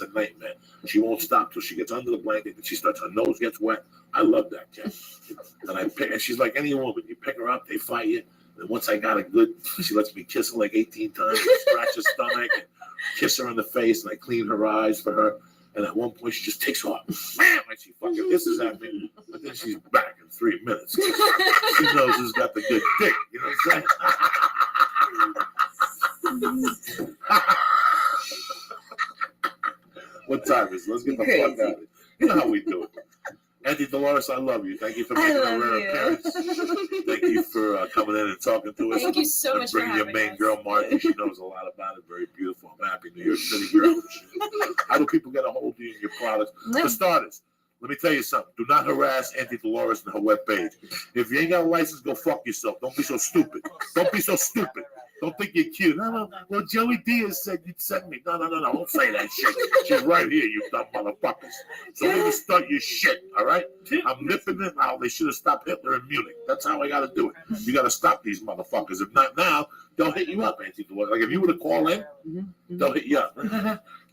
It's a nightmare. She won't stop till she gets under the blanket and she starts, her nose gets wet. I love that cat. And she's like any woman. You pick her up, they fight you. And once I got it good, she lets me kiss her like 18 times, scratch her stomach, and kiss her in the face, and I clean her eyes for her. And at one point, she just takes off. Bam! And she fucking hisses at me. But then she's back in 3 minutes. She knows who's got the good dick. You know what I'm saying? What time is it? Let's get the fuck out of it. You know how we do it. Auntie Dolores, I love you. Thank you for making a rare appearance. Thank you for coming in and talking to us. Thank you so much for having us. Bringing your main girl, Marty. She knows a lot about it. Very beautiful. I'm happy. New York City girl. How do people get a hold of you and your products? For starters, let me tell you something. Do not harass Auntie Dolores on her webpage. If you ain't got a license, go fuck yourself. Don't be so stupid. Don't be so stupid. Don't think you're cute. No. Well, Joey Diaz said you'd send me. No. Don't say that shit. She's right here, you dumb motherfuckers. So let me start your shit, all right? I'm nipping it out. They should have stopped Hitler in Munich. That's how I got to do it. You got to stop these motherfuckers. If not now, they'll hit you up, Auntie Dolores. Like if you were to call in, they'll hit you up.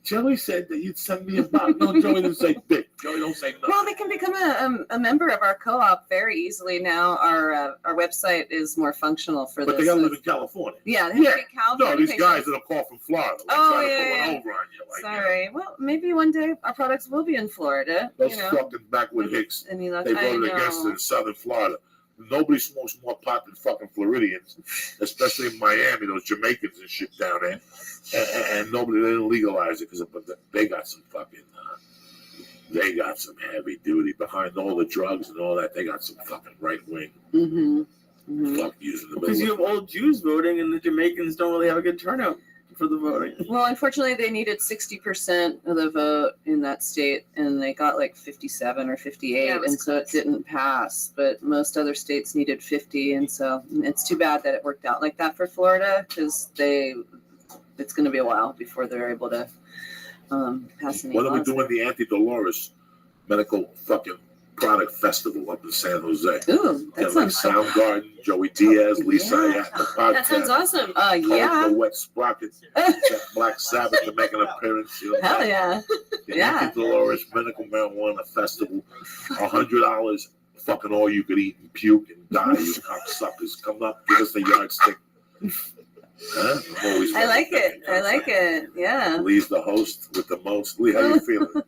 Joey said that you'd send me a box. No, Joey didn't say dick. Joey don't say nothing. Well, they can become a member of our co-op very easily now. Our website is more functional for this. But they gotta live in California. Yeah, they have to be California. No, these guys that'll call from Florida. Trying to put one over on you. Like, sorry. Well, maybe one day our products will be in Florida. Those fucking backward hicks. They voted against it in Southern Florida. Nobody smokes more pot than fucking Floridians, especially in Miami, those Jamaicans and shit down there. And nobody, they didn't legalize it because they got some fucking, they got some heavy duty behind all the drugs and all that. They got some fucking right wing. Fuck using the because you have old Jews voting and the Jamaicans don't really have a good turnout for the voting. Well, unfortunately, they needed 60% of the vote in that state, and they got like 57 or 58, and so it didn't pass. But most other states needed 50, and so it's too bad that it worked out like that for Florida, because it's going to be a while before they're able to pass any laws. When are we doing the Auntie Dolores medical fucking product festival up in San Jose? Ooh, that sounds Soundgarden, Joey Diaz, Lisa Ayat, the podcast. That sounds awesome. Yeah. The Wet Sprockets, Black Sabbath to make an appearance. You know, hell yeah. The Auntie Dolores Medical Marijuana Festival. $100. Fucking all you could eat and puke and die, you cocksuckers. Come up, give us the yardstick. Huh? I like it. Yeah. Lee's the host with the most. Lee, how you feeling?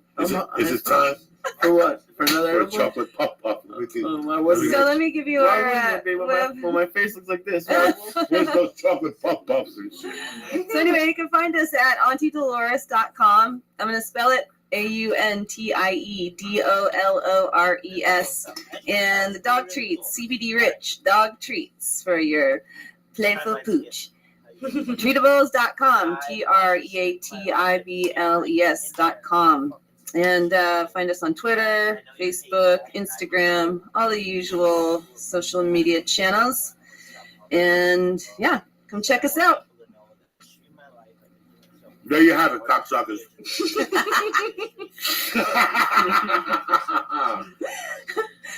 Is it time? For what? For another for a chocolate puff. So let me give you our well, my face looks like this. Where's those chocolate puffs and shit? So anyway, you can find us at auntiedolores.com. I'm going to spell it AUNTIEDOLORES. And the dog treats, CBD rich dog treats for your playful pooch. Treatables.com, TREATIBLES.com. And find us on Twitter, Facebook, Instagram, all the usual social media channels. And yeah, come check us out. There you have it, cocksuckers.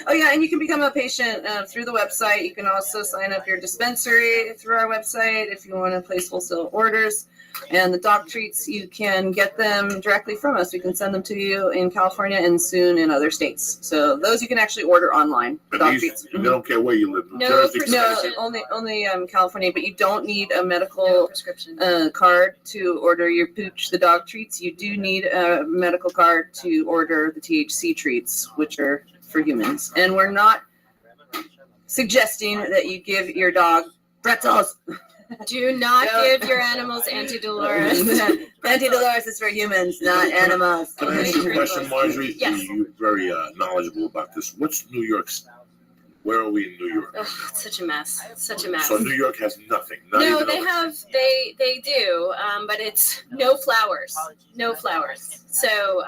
Oh, yeah, and you can become a patient through the website. You can also sign up your dispensary through our website if you want to place wholesale orders. And the dog treats, you can get them directly from us. We can send them to you in California and soon in other states. So those you can actually order online. Dog treats. They don't care where you live. No, only California. But you don't need a medical prescription card to order your pooch, the dog treats. You do need a medical card to order the THC treats, which are for humans. And we're not suggesting that you give your dog pretzels. Do not give your animals Auntie Dolores. Auntie Dolores is for humans, not animals. Can I ask you a question, Marjorie? Yes. You're very knowledgeable about this. What's New York's? Where are we in New York? Oh, it's such a mess. Such a mess. So New York has nothing. No, they do, but it's no flowers. No flowers. So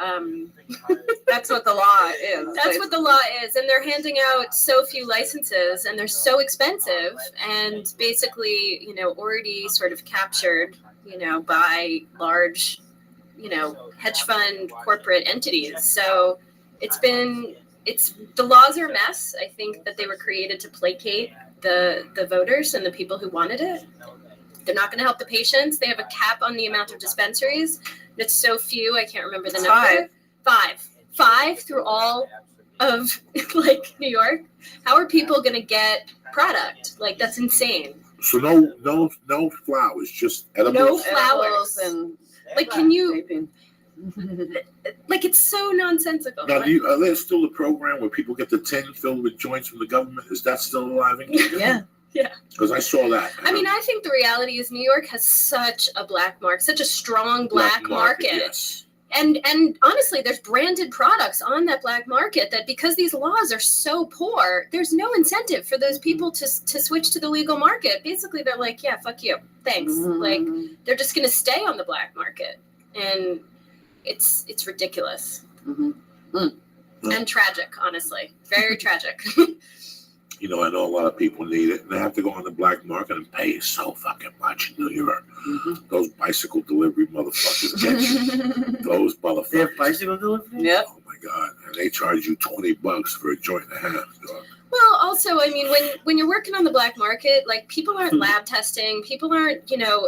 that's what the law is. That's what the law is, and they're handing out so few licenses, and they're so expensive, and basically, already sort of captured, by large, hedge fund corporate entities. So the laws are a mess. I think that they were created to placate the voters and the people who wanted it. They're not going to help the patients. They have a cap on the amount of dispensaries. It's so few. I can't remember the It's number. Five through all of like New York. How are people gonna get product? Like that's insane. So no flowers, just edibles. No flowers. and Like, can you? vaping. Like it's so nonsensical. Now, are there still a program where people get the tin filled with joints from the government? Is that still alive? Yeah. Because I saw that. I mean, I think the reality is New York has such a black market, such a strong black market. Yes. And honestly, there's branded products on that black market that because these laws are so poor, there's no incentive for those people to switch to the legal market. Basically, they're like, yeah, fuck you. Thanks. Like, they're just going to stay on the black market. And it's ridiculous. And tragic, honestly. Very tragic. You know, I know a lot of people need it, and they have to go on the black market and pay so fucking much in New York. Those bicycle delivery motherfuckers get you. Those motherfuckers. They have bicycle delivery? Yep. Oh my God. And they charge you $20 for a joint and a half, dog. Well, also, I mean, when you're working on the black market, like people aren't lab testing, people aren't,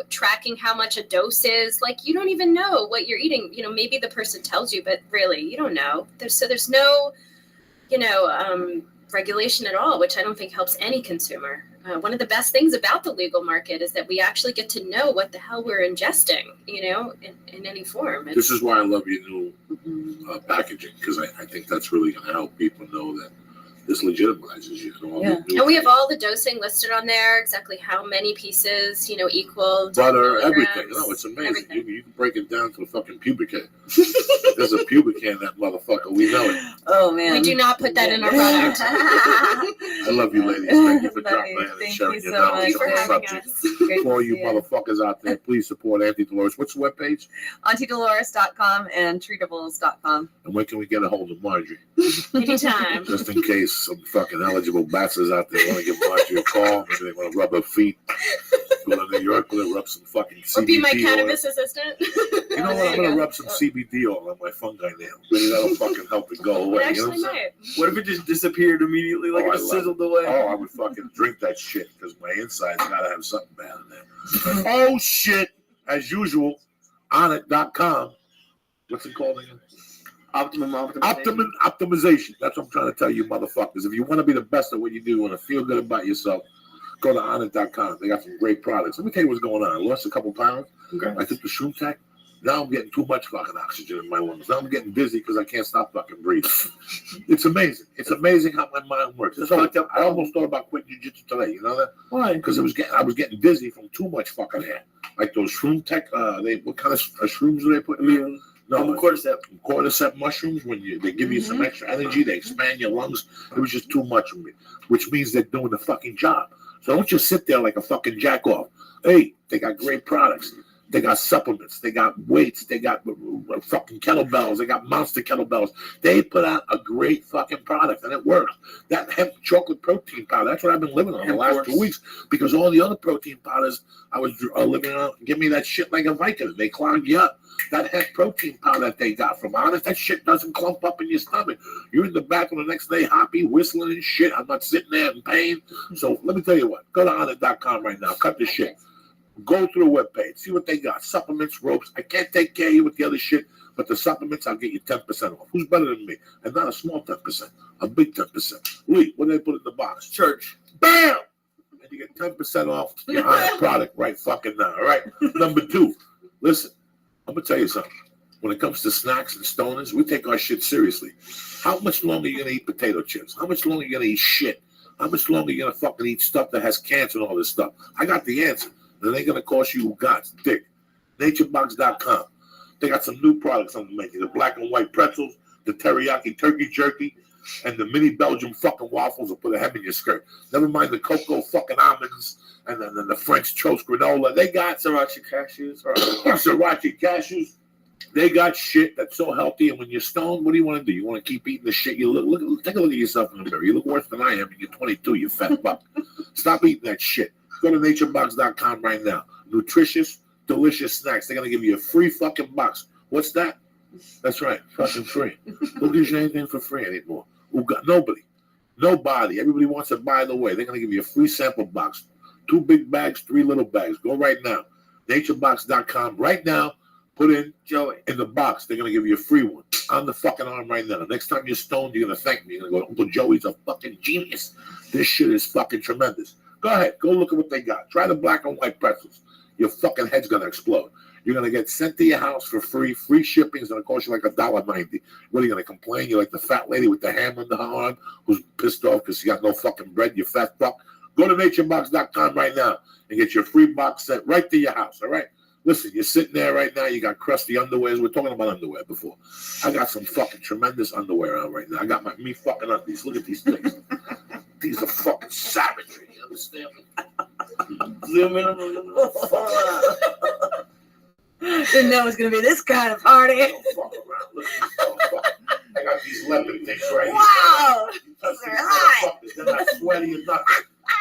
tracking how much a dose is. Like you don't even know what you're eating. You know, maybe the person tells you, but really, you don't know. There's no, regulation at all, which I don't think helps any consumer. One of the best things about the legal market is that we actually get to know what the hell we're ingesting, in any form. This is why I love your new packaging, because I think that's really going to help people know that this legitimizes you. And we have all the dosing listed on there, exactly how many pieces, equal. Butter, everything. No, it's amazing. You can break it down to a fucking pubic hair. There's a pubic hair in that motherfucker. We know it. Oh, man. We do not put that in our product. I love you, ladies. Thank you for dropping in and sharing your knowledge on the subject. For all you motherfuckers out there, please support Auntie Dolores. What's the webpage? AuntieDolores.com and treatables.com. And when can we get a hold of Marjorie? Anytime. Just in case some fucking eligible bastards out there want to give Marjorie a call. Maybe they want to rub her feet. Go to New York, we're gonna rub some fucking CBD Or be my oil. cannabis assistant. You know what? I'm gonna rub some CBD oil on my fungi nail. Maybe that'll fucking help it go away. It actually you know what I'm saying? might. What if it just disappeared immediately, like it sizzled away? Oh, I would fucking drink that shit because my insides gotta have something bad in there. Oh shit! As usual, onit.com. What's it called again? Optimization. That's what I'm trying to tell you, motherfuckers. If you want to be the best at what you do, want to feel good about yourself, go to onit.com. They got some great products. Let me tell you what's going on. I lost a couple pounds. Okay. I took the shroom tech. Now I'm getting too much fucking oxygen in my lungs. Now I'm getting dizzy because I can't stop fucking breathing. It's amazing. It's amazing how my mind works. I almost thought about quitting jiu-jitsu today. You know that? Why? Because I was getting dizzy from too much fucking air. Like those shroom tech. What kind of shrooms do they put in there? No, cordyceps mushrooms. When they give you some extra energy, they expand your lungs. It was just too much for me, which means they're doing the fucking job. So don't just sit there like a fucking jack off. Hey, they got great products. They got supplements. They got weights. They got fucking kettlebells. They got monster kettlebells. They put out a great fucking product, and it works. That hemp chocolate protein powder, that's what I've been living on the last 2 weeks, because all the other protein powders I was living on give me that shit like a Vicodin. They clog you up. That hemp protein powder that they got from Honest, that shit doesn't clump up in your stomach. You're in the back of the next day hoppy, whistling and shit. I'm not sitting there in pain. So let me tell you what. Go to honest.com right now. Cut the shit. Go through the webpage. See what they got. Supplements, ropes. I can't take care of you with the other shit, but the supplements, I'll get you 10% off. Who's better than me? And not a small 10%, a big 10%. Lee, what do they put in the box? Church. Bam! And you get 10% off your Honest product right fucking now, all right? Number 2, listen, I'm going to tell you something. When it comes to snacks and stoners, we take our shit seriously. How much longer are you going to eat potato chips? How much longer are you going to eat shit? How much longer are you going to fucking eat stuff that has cancer and all this stuff? I got the answer. It ain't going to cost you guts, dick. Naturebox.com. They got some new products I'm making. The black and white pretzels, the teriyaki turkey jerky, and the mini Belgium fucking waffles will put a hem in your skirt. Never mind the cocoa fucking almonds and then the French toast granola. They got Sriracha cashews. Sriracha cashews. They got shit that's so healthy. And when you're stoned, what do you want to do? You want to keep eating the shit? You take a look at yourself in the mirror. You look worse than I am, and you're 22. You fat fuck. Stop eating that shit. Go to naturebox.com right now. Nutritious, delicious snacks. They're going to give you a free fucking box. What's that? That's right. Fucking free. Who gives you anything for free anymore? Who got? Nobody. Nobody. Everybody wants it by the way. They're going to give you a free sample box. 2 big bags, 3 little bags. Go right now. Naturebox.com right now. Put in Joey. in the box. They're gonna give you a free one on the fucking arm right now. Next time you're stoned, you're gonna thank me. You're gonna go, Uncle Joey's a fucking genius. This shit is fucking tremendous. Go ahead, go look at what they got. Try the black and white pretzels. Your fucking head's gonna explode. You're gonna get sent to your house for free. Free shipping is gonna cost you like $1.90. What are you gonna complain? You're like the fat lady with the ham under her arm who's pissed off because she got no fucking bread. You fat fuck. Go to naturebox.com right now and get your free box set right to your house. All right. Listen, you're sitting there right now. You got crusty underwears. We're talking about underwear before. I got some fucking tremendous underwear on right now. I got me fucking undies. Look at these things. These are fucking savagery. You understand me? Zoom in on the Didn't know it was gonna be this kind of party. Don't fuck around. Look at these motherfuckers. I got these leopard things right here. Wow. You touch these motherfuckers, they're not sweaty or nothing.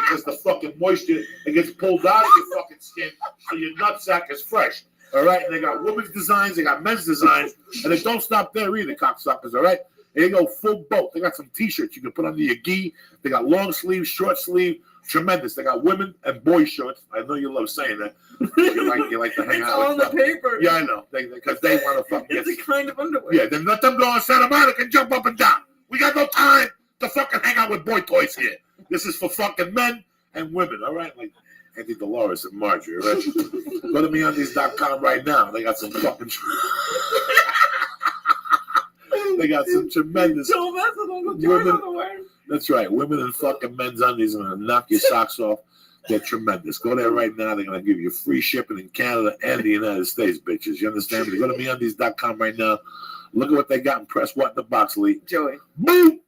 Because the fucking moisture, it gets pulled out of your fucking skin, so your nutsack is fresh. All right? And they got women's designs, they got men's designs, and they don't stop there either, cocksuckers, all right? They go full boat. They got some t-shirts you can put under your gi. They got long sleeve, short sleeve, tremendous. They got women and boy shorts. I know you love saying that. You like to hang It's out on with the paper. Yeah, I know. Because they want to fucking get... It's a kind of underwear. Yeah, then let them go on Santa Monica and jump up and down. We got no time to fucking hang out with boy toys here. This is for fucking men and women, all right? Like Auntie Dolores and Marjorie, all right? Go to MeUndies.com right now. They got some fucking... They got some tremendous... Don't mess with Uncle Joey's Women- underwear. That's right. Women and fucking men's undies are going to knock your socks off. They're tremendous. Go there right now. They're going to give you free shipping in Canada and the United States, bitches. You understand me? Go to MeUndies.com right now. Look at what they got and press what in the box, Lee. Joey. Boom!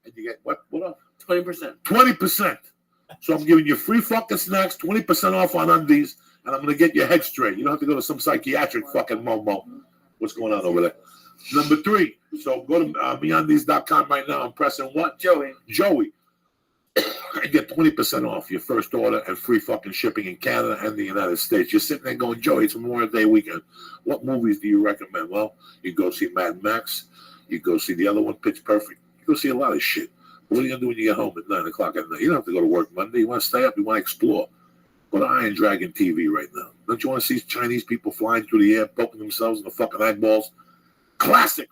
And you get what up? 20%. 20%. So I'm giving you free fucking snacks, 20% off on undies, and I'm going to get your head straight. You don't have to go to some psychiatric fucking momo. What's going on over there? Number 3. So go to MeUndies.com right now and press in what? Joey. And get 20% off your first order and free fucking shipping in Canada and the United States. You're sitting there going, Joey, it's Memorial Day weekend. What movies do you recommend? Well, you go see Mad Max. You go see the other one, Pitch Perfect. You go see a lot of shit. What are you going to do when you get home at 9 o'clock at night? You don't have to go to work Monday. You want to stay up? You want to explore? Go to Iron Dragon TV right now. Don't you want to see Chinese people flying through the air, poking themselves in the fucking eyeballs? Classic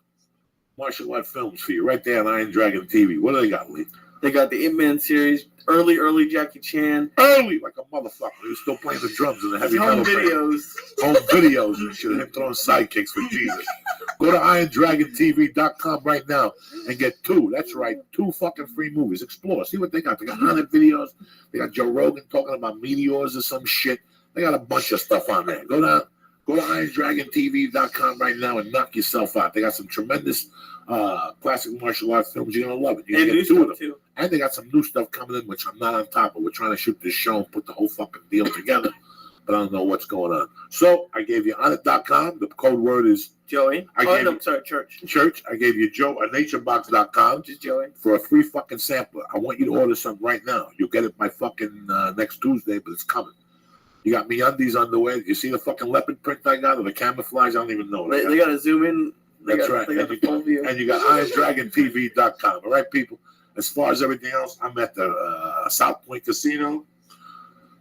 martial art films for you right there on Iron Dragon TV. What do they got, Lee? They got the Ip Man series, early Jackie Chan. Early, like a motherfucker. He was still playing the drums in the heavy metal Home band. videos. Home videos and shit. Him throwing sidekicks for Jesus. Go to IronDragonTV.com right now and get 2. That's right, 2 fucking free movies. Explore. See what they got. They got haunted videos. They got Joe Rogan talking about meteors or some shit. They got a bunch of stuff on there. Go to IronDragonTV.com right now and knock yourself out. They got some tremendous classic martial arts films. You're going to love it. You And can new get 2 of them. stuff, too. And they got some new stuff coming in, which I'm not on top of. We're trying to shoot this show and put the whole fucking deal together, but I don't know what's going on. So I gave you onit.com. The code word is Joey. Church. church. I gave you naturebox.com Just Joey. for a free fucking sampler. I want you to order something right now. You'll get it by fucking next Tuesday, but it's coming. You got MeUndies underwear. You see the fucking leopard print I got or the camouflage? I don't even know. They got to zoom in. That's right. They got the full view. And you got IronDragonTV.com. All right, people? As far as everything else, I'm at the South Point Casino.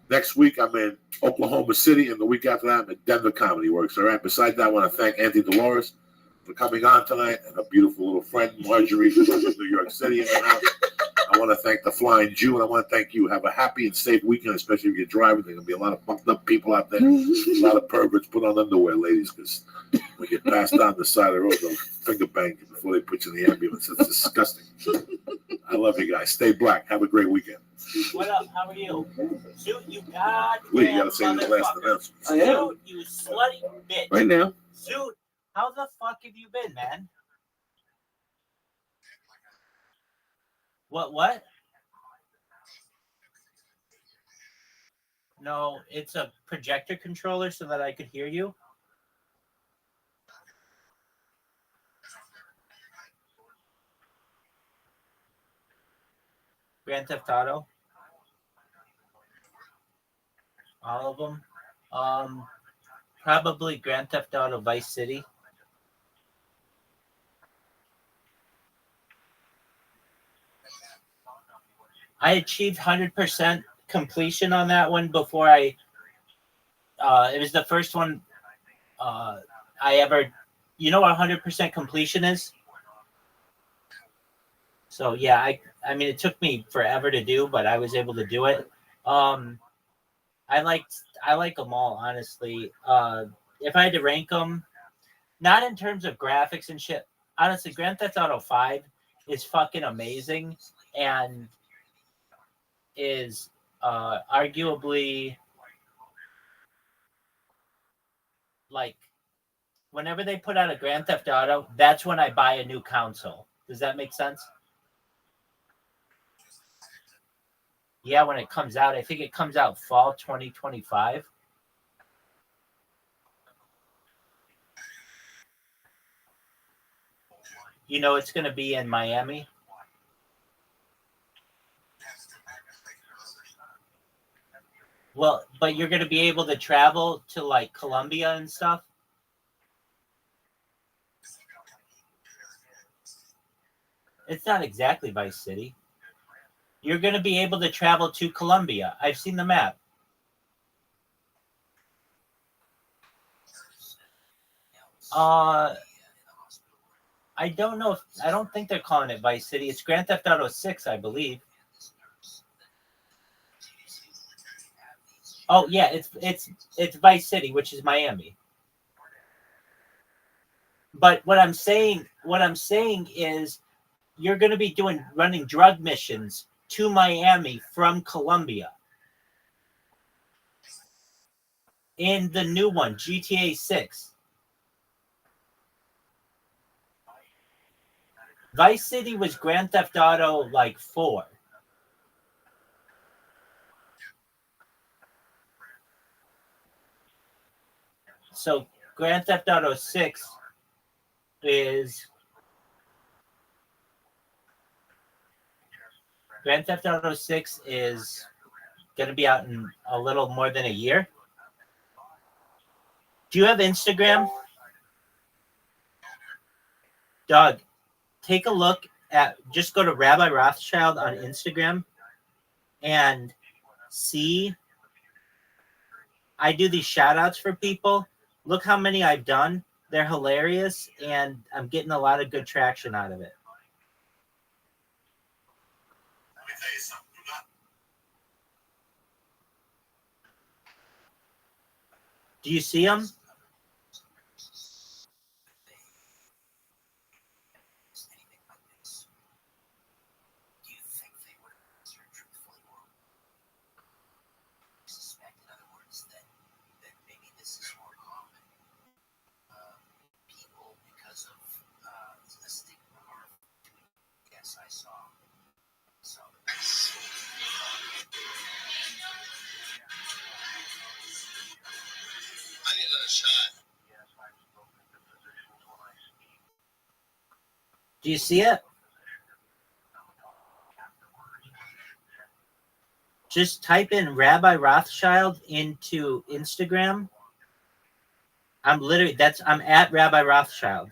Next week, I'm in Oklahoma City, and the week after that, I'm at Denver Comedy Works. All right. Besides that, I want to thank Auntie Dolores for coming on tonight, and a beautiful little friend, Marjorie, from New York City in the house. I want to thank the Flying Jew, and I want to thank you. Have a happy and safe weekend, especially if you're driving. There's going to be a lot of fucked up people out there, a lot of perverts. Put on underwear, ladies, because when you pass down the side of the road, they'll finger bang you before they put you in the ambulance. It's disgusting. I love you guys. Stay black. Have a great weekend. What up? How are you? Suit, you goddamn Wait, you got to say the last motherfucker. announcement. I am. Suit, you slutty bitch. Right now. Suit, how the fuck have you been, man? What? No, it's a projector controller so that I could hear you. Grand Theft Auto. All of them. Probably Grand Theft Auto Vice City. I achieved 100% completion on that one before it was the first one I ever, you know what 100% completion is? So yeah, I mean it took me forever to do, but I was able to do it. I like them all, honestly. If I had to rank them, not in terms of graphics and shit, honestly, Grand Theft Auto 5 is fucking amazing and is arguably like whenever they put out a Grand Theft Auto, that's when I buy a new console. Does that make sense? Yeah, when it comes out, I think it comes out fall 2025. You know, it's going to be in Miami. Well, but you're going to be able to travel to like Colombia and stuff. It's not exactly Vice City. You're going to be able to travel to Colombia. I've seen the map. I don't know. I don't think they're calling it Vice City. It's Grand Theft Auto 6, I believe. Oh yeah, it's Vice City, which is Miami. But what I'm saying is you're going to be running drug missions to Miami from Colombia. In the new one, GTA 6. Vice City was Grand Theft Auto like 4. So Grand Theft Auto 6 is going to be out in a little more than a year. Do you have Instagram? Doug, take a look just go to Rabbi Rothschild on Instagram and see. I do these shout outs for people. Look how many I've done. They're hilarious, and I'm getting a lot of good traction out of it. Let me tell you something. Do you see them? Do you see it? Just type in Rabbi Rothschild into Instagram. I'm at Rabbi Rothschild.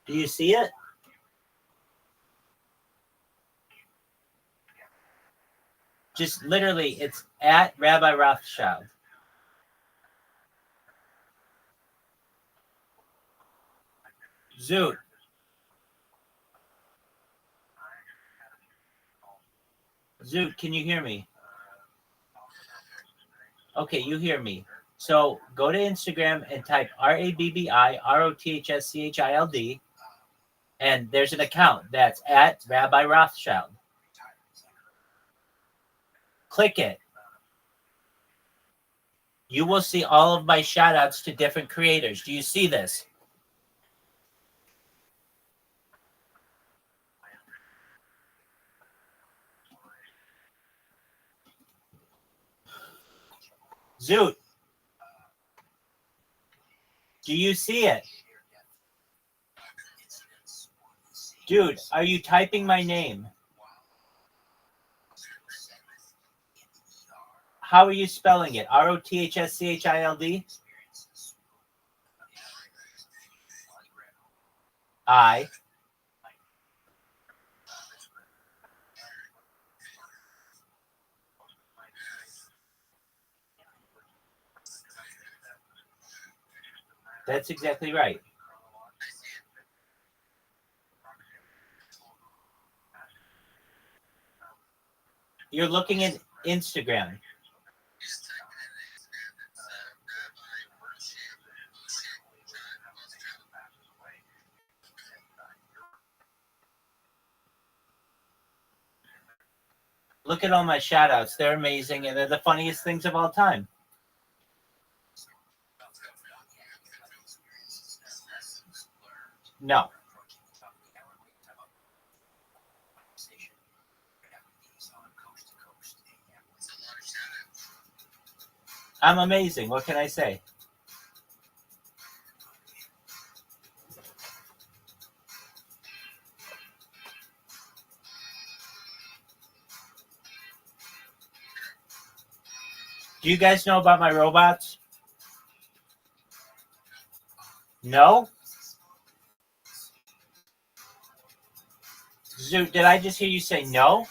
Do you see it? Just literally, it's at Rabbi Rothschild. Zoot. Zoot, can you hear me? Okay, you hear me. So go to Instagram and type RABBI ROTHSCHILD, and there's an account that's at Rabbi Rothschild. Click it. You will see all of my shout outs to different creators. Do you see this? Zoot. Do you see it? Dude, are you typing my name? How are you spelling it? ROTHSCHILD? I. That's exactly right. You're looking at Instagram. Look at all my shout outs. They're amazing and they're the funniest things of all time. No. I'm amazing. What can I say? Do you guys know about my robots? No? Zoot, did I just hear you say no?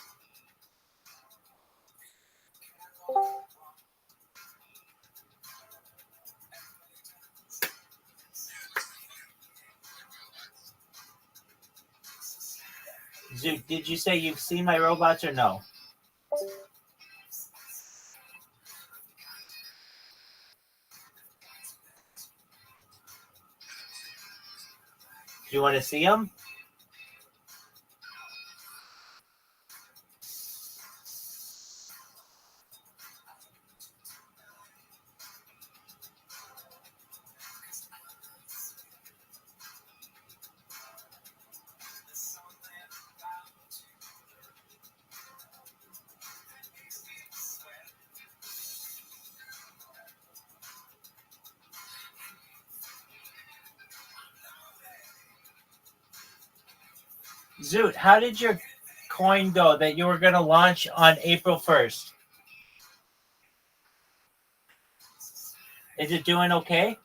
Zoot, did you say you've seen my robots or no? Do you want to see them? Zoot, how did your coin go that you were going to launch on April 1st? Is it doing okay?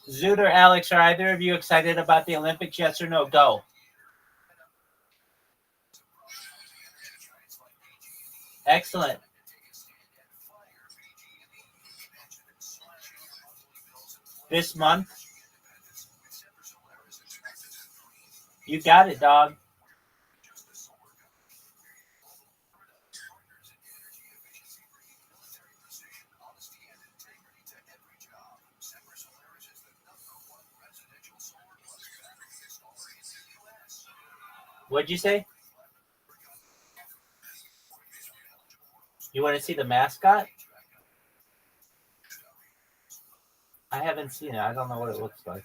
Zoot or Alex, are either of you excited about the Olympics? Yes or no? Go. Excellent. This month? You got it, dog. What'd you say? You want to see the mascot? I haven't seen it. I don't know what it looks like.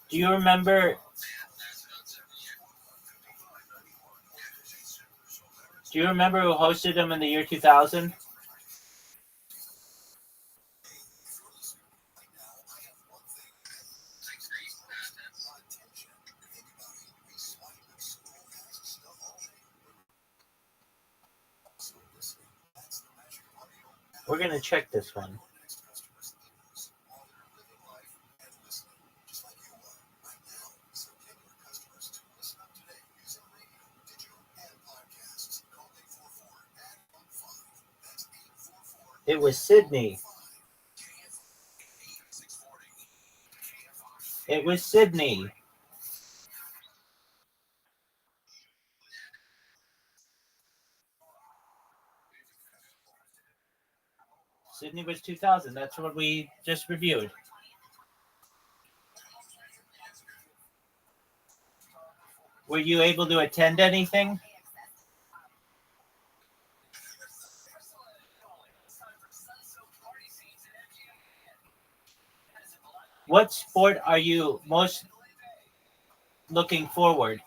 Do you remember? Do you remember who hosted them in the year 2000? We're going to check this one. It was Sydney. It was Sydney. Sydney was 2000. That's what we just reviewed. Were you able to attend anything? What sport are you most looking forward?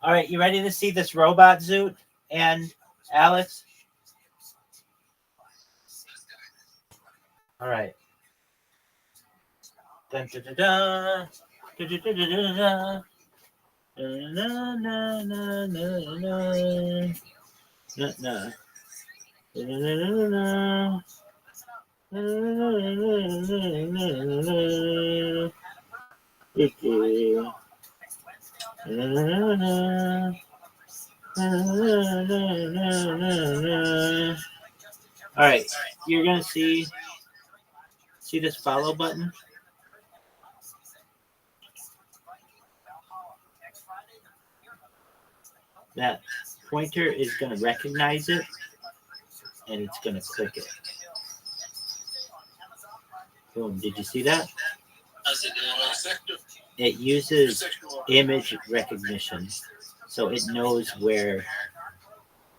All right, you ready to see this robot Zoot and Alex? All right. Dun, dun, dun, dun. Dun, dun, dun, dun, dun, dun. Dun, dun, dun, dun, dun, dun. Dun, dun. Dun, dun, dun, dun, dun. Dun, dun, dun, dun, dun. Dun, dun. Dun, dun, dun. All right, you're gonna see this follow button. That pointer is gonna recognize it, and it's gonna click it. Boom! Did you see that? It uses image recognition, so it knows where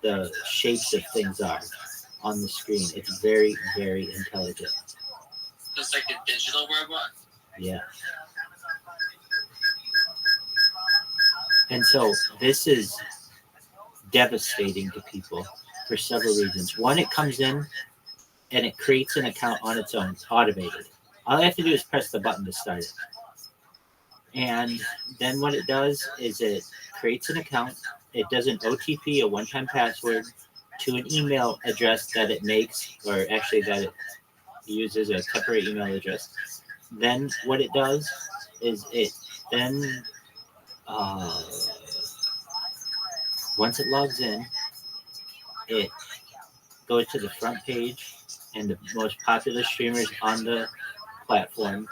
the shapes of things are on the screen. It's very, very intelligent. Just like a digital robot. Yeah. And so this is devastating to people for several reasons. One, it comes in and it creates an account on its own, automated. All I have to do is press the button to start it. And then what it does is it creates an account. It does an OTP, a one-time password, to an email address that it makes, or actually that it uses a temporary email address. Then what it does is it then, once it logs in, it goes to the front page and the most popular streamers on the platform.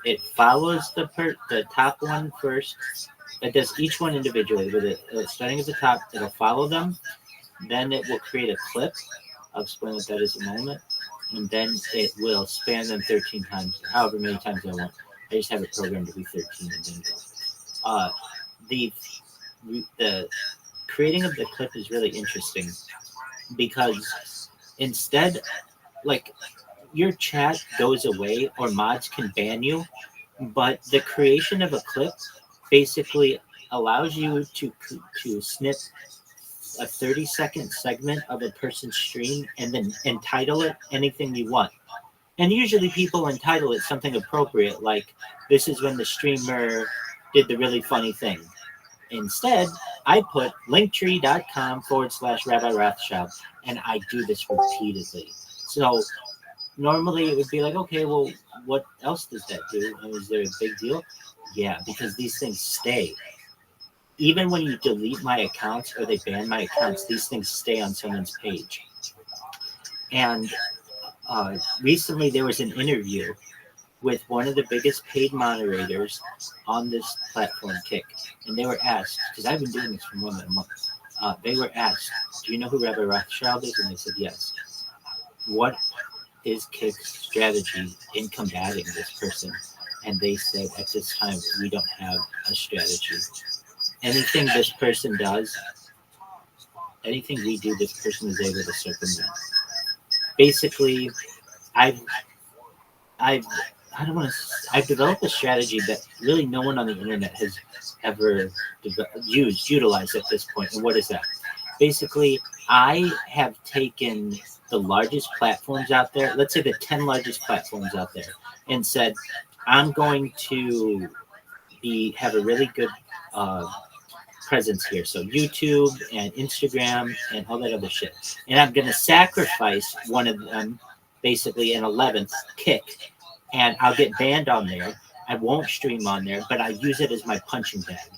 It follows the top one first. It does each one individually, with it starting at the top. It'll follow them. Then it will create a clip. I'll explain what that is in a moment. And then it will span them 13 times, however many times I want. I just have it programmed to be 13 and then go. The creating of the clip is really interesting because instead, like, your chat goes away or mods can ban you, but the creation of a clip basically allows you to snip a 30-second segment of a person's stream and then entitle it anything you want. And usually people entitle it something appropriate, like, this is when the streamer did the really funny thing. Instead, I put linktree.com/Rabbi Rothschild, and I do this repeatedly. So normally it would be like, okay, well, what else does that do? Is there a big deal? Yeah, because these things stay. Even when you delete my accounts or they ban my accounts, these things stay on someone's page. And recently there was an interview with one of the biggest paid moderators on this platform, Kick. And they were asked, because I've been doing this for more than a month, they were asked, do you know who Rabbi Rothschild is? And they said, yes. What is Kick's strategy in combating this person? And they said, at this time, we don't have a strategy. Anything this person does, anything we do, this person is able to circumvent. Basically, I've developed a strategy that really no one on the internet has ever utilized at this point. And what is that? Basically, I have taken the largest platforms out there, let's say the 10 largest platforms out there, and said, I'm going to have a really good presence here. So YouTube and Instagram and all that other shit. And I'm going to sacrifice one of them, basically an 11th, Kick, and I'll get banned on there. I won't stream on there, but I use it as my punching bag.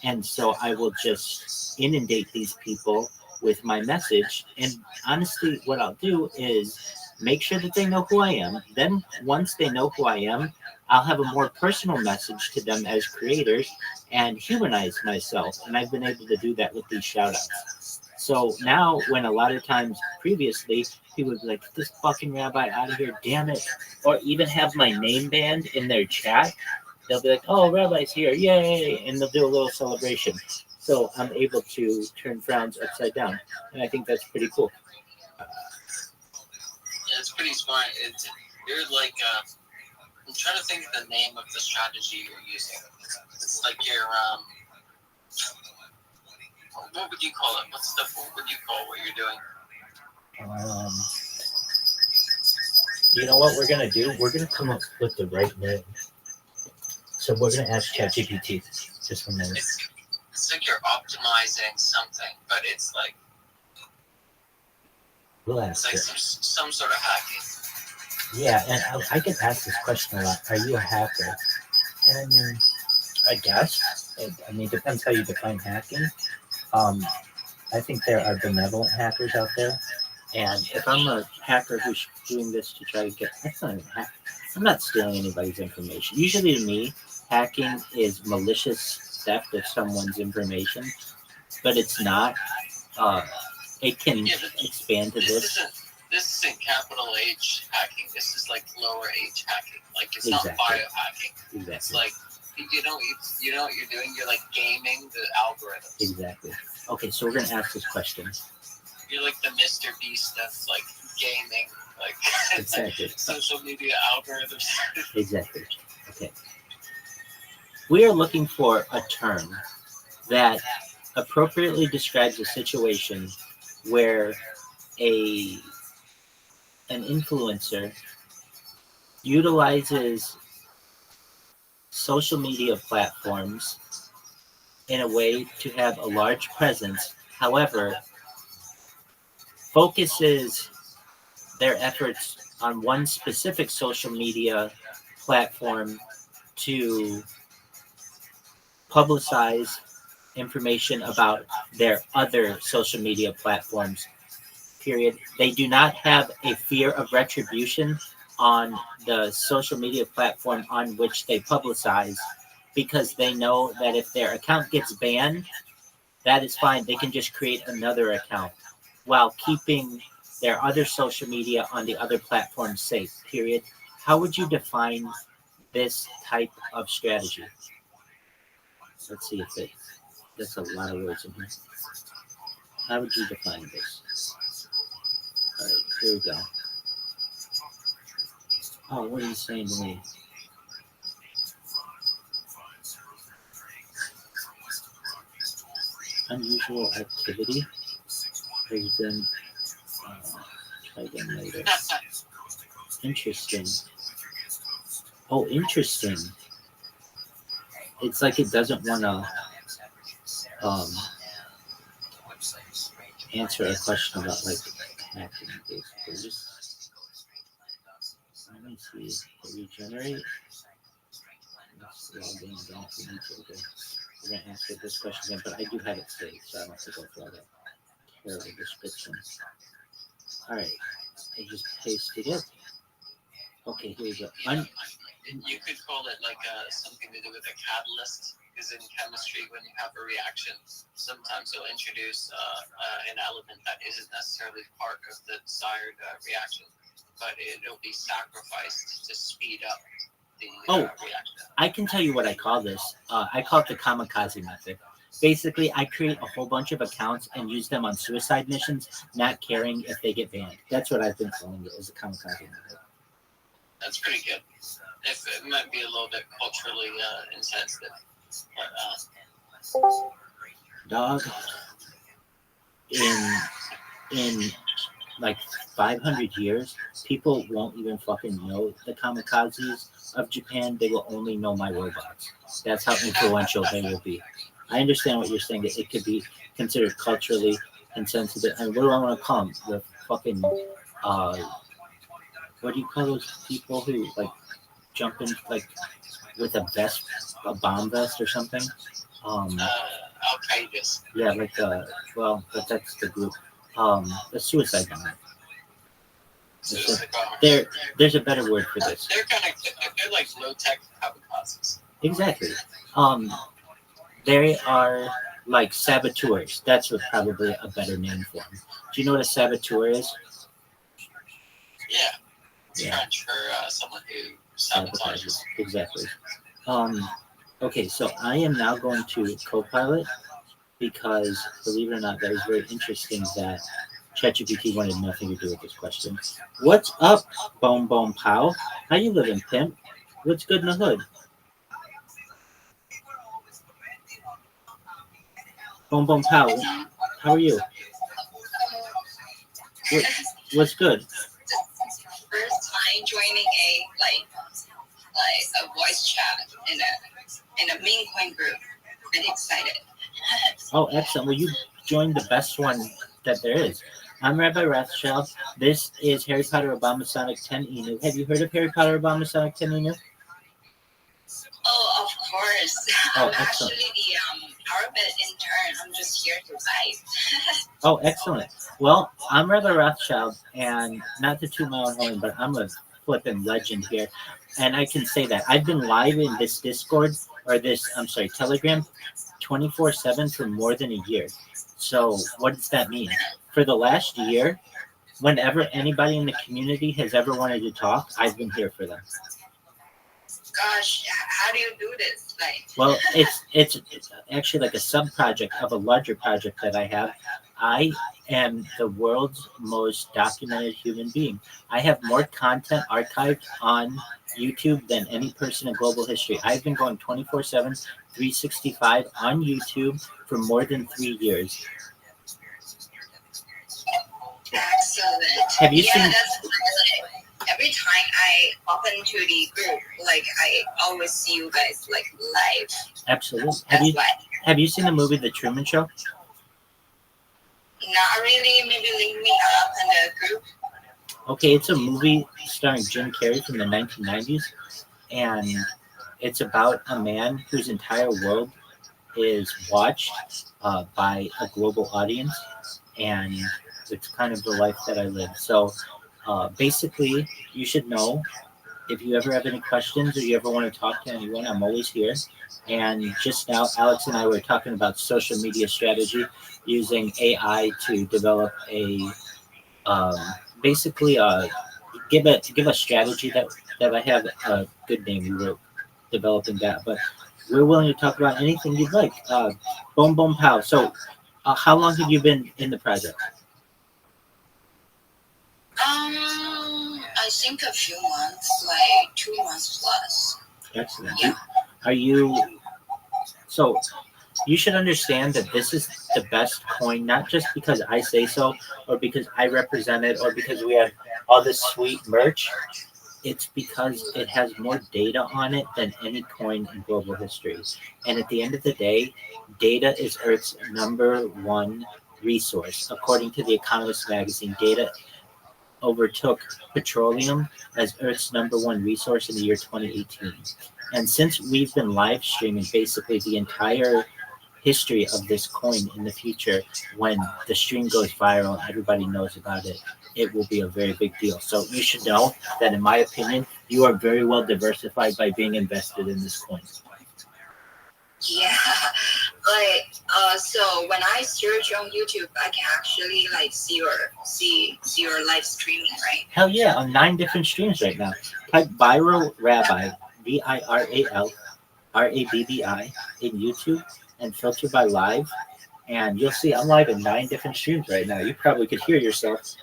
And so I will just inundate these people with my message. And honestly, what I'll do is make sure that they know who I am. Then once they know who I am, I'll have a more personal message to them as creators and humanize myself. And I've been able to do that with these shout outs. So now, when a lot of times previously, people would be like, "Get this fucking rabbi out of here, damn it," or even have my name banned in their chat. They'll be like, "Oh, rabbi's here, yay!" and they'll do a little celebration. So I'm able to turn frowns upside down, and I think that's pretty cool. Yeah, it's pretty smart. You're like, I'm trying to think of the name of the strategy you're using. It's like your, what would you call it? What would you call what you're doing? You know what we're gonna do? We're gonna come up with the right name. So we're gonna ask ChatGPT just a minute. It's like you're optimizing something, but it's like We'll it's ask like it. some sort of hacking. Yeah, and I get asked this question a lot. Are you a hacker? And I mean, I guess. It depends how you define hacking. I think there are benevolent hackers out there. And if I'm a hacker who's doing this to try to get, that's not even hacking. I'm not stealing anybody's information. Usually to me, hacking is malicious theft of someone's information, but it's not. It can expand to this. This isn't capital H hacking. This is like lower H hacking. Like it's Exactly. not biohacking. Exactly. It's like you know what you're doing. You're like gaming the algorithms. Exactly. Okay, so we're gonna ask this question. You're like the Mr. Beast of like gaming, like Exactly. social media algorithms. Exactly. Okay. We are looking for a term that appropriately describes a situation where an influencer utilizes social media platforms in a way to have a large presence, however, focuses their efforts on one specific social media platform to publicize information about their other social media platforms, period. They do not have a fear of retribution on the social media platform on which they publicize, because they know that if their account gets banned, that is fine. They can just create another account while keeping their other social media on the other platform safe, period. How would you define this type of strategy? Let's see if there's a lot of words in here. How would you define this? All right, here we go. Oh, what are you saying to me? Unusual activity. Reason. Try again later. Interesting. Oh, interesting. It's like it doesn't want to answer a question about like hacking basically. Let me see. Regenerate. Let's log in again if we need to. Okay. We're gonna answer this question again, but I do have it saved, so I don't have to go through all that terrible description. All right. I just pasted it. Okay, here we go. You could call it like something to do with a catalyst, because in chemistry, when you have a reaction, sometimes you'll introduce an element that isn't necessarily part of the desired reaction, but it'll be sacrificed to speed up the reaction. I can tell you what I call this. I call it the kamikaze method. Basically, I create a whole bunch of accounts and use them on suicide missions, not caring if they get banned. That's what I've been calling it, as a kamikaze method. That's pretty good. If it might be a little bit culturally insensitive, but dog, in like 500 years, people won't even fucking know the kamikazes of Japan. They will only know my robots. That's how influential they will be. I understand what you're saying, that it could be considered culturally insensitive. And what do I want to call them? The fucking, what do you call those people who like jump in like with a vest, a bomb vest or something? Al-Qaeda. Yeah, like well, but that's the group. The suicide bomber. There's a better word for this. They're like low tech kamikazes. Exactly. They are like saboteurs. That's what probably a better name for them. Do you know what a saboteur is? Yeah. It's Yeah. French for someone who sabotages. Exactly. Okay, so I am now going to Copilot because, believe it or not, that was very interesting that ChatGPT wanted nothing to do with this question. What's up, Bone Bone Pow? How you living, pimp? What's good in the hood? Bone Bone Pow, how are you? What's good? First time joining a voice chat in a main coin group. Really excited. Oh, excellent. Well, you joined the best one that there is. I'm Rabbi Rothschild. This is Harry Potter Obama Sonic 10 Inu. Have you heard of Harry Potter Obama Sonic 10 Inu? Oh, of course. Oh, I'm excellent. actually the Arbit intern. I'm just here to vibe. Oh, excellent. Well, I'm Rabbi Rothschild, and not to toot my own horn, but I'm a flippin' legend here. And I can say that I've been live in this Discord, or this, I'm sorry, Telegram, 24/7 for more than a year. So what does that mean? For the last year, whenever anybody in the community has ever wanted to talk, I've been here for them. Gosh, how do you do this? Well, it's actually like a sub project of a larger project that I have. I am the world's most documented human being. I have more content archived on YouTube than any person in global history. I've been going 24/7, 365 on YouTube for more than 3 years. Excellent. Have you seen? That's every time I open to the group, I always see you guys live. Absolutely. That's why. Have you seen the movie The Truman Show? Not really. Maybe link me up in the group. Okay, it's a movie starring Jim Carrey from the 1990s, and it's about a man whose entire world is watched by a global audience, and it's kind of the life that I live. So basically, you should know if you ever have any questions or you ever want to talk to anyone, I'm always here. And just now, Alex and I were talking about social media strategy using AI to develop a basically give a strategy that I have a good name. We were developing that, but we're willing to talk about anything you'd like. Boom Boom Pow. So, how long have you been in the project? I think a few months, like 2 months plus. Excellent. Yeah. Are you? So, you should understand that this is the best coin, not just because I say so, or because I represent it, or because we have all this sweet merch. It's because it has more data on it than any coin in global history. And at the end of the day, data is Earth's #1 resource. According to the Economist magazine, data overtook petroleum as Earth's #1 resource in the year 2018. And since we've been live streaming basically the entire history of this coin in the future, when the stream goes viral and everybody knows about it, it will be a very big deal. So you should know that, in my opinion, you are very well diversified by being invested in this coin. Yeah, so when I search on YouTube, I can actually see your live streaming, right? Hell yeah, on 9 different streams right now. Type Viral Rabbi, VIRAL RABBI in YouTube and filter by live, and you'll see I'm live in 9 different streams right now. You probably could hear yourself.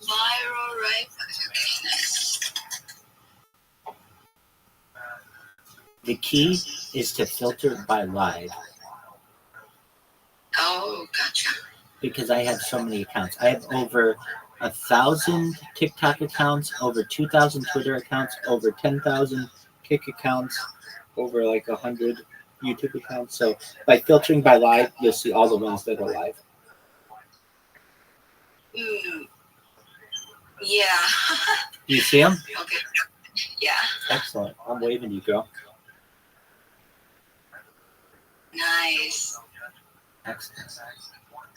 Viral, right? Okay, next. The key is to filter by live. Oh, gotcha. Because I have so many accounts. I have over 1,000 TikTok accounts, over 2,000 Twitter accounts, over 10,000 Kick accounts, over 100 YouTube accounts. So by filtering by live, you'll see all the ones that are live. Yeah. Do you see them? Okay. Yeah. Excellent. I'm waving to you, girl. Nice. Excellent.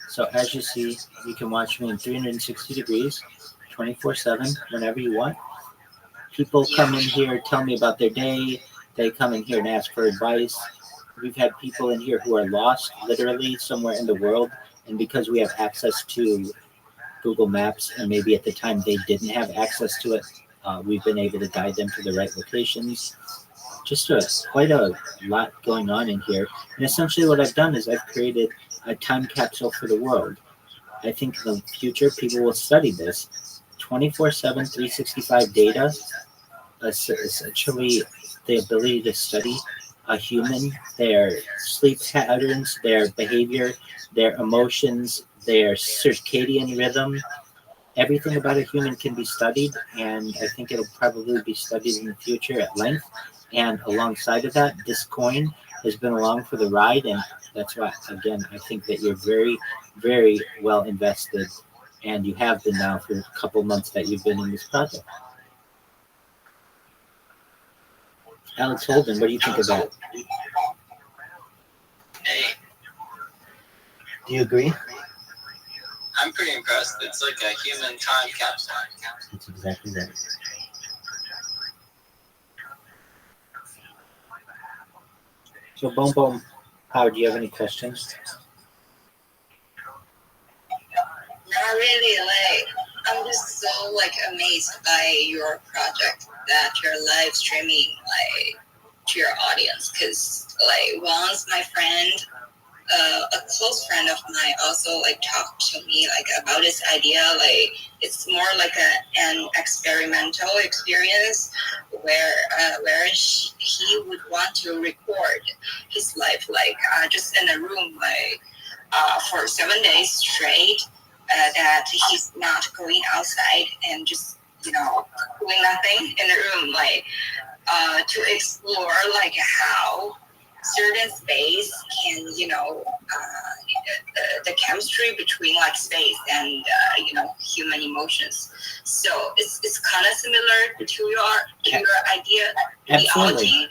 So as you see, you can watch me in 360 degrees, 24/7, whenever you want. People come in here, tell me about their day. They come in here and ask for advice. We've had people in here who are lost literally somewhere in the world, and because we have access to Google Maps, and maybe at the time they didn't have access to it, we've been able to guide them to the right locations. Just quite a lot going on in here. And essentially what I've done is I've created a time capsule for the world. I think in the future people will study this. 24/7, 365 data, essentially the ability to study a human, their sleep patterns, their behavior, their emotions, their circadian rhythm. Everything about a human can be studied, and I think it'll probably be studied in the future at length. And alongside of that, this coin has been along for the ride, and that's why, again, I think that you're very, very well invested, and you have been now for a couple months that you've been in this project. Alex Holden, what do you think of that? Hey, Do you agree? I'm pretty impressed. It's like a human time capsule. That's exactly right. So, Boom Boom, Howard, do you have any questions? Not really. Like, I'm just so like amazed by your project that you're live streaming like to your audience. Cause like once my friend, a close friend of mine, also like talked to me like about this idea. Like it's more like an experimental experience where he would want to record his life like just in a room like for 7 days straight. That he's not going outside and just doing nothing in the room, like to explore like how certain space can the chemistry between like space and human emotions. So it's kind of similar to your idea. Absolutely. Theology,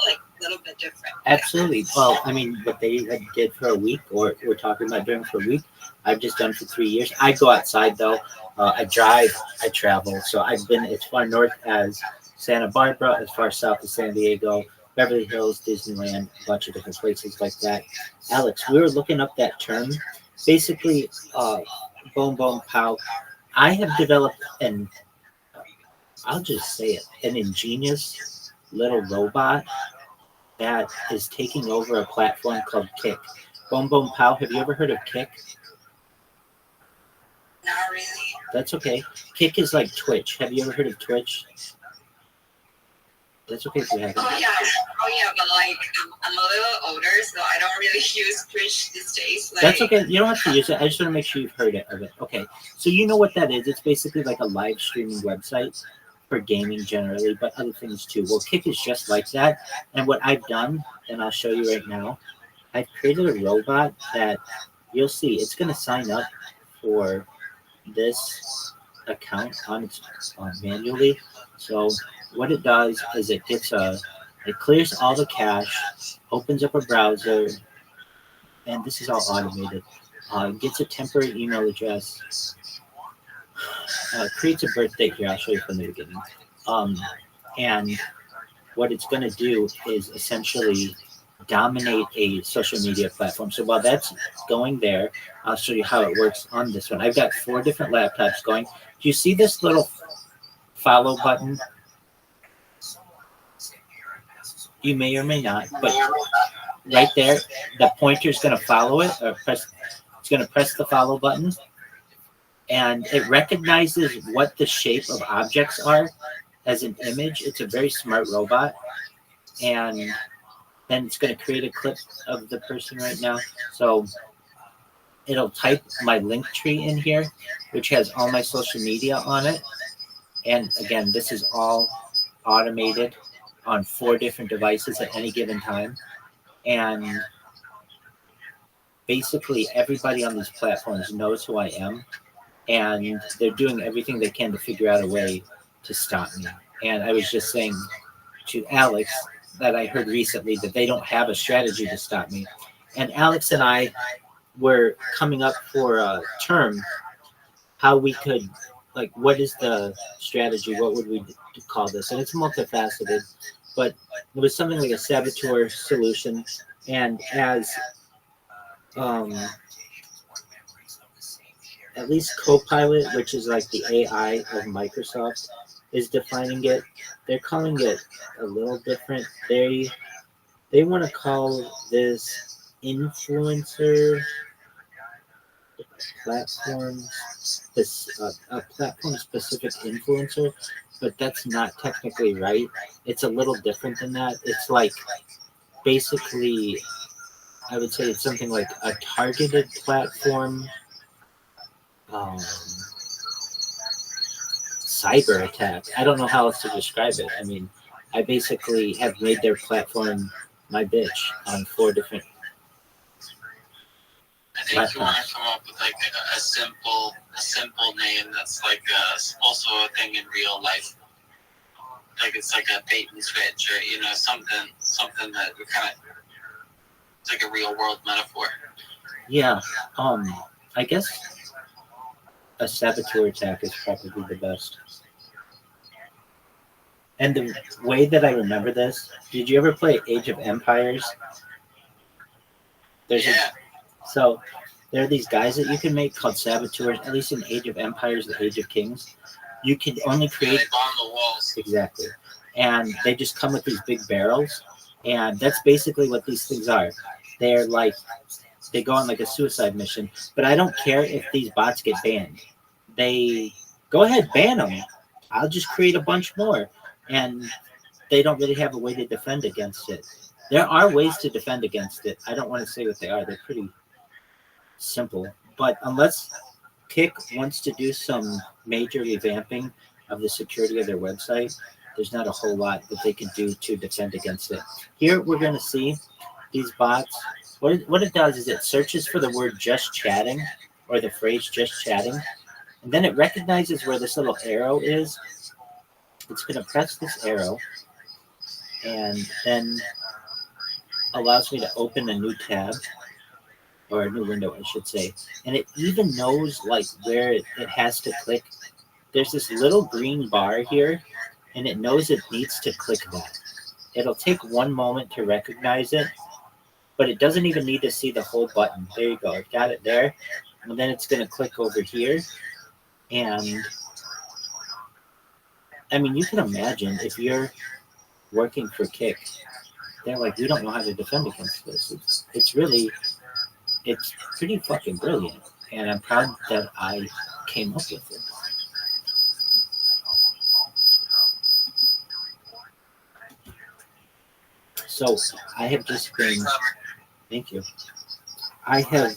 like a little bit different. Absolutely. Well, I mean, what they did for a week, or we're talking about doing for a week, I've just done for 3 years. I go outside though. I drive. I travel. So I've been as far north as Santa Barbara, as far south as San Diego, Beverly Hills, Disneyland, a bunch of different places like that. Alex, we were looking up that term. Basically, boom, boom, pow. I have developed I'll just say it, an ingenious little robot that is taking over a platform called Kick. Boom, boom, pow. Have you ever heard of Kick? Not really. That's okay. Kick is like Twitch. Have you ever heard of Twitch? That's okay if you haven't. Oh yeah, but like I'm a little older, so I don't really use Twitch these days. Like, That's okay. You don't have to use it. I just want to make sure you've heard of it. Okay. So you know what that is. It's basically like a live streaming website for gaming generally, but other things too. Well, Kick is just like that. And what I've done, and I'll show you right now, I've created a robot that you'll see. It's going to sign up for this account on its manually. So what it does is it clears all the cache, opens up a browser, and this is all automated. Gets a temporary email address, creates a birth date here. I'll show you from the beginning. And what it's going to do is essentially dominate a social media platform. So while that's going there, I'll show you how it works on this one. I've got 4 different laptops going. Do you see this little follow button? You may or may not, but right there, the pointer is going to follow it, or it's going to press the follow button, and it recognizes what the shape of objects are as an image. It's a very smart robot, and then it's going to create a clip of the person right now. So it'll type my link tree in here, which has all my social media on it. And again, this is all automated on 4 different devices at any given time. And basically everybody on these platforms knows who I am, and they're doing everything they can to figure out a way to stop me. And I was just saying to Alex that I heard recently that they don't have a strategy to stop me. And Alex and I were coming up for a term, how we could, like, what is the strategy? What would we call this? And it's multifaceted, but it was something like a saboteur solution. And as at least Copilot, which is like the AI of Microsoft, is defining it, they're calling it a little different. They want to call this influencer platform, a platform specific influencer, but that's not technically right. It's a little different than that. It's like basically, I would say it's something like a targeted platform cyber attack. I don't know how else to describe it. I mean, I basically have made their platform my bitch on 4 different. I think you want to come up with like a simple name that's like also a thing in real life. Like it's like a bait and switch, or something that we kind of, it's like a real world metaphor. Yeah, I guess a saboteur attack is probably the best. And the way that I remember this, did you ever play Age of Empires? So there are these guys that you can make called saboteurs. At least in Age of Empires, the Age of Kings, you can only create. Yeah, they bomb the walls. Exactly, and they just come with these big barrels, and that's basically what these things are. They're like, they go on like a suicide mission. But I don't care if these bots get banned. They go ahead, ban them. I'll just create a bunch more, and they don't really have a way to defend against it. There are ways to defend against it. I don't want to say what they are. They're pretty simple. But unless Kick wants to do some major revamping of the security of their website, there's not a whole lot that they can do to defend against it. Here we're going to see these bots. What it does is it searches for the word just chatting or the phrase just chatting, and then it recognizes where this little arrow is. It's going to press this arrow and then allows me to open a new tab, or a new window, I should say. And it even knows like where it has to click. There's this little green bar here, and it knows it needs to click that. It'll take 1 moment to recognize it, but it doesn't even need to see the whole button. There you go. It got it there. And then it's going to click over here. And I mean, you can imagine if you're working for Kick, they're like, we don't know how to defend against this. It's pretty fucking brilliant. And I'm proud that I came up with it. So I have just been, thank you. I have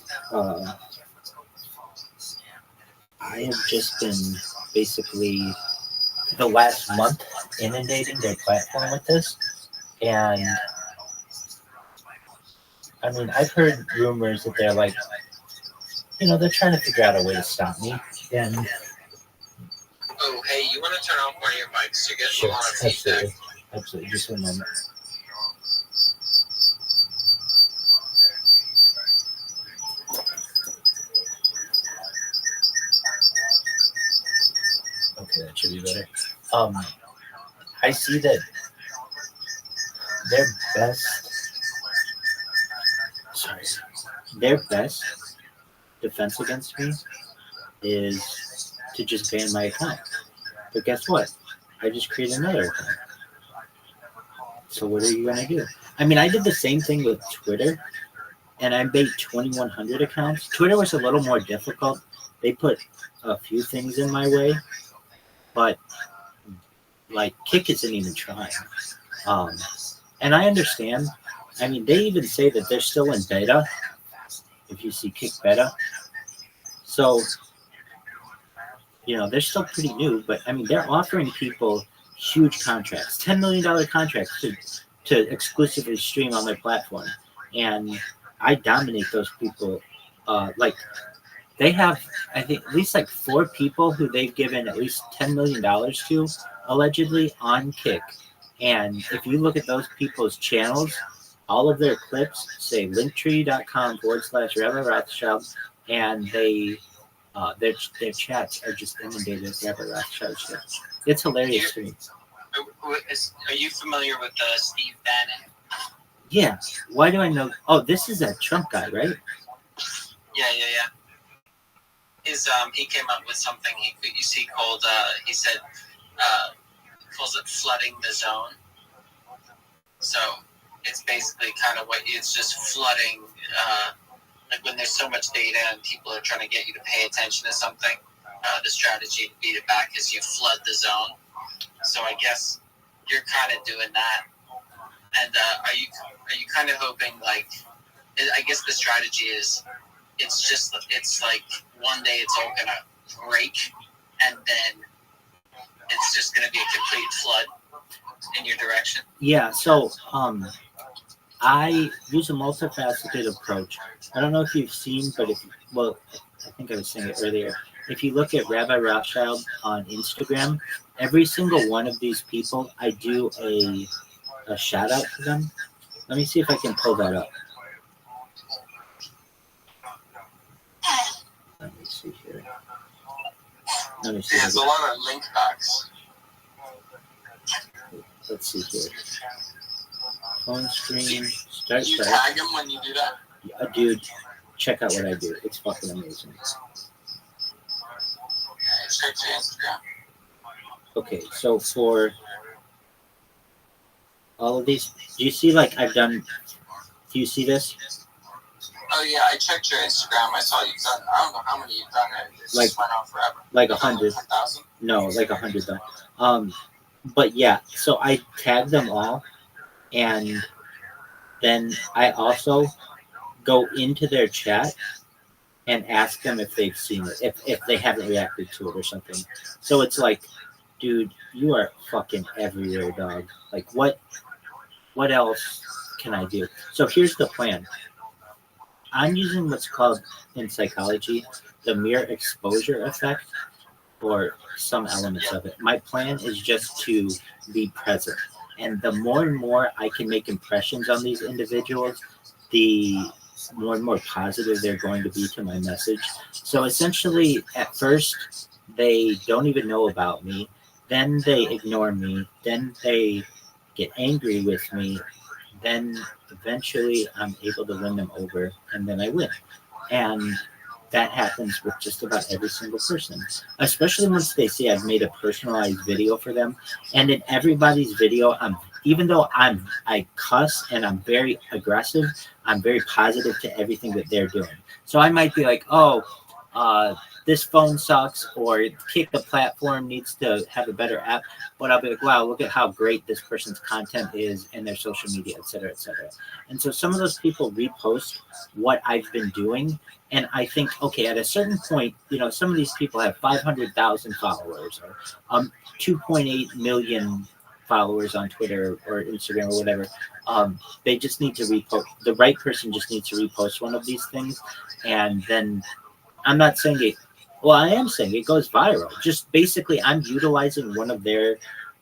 just been basically the last month inundating their platform with this. And I mean, I've heard rumors that they're like, they're trying to figure out a way to stop me. And oh, hey, you want to turn off one of your mics to get sure, a lot of feedback? Absolutely. Just 1 moment. Okay, that should be better. I see that their best defense against me is to just ban my account. But guess what? I just created another account. So what are you going to do? I mean, I did the same thing with Twitter, and I made 2,100 accounts. Twitter was a little more difficult. They put a few things in my way, but like Kick isn't even trying. And I understand. I mean, they even say that they're still in beta. If you see Kick beta, so they're still pretty new. But I mean, they're offering people huge contracts, $10 million contracts to exclusively stream on their platform, and I dominate those people. Like they have, I think, at least like 4 people who they've given at least $10 million to, allegedly, on Kick. And if you look at those people's channels, all of their clips say linktree.com/Rabbi Rothschild, and their chats are just inundated with Rabbi Rothschild shit. It's hilarious to me. Are you familiar with Steve Bannon? Yeah. Why do I know? Oh, this is that Trump guy, right? Yeah. He came up with something he called he said calls it flooding the zone. So it's basically kind of it's just flooding like when there's so much data and people are trying to get you to pay attention to something. The strategy to beat it back is you flood the zone. So I guess you're kind of doing that. And are you kind of hoping, like, I guess the strategy is it's like one day it's all gonna break and then it's just gonna be a complete flood in your direction? Yeah, so I use a multifaceted approach. I don't know if you've seen, but I think I was saying it earlier. If you look at Rabbi Rothschild on Instagram, every single one of these people, I do a shout out to them. Let me see if I can pull that up. Let me see here. There's a lot of link backs. Let's see here. Phone screen. Start. You tag them when you do that? Yeah, dude, check out what I do. It's fucking amazing. Check your Instagram. Okay, so for all of these, do you see like I've done? Do you see this? Oh yeah, I checked your Instagram. I saw you've done. I don't know how many you've done. It Like- just went on forever. Like 100. 10,000. No, like 100 though. But yeah, so I tag them all, and then I also go into their chat and ask them if they've seen it, if they haven't reacted to it or something. So it's like, dude, you are fucking everywhere, dog. Like, what else can I do? So here's the plan. I'm using what's called in psychology the mere exposure effect, or some elements of it. My plan is just to be present. And the more and more I can make impressions on these individuals, the more and more positive they're going to be to my message. So essentially, at first, they don't even know about me. Then they ignore me. Then they get angry with me. Then eventually I'm able to win them over, and then I win. And that happens with just about every single person, especially once they see I've made a personalized video for them. And in everybody's video, even though I cuss and I'm very aggressive, I'm very positive to everything that they're doing. So I might be like, this phone sucks, or Kick the platform needs to have a better app. But I'll be like, wow, look at how great this person's content is in their social media, et cetera, et cetera. And so some of those people repost what I've been doing. And I think, okay, at a certain point, some of these people have 500,000 followers or 2.8 million followers on Twitter or Instagram or whatever. They just need to repost. The right person just needs to repost one of these things. And then I'm not saying it. Well, I am saying it goes viral. Just basically, I'm utilizing one of their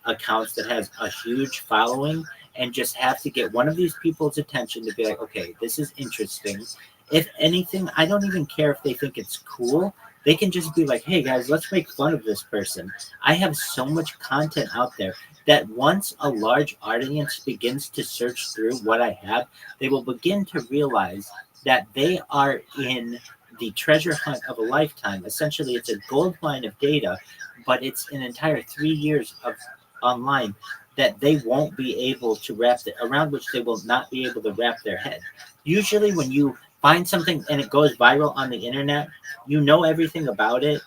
accounts that has a huge following and just have to get one of these people's attention to be like, okay, this is interesting. If anything, I don't even care if they think it's cool. They can just be like, hey, guys, let's make fun of this person. I have so much content out there that once a large audience begins to search through what I have, they will begin to realize that they are in the treasure hunt of a lifetime. Essentially, it's a gold mine of data, but it's an entire 3 years of online that they won't be able to around which they will not be able to wrap their head. Usually when you find something and it goes viral on the internet, you know everything about it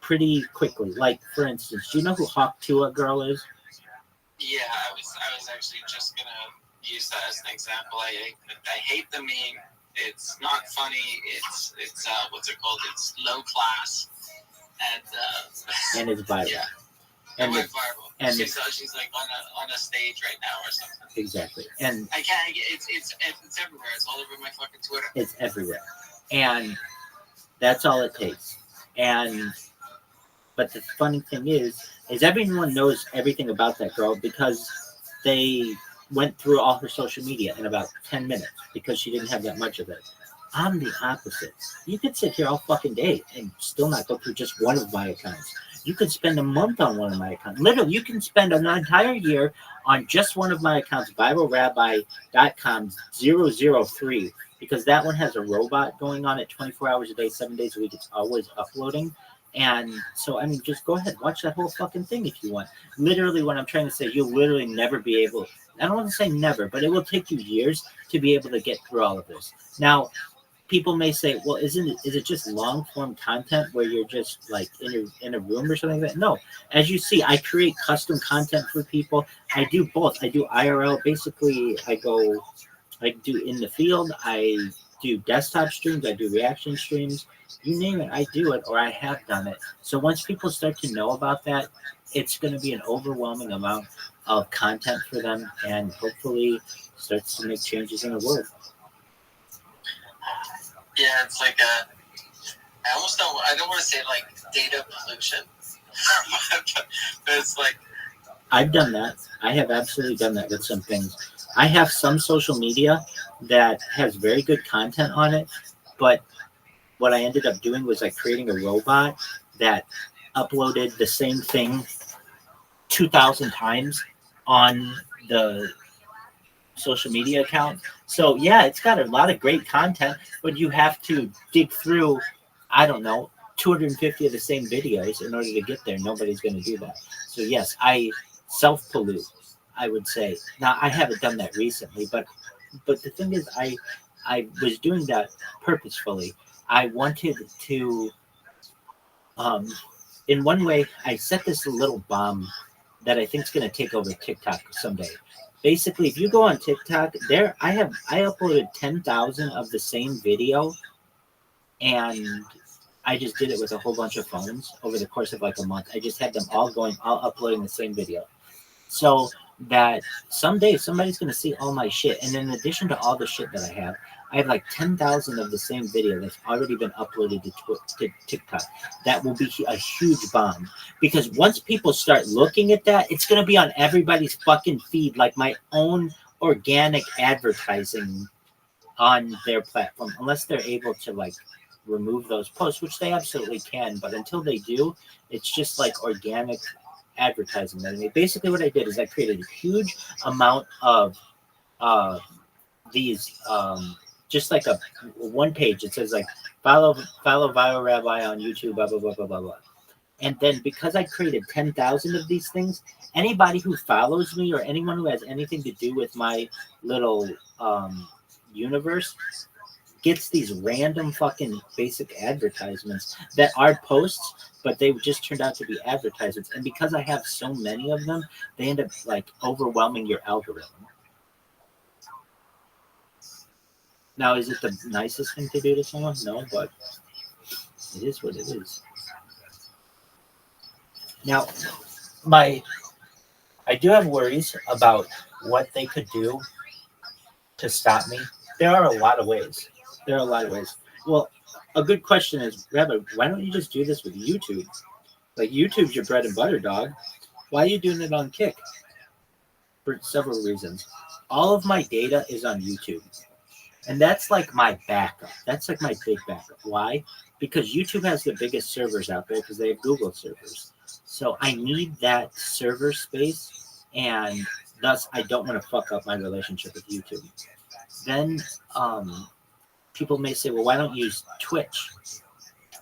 pretty quickly. Like, for instance, do you know who Hawk Tua girl is? Yeah, I was actually just gonna use that as an example. I hate the meme. It's not funny. It's what's it called? It's low class, and it's viral. Yeah, and it went viral. And she's like on a stage right now or something. Exactly. And I can't. It's everywhere. It's all over my fucking Twitter. It's everywhere, and that's all it takes. But the funny thing is everyone knows everything about that girl because they went through all her social media in about 10 minutes because she didn't have that much of it. I'm the opposite. You could sit here all fucking day and still not go through just one of my accounts. You could spend a month on one of my accounts. Literally, you can spend an entire year on just one of my accounts, viralrabbi.com003, because that one has a robot going on it 24 hours a day, 7 days a week. It's always uploading. And so, I mean, just go ahead, watch that whole fucking thing if you want. Literally, what I'm trying to say, you'll literally never be able, I don't want to say never, but it will take you years to be able to get through all of this. Now, people may say, well, is it just long form content where you're just like in a room or something like that? No. As you see, I create custom content for people. I do both. I do IRL. Basically, I do in the field. I do desktop streams. I do reaction streams. You name it, I do it, or I have done it. So once people start to know about that, it's going to be an overwhelming amount of content for them, and hopefully starts to make changes in the world. Yeah, it's like I don't want to say like data pollution, but it's like I've done that. I have absolutely done that with some things. I have some social media that has very good content on it, but what I ended up doing was like creating a robot that uploaded the same thing 2,000 times on the social media account. So yeah, it's got a lot of great content, but you have to dig through, I don't know, 250 of the same videos in order to get there. Nobody's going to do that. So yes, I self-pollute, I would say. Now, I haven't done that recently, but the thing is, I was doing that purposefully. I wanted to, in one way, I set this little bomb that I think is going to take over TikTok someday. Basically, if you go on TikTok, I uploaded 10,000 of the same video, and I just did it with a whole bunch of phones over the course of like a month. I just had them all uploading the same video. So that someday somebody's going to see all my shit. And in addition to all the shit that I have like 10,000 of the same video that's already been uploaded to TikTok. That will be a huge bomb. Because once people start looking at that, it's going to be on everybody's fucking feed, like my own organic advertising on their platform. Unless they're able to like remove those posts, which they absolutely can. But until they do, it's just like organic advertising. I mean, basically what I did is I created a huge amount of these just like a one page. It says like follow Viral Rabbi on YouTube, blah blah blah blah blah blah. And then because I created 10,000 of these things, anybody who follows me or anyone who has anything to do with my little universe gets these random fucking basic advertisements that are posts, but they just turned out to be advertisements. And because I have so many of them, they end up like overwhelming your algorithm. Now, is it the nicest thing to do to someone? No, but it is what it is. Now, I do have worries about what they could do to stop me. There are a lot of ways. Well, a good question is, Rabbi, why don't you just do this with YouTube? Like, YouTube's your bread and butter, dog. Why are you doing it on Kick? For several reasons. All of my data is on YouTube. And that's like my backup. That's like my big backup. Why? Because YouTube has the biggest servers out there because they have Google servers. So I need that server space, and thus I don't want to fuck up my relationship with YouTube. Then people may say, well, why don't you use Twitch?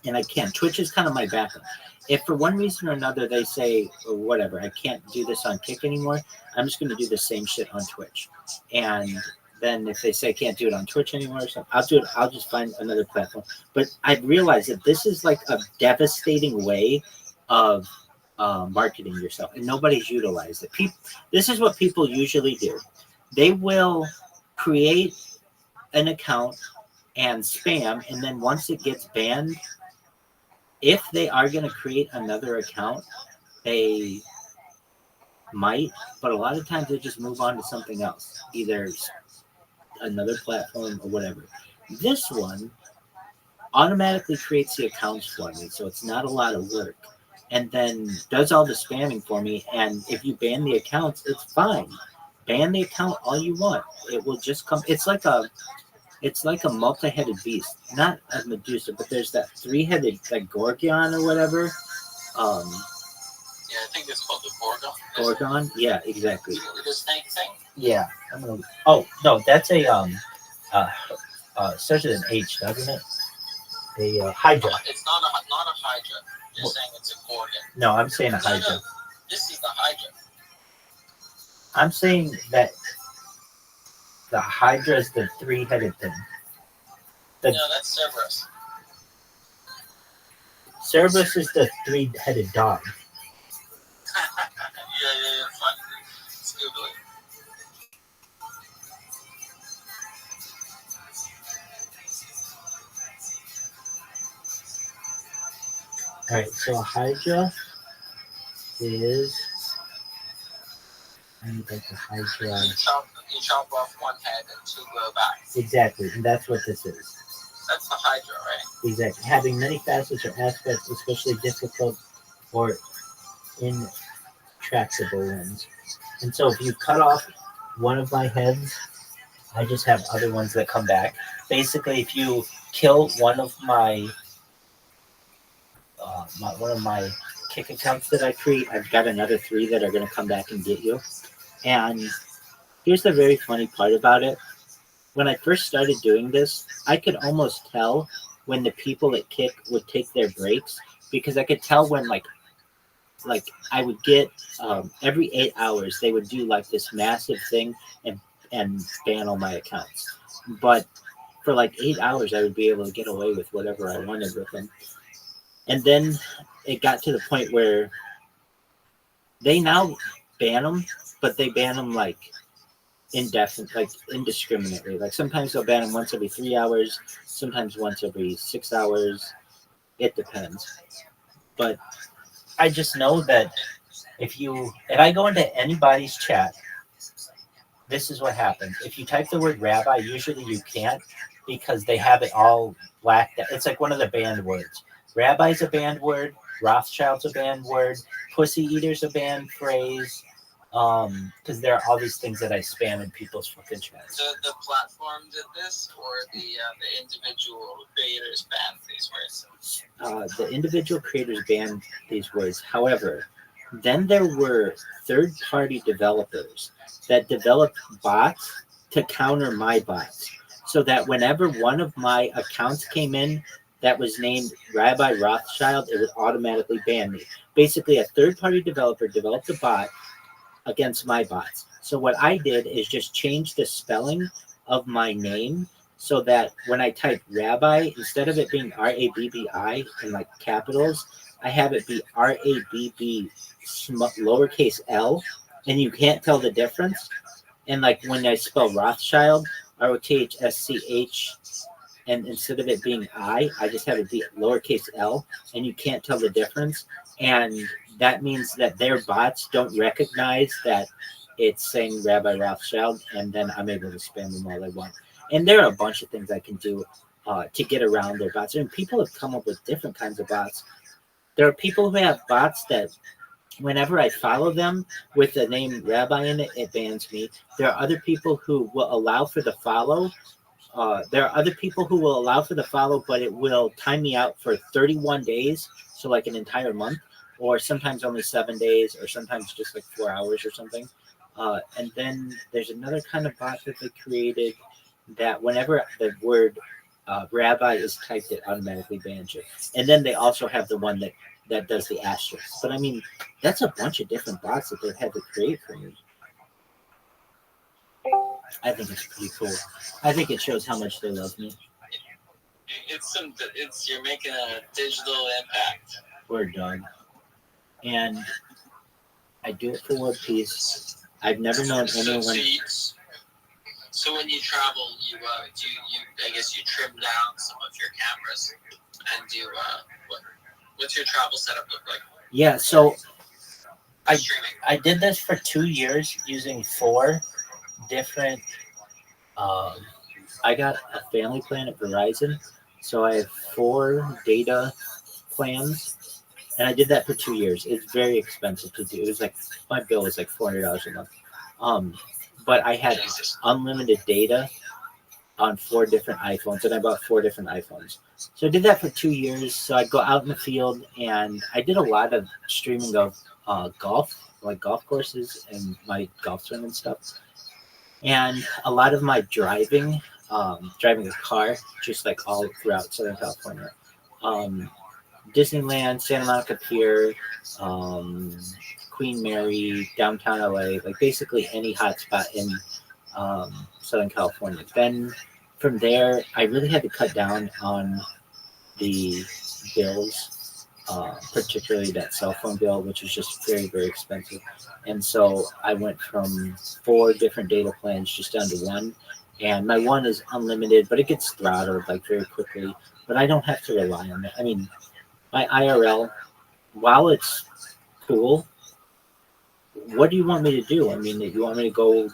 And I can. Twitch is kind of my backup. If for one reason or another they say, or whatever, I can't do this on Kick anymore, I'm just going to do the same shit on Twitch. And then if they say I can't do it on Twitch anymore or something, I'll do it. I'll just find another platform. But I realize that this is like a devastating way of marketing yourself, and nobody's utilized it. This is what people usually do. They will create an account and spam, and then once it gets banned, if they are going to create another account, they might, but a lot of times they just move on to something else, either another platform or whatever. This one automatically creates the accounts for me, so it's not a lot of work, and then does all the spamming for me. And if you ban the accounts, it's fine. Ban the account all you want. It will just come. It's like a multi-headed beast, not a Medusa, but there's that three-headed like Gorgon or whatever. think it's called the Gorgon. Gorgon? Yeah, exactly. The snake thing? Yeah. Oh no, that's a starts with an H, doesn't it? A Hydra. It's not a Hydra. You're saying it's a Gorgon. No, I'm saying a Hydra. No, this is the Hydra. I'm saying that the Hydra is the three-headed thing. No, that's Cerberus. Cerberus is the three-headed dog. Yeah, fun. Let's Google it. All right, so a Hydra is. I need like the Hydra. You chop off one head and two grow back. Exactly, and that's what this is. That's the Hydra, right? Exactly. Having many facets or aspects, especially difficult or intractable ones. And so if you cut off one of my heads, I just have other ones that come back. Basically, if you kill one of my kick accounts that I create, I've got another 3 that are going to come back and get you. And here's the very funny part about it. When I first started doing this, I could almost tell when the people at Kick would take their breaks, because I could tell when like I would get every 8 hours they would do like this massive thing and ban all my accounts. But for like 8 hours, I would be able to get away with whatever I wanted with them. And then it got to the point where they now ban them, but they ban them like indefinite, like indiscriminately. Like sometimes they'll ban them once every 3 hours, sometimes once every 6 hours. It depends. But I just know that if I go into anybody's chat, this is what happens. If you type the word rabbi, usually you can't, because they have it all blacked out. It's like one of the banned words. Rabbi's a banned word. Rothschild's a banned word. Pussy eater's a banned phrase. Because there are all these things that I spam in people's fucking chats. The platform did this, or the individual creators banned these words? The individual creators banned these words. However, then there were third-party developers that developed bots to counter my bots, so that whenever one of my accounts came in that was named Rabbi Rothschild, it would automatically ban me. Basically, a third-party developer developed a bot against my bots. So what I did is just change the spelling of my name so that when I type Rabbi, instead of it being Rabbi in like capitals, I have it be Rabb lowercase l, and you can't tell the difference. And like when I spell Rothschild, Rothsch, and instead of it being I just have it be lowercase l, and you can't tell the difference. And that means that their bots don't recognize that it's saying Rabbi Rothschild, and then I'm able to spam them all I want. And there are a bunch of things I can do to get around their bots. And people have come up with different kinds of bots. There are people who have bots that whenever I follow them with the name Rabbi in it, it bans me. There are other people who will allow for the follow. But it will time me out for 31 days, so like an entire month, or sometimes only 7 days, or sometimes just like 4 hours or something. And then there's another kind of bot that they created that whenever the word rabbi is typed, it automatically bans you. And then they also have the one that does the asterisk. But I mean, that's a bunch of different bots that they've had to create for me. I think it's pretty cool. I think it shows how much they love me. You're making a digital impact. We're done. And I do it for world peace. I've never known anyone. So when you travel, I guess you trim down some of your cameras and do what's your travel setup look like? Yeah, so I did this for 2 years using 4 different. I got a family plan at Verizon, so I have 4 data plans, and I did that for 2 years. It's very expensive to do. It was like my bill was like $400 a month. But I had unlimited data on 4 different iPhones, and I bought 4 different iPhones. So I did that for 2 years. So I'd go out in the field, and I did a lot of streaming of golf, like golf courses and my golf swing and stuff. And a lot of my driving a car, just like all throughout Southern California. Disneyland, Santa Monica Pier, Queen Mary, downtown LA, like basically any hotspot in Southern California. Then from there, I really had to cut down on the bills, particularly that cell phone bill, which is just very, very expensive. And so I went from 4 different data plans just down to 1. And my 1 is unlimited, but it gets throttled like very quickly. But I don't have to rely on it. I mean, my IRL, while it's cool, what do you want me to do? I mean, you want me to go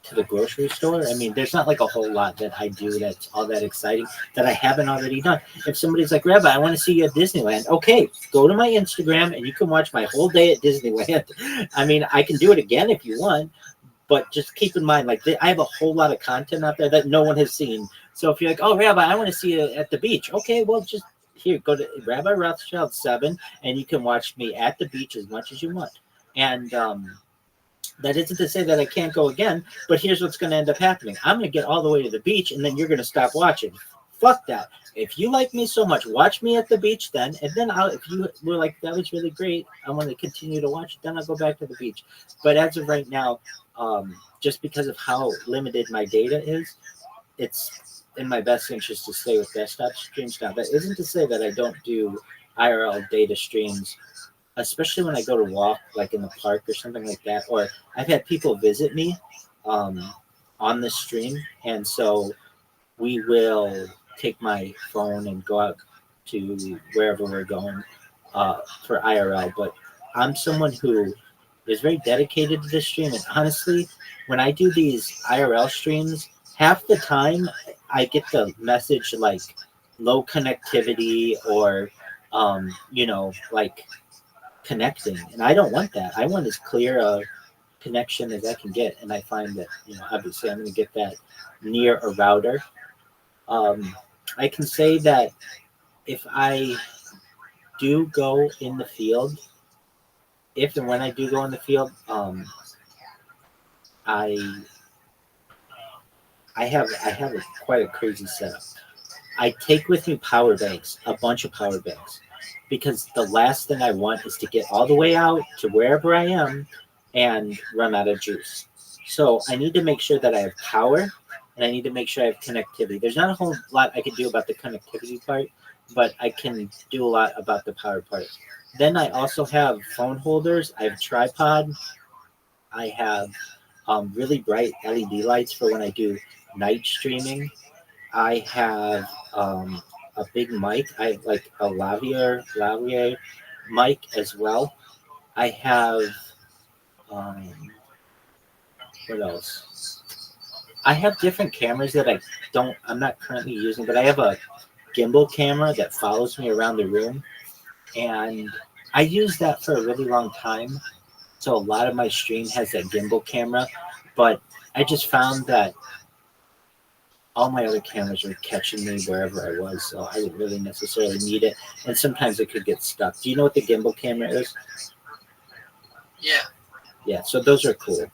to the grocery store? I mean, there's not like a whole lot that I do that's all that exciting that I haven't already done. If somebody's like, Rabbi, I want to see you at Disneyland. Okay, go to my Instagram and you can watch my whole day at Disneyland. I mean, I can do it again if you want, but just keep in mind, like, I have a whole lot of content out there that no one has seen. So if you're like, oh, Rabbi, I want to see you at the beach. Okay, well, just here, go to Rabbi Rothschild 7 and you can watch me at the beach as much as you want. And that isn't to say that I can't go again, but here's what's going to end up happening. I'm going to get all the way to the beach, and then you're going to stop watching. Fuck that. If you like me so much, watch me at the beach then, and then if you were like, that was really great, I want to continue to watch it, then I'll go back to the beach. But as of right now, just because of how limited my data is, it's in my best interest to stay with desktop streams now. That isn't to say that I don't do IRL data streams, especially when I go to walk, like in the park or something like that. Or I've had people visit me on the stream, and so we will take my phone and go out to wherever we're going for IRL. But I'm someone who is very dedicated to this stream, and honestly, when I do these IRL streams, half the time I get the message like low connectivity or like connecting, and I don't want that. I want as clear a connection as I can get, and I find that obviously I'm going to get that near a router. I can say that if I do go in the field, if and when I do go in the field, I have quite a crazy setup. I take with me power banks, a bunch of power banks, because the last thing I want is to get all the way out to wherever I am and run out of juice. So I need to make sure that I have power, and I need to make sure I have connectivity. There's not a whole lot I can do about the connectivity part, but I can do a lot about the power part. Then I also have phone holders. I have a tripod. I have really bright LED lights for when I do night streaming. I have a big mic. I have like a lavalier mic as well. I have what else? I have different cameras that I'm not currently using, but I have a gimbal camera that follows me around the room, and I used that for a really long time. So a lot of my stream has that gimbal camera, but I just found that all my other cameras were catching me wherever I was, so I didn't really necessarily need it. And sometimes it could get stuck. Do you know what the gimbal camera is? Yeah. Yeah, so those are cool.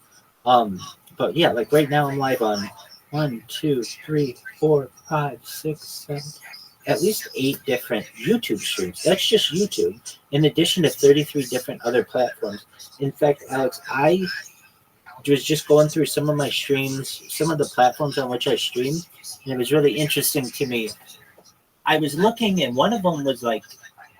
But yeah, like right now I'm live on 1, 2, 3, 4, 5, 6, 7, at least 8 different YouTube streams. That's just YouTube, in addition to 33 different other platforms. In fact, Alex, I was just going through some of my streams, some of the platforms on which I stream, and it was really interesting to me. I was looking, and one of them was like,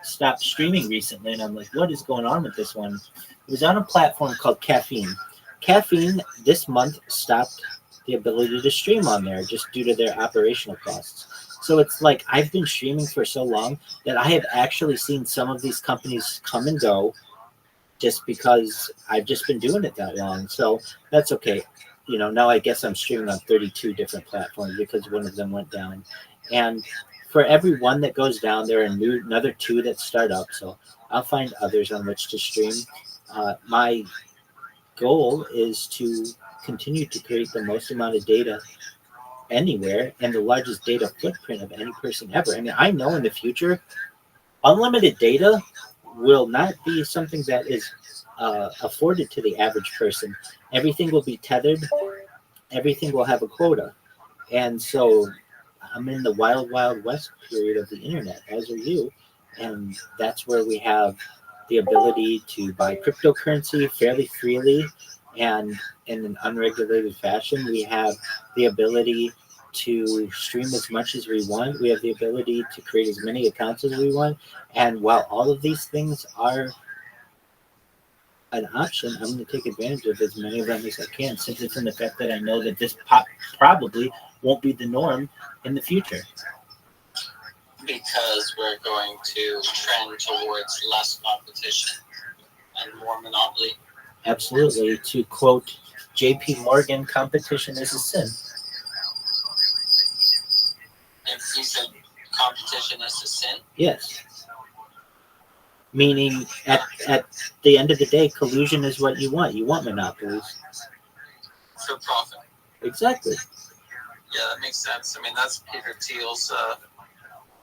stopped streaming recently, and I'm like, what is going on with this one? It was on a platform called Caffeine. Caffeine this month stopped the ability to stream on there just due to their operational costs. So it's like I've been streaming for so long that I have actually seen some of these companies come and go just because I've just been doing it that long. So that's okay. Now I guess I'm streaming on 32 different platforms because one of them went down. And for every one that goes down, there are another 2 that start up. So I'll find others on which to stream. My goal is to continue to create the most amount of data anywhere and the largest data footprint of any person ever. I mean, I know in the future, unlimited data will not be something that is afforded to the average person. Everything will be tethered. Everything will have a quota. And so I'm in the wild, wild west period of the internet, as are you. And that's where we have the ability to buy cryptocurrency fairly freely and in an unregulated fashion. We have the ability to stream as much as we want. We have the ability to create as many accounts as we want. And while all of these things are an option, I'm going to take advantage of as many of them as I can, simply from the fact that I know that this probably won't be the norm in the future. Because we're going to trend towards less competition and more monopoly. Absolutely. To quote J.P. Morgan, competition is a sin. And he said competition is a sin? Yes. Meaning, at the end of the day, collusion is what you want. You want monopolies. For profit. Exactly. Yeah, that makes sense. I mean, that's Peter Thiel's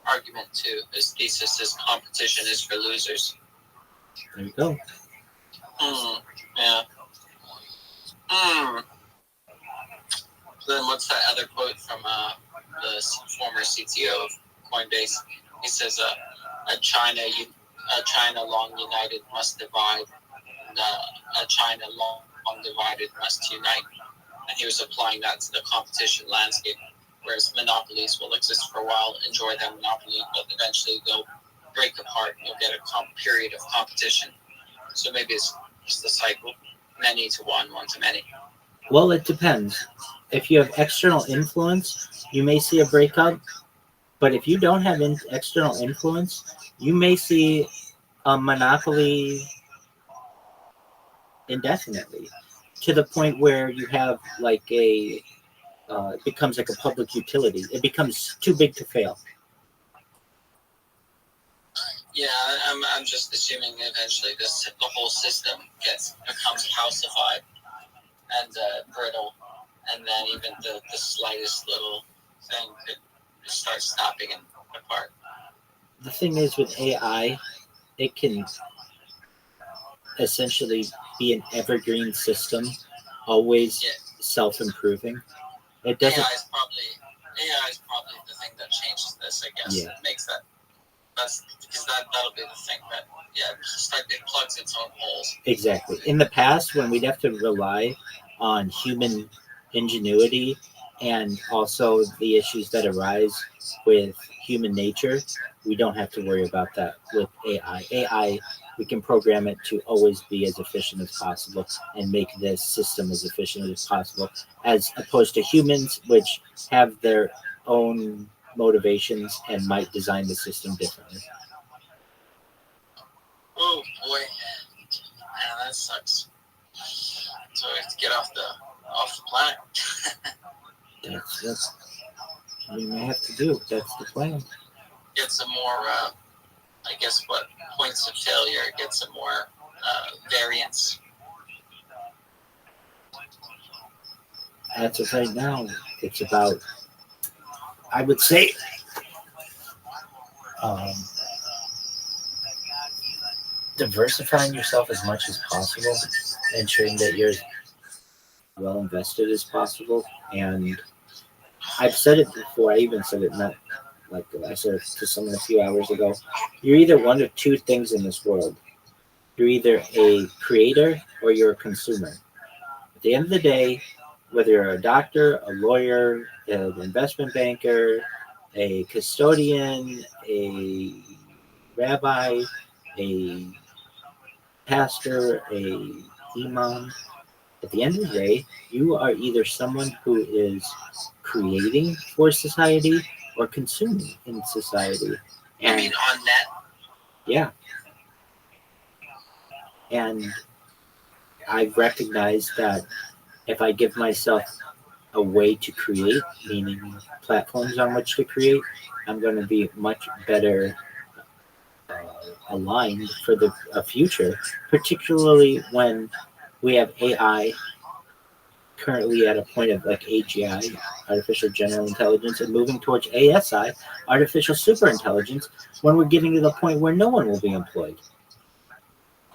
argument too. His thesis is competition is for losers. There you go. Yeah. Then what's that other quote from the former CTO of Coinbase? He says, "A China long united must divide, and a China long divided must unite." And he was applying that to the competition landscape. Whereas monopolies will exist for a while, enjoy their monopoly, but eventually they'll break apart. You'll get a period of competition. So maybe it's just the cycle, many to one, one to many. Well, it depends. If you have external influence, you may see a breakup. But if you don't have external influence, you may see a monopoly indefinitely, to the point where you have like it becomes like a public utility. It becomes too big to fail. Yeah, I'm just assuming eventually the whole system becomes calcified and brittle, and then even the slightest little thing could start snapping it apart. The thing is, with AI, it can essentially be an evergreen system, always self-improving. It doesn't. AI is probably the thing that changes this. I guess Yeah. Makes that. That's because that'll be the thing that just like it plugs its own holes. Exactly. In the past, when we'd have to rely on human ingenuity and also the issues that arise with human nature, we don't have to worry about that with AI. AI, we can program it to always be as efficient as possible and make this system as efficient as possible, as opposed to humans, which have their own motivations and might design the system differently. Oh boy, man, that sucks. So we have to get off the planet. That's what we may have to do. That's the plan. Get some more, I guess, points of failure. Get some more variance. As of right now, it's about, I would say, diversifying yourself as much as possible, ensuring that you're as well invested as possible. And I've said it before. I even said it not like I said it to someone a few hours ago. You're either one of two things in this world. You're either a creator or you're a consumer. At the end of the day, whether you're a doctor, a lawyer, an investment banker, a custodian, a rabbi, a pastor, a imam, at the end of the day, you are either someone who is creating for society or consuming in society. I mean, on net? Yeah. And I've recognized that if I give myself a way to create, meaning platforms on which to create, I'm going to be much better aligned for the future, particularly when we have AI currently at a point of like AGI, artificial general intelligence, and moving towards ASI, artificial superintelligence, when we're getting to the point where no one will be employed.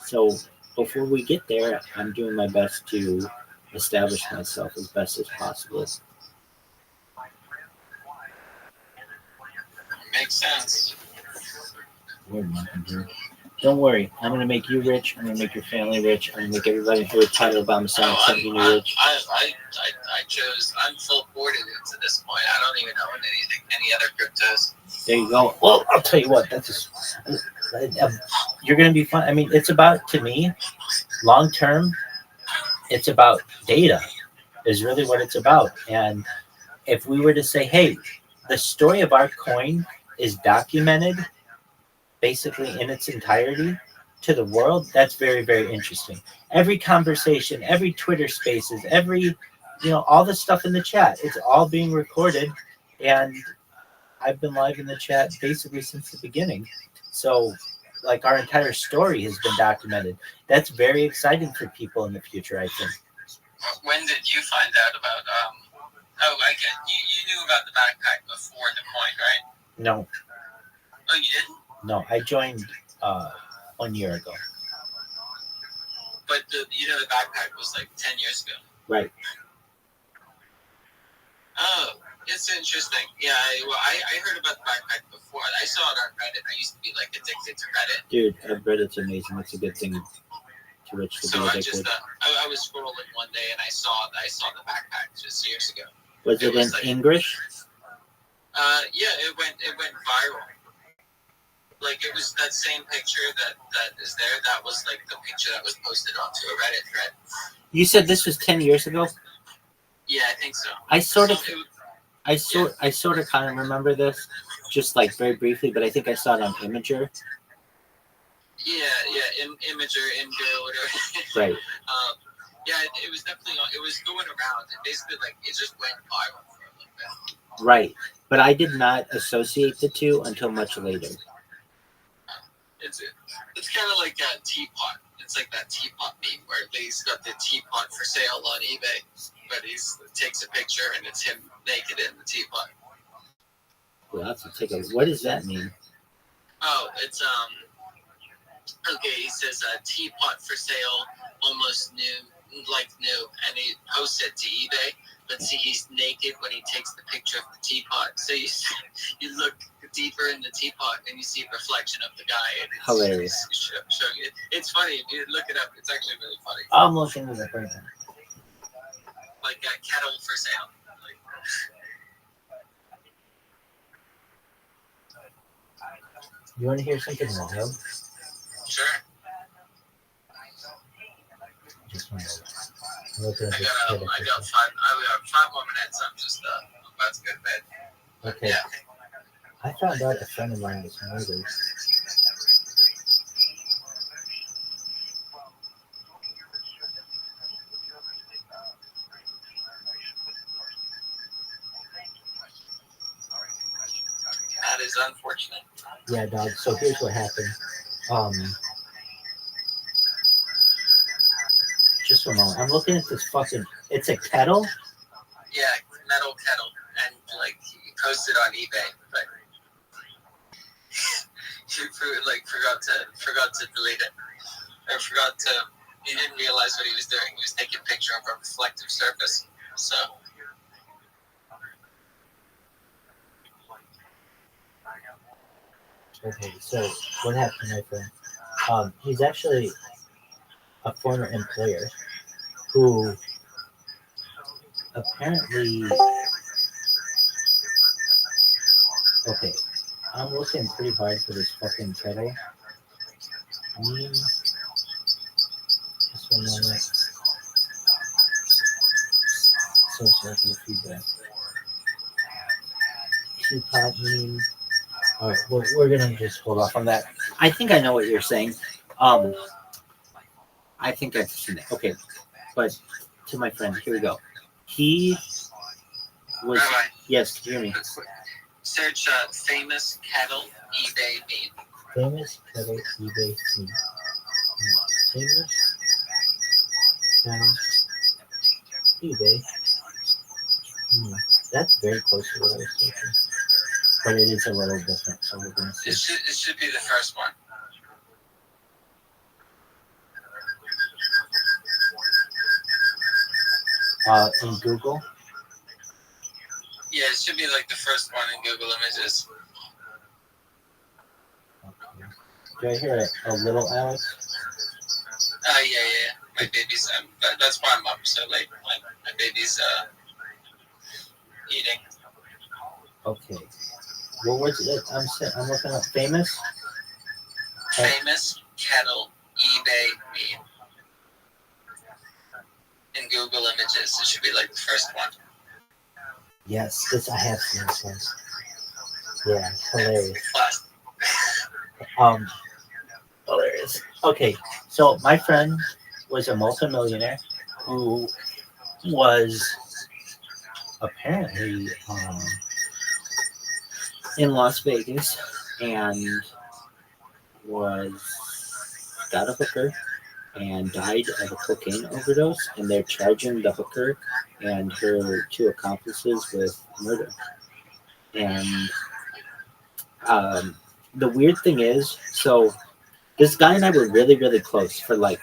So before we get there, I'm doing my best to establish myself as best as possible. Makes sense. Word, my computer. Don't worry, I'm gonna make you rich. I'm gonna make your family rich. I'm gonna make everybody who is Tyler Obama saying something rich. I chose. I'm full boarded to this point. I don't even own any other cryptos. There you go. Well, I'll tell you what. That's just, you're gonna be fun. I mean, it's about, to me, long term. It's about data. Is really what it's about. And if we were to say, hey, the story of our coin is documented basically in its entirety to the world, that's very, very interesting. Every conversation, every Twitter spaces, every, all the stuff in the chat, it's all being recorded. And I've been live in the chat basically since the beginning. So like our entire story has been documented. That's very exciting for people in the future, I think. When did you find out about I get you knew about the backpack before the coin, right? No. Oh, you didn't? No, I joined 1 year ago. But the backpack was like 10 years ago. Right. Oh, it's interesting. Yeah, I heard about the backpack before. I saw it on Reddit. I used to be like addicted to Reddit. Dude, Reddit's amazing. It's a good thing to rich to So be I addicted. just I was scrolling one day and I saw the backpack just years ago. Was it in like, English? Yeah, it went viral. Like it was that same picture that is there. That was like the picture that was posted onto a Reddit thread. You said this was 10 years ago? Yeah, I think so. I sort of kind of remember this, just like very briefly, but I think I saw it on Imager. Yeah, Imager, Imgur, whatever. Right. Yeah, it was definitely it was going around. And basically, like it just went viral for a little bit. Right, but I did not associate the two until much later. It's kind of like a teapot. It's like that teapot meme where he's got the teapot for sale on eBay, but he takes a picture and it's him naked in the teapot. Well, that's a take. What does that mean? Oh, it's okay. He says teapot for sale, almost new, and he posts it to eBay. But see, he's naked when he takes the picture of the teapot. So you look deeper in the teapot and you see a reflection of the guy. And it's Hilarious. Showing it. It's funny. If you look it up, it's actually really funny. I'm looking at it right now. Like a kettle for sale. You want to hear something wild? Sure. Just one moment. Look at I this. got 5 more minutes. I'm just about to go to bed. Okay. Yeah. I found out a friend of mine was murdered. That is unfortunate. Yeah, dog. So here's what happened. Just a moment. I'm looking at this fucking. It's a kettle. Yeah, metal kettle, and like he posted on eBay, but he forgot to delete it. He didn't realize what he was doing. He was taking a picture of a reflective surface. So. Okay, so what happened, my friend? He's actually a former employer who apparently. Okay, I'm looking pretty hard for this fucking kettle. Just one moment. So sorry for the feedback. Teapot meme. All right, we're gonna just hold off on that. I think I know what you're saying. I think I've seen it. Okay, but to my friend, here we go. He was. Rabbi, Yes, can you hear me? search famous kettle eBay meme. Famous kettle eBay meme. Famous kettle eBay. That's very close to what I was thinking. But it is a little different, so we're going to see. It should be the first one. in Google. Yeah, it should be like the first one in Google Images. Okay. Do I hear a little Alex? Yeah. My baby's. That's why I'm up so late. My baby's eating. Okay. What was it? I'm looking up famous. Famous kettle eBay meme. In Google Images, it should be like the first one. Yes, this I have seen this one. Yeah, hilarious. Hilarious. Okay, so my friend was a multimillionaire who was apparently in Las Vegas and got a hooker and died of a cocaine overdose, and they're charging the hooker and her two accomplices with murder. And the weird thing is, so this guy and I were really, really close for like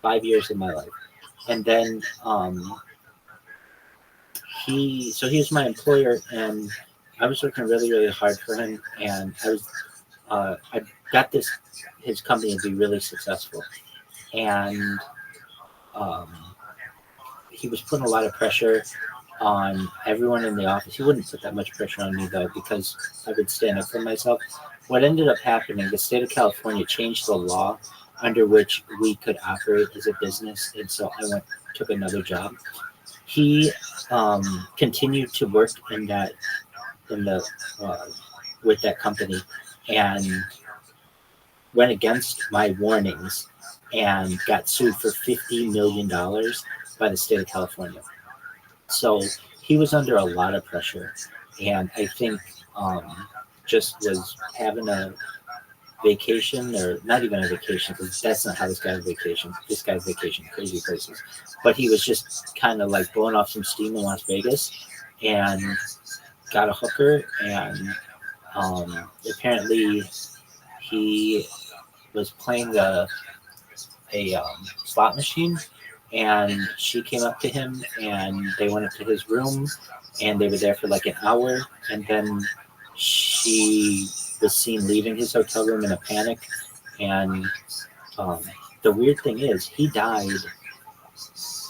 5 years of my life, and then he was my employer, and I was working really, really hard for him, and I got his company to be really successful, and he was putting a lot of pressure on everyone in the office. He wouldn't put that much pressure on me though, because I would stand up for myself. What ended up happening, the state of California changed the law under which we could operate as a business, and so I took another job. He continued to work with that company, and went against my warnings and got sued for $50 million by the state of California. So he was under a lot of pressure, and I think just was having a vacation, or not even a vacation, because that's not how this guy's vacation. This guy's vacation, crazy places. But he was just kind of like blowing off some steam in Las Vegas, and got a hooker, and apparently he was playing a slot machine, and she came up to him, and they went up to his room, and they were there for like an hour, and then she was seen leaving his hotel room in a panic. And the weird thing is, he died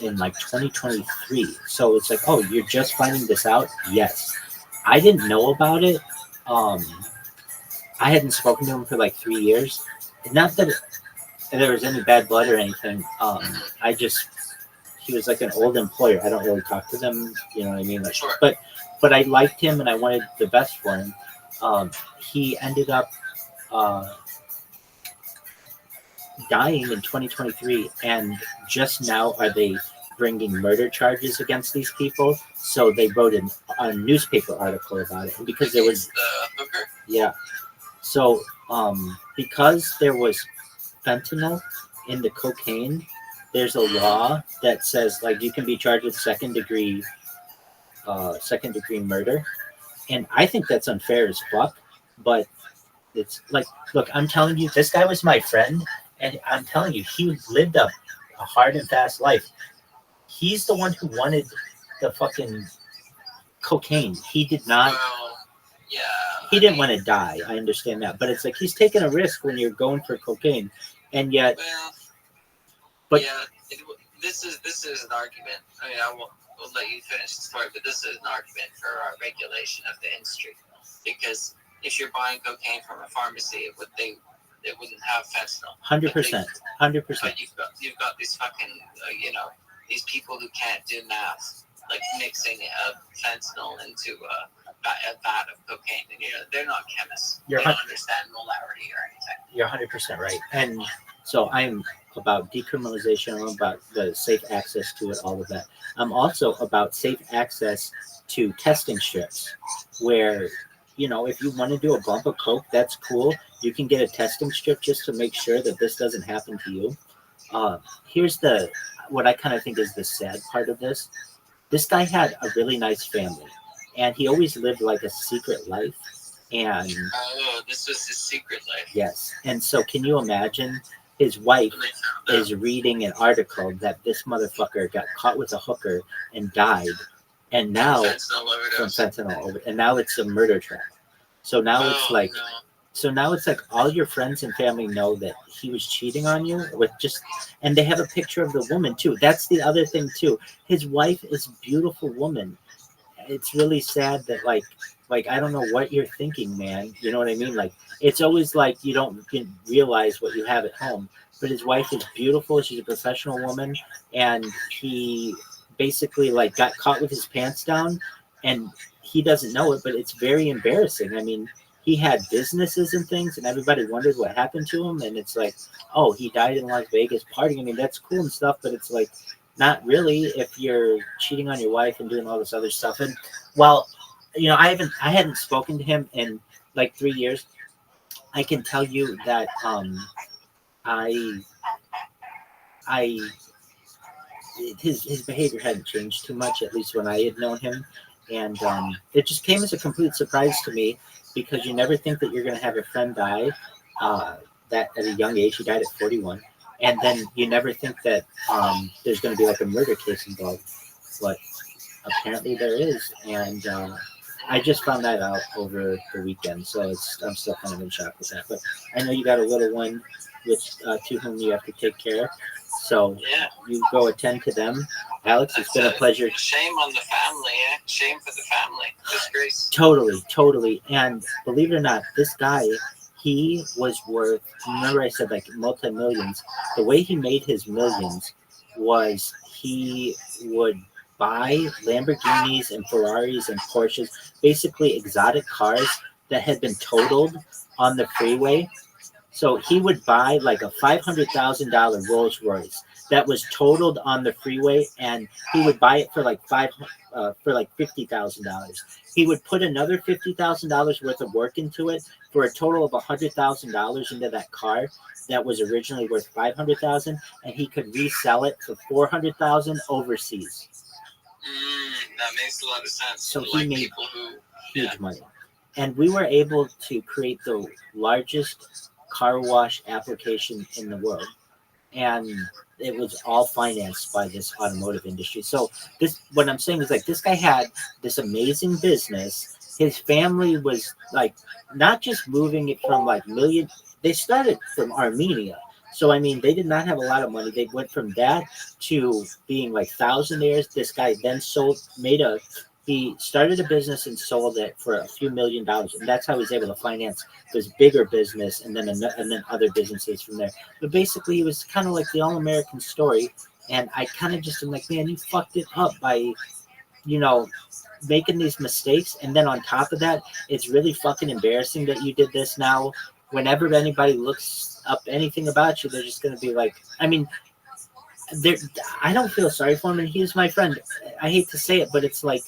in like 2023. So it's like, oh, you're just finding this out? Yes. I didn't know about it. I hadn't spoken to him for like 3 years. Not that there was any bad blood or anything. He was like an old employer. I don't really talk to them, you know what I mean? Like, Sure. But I liked him, and I wanted the best for him. He ended up dying in 2023, and just now are they bringing murder charges against these people. So they wrote a newspaper article about it, and because there was the hooker. Yeah. So because there was fentanyl in the cocaine, there's a law that says like you can be charged with second degree murder, and I think that's unfair as fuck. But it's like, look, I'm telling you, this guy was my friend, and I'm telling you, he lived a hard and fast life. He's the one who wanted the fucking cocaine. He did not. Well, yeah. He didn't want to die. I understand that, but it's like he's taking a risk when you're going for cocaine, and yet. Well, but yeah, this is an argument. I mean, we'll let you finish the story, but this is an argument for regulation of the industry, because if you're buying cocaine from a pharmacy, they wouldn't have fentanyl. 100%. But you've got these fucking these people who can't do math, like mixing fentanyl into a vat of cocaine, and they're not chemists. They don't understand molarity or anything. You're 100% right, and so I'm about decriminalization. I'm about the safe access to it, all of that. I'm also about safe access to testing strips, where if you want to do a bump of coke, that's cool. You can get a testing strip just to make sure that this doesn't happen to you. Here's what I kind of think is the sad part of this. This guy had a really nice family, and he always lived like a secret life. And this was his secret life. yes, and so can you imagine his wife is reading an article that this motherfucker got caught with a hooker and died, and now from fentanyl over, and now it's a murder trial. So now it's like, so now it's like all your friends and family know that he was cheating on you with just, and they have a picture of the woman too. That's the other thing too. His wife is a beautiful woman. It's really sad that like I don't know what you're thinking, man. You know what I mean? Like it's always like you don't realize what you have at home. But his wife is beautiful. She's a professional woman, and he basically like got caught with his pants down, and he doesn't know it, but it's very embarrassing. I mean, he had businesses and things, and everybody wondered what happened to him. And it's like, oh, he died in Las Vegas partying. I mean, that's cool and stuff, but it's like, not really if you're cheating on your wife and doing all this other stuff. And well, you know, I hadn't spoken to him in like 3 years. I can tell you that his behavior hadn't changed too much, at least when I had known him. And it just came as a complete surprise to me, because you never think that you're going to have a friend die that at a young age. He died at 41. And then you never think that there's going to be like a murder case involved. But apparently there is. And I just found that out over the weekend. So I'm still kind of in shock with that. But I know you got a little one to whom you have to take care. So you go attend to them. Alex, it's been a pleasure. Shame on the family, eh? Shame for the family. Disgrace. Totally. And believe it or not, this guy, he was worth, remember I said like multi-millions. The way he made his millions was he would buy Lamborghinis and Ferraris and Porsches, basically exotic cars that had been totaled on the freeway. So he would buy like a $500,000 Rolls Royce that was totaled on the freeway, and he would buy it for like $50,000. He would put another $50,000 worth of work into it for a total of $100,000 into that car that was originally worth $500,000, and he could resell it for $400,000 overseas. That makes a lot of sense. So he like made huge yeah. money, and we were able to create the largest car wash application in the world, and it was all financed by this automotive industry. So this, what I'm saying is like this guy had this amazing business. His family was like not just moving it from like million. They started from Armenia. So I mean, they did not have a lot of money. They went from that to being like thousandaires. This guy then he started a business and sold it for a few $1 million, and that's how he was able to finance this bigger business and then other businesses from there. But basically, it was kind of like the all-American story, and I kind of just am like, man, you fucked it up by, you know, making these mistakes, and then on top of that, it's really fucking embarrassing that you did this. Now, whenever anybody looks up anything about you, they're just going to be like, I mean, I don't feel sorry for him, and he's my friend. I hate to say it, but it's like,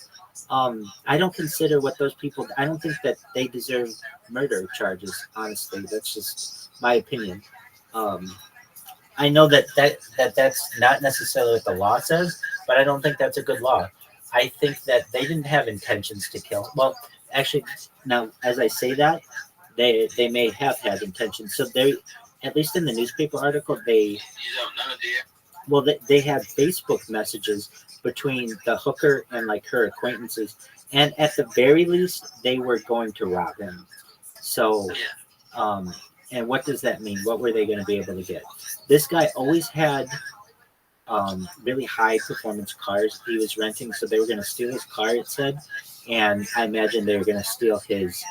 I don't consider what those people, I don't think that they deserve murder charges, honestly. That's just my opinion. I know that's not necessarily what the law says, but I don't think that's a good law. I think that they didn't have intentions to kill. Well, actually, now, as I say that, they may have had intentions. So they, at least in the newspaper article, You don't know, do you? well, they had Facebook messages between the hooker and like her acquaintances, and at the very least, they were going to rob him. So, and what does that mean? What were they going to be able to get? This guy always had really high performance cars he was renting, so they were going to steal his car, it said, and I imagine they were going to steal his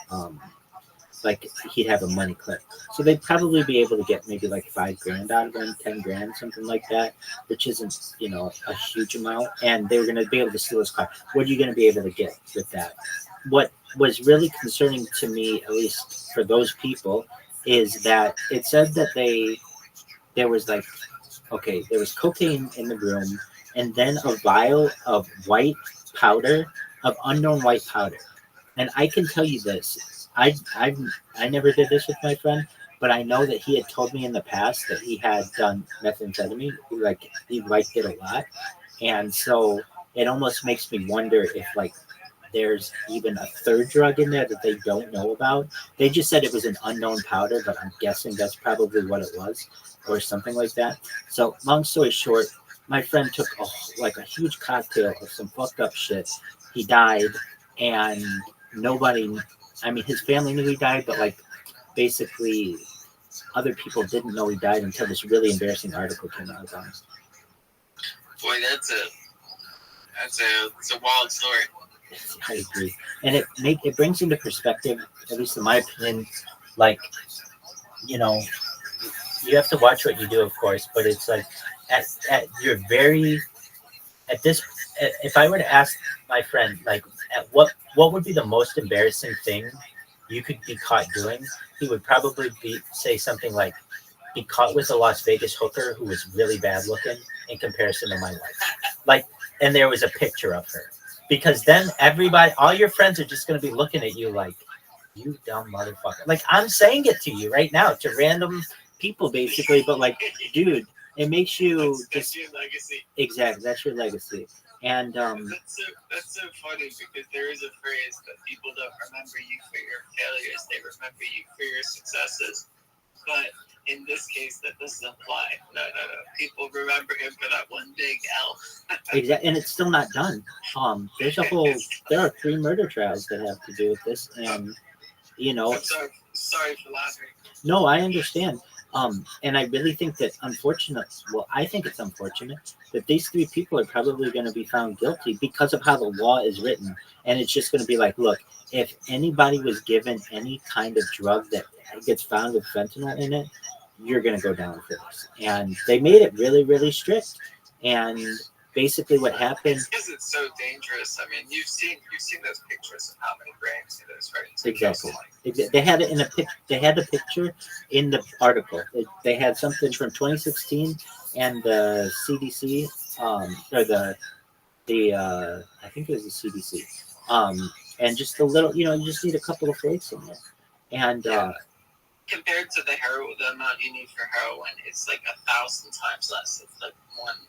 like he'd have a money clip. So they'd probably be able to get maybe like $5,000 out of him, 10 grand, something like that, which isn't, you know, a huge amount. And they were going to be able to steal his car. What are you going to be able to get with that? What was really concerning to me, at least for those people, is that it said that there was cocaine in the room, and then a vial of white powder, of unknown white powder. And I can tell you this. I never did this with my friend, but I know that he had told me in the past that he had done methamphetamine. He liked it a lot, and so it almost makes me wonder if like there's even a third drug in there that they don't know about. They just said it was an unknown powder, but I'm guessing that's probably what it was or something like that. So long story short, my friend took a huge cocktail of some fucked up shit. He died, and nobody, I mean, his family knew he died, but like basically other people didn't know he died until this really embarrassing article came out about him. Boy, it's a wild story. I agree, and it brings into perspective, at least in my opinion, like, you know, you have to watch what you do, of course, but it's like at your very at this if I were to ask my friend like at what would be the most embarrassing thing you could be caught doing, he would probably say something like be caught with a Las Vegas hooker who was really bad looking in comparison to my wife. Like, and there was a picture of her. Because then everybody, all your friends are just going to be looking at you like, you dumb motherfucker. Like, I'm saying it to you right now, to random people, basically. But, like, dude, it makes you that's your legacy. Exactly, that's your legacy. And that's so funny because there is a phrase that people don't remember you for your failures; they remember you for your successes. But in this case, that doesn't apply. No. People remember him for that one big L. Exactly, and it's still not done. There are 3 murder trials that have to do with this, and you know. I'm sorry for laughing. No, I understand. And I really think that I think it's unfortunate that these 3 people are probably going to be found guilty because of how the law is written. And it's just going to be like, look, if anybody was given any kind of drug that gets found with fentanyl in it, you're going to go down for this. And they made it really, really strict. And basically what happened... Because it's so dangerous. I mean, you've seen those pictures of how many grams it is, right? Exactly. They had it in They had the picture in the article. They had something from 2016 and the CDC, or the I think it was the CDC, and just a little. You just need a couple of flakes in there, and. Compared to the amount you need for heroin, it's like 1,000 times less.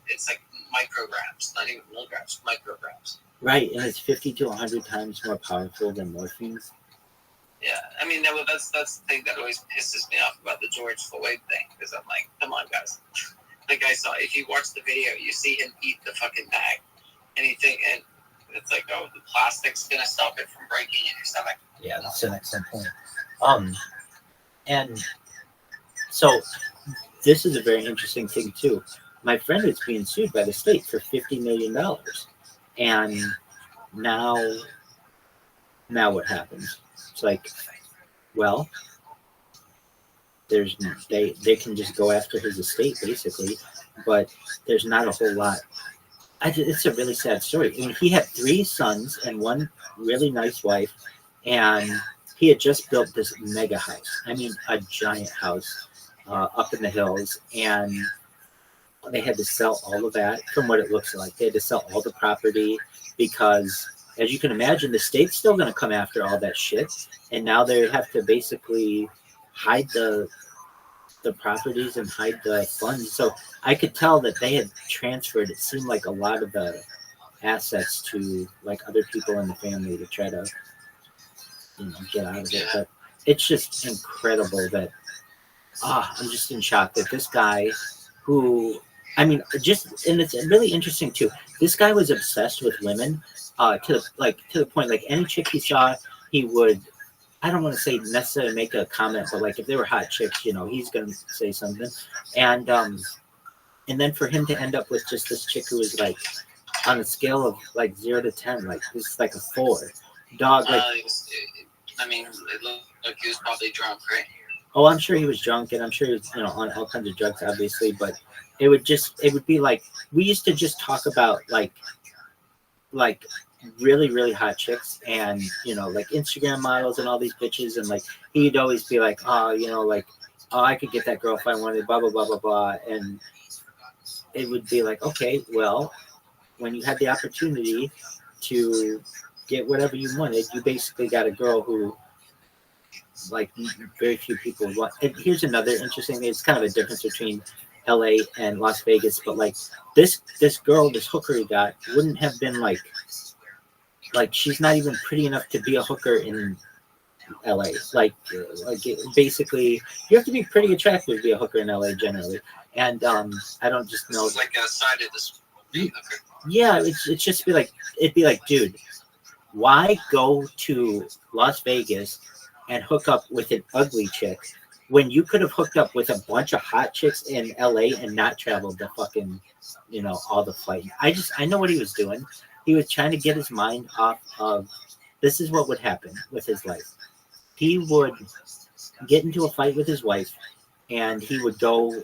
It's like micrograms, not even milligrams, micrograms. Right, and it's 50 to 100 times more powerful than morphine. Yeah, I mean, that's the thing that always pisses me off about the George Floyd thing, because I'm like, come on, guys. Like I saw, if you watch the video, you see him eat the fucking bag, and it's like, oh, the plastic's gonna stop it from breaking in your stomach. Yeah, that's an excellent point. And so this is a very interesting thing too. My friend is being sued by the state for $50 million. And now what happens? It's like, well, they can just go after his estate basically, but there's not a whole lot. It's a really sad story. I mean, he had 3 sons and 1 really nice wife, and he had just built this mega house. I mean, a giant house up in the hills, and they had to sell all of that from what it looks like. They had to sell all the property because, as you can imagine, the state's still going to come after all that shit. And now they have to basically hide the properties and hide the funds. So I could tell that they had transferred, it seemed like, a lot of the assets to like other people in the family to try to get out of it. But it's just incredible that I'm just in shock that this guy who, I mean, and it's really interesting too. This guy was obsessed with women to the point, like any chick he saw, he would, I don't want to say necessarily make a comment, but like if they were hot chicks, he's going to say something. And then for him to end up with just this chick who was like on a scale of like 0 to 10, like this is like a 4. Dog, like, it looked like he was probably drunk, right? Oh, I'm sure he was drunk, and I'm sure he was, on all kinds of drugs, obviously. But it would be like, we used to just talk about like really, really hot chicks, and like Instagram models and all these bitches, and like he'd always be like, oh, I could get that girl if I wanted, blah blah blah blah blah, and it would be like, okay, well, when you had the opportunity to get whatever you wanted, you basically got a girl who, like, very few people want. And here's another interesting thing. It's kind of a difference between LA and Las Vegas, but like this girl, this hooker he got, wouldn't have been like like she's not even pretty enough to be a hooker in LA. Basically, you have to be pretty attractive to be a hooker in LA generally. And I don't just know. This is like a side of this. Yeah, it's just it'd be like, dude, why go to Las Vegas and hook up with an ugly chick when you could have hooked up with a bunch of hot chicks in LA and not traveled the fucking, all the flight. I know what he was doing. He was trying to get his mind off of, this is what would happen with his life. He would get into a fight with his wife and he would go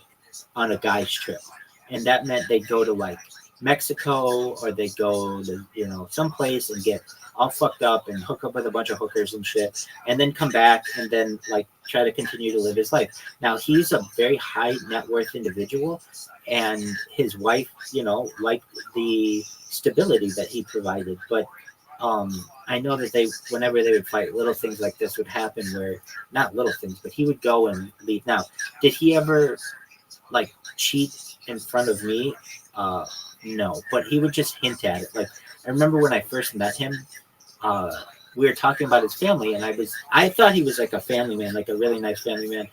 on a guy's trip. And that meant they'd go to like Mexico, or they'd go to, someplace and get all fucked up and hook up with a bunch of hookers and shit, and then come back and then like try to continue to live his life. Now he's a very high net worth individual, and his wife, liked the stability that he provided. But I know that whenever they would fight, little things like this would happen, where not little things, but he would go and leave. Now, did he ever like cheat in front of me? No, but he would just hint at it. Like, I remember when I first met him, we were talking about his family, and I thought he was like a family man, like a really nice family man,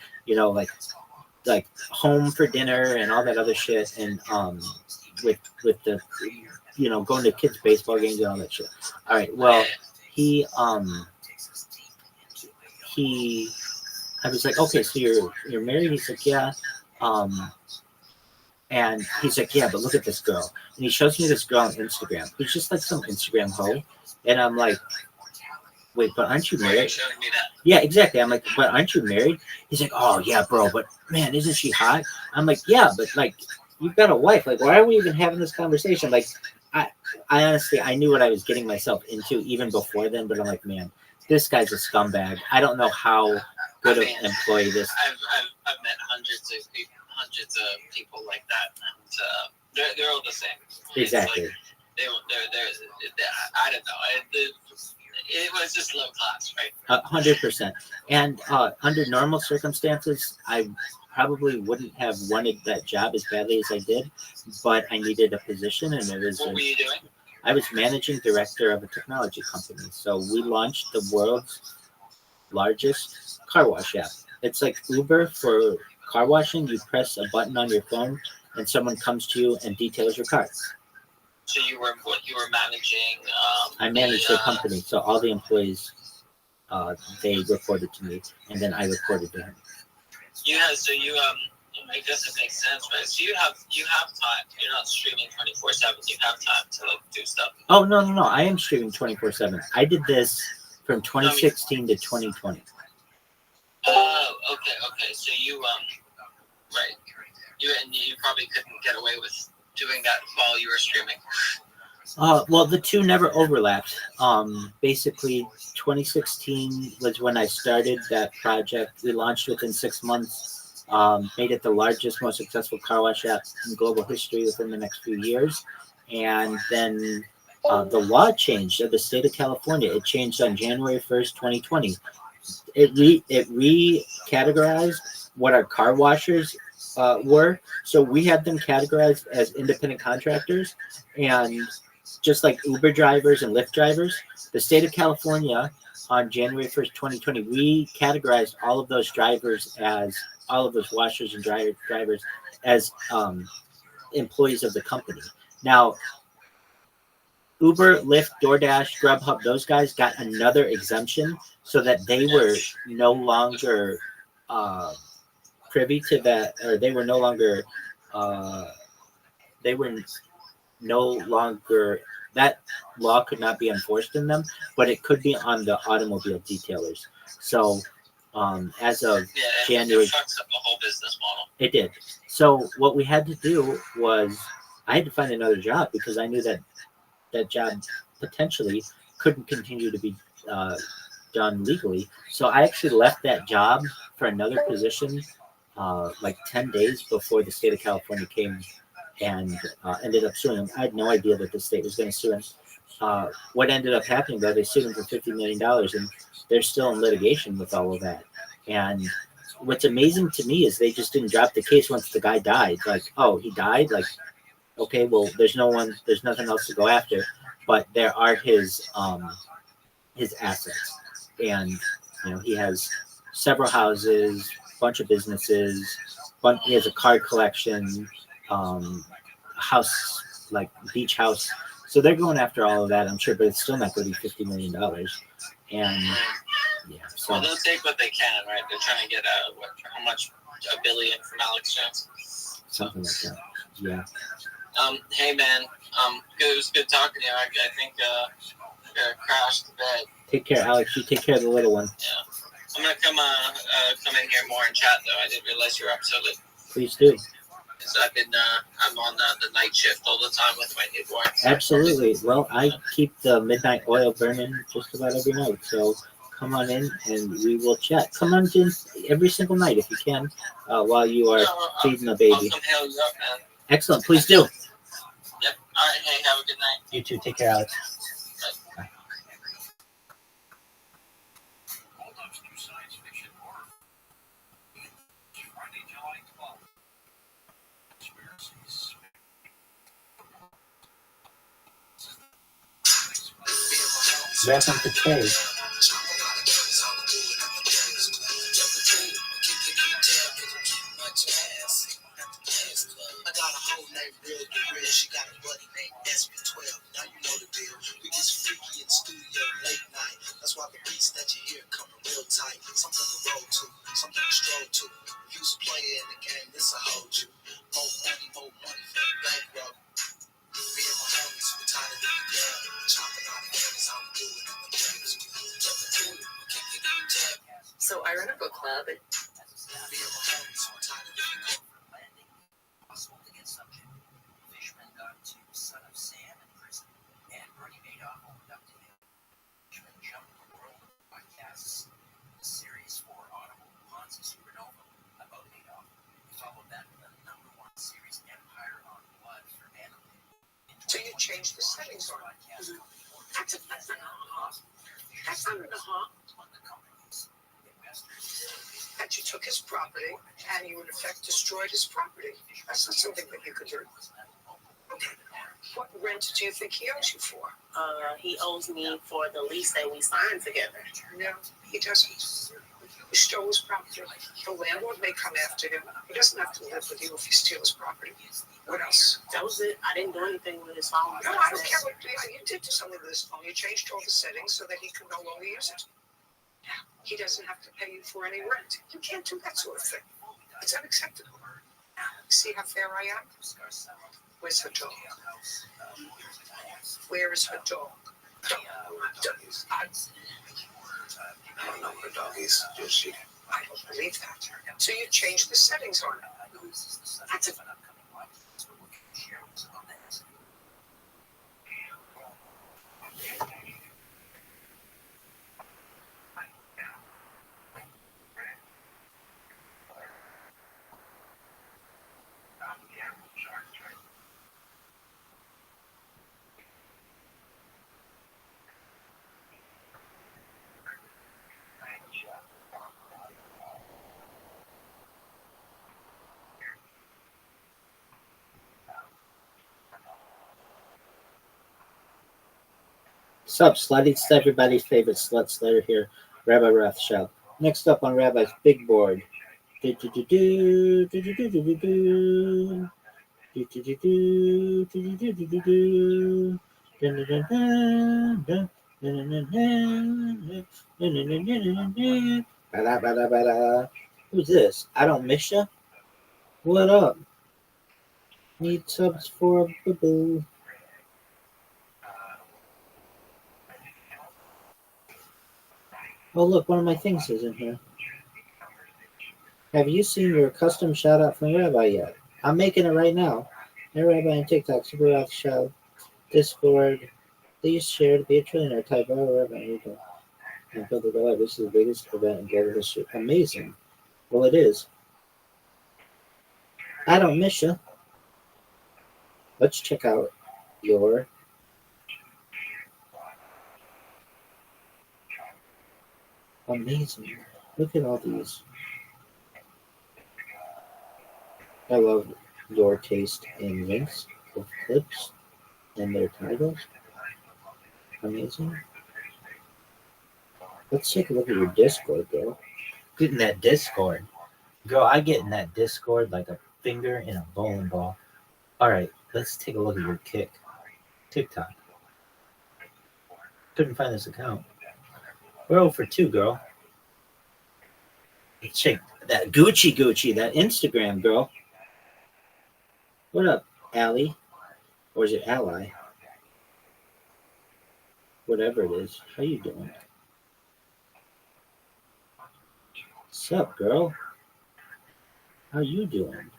like home for dinner and all that other shit, and with the going to kids' baseball games and all that shit. All right, well, I was like, okay, so you're married? He's like, yeah. And he's like, yeah, but look at this girl. And he shows me this girl on Instagram. He's just like some Instagram hoe. And I'm like, wait, but aren't you married? Yeah, exactly. I'm like, but aren't you married? He's like, oh, yeah, bro, but man, isn't she hot? I'm like, yeah, but like, you've got a wife. Like, why are we even having this conversation? Like, I honestly, I knew what I was getting myself into even before then, but I'm like, man, this guy's a scumbag. I don't know how good of an employee this. I've met hundreds of people like that, and they're all the same. Exactly. Like, I don't know. It was just low class, right? 100%. And under normal circumstances, I probably wouldn't have wanted that job as badly as I did, but I needed a position, and it was. What were you doing? I was managing director of a technology company. So we launched the world's largest car wash app. It's like Uber for car washing. You press a button on your phone, and someone comes to you and details your car. So you were managing? I managed the company, so all the employees, they reported to me, and then I reported to him. Yeah, so I guess it makes sense, right? So you have time. You're not streaming 24/7. You have time to like do stuff. Oh no! I am streaming 24/7. I did this from 2016 to 2020. Oh, okay. So you right. You probably couldn't get away with doing that while you were streaming. Well, the two never overlapped. Basically, 2016 was when I started that project. We launched within 6 months, made it the largest, most successful car wash app in global history within the next few years. And then the law changed of the state of California. It changed on January 1st, 2020. It recategorized what our car washers were. So we had them categorized as independent contractors, and just like Uber drivers and Lyft drivers, the state of California on January 1st, 2020, we categorized all of those drivers as all of those washers and drivers as employees of the company. Now, Uber, Lyft, DoorDash, Grubhub, those guys got another exemption so that they were no longer privy to that, or they were no longer, that law could not be enforced in them, but it could be on the automobile detailers. So as of January, it fucks up the whole business model. It did. So what we had to do was I had to find another job, because I knew that that job potentially couldn't continue to be done legally. So I actually left that job for another position like 10 days before the state of California came and ended up suing him. I had no idea that the state was going to sue him. What ended up happening, though, they sued him for $50 million, and they're still in litigation with all of that. And what's amazing to me is they just didn't drop the case once the guy died. Like, oh, he died? Like, okay, well, there's nothing else to go after. but there are his assets, and he has several houses, bunch of businesses, he has a card collection, house, like beach house. So they're going after all of that, I'm sure, but it's still not going to be $50 million. And yeah, so Well, they'll take what they can, right? They're trying to get how much? $1 billion from Alex Jones. something like that. Yeah. Hey man, it was good talking to you. I think I'm gonna crash to bed. Take care, Alex. You take care of the little one. Yeah. I'm gonna come in here more and chat though. I didn't realize you were up so late. Please do. Because I'm on the night shift all the time with my newborn. Absolutely. Well, I keep the midnight oil burning just about every night. So come on in and we will chat. Come on in every single night if you can, while you are feeding the baby. I'll come hail you up, man. Excellent. Please do. Yep. All right. Hey, have a good night. You too. Take care, Alex. Bye. Welcome to Trey. I got a whole name real real. She got a buddy named SP12. Now you know the deal. We get freaky in the studio late night. That's why the beats that you hear coming real tight. Something to roll to, something to stroll to. If you's a player in the game, this'll hold you. More money for the bankroll. Me and my homies, we tired of the girl. Chopping out the hands, how we do it in the games. So I run a book club. Me and my homies, we tired of the girl. Possible to get subject. Fishman got to Son of Sam in prison, and Bernie Madoff opened up to him. Fishman jumped the world of podcasts. The series for Audible, Ponzi Supernova, about Madoff. We followed that with the #1 series, Empire on Blood for Anime. So you changed the settings on it. Podcast That's not a huh. That you took his property and you in effect destroyed his property. That's not something that you could do. Okay. What rent do you think he owes you for? He owes me for the lease that we signed together. No, he doesn't. You stole his property. The landlord may come after him. He doesn't have to live with you if you steal his property. What else? That was it. I didn't do anything with his phone. No, I don't care what you did to something with his phone. You changed all the settings so that he could no longer use it. He doesn't have to pay you for any rent. You can't do that sort of thing. It's unacceptable. See how fair I am? Where's her dog? Where is her dog? I don't know her dog is. Does she? I don't believe that. So you changed the settings on it. That's a What's up, Slutty? It's everybody's favorite slut slayer here, Rabbi Rothschild. Next up on Rabbi's big board. Who's this? I don't miss ya. What up? Need subs for a boo-boo. Oh, look, one of my things is in here. Have you seen your custom shout out from Rabbi yet? I'm making it right now. Hey, Rabbi on TikTok, Super Rothschild, Discord. Please share to be a trillionaire. Type Rabbi. And build it alive. This is the biggest event in global history. Amazing. Well, it is. I don't miss you. Let's check out your amazing. Look at all these. I love your taste in links of clips and their titles. amazing. Let's take a look at your Discord, girl. Get in that Discord. Girl, I get in that Discord like a finger in a bowling ball. All right, let's take a look at your TikTok. Couldn't find this account. We're over 2, girl. Let's check that Gucci, that Instagram, girl. What up, Allie? Or is it Ally? Whatever it is. How you doing? What's up, girl? How you doing?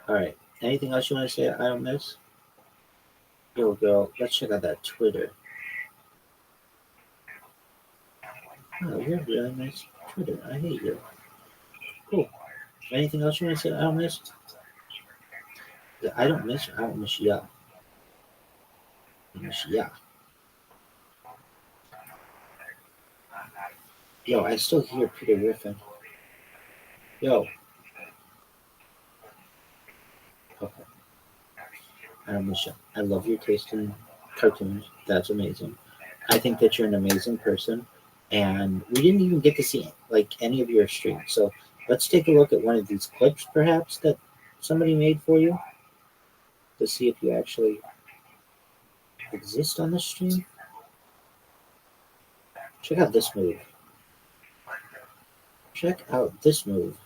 All right. Anything else you want to say I don't miss? Yo, girl, let's check out that Twitter. Oh, you're really nice Twitter. I hate you. Cool. Anything else you want to say I don't miss? I don't miss you. I don't miss ya. I miss ya. Yo, I still hear Peter Griffin. Yo. Okay. I don't miss you. I love your taste in cartoons. That's amazing. I think that you're an amazing person. And we didn't even get to see like any of your streams. So let's take a look at one of these clips, perhaps, that somebody made for you to see if you actually exist on the stream. Check out this move. Check out this move.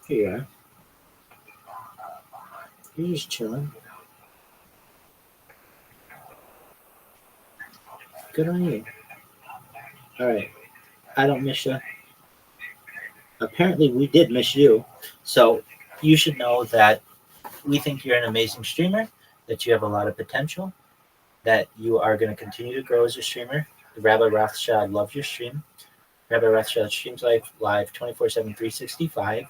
Here you are. You're just chilling. Good on you. Alright. I don't miss you. Apparently we did miss you. So you should know that we think you're an amazing streamer, that you have a lot of potential, that you are going to continue to grow as a streamer. Rabbi Rothschild loves your stream. Rabbi Rothschild streams live 24/7, 365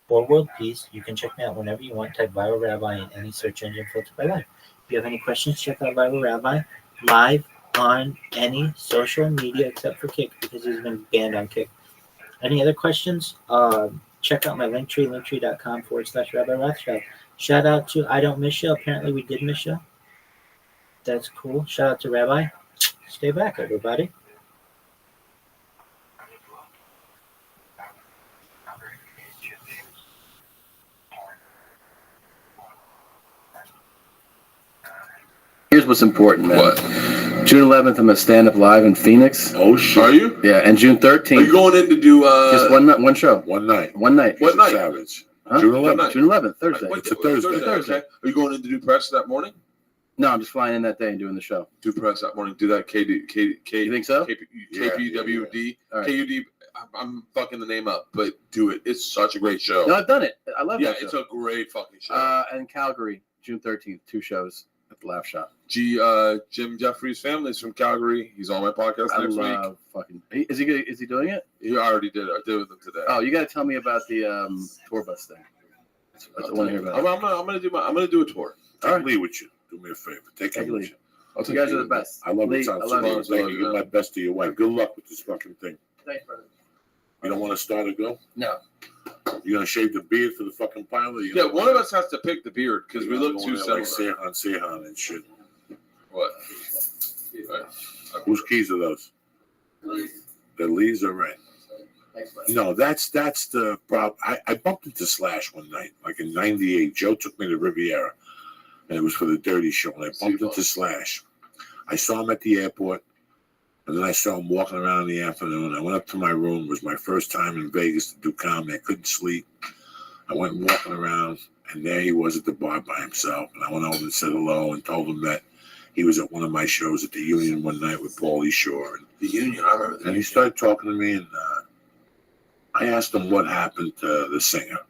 for world peace. You can check me out whenever you want. Type Viral Rabbi in any search engine filtered by live. If you have any questions, check out Viral Rabbi live on any social media except for Kick because he's been banned on Kick. Any other questions? Check out my linktree, linktree.com/Rabbi Rothschild. Shout out to I Don't Miss You. Apparently we did miss you. That's cool. Shout out to Rabbi. Stay back, everybody. Here's what's important, man. What? June 11th, I'm gonna stand up live in Phoenix. Oh shit! Are you? Yeah, and June 13th. Are you going in to do just one show? One night. One night. What night? Savage. Huh? June 11th. June 11th, Thursday. It's a Thursday. Okay. Are you going in to do press that morning? No, I'm just flying in that day and doing the show. Do press that morning. Do that You think so? KPWD. All right. KUD. I'm fucking the name up, but do it. It's such a great show. No, I've done it. I love it. Yeah, it's a great fucking show. And Calgary, June 13th, 2 shows at the Laugh Shop. Jim Jeffries' family's from Calgary. He's on my podcast next week. Is he doing it? He already did it. I did it with him today. Oh, you got to tell me about the tour bus thing. I want to hear about it. I'm gonna do a tour. All right. Lee with you. Do me a favor. Take Lee. You guys are the best. I love Lee, it. I love you. Thank you. Give my best to your wife. Good luck with this fucking thing. Thanks, brother. You don't want to start a go? No. You gonna shave the beard for the fucking pilot? Yeah, one of us has to pick the beard because we look too similar. Like Sehan and shit. What? Whose keys are those? The Lee's are right. No, that's the problem. I bumped into Slash one night, like in '98. Joe took me to Riviera, and it was for the Dirty Show. And I bumped into Slash. I saw him at the airport, and then I saw him walking around in the afternoon. I went up to my room. It was my first time in Vegas to do comedy. I couldn't sleep. I went walking around, and there he was at the bar by himself. And I went over and said hello and told him that he was at one of my shows at the Union one night with Paulie Shore. And the Union, I remember that. And he started talking to me, and I asked him what happened to the singer.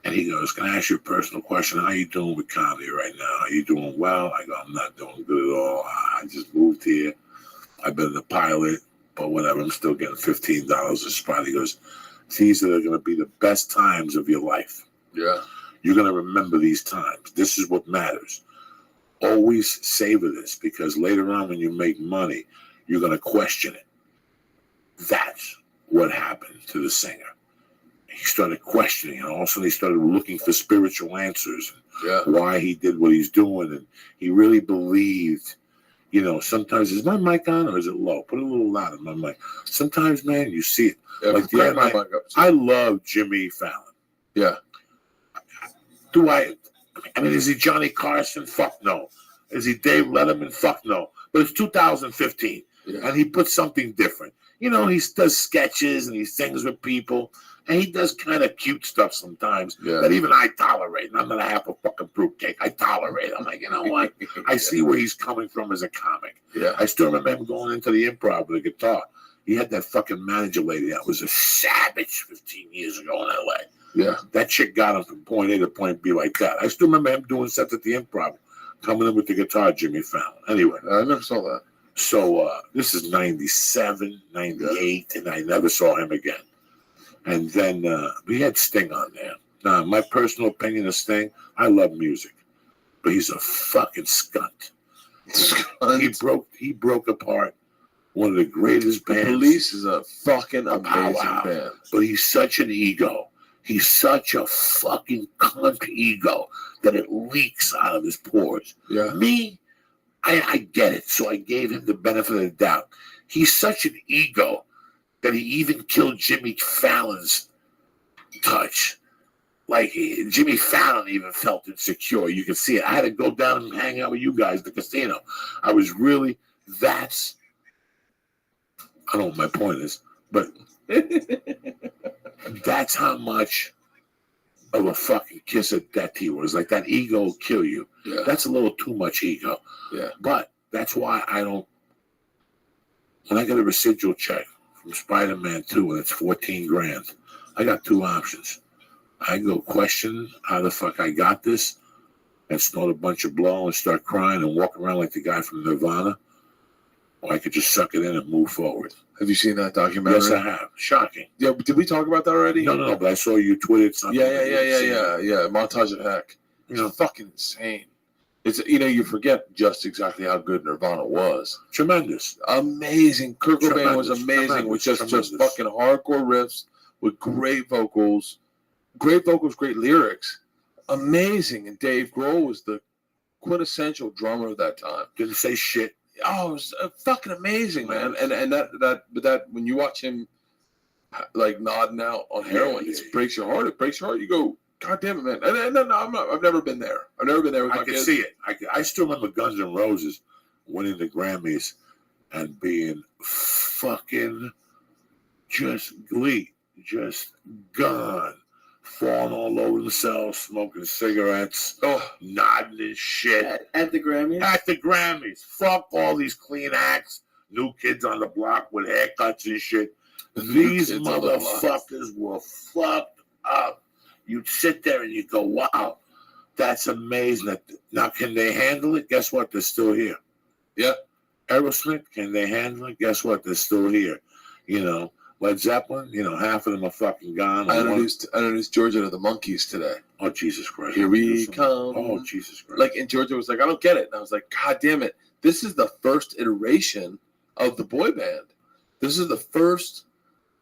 And he goes, "Can I ask you a personal question? How you doing with comedy right now? Are you doing well?" I go, "I'm not doing good at all. I just moved here. I've been the pilot, but whatever. I'm still getting $15 a spot." He goes, "These are going to be the best times of your life. Yeah. You're going to remember these times. This is what matters. Always savor this because later on when you make money, you're going to question it. That's what happened to the singer. He started questioning, and all of a sudden he started looking for spiritual answers, why he did what he's doing, and he really believed. You know, sometimes is my mic on or is it low? Put it a little louder. My mic. Sometimes, man, you see it. Yeah, like crank my mic up. I love Jimmy Fallon. Yeah. Do I mean, is he Johnny Carson? Fuck no. Is he Dave Letterman? Fuck no. But it's 2015, and he puts something different. You know, he does sketches and he sings with people, and he does kind of cute stuff sometimes that even I tolerate. And I'm not a half a fucking fruitcake. I tolerate. I'm like, you know what? I see where he's coming from as a comic. Yeah. I still remember him going into the improv with a guitar. He had that fucking manager lady that was a savage 15 years ago in LA. Yeah. That chick got him from point A to point B like that. I still remember him doing sets at the improv, coming in with the guitar, Jimmy Fallon. Anyway. I never saw that. So this is 97, 98, and I never saw him again. And then we had Sting on there. Now, my personal opinion of Sting, I love music, but he's a fucking scunt. He broke apart one of the greatest bands. Police is a fucking amazing band. But he's such an ego. He's such a fucking cunt ego that it leaks out of his pores. Yeah. Me, I get it, so I gave him the benefit of the doubt. He's such an ego that he even killed Jimmy Fallon's touch. Like, Jimmy Fallon even felt insecure. You can see it. I had to go down and hang out with you guys at the casino. I was really, I don't know what my point is, but that's how much of a fucking kiss of death he was. Like, that ego will kill you. Yeah. That's a little too much ego. Yeah. But that's why when I get a residual check from Spider-Man 2 and it's 14 grand, I got two options. I go question how the fuck I got this and snort a bunch of blow and start crying and walk around like the guy from Nirvana, or I could just suck it in and move forward. Have you seen that documentary? Yes, I have. Shocking. Yeah, but did we talk about that already? No, but I saw you tweeted something. Yeah. Montage of Heck. It's fucking insane. It's, you forget just exactly how good Nirvana was. Tremendous. Amazing. Kurt Cobain was amazing with just fucking hardcore riffs with great vocals, great lyrics. Amazing. And Dave Grohl was the quintessential drummer of that time. Didn't say shit. Oh, it was fucking amazing, man. And that when you watch him like nodding out on heroin, it breaks your heart. It breaks your heart. You go, God damn it, man. And I've never been there. I've never been there with my kids. I can see it. I still remember Guns N' Roses winning the Grammys and being fucking just gone. Falling all over themselves, smoking cigarettes, nodding and shit. At the Grammys? At the Grammys. Fuck all these clean acts, new kids on the block with haircuts and shit. These motherfuckers were fucked up. You'd sit there and you go, wow, that's amazing. Now, can they handle it? Guess what? They're still here. Yeah. Aerosmith, can they handle it? Guess what? They're still here. Led Zeppelin, half of them are fucking gone. I introduced Georgia to the Monkees today. Oh, Jesus Christ. Here we come. Oh, Jesus Christ. Like, and Georgia was like, I don't get it. And I was like, God damn it. This is the first iteration of the boy band. This is the first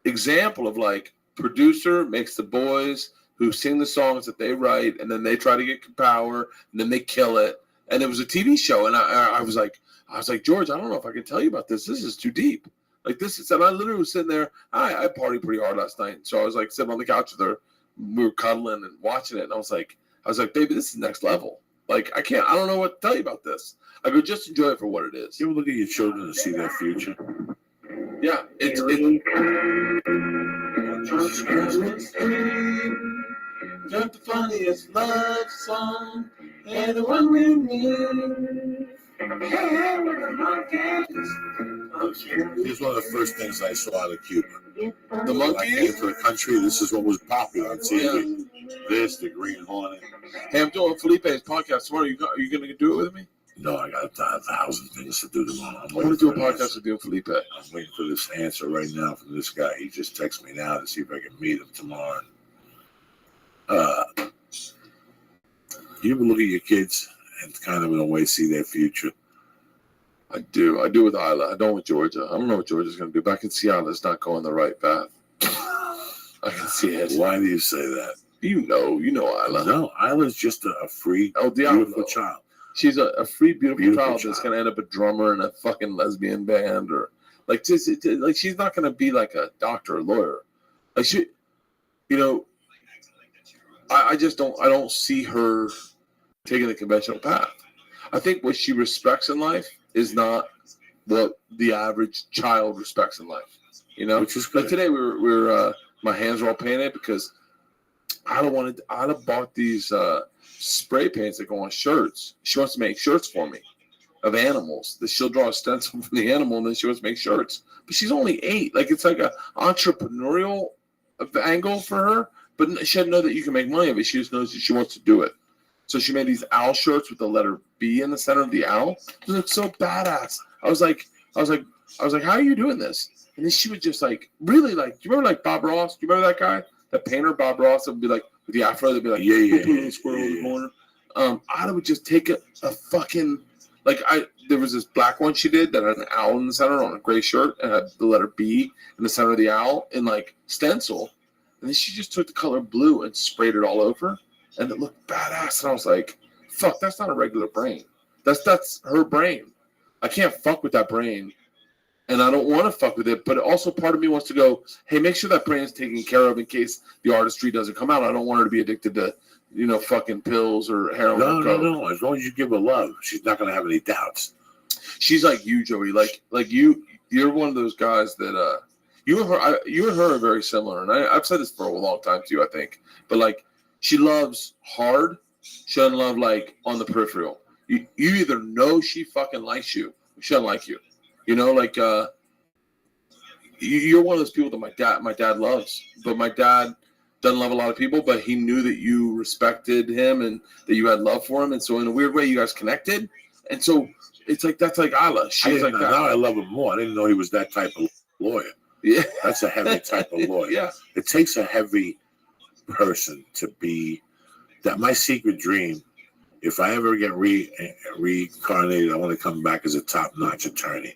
example of, like, producer makes the boys who sing the songs that they write, and then they try to get power, and then they kill it. And it was a TV show. And I was like, George, I don't know if I can tell you about this. This is too deep. Like, this is, and I literally was sitting there. I partied pretty hard last night, so I was like sitting on the couch with her. We were cuddling and watching it, and I was like, baby, this is next level. Like, I don't know what to tell you about this. I go, just enjoy it for what it is. You ever look at your children and see their future? Yeah, it's just the funniest love song, and the one we need. Here's one of the first things I saw out of Cuba. The When I Monkees? came to the country, this is what was popular on TV. This, the Green Hornet. Hey, I'm doing Felipe's podcast tomorrow. Are you going to do it with me? No, I got 1,000 things to do tomorrow. I want to do a podcast with you and Felipe. I'm waiting for this answer right now from this guy. He just texted me now to see if I can meet him tomorrow. You ever look at your kids and kind of in a way see their future? I do with Isla. I don't with Georgia. I don't know what Georgia's going to do, but I can see Isla's not going the right path. I can see it. Why do you say that? You know Isla. No, Isla's just a free, beautiful child. She's a free, beautiful child that's going to end up a drummer in a fucking lesbian band, or like she's not going to be like a doctor or lawyer. Like she, I just don't see her taking the conventional path. I think what she respects in life is not what the average child respects in life. Which is good. Like today we were my hands were all painted because I'd bought these spray paints that go on shirts. She wants to make shirts for me of animals. That she'll draw a stencil from the animal and then she wants to make shirts. But she's only 8. Like it's like a entrepreneurial angle for her. But she doesn't know that you can make money of it. She just knows that she wants to do it. So she made these owl shirts with the letter B in the center of the owl. It looked so badass. I was like, how are you doing this? And then she would just like, really like, do you remember like Bob Ross? Do you remember that guy? The painter Bob Ross that would be like, with the afro, they'd be like, yeah. Squirrel in the corner. I would just take a fucking, there was this black one she did that had an owl in the center on a gray shirt and had the letter B in the center of the owl in like stencil. And then she just took the color blue and sprayed it all over. And it looked badass. And I was like, fuck, that's not a regular brain. That's her brain. I can't fuck with that brain. And I don't want to fuck with it. But also part of me wants to go, hey, make sure that brain is taken care of in case the artistry doesn't come out. I don't want her to be addicted to, fucking pills or heroin. No. As long as you give her love, she's not going to have any doubts. She's like you, Joey. Like you're one of those guys that, you and her are very similar. And I've said this for a long time too, I think. But like, she loves hard. She doesn't love like on the peripheral. You either know she fucking likes you, or she doesn't like you. You're one of those people that my dad loves. But my dad doesn't love a lot of people, but he knew that you respected him and that you had love for him. And so in a weird way, you guys connected. And so it's like, that's like Isla. She's like that. Now I love him more. I didn't know he was that type of lawyer. Yeah. That's a heavy type of lawyer. Yeah. It takes a heavy person to be that. My secret dream, if I ever get reincarnated, I want to come back as a top-notch attorney.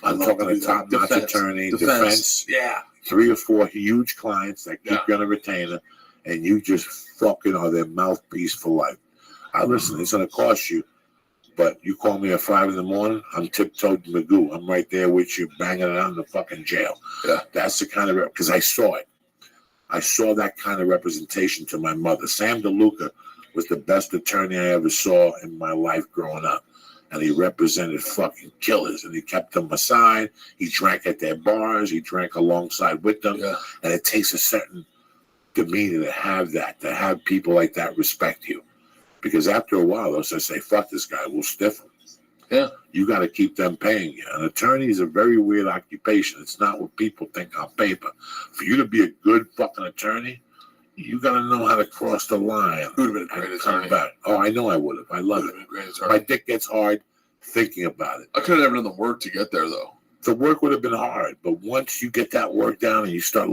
I'm talking a top-notch attorney, defense. Yeah. 3 or 4 huge clients that keep you on a retainer, and you just fucking are their mouthpiece for life. Listen, it's going to cost you, but you call me at 5 a.m, I'm tiptoed Magoo. I'm right there with you, banging it on the fucking jail. Yeah. That's the kind of, because I saw it. I saw that kind of representation to my mother. Sam DeLuca was the best attorney I ever saw in my life growing up. And he represented fucking killers. And he kept them aside. He drank at their bars. He drank alongside with them. Yeah. And it takes a certain demeanor to have people like that respect you. Because after a while, they'll say, fuck this guy, we'll stiff him. Yeah. You got to keep them paying you. An attorney is a very weird occupation. It's not what people think on paper. For you to be a good fucking attorney, you got to know how to cross the line. You would have been a great attorney. Back. Oh, I know I would have. I love it. My dick gets hard thinking about it. I could have never done the work to get there, though. The work would have been hard. But once you get that work down and you start,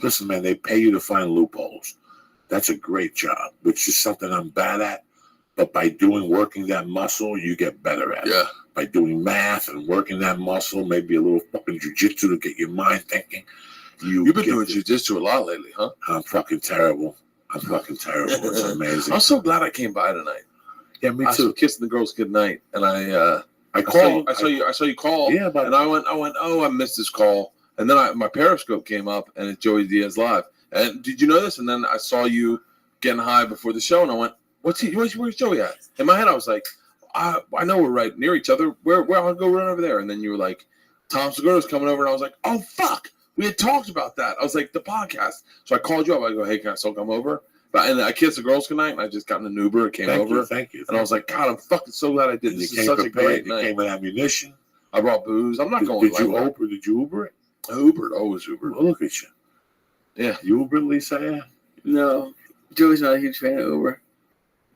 listen, man, they pay you to find loopholes. That's a great job, which is something I'm bad at. But by working that muscle, you get better at it. Yeah. By doing math and working that muscle, maybe a little fucking jujitsu to get your mind thinking. You've been doing jujitsu a lot lately, huh? I'm fucking terrible. It's amazing. I'm so glad I came by tonight. Yeah, me too. I was kissing the girls goodnight, and I saw you call. Yeah, but and I went. Oh, I missed this call. And then my Periscope came up, and it's Joey Diaz live. And did you know this? And then I saw you getting high before the show, and I went, Where's Joey at? In my head, I was like, I know we're right near each other. Where I'll go run over there. And then you were like, Tom Segura's coming over, and I was like, oh fuck, we had talked about that. I was like, the podcast. So I called you up. I go, hey, can I still come over? And I kissed the girls goodnight, and I just got in an Uber and came over. Thank you. And I was like, God, I'm fucking so glad I did. And this is such a great night. You came with ammunition. I brought booze. I'm not going. Did you Uber it? I Ubered. Always Ubered. Well, look at you. Yeah. You Uber, Lisa? Yeah. No, Joey's not a huge fan of Uber.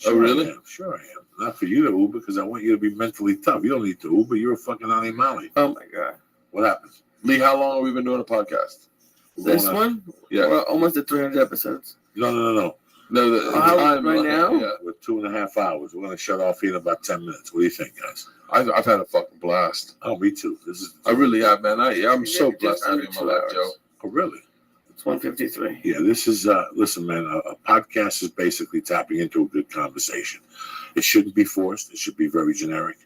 Oh, really? Sure I am. Not for you to Uber, because I want you to be mentally tough. You don't need to Uber. You're a fucking animali. Oh, my God. What happened? Lee, how long have we been doing a podcast? This one? Yeah. We're almost at 300 episodes. No. No, the How- time right now? Yeah. We're 2.5 hours. We're gonna shut off here in about 10 minutes. What do you think, guys? I've had a fucking blast. Oh, me too. This is. I really have, man. I'm so Yeah, blessed to under be in my 2 life, hours. Joe. Oh, really? It's 1:53. Yeah, this is. Listen, man. A podcast is basically tapping into a good conversation. It shouldn't be forced. It should be very generic.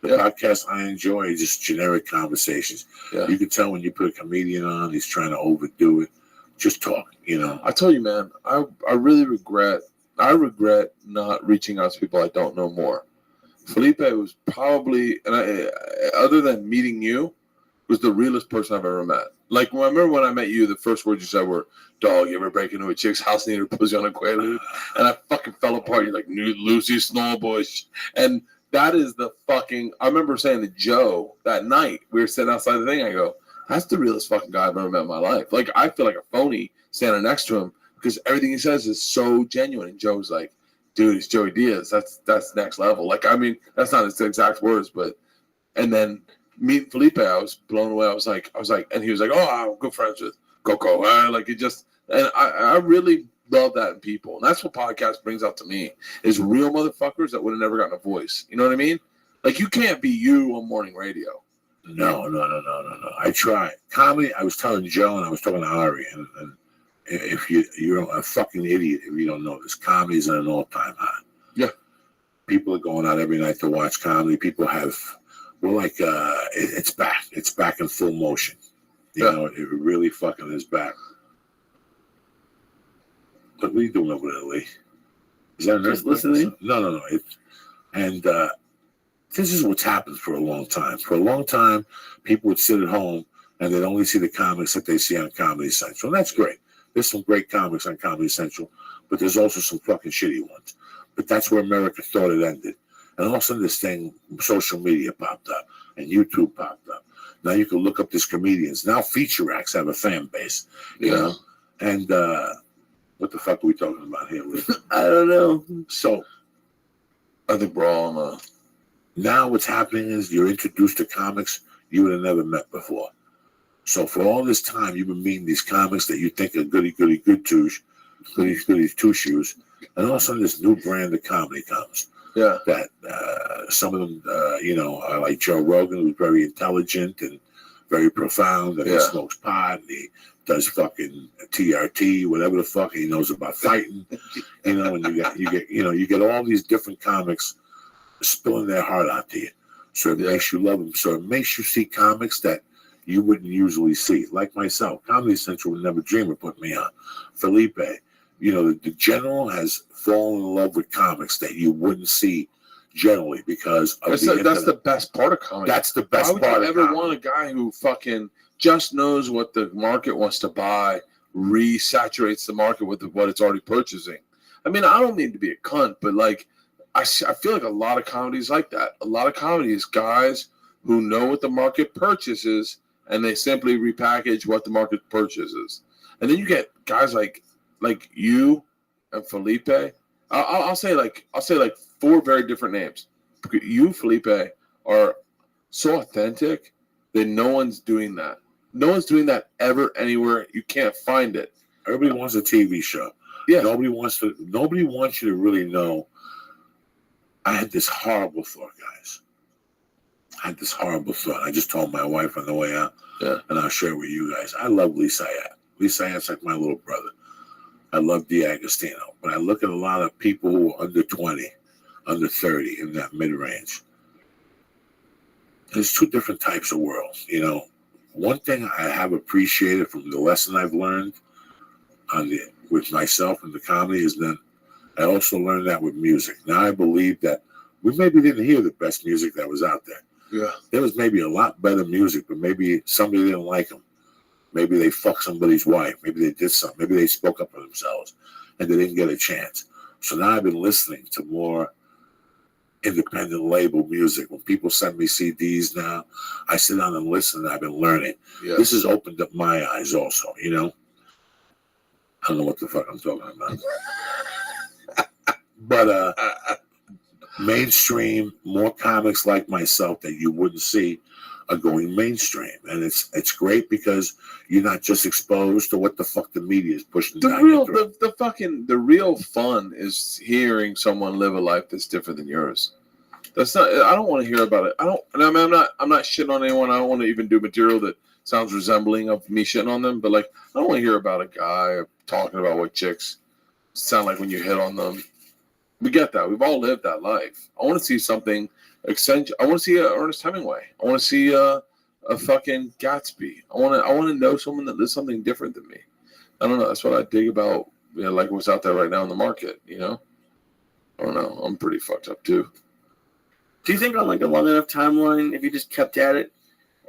The podcast I enjoy is just generic conversations. Yeah. You can tell when you put a comedian on, he's trying to overdo it. Just talk, you know. I tell you, man, I really regret not reaching out to people I don't know more. Felipe was probably, other than meeting you, was the realest person I've ever met. Like, remember when I met you, the first words you said were, "Dog, you ever break into a chick's house and eat her pussy on a quaalude?" And I fucking fell apart. You're like, Lucy Snowbush. And that is the fucking, I remember saying to Joe that night, we were sitting outside the thing, I go, that's the realest fucking guy I've ever met in my life. Like, I feel like a phony standing next to him because everything he says is so genuine. And Joe's like, dude, it's Joey Diaz. That's next level. Like, I mean, that's not his exact words, but, and then meeting Felipe, I was blown away. I was like, and he was like, oh, I'm good friends with Coco. Like, it just, and I really love that in people. And that's what podcast brings out to me, is real motherfuckers that would have never gotten a voice. You know what I mean? Like, you can't be you on morning radio. No. I try comedy. I was telling Joe and I was talking to Ari, and if you're a fucking idiot if you don't know this, comedy's at an all-time high. Yeah, people are going out every night to watch comedy. People have, we're like, it's back. It's back in full motion. You know, it really fucking is back. But what are you doing over there, Lee? Is that Just listening? No. This is what's happened for a long time. For a long time, people would sit at home and they'd only see the comics that they see on Comedy Central. And that's great. There's some great comics on Comedy Central, but there's also some fucking shitty ones. But that's where America thought it ended. And all of a sudden this thing, social media popped up and YouTube popped up. Now you can look up these comedians. Now feature acts have a fan base, you know? And what the fuck are we talking about here, Lee? I don't know. So I think we're all on now what's happening is you're introduced to comics you would have never met before. So for all this time, you've been meeting these comics that you think are goody two shoes, and all of a sudden this new brand of comedy comes. Yeah. That some of them, are like Joe Rogan, who's very intelligent and very profound, and he smokes pot, and he does fucking TRT, whatever the fuck, and he knows about fighting, and you get all these different comics spilling their heart out to you. So it makes you love them. So it makes you see comics that you wouldn't usually see. Like myself, Comedy Central would never dream of putting me on. Felipe, the general has fallen in love with comics that you wouldn't see generally because of that's the best part of comedy. That's the best part of comedy. Why would you ever want a guy who fucking just knows what the market wants to buy, resaturates the market with what it's already purchasing? I mean, I don't mean to be a cunt, but like, I feel like a lot of comedy is like that. A lot of comedy is guys who know what the market purchases and they simply repackage what the market purchases. And then you get guys like you and Felipe. I'll say like 4 very different names. You, Felipe, are so authentic that no one's doing that. No one's doing that ever anywhere. You can't find it. Everybody wants a TV show. Yeah. Nobody wants you to really know. I had this horrible thought, guys. I just told my wife on the way out, and I'll share it with you guys. I love Lee Sayat. Lee Sayat's like my little brother. I love D'Agostino. But I look at a lot of people who are under 20, under 30, in that mid-range. There's 2 different types of worlds, One thing I have appreciated from the lesson I've learned with myself in the comedy is that I also learned that with music. Now I believe that we maybe didn't hear the best music that was out there. Yeah. There was maybe a lot better music, but maybe somebody didn't like them. Maybe they fucked somebody's wife. Maybe they did something. Maybe they spoke up for themselves and they didn't get a chance. So now I've been listening to more independent label music. When people send me CDs now, I sit down and listen, and I've been learning. Yes. This has opened up my eyes also, I don't know what the fuck I'm talking about. But mainstream, more comics like myself that you wouldn't see are going mainstream, and it's great because you're not just exposed to what the fuck the media is pushing down your throat. The real fun is hearing someone live a life that's different than yours. That's not. I don't want to hear about it. I don't. And I'm not shitting on anyone. I don't want to even do material that sounds resembling of me shitting on them. But like, I don't want to hear about a guy talking about what chicks sound like when you hit on them. We get that. We've all lived that life. I want to see something. I want to see Ernest Hemingway. I want to see a fucking Gatsby. I want to know someone that lives something different than me. I don't know. That's what I dig about, like what's out there right now in the market. I don't know. I'm pretty fucked up too. Do you think on like a long enough timeline, if you just kept at it,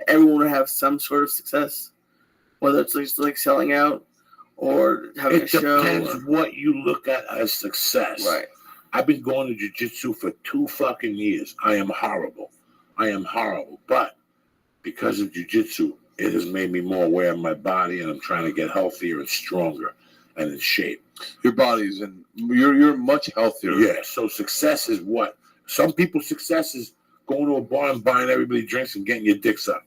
everyone would have some sort of success, whether it's just like selling out or having a show? It depends what you look at as success. Right. I've been going to jiu-jitsu for 2 fucking years. I am horrible. But because of jiu-jitsu, it has made me more aware of my body, and I'm trying to get healthier and stronger and in shape. Your body's you're much healthier. Yeah, so success is what? Some people's success is going to a bar and buying everybody drinks and getting your dicks up.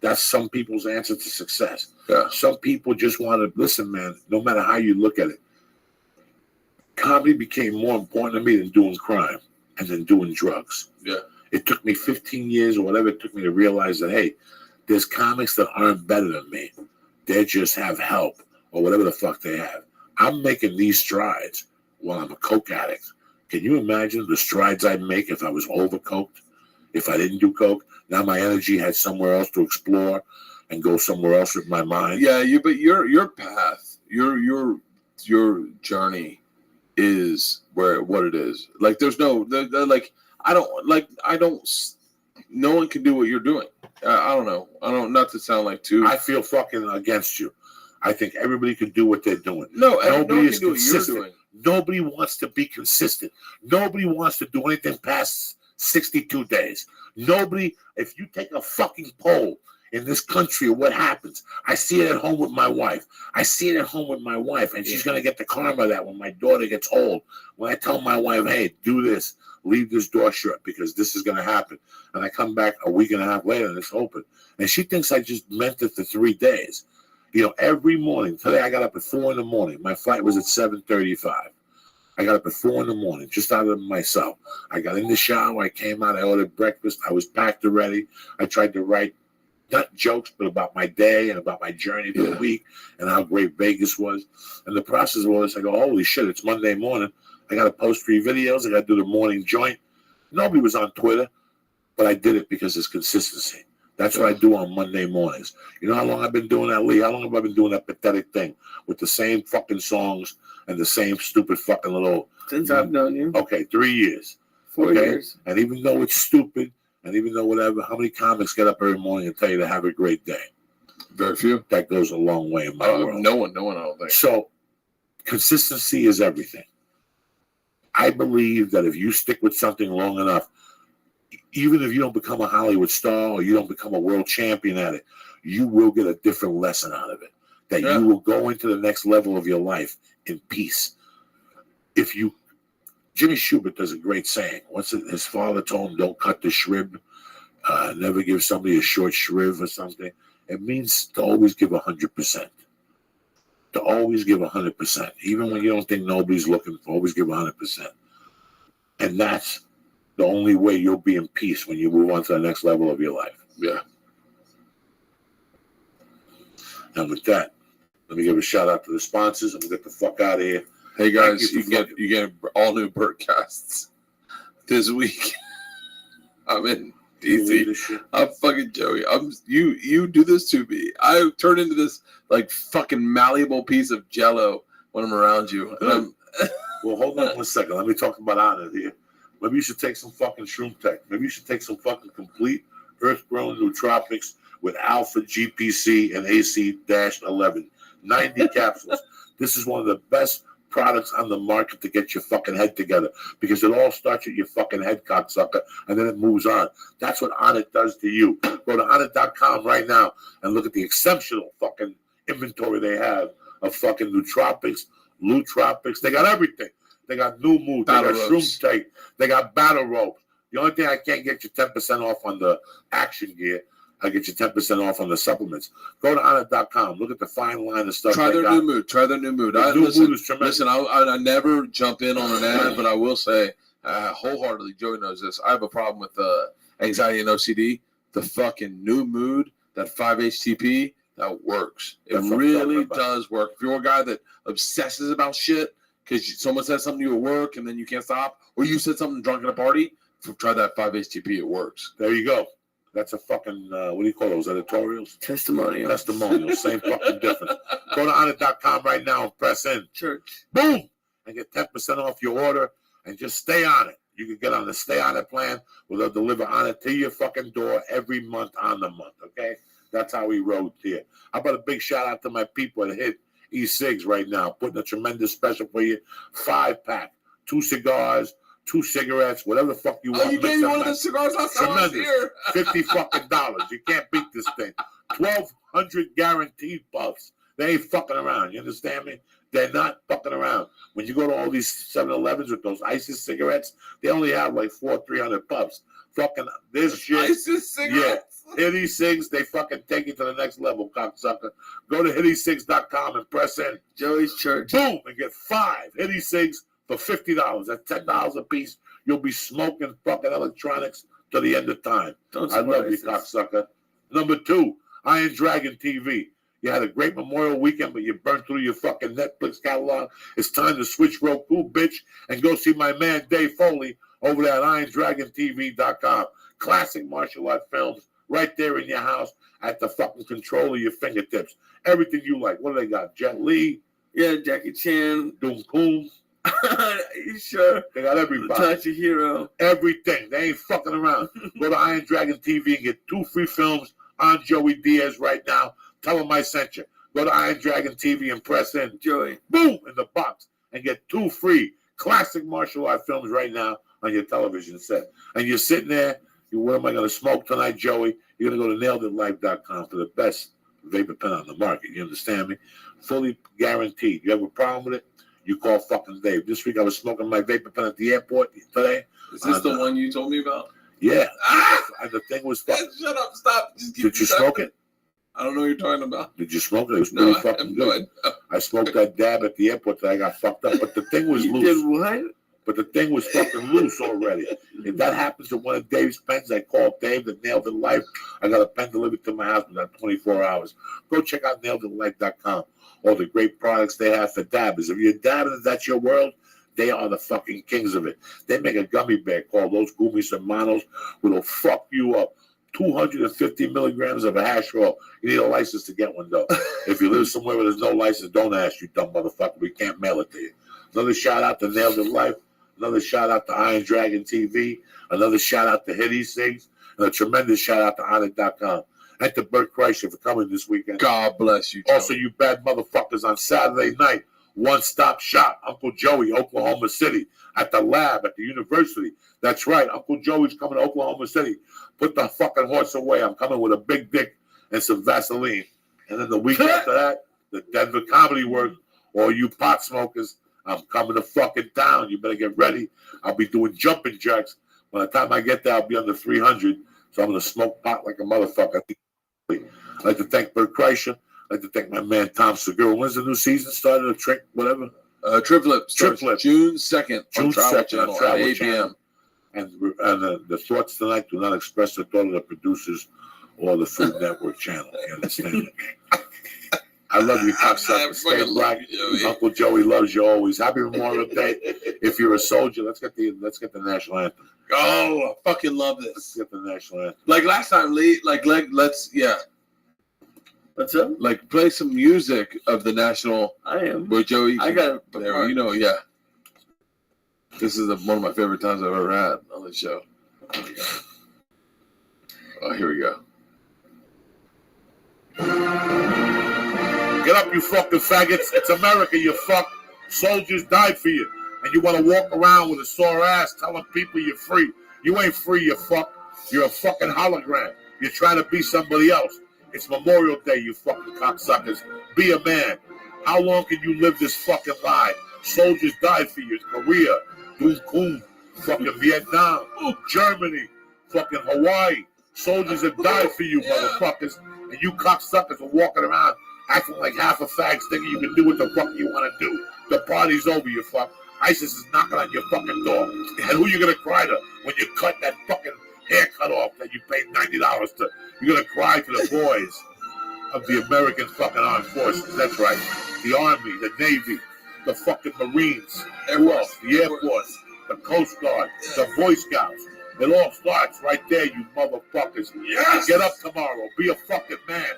That's some people's answer to success. Yeah. Some people just want to, listen, man, no matter how you look at it, comedy became more important to me than doing crime and than doing drugs. Yeah. It took me 15 years or whatever it took me to realize that, hey, there's comics that aren't better than me. They just have help or whatever the fuck they have. I'm making these strides while I'm a coke addict. Can you imagine the strides I'd make if I was over-coked? If I didn't do coke? Now my energy had somewhere else to explore and go somewhere else with my mind. Yeah, but your path, your journey is what it is. Like there's no no one can do what you're doing. I don't know. Not to sound like too. I feel fucking against you. I think everybody can do what they're doing. No, nobody is can do consistent. What you're doing. Nobody wants to be consistent. Nobody wants to do anything past 62 days. Nobody, if you take a fucking poll in this country of what happens, I see it at home with my wife. And she's going to get the karma of that when my daughter gets old. When I tell my wife, hey, do this, leave this door shut because this is going to happen. And I come back a week and a half later and it's open. And she thinks I just meant it for 3 days. Every morning. Today I got up at 4 a.m. My flight was at 7:35. I got up at 4 a.m, just out of myself. I got in the shower. I came out. I ordered breakfast. I was packed already. I tried to write, not jokes, but about my day and about my journey for the week and how great Vegas was. And the process of all this, I go, holy shit, it's Monday morning. I got to post 3 videos. I got to do the morning joint. Nobody was on Twitter, but I did it because it's consistency. That's what I do on Monday mornings. You know how long I've been doing that, Lee? How long have I been doing that pathetic thing with the same fucking songs and the same stupid fucking little... Since I've known you. Okay, 3 years. 4 years. And even though it's stupid, and even though whatever, how many comics get up every morning and tell you to have a great day? Very few. That goes a long way in my world. No one, I don't think. So, consistency is everything. I believe that if you stick with something long enough, even if you don't become a Hollywood star or you don't become a world champion at it, you will get a different lesson out of it. That you will go into the next level of your life in peace. Jimmy Schubert does a great saying. His father told him, don't cut the shrib, never give somebody a short shriv or something. It means to always give 100%. To always give 100%. Even when you don't think nobody's looking, always give 100%. And that's the only way you'll be in peace when you move on to the next level of your life. Yeah. And with that, let me give a shout out to the sponsors and we'll get the fuck out of here. Hey guys, you get all new Bertcasts this week. I'm in DC. I'm fucking Joey. You do this to me. I turn into this like fucking malleable piece of jello when I'm around you. And well, hold on 1 second. Let me talk about Anna here. Maybe you should take some fucking Shroom Tech. Maybe you should take some fucking complete earth-grown nootropics with alpha GPC and AC-11. 90 capsules. This is one of the best products on the market to get your fucking head together because it all starts with your fucking head, cocksucker, and then it moves on. That's what Onnit does to you. Go to Onnit.com right now and look at the exceptional fucking inventory they have of fucking nootropics, lootropics. They got everything. They got New Mood. They got Shroom Tape. They got Battle Ropes. The only thing I can't get you 10% off on the action gear. I get you 10% off on the supplements. Go to Onnit.com. Look at the fine line of stuff. Try they their got. new mood. Try their new mood. The new mood is tremendous. Listen, I never jump in on an ad, but I will say wholeheartedly, Joey knows this. I have a problem with anxiety and OCD. The fucking new mood, that 5-HTP, that works. It really does work. If you're a guy that obsesses about shit because someone says something to you at work and then you can't stop, or you said something drunk at a party, try that 5-HTP. It works. There you go. That's a fucking, what do you call those, editorials? Testimonials. Same fucking difference. Go to Onnit.com right now and press in. Church. Boom! And get 10% off your order and just stay on it. You can get on the Stay On It plan where they'll deliver on it to your fucking door every month on the month, okay? That's how we rode here. How about a big shout out to my people that hit E-Cigs right now, putting a tremendous special for you. 5-pack, 2 cigars, 2 cigarettes, whatever the fuck you want. Oh, you gave me one of the cigars last time I was here. $50 fucking dollars. You can't beat this thing. 1,200 guaranteed puffs. They ain't fucking around. You understand me? They're not fucking around. When you go to all these 7-Elevens with those ISIS cigarettes, they only have like 400-300 puffs. Fucking this shit. ISIS cigarettes? Yeah. Hitty Cigs, they fucking take you to the next level, cocksucker. Go to hittycigs.com and press in. Joey's Church. Boom, and get 5 Hitty Cigs for $50. That's $10 a piece. You'll be smoking fucking electronics to the end of time. I love you, cocksucker. Number 2, Iron Dragon TV. You had a great Memorial weekend, but you burned through your fucking Netflix catalog. It's time to switch Roku, bitch, and go see my man Dave Foley over there at IronDragonTV.com. Classic martial art films right there in your house at the fucking control of your fingertips. Everything you like. What do they got? Jet Li? Yeah, Jackie Chan. Doom Coon? You sure? They got everybody. Touch a hero. Everything. They ain't fucking around. Go to Iron Dragon TV and get 2 free films on Joey Diaz right now. Tell them I sent you. Go to Iron Dragon TV and press in. Joey. Boom! In the box. And get 2 free classic martial art films right now on your television set. And you're sitting there, what am I going to smoke tonight, Joey? You're going to go to naileditlife.com for the best vapor pen on the market. You understand me? Fully guaranteed. You have a problem with it? You call fucking Dave. This week I was smoking my vapor pen at the airport today. Is this the one you told me about? Yeah. And the thing was fucking... Shut up, stop. Just Did you smoke it? I don't know what you're talking about. Did you smoke it? It was pretty fucking good. I smoked that dab at the airport that I got fucked up, but the thing was loose. You did what? But the thing was fucking loose already. If that happens to one of Dave's pens, I called Dave, the Nailed It Life. I got a pen delivered to my house within 24 hours. Go check out naileditlife.com. All the great products they have for dabbers. If you're dabbing, if that's your world, they are the fucking kings of it. They make a gummy bear called Los Gummies Hermanos, which will fuck you up. 250 milligrams of a hash roll. You need a license to get one, though. If you live somewhere where there's no license, don't ask, you dumb motherfucker. We can't mail it to you. Another shout out to Nailed It Life. Another shout out to Iron Dragon TV. Another shout out to Hitty Cigs. And a tremendous shout out to Onnit.com. And to Bert Kreischer for coming this weekend. God bless you, Joey. Also, you bad motherfuckers, on Saturday night, one-stop shop, Uncle Joey, Oklahoma City, at the lab, at the university. That's right, Uncle Joey's coming to Oklahoma City. Put the fucking horse away. I'm coming with a big dick and some Vaseline. And then the week after that, the Denver Comedy Works, all you pot smokers, I'm coming to fucking town. You better get ready. I'll be doing jumping jacks. By the time I get there, I'll be under 300. So I'm going to smoke pot like a motherfucker. I'd like to thank Bert Kreischer. I'd like to thank my man Tom Segura. When's the new season started? A trick, whatever? Triplet. Triplet. June 2nd. June 2nd on Travel 8 Channel. p.m. And the thoughts tonight do not express the thought of the producers or the Food Network channel. You understand? I love you, cocksucker. Stay black. Uncle Joey loves you always. Happy Memorial Day. If you're a soldier, let's get the national anthem. Oh, I fucking love this. Let's get the national anthem. Like last time, Lee. Let's What's up? Like play some music of the national. I am. Where Joey. I got it. There, you know, yeah. This is one of my favorite times I've ever had on the show. Oh, here we go. Get up, you fucking faggots. It's America, you fuck. Soldiers died for you. And you want to walk around with a sore ass telling people you're free. You ain't free, you fuck. You're a fucking hologram. You're trying to be somebody else. It's Memorial Day, you fucking cocksuckers. Be a man. How long can you live this fucking lie? Soldiers died for you. Korea, Doom Koon, fucking Vietnam, Germany, fucking Hawaii, Soldiers have died for you, motherfuckers. And you cocksuckers are walking around acting like half a fags thinking you can do what the fuck you want to do. The party's over, you fuck. ISIS is knocking on your fucking door. And who you gonna cry to when you cut that fucking haircut off that you paid $90 to? You're gonna cry to the boys of the American fucking armed forces. That's right. The Army, the Navy, the fucking Marines, who else? The Air Force, the Coast Guard, the Boy Scouts. It all starts right there, you motherfuckers. Yes! Get up tomorrow. Be a fucking man.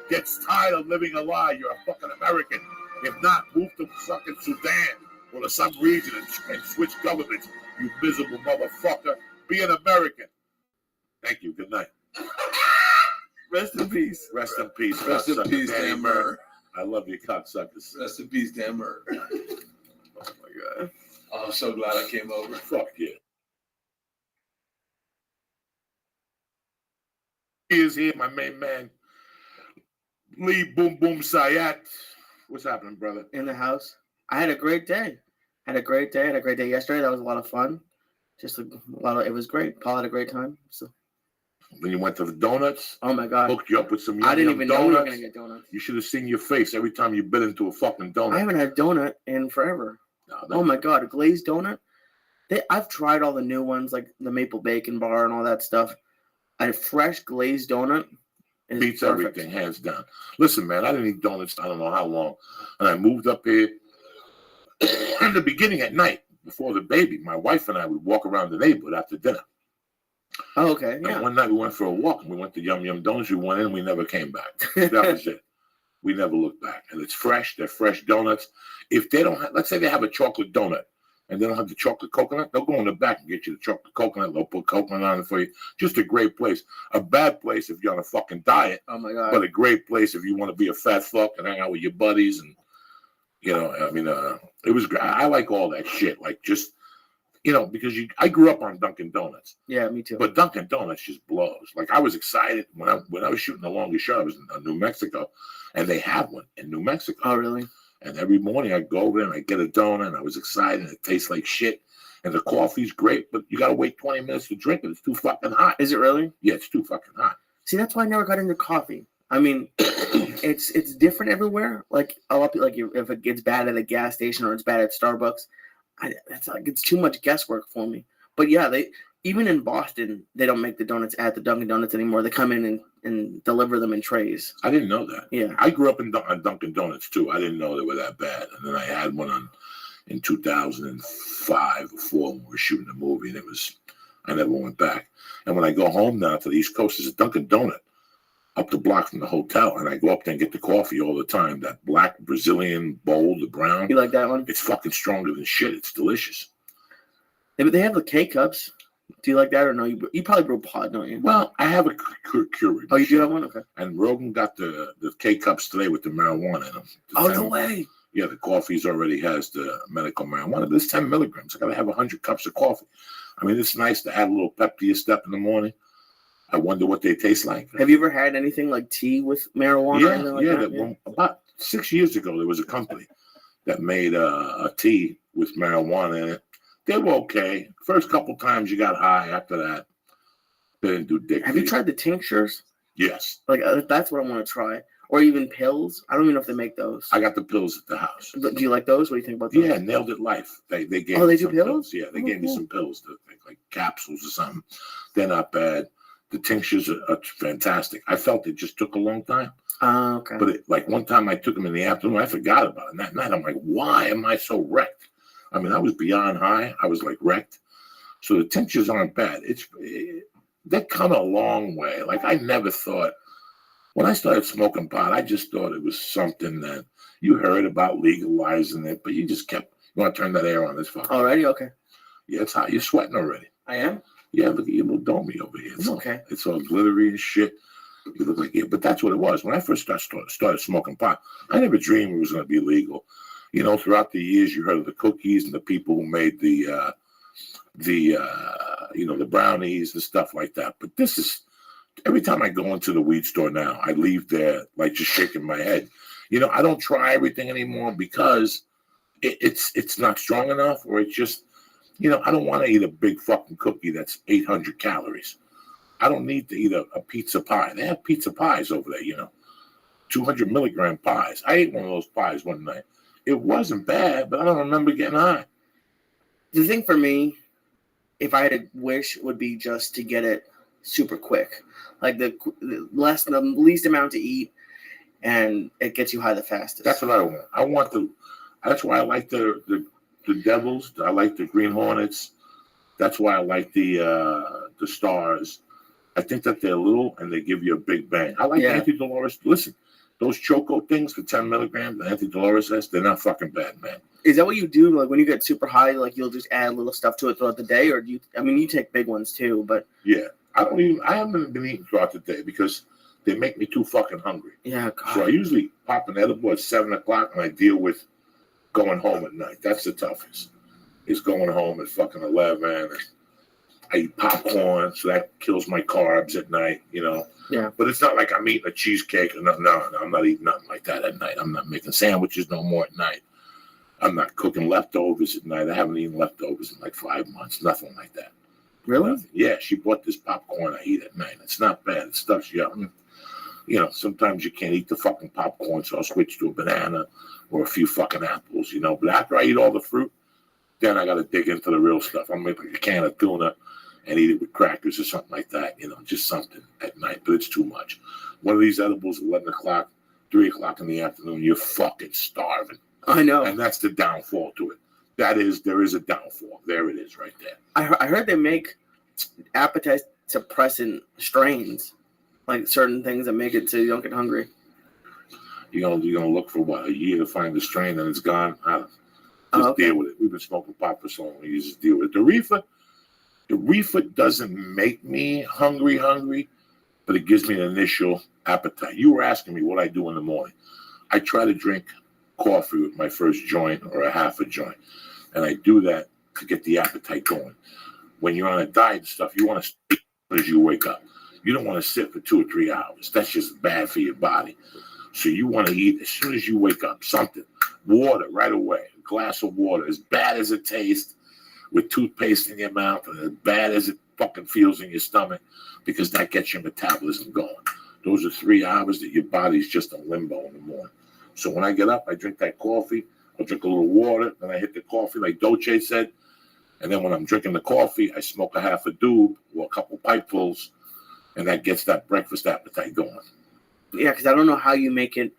Get tired of living a lie. You're a fucking American. If not, move to fucking Sudan or to some region and switch governments, you miserable motherfucker. Be an American. Thank you. Good night. Rest in peace. Rest in peace. Rest in peace, Dan Murr. I love you, cocksuckers. Rest in peace, Dan Murr. Oh my God. Oh, I'm so glad I came over. Fuck yeah. He is here, my main man. Lee Boom Boom Sayat. What's happening, brother? In the house. I had a great day. Had a great day yesterday. That was a lot of fun. Just a lot of, it was great. Paul had a great time. So. Then you went to the donuts. Oh my God. Hooked you up with some yum, I didn't yum even donuts. know we were going to get donuts. You should have seen your face every time you bit into a fucking donut. I haven't had a donut in forever. No, oh my God. A glazed donut. I've tried all the new ones, like the maple bacon bar and all that stuff. A fresh glazed donut beats perfect. everything, hands down. Listen, man, I didn't eat donuts I don't know how long. And I moved up here. In the beginning at night, before the baby, my wife and I would walk around the neighborhood after dinner. Oh, okay. Yeah. And one night we went for a walk and we went to Yum Yum Donuts. We went in, we never came back. That was it. We never looked back. And it's fresh. They're fresh donuts. If they don't have, let's say they have a chocolate donut and they don't have the chocolate coconut, they'll go in the back and get you the chocolate coconut. They'll put coconut on it for you. Just a great place. A bad place if you're on a fucking diet. Oh my God. But a great place if you want to be a fat fuck and hang out with your buddies. And, you know, I mean, it was great. I like all that shit. Like just, you know, because I grew up on Dunkin' Donuts. Yeah, me too. But Dunkin' Donuts just blows. Like I was excited when I was shooting the longest shot. I was in New Mexico, and they have one in New Mexico. Oh, really? And every morning I go over there and I get a donut. And I was excited. It tastes like shit, and the coffee's great, but you gotta wait 20 minutes to drink it. It's too fucking hot. Is it really? Yeah, it's too fucking hot. See, that's why I never got into coffee. I mean, it's different everywhere. Like a lot, like if it gets bad at a gas station or it's bad at Starbucks. It's too much guesswork for me. But yeah, even in Boston, they don't make the donuts at the Dunkin' Donuts anymore. They come in and deliver them in trays. I didn't know that. Yeah, I grew up on Dunkin' Donuts too. I didn't know they were that bad. And then I had one in 2005 or 4 when we were shooting a movie, and I never went back. And when I go home now to the East Coast, there's a Dunkin' Donut up the block from the hotel, and I go up there and get the coffee all the time. That black Brazilian bowl, the brown. You like that one? It's fucking stronger than shit. It's delicious. Yeah, but they have the K-Cups. Do you like that or no? You probably brew pod, don't you? Well, I have a Keurig. Oh, you do have one? Okay. And Rogan got the K-Cups today with the marijuana in them. Oh, no way. Yeah, the coffee's already has the medical marijuana. There's 10 milligrams. I got to have 100 cups of coffee. I mean, it's nice to add a little pep to your step in the morning. I wonder what they taste like. Have you ever had anything like tea with marijuana? Yeah. About 6 years ago, there was a company that made a tea with marijuana in it. They were okay. First couple times you got high. After that, they didn't do dick. Have you tried the tinctures? Yes. Like that's what I want to try. Or even pills. I don't even know if they make those. I got the pills at the house. But do you like those? What do you think about those? Yeah, Nailed It Life. They gave me they do some pills? Yeah, they gave me some pills, like capsules or something. They're not bad. The tinctures are fantastic. I felt it just took a long time. Okay. But like one time I took them in the afternoon, I forgot about it. And that night I'm like, why am I so wrecked? I mean, I was beyond high. I was like wrecked. So the tinctures aren't bad. They come a long way. Like I never thought, when I started smoking pot, I just thought it was something that you heard about legalizing it, but you just kept, you want to turn that air on this fucking. Already? Okay. Yeah, it's hot. You're sweating already. I am? Yeah, look at your little domey over here. It's okay. It's all glittery and shit. You look like it, but that's what it was. When I first started smoking pot, I never dreamed it was going to be legal. You know, throughout the years, you heard of the cookies and the people who made the brownies and stuff like that. But this is, every time I go into the weed store now, I leave there like just shaking my head. You know, I don't try everything anymore because it's not strong enough, or it's just, you know, I don't want to eat a big fucking cookie that's 800 calories. I don't need to eat a pizza pie. They have pizza pies over there, 200 milligram pies. I ate one of those pies one night. It wasn't bad, but I don't remember getting high. The thing for me, if I had a wish, would be just to get it super quick, like the least amount to eat, and it gets you high the fastest. That's what I want. That's why I like the Devils. I like the Green Hornets. That's why I like the Stars. I think that they're little and they give you a big bang. I like Anti-Dolores. Listen, those Choco things for 10 milligrams, the Anti-Dolores has, they're not fucking bad, man. Is that what you do? Like when you get super high, like you'll just add little stuff to it throughout the day, or do you? I mean, you take big ones too, but yeah, I haven't been eating throughout the day because they make me too fucking hungry. Yeah, God. So I usually pop an edible at 7:00 and I deal with going home at night. That's the toughest. Is going home at fucking 11. And I eat popcorn, so that kills my carbs at night, Yeah. But it's not like I'm eating a cheesecake. No, I'm not eating nothing like that at night. I'm not making sandwiches no more at night. I'm not cooking leftovers at night. I haven't eaten leftovers in like 5 months. Nothing like that. Really? Nothing. Yeah, she bought this popcorn I eat at night. It's not bad. It stuffs you up. Sometimes you can't eat the fucking popcorn, so I'll switch to a banana or a few fucking apples, But after I eat all the fruit, then I got to dig into the real stuff. I'll make like a can of tuna and eat it with crackers or something like that, just something at night, but it's too much. One of these edibles, 11:00, 3:00 in the afternoon, you're fucking starving. I know. And that's the downfall to it. There is a downfall. There it is right there. I heard they make appetite suppressant strains, like certain things that make it so you don't get hungry. You're gonna look for what? A year to find the strain and it's gone? Just deal with it. We've been smoking pot for so long. You just deal with it. The reefer doesn't make me hungry, but it gives me an initial appetite. You were asking me what I do in the morning. I try to drink coffee with my first joint or a half a joint, and I do that to get the appetite going. When you're on a diet and stuff, you want to sit as you wake up. You don't want to sit for 2 or 3 hours. That's just bad for your body. So you want to eat as soon as you wake up. Something. Water right away. A glass of water. As bad as it tastes, with toothpaste in your mouth, and as bad as it fucking feels in your stomach, because that gets your metabolism going. Those are 3 hours that your body's just in limbo in the morning. So when I get up, I drink that coffee. I'll drink a little water. Then I hit the coffee, like Dolce said. And then when I'm drinking the coffee, I smoke a half a doob or a couple pipefuls, and that gets that breakfast appetite going. Yeah, because I don't know how you make it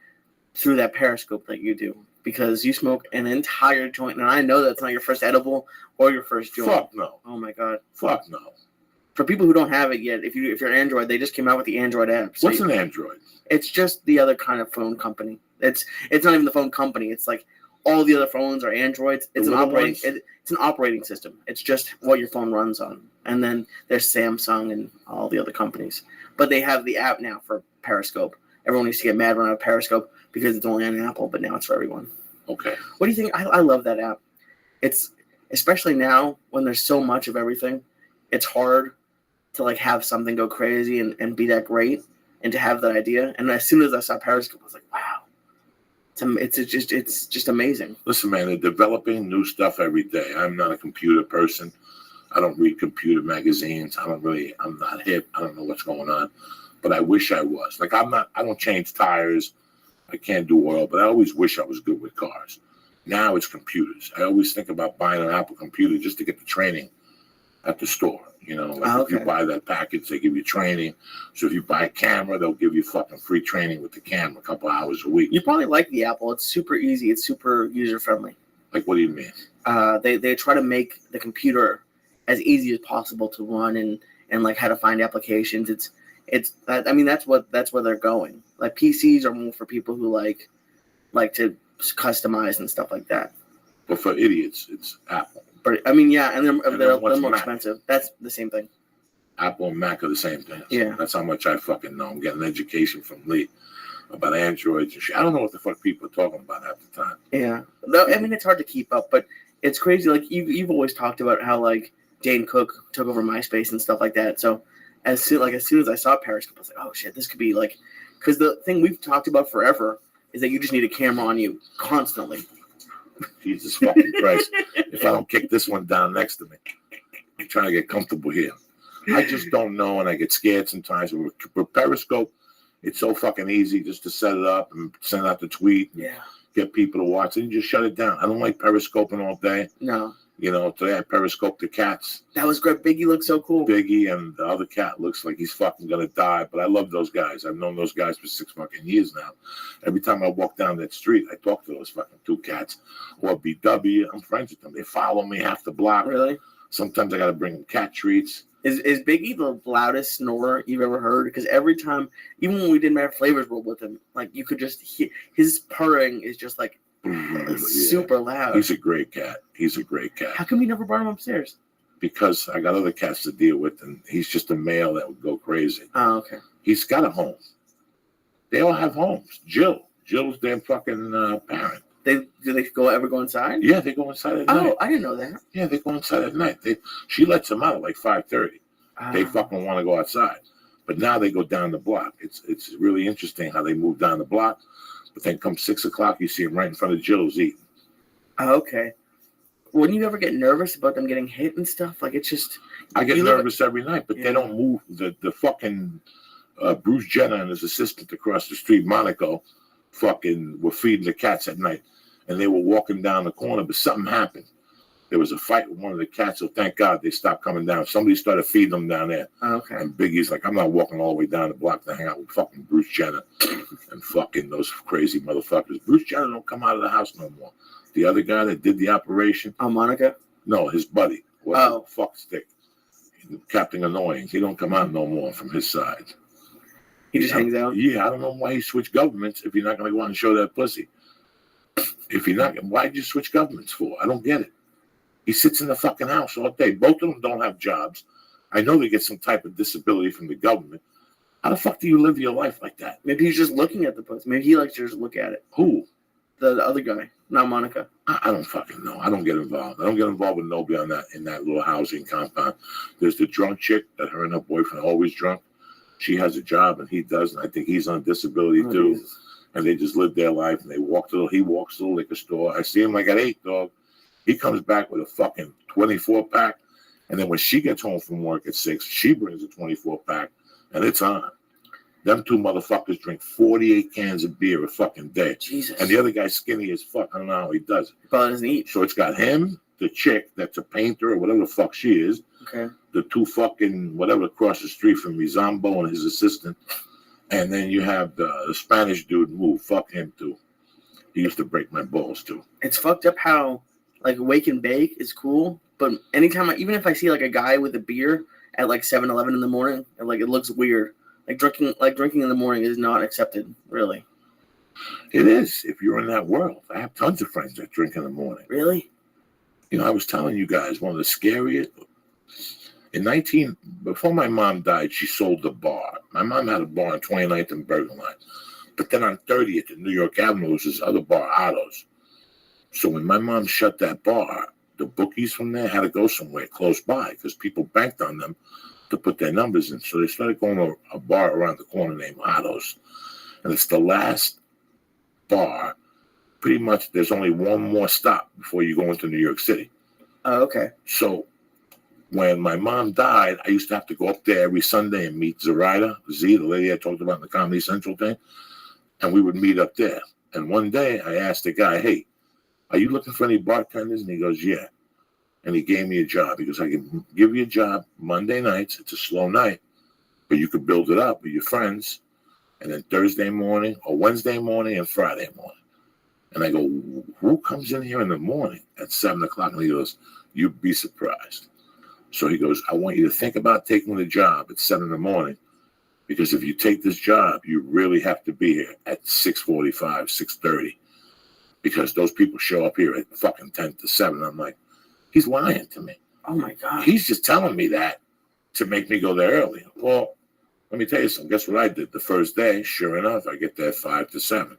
through that periscope that you do, because you smoke an entire joint, and I know that's not your first edible or your first joint. Fuck no. Oh my God. Fuck no. For people who don't have it yet, if you're Android, they just came out with the Android app. So What's an Android? It's just the other kind of phone company. It's not even the phone company. It's like all the other phones are Androids. It's an operating system. It's just what your phone runs on. And then there's Samsung and all the other companies. But they have the app now for Periscope. Everyone used to get mad when I have Periscope because it's only on Apple, but now it's for everyone. Okay. What do you think? I love that app. It's especially now when there's so much of everything. It's hard to like have something go crazy and be that great, and to have that idea. And as soon as I saw Periscope, I was like, wow. It's just amazing. Listen, man, they're developing new stuff every day. I'm not a computer person. I don't read computer magazines. I'm not hip. I don't know what's going on, but I wish I was. Like I don't change tires. I can't do oil, but I always wish I was good with cars. Now it's computers. I always think about buying an Apple computer just to get the training at the store. If you buy that package, they give you training. So if you buy a camera, they'll give you fucking free training with the camera, a couple hours a week. You probably like the Apple. It's super easy. It's super user friendly. Like, what do you mean? They try to make the computer as easy as possible to run and like how to find applications. That's where they're going. Like PCs are more for people who like to customize and stuff like that. But for idiots, it's Apple. But yeah, and they're more Mac? expensive. That's the same thing. Apple and Mac are the same thing. Yeah. That's how much I fucking know. I'm getting an education from Lee about Androids and shit. I don't know what the fuck people are talking about half the time. Yeah. It's hard to keep up, but it's crazy. Like you've always talked about how like Dane Cook took over MySpace and stuff like that. So as soon as I saw Periscope, I was like, oh shit, this could be like, because the thing we've talked about forever is that you just need a camera on you constantly. Jesus fucking Christ. If I don't kick this one down next to me, I'm trying to get comfortable here. I just don't know, and I get scared sometimes. With Periscope, it's so fucking easy just to set it up and send out the tweet. Yeah. Get people to watch it and just shut it down. I don't like periscoping all day. No. You know, today I periscoped the cats. That was great. Biggie looks so cool. Biggie and the other cat looks like he's fucking gonna die. But I love those guys. I've known those guys for 6 fucking years now. Every time I walk down that street, I talk to those fucking two cats. Or BW, I'm friends with them. They follow me half the block. Really? Sometimes I gotta bring them cat treats. Is Biggie the loudest snorer you've ever heard? Because every time, even when we did Mad Flavors World with him, like you could just hear his purring is just like super loud. He's a great cat. He's a great cat. How come you never brought him upstairs? Because I got other cats to deal with, and he's just a male that would go crazy. Oh, okay. He's got a home. They all have homes. Jill's their fucking parent. Do they ever go inside? Yeah, they go inside at night. Oh, I didn't know that. Yeah, they go inside at night. She lets them out at like 5:30. They fucking want to go outside, but now they go down the block. It's really interesting how they move down the block. But then come 6 o'clock, you see them right in front of Jill's eating. Oh, okay. Wouldn't you ever get nervous about them getting hit and stuff? Like it's just. I get nervous every night, but they don't move. The fucking Bruce Jenner and his assistant across the street, Monaco, fucking were feeding the cats at night. And they were walking down the corner, but something happened. There was a fight with one of the cats, so thank God they stopped coming down. Somebody started feeding them down there. Oh, okay. And Biggie's like, I'm not walking all the way down the block to hang out with fucking Bruce Jenner and fucking those crazy motherfuckers. Bruce Jenner don't come out of the house no more. The other guy that did the operation. Oh, Monica? No, his buddy. Fuck stick. Captain Annoying. He don't come out no more from his side. He just hangs out? Yeah, I don't know why he switched governments if you're not going to go out and show that pussy. If you're not, why'd you switch governments for? I don't get it. He sits in the fucking house all day. Both of them don't have jobs. I know they get some type of disability from the government. How the fuck do you live your life like that? Maybe he's just looking at the pussy. Maybe he likes to just look at it. Who? The other guy, not Monica. I don't fucking know. I don't get involved. I don't get involved with nobody on that in that little housing compound. There's the drunk chick that her and her boyfriend are always drunk. She has a job and he doesn't. I think he's on disability too. Jesus. And they just live their life, and he walks to the liquor store. I see him like at 8, dog. He comes back with a fucking 24-pack, and then when she gets home from work at 6, she brings a 24-pack, and it's on. Them two motherfuckers drink 48 cans of beer a fucking day. Jesus. And the other guy's skinny as fuck. I don't know how he does it. He probably doesn't eat. So it's got him, the chick that's a painter or whatever the fuck she is. Okay. The two fucking whatever across the street from me, Zombo and his assistant. And then you have the Spanish dude move. Fuck him too. He used to break my balls too. It's fucked up how like wake and bake is cool, but anytime even if I see like a guy with a beer at like 7-Eleven in the morning, like it looks weird. Like drinking in the morning is not accepted, really. It is if you're in that world. I have tons of friends that drink in the morning. Really? You know, I was telling you guys one of the scariest. Before my mom died, she sold the bar. My mom had a bar on 29th and Bergen Line. But then on 30th and New York Avenue was this other bar, Otto's. So when my mom shut that bar, the bookies from there had to go somewhere close by because people banked on them to put their numbers in. So they started going to a bar around the corner named Otto's. And it's the last bar. Pretty much there's only one more stop before you go into New York City. Oh, okay. So when my mom died, I used to have to go up there every Sunday and meet Zoraida, the lady I talked about in the Comedy Central thing, and we would meet up there. And one day I asked the guy, hey, are you looking for any bartenders? And he goes, yeah. And he gave me a job. He goes, I can give you a job Monday nights. It's a slow night, but you can build it up with your friends. And then Thursday morning or Wednesday morning and Friday morning. And I go, who comes in here in the morning at 7 o'clock? And he goes, you'd be surprised. So he goes, I want you to think about taking the job at 7 in the morning, because if you take this job, you really have to be here at 6:45, 6:30, because those people show up here at fucking 10 to 7. I'm like, he's lying to me. Oh, my God. He's just telling me that to make me go there early. Well, let me tell you something. Guess what I did the first day? Sure enough, I get there 5 to 7.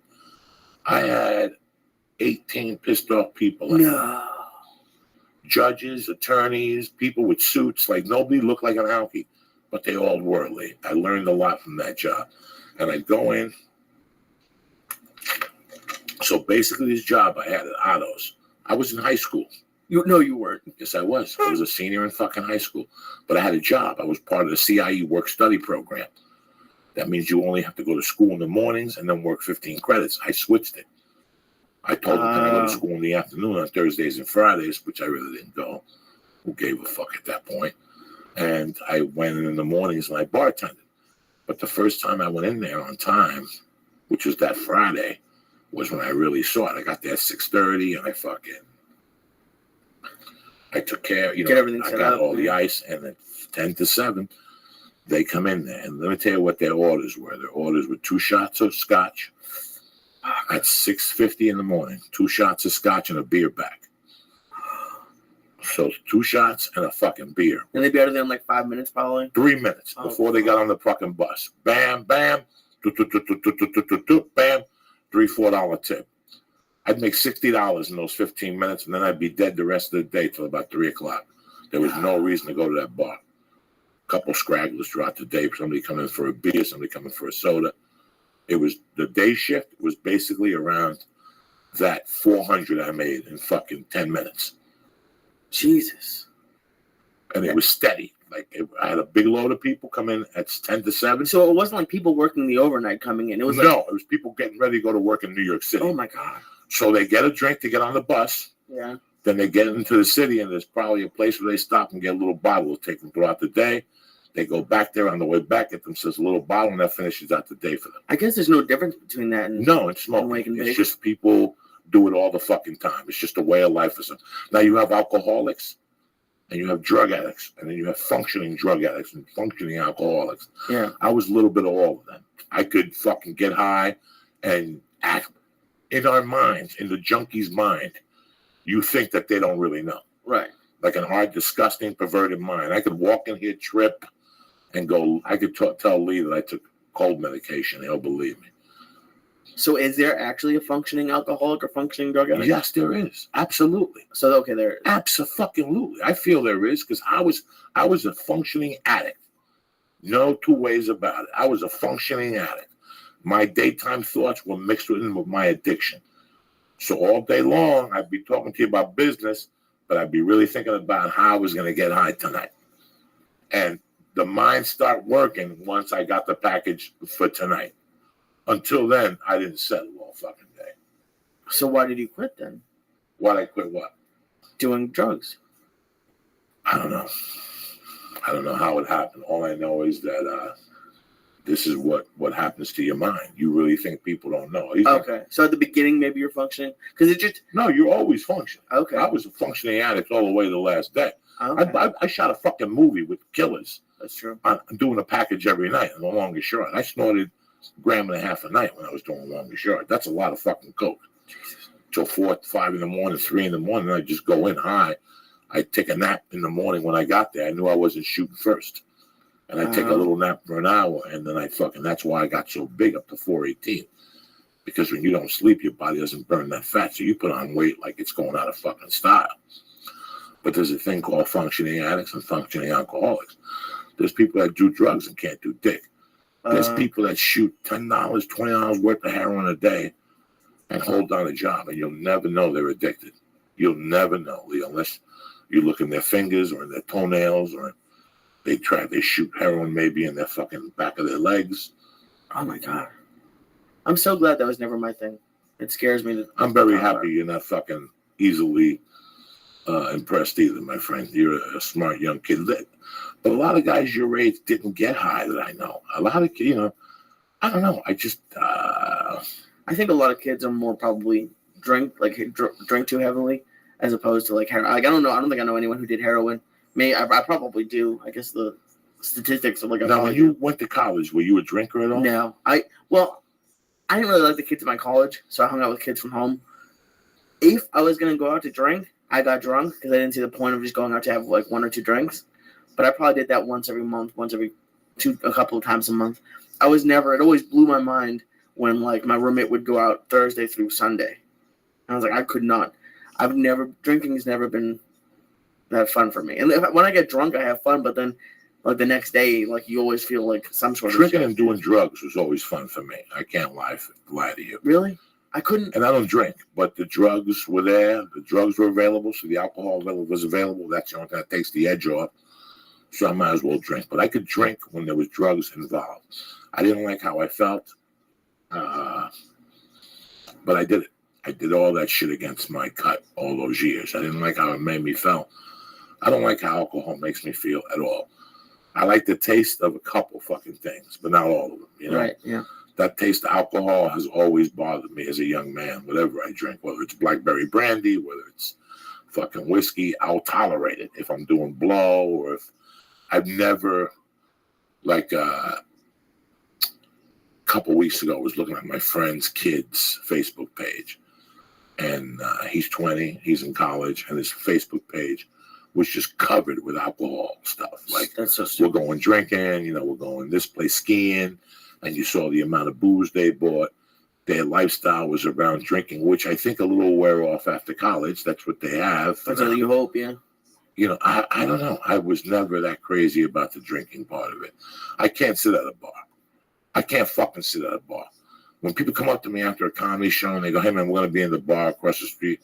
I had 18 pissed off people. No. Judges, attorneys, people with suits, like nobody looked like an alkie, but they all were late. I learned a lot from that job. And I'd go in. So basically this job I had at Otto's, I was in high school. You weren't. Yes, I was. I was a senior in fucking high school, but I had a job. I was part of the CIE work-study program. That means you only have to go to school in the mornings and then work 15 credits. I switched it. I told them, can I go to school in the afternoon on Thursdays and Fridays, which I really didn't go. Who gave a fuck at that point? And I went in the mornings and I bartended. But the first time I went in there on time, which was that Friday, was when I really saw it. I got there at 6:30 and I took care, Get everything I set got up, all the ice, and at 10 to 7, they come in there. And let me tell you what their orders were. Their orders were 2 shots of scotch at 6:50 in the morning, 2 shots of scotch and a beer back. So 2 shots and a fucking beer. And they'd be out of there in like 5 minutes, probably. 3 minutes before they got on the fucking bus. Bam, bam, bam, $3-4 tip. I'd make $60 in those 15 minutes, and then I'd be dead the rest of the day till about 3 o'clock. There was no reason to go to that bar. A couple scragglers throughout the day. Somebody coming for a beer, somebody coming for a soda. It was the day shift was basically around that 400 I made in fucking 10 minutes. Jesus. And it was steady. Like I had a big load of people come in at 10 to 7. So it wasn't like people working the overnight coming in. It was it was people getting ready to go to work in New York City. Oh my God. So they get a drink to get on the bus. Yeah. Then they get into the city, and there's probably a place where they stop and get a little bottle to take them throughout the day. They go back there on the way back, get themselves a little bottle, and that finishes out the day for them. I guess there's no difference between that and no, it's smoking. It's just people do it all the fucking time. It's just a way of life for some. Now you have alcoholics, and you have drug addicts, and then you have functioning drug addicts and functioning alcoholics. Yeah. I was a little bit of all of them. I could fucking get high and act. In our minds, in the junkie's mind, you think that they don't really know. Right. Like an hard, disgusting, perverted mind. I could walk in here, trip, and go. I could tell Lee that I took cold medication. He'll believe me. So is there actually a functioning alcoholic or functioning drug addict? Yes, there is. Absolutely. So, okay, there is. Absolutely. I feel there is because I was a functioning addict. No 2 ways about it. I was a functioning addict. My daytime thoughts were mixed with my addiction. So all day long, I'd be talking to you about business, but I'd be really thinking about how I was going to get high tonight. And the mind started working once I got the package for tonight. Until then, I didn't settle all fucking day. So why did you quit then? Why'd I quit what? Doing drugs. I don't know. I don't know how it happened. All I know is that this is what happens to your mind. You really think people don't know. Okay. So at the beginning, maybe you're functioning? Because it just... No, you're always functioning. Okay. I was a functioning addict all the way to the last day. Okay. I shot a fucking movie with killers. That's true. I'm doing a package every night on the longest short. I snorted 1.5 grams a night when I was doing the longest short. That's a lot of fucking coke. Jesus. Till 4, 5 in the morning, 3 in the morning, I'd just go in high. I'd take a nap in the morning when I got there. I knew I wasn't shooting first. And I'd take a little nap for an hour, and then that's why I got so big up to 418. Because when you don't sleep, your body doesn't burn that fat, so you put on weight like it's going out of fucking style. But there's a thing called functioning addicts and functioning alcoholics. There's people that do drugs and can't do dick. There's people that shoot $10, $20 worth of heroin a day and hold down a job, and you'll never know they're addicted. You'll never know, Lee, unless you look in their fingers or in their toenails, or they shoot heroin maybe in their fucking back of their legs. Oh my God. I'm so glad that was never my thing. It scares me. I'm very happy you're not fucking easily impressed either, my friend. You're a smart young kid. But a lot of guys your age didn't get high that I know. A lot of, I don't know. I just, I think a lot of kids are more probably drink too heavily as opposed to like heroin. Like, I don't know. I don't think I know anyone who did heroin. I probably do. I guess the statistics are like. Now, when you went to college, were you a drinker at all? No. I didn't really like the kids in my college, so I hung out with kids from home. If I was going to go out to drink, I got drunk because I didn't see the point of just going out to have like 1 or 2 drinks. But I probably did that once every month, a couple of times a month. It always blew my mind when like my roommate would go out Thursday through Sunday. And I was like, I could not. Drinking has never been that fun for me. And when I get drunk, I have fun, but then like the next day, like you always feel like some sort of drinking and doing drugs was always fun for me. I can't lie to you. Really? I couldn't. And I don't drink, but the drugs were there. The drugs were available, so the alcohol was available. That's the only thing that takes the edge off. So I might as well drink. But I could drink when there was drugs involved. I didn't like how I felt, but I did it. I did all that shit against my cut all those years. I didn't like how it made me feel. I don't like how alcohol makes me feel at all. I like the taste of a couple fucking things, but not all of them. You know? Right, yeah. That taste of alcohol has always bothered me as a young man. Whatever I drink, whether it's blackberry brandy, whether it's fucking whiskey, I'll tolerate it. If I'm doing blow or if I've never, like a couple weeks ago, I was looking at my friend's kid's Facebook page. And he's 20, he's in college, and his Facebook page was just covered with alcohol stuff. Like, that's so we're stupid. going drinking, we're going this place skiing, and you saw the amount of booze they bought. Their lifestyle was around drinking, which I think a little wear off after college. That's what they have. That's what you hope, yeah. I don't know. I was never that crazy about the drinking part of it. I can't sit at a bar. I can't fucking sit at a bar. When people come up to me after a comedy show and they go, hey, man, we're going to be in the bar across the street.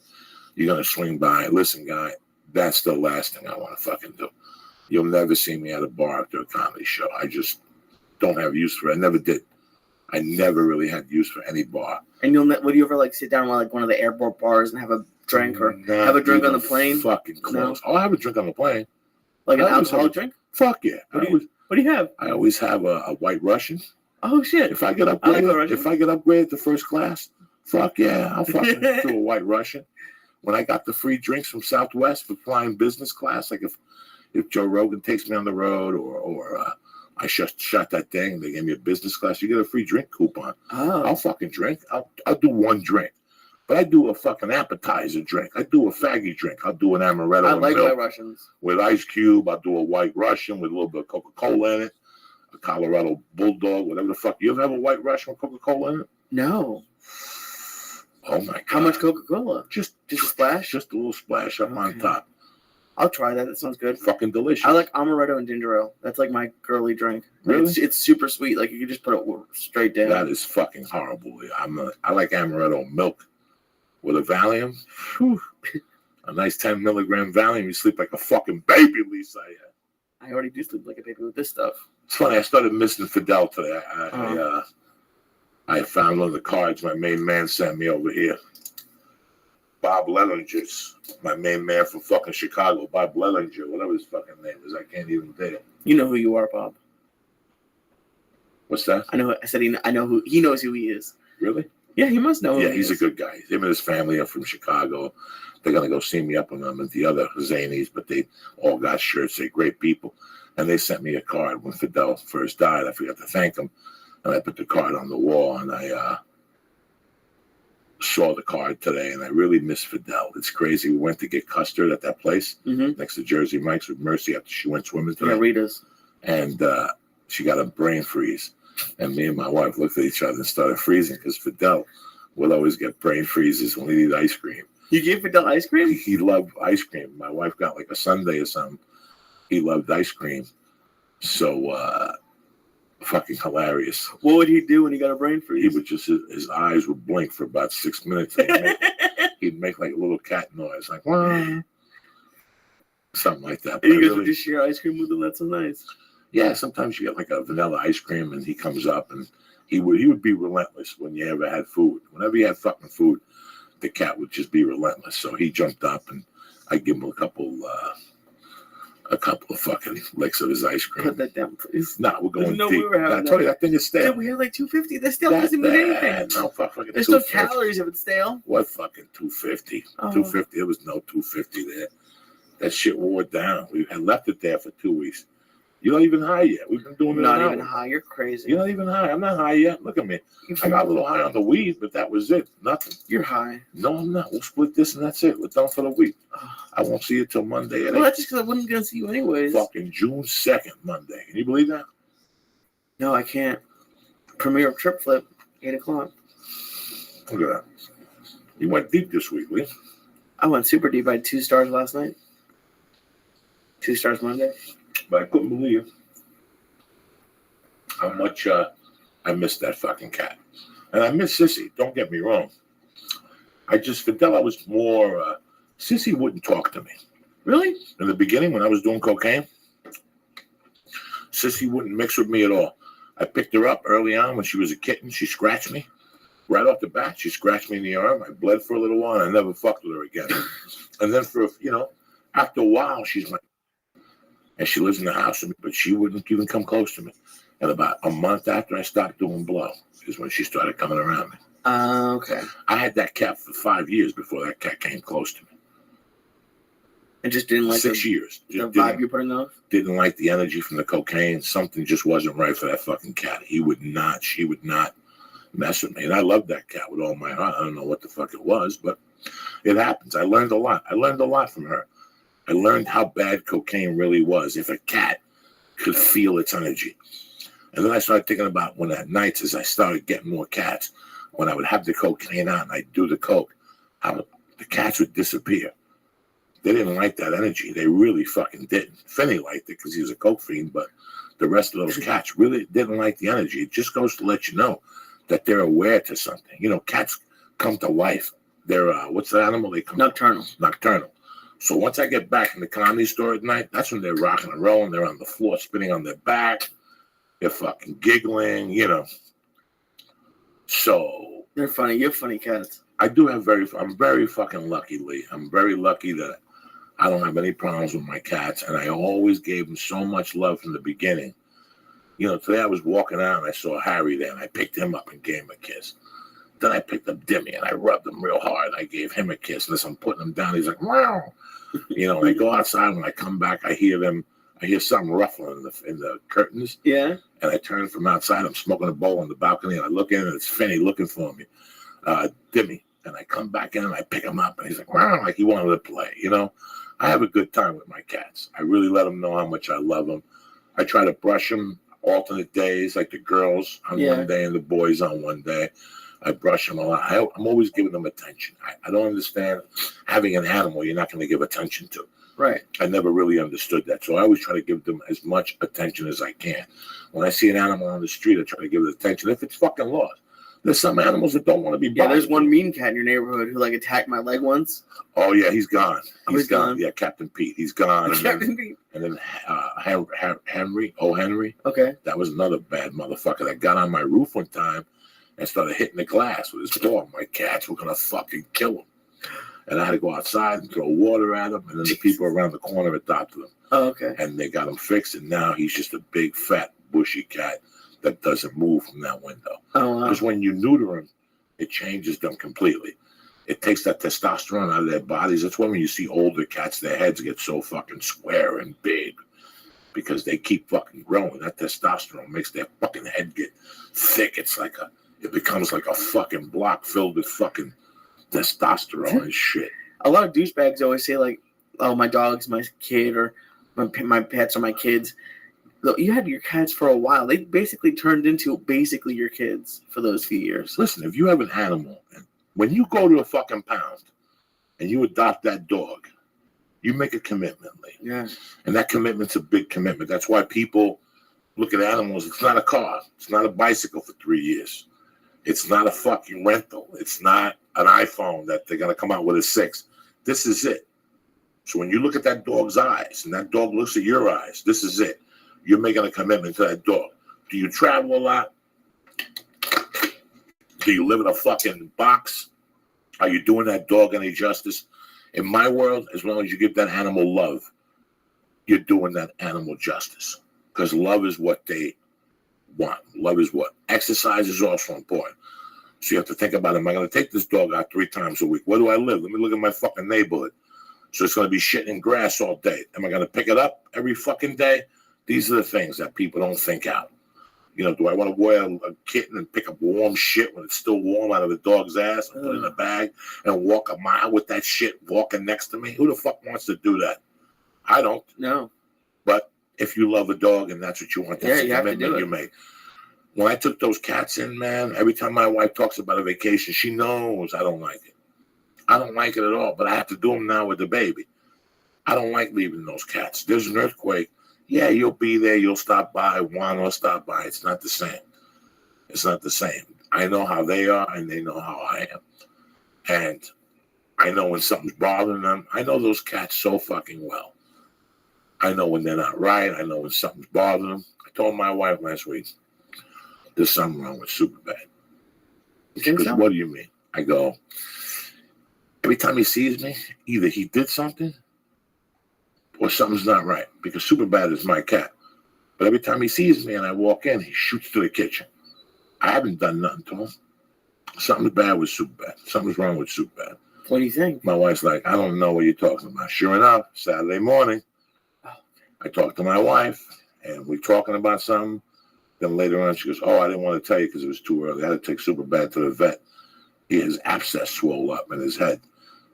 You're going to swing by. Listen, guy, that's the last thing I want to fucking do. You'll never see me at a bar after a comedy show. I just don't have use for it. I never did. I never really had use for any bar. And would you ever like sit down at like one of the airport bars and have a drink or have a drink on the plane? Fucking close. No. I'll have a drink on the plane. Like an alcoholic drink? Fuck yeah. What do you have? I always have a White Russian. Oh shit! If I get upgraded to first class, fuck yeah, I'll fucking do a White Russian. When I got the free drinks from Southwest for flying business class, like if Joe Rogan takes me on the road or I shot that thing, they gave me a business class, you get a free drink coupon. Oh. I'll fucking drink. I'll do one drink, but I do a fucking appetizer drink. I do a faggy drink. I'll do an amaretto. I like White Russians with ice cube. I'll do a White Russian with a little bit of Coca-Cola in it. A Colorado Bulldog, whatever the fuck. You ever have a White Russian with Coca-Cola in it? No. Oh my God. How much Coca-Cola? Just a splash? Just a little splash up on top. I'll try that. That sounds good. Fucking delicious. I like amaretto and ginger ale. That's like my girly drink. Really? It's super sweet. Like you can just put it straight down. That is fucking horrible. I like amaretto milk with a Valium. Whew. A nice 10 milligram Valium. You sleep like a fucking baby, Lisa. I already do sleep like a baby with this stuff. It's funny. I started missing Fidel today. I found one of the cards my main man sent me over here. Bob Lellinger's, my main man from fucking Chicago. Bob Lellinger, whatever his fucking name is. I can't even tell you. You know who you are, Bob. What's that? I know. I said I know who he knows who he is. Really? Yeah, he must know. Yeah, he's a good guy. Him and his family are from Chicago. They're gonna go see me up on them and the other zanies, but they all got shirts. They're great people. And they sent me a card when Fidel first died. I forgot to thank him. And I put the card on the wall, and I saw the card today, and I really miss Fidel. It's crazy. We went to get custard at that place next to Jersey Mike's with Mercy after she went swimming today. Yeah, Rita's. And she got a brain freeze. And me and my wife looked at each other and started freezing because Fidel would always get brain freezes when he eat ice cream. You gave Fidel ice cream? He loved ice cream. My wife got like a sundae or something. He loved ice cream. So, fucking hilarious. What would he do when he got a brain freeze? He would just, his eyes would blink for about 6 minutes. He'd make like a little cat noise, like, wah. Something like that. And you guys would just share ice cream with him? That's so nice. Yeah, sometimes you get like a vanilla ice cream and he comes up and he would be relentless when you ever had food. Whenever you had fucking food, the cat would just be relentless. So he jumped up and I give him a couple of fucking licks of his ice cream. Put that down, please. Nah, we're going deep. We were I told you that thing is stale. Dude, we had like 250. That still doesn't mean anything. No, fucking there's no calories if it's stale. What fucking 250? 250. There was no 250 there. That shit wore down. We had left it there for 2 weeks. You're not even high yet. We've been doing it. Not even high. You're crazy. You're not even high. I'm not high yet. Look at me. I got a little high on the weed, but that was it. Nothing. You're high. No, I'm not. We'll split this and that's it. We're done for the week. I won't see you till Monday. Well, that's just because I wasn't going to see you anyways. Fucking June 2nd, Monday. Can you believe that? No, I can't. Premiere of Trip Flip, 8 o'clock. Look at that. You went deep this week, Lee. I went super deep. I had 2 stars last night. 2 stars Monday. But I couldn't believe how much I missed that fucking cat. And I miss Sissy. Don't get me wrong. Fidel was more, Sissy wouldn't talk to me. Really? In the beginning, when I was doing cocaine, Sissy wouldn't mix with me at all. I picked her up early on when she was a kitten. She scratched me. Right off the bat, she scratched me in the arm. I bled for a little while, and I never fucked with her again. And then after a while, she's like, and she lives in the house with me, but she wouldn't even come close to me. And about a month after I stopped doing blow is when she started coming around me. Okay. I had that cat for 5 years before that cat came close to me. And just didn't like 6 years. The vibe you're putting off? Didn't like the energy from the cocaine. Something just wasn't right for that fucking cat. She would not mess with me. And I loved that cat with all my heart. I don't know what the fuck it was, but it happens. I learned a lot. I learned a lot from her. I learned how bad cocaine really was. If a cat could feel its energy. And then I started thinking about when at nights, as I started getting more cats, when I would have the cocaine out and I'd do the coke, how the cats would disappear. They didn't like that energy. They really fucking didn't. Finney liked it because he was a coke fiend, but the rest of those cats really didn't like the energy. It just goes to let you know that they're aware to something. Cats come to life. They're, what's the animal they come Nocturnal. Nocturnal. So once I get back in the comedy store at night, that's when they're rocking and rolling. They're on the floor, spinning on their back. They're fucking giggling, So. They're funny. You have funny cats. I do have I'm very fucking lucky, Lee. I'm very lucky that I don't have any problems with my cats. And I always gave them so much love from the beginning. Today I was walking out and I saw Harry there and I picked him up and gave him a kiss. Then I picked up Dimmy and I rubbed him real hard. I gave him a kiss. And as I'm putting him down, he's like, wow. And I go outside. When I come back, I hear something ruffling in the curtains. Yeah. And I turn from outside. I'm smoking a bowl on the balcony and I look in and it's Finney looking for me. Dimmy. And I come back in and I pick him up and he's like, wow, like he wanted to play. I have a good time with my cats. I really let them know how much I love them. I try to brush them alternate days, like the girls on one day and the boys on one day. I brush them a lot. I'm always giving them attention. I don't understand having an animal you're not going to give attention to. Right. I never really understood that. So I always try to give them as much attention as I can. When I see an animal on the street, I try to give it attention. If it's fucking lost. There's some animals that don't want to be bothered. Yeah, there's one mean cat in your neighborhood who attacked my leg once. Oh yeah, he's gone. He's gone. Yeah, Captain Pete. He's gone. Captain Pete. And then Henry. Oh, Henry. Okay. That was another bad motherfucker that got on my roof one time and started hitting the glass with his paw. My cats were gonna fucking kill him. And I had to go outside and throw water at him. And then the people around the corner adopted him. Oh, okay. And they got him fixed. And now he's just a big, fat, bushy cat that doesn't move from that window. Oh, wow. Because when you neuter them, it changes them completely. It takes that testosterone out of their bodies. That's why when you see older cats, their heads get so fucking square and big because they keep fucking growing. That testosterone makes their fucking head get thick. It becomes like a fucking block filled with fucking testosterone and shit. A lot of douchebags always say oh, my dog's my kid or my pets are my kids. Look, you had your cats for a while. They basically turned into basically your kids for those few years. Listen, if you have an animal, and when you go to a fucking pound and you adopt that dog, you make a commitment, Lee. Yeah. And that commitment's a big commitment. That's why people look at animals. It's not a car. It's not a bicycle for 3 years. It's not a fucking rental. It's not an iPhone that they're going to come out with a 6. This is it. So when you look at that dog's eyes and that dog looks at your eyes, this is it. You're making a commitment to that dog. Do you travel a lot? Do you live in a fucking box? Are you doing that dog any justice? In my world, as long as you give that animal love, you're doing that animal justice. Because love is what they want. Love is what. Exercise is also important. So you have to think about, am I going to take this dog out 3 times a week? Where do I live? Let me look at my fucking neighborhood. So it's going to be shitting in grass all day. Am I going to pick it up every fucking day? These are the things that people don't think out. Do I want to wear a kitten and pick up warm shit when it's still warm out of the dog's ass and put it in a bag and walk a mile with that shit walking next to me? Who the fuck wants to do that? I don't. No. But if you love a dog and that's what you want, that's you a have to commitment do it. you make. When I took those cats in, man, every time my wife talks about a vacation, she knows I don't like it. I don't like it at all, but I have to do them now with the baby. I don't like leaving those cats. There's an earthquake. Yeah, you'll be there. You'll stop by. Juan will stop by. It's not the same. It's not the same. I know how they are, and they know how I am. And I know when something's bothering them. I know those cats so fucking well. I know when they're not right. I know when something's bothering them. I told my wife last week, there's something wrong with Superbad. You think so? What do you mean? I go, every time he sees me, either he did something or something's not right. Because Superbad is my cat. But every time he sees me and I walk in, he shoots to the kitchen. I haven't done nothing to him. Something's bad with Superbad. Something's wrong with Superbad. What do you think? My wife's like, I don't know what you're talking about. Sure enough, Saturday morning, I talked to my wife, and we're talking about something. Then later on, she goes, oh, I didn't want to tell you because it was too early. I had to take Superbad to the vet. His abscess swelled up in his head.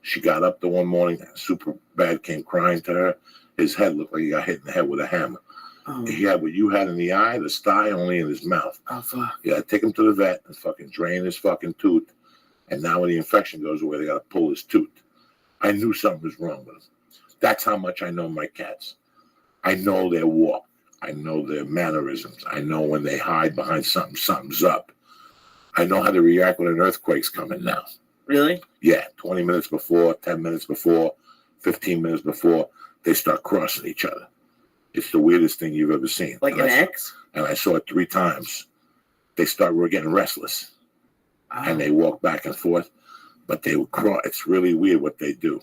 She got up the one morning, Superbad came crying to her. His head looked like he got hit in the head with a hammer. Oh, He had what you had in the eye, the sty, only in his mouth. oh fuck. Yeah, take him to the vet and fucking drain his fucking tooth. And now when the infection goes away, they got to pull his tooth. I knew something was wrong with him. That's how much I know my cats. I know their walk. I know their mannerisms. I know when they hide behind something, something's up. I know how to react when an earthquake's coming now. Really? Yeah, 20 minutes before, 10 minutes before, 15 minutes before, they start crossing each other. It's the weirdest thing you've ever seen. Like an X? And I saw it 3 times. We're getting restless. Oh. And they walk back and forth, but they would cross. It's really weird what they do.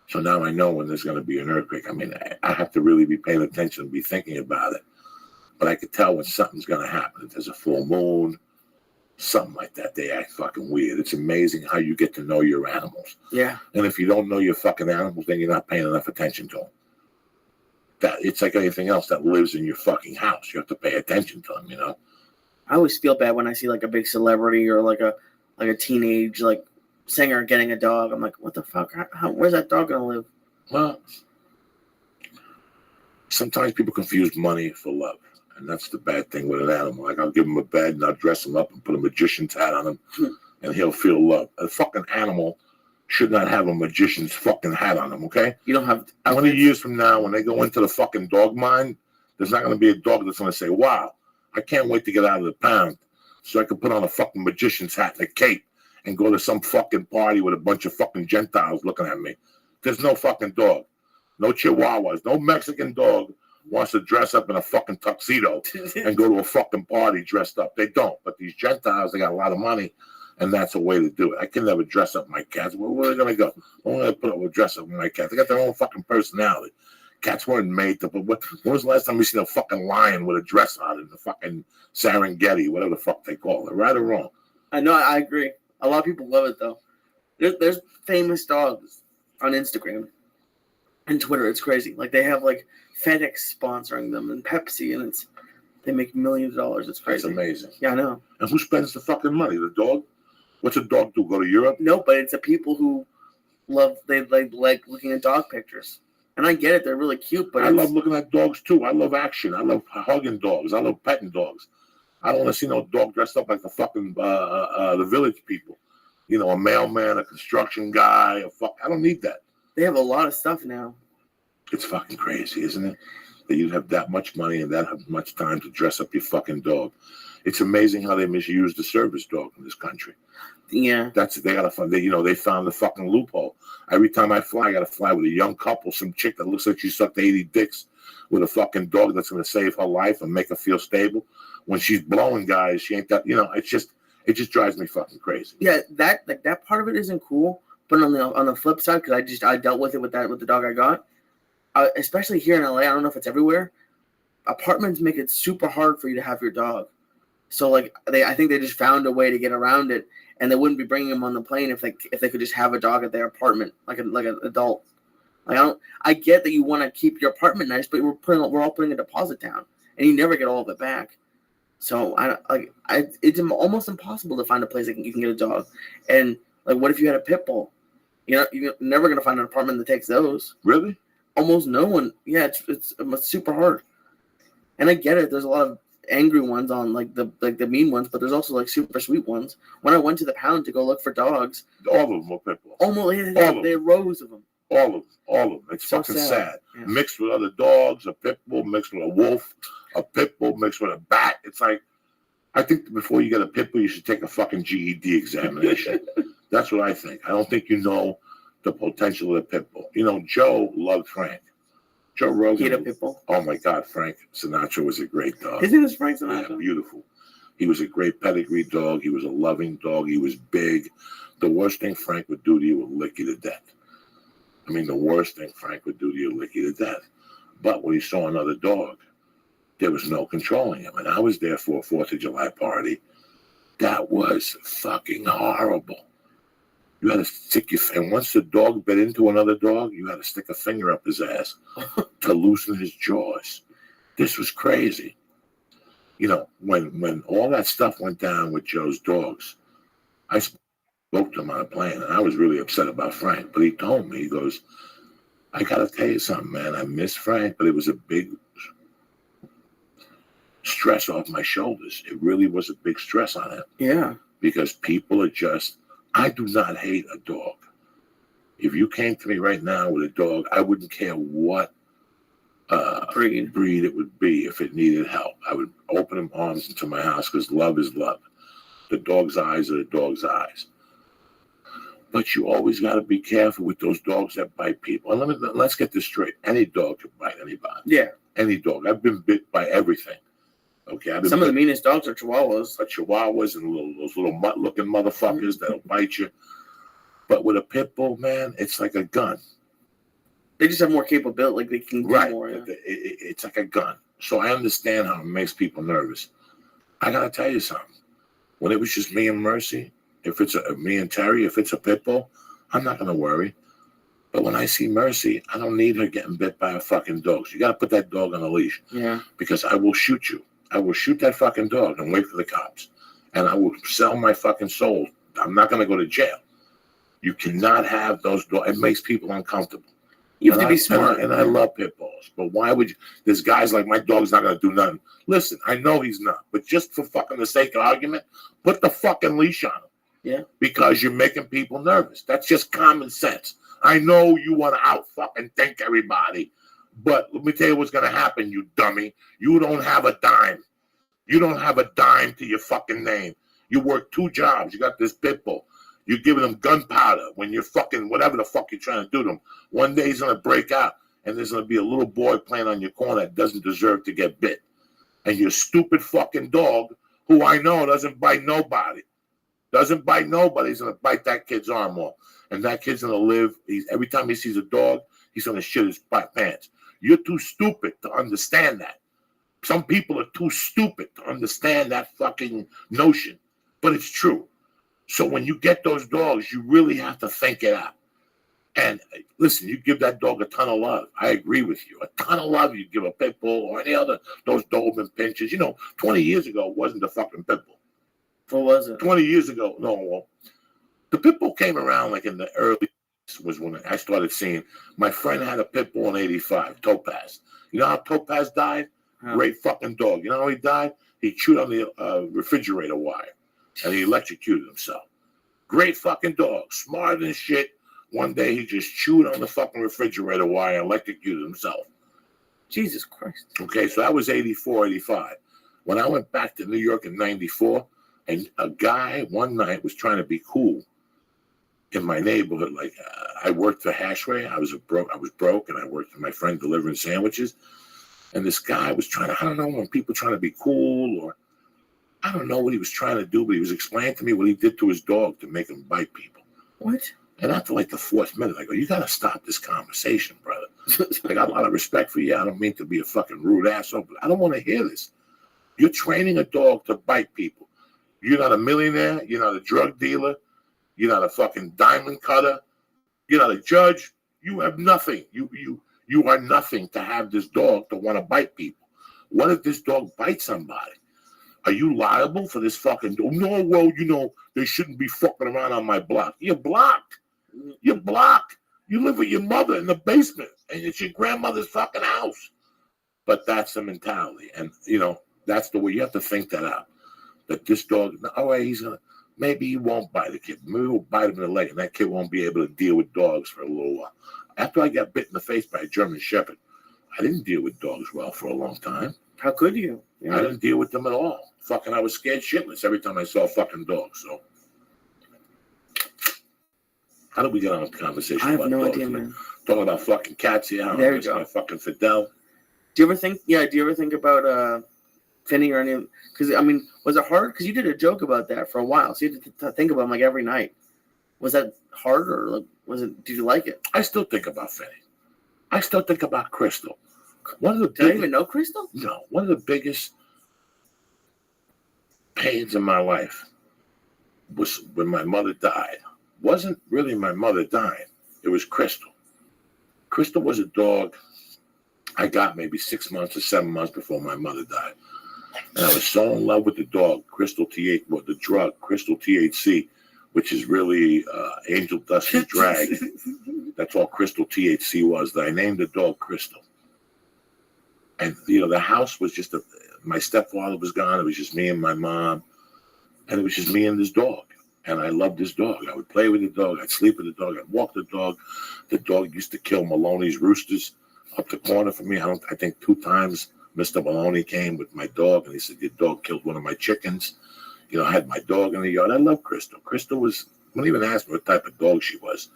So now I know when there's going to be an earthquake. I mean, I have to really be paying attention and be thinking about it. But I could tell when something's going to happen. If there's a full moon, something like that, they act fucking weird. It's amazing how you get to know your animals. Yeah. And if you don't know your fucking animals, then you're not paying enough attention to them. It's like anything else that lives in your fucking house. You have to pay attention to them, you know? I always feel bad when I see like a big celebrity or like a teenage like singer getting a dog. I'm like, what the fuck? Where's that dog gonna live? Well, sometimes people confuse money for love, and that's the bad thing with an animal. Like, I'll give him a bed and I'll dress him up and put a magician's hat on him, and he'll feel love. A fucking animal should not have a magician's fucking hat on him, okay? You don't have 20 years from now, when they go into the fucking dog mine, there's not going to be a dog that's going to say, wow, I can't wait to get out of the pound so I can put on a fucking magician's hat and a cape and go to some fucking party with a bunch of fucking Gentiles looking at me. There's no fucking dog. No Chihuahuas. No Mexican dog wants to dress up in a fucking tuxedo and go to a fucking party dressed up. They don't. But these Gentiles, they got a lot of money, and that's a way to do it. I can never dress up my cats. Where are they going to go? I'm going to put up a dress up with my cats. They got their own fucking personality. Cats weren't made to. But when was the last time we seen a fucking lion with a dress on in the fucking Serengeti, whatever the fuck they call it? Right or wrong? I know. I agree. A lot of people love it though. There's famous dogs on Instagram and Twitter. It's crazy. Like they have like FedEx sponsoring them and Pepsi, and they make millions of dollars. It's crazy. It's amazing. Yeah, I know. And who spends the fucking money? The dog? What's a dog do? Go to Europe? No, but it's the people who they like looking at dog pictures. And I get it, they're really cute, but I love looking at dogs too. I love action. I love hugging dogs. I love petting dogs. I don't want to see no dog dressed up like the fucking the village people. You know, a mailman, a construction guy, I don't need that. They have a lot of stuff now. It's fucking crazy, isn't it? That you have that much money and that much time to dress up your fucking dog. It's amazing how they misuse the service dog in this country. Yeah. They gotta find. They found the fucking loophole. Every time I fly, I gotta fly with a young couple, some chick that looks like she sucked 80 dicks, with a fucking dog that's gonna save her life and make her feel stable. When she's blowing guys, she ain't that. You know, it just drives me fucking crazy. Yeah, that part of it isn't cool. But on the flip side, because I dealt with it with the dog I got, especially here in LA. I don't know if it's everywhere. Apartments make it super hard for you to have your dog. So like I think they just found a way to get around it, and they wouldn't be bringing them on the plane if they could just have a dog at their apartment like an adult. Like I get that you want to keep your apartment nice, but we're all putting a deposit down, and you never get all of it back. So it's almost impossible to find a place that you can get a dog. And like, what if you had a pit bull? You're never gonna find an apartment that takes those. Really? Almost no one. Yeah, it's super hard. And I get it. There's a lot of angry ones on like the mean ones, but there's also like super sweet ones. When I went to the pound to go look for dogs, all of them were pit bulls. Almost, they had rows of them. All of them. It's so fucking sad. Yeah. Mixed with other dogs, a pit bull mixed with a wolf, a pit bull mixed with a bat. It's like, I think before you get a pit bull, you should take a fucking GED examination. That's what I think. I don't think you know the potential of the pit bull. You know, Joe loved Frank. Joe Rogan. He had a pit bull. Oh my God, Frank Sinatra was a great dog. His name was Frank Yeah, Sinatra. beautiful. He was a great pedigree dog. He was a loving dog. He was big. The worst thing Frank would do to you would lick you to death. I mean, the worst thing Frank would do to you would lick you to death. But when he saw another dog, there was no controlling him. And I was there for a 4th of July party. That was fucking horrible. You had to stick your and once the dog bit into another dog, you had to stick a finger up his ass to loosen his jaws. This was crazy. You know, when all that stuff went down with Joe's dogs, I spoke to him on a plane, and I was really upset about Frank. But he told me, he goes, I got to tell you something, man. I miss Frank, but it was a big stress off my shoulders. It really was a big stress on him. Yeah. Because people are just, I do not hate a dog. If you came to me right now with a dog, I wouldn't care what breed it would be if it needed help. I would open them arms into my house because love is love. The dog's eyes are the dog's eyes. But you always got to be careful with those dogs that bite people. And let's get this straight. Any dog can bite anybody. Yeah. Any dog. I've been bit by everything. Okay. Some of the meanest dogs are Chihuahuas. Chihuahuas and those little mutt-looking motherfuckers that'll bite you. But with a pit bull, man, it's like a gun. They just have more capability. Like they can do more. Yeah. It's like a gun. So I understand how it makes people nervous. I got to tell you something. When it was just me and Mercy, if it's me and Terry, if it's a pit bull, I'm not going to worry. But when I see Mercy, I don't need her getting bit by a fucking dog. So you got to put that dog on a leash. Yeah. Because I will shoot you. I will shoot that fucking dog and wait for the cops. And I will sell my fucking soul. I'm not going to go to jail. You cannot have those dogs. It makes people uncomfortable. You have to be smart. And I love pit bulls. But why would you? There's guys like, my dog's not going to do nothing. Listen, I know he's not. But just for fucking the sake of argument, put the fucking leash on him. Yeah. Because you're making people nervous. That's just common sense. I know you want to out fucking think everybody. But let me tell you what's going to happen, you dummy. You don't have a dime. You don't have a dime to your fucking name. You work 2 jobs. You got this pit bull. You're giving them gunpowder when you're fucking whatever the fuck you're trying to do to them. One day he's going to break out, and there's going to be a little boy playing on your corner that doesn't deserve to get bit. And your stupid fucking dog, who I know doesn't bite nobody, he's going to bite that kid's arm off. And that kid's going to live. Every time he sees a dog, he's going to shit his pants. You're too stupid to understand that. Some people are too stupid to understand that fucking notion. But it's true. So when you get those dogs, you really have to think it out. And listen, you give that dog a ton of love. I agree with you. A ton of love you give a pit bull or any other, those Doberman pinches. You know, 20 years ago, it wasn't a fucking pit bull. What was it? 20 years ago, no. The pit bull came around like in the early, was when I started seeing. My friend had a pit bull in 85, Topaz. You know how Topaz died? Huh. Great fucking dog. You know how he died? He chewed on the refrigerator wire. And he electrocuted himself. Great fucking dog. Smart than shit. One day he just chewed on the fucking refrigerator wire and electrocuted himself. Jesus Christ. Okay, so that was 84, 85. When I went back to New York in 94, and a guy one night was trying to be cool in my neighborhood. Like, I worked for Hashway. I was broke, and I worked for my friend delivering sandwiches. And this guy was trying to, I don't know, when people trying to be cool, or I don't know what he was trying to do, but he was explaining to me what he did to his dog to make him bite people. What? And after like the 4th minute, I go, you got to stop this conversation, brother. I got a lot of respect for you. I don't mean to be a fucking rude asshole, but I don't want to hear this. You're training a dog to bite people. You're not a millionaire. You're not a drug dealer. You're not a fucking diamond cutter. You're not a judge. You have nothing. You are nothing to have this dog to want to bite people. What if this dog bites somebody? Are you liable for this fucking dog? No, well, you know, they shouldn't be fucking around on my block. You're blocked. You're blocked. You live with your mother in the basement, and it's your grandmother's fucking house. But that's the mentality. And, you know, that's the way you have to think that out. That this dog, maybe he won't bite a kid. Maybe he'll bite him in the leg, and that kid won't be able to deal with dogs for a little while. After I got bit in the face by a German Shepherd, I didn't deal with dogs well for a long time. How could you? Yeah. I didn't deal with them at all. Fucking, I was scared shitless every time I saw a fucking dog. So How did we get on a conversation I have about no dogs? idea, man. Talking about fucking cats here. How There I you miss go. my fucking Fidel. Do you ever think? Yeah. Do you ever think about Finney or any? Because I mean, was it hard? Because you did a joke about that for a while, so you had to think about him like every night. Was that hard, or like, was it? Did you like it? I still think about Finney. I still think about Crystal. One of the Did I biggest, even know Crystal? no, one of the biggest pains in my life was when my mother died. Wasn't really my mother dying. It was Crystal. Crystal was a dog I got maybe 6 months or 7 months before my mother died. And I was so in love with the dog, Crystal THC, well, the drug, Crystal THC, which is really angel dust and drag. That's all Crystal THC was. That I named the dog Crystal. And, you know, the house was just my stepfather was gone. It was just me and my mom. And it was just me and this dog. And I loved this dog. I would play with the dog. I'd sleep with the dog. I'd walk the dog. The dog used to kill Maloney's roosters up the corner for me. I think 2 times Mr. Maloney came with my dog, and he said, your dog killed one of my chickens. You know, I had my dog in the yard. I love Crystal. Crystal was, don't even ask me what type of dog she was.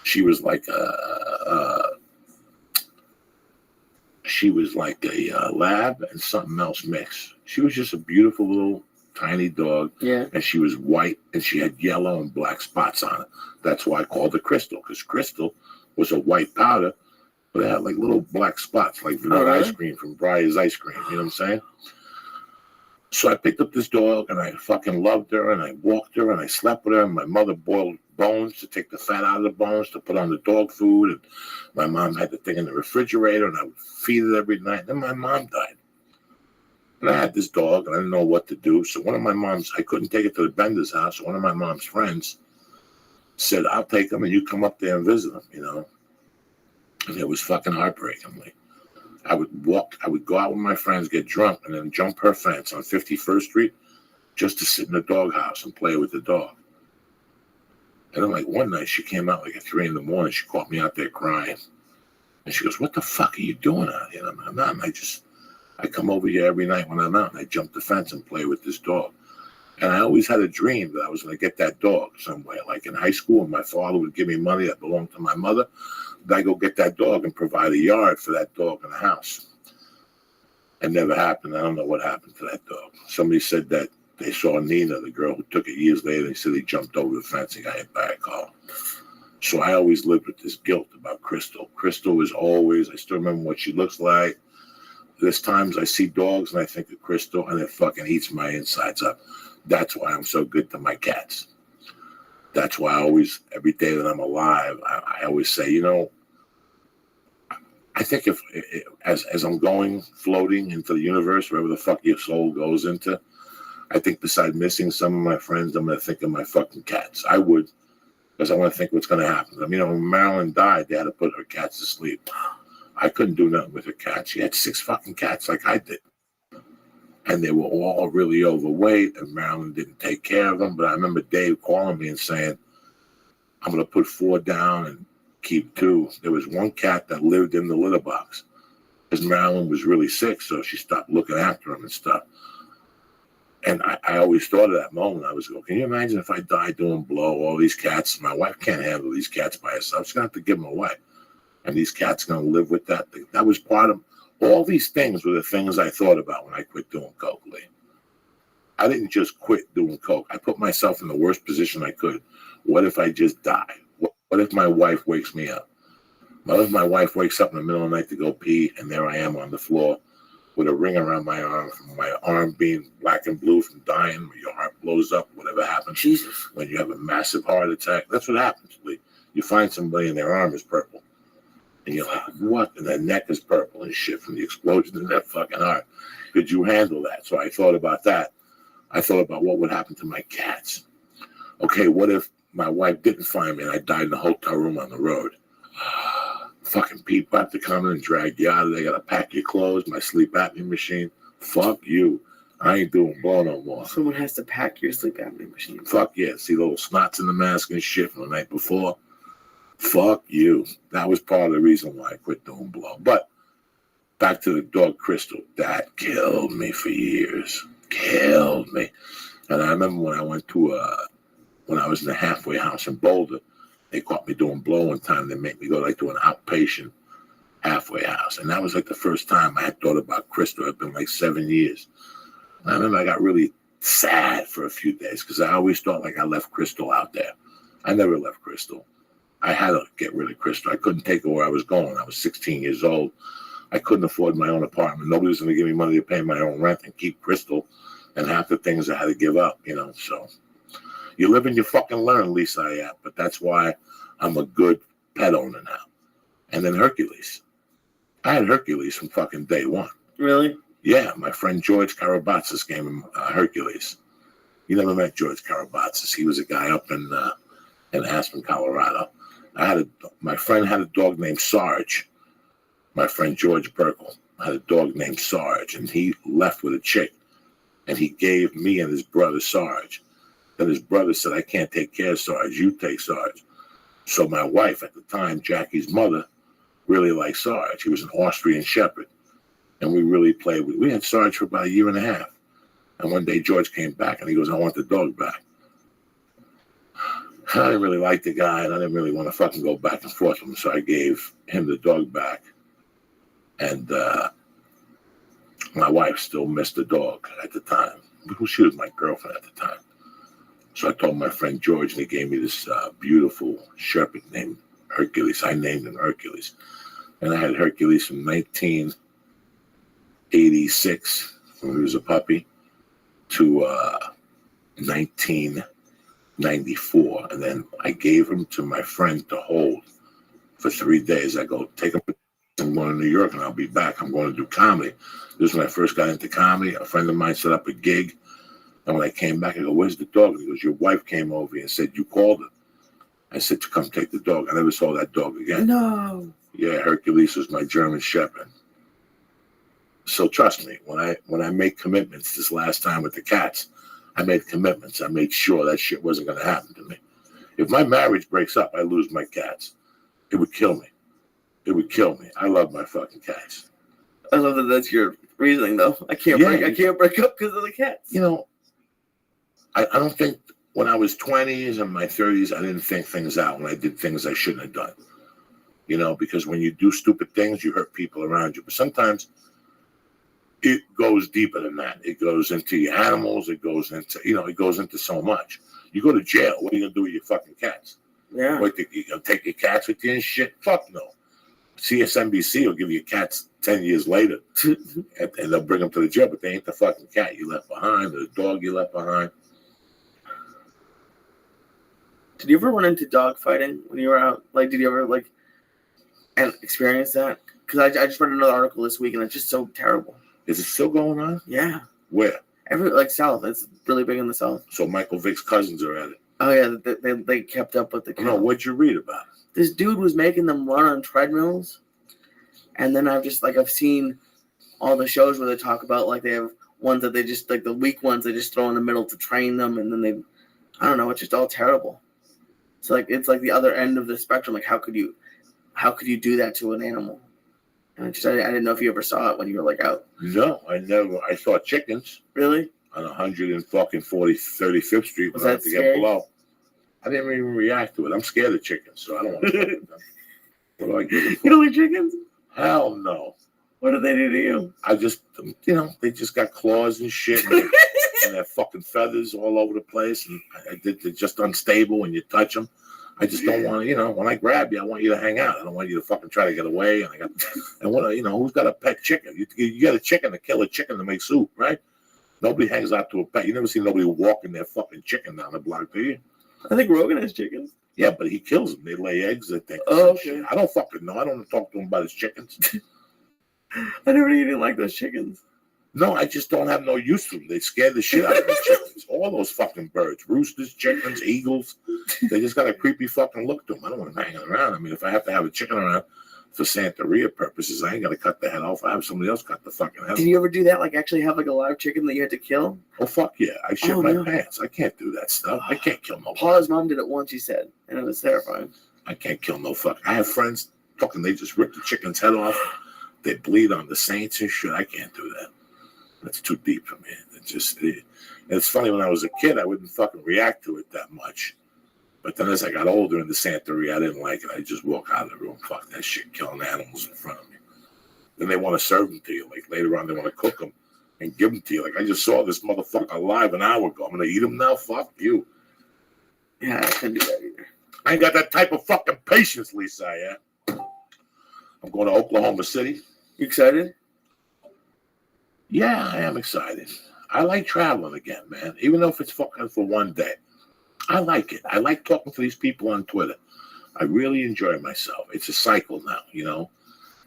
She was like a lab and something else mixed. She was just a beautiful little tiny dog. Yeah. And she was white, and she had yellow and black spots on it. That's why I called her Crystal, because Crystal was a white powder, but it had like little black spots, like vanilla really? ice cream from Breyer's ice cream. You know what I'm saying? So I picked up this dog, and I fucking loved her, and I walked her, and I slept with her, and my mother boiled bones to take the fat out of the bones to put on the dog food, and my mom had the thing in the refrigerator, and I would feed it every night. Then my mom died. And I had this dog, and I didn't know what to do. So I couldn't take it to the Bender's house. So one of my mom's friends said, I'll take him, and you come up there and visit him, you know. And it was fucking heartbreaking. Like, I would go out with my friends, get drunk, and then jump her fence on 51st Street just to sit in the doghouse and play with the dog. And then, like, one night she came out like at 3 a.m. She caught me out there crying. And she goes, what the fuck are you doing out here? And I'm not. I come over here every night when I'm out, and I jump the fence and play with this dog. And I always had a dream that I was going to get that dog somewhere. Like in high school, my father would give me money that belonged to my mother. I go get that dog and provide a yard for that dog in the house. It never happened. I don't know what happened to that dog. Somebody said that they saw Nina, the girl who took it years later. They said he jumped over the fence and got hit by a car. So I always lived with this guilt about Crystal. Crystal is always, I still remember what she looks like. There's times I see dogs and I think of Crystal, and it fucking eats my insides up. That's why I'm so good to my cats. That's why I always, every day that I'm alive, I always say, you know, I think as I'm floating into the universe, wherever the fuck your soul goes into, I think besides missing some of my friends, I'm going to think of my fucking cats. I would, because I want to think what's going to happen. I mean, when Marilyn died, they had to put her cats to sleep. I couldn't do nothing with her cats. She had 6 fucking cats like I did. And they were all really overweight, and Marilyn didn't take care of them. But I remember Dave calling me and saying, I'm going to put 4 down and keep 2. There was one cat that lived in the litter box because Marilyn was really sick, so she stopped looking after him and stuff. And I always thought of that moment. I was going, can you imagine if I died doing blow, all these cats? My wife can't handle these cats by herself. She's going to have to give them away. And these cats going to live with that. That was part of all these things were the things I thought about when I quit doing coke, Lee. I didn't just quit doing coke. I put myself in the worst position I could. What if I just die? What if my wife wakes me up? What if my wife wakes up in the middle of the night to go pee, and there I am on the floor with a ring around my arm, from my arm being black and blue from dying, your heart blows up, whatever happens. Jesus. When you have a massive heart attack, that's what happens, Lee. You find somebody and their arm is purple. And you're like, what? And their neck is purple and shit from the explosion in their fucking heart. Could you handle that? So I thought about that. I thought about what would happen to my cats. Okay, what if my wife didn't find me and I died in a hotel room on the road? Fucking people have to come in and drag you out of there. They got to pack your clothes, my sleep apnea machine. Fuck you. I ain't doing blow no more. Someone has to pack your sleep apnea machine. Fuck yeah. See little snots in the mask and shit from the night before? Fuck you. That was part of the reason why I quit doing blow. But back to the dog Crystal. That killed me for years. Killed me. And I remember when I went to when I was in the halfway house in Boulder, they caught me doing blow one time. They made me go like to an outpatient halfway house. And that was like the first time I had thought about crystal. It's been like 7 years. And I remember I got really sad for a few days because I always thought like I left crystal out there. I never left crystal. I had to get rid of crystal. I couldn't take her where I was going. I was 16 years old. I couldn't afford my own apartment. Nobody was going to give me money to pay my own rent and keep crystal. And half the things I had to give up, you know. So you live and you fucking learn, Lisa, I am. But that's why I'm a good pet owner now. And then Hercules. I had Hercules from fucking day one. Really? Yeah, my friend George Karabatsis gave him Hercules. You never met George Karabatsis. He was a guy up in Aspen, Colorado. My friend had a dog named Sarge. My friend George Burkle had a dog named Sarge, and he left with a chick. And he gave me and his brother Sarge. Then his brother said, I can't take care of Sarge. You take Sarge. So my wife at the time, Jackie's mother, really liked Sarge. He was an Austrian Shepherd. And we really played with. We had Sarge for about a year and a half. And one day George came back and he goes, I want the dog back. I didn't really like the guy and I didn't really want to fucking go back and forth with him. So I gave him the dog back. And my wife still missed the dog at the time. She was my girlfriend at the time. So I told my friend George and he gave me this beautiful shepherd named Hercules. I named him Hercules. And I had Hercules from 1986 when he was a puppy to 1994. And then I gave him to my friend to hold for 3 days. I go, take him. I'm going to New York and I'll be back. I'm going to do comedy. This is when I first got into comedy. A friend of mine set up a gig. And when I came back, I go, where's the dog? He goes, your wife came over and said, you called her. I said, to come take the dog. I never saw that dog again. No. Yeah, Hercules was my German Shepherd. So trust me, when I made commitments this last time with the cats, I made commitments. I made sure that shit wasn't going to happen to me. If my marriage breaks up, I lose my cats. It would kill me. It would kill me. I love my fucking cats. I love that that's your reasoning, though. I can't break up because of the cats. You know, I don't think when I was 20s and my 30s, I didn't think things out when I did things I shouldn't have done. You know, because when you do stupid things, you hurt people around you. But sometimes it goes deeper than that. It goes into your animals. It goes into, it goes into so much. You go to jail. What are you going to do with your fucking cats? Yeah. What, you going to take your cats with you and shit? Fuck no. CSNBC will give you cats 10 years later, and they'll bring them to the jail, but they ain't the fucking cat you left behind or the dog you left behind. Did you ever run into dog fighting when you were out? Like, did you ever, experience that? Because I just read another article this week, and it's just so terrible. Is it still going on? Yeah. Where? South. It's really big in the South. So Michael Vick's cousins are at it. Oh, yeah. They kept up with the No, what'd you read about it? This dude was making them run on treadmills. And then I've seen all the shows where they talk about, they have ones that they just, the weak ones, they just throw in the middle to train them. And then I don't know, it's just all terrible. So, it's the other end of the spectrum. How could you do that to an animal? And I didn't know if you ever saw it when you were, out. No, I never. I saw chickens. Really? On 35th Street when I had to scary? get below. I didn't even react to it. I'm scared of chickens, so I don't want to fuck with them. What do I give them for? You don't like chickens? Hell no. What did they do to you? I just, they just got claws and shit, and their fucking feathers all over the place, and they're just unstable when you touch them. I just don't want to, when I grab you, I want you to hang out. I don't want you to fucking try to get away. Who's got a pet chicken? You got a chicken to kill a chicken to make soup, right? Nobody hangs out to a pet. You never see nobody walking their fucking chicken down the block, do you? I think Rogan has chickens. Yeah, but he kills them. They lay eggs, I think. Oh, okay. I don't fucking know. I don't talk to him about his chickens. I never even like those chickens. No, I just don't have no use for them. They scare the shit out of the chickens. All those fucking birds. Roosters, chickens, eagles. They just got a creepy fucking look to them. I don't want them hanging around. I mean, if I have to have a chicken around for Santeria purposes, I ain't got to cut the head off. I have somebody else cut the fucking head off. Did you ever do that? Actually have a live chicken that you had to kill? Oh, fuck yeah. I shit my pants. I can't do that stuff. I can't kill no Paula's mom did it once, she said, and it was terrifying. I can't kill no fuck. I have friends fucking, they just rip the chicken's head off. They bleed on the saints and shit. I can't do that. That's too deep for me. It's funny, when I was a kid, I wouldn't fucking react to it that much. But then as I got older in the Santeria, I didn't like it. I just walk out of the room. Fuck that shit, killing animals in front of me. Then they want to serve them to you. Like later on, they want to cook them and give them to you. Like I just saw this motherfucker alive an hour ago. I'm gonna eat him now. Fuck you. Yeah, I couldn't do that either. I ain't got that type of fucking patience, Lisa. Yeah. I'm going to Oklahoma City. You excited? Yeah, I am excited. I like traveling again, man. Even though if it's fucking for one day. I like it. I like talking to these people on Twitter. I really enjoy myself. It's a cycle now, you know.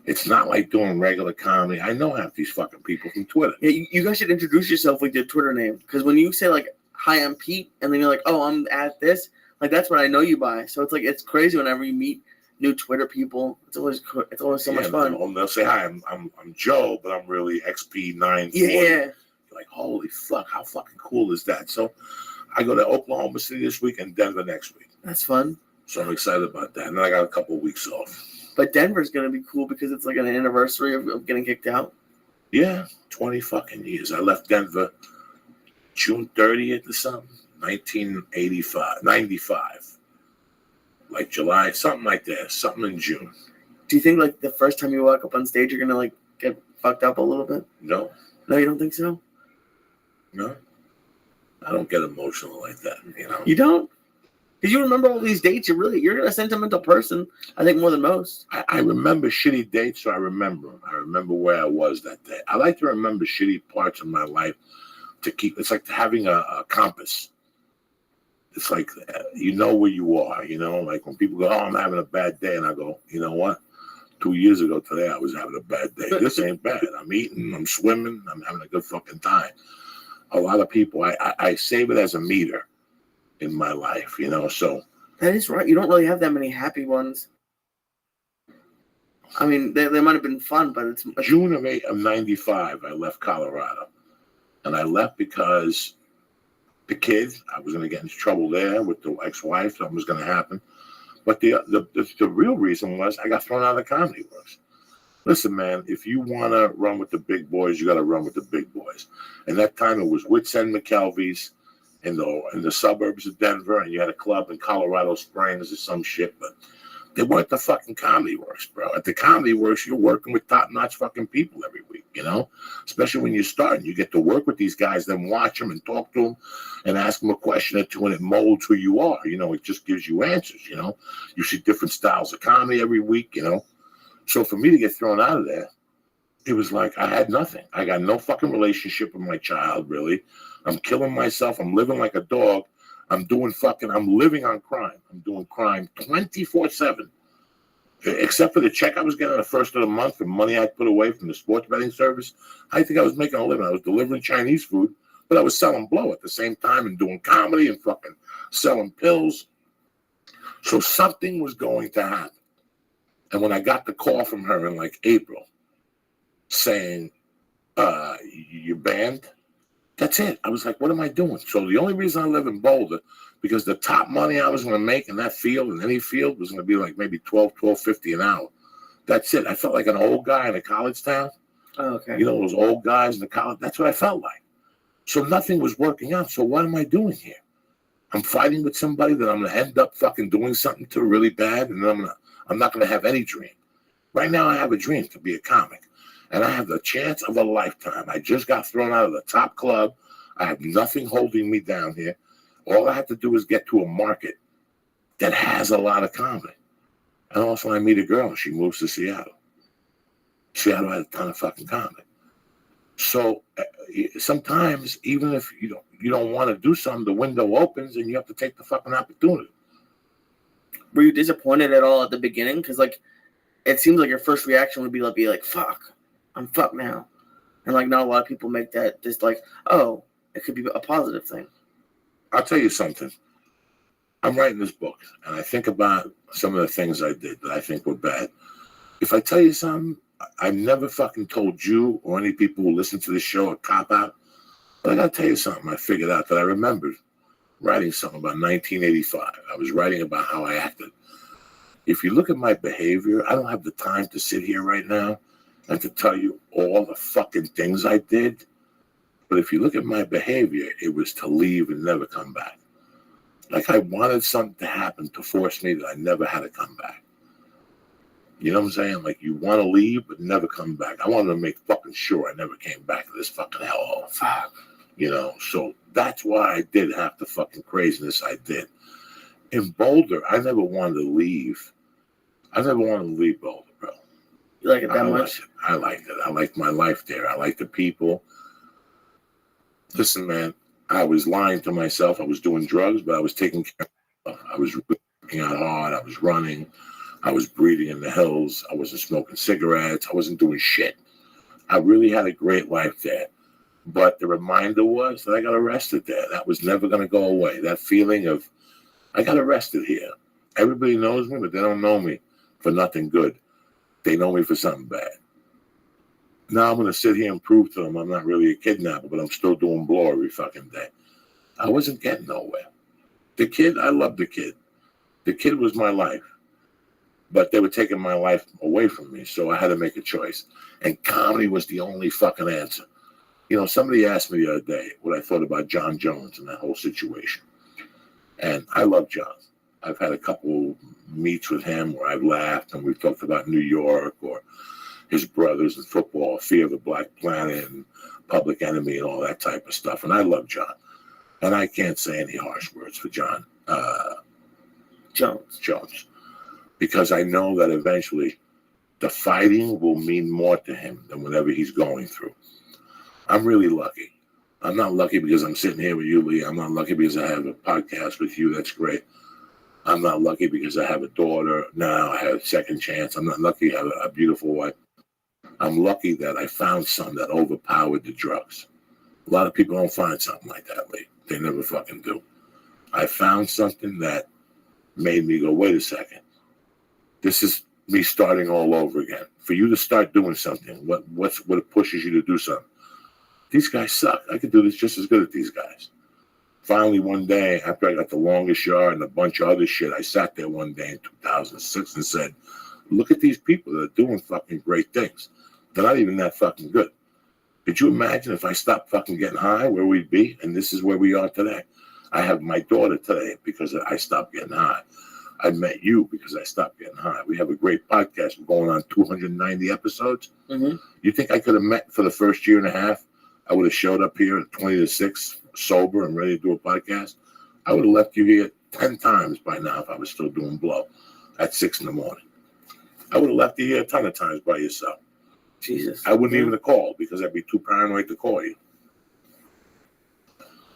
It's not like doing regular comedy. I know half these fucking people from Twitter. Yeah, you guys should introduce yourself with your Twitter name. Because when you say, like, hi, I'm Pete, and then you're like, oh, I'm at this, like, that's what I know you by. So it's like, it's crazy whenever you meet new Twitter people. It's always so much fun. They'll say, hi, I'm Joe, but I'm really XP940. Yeah. You're like, holy fuck, how fucking cool is that? So I go to Oklahoma City this week and Denver next week. That's fun. So I'm excited about that. And then I got a couple of weeks off. But Denver's going to be cool because it's like an anniversary of getting kicked out. Yeah, 20 fucking years. I left Denver June 30th or something, 95. Like July, something like that, something in June. Do you think like the first time you walk up on stage, you're going to like get fucked up a little bit? No. No, you don't think so? No. I don't get emotional like that, you know. You don't? Because you remember all these dates. You're a sentimental person, I think, more than most. I remember shitty dates, so I remember them. I remember where I was that day. I like to remember shitty parts of my life to keep. It's like having a compass. It's like you know where you are, you know. Like when people go, oh, I'm having a bad day, and I go, you know what? 2 years ago today, I was having a bad day. This ain't bad. I'm eating, I'm swimming, I'm having a good fucking time. A lot of people, I save it as a meter in my life, you know, so. That is right. You don't really have that many happy ones. I mean, they might have been fun, but it's... June of 95, I left Colorado. And I left because the kids, I was going to get into trouble there with the ex-wife. Something was going to happen. But the real reason was I got thrown out of the Comedy Works. Listen, man, if you want to run with the big boys, you got to run with the big boys. And that time it was Wits End McKelvey's in the suburbs of Denver, and you had a club in Colorado Springs or some shit, but they weren't the fucking Comedy Works, bro. At the Comedy Works, you're working with top-notch fucking people every week, you know? Especially when you're starting. You get to work with these guys, then watch them and talk to them and ask them a question or two, and it molds who you are. You know, it just gives you answers, you know? You see different styles of comedy every week, you know? So for me to get thrown out of there, it was like I had nothing. I got no fucking relationship with my child, really. I'm killing myself. I'm living like a dog. I'm living on crime. I'm doing crime 24/7. Except for the check I was getting the first of the month and money I put away from the sports betting service, I think I was making a living. I was delivering Chinese food, but I was selling blow at the same time and doing comedy and fucking selling pills. So something was going to happen. And when I got the call from her in like April saying, you're banned, that's it. I was like, what am I doing? So the only reason I live in Boulder, because the top money I was going to make in that field, in any field, was going to be like maybe $12.50 an hour. That's it. I felt like an old guy in a college town. Oh, okay. You know, those old guys in the college. That's what I felt like. So nothing was working out. So what am I doing here? I'm fighting with somebody that I'm going to end up fucking doing something to really bad, and then I'm not going to have any dream. Right now I have a dream to be a comic. And I have the chance of a lifetime. I just got thrown out of the top club. I have nothing holding me down here. All I have to do is get to a market that has a lot of comedy. And also I meet a girl and she moves to Seattle. Seattle has a ton of fucking comedy. So sometimes, even if you don't want to do something, the window opens and you have to take the fucking opportunity. Were you disappointed at all at the beginning? Because like, it seems like your first reaction would be like, fuck. I'm fucked now. And like not a lot of people make that just like, oh, it could be a positive thing. I'll tell you something. I'm writing this book and I think about some of the things I did that I think were bad. If I tell you something, I've never fucking told you or any people who listen to this show a cop out. But I gotta tell you something I figured out that I remembered writing something about 1985. I was writing about how I acted. If you look at my behavior, I don't have the time to sit here right now and to tell you all the fucking things I did. But if you look at my behavior, it was to leave and never come back. Like I wanted something to happen to force me that I never had to come back. You know what I'm saying? Like you want to leave but never come back. I wanted to make fucking sure I never came back to this fucking hellhole. Fuck. You know, so that's why I did half the fucking craziness I did. In Boulder, I never wanted to leave. I never wanted to leave Boulder, bro. You like it that much? I liked it. I liked my life there. I liked the people. Listen, man, I was lying to myself. I was doing drugs, but I was taking care of myself. I was working out hard. I was running. I was breathing in the hills. I wasn't smoking cigarettes. I wasn't doing shit. I really had a great life there. But the reminder was that I got arrested there. That was never going to go away. That feeling of, I got arrested here. Everybody knows me, but they don't know me for nothing good. They know me for something bad. Now I'm going to sit here and prove to them I'm not really a kidnapper, but I'm still doing blow every fucking day. I wasn't getting nowhere. The kid, I loved the kid. The kid was my life. But they were taking my life away from me, so I had to make a choice. And comedy was the only fucking answer. You know, somebody asked me the other day what I thought about John Jones and that whole situation. And I love John. I've had a couple meets with him where I've laughed and we've talked about New York or his brothers and football, Fear of the Black Planet and Public Enemy and all that type of stuff. And I love John. And I can't say any harsh words for John Jones. Because I know that eventually the fighting will mean more to him than whatever he's going through. I'm really lucky. I'm not lucky because I'm sitting here with you, Lee. I'm not lucky because I have a podcast with you. That's great. I'm not lucky because I have a daughter now. I have a second chance. I'm not lucky I have a beautiful wife. I'm lucky that I found something that overpowered the drugs. A lot of people don't find something like that, Lee. They never fucking do. I found something that made me go, wait a second. This is me starting all over again. For you to start doing something, what pushes you to do something? These guys suck. I could do this just as good as these guys. Finally, one day, after I got the longest yard and a bunch of other shit, I sat there one day in 2006 and said, look at these people that are doing fucking great things. They're not even that fucking good. Could you imagine if I stopped fucking getting high, where we'd be? And this is where we are today. I have my daughter today because I stopped getting high. I met you because I stopped getting high. We have a great podcast. We're going on 290 episodes. Mm-hmm. You think I could have met for the first year and a half? I would have showed up here at 20 to 6, sober and ready to do a podcast. I would have left you here 10 times by now if I was still doing blow at 6 in the morning. I would have left you here a ton of times by yourself. Jesus. I wouldn't even have called because I'd be too paranoid to call you.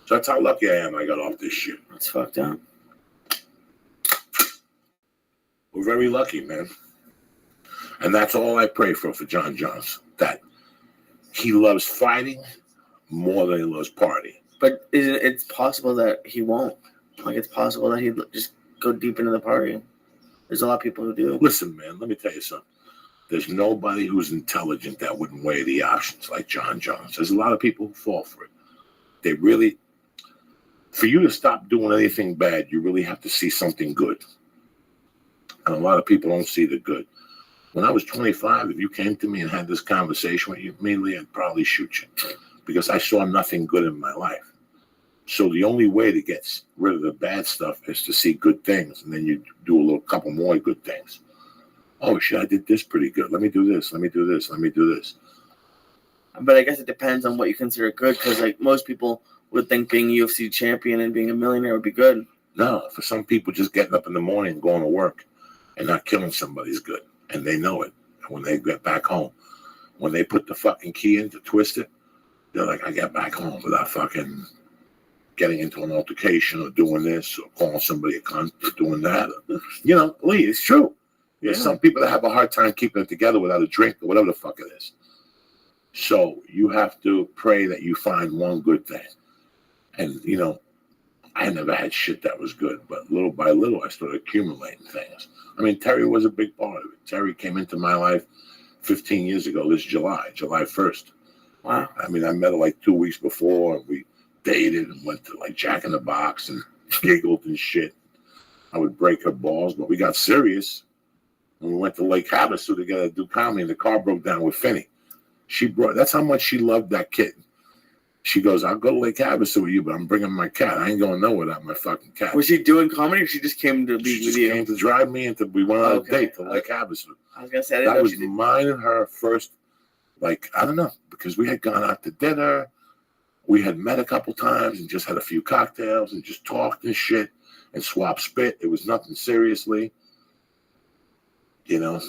So that's how lucky I am I got off this shit. That's fucked up. We're very lucky, man. And that's all I pray for John Jones. That he loves fighting more than he loves partying. But it's possible that he won't. Like, it's possible that he'd just go deep into the party. There's a lot of people who do. Listen, man, let me tell you something. There's nobody who's intelligent that wouldn't weigh the options like John Jones. There's a lot of people who fall for it. They really, for you to stop doing anything bad, you really have to see something good. And a lot of people don't see the good. When I was 25, if you came to me and had this conversation with you, immediately I'd probably shoot you because I saw nothing good in my life. So the only way to get rid of the bad stuff is to see good things, and then you do couple more good things. Oh shit, I did this pretty good. Let me do this. Let me do this. Let me do this. But I guess it depends on what you consider good, because like most people would think being a UFC champion and being a millionaire would be good. No, for some people, just getting up in the morning and going to work and not killing somebody's good, and they know it. And when they get back home, when they put the fucking key in to twist it, they're like, I got back home without fucking getting into an altercation or doing this or calling somebody a cunt or doing that. You know, Lee, it's true. There's some people that have a hard time keeping it together without a drink or whatever the fuck it is. So you have to pray that you find one good thing. And, you know, I never had shit that was good, but little by little, I started accumulating things. I mean, Terry was a big part of it. Terry came into my life 15 years ago this July 1st. Wow. I mean, I met her like 2 weeks before, and we dated and went to like Jack in the Box and giggled and shit. I would break her balls, but we got serious. And we went to Lake Havasu together to do comedy, and the car broke down with Finney. That's how much she loved that kid. She goes, I'll go to Lake Havasu with you, but I'm bringing my cat. I ain't going nowhere without my fucking cat. Was she doing comedy or she just came to be She with just you? came to drive me and we went on Okay. a date to Lake Havasu. I was going to say, I didn't That know was she did. mine and her first, like, I don't know, because we had gone out to dinner. We had met a couple times and just had a few cocktails and just talked and shit and swapped spit. It was nothing seriously, you know.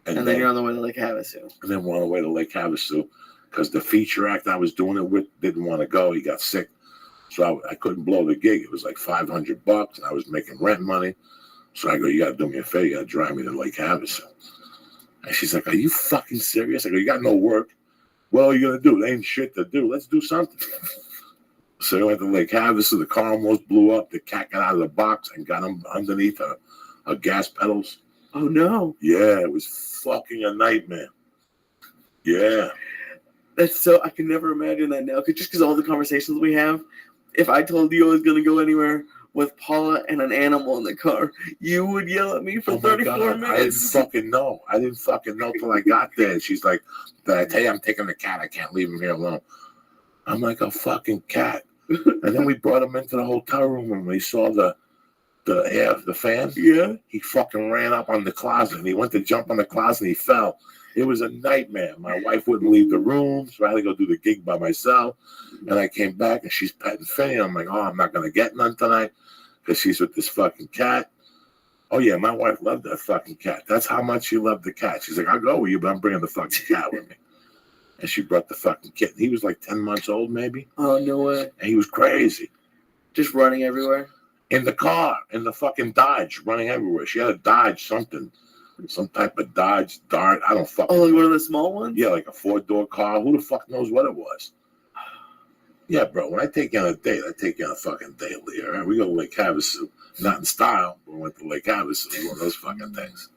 And then you're on the way to Lake Havasu. And then we're on the way to Lake Havasu because the feature act I was doing it with didn't want to go. He got sick. So I couldn't blow the gig. It was like $500 and I was making rent money. So I go, you got to do me a favor. You got to drive me to Lake Havasu. And she's like, are you fucking serious? I go, you got no work. What are you going to do? There ain't shit to do. Let's do something. So we went to Lake Havasu. The car almost blew up. The cat got out of the box and got him underneath her gas pedals. Oh, no. Yeah, it was fucking a nightmare. Yeah. That's so, I can never imagine that now. Just because all the conversations we have, if I told you I was going to go anywhere with Paula and an animal in the car, you would yell at me for 34 minutes. I didn't fucking know. I didn't fucking know till I got there. And she's like, did I tell you I'm taking the cat? I can't leave him here alone. I'm like, a fucking cat. And then we brought him into the hotel room and we saw the fan. Yeah. He fucking ran up on the closet and he went to jump on the closet and he fell. It was a nightmare. My wife wouldn't leave the room, so I had to go do the gig by myself. And I came back and she's petting Finny. I'm like, oh, I'm not going to get none tonight because she's with this fucking cat. Oh, yeah, my wife loved that fucking cat. That's how much she loved the cat. She's like, I'll go with you, but I'm bringing the fucking cat with me. And she brought the fucking kitten. He was like 10 months old, maybe. Oh, no way. And he was crazy. Just running everywhere? In the car, in the fucking Dodge, running everywhere. She had a Dodge something. Some type of Dodge Dart. I don't fucking know. Like one of the small ones? Yeah, like a 4-door car. Who the fuck knows what it was? Yeah, bro. When I take you on a date, I take you on a fucking date, Leah. Right? We go to Lake Havasu. Not in style, but we went to Lake Havasu. One of those fucking things.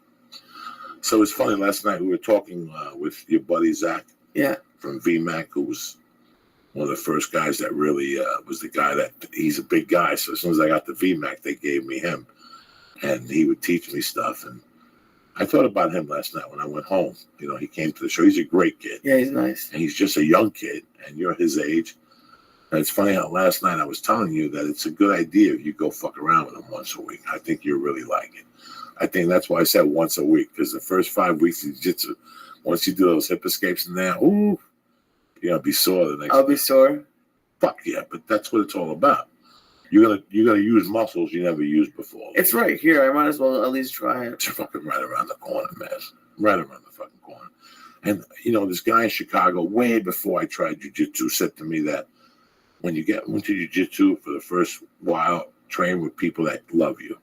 So it's funny. Last night we were talking with your buddy Zach. Yeah. From VMAC, who was one of the first guys that really was the guy that he's a big guy. So as soon as I got the VMAC, they gave me him, and he would teach me stuff. And I thought about him last night when I went home. You know, he came to the show. He's a great kid. Yeah, he's nice. And he's just a young kid, and you're his age. And it's funny how last night I was telling you that it's a good idea if you go fuck around with him once a week. I think you'll really like it. I think that's why I said once a week, because the first 5 weeks of jiu-jitsu, once you do those hip escapes in there, ooh, you're going to be sore the next I'll be sore? Fuck yeah, but that's what it's all about. You're gonna use muscles you never used before. It's right here. I might as well at least try it. It's fucking right around the corner, man. Right around the fucking corner. And, you know, this guy in Chicago, way before I tried jiu-jitsu, said to me that when you get into jiu-jitsu for the first while, train with people that love you,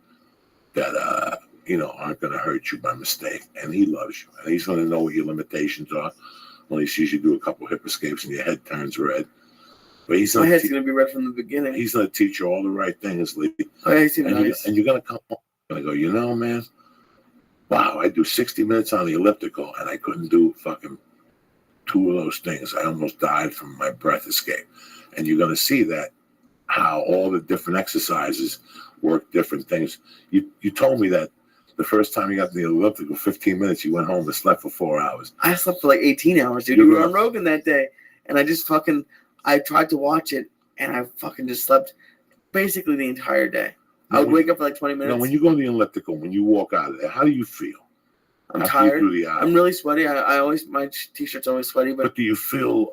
that, you know, aren't going to hurt you by mistake. And he loves you. And he's going to know what your limitations are when he sees you do a couple hip escapes and your head turns red. But he's My head's going to be red from the beginning. He's going to teach you all the right things, Lee. Oh, yeah, he's nice. And you're going to come home and go, you know, man, wow, I do 60 minutes on the elliptical and I couldn't do fucking 2 of those things. I almost died from my breath escape. And you're going to see that, how all the different exercises work different things. You told me that the first time you got to the elliptical, 15 minutes, you went home and slept for 4 hours. I slept for like 18 hours, dude. We were on Rogan that day. And I just fucking, I tried to watch it and I fucking just slept basically the entire day. I would wake up for like 20 minutes. Now, when you go to the elliptical, when you walk out of there, how do you feel? I'm tired. I'm really sweaty. I always, my t-shirt's always sweaty. But do you feel,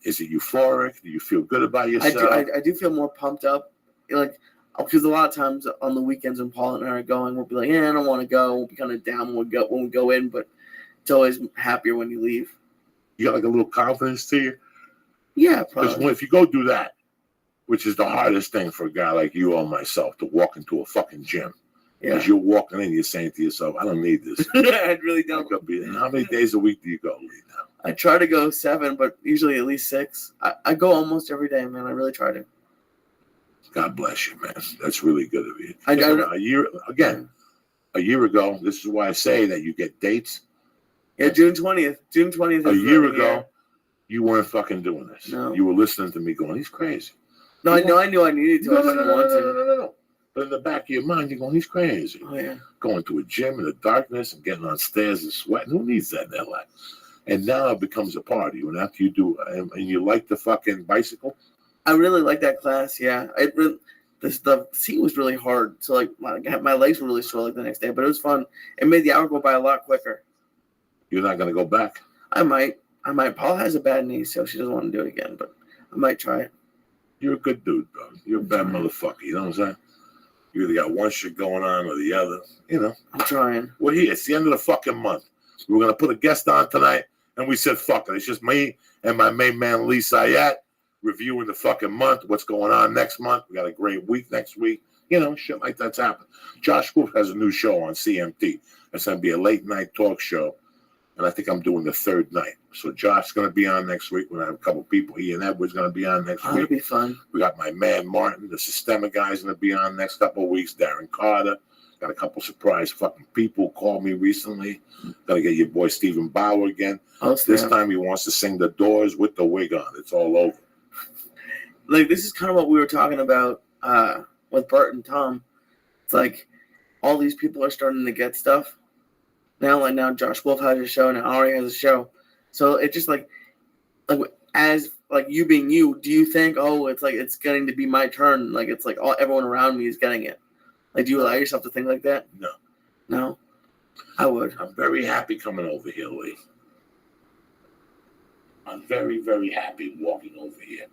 is it euphoric? Do you feel good about yourself? I do feel more pumped up. Like, because a lot of times on the weekends when Paul and I are going, we'll be like, yeah, I don't want to go. We'll be kind of down when we go in, but it's always happier when you leave. You got like a little confidence to you? Yeah, probably. Because if you go do that, which is the hardest thing for a guy like you or myself, to walk into a fucking gym. Yeah. As you're walking in, you're saying to yourself, I don't need this. I really don't. And how many days a week do you go, Lee, now? I try to go 7, but usually at least 6. I go almost every day, man. I really try to. God bless you, man. That's really good of you. A year ago, this is why I say that you get dates. Yeah, June 20th. June 20th. A year ago, you weren't fucking doing this. No. You were listening to me going, he's crazy. No, I knew I needed to. No. But in the back of your mind, you're going, he's crazy. Oh, yeah. Going to a gym in the darkness and getting on stairs and sweating. Who needs that in their life? And now it becomes a party. When after you do, and you like the fucking bicycle. I really like that class. Yeah, the seat was really hard, so like my legs were really sore like the next day. But it was fun. It made the hour go by a lot quicker. You're not gonna go back. I might. Paula has a bad knee, so she doesn't want to do it again. But I might try it. You're a good dude, bro. You're a bad motherfucker. You know what I'm saying? You either got one shit going on or the other. You know. I'm trying. We're here. It's the end of the fucking month. We were gonna put a guest on tonight, and we said, "Fuck it." It's just me and my main man Lee Sayat reviewing the fucking month. What's going on next month? We got a great week next week. You know, shit like that's happened. Josh Wolf has a new show on CMT. It's gonna be a late night talk show. And I think I'm doing the third night. So Josh's going to be on next week. We're going to have a couple people. He and Edward's going to be on next week. That'll be fun. We got my man Martin, the Systemic guy's going to be on next couple of weeks. Darren Carter. Got a couple surprise fucking people called me recently. Got to get your boy Stephen Bauer again. This time he wants to sing The Doors with the wig on. It's all over. Like, this is kind of what we were talking about with Bert and Tom. It's like all these people are starting to get stuff. Now Josh Wolf has a show, and Ari has a show. So it's just like as like you being you, do you think, oh, it's like it's getting to be my turn? Like it's like everyone around me is getting it. Like, do you allow yourself to think like that? No. No? I would. I'm very happy coming over here, Lee. I'm very, very happy walking over here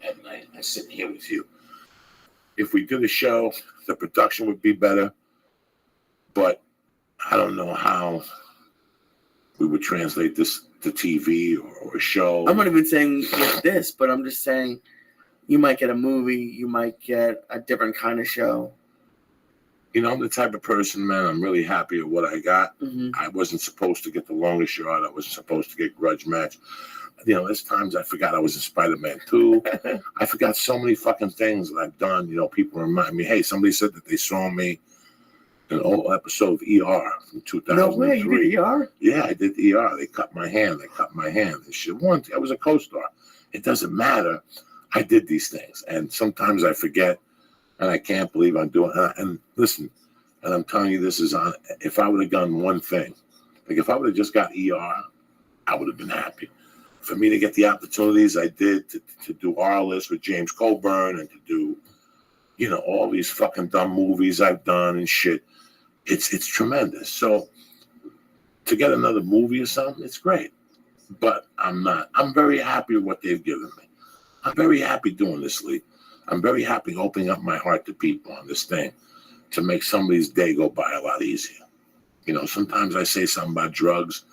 at night and sitting here with you. If we did a show, the production would be better, but I don't know how we would translate this to TV or a show. I'm not even saying it's this, but I'm just saying you might get a movie, you might get a different kind of show. You know, I'm the type of person, man, I'm really happy with what I got. Mm-hmm. I wasn't supposed to get the longest shot. I wasn't supposed to get Grudge Match. You know, there's times I forgot I was in Spider-Man 2. I forgot so many fucking things that I've done. You know, people remind me, hey, somebody said that they saw me an old episode of ER from 2003. No way, you did ER? Yeah, I did ER. They cut my hand. And shit. Once I was a co-star. It doesn't matter. I did these things, and sometimes I forget, and I can't believe I'm doing it. And listen, and I'm telling you, this is on. If I would have done one thing, like if I would have just got ER, I would have been happy. For me to get the opportunities I did to do our list with James Coburn and to do, you know, all these fucking dumb movies I've done and shit. It's tremendous. So to get another movie or something, it's great. But I'm very happy with what they've given me. I'm very happy doing this, Lee. I'm very happy opening up my heart to people on this thing to make somebody's day go by a lot easier. You know, sometimes I say something about drugs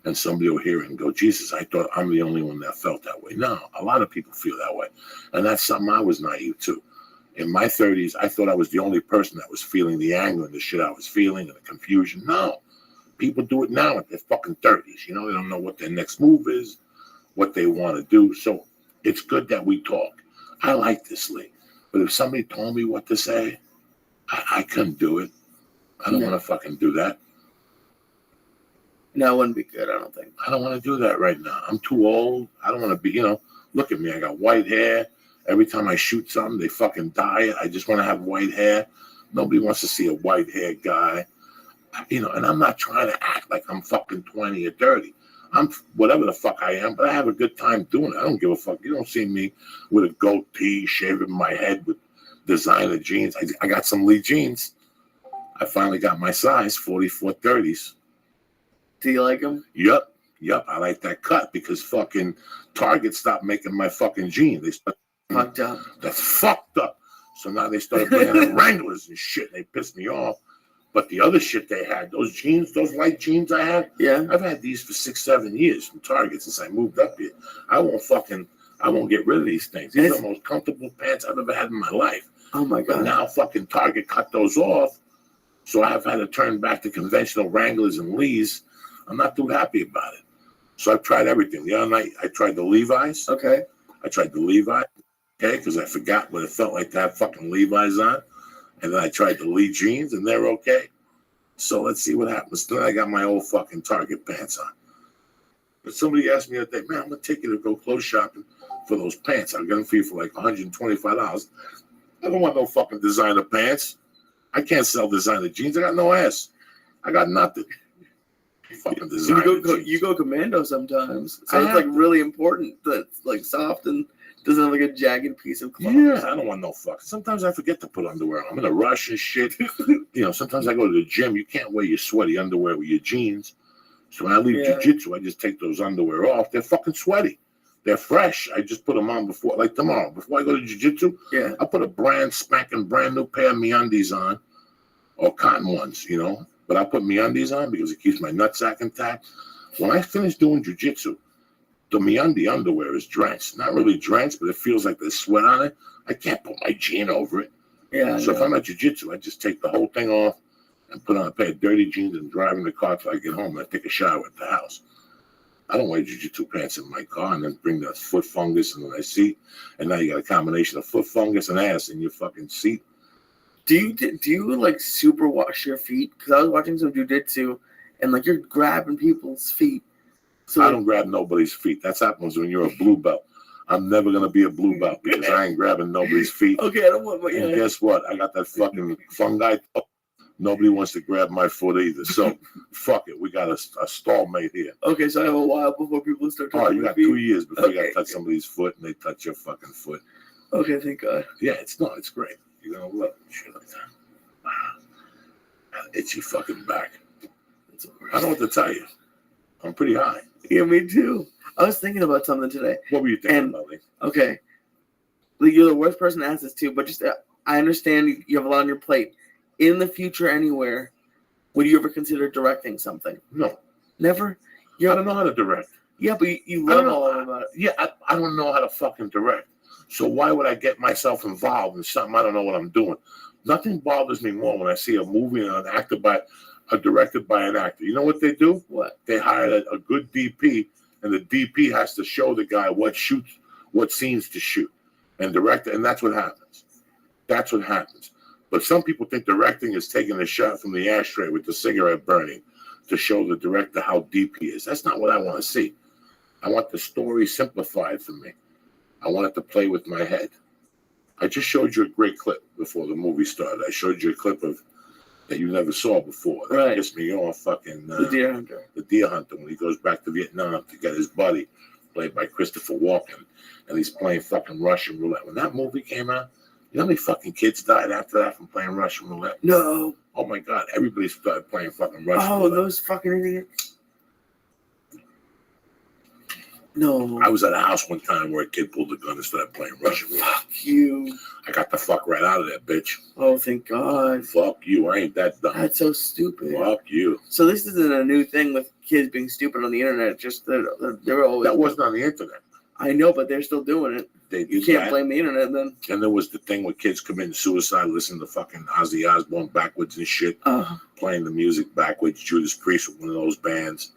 and somebody will hear it and go, Jesus, I thought I'm the only one that felt that way. No, a lot of people feel that way. And that's something I was naive to. In my 30s, I thought I was the only person that was feeling the anger and the shit I was feeling and the confusion. No. People do it now at their fucking 30s. You know, they don't know what their next move is, what they want to do. So it's good that we talk. I like this, Lee. But if somebody told me what to say, I couldn't do it. I don't want to fucking do that. No, it wouldn't be good, I don't think. I don't want to do that right now. I'm too old. I don't want to be, you know, look at me. I got white hair. Every time I shoot something, they fucking dye it. I just want to have white hair. Nobody wants to see a white-haired guy. You know, and I'm not trying to act like I'm fucking 20 or 30. I'm whatever the fuck I am, but I have a good time doing it. I don't give a fuck. You don't see me with a goatee, shaving my head with designer jeans. I got some Lee jeans. I finally got my size, 44 30s. Do you like them? Yep. I like that cut because fucking Target stopped making my fucking jeans. They started fucked up. That's fucked up. So now they started bringing Wranglers and shit. They pissed me off. But the other shit they had, those jeans, those light jeans I had, yeah, I've had these for 6-7 years from Target since I moved up here. I won't get rid of these things. These are the most comfortable pants I've ever had in my life. Oh my God. But now fucking Target cut those off. So I've had to turn back to conventional Wranglers and Lees. I'm not too happy about it. So I've tried everything. The other night I tried the Levi's. Okay. I tried the Levi's, okay, because I forgot what it felt like to have fucking Levi's on. And then I tried the Lee jeans, and they're okay. So let's see what happens. Then I got my old fucking Target pants on. But somebody asked me the other day, man, I'm going to take you to go clothes shopping for those pants. I'll get them for you for like $125. I don't want no fucking designer pants. I can't sell designer jeans. I got no ass. I got nothing. fucking designer jeans. You go commando sometimes, so I it's have like to. really important that it's like soft and doesn't have like a jagged piece of cloth. Yeah, I don't want no fuck. Sometimes I forget to put underwear on. I'm in a rush and shit. Sometimes I go to the gym. You can't wear your sweaty underwear with your jeans. So when I leave jiu-jitsu, I just take those underwear off. They're fucking sweaty. They're fresh. I just put them on before, like tomorrow. Before I go to jiu-jitsu, I put a brand new pair of MeUndies on, or cotton ones, But I put MeUndies on because it keeps my nutsack intact. When I finish doing jiu-jitsu, the MeUndies underwear is drenched. Not really drenched, but it feels like there's sweat on it. I can't put my jean over it. Yeah. So if I'm at jiu-jitsu, I just take the whole thing off and put on a pair of dirty jeans and drive in the car till I get home and I take a shower at the house. I don't wear jiu-jitsu pants in my car and then bring the foot fungus in my seat. And now you got a combination of foot fungus and ass in your fucking seat. Do you like super wash your feet? Because I was watching some jiu-jitsu and like you're grabbing people's feet. So I don't grab nobody's feet. That's happens when you're a blue belt. I'm never gonna be a blue belt because I ain't grabbing nobody's feet. Okay, I don't want my. And guess what? I got that fucking fungi. Nobody wants to grab my foot either. So fuck it. We got a stallmate here. Okay, so I have a while before people start touching you my got feet. 2 years before you got to touch somebody's foot and they touch your fucking foot. Okay, thank God. Yeah, it's great. You're gonna love it. Shit like that. Itchy fucking back. I don't know what to tell you. I'm pretty high. Yeah, me too. I was thinking about something today. What were you thinking about, Lee? Okay. Like, you're the worst person to ask this to, but just I understand you have a lot on your plate. In the future, anywhere, would you ever consider directing something? No. Never? I don't know how to direct. Yeah, but you love all about it. Yeah, I don't know how to fucking direct. So why would I get myself involved in something I don't know what I'm doing? Nothing bothers me more when I see a movie and directed by an actor. You know what they do? What? They hire a good DP, and the DP has to show the guy what scenes to shoot, and direct it, and that's what happens. That's what happens. But some people think directing is taking a shot from the ashtray with the cigarette burning to show the director how deep he is. That's not what I want to see. I want the story simplified for me. I want it to play with my head. I just showed you a great clip before the movie started. I showed you a clip of that you never saw before. That pissed me off. Fucking the deer hunter. The deer hunter, when he goes back to Vietnam to get his buddy, played by Christopher Walken, and he's playing fucking Russian roulette. When that movie came out, you know how many fucking kids died after that from playing Russian roulette? No. Oh my God, everybody started playing fucking Russian roulette. Oh, those fucking idiots. No. I was at a house one time where a kid pulled a gun and started playing Russian roulette. Fuck you. I got the fuck right out of there, bitch. Oh, thank God. Fuck you. I ain't that dumb. That's so stupid. Fuck you. So this isn't a new thing with kids being stupid on the internet. Just they're always. That wasn't on the internet. I know, but they're still doing it. You can't blame the internet then. And there was the thing with kids committing suicide, listening to fucking Ozzy Osbourne backwards and shit, playing the music backwards. Judas Priest with one of those bands.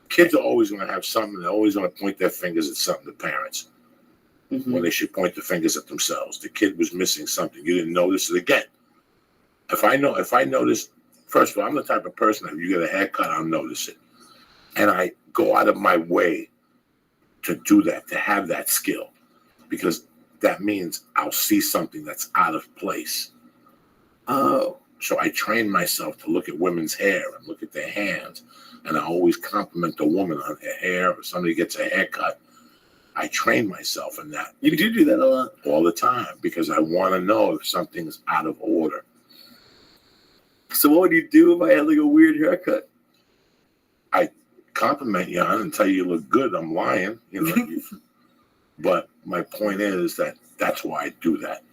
Kids are always going to have something. They're always going to point their fingers at something to parents when they should point the fingers at themselves. The kid was missing something. You didn't notice it again. If I notice, first of all, I'm the type of person that if you get a haircut, I'll notice it. And I go out of my way to do that, to have that skill, because that means I'll see something that's out of place. Oh. So I train myself to look at women's hair and look at their hands. And I always compliment the woman on her hair, or somebody gets a haircut. I train myself in that. You do that a lot. All the time, because I want to know if something's out of order. So what would you do if I had like a weird haircut? I compliment you on it and tell you look good. I'm lying, But my point is that that's why I do that,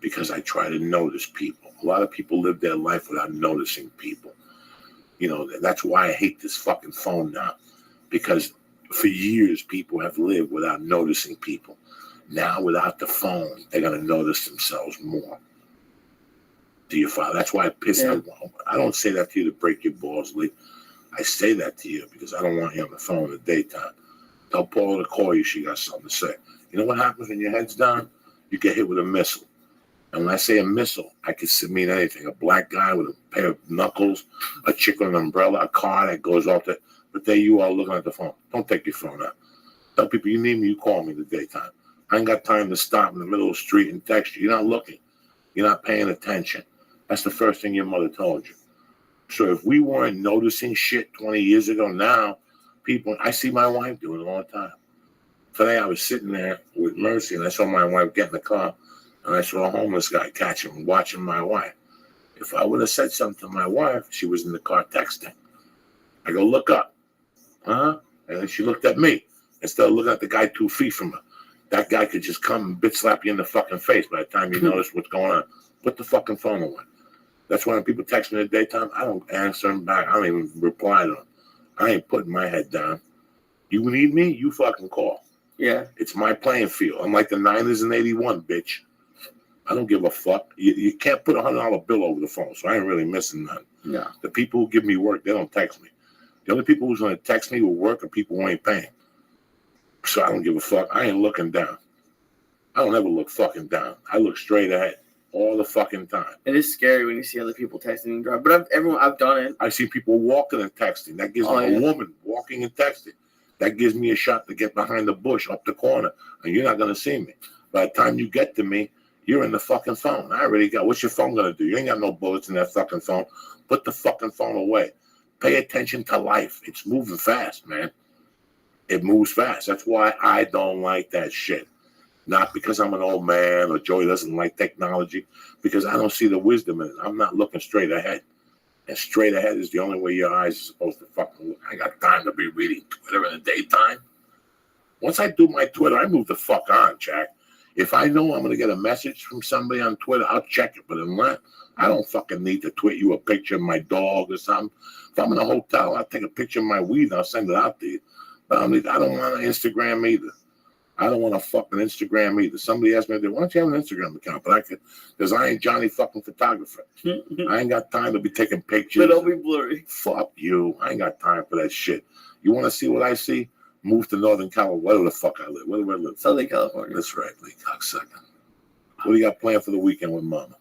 because I try to notice people. A lot of people live their life without noticing people. That's why I hate this fucking phone now, because for years people have lived without noticing people. Now without the phone, they're going to notice themselves more. Do you follow? That's why I piss off. I don't say that to you to break your balls, Lee. I say that to you because I don't want you on the phone in the daytime. Tell Paula to call you. She got something to say. You know what happens when your head's down? You get hit with a missile. And when I say a missile, I can mean anything. A black guy with a pair of knuckles, a chick with an umbrella, a car that goes off there. But there you are looking at the phone. Don't take your phone out. Tell people you need me, you call me in the daytime. I ain't got time to stop in the middle of the street and text you. You're not looking. You're not paying attention. That's the first thing your mother told you. So if we weren't noticing shit 20 years ago, now people, I see my wife doing it all the time. Today I was sitting there with Mercy and I saw my wife get in the car and I saw a homeless guy catch him watching my wife. If I would have said something to my wife, she was in the car texting. I go, look up. And then she looked at me instead of looking at the guy 2 feet from her. That guy could just come and bitch slap you in the fucking face by the time you notice what's going on. Put the fucking phone away. That's why when people text me in the daytime, I don't answer them back. I don't even reply to them. I ain't putting my head down. You need me, you fucking call. Yeah. It's my playing field. I'm like the Niners in '81, bitch. I don't give a fuck. You can't put $100 bill over the phone, so I ain't really missing none. Yeah. The people who give me work, they don't text me. The only people who's going to text me will work are people who ain't paying. So I don't give a fuck. I ain't looking down. I don't ever look fucking down. I look straight ahead all the fucking time. It is scary when you see other people texting and driving. But I've done it. I see people walking and texting. That gives me a woman walking and texting. That gives me a shot to get behind the bush up the corner, and you're not going to see me. By the time you get to me, you're in the fucking phone. I already got, what's your phone going to do? You ain't got no bullets in that fucking phone. Put the fucking phone away. Pay attention to life. It's moving fast, man. It moves fast. That's why I don't like that shit. Not because I'm an old man or Joey doesn't like technology, because I don't see the wisdom in it. I'm not looking straight ahead. And straight ahead is the only way your eyes are supposed to fucking look. I got time to be reading Twitter in the daytime. Once I do my Twitter, I move the fuck on, Jack. If I know I'm going to get a message from somebody on Twitter, I'll check it. But unless, I don't fucking need to tweet you a picture of my dog or something. If I'm in a hotel, I'll take a picture of my weed and I'll send it out to you. But I don't want an Instagram either. I don't want to fucking Instagram either. Somebody asked me, why don't you have an Instagram account? But I could, because I ain't Johnny fucking photographer. I ain't got time to be taking pictures. But it'll be blurry. Fuck you. I ain't got time for that shit. You want to see what I see? Move to Northern California. Where the fuck I live? Where do I live? Southern California. That's right, Lee Cocksucker. What do you got planned for the weekend with Mama?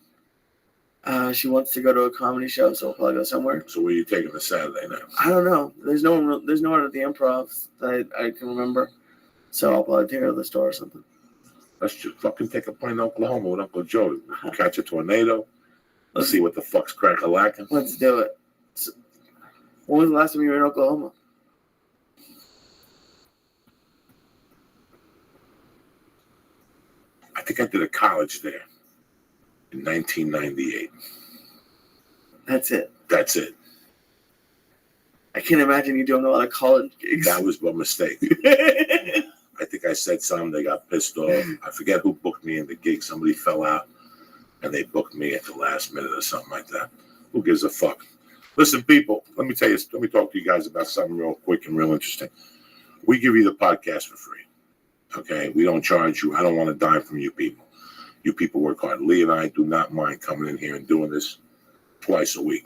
She wants to go to a comedy show, so we'll probably go somewhere. So where are you taking the Saturday night? I don't know. There's no one at the Improv that I can remember. So I'll probably take her to the store or something. Let's just fucking take a plane to Oklahoma with Uncle Joe. Catch a tornado. Let's see what the fuck's crack-a-lacking. Let's do it. So, when was the last time you were in Oklahoma? I think I did a college there in 1998. That's it. That's it. I can't imagine you doing a lot of college gigs. That was a mistake. I think I said something. They got pissed off. I forget who booked me in the gig. Somebody fell out, and they booked me at the last minute or something like that. Who gives a fuck? Listen, people, let me talk to you guys about something real quick and real interesting. We give you the podcast for free. Okay? We don't charge you. I don't want a dime from you people. You people work hard. Lee and I do not mind coming in here and doing this twice a week.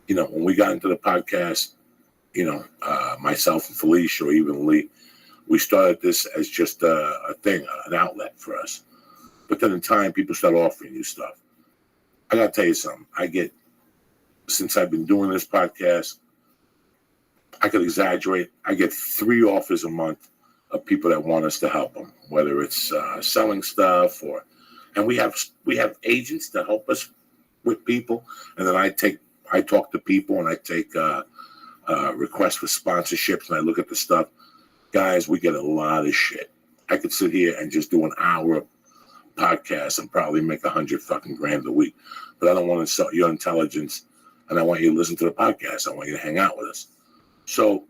When we got into the podcast, myself and Felicia or even Lee, we started this as just a thing, an outlet for us. But then in time, people start offering you stuff. I got to tell you something. Since I've been doing this podcast, I could exaggerate. I get 3 offers a month of people that want us to help them, whether it's selling stuff and we have agents that help us with people. And then I talk to people and I take requests for sponsorships and I look at the stuff. Guys, we get a lot of shit. I could sit here and just do an hour podcast and probably make $100 fucking grand a week. But I don't want to insult your intelligence, and I want you to listen to the podcast. I want you to hang out with us. So,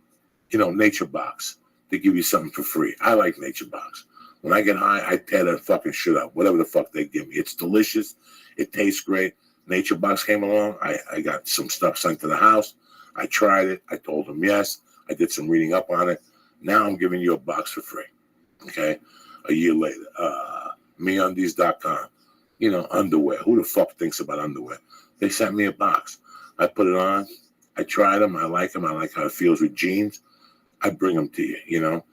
Nature Box, they give you something for free. I like Nature Box. When I get high, I tear that fucking shit up, whatever the fuck they give me. It's delicious. It tastes great. Nature Box came along. I got some stuff sent to the house. I tried it. I told them yes. I did some reading up on it. Now I'm giving you a box for free. Okay? A year later. MeUndies.com. Underwear. Who the fuck thinks about underwear? They sent me a box. I put it on. I tried them. I like them. I like how it feels with jeans. I bring them to you,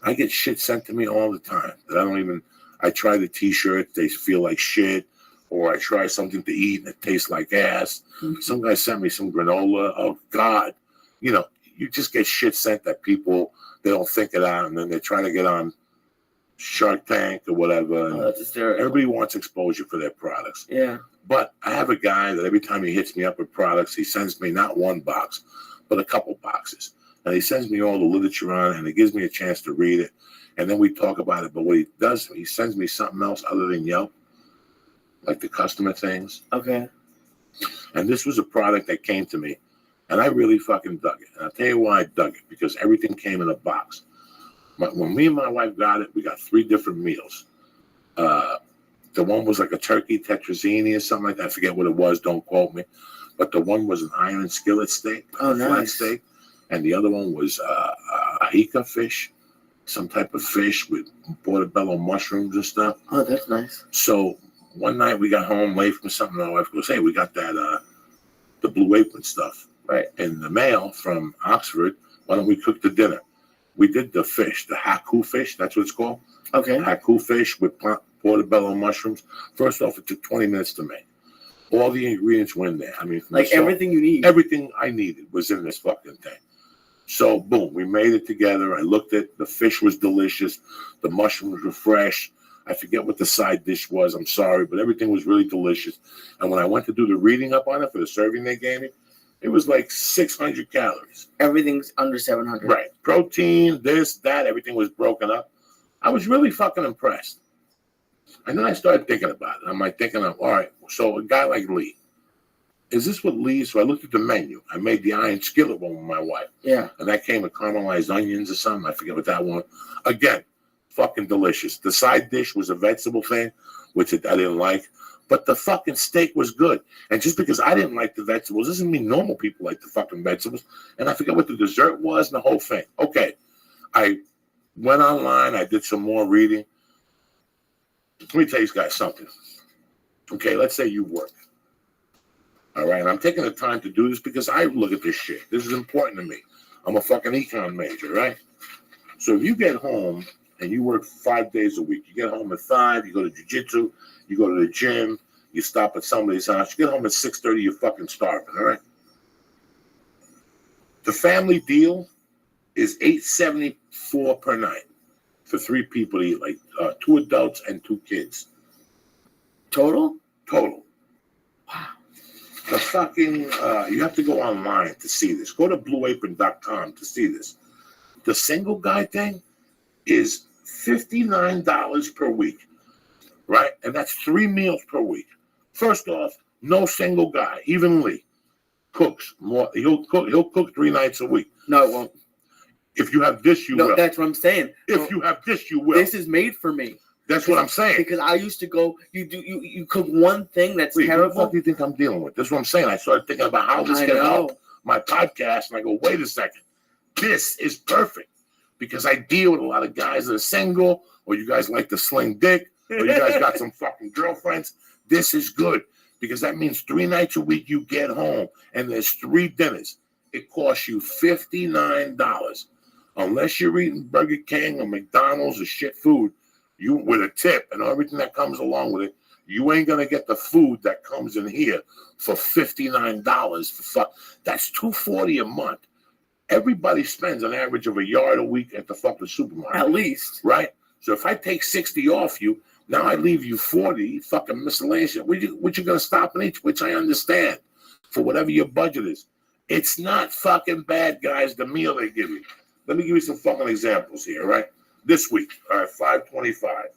I get shit sent to me all the time that I try the t-shirts. They feel like shit. Or I try something to eat and it tastes like ass. Mm-hmm. Some guy sent me some granola. Oh, God. You just get shit sent that people, they don't think it out. And then they try to get on Shark Tank or whatever. And That's hysterical. everybody wants exposure for their products. Yeah. But I have a guy that every time he hits me up with products, he sends me not one box, but a couple boxes. And he sends me all the literature on it, and it gives me a chance to read it. And then we talk about it. But what he does, he sends me something else other than Yelp, like the customer things. Okay. And this was a product that came to me, and I really fucking dug it. And I'll tell you why I dug it, because everything came in a box. When me and my wife got it, we got 3 different meals. The one was like a turkey tetrazzini or something like that. I forget what it was. Don't quote me. But the one was an iron skillet steak, Oh, flat nice. steak. And the other one was ahika fish, some type of fish with portobello mushrooms and stuff. Oh, that's nice. So one night we got home late from something. My wife goes, "Hey, we got that the Blue Apron stuff in the mail from Oxford. Why don't we cook the dinner?" We did the fish, the haku fish. That's what it's called. Okay. Haku fish with portobello mushrooms. First off, it took 20 minutes to make. All the ingredients were in there. I mean, from Like the salt, everything you need. everything I needed was in this fucking thing. So, boom, we made it together. I looked at the fish was delicious. The mushrooms were fresh. I forget what the side dish was. I'm sorry, but everything was really delicious. And when I went to do the reading up on it for the serving they gave me, it was like 600 calories. Everything's under 700. Right. Protein, this, that, everything was broken up. I was really fucking impressed. And then I started thinking about it. I'm like thinking, all right, so a guy like Lee, is this what Lee? So I looked at the menu. I made the iron skillet one with my wife. Yeah. And that came with caramelized onions or something. I forget what that one. Again, fucking delicious. The side dish was a vegetable thing, which I didn't like. But the fucking steak was good. And just because I didn't like the vegetables doesn't mean normal people like the fucking vegetables. And I forget what the dessert was and the whole thing. Okay. I went online. I did some more reading. Let me tell you guys something. Okay, let's say you work. All right, and I'm taking the time to do this because I look at this shit. This is important to me. I'm a fucking econ major, right? So if you get home and you work 5 days a week, you get home at 5, you go to jiu-jitsu, you go to the gym, you stop at somebody's house, you get home at 6:30, you're fucking starving, all right? The family deal is $8.74 per night for 3 people to eat, like 2 adults and 2 kids. Total? Total. Wow. The fucking, you have to go online to see this. Go to blueapron.com to see this. The single guy thing is $59 per week, right? And that's 3 meals per week. First off, no single guy, even Lee, cooks more. He'll cook 3 nights a week. No, it won't. If you have this, you No, will. that's what I'm saying. If you have this, you will. This is made for me. That's what I'm saying. Because I used to go, you cook one thing that's Wait, terrible. what do you think I'm dealing with? That's what I'm saying. I started thinking about how this I can know. help my podcast, and I go, wait a second. This is perfect because I deal with a lot of guys that are single, or you guys like to sling dick, or you guys got some fucking girlfriends. This is good because that means 3 nights a week you get home and there's 3 dinners. It costs you $59. Unless you're eating Burger King or McDonald's or shit food, you with a tip and everything that comes along with it, you ain't gonna get the food that comes in here for $59 for fuck. That's $240 a month. Everybody spends an average of $1 yard a week at the fucking supermarket. At least. Right? So if I take 60 off you, now I leave you 40 fucking miscellaneous. What you gonna stop and eat? Which I understand for whatever your budget is. It's not fucking bad, guys, the meal they give you. Let me give you some fucking examples here, right? This week, all right, $5.25.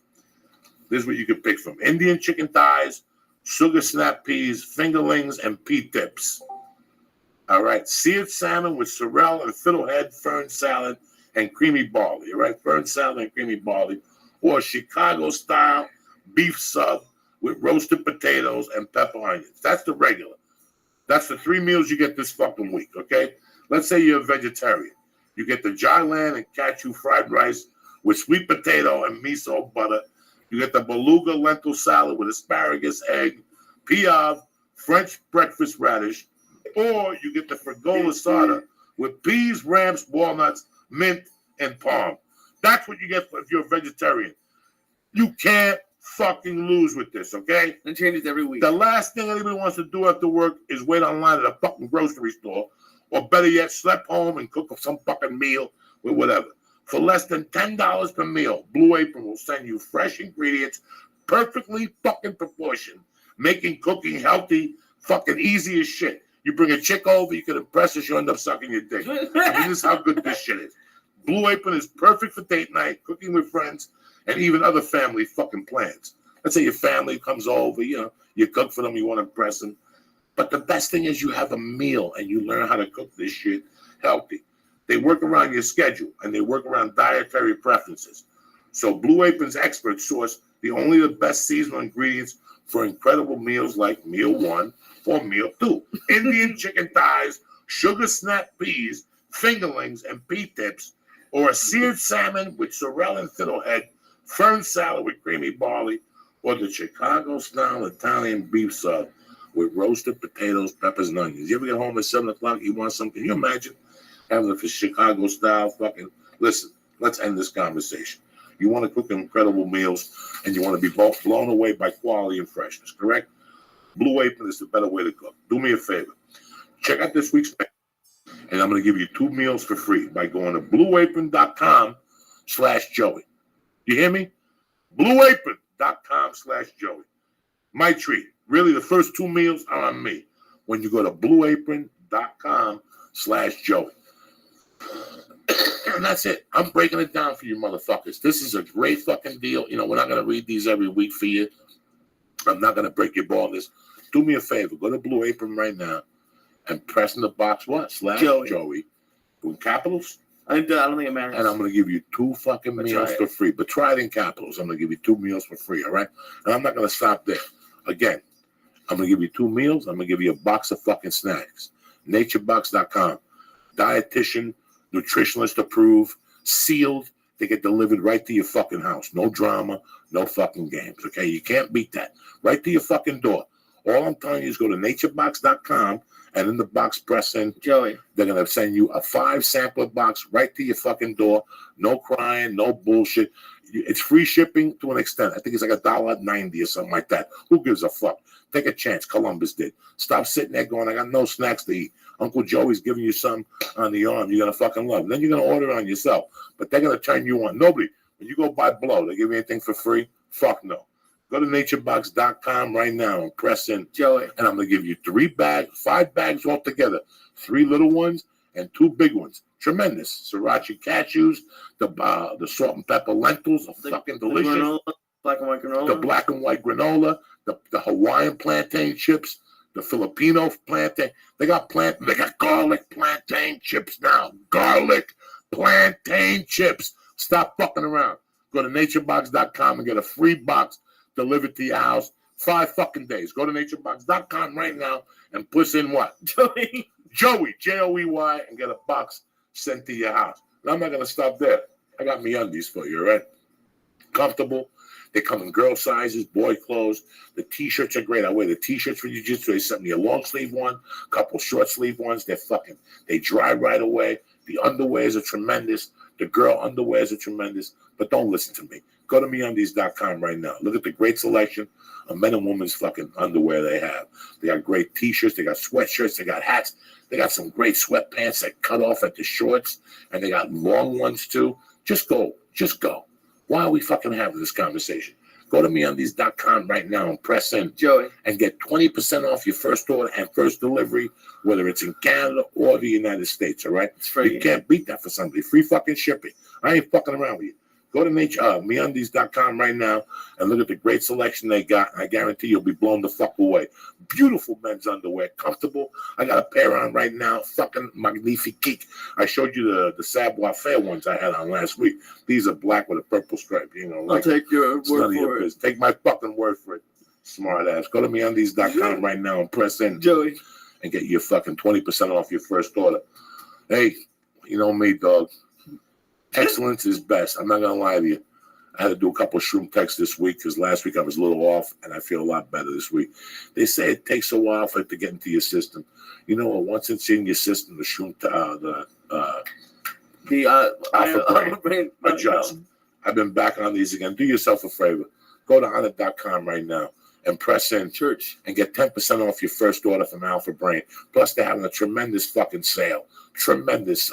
This is what you can pick from. Indian chicken thighs, sugar snap peas, fingerlings, and pea tips. All right, seared salmon with sorrel and fiddlehead, fern salad, and creamy barley. All right, fern salad and creamy barley. Or Chicago-style beef sub with roasted potatoes and pepper onions. That's the regular. That's the 3 meals you get this fucking week, okay? Let's say you're a vegetarian. You get the jailan and cashew fried rice with sweet potato and miso butter. You get the beluga lentil salad with asparagus, egg, piave, French breakfast radish. Or you get the frigola asada with peas, ramps, walnuts, mint, and palm. That's what you get if you're a vegetarian. You can't fucking lose with this, okay? It changes every week. The last thing anybody wants to do after work is wait online at a fucking grocery store, or better yet, slap home and cook some fucking meal or whatever. For less than $10 per meal, Blue Apron will send you fresh ingredients, perfectly fucking proportioned, making cooking healthy fucking easy as shit. You bring a chick over, you can impress her, she'll end up sucking your dick. I mean, this is how good this shit is. Blue Apron is perfect for date night, cooking with friends, and even other family fucking plans. Let's say your family comes over, you cook for them, you want to impress them. But the best thing is you have a meal and you learn how to cook this shit healthy. They work around your schedule and they work around dietary preferences. So Blue Apron's experts source the best seasonal ingredients for incredible meals like Meal 1 or Meal 2. Indian chicken thighs, sugar snap peas, fingerlings, and pea tips, or a seared salmon with sorrel and fiddlehead, fern salad with creamy barley, or the Chicago-style Italian beef sub with roasted potatoes, peppers, and onions. You ever get home at 7 o'clock, you want something? Can you imagine having a Chicago-style fucking... Listen, let's end this conversation. You want to cook incredible meals, and you want to be both blown away by quality and freshness, correct? Blue Apron is the better way to cook. Do me a favor. Check out this week's menu, and I'm going to give you 2 meals for free by going to blueapron.com/Joey. You hear me? blueapron.com/Joey. My treat. Really, the first 2 meals are on me when you go to blueapron.com/Joey. And that's it. I'm breaking it down for you motherfuckers. This is a great fucking deal. We're not going to read these every week for you. I'm not going to break your balls. Do me a favor. Go to Blue Apron right now and press in the box what? /Joey. With capitals? I don't think it matters. And I'm going to give you 2 fucking meals for free. But try it in capitals. I'm going to give you 2 meals for free, all right? And I'm not going to stop there. Again, I'm going to give you 2 meals. I'm going to give you a box of fucking snacks. Naturebox.com. Dietitian, nutritionist approved, sealed. They get delivered right to your fucking house. No drama, no fucking games, okay? You can't beat that. Right to your fucking door. All I'm telling you is go to naturebox.com and in the box press in Joey. They're going to send you a 5 sampler box right to your fucking door. No crying, no bullshit. It's free shipping to an extent. I think it's like $1.90 or something like that. Who gives a fuck? Take a chance. Columbus did. Stop sitting there going, I got no snacks to eat. Uncle Joey's giving you some on the arm you're going to fucking love. Then you're going to order it on yourself. But they're going to turn you on. Nobody. When you go buy blow, they give you anything for free? Fuck no. Go to naturebox.com right now and press in Joey. And I'm going to give you 5 bags altogether. 3 little ones and 2 big ones. Tremendous. Sriracha cashews, the salt and pepper lentils are fucking delicious. Granola, black and white granola. The black and white granola, the Hawaiian plantain chips, the Filipino plantain. They got garlic plantain chips now. Garlic plantain chips. Stop fucking around. Go to naturebox.com and get a free box delivered to your house 5 fucking days. Go to naturebox.com right now and push in what? Joey, Joey, and get a box sent to your house. And I'm not going to stop there. I got me undies for you, all right? Comfortable. They come in girl sizes, boy clothes. The T-shirts are great. I wear the T-shirts for jiu-jitsu. They sent me a long sleeve one, a couple short sleeve ones. They dry right away. The underwears are tremendous. The girl underwears are tremendous. But don't listen to me. Go to meundies.com right now. Look at the great selection of men and women's fucking underwear they have. They got great T-shirts. They got sweatshirts. They got hats. They got some great sweatpants that cut off at the shorts. And they got long ones too. Just go. Why are we fucking having this conversation? Go to meundies.com right now and press in Joey and get 20% off your first order and first delivery, whether it's in Canada or the United States, all right? It's free. You can't beat that for somebody. Free fucking shipping. I ain't fucking around with you. Go to meundies.com right now and look at the great selection they got. I guarantee you'll be blown the fuck away. Beautiful men's underwear, comfortable. I got a pair on right now, fucking magnifique. I showed you the savoir faire ones I had on last week. These are black with a purple stripe. I'll take your word for it. Take my fucking word for it, smart ass. Go to meundies.com right now and press in Joey and get your fucking 20% off your first order. Hey, you know me, dog. Excellence is best. I'm not going to lie to you. I had to do a couple of shroom texts this week because last week I was a little off, and I feel a lot better this week. They say it takes a while for it to get into your system. You know what? Once it's in your system, the shroom, alpha brain adjusts. I've been back on these again. Do yourself a favor. Go to honor.com right now and press in Church. and get 10% off your first order from Alpha Brain. Plus, they're having a tremendous fucking sale. Tremendous.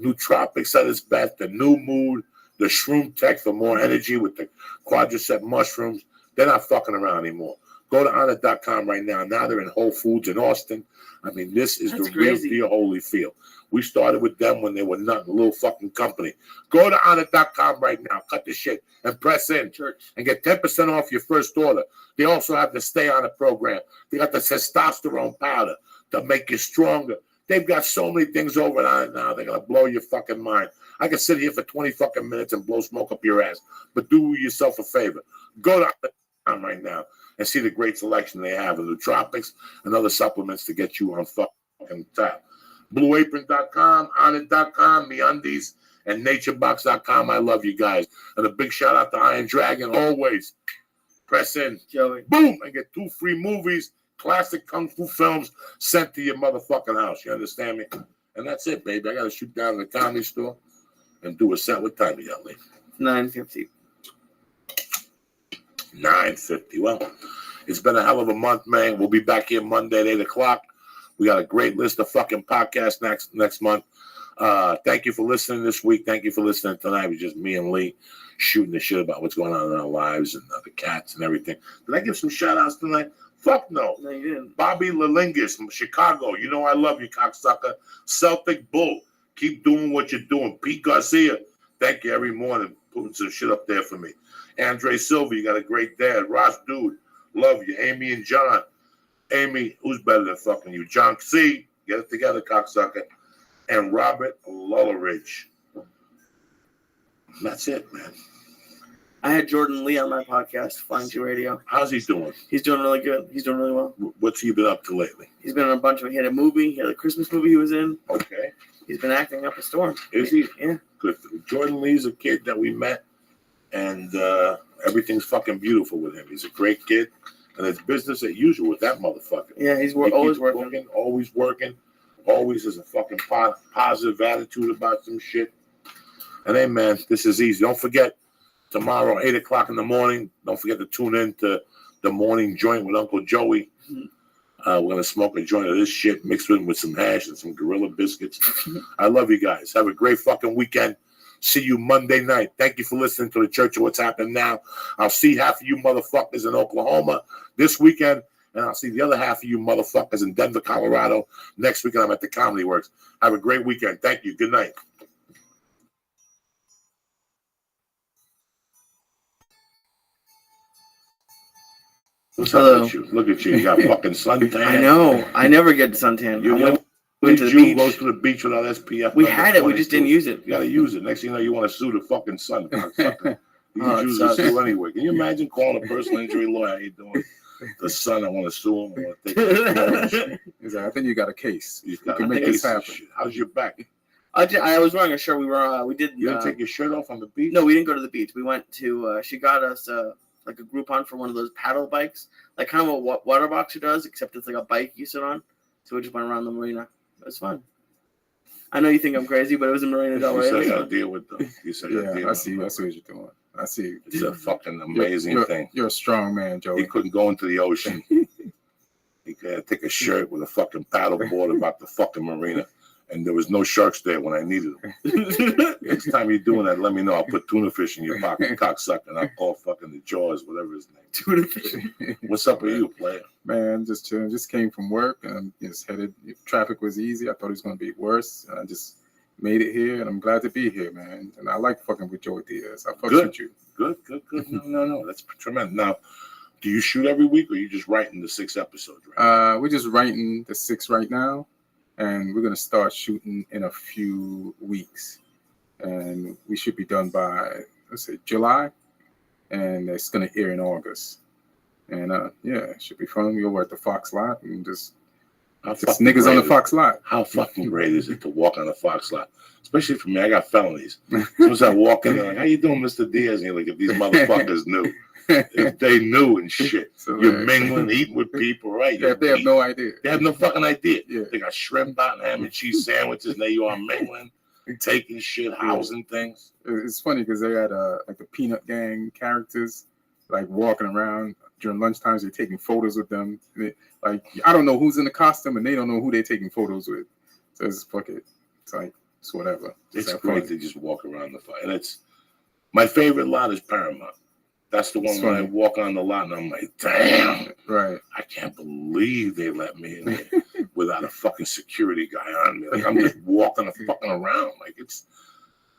Nootropics at its best. The New Mood, the Shroom Tech for more energy with the quadricep mushrooms. They're not fucking around anymore. Go to honor.com right now. Now they're in Whole Foods in Austin. I mean, this is That's the crazy. real deal Holyfield. We started with them when they were nothing, a little fucking company. Go to honor.com right now. Cut the shit and press in. Church. And get 10% off your first order. They also have the Stay On It program. They got the testosterone powder to make you stronger. They've got so many things over on it now. They're going to blow your fucking mind. I can sit here for 20 fucking minutes and blow smoke up your ass. But do yourself a favor. Go to honor.com right now and see the great selection they have of nootropics and other supplements to get you on fucking top. BlueApron.com, Honor.com, MeUndies, and NatureBox.com. I love you guys. And a big shout out to Iron Dragon. Always press in, Joey. boom, and get 2 free movies, classic kung fu films sent to your motherfucking house. You understand me? And that's it, baby. I got to shoot down to the Comedy Store and do a set. What time you got, Lee? 9:50. 9:50. Well, it's been a hell of a month, man. We'll be back here Monday at 8 o'clock. We got a great list of fucking podcasts next month. Thank you for listening this week. Thank you for listening tonight. It was just me and Lee shooting the shit about what's going on in our lives and the cats and everything. Did I give some shout outs tonight? Fuck no. No, you didn't. Bobby Lalingis from Chicago. You know I love you, cocksucker. Celtic Bull. Keep doing what you're doing. Pete Garcia. Thank you every morning putting some shit up there for me. Andre Silva, you got a great dad. Ross Dude, love you. Amy and John. Amy, who's better than fucking you? John C. Get it together, cocksucker. And Robert Lulleridge. That's it, man. I had Jordan Lee on my podcast, Flying G Radio. How's he doing? He's doing really good. He's doing really well. What's he been up to lately? He's been in a bunch of. He had a movie. He had a Christmas movie he was in. Okay. He's been acting up a storm. Is he? Yeah. Good. Jordan Lee's a kid that we met, and everything's fucking beautiful with him. He's a great kid, and it's business as usual with that motherfucker. Yeah, he's He always keeps working. always working, always has a fucking positive attitude about some shit. And hey, man, this is easy. Don't forget, tomorrow, 8 o'clock in the morning, don't forget to tune in to the morning joint with Uncle Joey. We're going to smoke a joint of this shit, mixed with some hash and some Gorilla Biscuits. I love you guys. Have a great fucking weekend. See you Monday night. Thank you for listening to the Church of What's Happening Now. I'll see half of you motherfuckers in Oklahoma this weekend, and I'll see the other half of you motherfuckers in Denver, Colorado next weekend. I'm at the Comedy Works. Have a great weekend. Thank you. Good night. What's up with you? Look at you. You got fucking suntan. I know. I never get suntan. You I know, went to the Jew beach. goes to the beach without SPF. We had it. We just didn't use it. You got to use it. Next thing you know, you want to sue the fucking sun. Cocksucker. You Oh, it Jews will sucks. sue anyway. Can you imagine calling a personal injury lawyer? How you doing? The son, I want to sue him. I want to take his He's like, I think you got a case. You can make this happen. How's your back? I was wearing a shirt. We did. You didn't take your shirt off on the beach? No, we didn't go to the beach. We went to. She got us like a Groupon for one of those paddle bikes, like kind of what water boxer does, except it's like a bike you sit on. So we just went around the marina. It was fun. I know you think I'm crazy, but it was in Marina Del You Rey. said you got to deal with them. You said you got to deal I with see. them. I see what you're doing. I see. It's a fucking amazing thing. You're a strong man, Joey. He couldn't go into the ocean. He could take a shirt with a fucking paddleboard about the fucking marina. And there was no sharks there when I needed them. Next time you're doing that, let me know. I'll put tuna fish in your pocket, cocksucker, and I'll call fucking the Jaws, whatever his name. Tuna fish. What's up with you, player? Man, just chilling. Just came from work and just headed. Traffic was easy. I thought it was going to be worse. And I just made it here, and I'm glad to be here, man. And I like fucking with Joey Diaz. I fuck with you. Good. No. That's tremendous. Now, do you shoot every week, or are you just writing the 6 episodes? Right? We're just writing the 6 right now, and we're gonna start shooting in a few weeks, and we should be done by let's say July, and it's gonna air in August. And yeah, it should be fun. We over at the Fox lot and just niggas on the Fox lot. How fucking great is it to walk on the Fox lot? Especially for me, I got felonies. As soon as I walk in, they're like, how you doing, Mr. Diaz? And you're like, if these motherfuckers knew. If they knew and shit. So, you're mingling, eating with people, right? Yeah, they have no idea. They have no fucking idea. Yeah. They got shrimp out and ham and cheese sandwiches, and there you are mingling, taking shit, housing things. It's funny because they had like the Peanut Gang characters like walking around during lunchtimes they're taking photos with them. Like I don't know who's in the costume, and they don't know who they're taking photos with. So it's fuck it. It's like it's whatever. It's great to just walk around the fight, and it's my favorite lot is Paramount. That's the one when I walk on the lot and I'm like, damn, right? I can't believe they let me in there without a fucking security guy on me. Like I'm just walking around. Like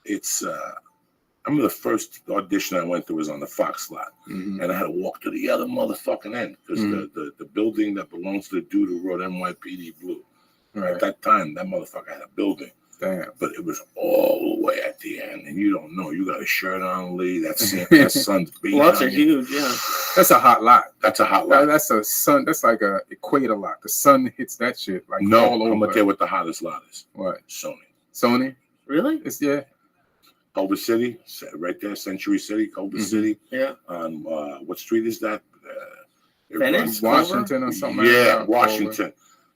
it's. I remember the first audition I went to was on the Fox lot, and I had to walk to the other motherfucking end because the building that belongs to the dude who wrote NYPD Blue. Right. At that time, that motherfucker had a building. Damn. But it was all the way at the end, and you don't know. You got a shirt on, Lee. That sun's beating. Well, that's huge, yeah. That's a hot lot. That's a hot lot. That's a sun. That's like a equator lot. The sun hits that shit like no. all over. I'm gonna tell you what the hottest lot is. What? Sony. Really? It's Culver City, right there, Century City, Culver City. Yeah. On what street is that? Venice, Washington, or something. Yeah, like that. Washington.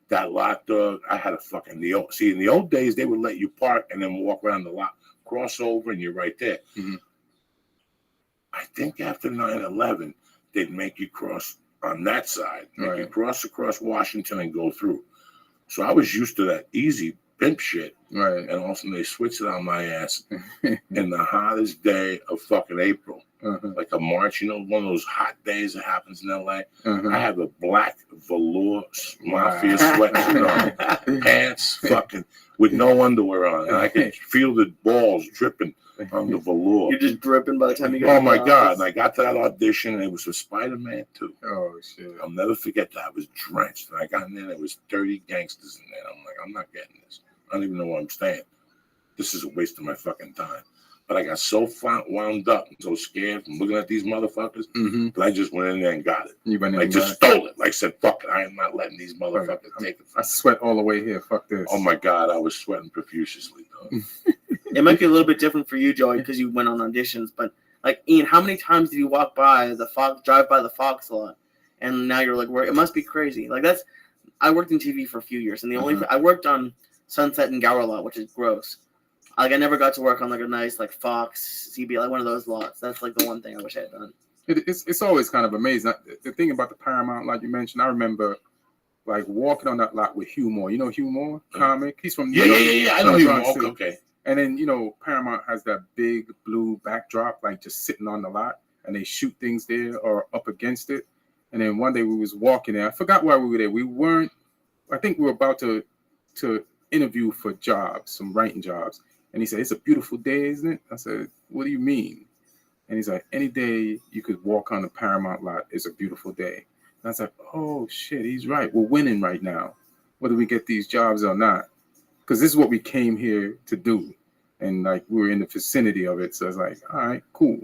That lot, dog. I had a fucking in the old days they would let you park and then walk around the lot, cross over, and you're right there. I think after 9/11, they'd make you cross on that side, make you cross across Washington and go through. So I was used to that easy pimp shit. Right. And all of a sudden they switched it on my ass in the hottest day of fucking April. Like a March, you know, one of those hot days that happens in LA. I have a black velour mafia sweatshirt on, pants fucking with no underwear on. And I can feel the balls dripping on the velour. You're just dripping by the time you get Oh my God. And I got to that audition and it was for Spider-Man 2. Oh shit. I'll never forget that. I was drenched. And I got in there and there was 30 gangsters in there. I'm like, I'm not getting this. I don't even know where I'm staying. This is a waste of my fucking time. But I got so wound up and so scared from looking at these motherfuckers that I just went in there and got it. You went in I just stole it. Like said, fuck it. I am not letting these motherfuckers take it. I sweat all the way here. Fuck this. Oh my God, I was sweating profusely, dog. It might be a little bit different for you, Joey, because you went on auditions. But like, Ian, how many times did you walk by drive by the Fox lot, and now you're like, it must be crazy. Like I worked in TV for a few years, and I worked on Sunset and Gower lot, which is gross. Like I never got to work on like a nice like Fox, CB, like one of those lots. That's like the one thing I wish I had done. It's always kind of amazing. The thing about the Paramount, like you mentioned, I remember like walking on that lot with Hugh Moore. You know Hugh Moore, comic. He's from New York. Yeah. I know Hugh Moore. Okay. And then Paramount has that big blue backdrop, like just sitting on the lot, and they shoot things there or up against it. And then one day we was walking there. I forgot why we were there. We weren't. I think we were about to interview for jobs, some writing jobs. And he said, "It's a beautiful day, isn't it?" I said, "What do you mean?" And he's like, "Any day you could walk on the Paramount lot is a beautiful day." And I was like, "Oh shit, he's right. We're winning right now, whether we get these jobs or not, because this is what we came here to do." And like we were in the vicinity of it, so I was like, "All right, cool."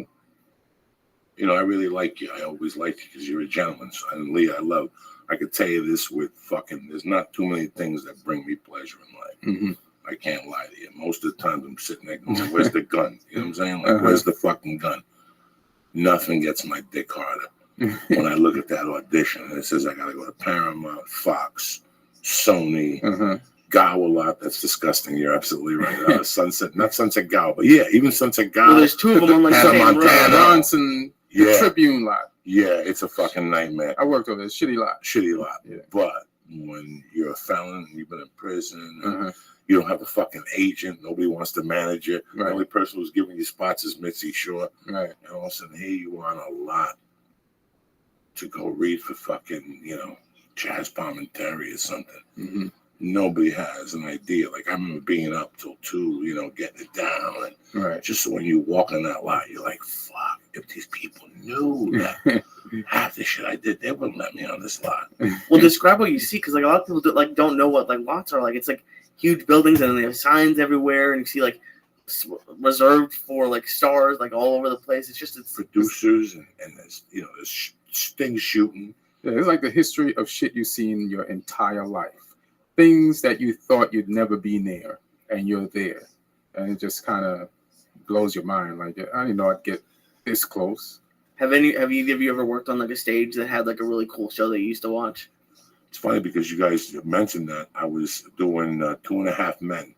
You know, I really like you. I always liked you because you're a gentleman. So, and Lee, I could tell you this with fucking. There's not too many things that bring me pleasure in life. I can't lie to you. Most of the time I'm sitting there going, where's the gun? You know what I'm saying? Like, where's the fucking gun? Nothing gets my dick harder when I look at that audition and it says I got to go to Paramount, Fox, Sony, Gower lot. That's disgusting. You're absolutely right. Sunset, not Sunset Gower, but yeah, even Sunset Gower. Well, there's two of them on like Montana, Bronson, the Tribune lot. Yeah, it's a fucking nightmare. I worked on this shitty lot. Yeah. But when you're a felon and you've been in prison, you don't have a fucking agent. Nobody wants to manage it. The only person who's giving you spots is Mitzi Shore. Right. And all of a sudden, here you are on a lot to go read for fucking, Chaz Palminteri or something. Nobody has an idea. Like, I remember being up till 2, getting it down. And just when you walk on that lot, you're like, fuck, if these people knew that half the shit I did, they wouldn't let me on this lot. Well, describe what you see, because like a lot of people don't know what like lots are like. It's like huge buildings and they have signs everywhere, and you see like reserved for like stars like all over the place. It's producers and there's things shooting. Yeah, it's like the history of shit you've seen your entire life. Things that you thought you'd never be near, and you're there, and it just kind of blows your mind. Like, I didn't know I'd get this close. Have either of you ever worked on like a stage that had like a really cool show that you used to watch? It's funny because you guys mentioned that I was doing 2.5 Men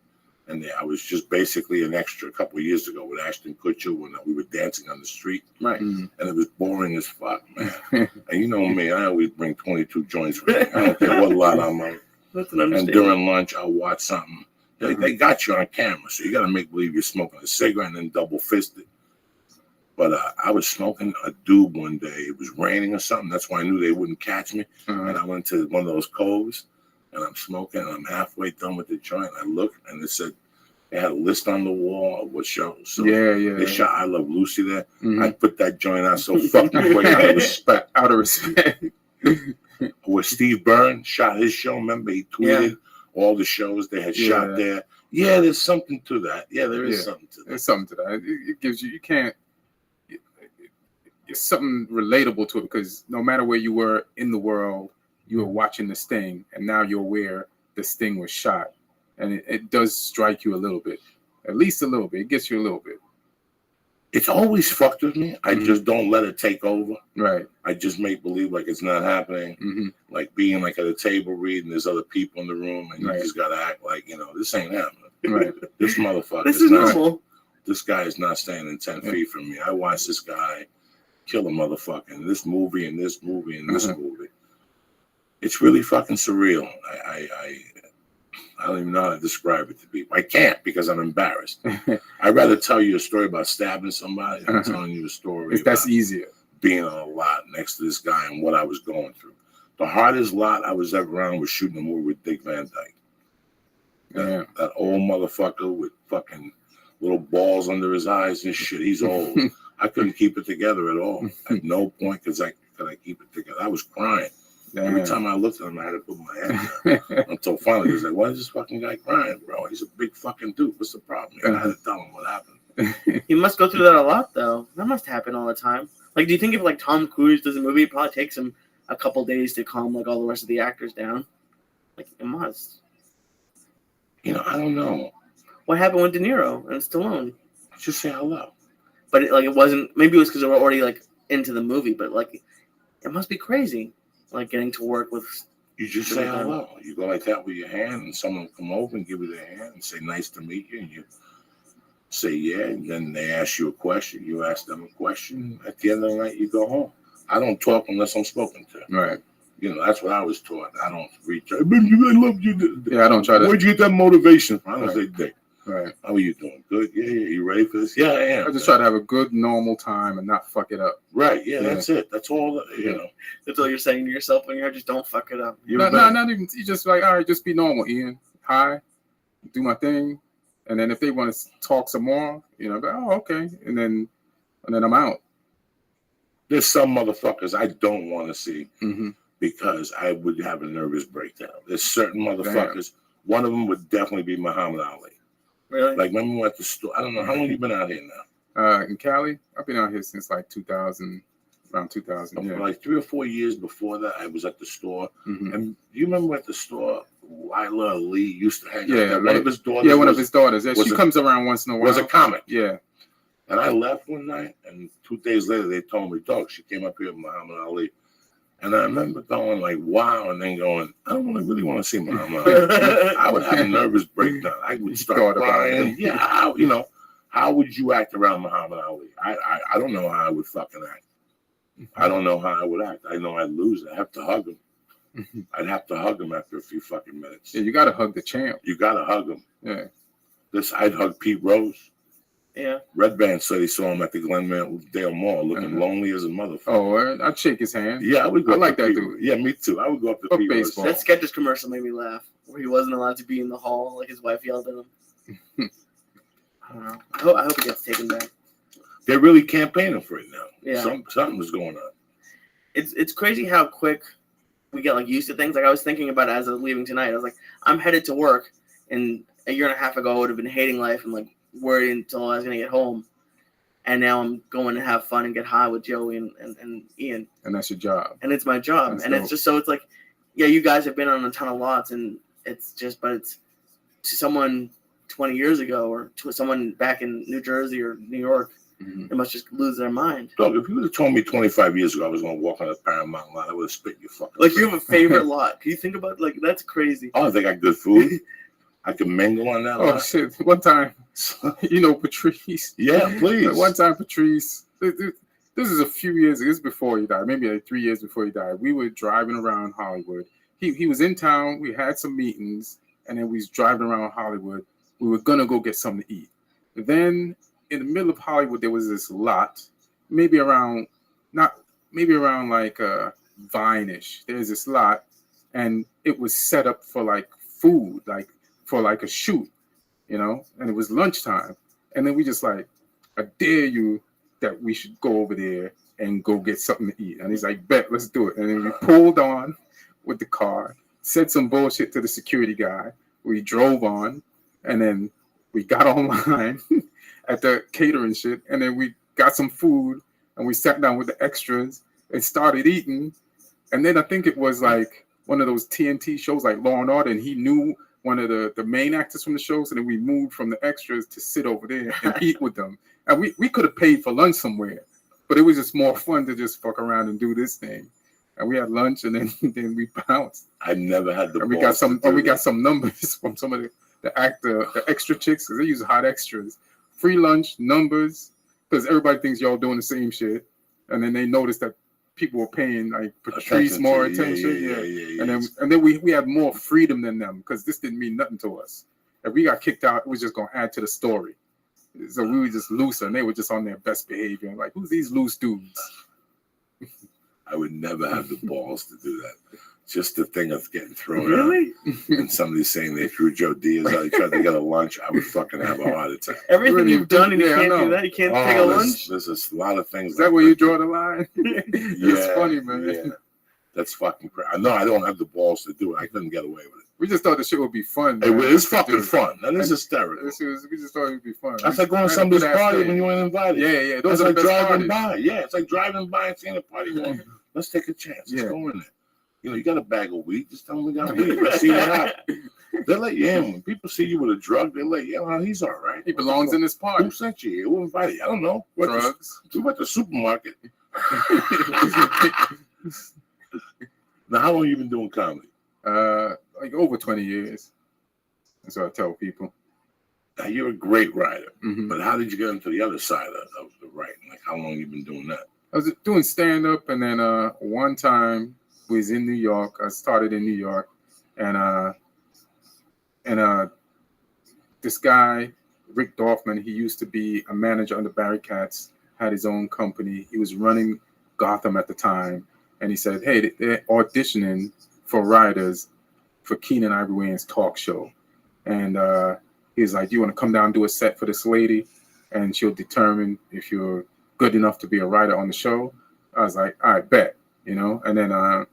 And I was just basically an extra a couple of years ago with Ashton Kutcher when we were dancing on the street. Right. And it was boring as fuck, man. And you know me, I always bring 22 joints with me. I don't care what lot I'm on. That's an And understatement. during lunch, I'll watch something. They got you on camera, so you got to make believe you're smoking a cigarette and then double fist it. But I was smoking a doob one day. It was raining or something. That's why I knew they wouldn't catch me. And I went to one of those coves, and I'm smoking, and I'm halfway done with the joint. I looked, and it said they had a list on the wall of what shows. So they shot I Love Lucy there. I put that joint out so fucking quick out of respect. Out of respect. Where Steve Byrne shot his show, remember he tweeted all the shows they had shot there. Yeah, there's something to that. Yeah, there is something to that. There's something to that. It gives you can't. It's something relatable to it because no matter where you were in the world, you were watching this thing, and now you're aware this thing was shot, and it does strike you a little bit, at least a little bit. It gets you a little bit. It's always fucked with me. I just don't let it take over. Right. I just make believe like it's not happening. Like being like at a table reading, there's other people in the room, and you just gotta act like this ain't happening. Right. This motherfucker. This is normal. This guy is not standing 10 feet from me. I watched this guy kill a motherfucker in this movie and this movie and this movie. It's really fucking surreal. I don't even know how to describe it to people. I can't because I'm embarrassed. I'd rather tell you a story about stabbing somebody than telling you a story That's about easier. being on a lot next to this guy and what I was going through. The hardest lot I was ever on was shooting a movie with Dick Van Dyke. That old motherfucker with fucking little balls under his eyes and shit. He's old. I couldn't keep it together at all. At no point could I keep it together. I was crying. Every time I looked at him, I had to put my head down. Until finally, he was like, why is this fucking guy crying, bro? He's a big fucking dude. What's the problem? I had to tell him what happened. You must go through that a lot, though. That must happen all the time. Like, do you think if, like, Tom Cruise does a movie, it probably takes him a couple days to calm, like, all the rest of the actors down? Like, it must. I don't know. What happened with De Niro and Stallone? Just say hello. But, it wasn't... Maybe it was because they were already, like, into the movie, but, like, it must be crazy. Like getting to work with. You just say hello. You go like that with your hand, and someone will come over and give you their hand and say, "Nice to meet you." And you say, "Yeah." And then they ask you a question. You ask them a question. At the end of the night, you go home. I don't talk unless I'm spoken to. Right. That's what I was taught. I don't reach out. I love you. Yeah, I don't try to. Where'd you get that motivation from? I don't say dick. Right. How are you doing? Good. Yeah. You ready for this? Yeah, I am. I just try to have a good, normal time and not fuck it up. Right. Yeah. That's it. That's all. That's all you're saying to yourself when you're just don't fuck it up. Not even. You just like, all right, just be normal, Ian. Hi, do my thing, and then if they want to talk some more, okay, and then I'm out. There's some motherfuckers I don't want to see because I would have a nervous breakdown. There's certain motherfuckers. Damn. One of them would definitely be Muhammad Ali. Really? Like, remember we went to the store? I don't know. How long you been out here now? In Cali? I've been out here since like 2000, around 2000. Yeah. Like 3 or 4 years before that, I was at the store. And do you remember at the store, Lila Ali used to hang out there? One of his daughters. Yeah, one of his daughters. Yeah, she comes around once in a while. Was a comic. Yeah. And I left one night, and 2 days later, they told me, dog, she came up here with Muhammad Ali. And I remember going like, wow, and then going, I don't really want to see Muhammad Ali. I would have a nervous breakdown. I would start crying. Yeah, how would you act around Muhammad Ali? I don't know how I would fucking act. I don't know how I would act. I know I'd lose. I'd have to hug him. I'd have to hug him after a few fucking minutes. Yeah, you got to hug the champ. You got to hug him. Yeah. I'd hug Pete Rose. Yeah. Red Band said he saw him at the Glendale Mall looking lonely as a motherfucker. Oh, I'd shake his hand. Yeah, I would go. I like that dude. Yeah, me too. I would go up to Pete baseball. That Skechers commercial made me laugh, where he wasn't allowed to be in the hall, like his wife yelled at him. I don't know. I hope he gets taken back. They're really campaigning for it now. Yeah. Something's going on. It's crazy how quick we get like used to things. Like I was thinking about it as I was leaving tonight. I was like, I'm headed to work, and a year and a half ago I would have been hating life and like worried until I was gonna get home. And now I'm going to have fun and get high with Joey and Ian. And that's your job. And it's my job. That's and dope. it's just so it's like, yeah, you guys have been on a ton of lots, and it's just, but it's to someone 20 years ago or to someone back in New Jersey or New York, they must just lose their mind. Dog, if you would have told me 25 years ago I was going to walk on a Paramount lot, I would have spit your fucking Like, you have a favorite lot. Can you think about, like, that's crazy. Oh, they got good food. I can mingle on that Oh line. shit! One time, you know Patrice. Yeah, please. One time, Patrice. This is a few years. This is before he died. Maybe like 3 years before he died. We were driving around Hollywood. He was in town. We had some meetings, and then we was driving around Hollywood. We were gonna go get something to eat. Then in the middle of Hollywood, there was this lot, maybe around like Vine-ish. There's this lot, and it was set up for like food, like for like a shoot, you know. And it was lunchtime, and then we just like, I dare you that we should go over there and go get something to eat. And he's like, bet, let's do it. And then we pulled on with the car, said some bullshit to the security guy. We drove on, and then we got online at the catering shit, and then we got some food, and we sat down with the extras and started eating. And then I think it was like one of those TNT shows like Law and Order, and he knew one of the main actors from the show, so then we moved from the extras to sit over there and eat with them. And we could have paid for lunch somewhere, but it was just more fun to just fuck around and do this thing. And we had lunch, and then we bounced. I never had the. And we got some numbers from some of the extra chicks, because they use hot extras. Free lunch numbers, because everybody thinks y'all doing the same shit, and then they noticed that people were paying like Patrice more attention. Yeah. And then we had more freedom than them, because this didn't mean nothing to us. If we got kicked out, it was just gonna add to the story. So we were just looser, and they were just on their best behavior. Like, who's these loose dudes? I would never have the balls to do that. Just the thing of getting thrown out. And somebody saying they threw Joe Diaz out, he tried to get a lunch, I would fucking have a heart attack. Everything you've done and you can't do that? You can't take a lunch? There's a lot of things. Is that where you draw the line? It's funny, man. Yeah. That's fucking crazy. No, I don't have the balls to do it. I couldn't get away with it. We just thought the shit would be fun. It is fucking fun. That is hysterical. We just thought it would be fun. That's like going to somebody's party when you weren't invited. Yeah. Those are like driving by. Yeah, it's like driving by and seeing a party going, let's take a chance. Let's go in there. You know, you got a bag of weed. Just tell them we got weed. Let's see what happens. They'll let you in. When people see you with a drug, they'll let you in. Oh, he's all right. He belongs in this party. Who sent you here? Who invited you? I don't know. Drugs. We went to the supermarket. Now, how long you been doing comedy? Like over 20 years. That's what I tell people. Now, you're a great writer, Mm-hmm. but how did you get into the other side of the writing? Like, how long you been doing that? I was doing stand-up, and then one time was in New York. I started in New York, and this guy, Rick Dorfman, he used to be a manager under Barry Katz, had his own company. He was running Gotham at the time, and he said, hey, they're auditioning for writers for Keenan Ivory Wayans' talk show. And he was like, do you want to come down and do a set for this lady? And she'll determine if you're good enough to be a writer on the show. I was like, all right, bet, you know? And then I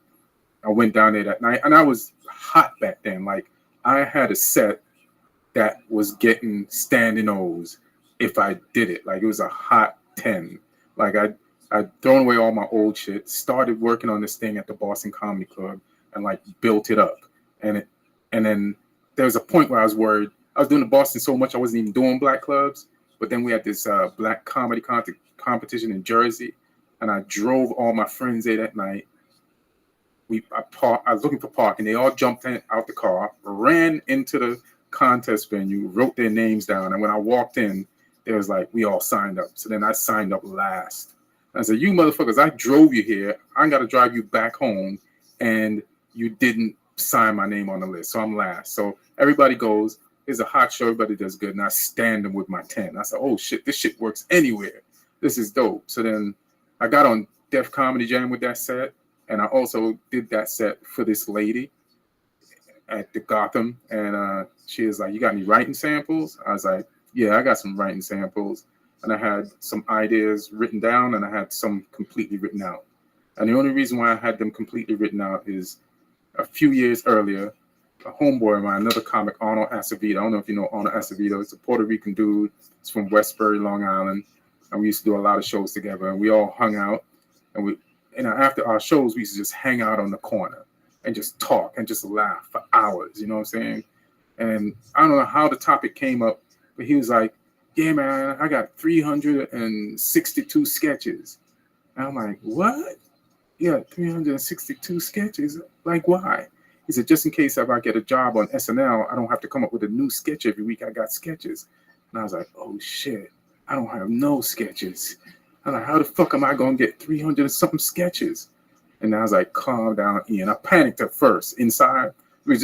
went down there that night, and I was hot back then. Like, I had a set that was getting standing O's if I did it. Like, it was a hot 10. Like, I'd thrown away all my old shit, started working on this thing at the Boston Comedy Club, and like built it up. And then there was a point where I was worried. I was doing the Boston so much I wasn't even doing black clubs. But then we had this black comedy competition in Jersey, and I drove all my friends there that night. I was looking for parking. They all jumped out the car, ran into the contest venue, wrote their names down. And when I walked in, they was like, we all signed up. So then I signed up last. I said, you motherfuckers, I drove you here. I got to drive you back home, and you didn't sign my name on the list. So I'm last. So everybody goes, it's a hot show, everybody does good. And I stand them with my 10. I said, oh shit, this shit works anywhere. This is dope. So then I got on Def Comedy Jam with that set. And I also did that set for this lady at the Gotham. And she was like, you got any writing samples? I was like, yeah, I got some writing samples. And I had some ideas written down, and I had some completely written out. And the only reason why I had them completely written out is a few years earlier, a homeboy of mine, another comic, Arnold Acevedo. I don't know if you know Arnold Acevedo. He's a Puerto Rican dude. He's from Westbury, Long Island. And we used to do a lot of shows together. And we all hung out. And after our shows, we used to just hang out on the corner and just talk and just laugh for hours. You know what I'm saying? And I don't know how the topic came up, but he was like, yeah, man, I got 362 sketches. And I'm like, what? Yeah, 362 sketches? Like, why? He said, just in case if I get a job on SNL, I don't have to come up with a new sketch every week. I got sketches. And I was like, oh shit, I don't have no sketches. I'm like, how the fuck am I going to get 300 and something sketches? And I was like, calm down, Ian. I panicked at first inside.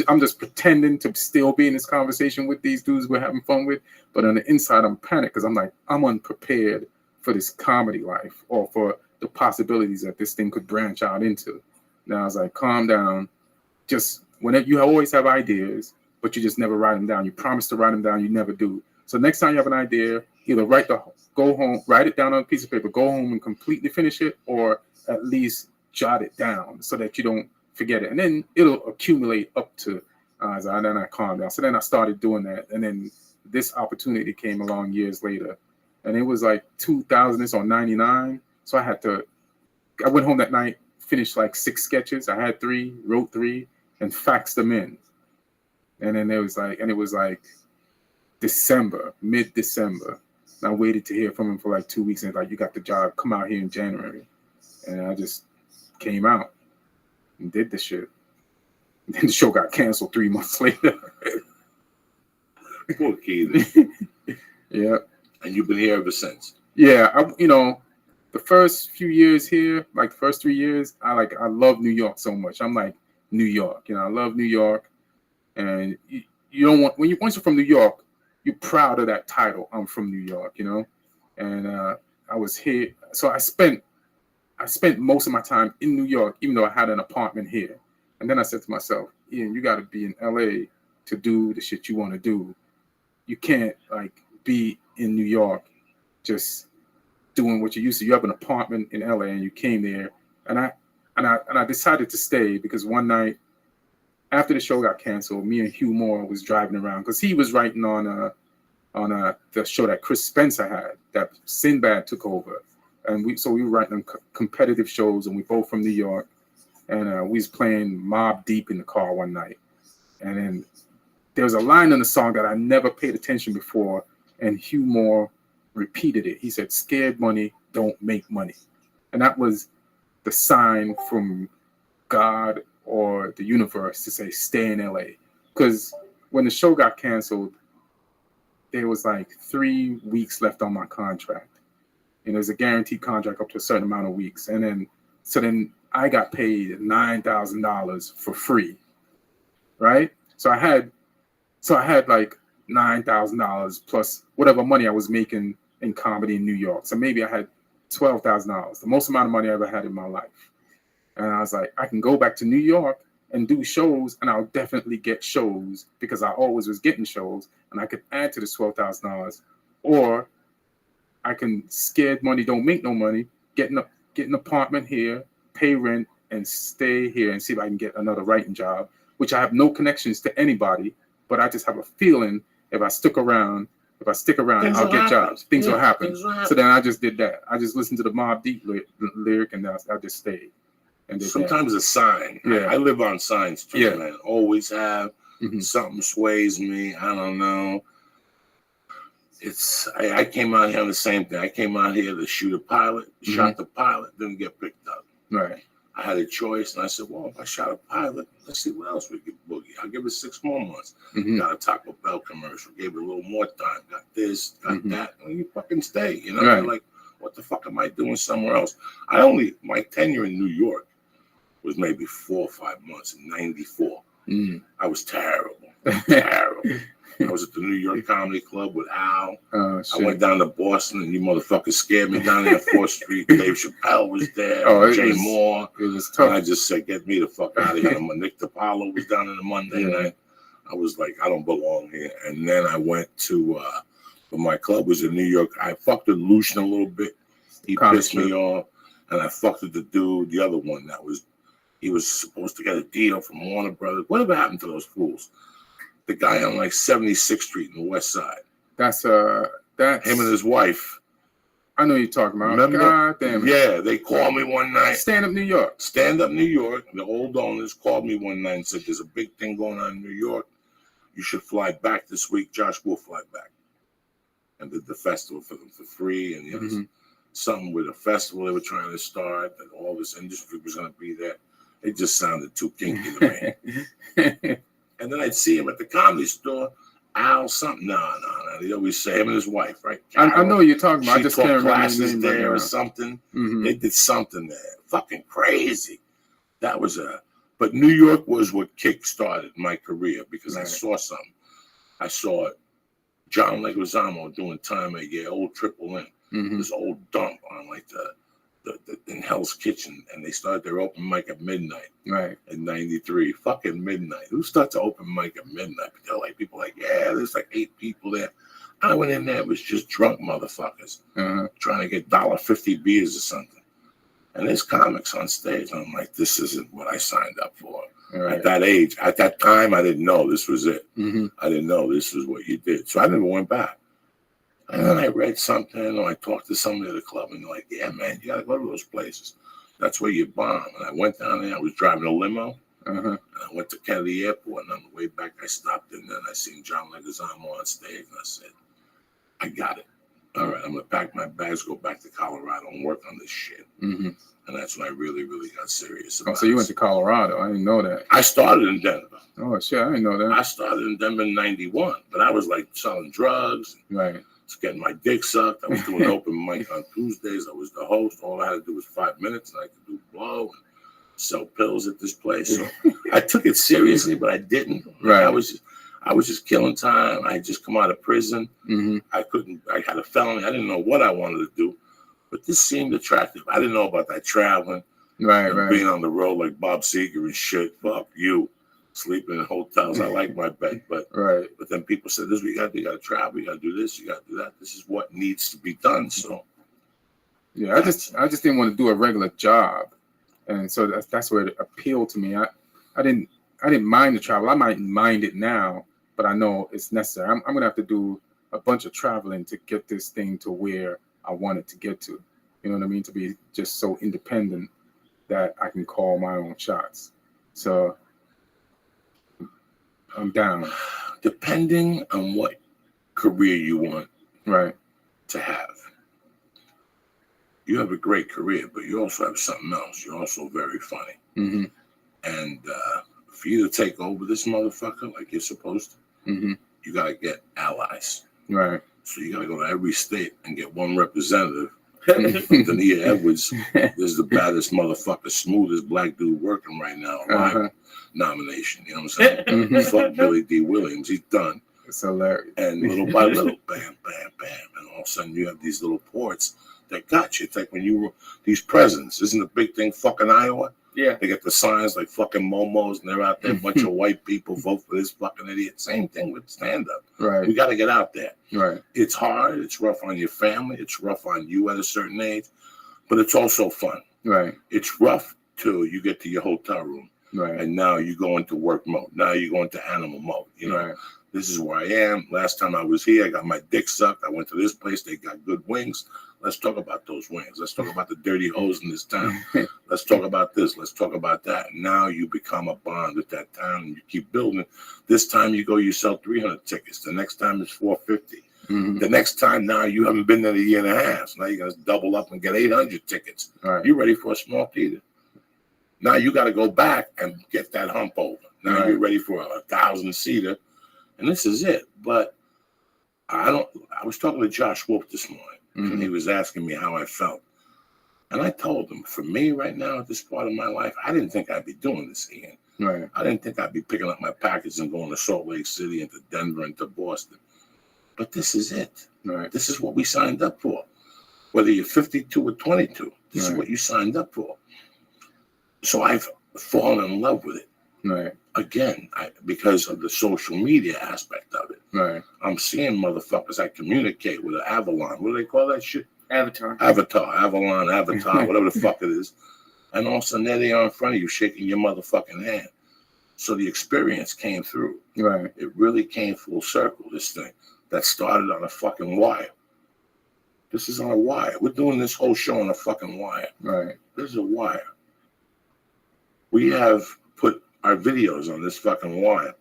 I'm just pretending to still be in this conversation with these dudes we're having fun with. But on the inside, I'm panicked because I'm like, I'm unprepared for this comedy life or for the possibilities that this thing could branch out into. Now I was like, calm down. Just whenever you always have ideas, but you just never write them down. You promise to write them down, you never do. So next time you have an idea, either write it down on a piece of paper, go home and completely finish it, or at least jot it down so that you don't forget it. And then it'll accumulate up to, and then I calmed down. So then I started doing that. And then this opportunity came along years later. And it was like 2000, it's on 99. So I went home that night, finished like 6 sketches. I had 3, wrote 3, and faxed them in. And then it was like December, mid-December. And I waited to hear from him for like 2 weeks, and like, you got the job, come out here in January. And I just came out and did the shit. And then the show got canceled 3 months later. Poor kid. Yeah. And you've been here ever since. Yeah, the first few years here, like the first 3 years, I love New York so much. I'm like, New York, I love New York. And you don't want, once you're from New York, you're proud of that title. I'm from New York, And I was here, so I spent most of my time in New York, even though I had an apartment here. And then I said to myself, Ian, you got to be in LA to do the shit you want to do. You can't be in New York just doing what you used to. You have an apartment in LA and you came there, and I decided to stay because one night after the show got canceled, me and Hugh Moore was driving around because he was writing on the show that Chris Spencer had, that Sinbad took over, and we were writing on competitive shows, and we both from New York, and we was playing Mobb Deep in the car one night, and then there was a line in the song that I never paid attention before, and Hugh Moore repeated it. He said, "Scared money don't make money," and that was the sign from God or the universe to say, stay in LA. Because when the show got canceled, there was like 3 weeks left on my contract. And there's a guaranteed contract up to a certain amount of weeks. And then I got paid $9,000 for free. Right? So I had like $9,000 plus whatever money I was making in comedy in New York. So maybe I had $12,000, the most amount of money I ever had in my life. And I was like, I can go back to New York and do shows, and I'll definitely get shows because I always was getting shows, and I could add to the $12,000. Or I can, scared money don't make no money, get an apartment here, pay rent, and stay here and see if I can get another writing job, which I have no connections to anybody, but I just have a feeling if I stick around, I'll get jobs. Things will happen. So then I just did that. I just listened to the Mobb Deep lyric, and I just stayed. And sometimes a sign. Yeah. I live on signs too, yeah. Man. Always have. Mm-hmm. Something sways me. I don't know. I came out here on the same thing. I came out here to shoot a pilot, shot the pilot, didn't get picked up. Right. I had a choice, and I said, well, if I shot a pilot, let's see what else we could boogie. I'll give it 6 more months. Got a Taco Bell commercial, gave it a little more time, got this, got that, and you fucking stay. Right. Like, what the fuck am I doing somewhere else? My tenure in New York was maybe 4 or 5 months in 94. I was terrible. I was at the New York Comedy Club with Al. I went down to Boston, and you motherfuckers scared me down there at 4th Street. Dave Chappelle was there. Jay Moore. It was tough. And I just said, get me the fuck out of here. Nick DiPaolo was down on the Monday night. I was like, I don't belong here. And then I went to, my club was in New York. I fucked with Lucian a little bit. He pissed me off. And I fucked with the dude, the other one he was supposed to get a deal from Warner Brothers. Whatever happened to those fools? The guy on like 76th Street in the West Side. That's him and his wife. I know you're talking about. Remember? God damn it. Yeah, they called me one night. Stand Up New York. The old owners called me one night and said, there's a big thing going on in New York. You should fly back this week. Josh will fly back. And did the festival for them for free. And something with a festival they were trying to start, that all this industry was going to be there. It just sounded too kinky to me. And then I'd see him at the Comedy Store. Al something. No. They always say him and his wife, right? I know what you're talking about. I just can't remember his classes name there right or now. something. Mhm. They did something there. Fucking crazy. That was but New York was what kick-started my career because I Right. saw something. I saw John Leguizamo doing time at your old Triple N. Mhm. This old dump on like the in Hell's Kitchen, and they started their open mic at midnight. Right. In '93, fucking midnight. Who starts an open mic at midnight? But they're like, people like, yeah, there's like 8 people there. I went in there, it was just drunk motherfuckers trying to get $1.50 beers or something. And there's comics on stage. And I'm like, this isn't what I signed up for. Right. At that age, at that time, I didn't know this was it. Mhm. I didn't know this was what you did. So I never went back. And then I read something, or I talked to somebody at the club, and they're like, yeah, man, you got to go to those places. That's where you bomb. And I went down there. I was driving a limo. And I went to Kennedy Airport, and on the way back, I stopped in there, and I seen John Leguizamo on stage, and I said, I got it. All right, I'm going to pack my bags, go back to Colorado, and work on this shit. Mhm. And that's when I really, really got serious about Oh, so you went to Colorado? I didn't know that. I started in Denver. Oh shit, I didn't know that. I started in Denver in '91, but I was like selling drugs. Right. Just getting my dick sucked. I was doing open mic on Tuesdays. I was the host. All I had to do was 5 minutes, and I could do blow and sell pills at this place. So I took it seriously, but I didn't. Right. I was just killing time. I had just come out of prison. Mhm. I had a felony. I didn't know what I wanted to do, but this seemed attractive. I didn't know about that traveling, Right. and Right. being on the road like Bob Seger and shit. Fuck you. Sleeping in hotels. I like my bed, but Right. then people said, "This we got. You got to travel. You got to do this. You got to do that. This is what needs to be done." So, Yeah, I just didn't want to do a regular job, and so that's where it appealed to me. I didn't mind the travel. I might mind it now, but I know it's necessary. I'm gonna have to do a bunch of traveling to get this thing to where I want it to get to. You know what I mean? To be just so independent that I can call my own shots. So I'm down. depending on what career you want Right. to have, you have a great career, but you also have something else. You're also very funny. Mm-hmm. And for you to take over this motherfucker like you're supposed to, Mm-hmm. you got to get allies. Right. So you got to go to every state and get one representative. Dania Edwards is the baddest motherfucker, smoothest black dude working right now. Live nomination, you know what I'm saying? Mhm. Fuck Billy D. Williams, he's done. It's hilarious. And little by little, bam, bam, bam, and all of a sudden you have these little ports that got you. It's like when you were these presidents. Isn't the big thing fucking Iowa? Yeah. They get the signs like fucking Momos, and they're out there, a bunch of white people vote for this fucking idiot. Same thing with stand up. Right. We got to get out there. Right. It's hard. It's rough on your family. It's rough on you at a certain age, but it's also fun. Right. It's rough till you get to your hotel room, Right. and now you go into work mode. Now you go into animal mode. You know, Right. this is where I am. Last time I was here, I got my dick sucked. I went to this place. They got good wings. Let's talk about those wings. Let's talk about the dirty hoes in this town. Let's talk about this. Let's talk about that. Now you become a bond with that town, and you keep building. This time you go, you sell 300 tickets. The next time it's 450. Mm-hmm. The next time now you haven't been there a year and a half. So now you're gonna double up and get 800 tickets. Right. You're ready for a small theater. Now you got to go back and get that hump over. Now Right. you're ready for a 1,000-seater, and this is it. But I was talking to Josh Wolf this morning, and he was asking me how I felt, and I told him, for me right now at this part of my life, I didn't think I'd be doing this again. Right. I didn't think I'd be picking up my package and going to Salt Lake City and to Denver and to Boston. But this is it. Right. This is what we signed up for. Whether you're 52 or 22, this is Right. what you signed up for. So I've fallen in love with it. Right. Again, because of the social media aspect of it. Right. I'm seeing motherfuckers I communicate with an Avalon. What do they call that shit? Avatar. Avalon, Avatar, whatever the fuck it is. And all of a sudden, there they are in front of you shaking your motherfucking hand. So the experience came through. Right. It really came full circle, this thing that started on a fucking wire. This is on a wire. We're doing this whole show on a fucking wire. Right. This is a wire. We have put our videos on this fucking wire.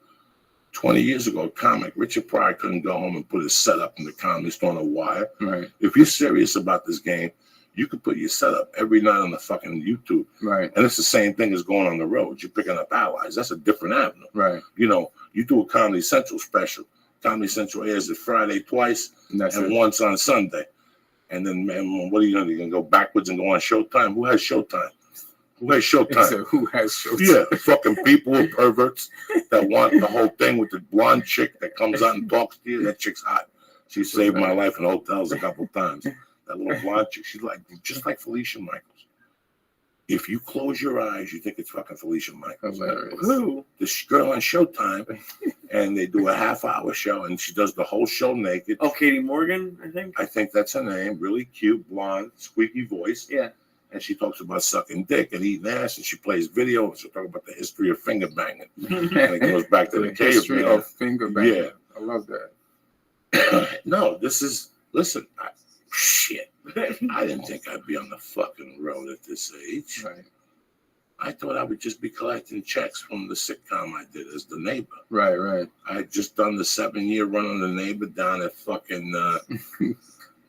20 years ago, a comic, Richard Pryor, couldn't go home and put his setup in the Comedy Store on a wire. Right. If you're serious about this game, You could put your setup every night on the fucking YouTube. Right. And it's the same thing as going on the road. You're picking up allies. That's a different avenue. Right. You know, you do a Comedy Central special. Comedy Central airs it Friday twice and once on Sunday. And then, man, what are you going to do? You're going to go backwards and go on Showtime? Who has Showtime? Who has Showtime? Who has Showtime? Yeah, fucking people who are perverts that want the whole thing with the blonde chick that comes out and talks to you. That chick's hot. She saved my life in hotels a couple times. That little blonde chick, she's like just like Felicia Michaels. If you close your eyes, you think it's fucking Felicia Michaels. Hilarious. Who? This girl on Showtime, and they do a half-hour show, and she does the whole show naked. Oh, Katie Morgan, I think. I think that's her name. Really cute, blonde, squeaky voice. Yeah. And she talks about sucking dick and eating ass, and she plays video, and she'll talk about the history of finger banging. And it goes back to the history caveman. of finger banging. Yeah. I love that. No, this is, listen, shit. I didn't think I'd be on the fucking road at this age. Right. I thought I would just be collecting checks from the sitcom I did as the neighbor. Right. I had just done the 7-year run on the neighbor down at fucking,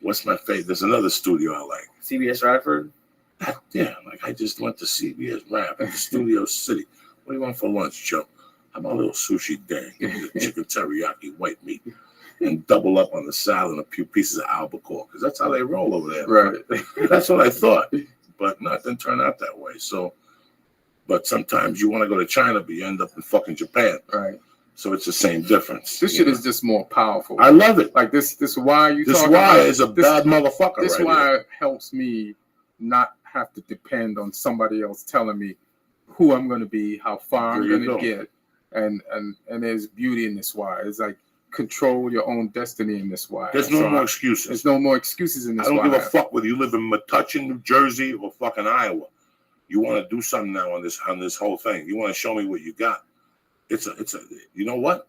what's my favorite? There's another studio I like. CBS Radford? Yeah, like I just went to CBS Rap at Studio City. What do you want for lunch, Joe? How about a little sushi dang? Give me the chicken teriyaki white meat and double up on the salad and a few pieces of albacore, because that's how they roll over there. Right. That's what I thought, but no, it didn't turn out that way. So, but sometimes you want to go to China, but you end up in fucking Japan. Right. So it's the same difference. This shit is just more powerful. I love it. Like this why you this talking why about, is a bad motherfucker. This right why here. it helps me not have to depend on somebody else telling me who I'm going to be, how far I'm going to get, and there's beauty in this why. It's like control your own destiny in this why. There's no more excuses. There's no more excuses in this I don't why. give a fuck whether you live in Metuchen, New Jersey, or fucking Iowa. You want to do something now on this whole thing. You want to show me what you got. It's a. You know what?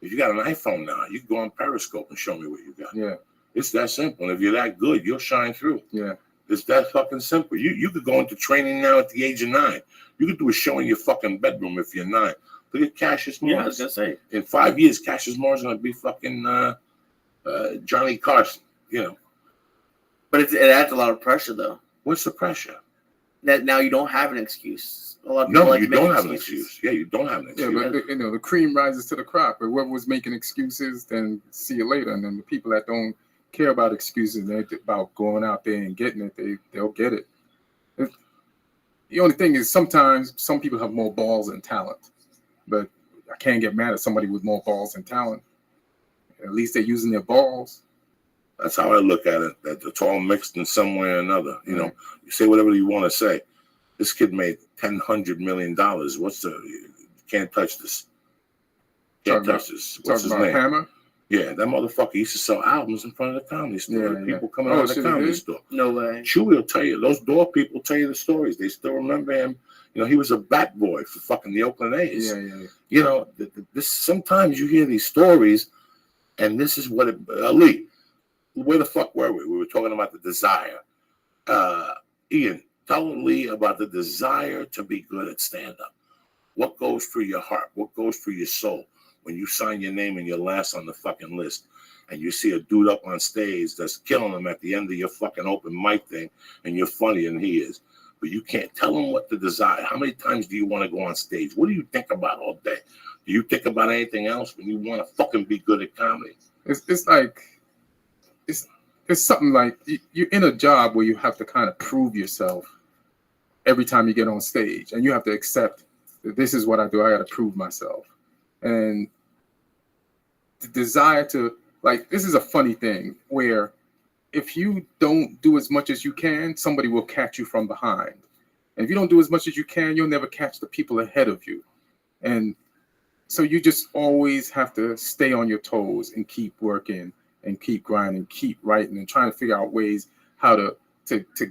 If you got an iPhone now, you can go on Periscope and show me what you got. Yeah. It's that simple. And if you're that good, you'll shine through. Yeah. It's that fucking simple. You could go into training now at the age of 9. You could do a show in your fucking bedroom if you're 9. Look at Cassius Morris. Yeah, I was gonna say. In 5 years, Cassius Morris is gonna be fucking Johnny Carson. You know. But it adds a lot of pressure, though. What's the pressure? That now you don't have an excuse. A lot of people No, like you to make don't have an excuses. excuse. Yeah, you don't have an excuse. Yeah, but the cream rises to the crop. But whoever was making excuses, then see you later. And then the people that don't care about excuses, they're about going out there and getting it. They'll get it. The only thing is sometimes some people have more balls than talent, but I can't get mad at somebody with more balls than talent. At least they're using their balls. That's how I look at it. That it's all mixed in some way or another. You know, you say whatever you want to say. This kid made $100 million. What's the? You can't touch this. Can't touch this. What's his name? Hammer? Yeah, that motherfucker used to sell albums in front of the comedy store. People coming out of the comedy store. No way. Chewy will tell you. Those door people tell you the stories. They still remember him. You know, he was a bat boy for fucking the Oakland A's. Yeah. You know, this sometimes you hear these stories, and this is what it. Lee, where the fuck were we? We were talking about the desire. Ian, tell Lee about the desire to be good at stand-up. What goes through your heart? What goes through your soul when you sign your name and you're last on the fucking list, and you see a dude up on stage that's killing him at the end of your fucking open mic thing, and you're funnier than he is, but you can't tell him what to desire. How many times do you want to go on stage? What do you think about all day? Do you think about anything else when you want to fucking be good at comedy? It's like it's something like you're in a job where you have to kind of prove yourself every time you get on stage, and you have to accept that this is what I do. I got to prove myself, and the desire to, like, this is a funny thing where if you don't do as much as you can, somebody will catch you from behind. And if you don't do as much as you can, you'll never catch the people ahead of you. And so you just always have to stay on your toes and keep working and keep grinding, keep writing, and trying to figure out ways how to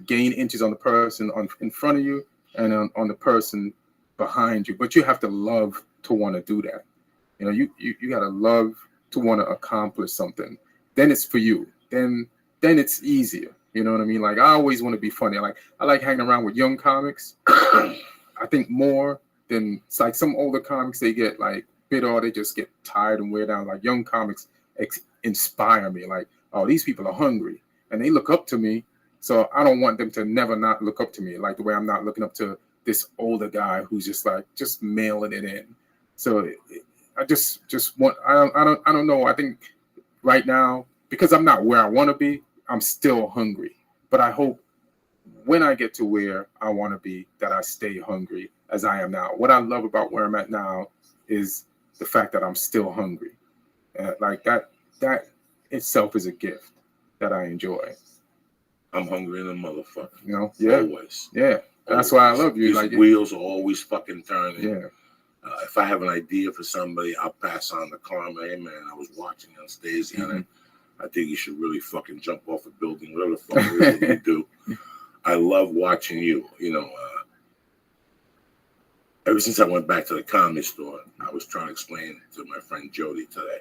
gain inches on the person in front of you and on the person behind you. But you have to love to want to do that. You know, you got to love to want to accomplish something. Then it's for you. Then it's easier. You know what I mean? Like, I always want to be funny. I like hanging around with young comics. I think more than, it's like some older comics, they get like bitter, or they just get tired and wear down. Like, young comics inspire me. Like, oh, these people are hungry, and they look up to me. So I don't want them to never not look up to me, like the way I'm not looking up to this older guy who's just mailing it in. So I just want, I don't know. I think right now, because I'm not where I want to be, I'm still hungry. But I hope when I get to where I want to be, that I stay hungry as I am now. What I love about where I'm at now is the fact that I'm still hungry. Like that itself is a gift that I enjoy. I'm hungry in a motherfucker. You know? Yeah. Always. Yeah. That's why I love you. These like wheels are always fucking turning. Yeah. If I have an idea for somebody, I'll pass on the karma. Hey man, I was watching on stage the other. I think you should really fucking jump off a building, whatever the fuck it is that you do. I love watching you. You know, ever since I went back to the Comedy Store, I was trying to explain to my friend Jody today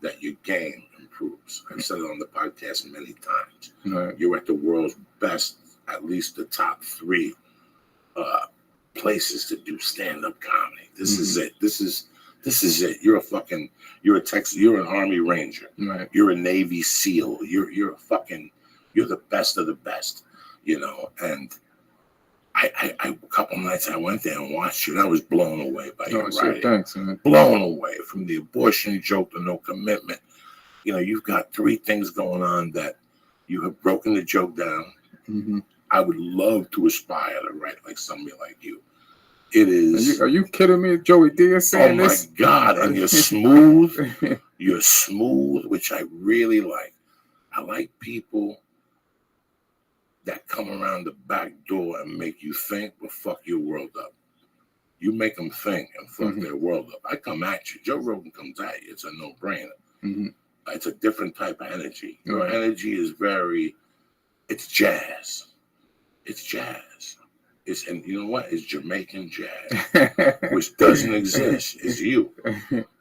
that your game improves. I've said it on the podcast many times. Right. You're at the world's best, at least the top 3 places to do stand-up comedy. This is it. This is it. You're an Army Ranger. Right. You're a Navy SEAL. You're the best of the best, you know. And I a couple nights I went there and watched you, and I was blown away by your writing. Thanks, man. Blown away from the abortion joke to no commitment. You know, you've got 3 things going on that you have broken the joke down. I would love to aspire to write like somebody like you. It is. Are you kidding me, Joey Diaz saying this? Oh my God! And you're smooth. You're smooth, which I really like. I like people that come around the back door and make you think, but fuck your world up. You make them think and fuck their world up. I come at you. Joe Rogan comes at you. It's a no-brainer. It's a different type of energy. Your energy is it's jazz. It's jazz. And you know what? It's Jamaican jazz, which doesn't exist. It's you.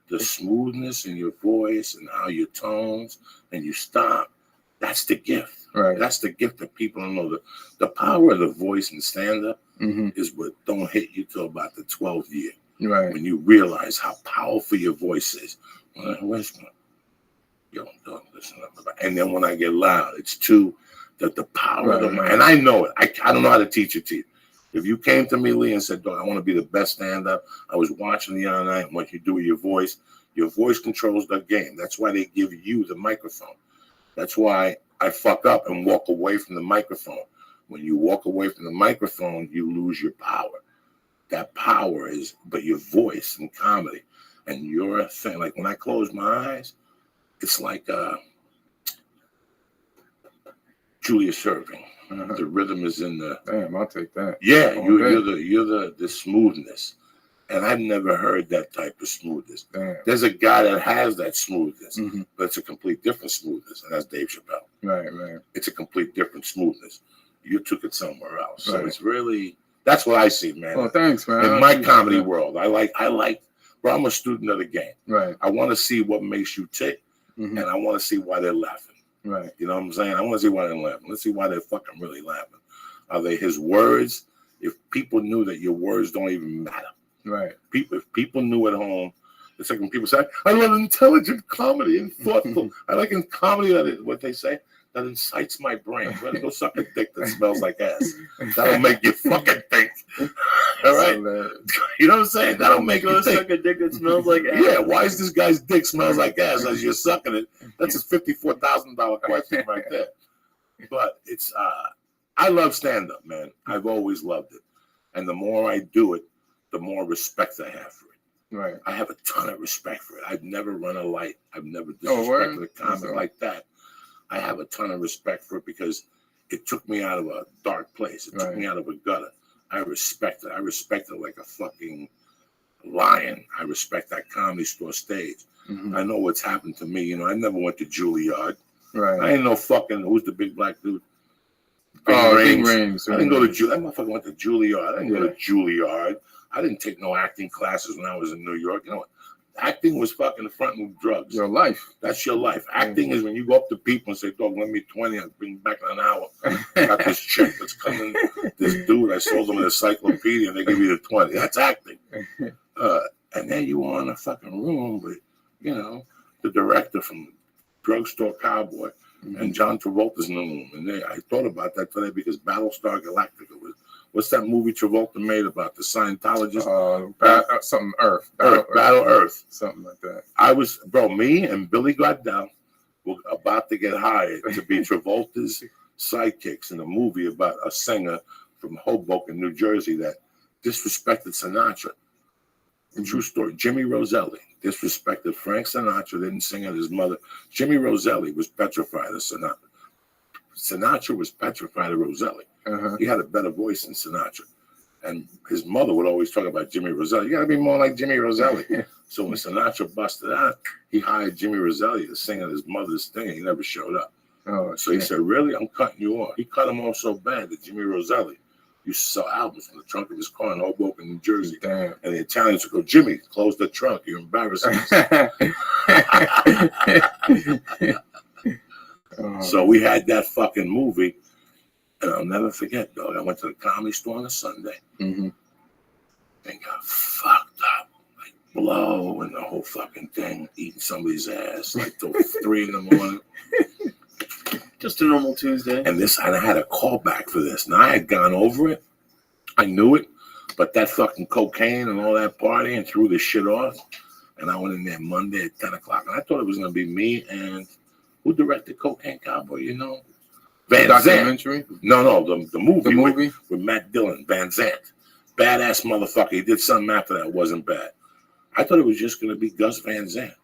The smoothness in your voice and how your tones and you stop. That's the gift. Right. That's the gift that people don't know. The power of the voice and stand-up is what don't hit you till about the 12th year. Right. When you realize how powerful your voice is. When I whisper, yo, don't listen up. And then when I get loud, it's that the power of the mind. And I know it. I don't know how to teach it to you. If you came to me, Lee, and said, dog, I want to be the best stand-up, I was watching the other night and what you do with your voice controls the game. That's why they give you the microphone. That's why I fuck up and walk away from the microphone. When you walk away from the microphone, you lose your power. That power but your voice in comedy. And you're a thing. Like when I close my eyes, it's like Julia Serving. The rhythm is in the. Damn, I'll take that. Yeah, you're the smoothness, and I've never heard that type of smoothness. Damn. There's a guy that has that smoothness, but it's a complete different smoothness, and that's Dave Chappelle. Right. It's a complete different smoothness. You took it somewhere else, so it's really that's what I see, man. Well, thanks, man. In my comedy world, I like. Well, I'm a student of the game. Right. I want to see what makes you tick, and I want to see why they're laughing. Right. You know what I'm saying? I want to see why they're laughing. Let's see why they're fucking really laughing. Are they his words? If people knew that your words don't even matter. Right. If people knew at home, it's like when people say, I love intelligent comedy and thoughtful. I like in comedy what they say, that incites my brain. Let's go suck a dick that smells like ass. That'll make you fucking think. All right? You know what I'm saying? That'll make you think. Suck a dick that smells like ass. Yeah, why is this guy's dick smells like ass as you're sucking it? That's a $54,000 question right there. But it's, I love stand-up, man. I've always loved it. And the more I do it, the more respect I have for it. Right. I have a ton of respect for it. I've never run a light. I've never disrespected a comic like that. I have a ton of respect for it because it took me out of a dark place. It took me out of a gutter. I respect it. I respect it like a fucking lion. I respect that Comedy Store stage. I know what's happened to me. You know, I never went to Juilliard. Right. I ain't no fucking, who's the big black dude? Bing Rames. I didn't go to Juilliard. That motherfucker went to Juilliard. I didn't go to Juilliard. I didn't take no acting classes when I was in New York. You know what? Acting was fucking fronting drugs. Your life. That's your life. Acting is when you go up to people and say, dog, lend me 20. I'll bring back in an hour. I got this chick that's coming, this dude, I sold them an encyclopedia and they give me the 20. That's acting. And then you are in a fucking room with, you know, the director from Drugstore Cowboy, and John Travolta's in the room. And I thought about that today because Battlestar Galactica was. What's that movie Travolta made about the Scientologist? Something Earth. Battle Earth. Something like that. Me and Billy Gardell were about to get hired to be Travolta's sidekicks in a movie about a singer from Hoboken, New Jersey that disrespected Sinatra. True story. Jimmy Roselli disrespected Frank Sinatra, didn't sing at his mother. Jimmy Roselli was petrified of Sinatra. Sinatra was petrified of Roselli. He had a better voice than Sinatra. And his mother would always talk about Jimmy Roselli. You got to be more like Jimmy Roselli. So when Sinatra busted out, he hired Jimmy Roselli to sing at his mother's thing, and he never showed up. So he said, really? I'm cutting you off. He cut him off so bad that Jimmy Roselli used to sell albums from the trunk of his car in Hoboken, New Jersey. Damn. And the Italians would go, Jimmy, close the trunk. You're embarrassing us. So we had that fucking movie. And I'll never forget, dog. I went to the Comedy Store on a Sunday and got fucked up. Like blow and the whole fucking thing, eating somebody's ass like till 3 in the morning. Just a normal Tuesday. And I had a callback for this. Now I had gone over it. I knew it. But that fucking cocaine and all that partying threw this shit off. And I went in there Monday at 10 o'clock. And I thought it was going to be me and who directed Cocaine Cowboy, you know? Van Documentary? Zandt. No, the movie. The movie? With Matt Dillon, Van Zandt. Badass motherfucker. He did something after that wasn't bad. I thought it was just going to be Gus Van Zandt.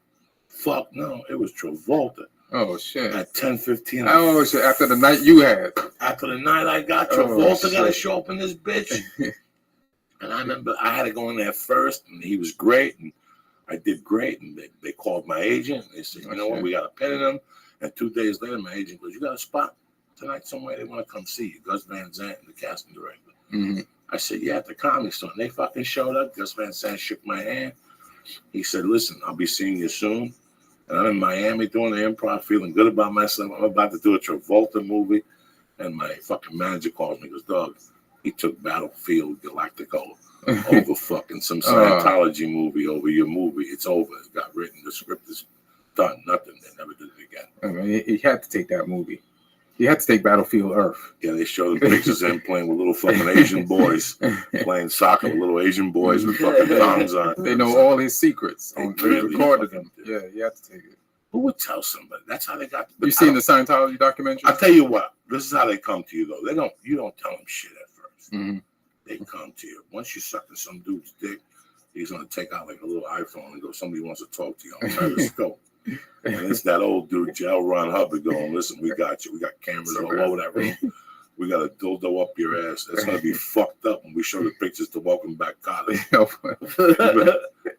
Fuck no, it was Travolta. Oh, shit. At 10:15. Oh, shit. After the night you had. After the night I got, Travolta got to show up in this bitch. And I remember I had to go in there first, and he was great, and I did great. And they called my agent, and they said, you know what, we got a pin in him. And 2 days later, my agent goes, you got a spot tonight somewhere? They want to come see you. Gus Van Zandt and the casting director. I said, yeah, at the Comedy Store. And they fucking showed up. Gus Van Zandt shook my hand. He said, listen, I'll be seeing you soon. And I'm in Miami doing the Improv, feeling good about myself. I'm about to do a Travolta movie. And my fucking manager calls me and goes, dog, he took Battlefield Galactica over fucking some Scientology movie over your movie. It's over. It got written. The script is done. Nothing. They never did it again. I mean, he had to take that movie. He had to take Battlefield Earth. Yeah, they show the pictures of him playing with little fucking Asian boys, playing soccer with little Asian boys with fucking thongs on. They know all his secrets. They recorded them. Yeah, you have to take it. Who would tell somebody? That's how they got. You seen the Scientology documentary? I'll tell you what. This is how they come to you, though. You don't tell them shit at first. They come to you. Once you're sucking some dude's dick, he's gonna take out like a little iPhone and go, somebody wants to talk to you on Periscope. And it's that old dude, J.L. Ron Hubbard, going, listen, we got you. We got cameras all over that room. We got a dildo up your ass. That's going to be fucked up when we show the pictures to Welcome Back College.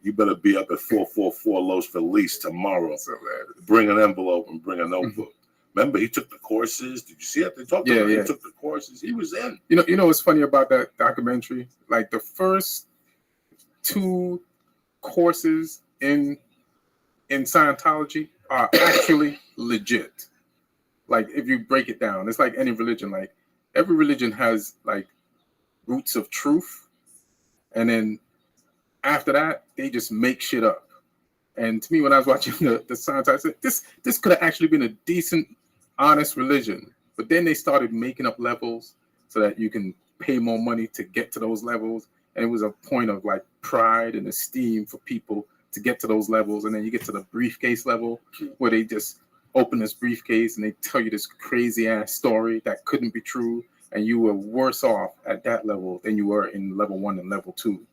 You better be up at 444 Los Feliz tomorrow. Bring an envelope and bring a notebook. Remember, he took the courses. Did you see that? They talked about it. He took the courses. He was in. You know what's funny about that documentary? Like the first 2 courses in Scientology are actually legit. Like if you break it down, it's like any religion. Like every religion has like roots of truth, and then after that they just make shit up. And to me, when I was watching the Scientology, I said this could have actually been a decent, honest religion. But then they started making up levels so that you can pay more money to get to those levels, and it was a point of like pride and esteem for people to get to those levels. And then you get to the briefcase level where they just open this briefcase and they tell you this crazy ass story that couldn't be true, and you were worse off at that level than you were in level 1 and level 2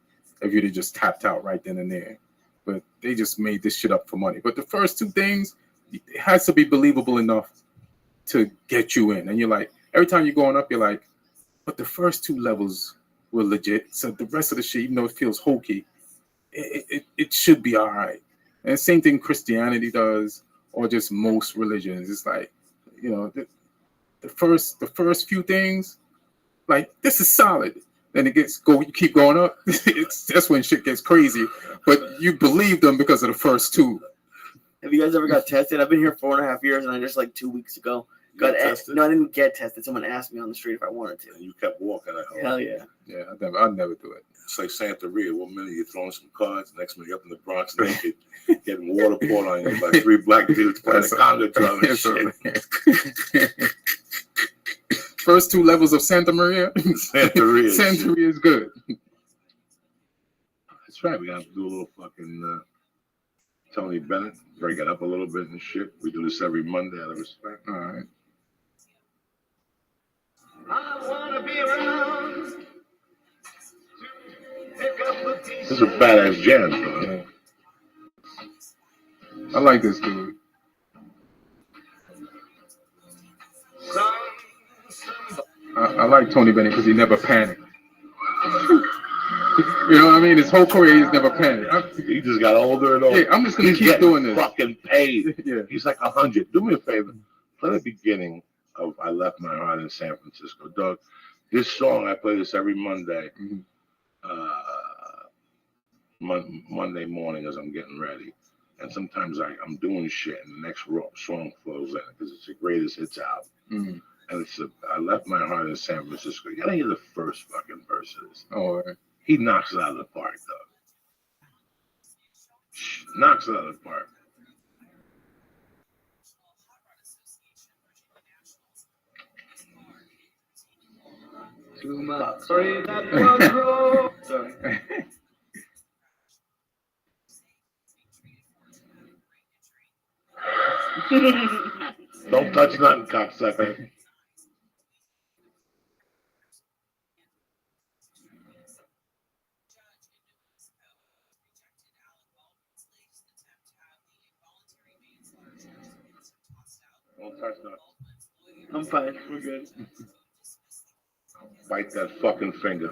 if you'd have just tapped out right then and there. But they just made this shit up for money. But the first 2 things, it has to be believable enough to get you in. And you're like, every time you're going up, you're like, but the first 2 levels were legit. So the rest of the shit, even though it feels hokey, it should be all right. And same thing Christianity does, or just most religions. It's like, you know, the first few things, like, this is solid. Then you keep going up. That's when shit gets crazy. But you believe them because of the first 2. Have you guys ever got tested? I've been here 4.5 years, and I just like 2 weeks ago got tested? no, I didn't get tested. Someone asked me on the street if I wanted to. And you kept walking. Hell yeah. Yeah, I'd never do it. It's like Santeria. 1 minute you're throwing some cards, next minute you're up in the Bronx naked, getting water poured on you by 3 black dudes playing the conga drum and shit. First 2 levels of Santa Maria. Santeria. Santeria is good. That's right. We got to do a little fucking Tony Bennett, break it up a little bit and shit. We do this every Monday out of respect. All right. I wanna be around. This is a badass jam, bro. Yeah. I like this dude. I like Tony Bennett because he never panicked. You know what I mean? His whole career, he's never panicked. He just got older and older. Yeah, I'm just gonna He's keep getting doing this. Fucking paid. Yeah. He's like 100. Do me a favor. Play the beginning of "I Left My Heart in San Francisco." Doug, this song I play this every Monday. Monday morning as I'm getting ready, and sometimes I'm doing shit, and the next song flows in because it's the greatest hits album. And it's "I Left My Heart in San Francisco." You gotta hear the first fucking verse of this. Oh, right. He knocks it out of the park, though. Knocks it out of the park. Too much. Sorry, that was wrong. Sorry. Don't touch nothing, cocksucker. Don't touch nothing. I'm fine. We're good. Bite that fucking finger.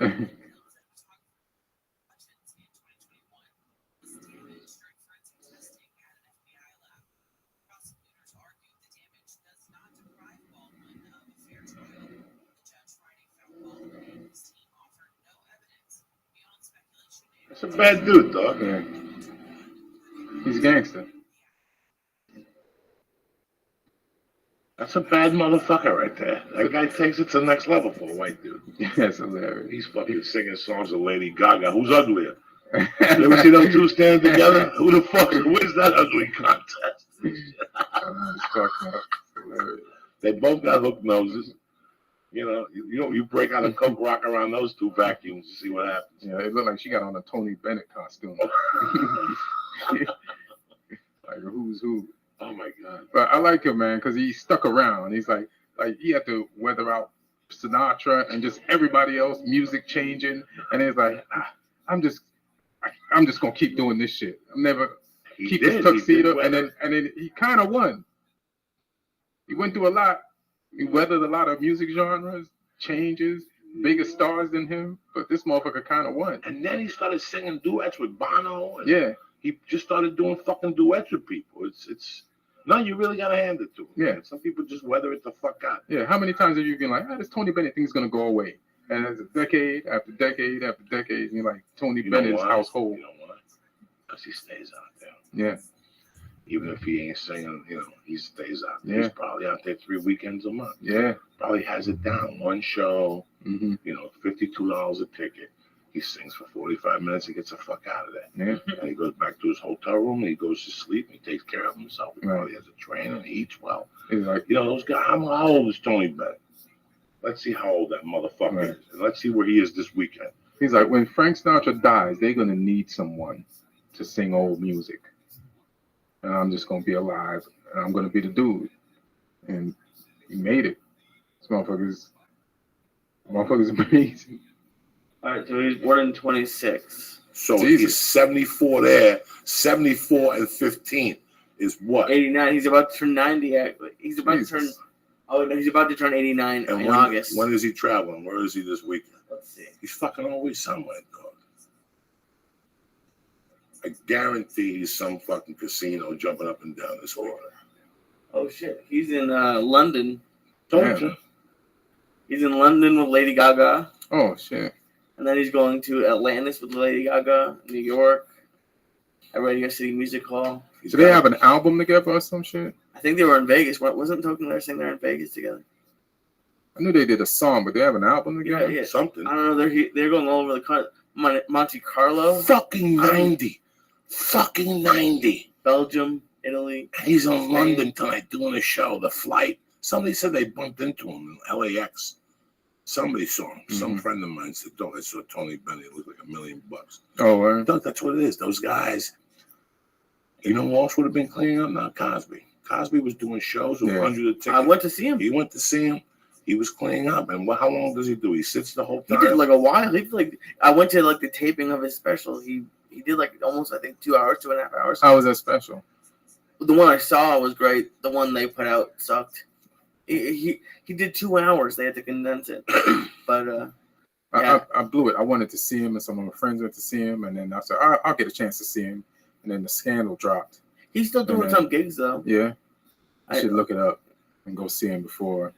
That's a bad dude, dog. Yeah. He's a gangster. That's a bad motherfucker right there. That guy takes it to the next level for a white dude. Yes, hilarious. He's fucking singing songs of Lady Gaga. Who's uglier? You ever see those two standing together? Who the fuck wins that ugly contest? They both got hook noses. You break out a Coke Rock around those two vacuums to see what happens. Yeah, it looked like she got on a Tony Bennett costume. Like who's who. Oh my God! But I like him, man, because he stuck around. He's like he had to weather out Sinatra and just everybody else, music changing, and he's like, I'm just gonna keep doing this shit. I'm never keep this tuxedo, and then he kind of won. He went through a lot. He weathered a lot of music genres, changes, bigger stars than him, but this motherfucker kind of won. And then he started singing duets with Bono. And yeah. He just started doing fucking duets with people. It's no, you really gotta hand it to him. Yeah. Man. Some people just weather it the fuck out. Yeah. How many times have you been like, this Tony Bennett thing's gonna go away? And it's decade after decade after decade, and you're like, Tony Bennett's household. You know why? Because he stays out there. Yeah. Even if he ain't singing, he stays out there. Yeah. He's probably out there 3 weekends a month. Yeah. Probably has it down. One show, $52 a ticket. He sings for 45 minutes. He gets the fuck out of there. Yeah. And he goes back to his hotel room. And he goes to sleep. And he takes care of himself. He probably has a train and he eats well. He's like, those guys. How old is Tony Bennett? Let's see how old that motherfucker is. And let's see where he is this weekend. He's like, when Frank Sinatra dies, they're gonna need someone to sing old music. And I'm just gonna be alive, and I'm gonna be the dude. And he made it. This motherfucker's amazing. All right, so he's born in 26. So he's 74 there. 74 and 15 is what? 89. He's about to turn 90. He's about to turn. Oh no, he's about to turn 89 in August. When is he traveling? Where is he this weekend? Let's see. He's fucking always somewhere, dog. I guarantee he's some fucking casino jumping up and down this water. Oh shit, he's in London. Told you. He's in London with Lady Gaga. Oh shit. And then he's going to Atlantis with Lady Gaga, New York, at Radio City Music Hall. Do they have an album together or some shit? I think they were in Vegas. Wasn't Token Lair saying they're in Vegas together? I knew they did a song, but they have an album Yeah, together. yeah. Something. I don't know. They're going all over the country. Monte Carlo, Fucking 90. Fucking 90. Belgium, Italy. He's in Spain. London tonight doing a show. The flight. Somebody said they bumped into him in LAX. Somebody saw him. Some friend of mine said, "Don't." I saw Tony Bennett. It looked like $1 million. Oh, Doug, that's what it is. Those guys. You know who else would have been cleaning up now? Cosby. Cosby was doing shows with hundreds of tickets. I went to see him. He went to see him. He was cleaning up. And how long does he do? He sits the whole time. He did like a while. He did like I went to like the taping of his special. He did like almost I think 2 hours, 2.5 hours. How was that special? The one I saw was great. The one they put out sucked. He did 2 hours. They had to condense it. But yeah. I blew it. I wanted to see him, and some of my friends went to see him, and then I said, I'll get a chance to see him. And then the scandal dropped. He's still doing some gigs though. Yeah, I should look it up and go see him before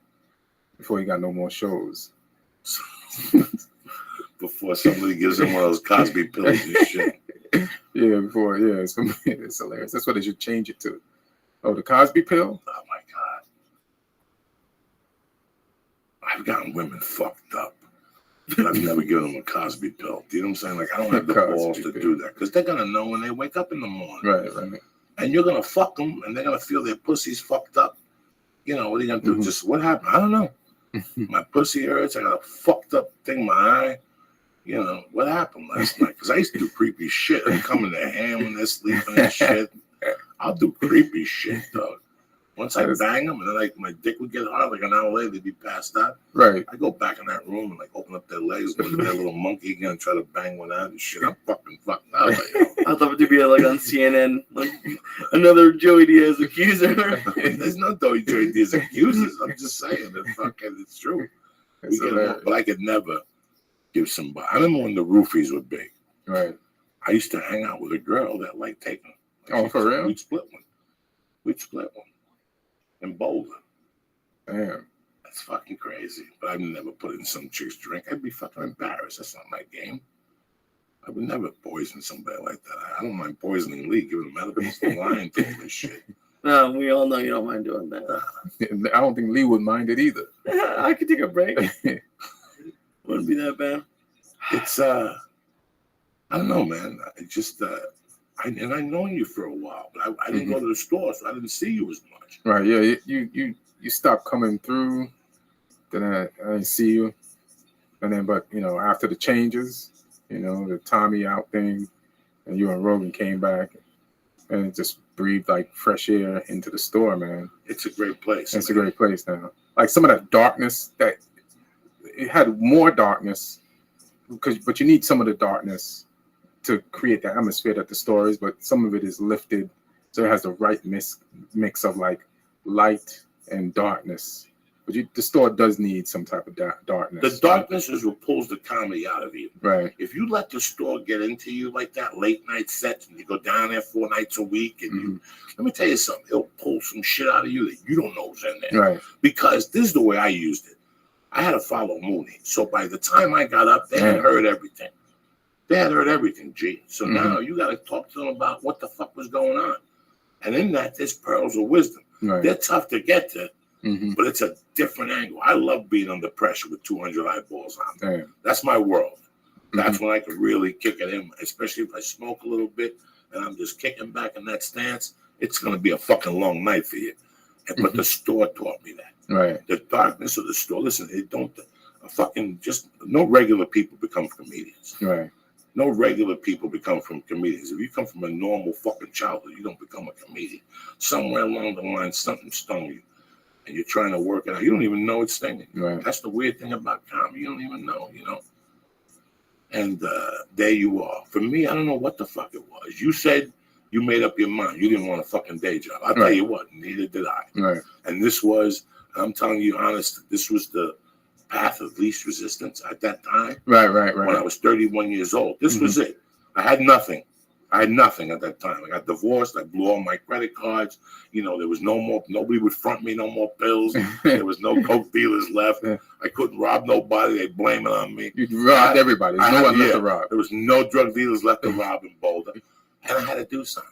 he got no more shows. Before somebody gives him one of those Cosby pills and shit. It's hilarious. That's what they should change it to. Oh, the Cosby pill? Oh my God. I've gotten women fucked up. But I've never given them a Cosby pill. Do you know what I'm saying? Like, I don't have the balls to do that. Because they're going to know when they wake up in the morning. Right. And you're going to fuck them, and they're going to feel their pussy's fucked up. You know, what are you going to do? Just, what happened? I don't know. My pussy hurts. I got a fucked up thing in my eye. You know, what happened last night? Because I used to do creepy shit. I'd come in their hand when they're sleeping and shit. I'll do creepy shit, dog. Once I bang them, and then like my dick would get hard, like an hour later, they'd be passed out. Right. I go back in that room and like open up their legs, look at their little monkey again, and try to bang one out and shit. I'm fucking fucked up. Like, I thought it would be like on CNN, like another Joey Diaz accuser. There's no Joey Diaz accusers. I'm just saying it's true. But I could never give somebody. I remember when the roofies were big. Right. I used to hang out with a girl that liked taking. Like, for real? We'd split one. In Boulder. Damn. That's fucking crazy. But I've never put in some chick's drink. I'd be fucking embarrassed. That's not my game. I would never poison somebody like that. I don't mind poisoning Lee, giving him edibles, lying to him and shit. No, we all know you don't mind doing that. I don't think Lee would mind it either. I could take a break. Wouldn't be that bad. It's I don't know, man. It just I've known you for a while, but I didn't go to the store, so I didn't see you as much. Right, yeah. You stopped coming through, then I didn't see you. And then, but, you know, after the changes, you know, the Tommy out thing, and you and Rogan came back, and it just breathed like fresh air into the store, man. It's a great place. It's a great place now. Like some of that darkness, that it had more darkness, but you need some of the darkness to create the atmosphere that the store is, but some of it is lifted, so it has the right mix of like light and darkness. But the store does need some type of darkness. The darkness is what pulls the comedy out of you. Right. If you let the store get into you like that, late night sets, and you go down there 4 nights a week, and let me tell you something, it'll pull some shit out of you that you don't know is in there. Right. Because this is the way I used it. I had to follow Mooney. So by the time I got up, they had heard everything. They had heard everything, G. So now you got to talk to them about what the fuck was going on. And in that, there's pearls of wisdom. Right. They're tough to get to, but it's a different angle. I love being under pressure with 200 eyeballs on me. That's my world. That's when I can really kick it in, especially if I smoke a little bit and I'm just kicking back in that stance. It's going to be a fucking long night for you. But the store taught me that. Right. The darkness of the store. Listen, no regular people become comedians. Right. No regular people become from comedians. If you come from a normal fucking childhood, you don't become a comedian. Somewhere along the line, something stung you, and you're trying to work it out. You don't even know it's stinging. Right. That's the weird thing about comedy. You don't even know, you know. And there you are. For me, I don't know what the fuck it was. You said you made up your mind. You didn't want a fucking day job. I'll tell you what, neither did I. Right. And this was, I'm telling you honest, this was the path of least resistance at that time. Right. When I was 31 years old. This was it. I had nothing. at that time. I got divorced. I blew all my credit cards. You know, there was no more, nobody would front me no more pills. There was no coke dealers left. I couldn't rob nobody. They blame it on me. You robbed everybody. There's no one left to rob. There was no drug dealers left to rob in Boulder. And I had to do something.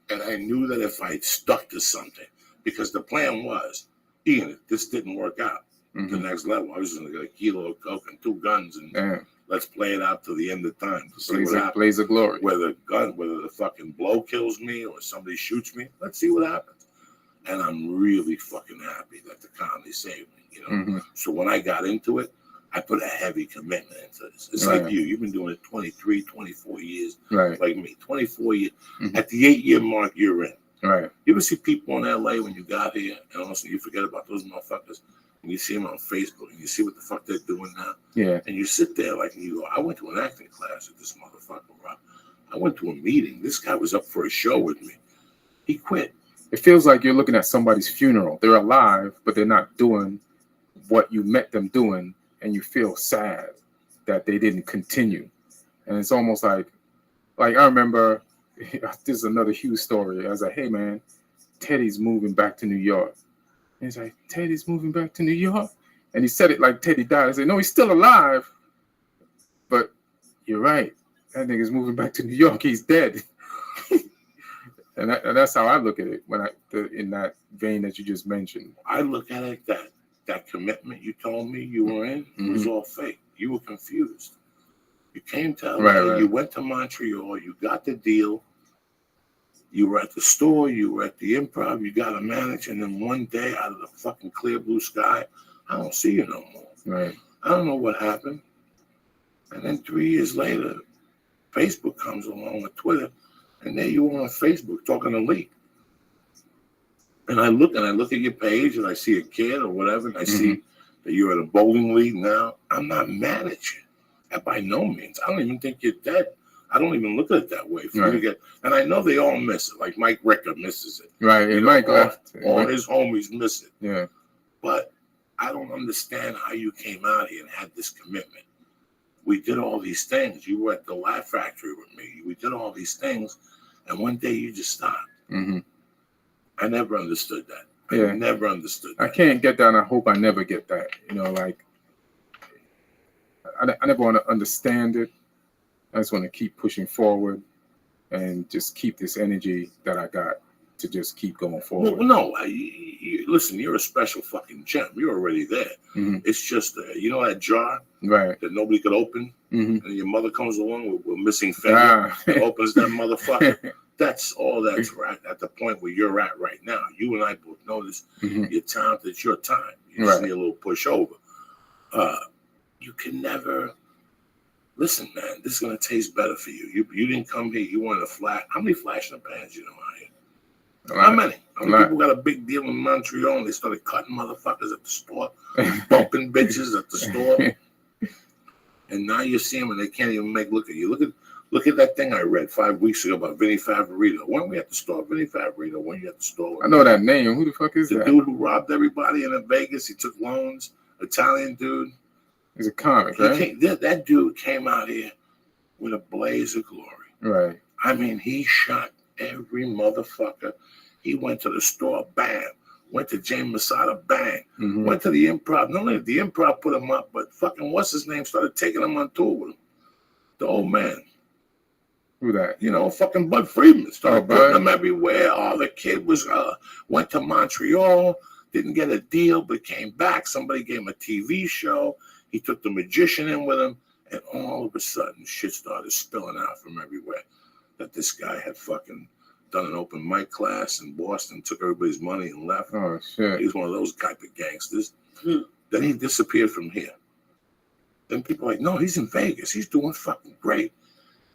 And I knew that if I stuck to something, because the plan was, Ian, if this didn't work out, the Mhm. next level, I was going to get a kilo of coke and 2 guns, and Yeah. let's play it out to the end of time to see what happens. Blaze of glory. Whether the fucking blow kills me or somebody shoots me, let's see what happens. And I'm really fucking happy that the comedy saved me, you know. Mhm. So when I got into it, I put a heavy commitment into this. It's Right. like you've been doing it 23, 24 years, Right. like me, 24 years. Mhm. At the 8-year mark, you're in. Right. You ever see people in LA when you got here, and all of a sudden you forget about those motherfuckers, and you see them on Facebook, and you see what the fuck they're doing now, Yeah. and you sit there like, and you go, I went to an acting class with this motherfucker, Rob. I went to a meeting. This guy was up for a show with me. He quit. It feels like you're looking at somebody's funeral. They're alive, but they're not doing what you met them doing, and you feel sad that they didn't continue. And it's almost like I remember, this is another huge story. I was like, hey man, Teddy's moving back to New York. And he's like, Teddy's moving back to New York? And he said it like Teddy died. I said, no, he's still alive. But you're right. That nigga's moving back to New York. He's dead. and that's how I look at it in that vein that you just mentioned. I look at it that commitment you told me you were in was all fake. You were confused. You came to LA, Right. You went to Montreal, you got the deal. You were at the store, you were at the Improv, you got a manager, and then one day out of the fucking clear blue sky, I don't see you no more. Right. I don't know what happened. And then 3 years later, Facebook comes along with Twitter, and there you are on Facebook talking to Lee. And I look at your page, and I see a kid or whatever, and I see that you're at a bowling league now. I'm not mad at you. By no means. I don't even think you're dead. I don't even look at it that way. And I know they all miss it. Like Mike Ricker misses it. Right. And Mike left. All his homies miss it. Yeah. But I don't understand how you came out here and had this commitment. We did all these things. You were at the Laugh Factory with me. We did all these things. And one day you just stopped. Mm-hmm. I never understood that. Yeah. I never understood that. I can't get that, and I hope I never get that. I never want to understand it. I just want to keep pushing forward and just keep this energy that I got to just keep going forward. Well, no, listen, you're a special fucking gem. You're already there. Mm-hmm. It's just, that jar right. that nobody could open, mm-hmm. and your mother comes along with a missing finger, opens that motherfucker. That's all that's right at the point where you're at right now. You and I both know this. Mm-hmm. You're talented. It's your time. You just need a little push over. You can never listen, man. This is gonna taste better for you. You didn't come here. You wanted a flash. How many flash in the pans you know out here? How many? How many people got a big deal in Montreal and they started cutting motherfuckers at the store, bumping bitches at the store, and now you see them and they can't even look at you. Look at that thing I read 5 weeks ago about Vinny Favorito. Weren't we at the store, Vinny Favorito? Weren't you at the store? I know that name. Who the fuck is that? The dude who robbed everybody in Vegas. He took loans. Italian dude. He's a comic, right? That dude came out here with a blaze of glory. Right. I mean, he shot every motherfucker. He went to the store, bam. Went to James Masada, bang. Mm-hmm. Went to the Improv. Not only did the Improv put him up, but fucking what's his name started taking him on tour with him. The old man. Who that? Fucking Bud Friedman started putting Bud. him everywhere. Oh, the kid went to Montreal, didn't get a deal, but came back. Somebody gave him a TV show. He took the magician in with him, and all of a sudden, shit started spilling out from everywhere. That this guy had fucking done an open mic class in Boston, took everybody's money and left. Oh, shit. He was one of those type of gangsters. Then he disappeared from here. Then people are like, no, he's in Vegas. He's doing fucking great.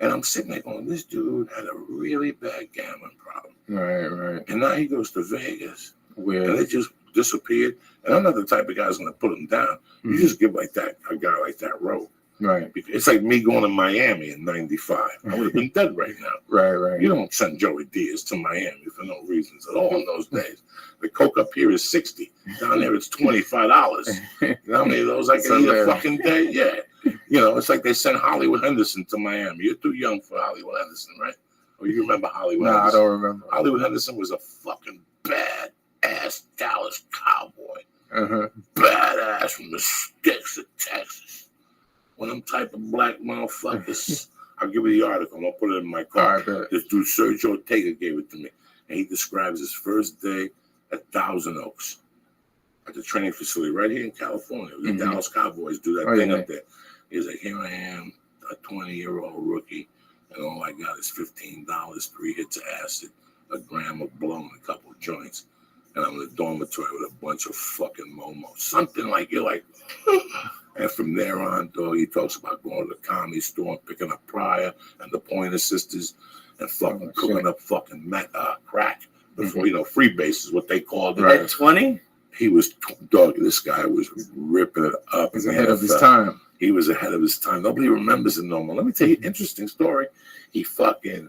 And I'm sitting there going, this dude had a really bad gambling problem. Right. And now he goes to Vegas. Weird. And it just disappeared. And I'm not the type of guy who's going to put him down. Mm-hmm. You just give a guy like that rope. Right. It's like me going to Miami in '95. I would have been dead right now. Right. You don't send Joey Diaz to Miami for no reasons at all in those days. The coke up here is $60. Down there it's $25. You know how many of those I can eat a fucking day? Yeah. It's like they sent Hollywood Henderson to Miami. You're too young for Hollywood Henderson, right? Or you remember Hollywood Henderson? I don't remember. Hollywood Henderson was a fucking bad-ass Dallas cowboy. Uh-huh. Badass from the sticks of Texas. One of them type of black motherfuckers. I'll give you the article. I'll put it in my car. Right, this dude, Sergio Ortega, gave it to me. And he describes his first day at Thousand Oaks, at the training facility right here in California. The Mhm. Dallas Cowboys do that Oh, thing yeah. up there. He's like, here I am, a 20-year-old rookie, and all I got is $15, 3 hits of acid, a gram of blown, a couple of joints, and I'm in the dormitory with a bunch of fucking momos. Something like, you're like, and from there on, dog, he talks about going to the comedy store and picking up Pryor and the Pointer Sisters and fucking cooking up fucking crack. Before, you know, freebase is what they called it. Right. At 20? He was, dog, this guy was ripping it up. He's in the ahead of his NFL. time. He was ahead of his time. Nobody remembers it no more. Let me tell you an interesting story. He fucking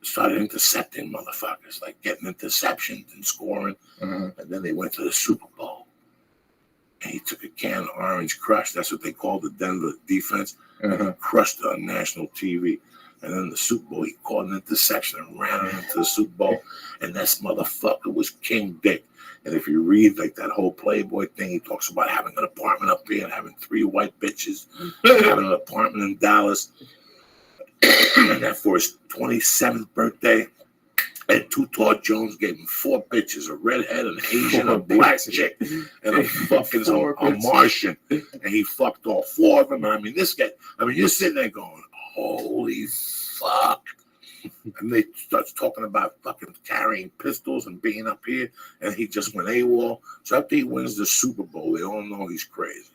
started intercepting motherfuckers, like getting interceptions and scoring. Mhm. And then they went to the Super Bowl. And he took a can of Orange Crush. That's what they called the Denver defense. And he crushed it on national TV. And then the Super Bowl, he caught an interception and ran it into the Super Bowl. And this motherfucker was King Dick. And if you read like that whole Playboy thing, he talks about having an apartment up here and having 3 white bitches, having an apartment in Dallas. And that for his 27th birthday, and Too Tall Jones gave him 4 bitches, a redhead, an Asian, a black chick, and a fucking a Martian. And he fucked all 4 of them. I mean, this guy, you're sitting there going, holy fuck. And they starts talking about fucking carrying pistols and being up here, and he just went AWOL. So after he wins the Super Bowl, they all know he's crazy.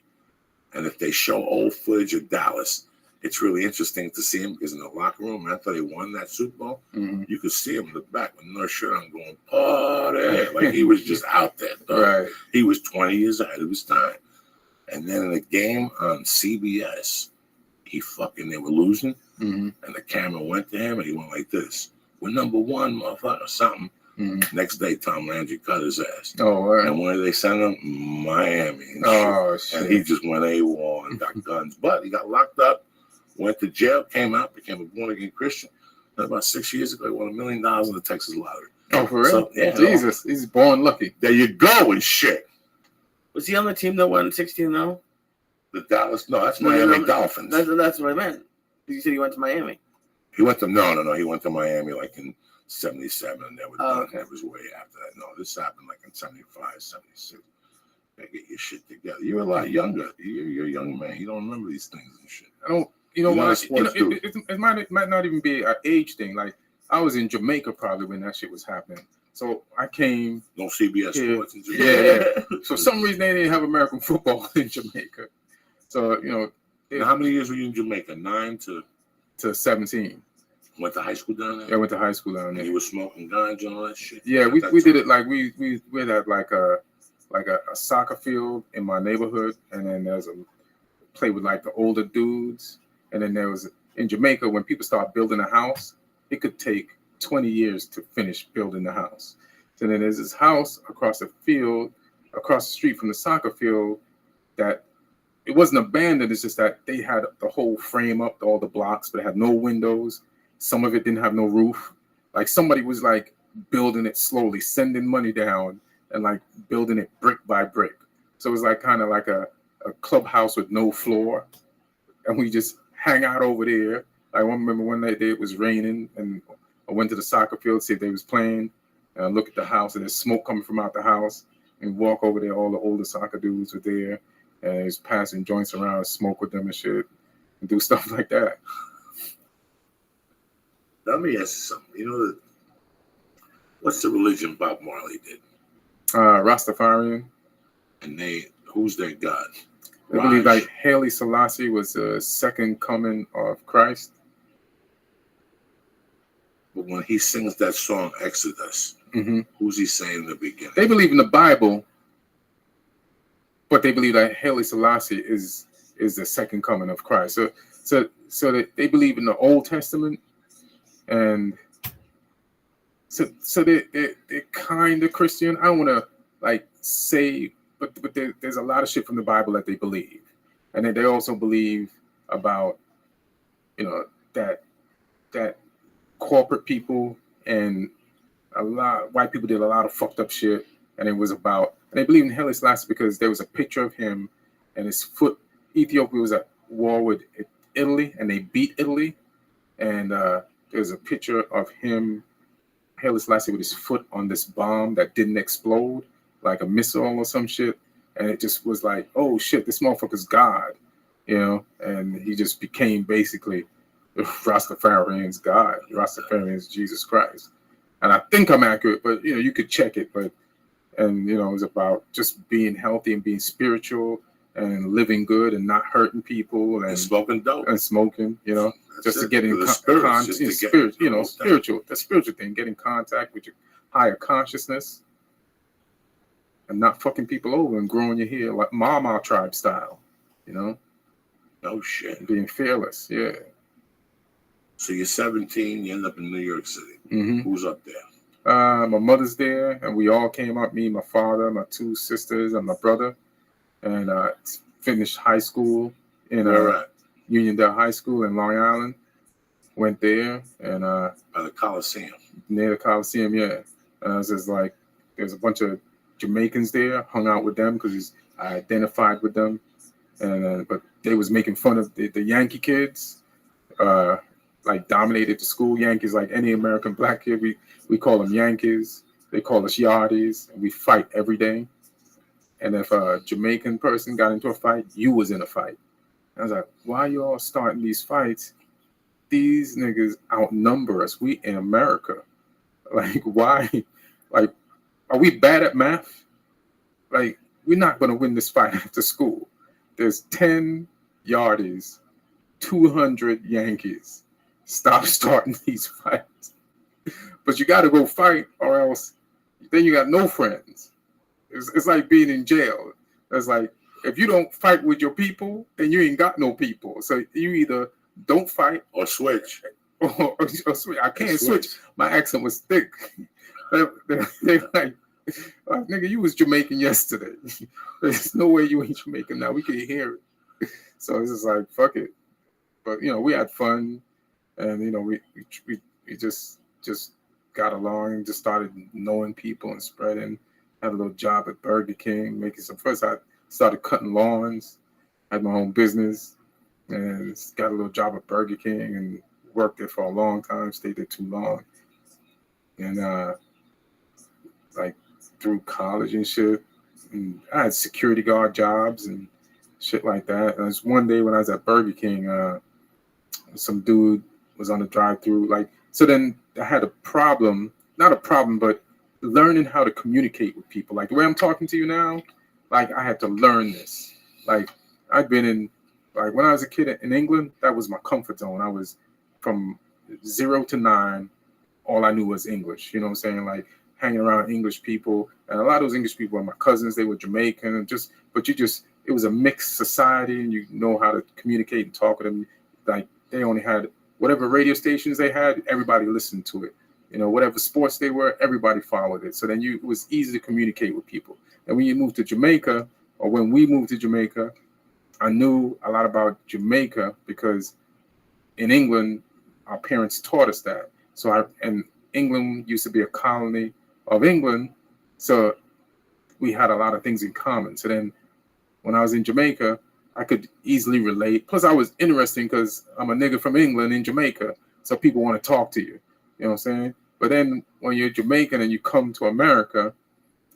And if they show old footage of Dallas, it's really interesting to see him because in the locker room after they won that Super Bowl, you could see him in the back with no shirt on going, party. Like he was just out there. Right. He was 20 years ahead of his time. And then in a game on CBS, they were losing, and the camera went to him, and he went like this: "We're number 1, motherfucker," something. Next day, Tom Landry cut his ass. Oh, right. And where did they send him? Miami. And Oh, shit. And he just went AWOL and got guns. But he got locked up, went to jail, came out, became a born-again Christian. And about 6 years ago, he won $1 million in the Texas lottery. Oh, for real? So, yeah, Jesus, he's born lucky. There you go and shit. Was he on the team that won 16-0? The Dallas? No, that's Miami Dolphins. That's what I meant. You said he went to Miami. He went to He went to Miami like in 77, and that was done. Okay. That was way after that. No, this happened like in 75, 76. Gotta get your shit together. You're a lot younger. You're a young man. You don't remember these things and shit. I don't. You know You're what? not a sports dude. It might not even be an age thing. Like I was in Jamaica probably when that shit was happening. So I came. No CBS here. Sports in Jamaica. Yeah. So for some reason they didn't have American football in Jamaica. So Now, how many years were you in Jamaica? 9 to 17. Went to high school down there? Yeah, I went to high school down there. And you were smoking ganja and all that shit? Yeah, we did it like we had like a soccer field in my neighborhood, and then there's a play with like the older dudes, and then there was in Jamaica when people start building a house, it could take 20 years to finish building the house. So then there's this house across the field, across the street from the soccer field, that it wasn't abandoned. It's just that they had the whole frame up, all the blocks, but it had no windows. Some of it didn't have no roof. Like somebody was like building it slowly, sending money down and like building it brick by brick. So it was like kind of like a clubhouse with no floor. And we just hang out over there. I remember one day it was raining and I went to the soccer field, see if they was playing, and I look at the house and there's smoke coming from out the house, and walk over there. All the older soccer dudes were there, and they was passing joints around and smoke with them and shit, and do stuff like that. Let me ask you something. What's the religion Bob Marley did? Rastafarian. And who's their God? I believe like Haile Selassie was the second coming of Christ. But when he sings that song Exodus, who's he saying in the beginning? They believe in the Bible, but they believe that Haile Selassie is the second coming of Christ. So they believe in the Old Testament, and so they're kind of Christian. I don't want to like say, but there's a lot of shit from the Bible that they believe, and then they also believe about that corporate people and a lot white people did a lot of fucked up shit, and it was about, and they believe in Haile Selassie because there was a picture of him and his foot. Ethiopia was at war with Italy, and they beat Italy, and there's a picture of him Haile Selassie with his foot on this bomb that didn't explode, like a missile or some shit. And it just was like, oh shit, this motherfucker's God, you know? And he just became basically Rastafarian's God. Rastafarian's Jesus Christ. And I think I'm accurate, but you know, you could check it. But and you know, it was about just being healthy and being spiritual and living good and not hurting people and smoking dope and smoking, you know, just to get in the spiritual thing, get in contact with your higher consciousness and not fucking people over and growing your hair like Mama tribe style, you know. No shit. Being fearless, yeah. So you're 17, you end up in New York City. Mm-hmm. Who's up there? My mother's there, and we all came up, me, my father, my two sisters, and my brother, and finished high school in Uniondale High School in Long Island. Went there, and by the Coliseum. Near the Coliseum, yeah. And I was just like, there's a bunch of Jamaicans there, hung out with them because I identified with them, and but they was making fun of the Yankee kids, like dominated the school. Yankees, like any American black kid, we call them Yankees. They call us Yardies, and we fight every day. And if a Jamaican person got into a fight, you was in a fight. I was like, why you all starting these fights? These niggas outnumber us. We in America. Like, why? Like, are we bad at math? Like, we're not going to win this fight after school. There's 10 Yardies, 200 Yankees. Stop starting these fights. But you got to go fight or else then you got no friends. It's like being in jail. It's like, if you don't fight with your people, then you ain't got no people. So you either don't fight or switch. Or switch. I can't switch. My accent was thick. They're like, nigga, you was Jamaican yesterday. There's no way you ain't Jamaican now. We can hear it. So it's just like, fuck it. But, you know, we had fun. And, you know, we just got along and just started knowing people and spreading. Had a little job at Burger King, making some. First, I started cutting lawns, had my own business, and got a little job at Burger King and worked there for a long time, stayed there too long. And, like, through college and shit, and I had security guard jobs and shit like that. And it was one day when I was at Burger King, some dude was on the drive-through, like, so then I had a problem, not a problem, but learning how to communicate with people. Like the way I'm talking to you now, like I had to learn this. Like I'd been in, like when I was a kid in England, that was my comfort zone. I was from 0 to 9, all I knew was English. You know what I'm saying? Like hanging around English people. And a lot of those English people were my cousins. They were Jamaican. And it was a mixed society and you know how to communicate and talk with them. Like they only had whatever radio stations they had, everybody listened to it. You know, whatever sports they were, everybody followed it. So then it was easy to communicate with people. And when you moved to Jamaica, or when we moved to Jamaica, I knew a lot about Jamaica because in England, our parents taught us that. And England used to be a colony of England, so we had a lot of things in common. So then when I was in Jamaica, I could easily relate. Plus, I was interesting because I'm a nigga from England in Jamaica, so people want to talk to you. You know what I'm saying? But then when you're Jamaican and you come to America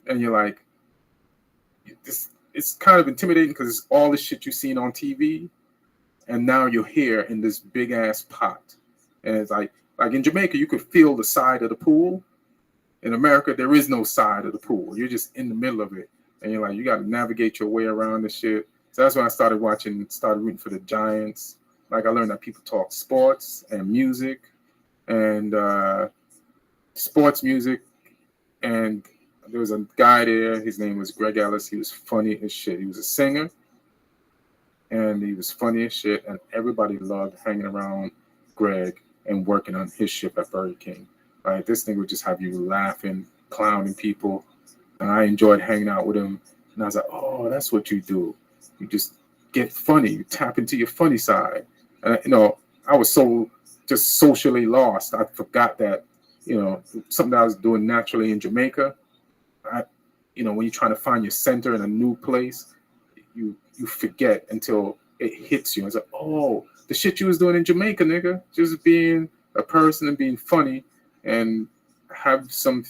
and you're like, it's kind of intimidating because it's all this shit you've seen on TV. And now you're here in this big ass pot. And it's like in Jamaica, you could feel the side of the pool. In America, there is no side of the pool. You're just in the middle of it. And you're like, you got to navigate your way around this shit. So that's when I started rooting for the Giants. Like I learned that people talk sports and music. And sports music, and there was a guy there, his name was Greg Ellis. He was funny as shit. He was a singer, and he was funny as shit, and everybody loved hanging around Greg and working on his ship at Burger King. Like, this thing would just have you laughing, clowning people, and I enjoyed hanging out with him, and I was like, oh, that's what you do. You just get funny. You tap into your funny side. And, you know, I was so just socially lost. I forgot that, you know, something that I was doing naturally in Jamaica. You know, when you're trying to find your center in a new place, you forget until it hits you. It's like, oh, the shit you was doing in Jamaica, nigga, just being a person and being funny. And have some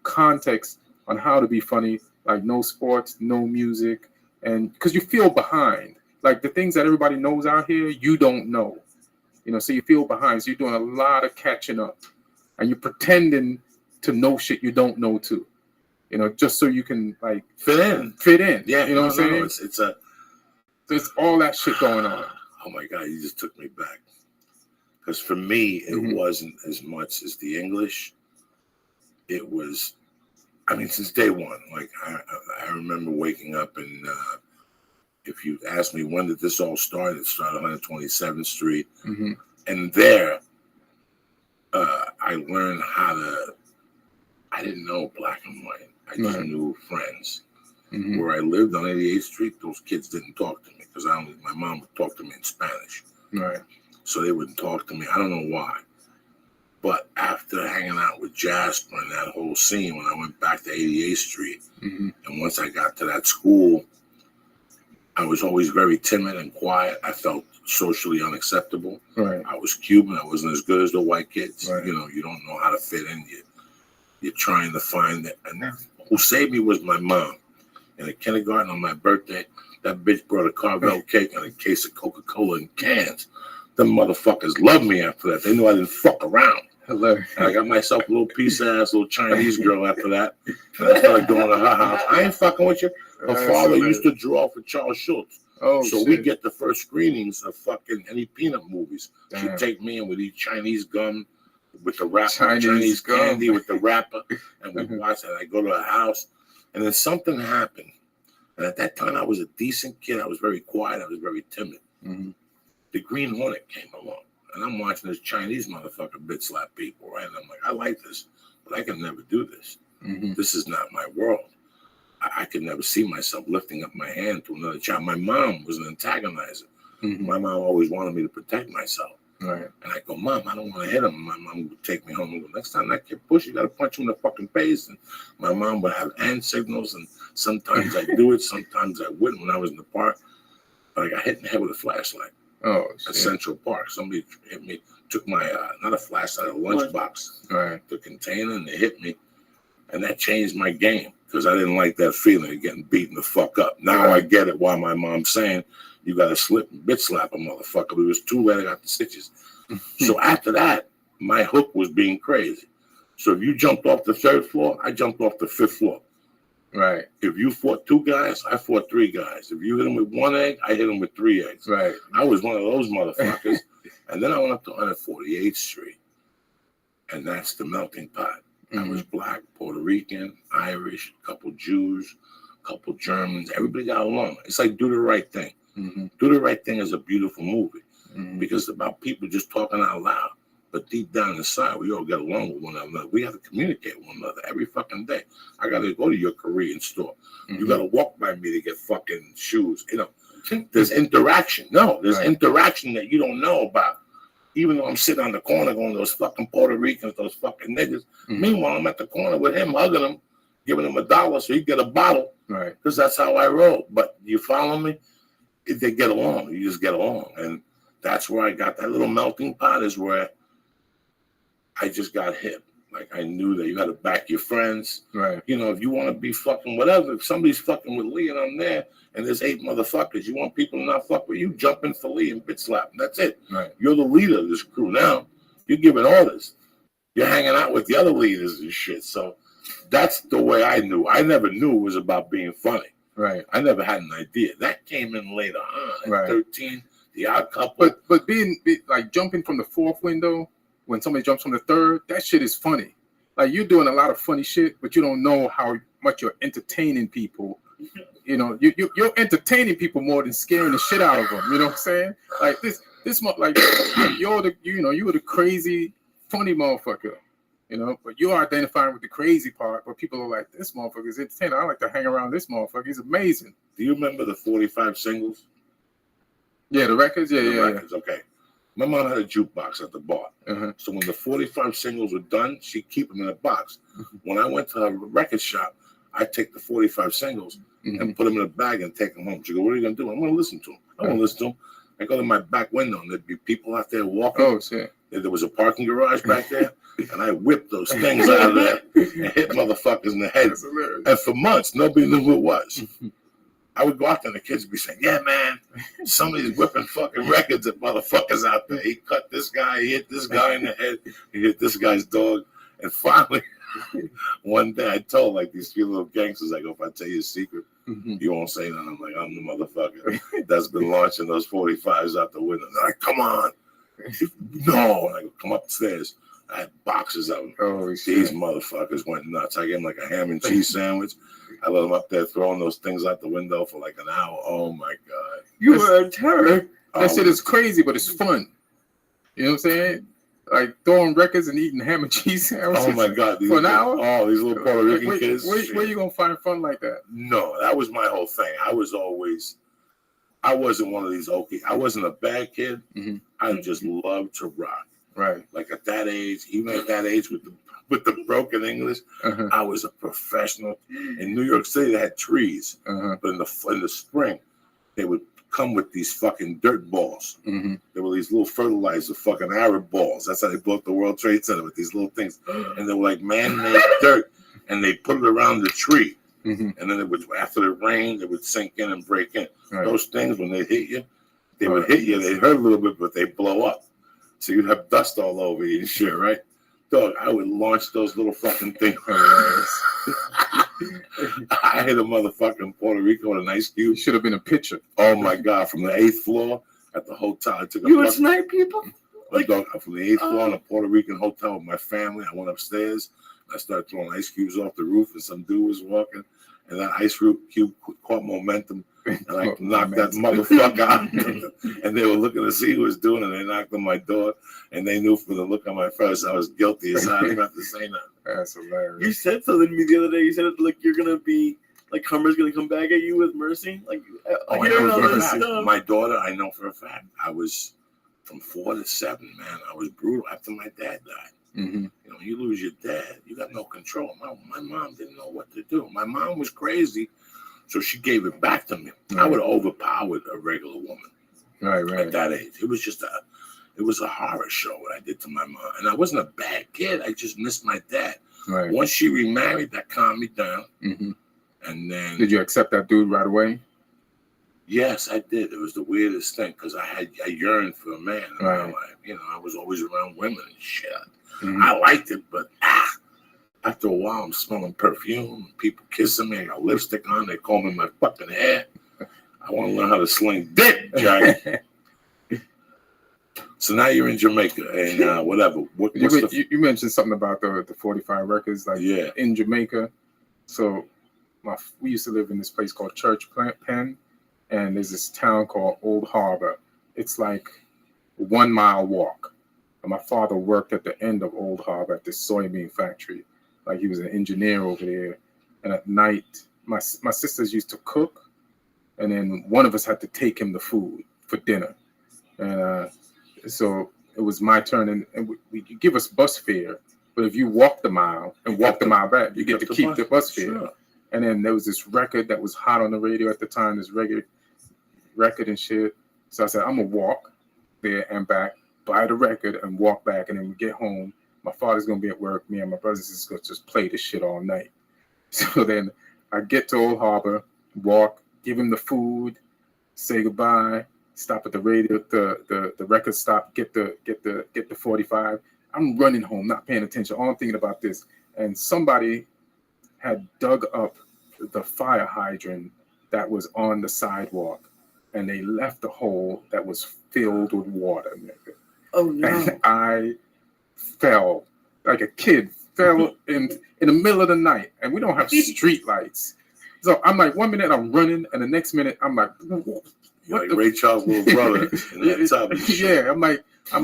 context on how to be funny, like no sports, no music, and because you feel behind, like the things that everybody knows out here, you don't know, so you feel behind. So you're doing a lot of catching up, and you're pretending to know shit you don't know too, just so you can like fit in. Yeah, you know what I'm saying? There's all that shit going on. Oh my God, you just took me back. Because for me, it wasn't as much as the English. It was, since day one. Like, I remember waking up and if you ask me when did this all start, it started 127th Street. Mm-hmm. And there, I learned I didn't know black and white. I just knew friends. Mm-hmm. Where I lived on 88th Street, those kids didn't talk to me because my mom would talk to me in Spanish. Right. So they wouldn't talk to me. I don't know why. But after hanging out with Jasper and that whole scene, when I went back to 88th Street, mm-hmm. and once I got to that school, I was always very timid and quiet. I felt socially unacceptable. Right. I was Cuban. I wasn't as good as the white kids. Right. You don't know how to fit in. You're trying to find it. And who saved me was my mom. In the kindergarten on my birthday, that bitch brought a Carvel cake and a case of Coca-Cola in cans. Them motherfuckers loved me after that. They knew I didn't fuck around. Hello. And I got myself a little piece of ass, little Chinese girl after that. And I started going to her house. I ain't fucking with you. Her father used to draw for Charles Schultz. Oh, so shit. we get the first screenings of fucking any Peanut movies. Damn. She'd take me and we'd eat Chinese gum with the wrapper, Chinese gum. candy with the wrapper, and we'd watch it. I'd go to her house, and then something happened. And at that time, I was a decent kid. I was very quiet. I was very timid. Mm-hmm. The Green Hornet came along, and I'm watching this Chinese motherfucker bitch slap people, right? And I'm like, I like this, but I can never do this. Mm-hmm. This is not my world. I could never see myself lifting up my hand to another child. My mom was an antagonizer. Mm-hmm. My mom always wanted me to protect myself. Right. And I go, Mom, I don't want to hit him. My mom would take me home and go, next time that kid push, you got to punch him in the fucking face. And my mom would have hand signals, and sometimes I'd do it, sometimes I wouldn't. When I was in the park, I got hit in the head with a flashlight. Oh, at Central Park. Somebody hit me, took my, not a flashlight, a lunchbox, right, the container, and they hit me. And that changed my game because I didn't like that feeling of getting beaten the fuck up. Now I get it why my mom's saying, you got to slip and bitch slap a motherfucker. But it was too late. I got the stitches. So after that, my hook was being crazy. So if you jumped off the third floor, I jumped off the fifth floor. Right. If you fought two guys, I fought three guys. If you hit them with one egg, I hit them with three eggs. Right. I was one of those motherfuckers. And then I went up to 148th Street. And that's the melting pot. I was black, Puerto Rican, Irish, a couple Jews, a couple Germans. Everybody got along. It's like Do the Right Thing. Mm-hmm. Do the Right Thing is a beautiful movie because it's about people just talking out loud. But deep down inside, we all get along with one another. We have to communicate with one another every fucking day. I got to go to your Korean store. You got to walk by me to get fucking shoes. You know, there's interaction. No, there's interaction that you don't know about. Even though I'm sitting on the corner going, those fucking Puerto Ricans, those fucking niggas. Meanwhile, I'm at the corner with him, hugging him, giving him $1 so he get a bottle. Right. Because that's how I roll. But you follow me? If they get along, you just get along. And that's where I got that little melting pot is where I just got hip. Like I knew that you had to back your friends. Right. You know, if you want to be fucking whatever, if somebody's fucking with Lee and I'm there and there's 8 motherfuckers, you want people to not fuck with you, jump in for Lee and bitch slap. That's it. Right. You're the leader of this crew now. You're giving orders. You're hanging out with the other leaders and shit. So that's the way I knew. I never knew it was about being funny. Right. I never had an idea. That came in later on at 13, The Odd Couple. But being like jumping from the 4th window when somebody jumps from the 3rd, that shit is funny. Like you're doing a lot of funny shit, but you don't know how much you're entertaining people. You know, you're entertaining people more than scaring the shit out of them. You know what I'm saying? Like this like you're the crazy funny motherfucker. You know, but you're identifying with the crazy part, but people are like, this motherfucker's entertaining. I like to hang around this motherfucker. He's amazing. Do you remember the 45 singles? Yeah, the records? Yeah, records, okay. My mom had a jukebox at the bar. So when the 45 singles were done, she'd keep them in a box. When I went to her record shop, I'd take the 45 singles and put them in a bag and take them home. She go, what are you going to do? I'm going to listen to them. I'm going to listen to them. I go to my back window and there'd be people out there walking. Oh, shit. There was a parking garage back there. and I whipped those things out of there and hit motherfuckers in the head. And for months, nobody knew who it was. I would go out there and the kids would be saying, yeah, man, somebody's whipping fucking records at motherfuckers out there. He cut this guy, he hit this guy in the head, he hit this guy's dog. And finally, one day I told like these few little gangsters, I go, if I tell you a secret, you won't say nothing. I'm like, I'm the motherfucker that's been launching those 45s out the window. They're like, come on. No. And I go, come upstairs. I had boxes of them. Oh, these motherfuckers went nuts. I gave them like a ham and cheese sandwich. I let them up there throwing those things out the window for like an hour. Oh my God. You were in terror. That shit is crazy, but it's fun. You know what I'm saying? Like throwing records and eating ham and cheese sandwiches. Oh my God. For an hour? Oh, these little Puerto Rican kids. Where you going to find fun like that? No, that was my whole thing. I wasn't one of these, okay, I wasn't a bad kid. I just loved to rock. Right. Like at that age, even at that age with the broken English, I was a professional. In New York City, they had trees, but in the spring, they would come with these fucking dirt balls. They were these little fertilizer fucking Arab balls. That's how they built the World Trade Center, with these little things, and they were like man-made dirt, and they put it around the tree, and then it would, after the rain, it would sink in and break in. Right. Those things, when they hit you, they would hit you. They hurt a little bit, but they blow up. So you'd have dust all over you and shit, right? Dog, I would launch those little fucking things. I hit a motherfucker in Puerto Rico with an ice cube. Should have been a pitcher. Oh my God! From the 8th floor at the hotel, I took a You would snipe people? Like, dog, from the 8th floor in a Puerto Rican hotel with my family. I went upstairs. I started throwing ice cubes off the roof, and some dude was walking, and that ice cube caught momentum. And I knocked that motherfucker out. And they were looking to see who was doing it. And they knocked on my door. And they knew from the look on my face I was guilty as hell. I didn't have to say nothing. That's hilarious. You said something to me the other day. You said, like, you're going to be, like, Hummer's going to come back at you with mercy. Like, I know for a fact. My daughter, I know for a fact. I was from 4 to 7, man. I was brutal after my dad died. You know, you lose your dad, you got no control. My mom didn't know what to do. My mom was crazy. So she gave it back to me. Right. I would have overpowered a regular woman. Right. At that age. It was a horror show what I did to my mom. And I wasn't a bad kid. I just missed my dad. Right. Once she remarried, that calmed me down. And then... Did you accept that dude right away? Yes, I did. It was the weirdest thing because I yearned for a man in my life. You know, I was always around women and shit. I liked it, but after a while, I'm smelling perfume. People kissing me. I got lipstick on. They combing my fucking hair. I want to learn how to sling dick, Jack. So now you're in Jamaica and whatever. You mentioned something about the 45 records, like in Jamaica. So we used to live in this place called Church Pen, and there's this town called Old Harbor. It's like a 1 mile walk. And my father worked at the end of Old Harbor at this soybean factory. Like he was an engineer over there. And at night, my sisters used to cook. And then one of us had to take him the food for dinner. And so it was my turn. And we give us bus fare. But if you walk the mile and walk the mile back, you get to keep the bus fare. Sure. And then there was this record that was hot on the radio at the time, this record and shit. So I said, I'm going to walk there and back, buy the record and walk back. And then we get home. My father's going to be at work. Me and my brothers is going to just play this shit all night. So then I get to Old Harbor, walk, give him the food, say goodbye, stop at the radio, the record stop, get the 45. I'm running home, not paying attention. All I'm thinking about this. And somebody had dug up the fire hydrant that was on the sidewalk. And they left a hole that was filled with water. Oh, no. And I fell like a kid, fell in the middle of the night. And we don't have street lights. So I'm like, 1 minute I'm running, and the next minute I'm like, what? Like Ray Charles' little brother. Yeah, I'm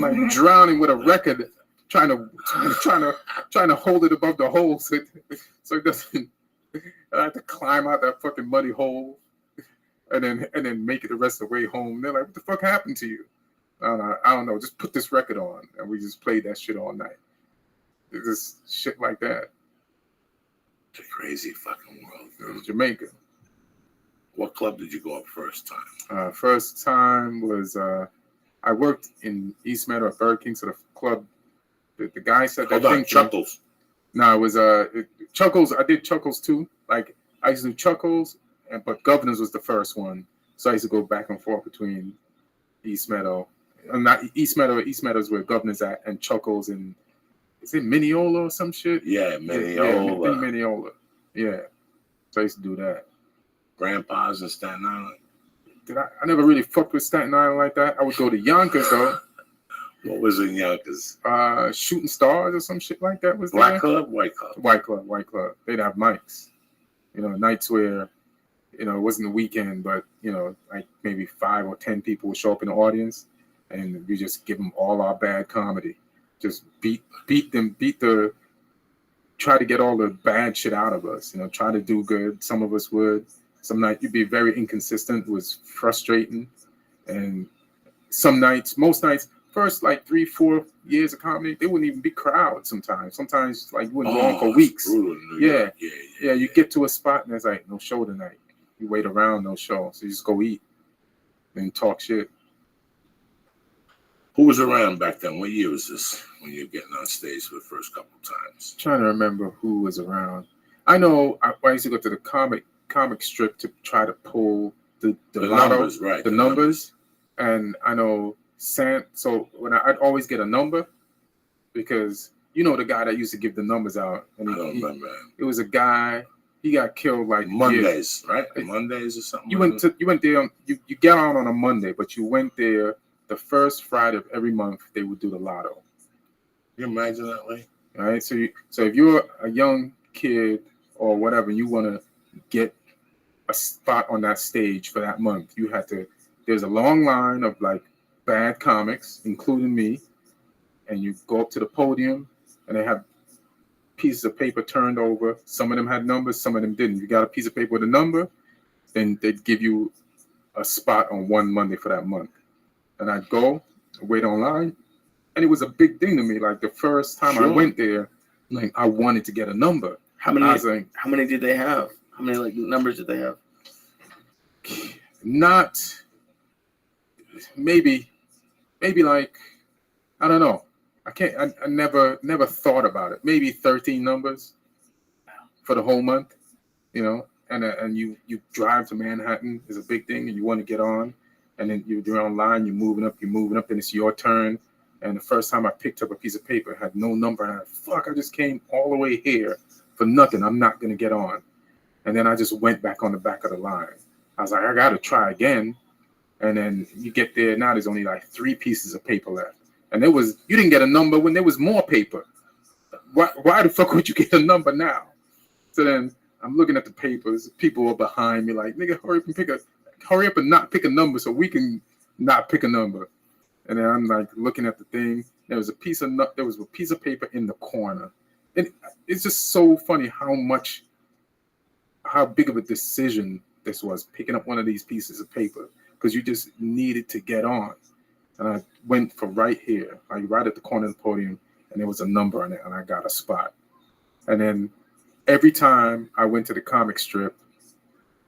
like drowning with a record, trying to hold it above the hole so it doesn't. I have to climb out that fucking muddy hole, and then make it the rest of the way home. They're like, what the fuck happened to you? I don't know. Just put this record on, and we just played that shit all night. It's just shit like that. It's a crazy fucking world. It was Jamaica. What club did you go up first time? First time was I worked in East Meadow at Burger King, so the club The guy said that Hold on, thing. Chuckles. No, it was Chuckles. I did Chuckles too. Like I used to do Chuckles, but Governors was the first one. So I used to go back and forth between East Meadow, not East Meadow. East Meadow's where Governors at, and Chuckles and is it Mineola or some shit? Yeah, Mineola. Yeah, Mineola. Yeah. So I used to do that. Grandpa's in Staten Island. I never really fucked with Staten Island like that. I would go to Yonkers though. What was in Yonkers? Shooting Stars or some shit like that was Black there. Club, White Club. White Club. They'd have mics. Nights where, it wasn't the weekend, but, like maybe 5 or 10 people would show up in the audience and we just give them all our bad comedy. Just beat try to get all the bad shit out of us, try to do good. Some of us would. Some nights you'd be very inconsistent. It was frustrating. And most nights, first like 3-4 years of comedy, they wouldn't even be crowds sometimes. Sometimes like you wouldn't go on for weeks. Yeah. You get to a spot and there's like no show tonight. You wait around, no show. So you just go eat and talk shit. Who was around back then? What year was this when you were getting on stage for the first couple of times? Trying to remember who was around. I know I used to go to the comic strip to try to pull the lotto, numbers, right? The numbers. And I know so when I'd always get a number because the guy that used to give the numbers out. And I don't remember. It was a guy. He got killed like Mondays, right? Mondays or something. You went there. You get on a Monday, but you went there the first Friday of every month. They would do the lotto. Can you imagine that way? All right. So if you're a young kid or whatever, you want to get a spot on that stage for that month, you had to. There's a long line of like bad comics, including me, and you go up to the podium, and they have pieces of paper turned over. Some of them had numbers, some of them didn't. You got a piece of paper with a number, then they'd give you a spot on one Monday for that month. And I'd go, wait online, and it was a big thing to me. Like the first time I went there, like I wanted to get a number. How many did they have? How many like numbers did they have? Not maybe like I don't know. I never thought about it. Maybe 13 numbers for the whole month, and you drive to Manhattan is a big thing, and you want to get on, and then you're online, you're moving up, then it's your turn. And the first time I picked up a piece of paper, it had no number, and I just came all the way here for nothing. I'm not gonna get on. And then I just went back on the back of the line. I was like, I gotta try again. And then you get there, now there's only like 3 pieces of paper left. And you didn't get a number when there was more paper. Why the fuck would you get a number now? So then I'm looking at the papers. People are behind me like, nigga, hurry up and not pick a number so we can not pick a number. And then I'm like looking at the thing. There was a piece of paper in the corner. And it's just so funny how big of a decision this was, picking up one of these pieces of paper, because you just needed to get on. And I went for right here, like right at the corner of the podium, and there was a number on it, and I got a spot. And then every time I went to the comic strip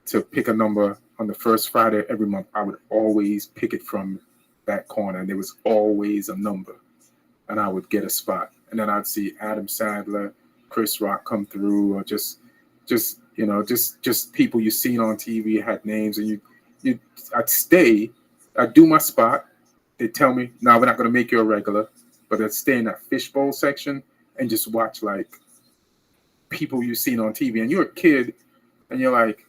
to pick a number on the first Friday every month, I would always pick it from that corner, and there was always a number, and I would get a spot. And then I'd see Adam Sandler, Chris Rock come through, or just people you've seen on TV had names, and I'd do my spot. They'd tell me, no, we're not going to make you a regular, but I'd stay in that fishbowl section and just watch like people you've seen on TV. And you're a kid and you're like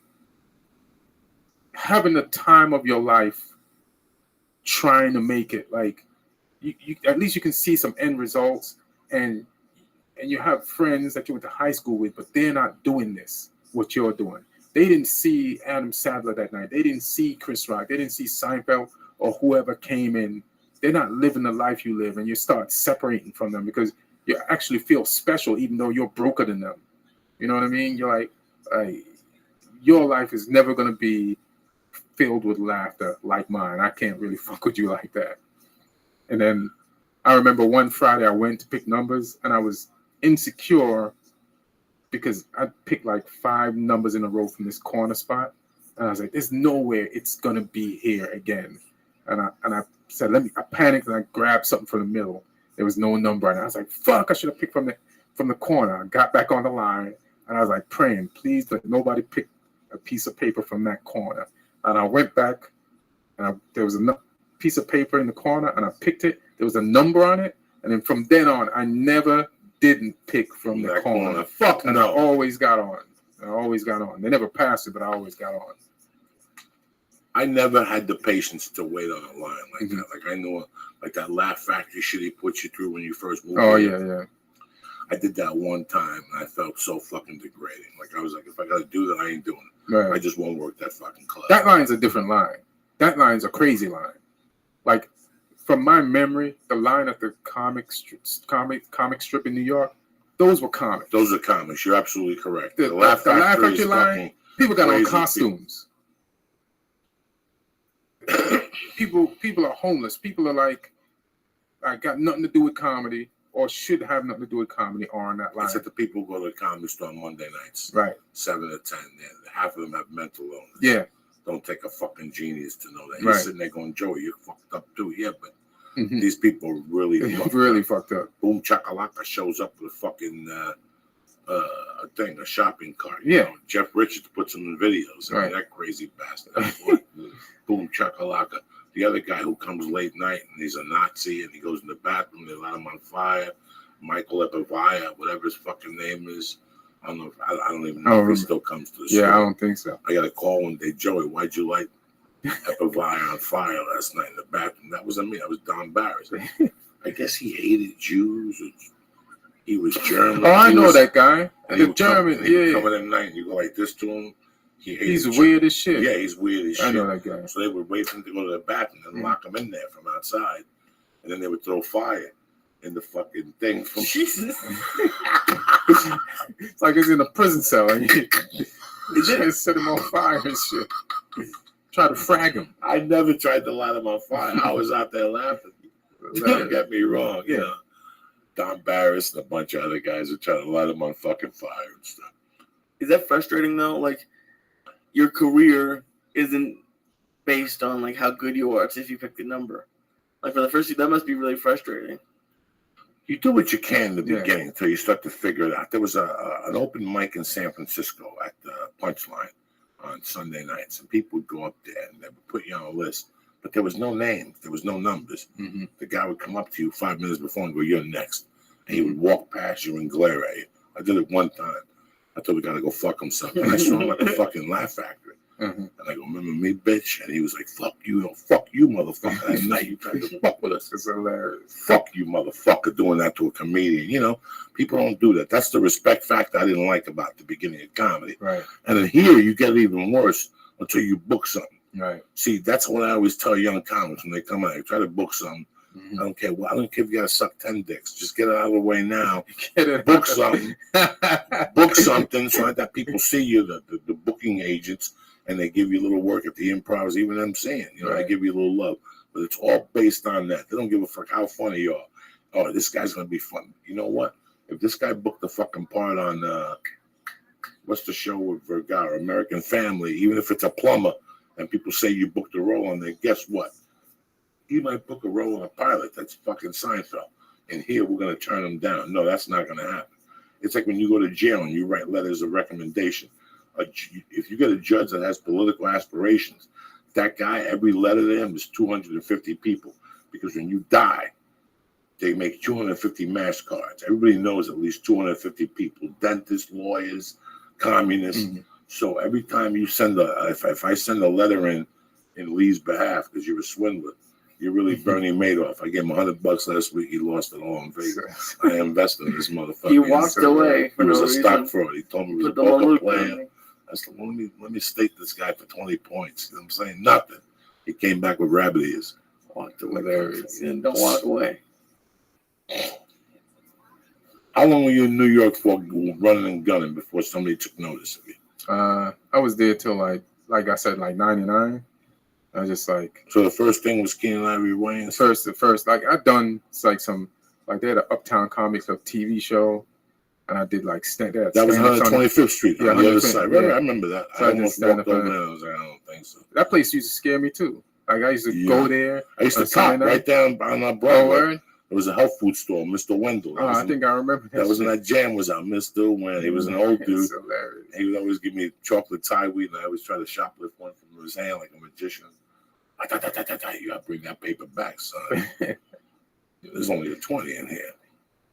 having the time of your life trying to make it. Like you at least you can see some end results, and you have friends that you went to high school with, but they're not doing what you're doing. They didn't see Adam Sandler that night. They didn't see Chris Rock. They didn't see Seinfeld or whoever came in. They're not living the life you live, and you start separating from them because you actually feel special even though you're broker than them. You know what I mean? You're like your life is never going to be filled with laughter like mine. I can't really fuck with you like that. And then I remember one Friday I went to pick numbers, and I was insecure because I picked like 5 numbers in a row from this corner spot. And I was like, there's nowhere it's gonna be here again. And I said, I panicked and I grabbed something from the middle. There was no number on it. I was like, fuck, I should have picked from the corner. I got back on the line and I was like praying, please let nobody pick a piece of paper from that corner. And I went back and there was a piece of paper in the corner and I picked it. There was a number on it. And then from then on, I never didn't pick from the corner. Fuck and no. I always got on. They never passed it, but I always got on. I never had the patience to wait on a line like that. Like I know, like that Laugh Factory shit he put you through when you first moved. Oh, in. yeah. I did that one time and I felt so fucking degrading. Like I was like, if I gotta do that, I ain't doing it. Right. I just won't work that fucking club. That line's a different line. That line's a crazy line. Like, from my memory, the line at the comic strip in New York, those were comics. Those are comics. You're absolutely correct. The Laugh Factory line, people got on costumes. People are homeless. People are like, I got nothing to do with comedy, or should have nothing to do with comedy, are on that line. Except the people who go to the comedy store on Monday nights. Right. 7 to 10. Half of them have mental illness. Yeah. Don't take a fucking genius to know that. Right. He's sitting there going, Joey, you're fucked up too. Yeah, but these people are really fucked up. Boom Chakalaka shows up with a fucking a shopping cart. Yeah. You know? Jeff Richards puts them in videos. I mean, that crazy bastard. Boom Chakalaka. The other guy who comes late night and he's a Nazi and he goes in the bathroom, they light him on fire. Michael Epivaya, whatever his fucking name is. I don't know. I don't even know if he still comes to the store. Yeah, I don't think so. I got a call one day, Joey, why'd you light Epivaya on fire last night in the bathroom? That wasn't me. I was Don Barris. I guess he hated Jews. Or he was German. Oh, I know that guy. The German, yeah. Coming at night and you go like this to him. He's weird as shit. Yeah, he's weird as shit. I know that guy. So they would wait for him to go to the bathroom and lock him in there from outside. And then they would throw fire in the fucking thing from Jesus. It's like he's in a prison cell and you just set him on fire and shit. Try to frag him. I never tried to light him on fire. I was out there laughing. Don't get me wrong. You know, Don Barris and a bunch of other guys are trying to light him on fucking fire and stuff. Is that frustrating though? Like, your career isn't based on like how good you are. It's if you pick the number. Like for the first, that must be really frustrating. You do what you can in the beginning until you start to figure it out. There was an open mic in San Francisco at the Punchline on Sunday nights, and people would go up there and they would put you on a list, but there was no name, there was no numbers. The guy would come up to you 5 minutes before and go, "You're next," and he would walk past you and glare at you. I did it one time. I thought we gotta go fuck himself. And I saw him at the fucking Laugh Factory. And I go, "Remember me, bitch?" And he was like, "Fuck you, motherfucker." That night you tried to fuck with us. It's hilarious. Fuck you, motherfucker, doing that to a comedian. You know, people don't do that. That's the respect factor I didn't like about the beginning of comedy. Right. And then here you get it even worse until you book something. Right. See, that's what I always tell young comics when they come out. You try to book something. I don't care. Well, I don't care if you gotta suck 10 dicks. Just get it out of the way now. Book something. Book something so that people see you, the booking agents, and they give you a little work at the improvs, even them saying, you know, they give you a little love. But it's all based on that. They don't give a fuck how funny you are. Oh, this guy's gonna be fun. You know what? If this guy booked the fucking part on what's the show with Vergara, American Family, even if it's a plumber, and people say you booked a role on there, guess what? You might book a role in a pilot that's fucking Seinfeld, and here we're going to turn them down. No, that's not going to happen. It's like when you go to jail and you write letters of recommendation. If you get a judge that has political aspirations, that guy, every letter to him is 250 people, because when you die, they make 250 mass cards. Everybody knows at least 250 people, dentists, lawyers, communists. So every time you send if I send a letter in Lee's behalf because you're a swindler, you're really Bernie Madoff. I gave him $100 last week. He lost it all in Vegas. I invested in this motherfucker. He walked away. He was a stock fraud. He told me it was a poker player. I said, well, let me stake this guy for 20 points. You know what I'm saying? Nothing. He came back with rabbit ears. Walked away. Don't walk away. How long were you in New York for running and gunning before somebody took notice of you? I was there till like I said, like 99. I was just like. So the first thing was Keenan Ivory Wayans? The first, like I've done like some, like they had an Uptown Comics Club TV show, and I did like that was 125th Street on the other side. Yeah. I remember that. So I almost walked over there and I was like, I don't think so. That place used to scare me too. Like I used to go there. I used to cop right down on Broadway. There was a health food store, Mr. Wendell. Oh, I think I remember that was when that jam was out. Mr. Wendell. He was an old dude. Hilarious. He would always give me chocolate Thai weed, and I always try to shoplift one from his hand like a magician. You gotta bring that paper back, son. There's only a 20 in here.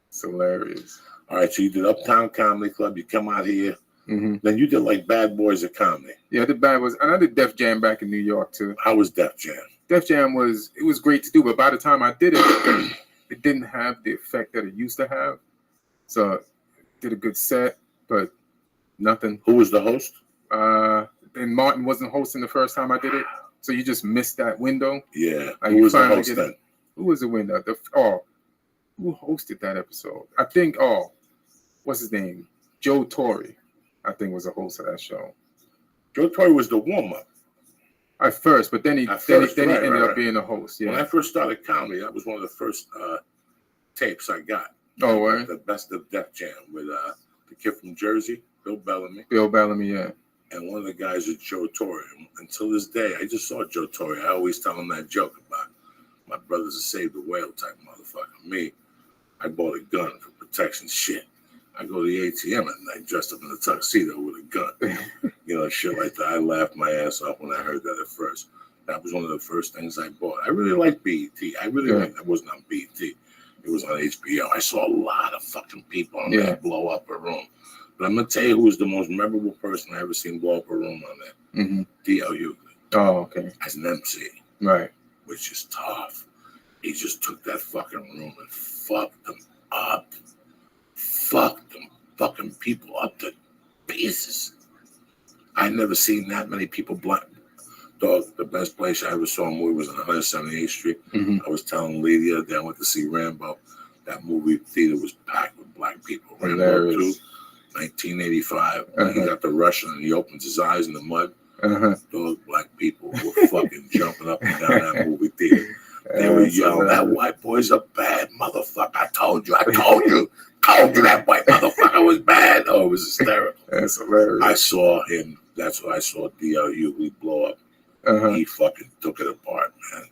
It's hilarious. All right, so you did Uptown Comedy Club. You come out here. Mm-hmm. Then you did like Bad Boys of Comedy. Yeah, I did Bad Boys, and I did Def Jam back in New York too. How was Def Jam? Def Jam was great to do, but by the time I did it, it didn't have the effect that it used to have. So did a good set, but nothing. Who was the host? And Martin wasn't hosting the first time I did it, so you just missed that window. Yeah. Like, who was the host then? Who was the window? Who hosted that episode? I think. What's his name? Joe Torre, I think, was the host of that show. Joe Torre was the warm up. At first, but then he ended up being a host. Yeah. When I first started comedy, that was one of the first tapes I got. Oh, right. The Best of Def Jam with the kid from Jersey, Bill Bellamy. Bill Bellamy, yeah. And one of the guys is Joe Torre. Until this day, I just saw Joe Torre. I always tell him that joke about my brother's a save the whale type motherfucker. Me, I bought a gun for protection shit. I go to the ATM at night dressed up in a tuxedo with a gun. Shit like that. I laughed my ass off when I heard that at first. That was one of the first things I bought. I really liked BET. I really liked it. Wasn't on BET. It was on HBO. I saw a lot of fucking people on there blow up a room. But I'm going to tell you who was the most memorable person I ever seen blow up a room on there. Mm-hmm. D.L. Hughley. Oh, okay. As an MC. Right. Which is tough. He just took that fucking room and fucked them up. Fucked them fucking people up to pieces. I never seen that many people black. Dog, the best place I ever saw a movie was on 178th Street. Mm-hmm. I was telling Lee the other day I went to see Rambo. That movie theater was packed with black people. Rambo 2, 1985. He got the Russian and he opens his eyes in the mud. Those black people were fucking jumping up and down that movie theater. They were yelling, "That white boy's a bad motherfucker. I told you that white motherfucker was bad." Oh, it was hysterical. That's hilarious. I saw him. That's what I saw D.L. Hughley blow up. He fucking took it apart, man.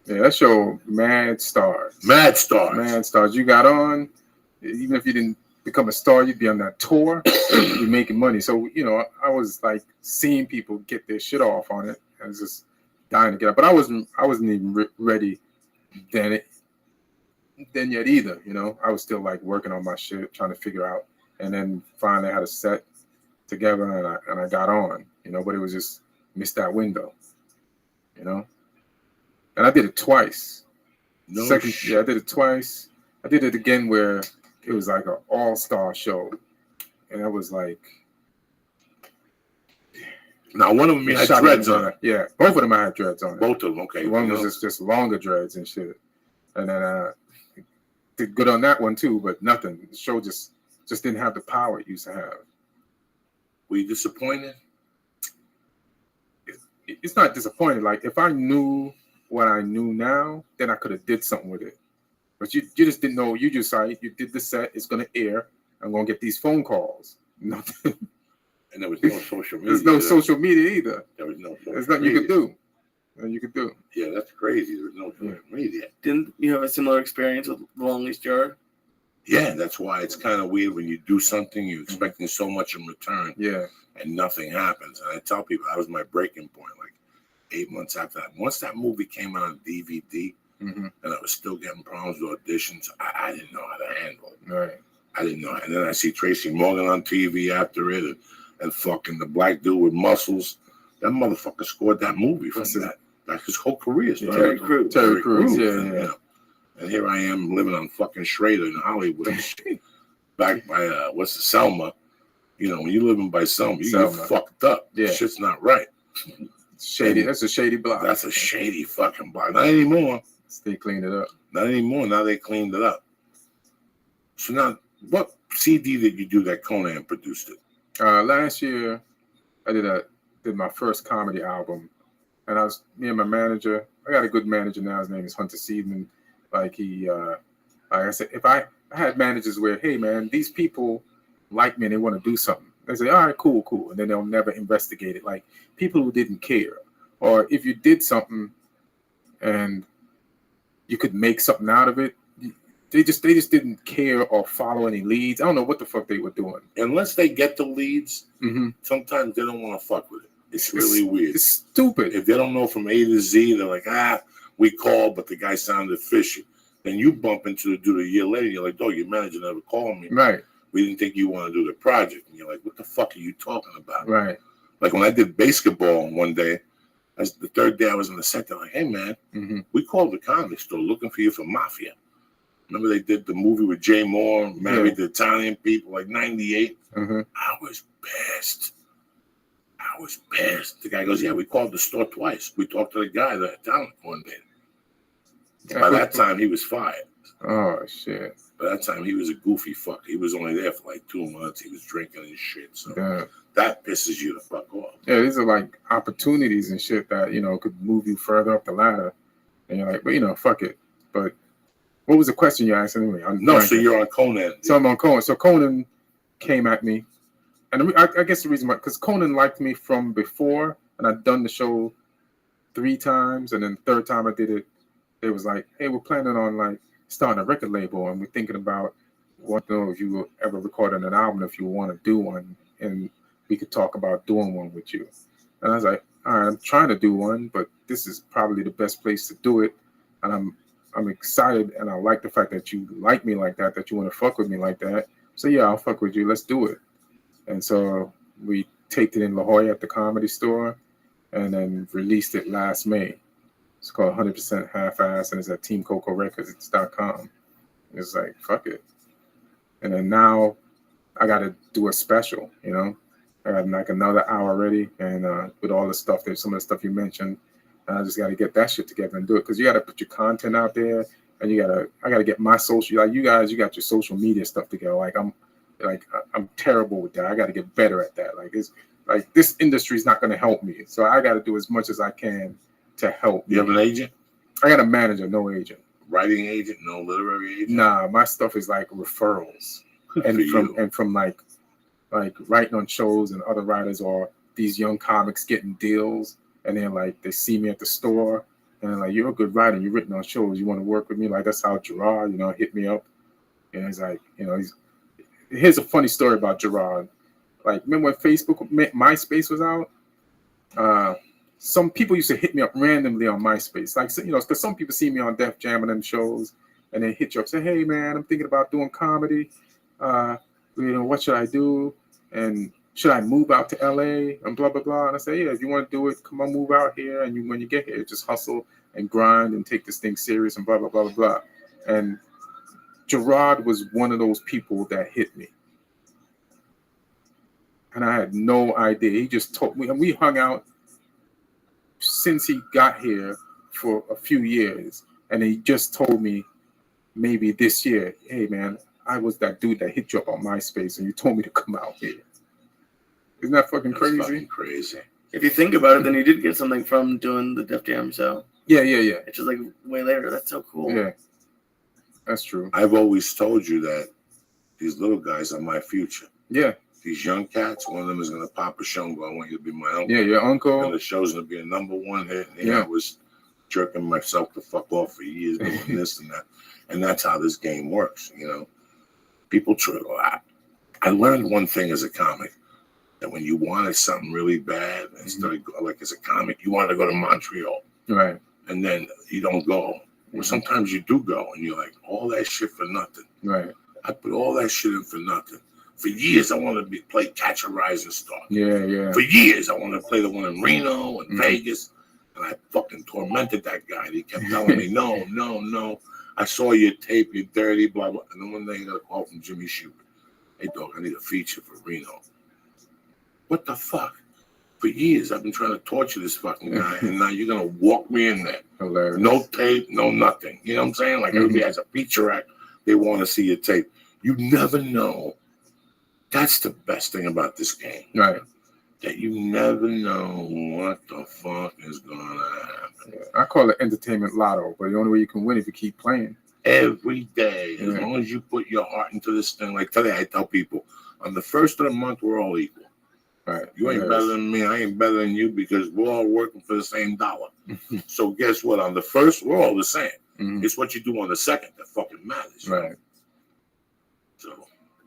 Yeah, that show, Mad Stars. Mad Stars. Mad Stars. You got on, even if you didn't become a star, you'd be on that tour. You're making money. So, I was like seeing people get their shit off on it. I was just dying to get up. But I wasn't even ready then yet either, I was still like working on my shit, trying to figure out. And then finally I had a set together and I got on, but it was just missed that window, And I did it twice. Yeah, I did it twice. I did it again where it was like an all-star show. And I was like... Now, one of them had dreads on it. Yeah, both of them I had dreads on it. Both of them, okay. One was just longer dreads and shit. And then did good on that one too, but nothing. The show just didn't have the power it used to have. Were you disappointed? It's not disappointed. Like, if I knew what I knew now, then I could have did something with it. But you just didn't know. You just saw it. You did the set. It's going to air. I'm going to get these phone calls. Nothing. And there was no social media. There's no social media either. There was no social media. There's nothing you could do. Nothing you could do. Yeah, that's crazy. There was no social media. Didn't you have a similar experience with The Longest Yard? Yeah, that's why it's kind of weird when you do something, you're expecting so much in return. Yeah. And nothing happens. And I tell people that was my breaking point, like 8 months after that. Once that movie came out on DVD, and I was still getting problems with auditions, I didn't know how to handle it. Right. I didn't know. And then I see Tracy Morgan on TV after it, and fucking the black dude with muscles. That motherfucker scored that movie from that. Like his whole career. Terry Crews. Terry Crews, yeah. And here I am living on fucking Schrader in Hollywood, back by Selma. When you're living by Selma, you get fucked up. Yeah. Shit's not right. Shady. That's a shady block. That's a shady fucking block. Not anymore. They cleaned it up. Not anymore. Now they cleaned it up. So now, what CD did you do that Conan produced it? Last year, I did my first comedy album, and me and my manager. I got a good manager now. His name is Hunter Seidman. Like like I said, if I had managers where, hey man, these people like me and they want to do something. They say, all right, cool, and then they'll never investigate it. Like people who didn't care, or if you did something and you could make something out of it, they just didn't care or follow any leads. I don't know what the fuck they were doing. Unless they get the leads, Mm-hmm. sometimes they don't want to fuck with it. It's really weird. It's stupid. If they don't know from A to Z, they're like, we called, but the guy sounded fishy. Then you bump into the dude a year later, you're like, your manager never called me. Right. We didn't think you want to do the project. And you're like, what the fuck are you talking about? Right. Like when I did basketball one day, that's the third day I was in the set, they're like, hey, man, Mm-hmm. we called the comedy store looking for you for Mafia. Remember they did the movie with Jay Moore, married the Italian people, like 98? Mm-hmm. I was pissed. The guy goes, we called the store twice. We talked to the guy, the talent coordinator. By that time, he was fired. Oh, shit. By that time, he was a goofy fuck. He was only there for like 2 months. He was drinking and shit. So that pisses you the fuck off. Yeah, these are like opportunities and shit that, could move you further up the ladder. And you're like, but, fuck it. But what was the question you asked anyway? So you're on Conan. So I'm on Conan. So Conan came at me. And I guess the reason why, because Conan liked me from before, and I'd done the show 3 times, and then the third time I did it, they was like, hey, we're planning on like starting a record label, and we're thinking about if you will ever record an album, if you want to do one, and we could talk about doing one with you. And I was like, all right, I'm trying to do one, but this is probably the best place to do it. And I'm excited, and I like the fact that you like me like that you want to fuck with me like that. So yeah, I'll fuck with you. Let's do it. And so we taped it in La Jolla at the Comedy Store, and then released it last May. It's called 100% Half-Ass, and it's at TeamCocoRecords.com. It's like, fuck it. And then now I got to do a special, I got like another hour ready, and with all the stuff, there's some of the stuff you mentioned, and I just got to get that shit together and do it, because you got to put your content out there, and I got to get my social, like you guys, you got your social media stuff together. I'm terrible with that. I got to get better at that. It's like this industry is not going to help me, so I got to do as much as I can to help. You have an agent? I got a manager, no agent. Writing agent, no literary agent? Nah, my stuff is like referrals, from like writing on shows and other writers, or these young comics getting deals, and then like they see me at the store, and they're like, you're a good writer, you've written on shows, you want to work with me? Like that's how Gerard, hit me up, and he's like, here's a funny story about Gerard. Like, remember when MySpace was out? Some people used to hit me up randomly on MySpace. Like, because some people see me on Def Jam and them shows, and they hit you up, say, hey, man, I'm thinking about doing comedy. What should I do? And should I move out to LA? And blah, blah, blah. And I say, yeah, if you want to do it, come on, move out here. And when you get here, just hustle and grind and take this thing serious and blah, blah, blah, blah, blah. And Gerard was one of those people that hit me. And I had no idea. He just told me, and we hung out since he got here for a few years. And he just told me maybe this year, hey, man, I was that dude that hit you up on MySpace, and you told me to come out here. Isn't that fucking crazy? Fucking crazy. If you think about it, then you did get something from doing the Def Jam show. Yeah. It's just like way later. That's so cool. Yeah. That's true. I've always told you that these little guys are my future. Yeah. These young cats, one of them is going to pop a show and go, I want you to be my uncle. Yeah, your uncle. And the show's going to be a #1 hit. And I was jerking myself the fuck off for years doing this and that. And that's how this game works, People try. I learned one thing as a comic, that when you wanted something really bad, instead of like as a comic, you wanted to go to Montreal. Right. And then you don't go. Well, sometimes you do go, and you're like, all that shit for nothing. Right. I put all that shit in for nothing. For years, I wanted to play Catch a Rising Star. Yeah. For years, I wanted to play the one in Reno and Vegas, and I fucking tormented that guy. He kept telling me, no. I saw your tape, you're dirty, blah, blah. And then one day, I got a call from Jimmy Schubert. Hey, dog, I need a feature for Reno. What the fuck? For years, I've been trying to torture this fucking guy, and now you're going to walk me in there. Hilarious. No tape, no nothing. You know what I'm saying? Like, everybody has a feature act. They want to see your tape. You never know. That's the best thing about this game. Right. That you never know what the fuck is going to happen. Yeah. I call it entertainment lotto, but the only way you can win is if you keep playing. Every day. As long as you put your heart into this thing. Like today, I tell people, on the first of the month, we're all equal. Right. You ain't better than me. I ain't better than you because we're all working for the same dollar. So guess what? On the first, we're all the same. It's what you do on the second that fucking matters. Right. So,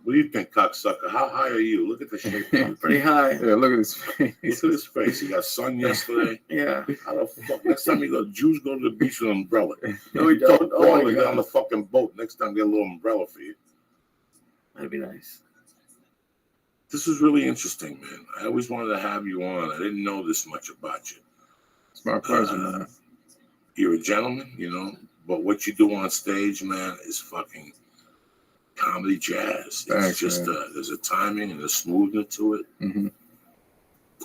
what do you think, cocksucker? How high are you? Look at the shape. I'm pretty high. Yeah, look at his face. Look at his face. He got sun yesterday. Yeah. How the fuck? Next time you go, Jews go to the beach with an umbrella. No, we Tell don't. Paul Oh, to my get on God. the fucking boat. Next time, get a little umbrella for you. That'd be nice. This is really interesting, man. I always wanted to have you on. I didn't know this much about you. It's my pleasure, man. You're a gentleman, you know, but what you do on stage, man, is fucking comedy jazz. Thanks, It's just man. there's a timing and a smoothness to it, Mm-hmm.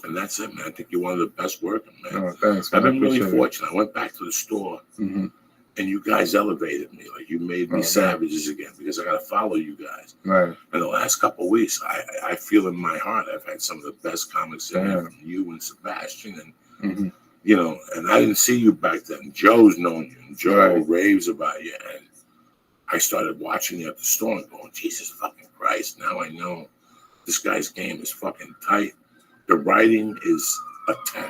and that's it, man. I think you're one of the best working, man. Oh, thanks, man. I've been really Appreciate it. fortunate. I went back to the store, Mm-hmm. and you guys elevated me. Like, you made me Oh, man. savages again, because I got to follow you guys. Right. And the last couple of weeks, I feel in my heart I've had some of the best comics in there, Damn. from you and Sebastian, and Mm-hmm. you know, and I didn't see you back then. Joe's known you, and Joe Right. raves about you, and I started watching you at the store and going, Jesus fucking Christ, now I know this guy's game is fucking tight. The writing is a 10.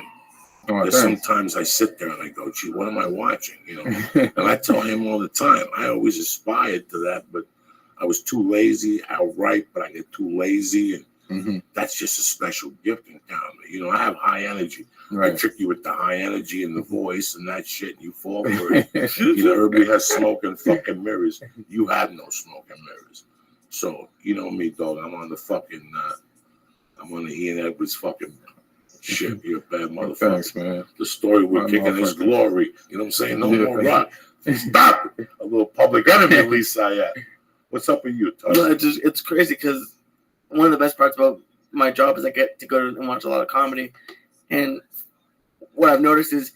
Oh, There's thanks. sometimes I sit there and I go, gee, what am I watching? You know, and I tell him all the time, I always aspired to that, but I was too lazy. I'll write, but I get too lazy, and Mm-hmm. that's just a special gift in comedy. You know, I have high energy. I Right. trick you with the high energy and the voice and that shit, and you fall for it. You know, everybody has smoke and fucking mirrors. You have no smoke and mirrors. So, you know me, dog. I'm on the fucking, I'm on the Ian Edwards fucking shit. You're a bad motherfucker. Thanks, man. The story we're My kicking is motherfucker. glory. You know what I'm saying? No Yeah. more rock. Stop it. A little public enemy, at least I am. What's up with you, Tom? No, it's crazy because one of the best parts about my job is I get to go and watch a lot of comedy, and what I've noticed is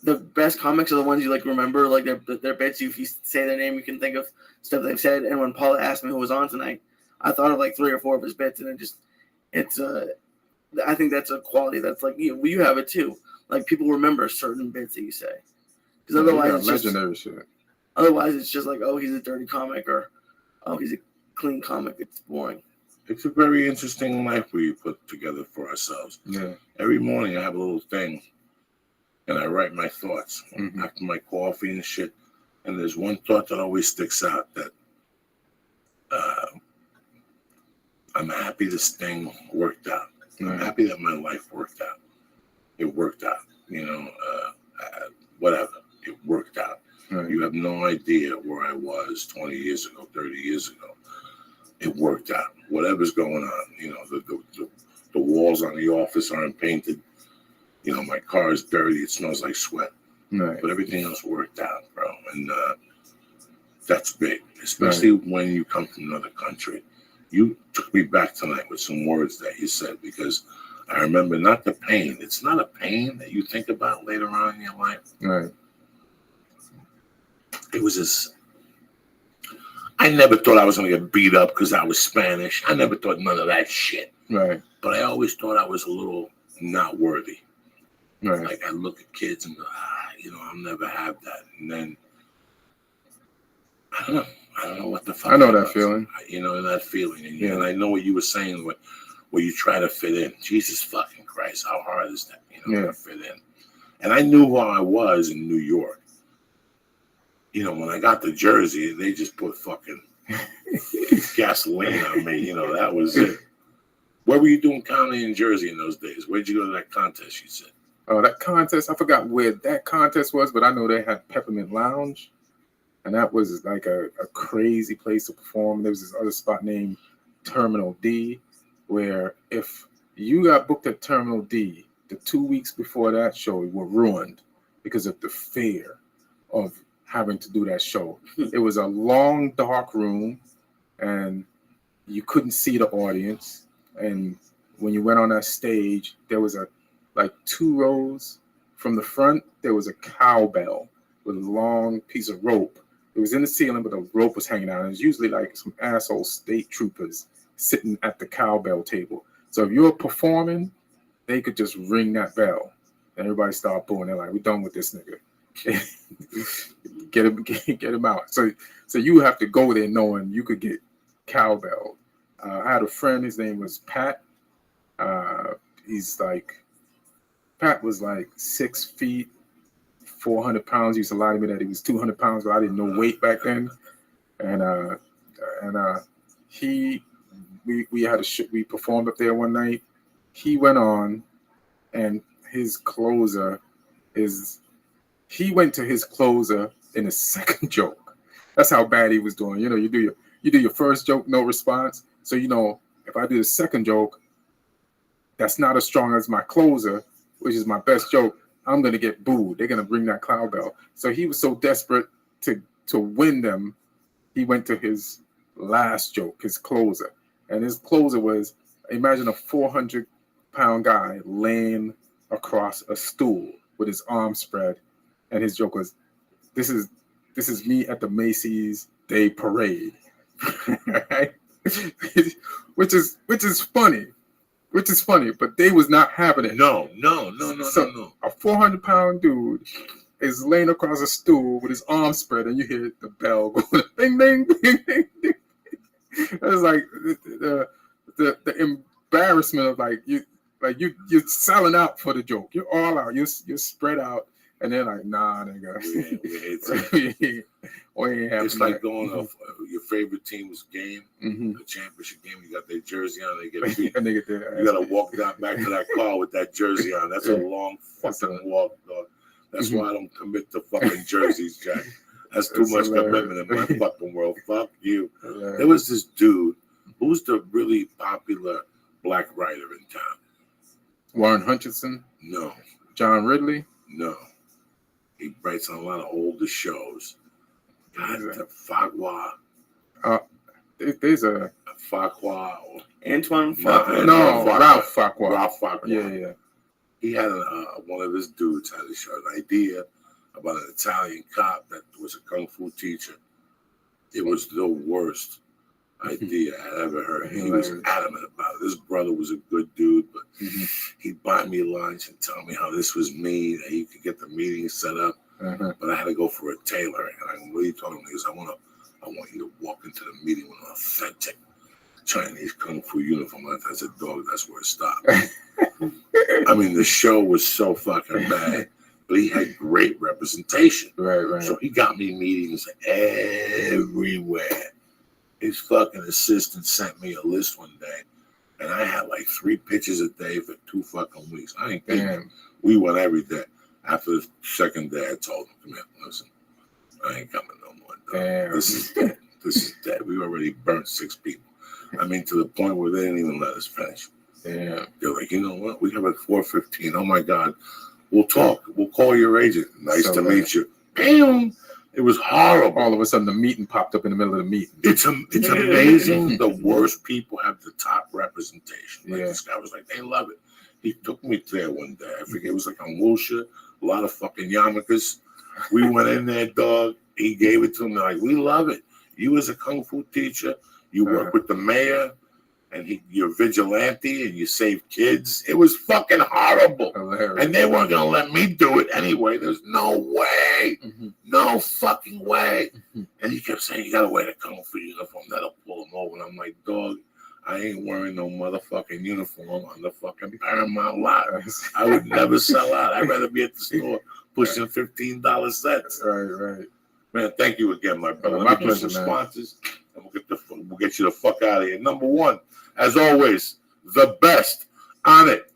the best comics are the ones you like remember, like their bits. If you say their name, you can think of stuff they've said. And when Paula asked me who was on tonight, I thought of like 3 or 4 of his bits, and I think that's a quality that's like you have it too. Like, people remember certain bits that you say, because otherwise it's just legendary shit. otherwise it's just like, oh, he's a dirty comic, or oh, he's a clean comic. It's boring. It's a very interesting life we put together for ourselves. Yeah. Every morning I have a little thing, and I write my thoughts Mhm. after my coffee and shit. And there's one thought that always sticks out, that I'm happy this thing worked out. I'm Right. happy that my life worked out. It worked out, you know, whatever. It worked out. Right. You have no idea where I was 20 years ago, 30 years ago. It worked out. Whatever's going on, you know, the walls on the office aren't painted. You know, my car is dirty. It smells like sweat. Right. But everything else worked out, bro. And that's big, especially when you come from another country. You took me back tonight with some words that you said, because I remember not the pain. It's not a pain that you think about later on in your life. Right. It was this. I never thought I was going to get beat up because I was Spanish. I never thought none of that shit. Right. But I always thought I was a little not worthy. Right. Like, I look at kids and go, you know, I'll never have that. And then, I don't know what the fuck. I know that was. feeling. You know, that feeling. And, Yeah. and I know what you were saying, where you try to fit in. Jesus fucking Christ, how hard is that, you know, to fit in? And I knew who I was in New York. You know, when I got to Jersey, they just put fucking gasoline on me. You know, that was it. Where were you doing comedy in Jersey in those days? Where'd you go to that contest, you said? Oh, that contest, I forgot where that contest was, but I know they had Peppermint Lounge. And that was like a crazy place to perform. There was this other spot named Terminal D, where if you got booked at Terminal D, the 2 weeks before that show were ruined because of the fear of having to do that show. It was a long, dark room, and you couldn't see the audience. And when you went on that stage, there was like 2 rows from the front, there was a cowbell with a long piece of rope. It was in the ceiling, but the rope was hanging out. And it was usually like some asshole state troopers sitting at the cowbell table. So if you were performing, they could just ring that bell. And everybody started booing. They're like, we're done with this nigga. get him out. So you have to go there knowing you could get cowbell. I had a friend, his name was Pat. Pat was like 6 feet, 400 pounds. He used to lie to me that he was 200 pounds, but I didn't know weight back then. and we had we performed up there one night. He went on, and his closer he went to his closer in his second joke. That's how bad he was doing. You know, you do your first joke, no response. So if I do the second joke, that's not as strong as my closer, which is my best joke, I'm gonna get booed. They're gonna bring that clown bell. So he was so desperate to win them, he went to his last joke, his closer. And his closer was, imagine a 400-pound guy laying across a stool with his arms spread, and his joke was, "This is me at the Macy's Day Parade," right? which is funny. Which is funny, but they was not having it. No. A 400-pound dude is laying across a stool with his arms spread, and you hear the bell going ding, ding, ding, ding, ding. It's like the embarrassment of you're selling out for the joke. You're all out. You're spread out, and they're like, nah, nigga. It's like going to your favorite team's game, Mm-hmm. the championship game. You got their jersey on. They get beat. And You got to walk back to that car with that jersey on. That's a long fucking walk, dog. That's why I don't commit to fucking jerseys, Jack. That's too much commitment in my fucking world. Fuck you. There was this dude who was the really popular black writer in town. Warren Hutchinson? No. John Ridley? No. He writes on a lot of older shows. God, the Farquhar. There's a Farquhar. Antoine Farquhar. Ralph Farquhar. Ralph Farquhar. Yeah. He had one of his dudes had an idea about an Italian cop that was a kung fu teacher. It was the worst idea I ever heard. He was adamant about it. This brother was a good dude, but he'd buy me lunch and tell me how this was me, that he could get the meeting set up. But I had to go for a tailor, and what he told me is, I want you to walk into the meeting with an authentic Chinese kung fu uniform. I said, dog, that's where it stopped. I mean, the show was so fucking bad, but he had great representation. Right. So he got me meetings everywhere. His fucking assistant sent me a list one day, and I had like 3 pitches a day for 2 fucking weeks. I ain't kidding. We went every day. After the second day, I told him, come here, listen, I ain't coming no more. Dog. This is dead. This is dead. We already burnt 6 people. I mean, to the point where they didn't even let us finish. Yeah. They're like, you know what? We have at 4:15. Oh my God. We'll talk. We'll call your agent. Nice to meet you. Bam! It was horrible. All of a sudden, the meeting popped up in the middle of the meeting. It's amazing. The worst people have the top representation. Like this guy was like, they love it. He took me there one day. I forget, it was like on Wilshire. A lot of fucking yarmulkes. We went in there, dog. He gave it to me. Like, we love it. You as a kung fu teacher, you work with the mayor, and you're vigilante, and you save kids. It was fucking horrible. Hilarious. And they weren't going to let me do it anyway. There's no way. No fucking way. And he kept saying, you got to wear the kung fu uniform. That'll pull him over. And I'm like, dog, I ain't wearing no motherfucking uniform on the fucking Paramount lot. I would never sell out. I'd rather be at the store pushing $15 sets. Right. Man, thank you again, my brother. My Let me do pleasure, some man. sponsors, and we'll get you the fuck out of here. Number 1, as always, the best on it.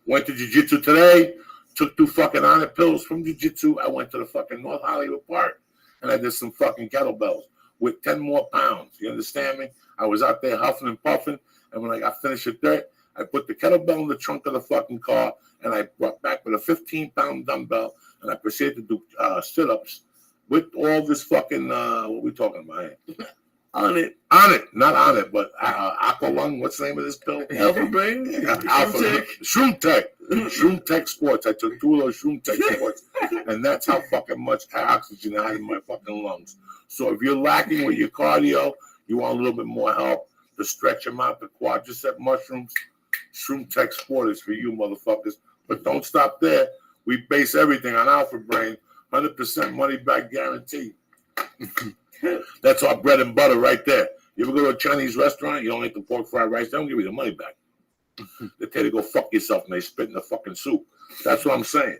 Went to jiu-jitsu today. Took 2 fucking on it pills from jiu-jitsu. I went to the fucking North Hollywood Park, and I did some fucking kettlebells with 10 more pounds. You understand me? I was out there huffing and puffing, and when I got finished with that, I put the kettlebell in the trunk of the fucking car, and I brought back with a 15-pound dumbbell, and I proceeded to do sit-ups with all this fucking, what we talking about here? On it, not on it, but Aqualung, what's the name of this pill? Alpha Brain? Shroom Tech Sports. I took 2 of those Shroom Tech Sports, and that's how fucking much oxygen I had in my fucking lungs. So if you're lacking with your cardio, you want a little bit more help to stretch them out, the quadricep mushrooms, Shroom Tech Sport is for you motherfuckers. But don't stop there. We base everything on Alpha Brain, 100% money back guarantee. That's our bread and butter right there. You ever go to a Chinese restaurant, you don't eat the pork fried rice, they don't give you the money back. They tell you to go fuck yourself and they spit in the fucking soup. That's what I'm saying.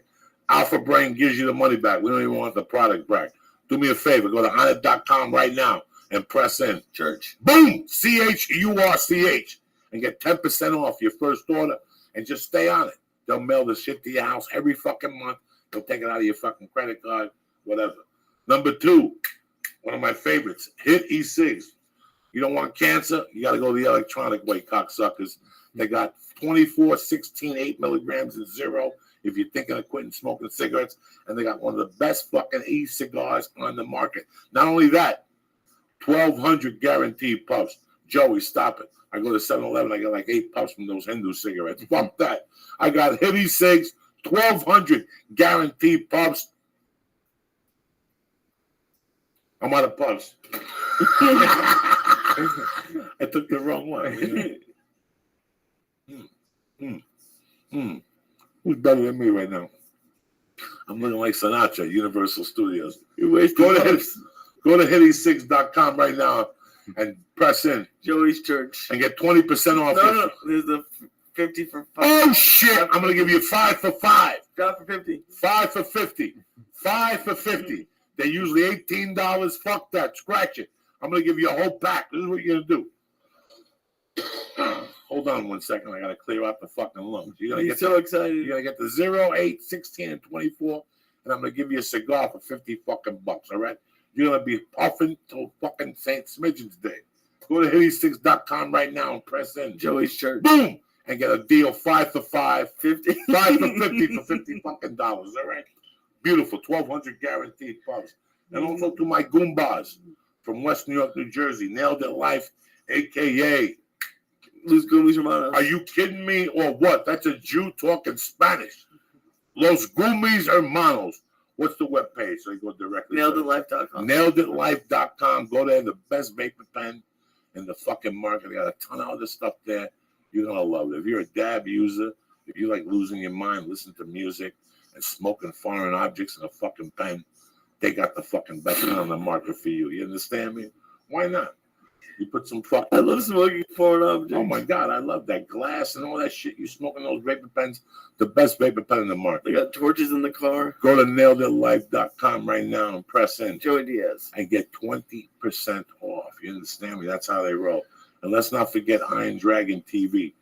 Alpha Brain gives you the money back. We don't even want the product back. Do me a favor, go to honor.com right now. and press in. Church. Boom! CHURCH. And get 10% off your first order and just stay on it. They'll mail the shit to your house every fucking month. They'll take it out of your fucking credit card, whatever. Number 2, one of my favorites, Hit E-Cigs. You don't want cancer? You got to go the electronic way, cocksuckers. They got 24, 16, 8 milligrams and 0 if you're thinking of quitting smoking cigarettes. And they got one of the best fucking e-cigars on the market. Not only that, 1,200 guaranteed puffs. Joey, stop it. I go to 7-Eleven, I get like 8 puffs from those Hindu cigarettes. Fuck that. I got Hit E-Cigs, 1,200 guaranteed puffs. I'm out of puffs. I took the wrong one. Who's better than me right now? I'm looking like Sinatra, Universal Studios. Go to HitE6.com right now and press in Joey's Church and get 20% off. No, there's a 50 for 5. Oh shit! I'm gonna give you 5 for 5. Drop for 50. 5 for 50. 5 for 50. They're usually $18. Fuck that. Scratch it. I'm going to give you a whole pack. This is what you're going to do. Hold on 1 second. I got to clear out the fucking lungs. You're gonna He's get so excited. You're going to get the 0, 8, 16, and 24. And I'm going to give you a cigar for 50 fucking bucks. All right? You're going to be puffing till fucking St. Smidgen's Day. Go to HitE6.com right now and press in. Joey's Church. Boom! And get a deal 5 for 5. 50. 5 for 50 for 50 fucking dollars. All right? Beautiful, 1,200 guaranteed puffs. And also to my Goombas from West New York, New Jersey, Nailed It Life, a.k.a. Los Goomies Hermanos. Are you kidding me or what? That's a Jew talking Spanish. Los Goomies Hermanos. What's the webpage? So you go directly. NailedItLife.com. NailedItLife.com. Go there, the best vapor pen in the fucking market. They got a ton of other stuff there. You're going to love it. If you're a dab user, if you like losing your mind, listen to music, and smoking foreign objects in a fucking pen, they got the fucking best pen on the market for you. You understand me? Why not? You put some fucking... I love smoking foreign objects. Oh my God, I love that glass and all that shit. You smoking those vapor pens, the best vapor pen in the market. They got torches in the car. Go to naileditlife.com right now and press in. Joey Diaz. And get 20% off. You understand me? That's how they roll. And let's not forget Iron Dragon TV.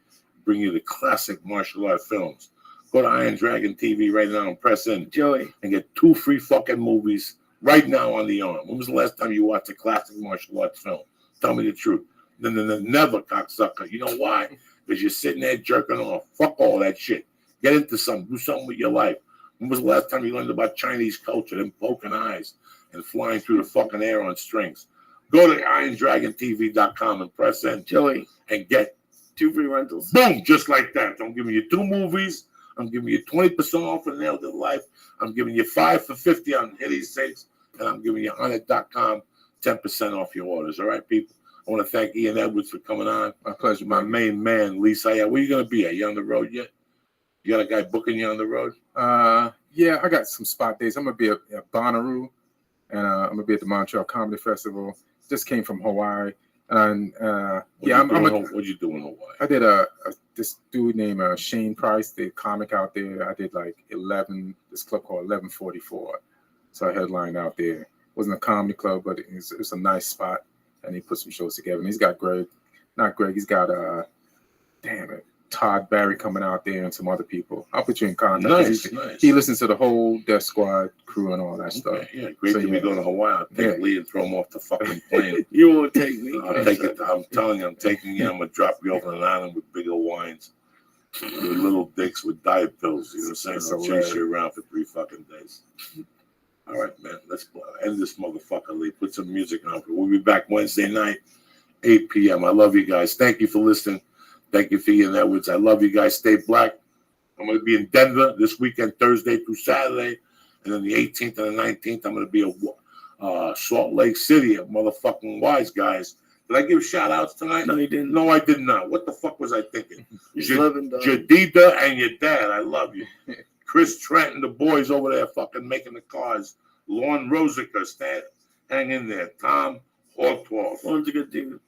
Bring you the classic martial art films. Go to Iron Dragon TV right now and press in. Joey. And get 2 free fucking movies right now on the arm. When was the last time you watched a classic martial arts film? Tell me the truth. Never, cocksucker. You know why? Because you're sitting there jerking off. Fuck all that shit. Get into something. Do something with your life. When was the last time you learned about Chinese culture? Them poking eyes and flying through the fucking air on strings. Go to IronDragonTV.com and press in. Joey. And get 2 free rentals. Boom, just like that. I'm giving you 2 movies. I'm giving you 20% off for Nailed It Life. I'm giving you 5 for 50 on HitE6. And I'm giving you on it.com 10% off your orders. All right, people? I want to thank Ian Edwards for coming on. My pleasure. My main man, Lisa. Where you going to be at? You on the road yet? You got a guy booking you on the road? Yeah, I got some spot days. I'm going to be at Bonnaroo, and I'm going to be at the Montreal Comedy Festival. Just came from Hawaii. And what'd you do in Hawaii? I did this dude named Shane Price, the comic out there. I did like this club called 1144. So I headlined out there. It wasn't a comedy club, but it's a nice spot. And he put some shows together. And he's got he's got Todd Barry coming out there and some other people. I'll put you in contact. Nice. He listens to the whole Death Squad crew and all that stuff. Yeah, great to be going to Hawaii. I'll take Lee and throw him off the fucking plane. You won't take me. I'll take it. I'm telling you, I'm taking you. I'm going to drop you over an island with big old wines. With little dicks with diet pills. You know what I'm saying? I'll chase you around for 3 fucking days. All right, man. Let's end this motherfucker, Lee. Put some music on. We'll be back Wednesday night, 8 p.m. I love you guys. Thank you for listening. Thank you for Ian Edwards. I love you guys. Stay black. I'm going to be in Denver this weekend, Thursday through Saturday. And then the 18th and the 19th, I'm going to be at Salt Lake City at motherfucking Wise Guys. Did I give shout outs tonight? No, you didn't. No, I did not. What the fuck was I thinking? Jadida and your dad. I love you. Chris Trent and the boys over there fucking making the cars. Lorne Rosiker, hang in there. Tom Hortwolf. Lorne's a good dude.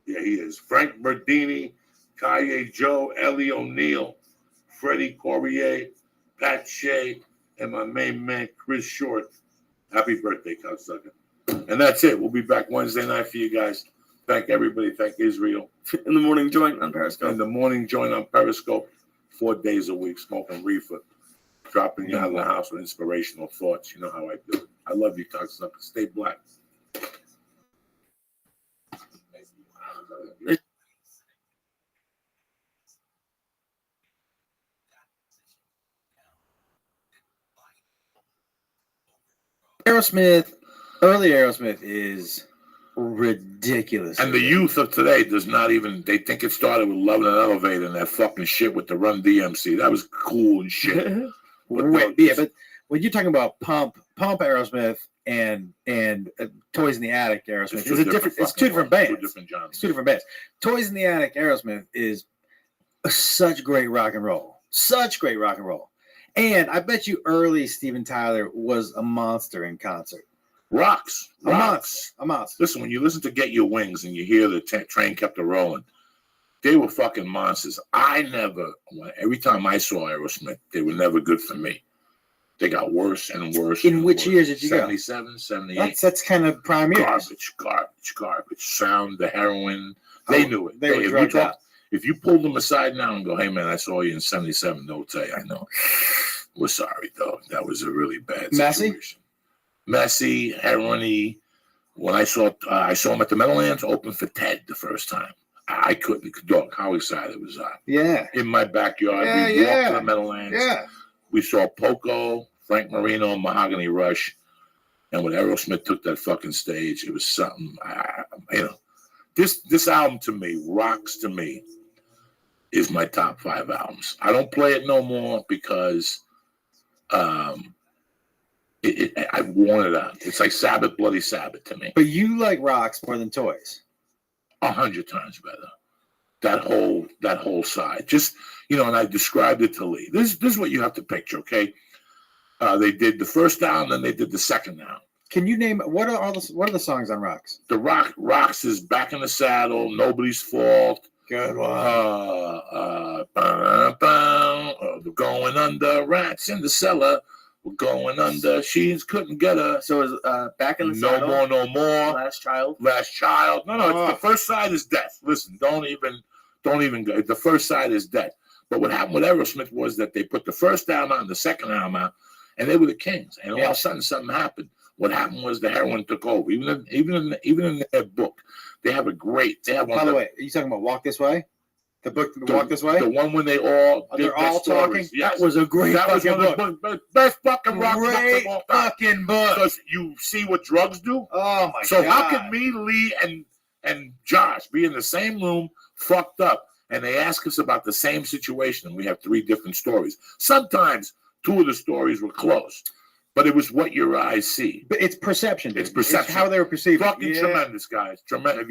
Yeah, he is. Frank Berdini, Kaye Joe, Ellie O'Neill, Freddie Corrier, Pat Shea, and my main man, Chris Short. Happy birthday, cocksucker. And that's it. We'll be back Wednesday night for you guys. Thank everybody. Thank Israel. In the morning joint on Periscope. In the morning joint on Periscope. 4 days a week, smoking reefer. Dropping you out of the house with inspirational thoughts. You know how I do it. I love you, Toxic. Stay black. Aerosmith, early Aerosmith is ridiculous. And the youth of today does not even, they think it started with Loving an Elevator and that fucking shit with the Run DMC. That was cool and shit. But when you're talking about Pump Aerosmith and Toys in the Attic Aerosmith, it's two different bands. It's two different bands. Toys in the Attic Aerosmith is such great rock and roll. Such great rock and roll. And I bet you early Steven Tyler was a monster in concert. Rocks. A monster. Listen, when you listen to Get Your Wings and you hear the train kept a rolling, they were fucking monsters. Every time I saw Aerosmith, they were never good for me. They got worse and worse. In which years did you 77, 78. That's kind of prime years. Garbage. Sound, the heroin. They knew it. They were drugged out. If you pulled them aside now and go, hey, man, I saw you in 77, they'll tell you, I know. We're sorry, though. That was a really bad situation. Messy, heroin-y. When I saw him at the Meadowlands, open for Ted the first time. I couldn't. Dog, how excited was I? Yeah. In my backyard. We walked to the Meadowlands. Yeah. We saw Poco, Frank Marino, Mahogany Rush. And when Aerosmith took that fucking stage, it was something, This album to me, Rocks to me, is my top 5 albums. I don't play it no more because I worn it out. It's like Sabbath, Bloody Sabbath to me. But you like Rocks more than Toys. 100 times better. That whole side. Just, and I described it to Lee. This is what you have to picture, okay? They did the first album, then they did the second album. Can you name what are the songs on Rocks? The Rocks is Back in the Saddle, Nobody's Fault. Good one. We're going under, rats in the cellar. We're going under, she couldn't get her. So is Back in the Saddle? No More. Last Child. No, it's the first side is Death. Listen, don't even go. The first side is Death. But what happened with Aerosmith was that they put the first album out and the second album out, and they were the kings. And all of a sudden, something happened. What happened was the heroin took over. Even in their book, they have a great. They have. By the way, are you talking about Walk This Way? The book, Walk This Way. The one when they all they're all talking. Yes. That was a great fucking book. The best fucking rock great fucking book. Because you see what drugs do. Oh my god! So how can me, Lee, and Josh be in the same room, fucked up, and they ask us about the same situation, and we have 3 different stories. Sometimes 2 of the stories were close. But it was what your eyes see. But it's perception. Dude. It's perception. It's how they were perceived. Fucking tremendous, guys. Tremendous.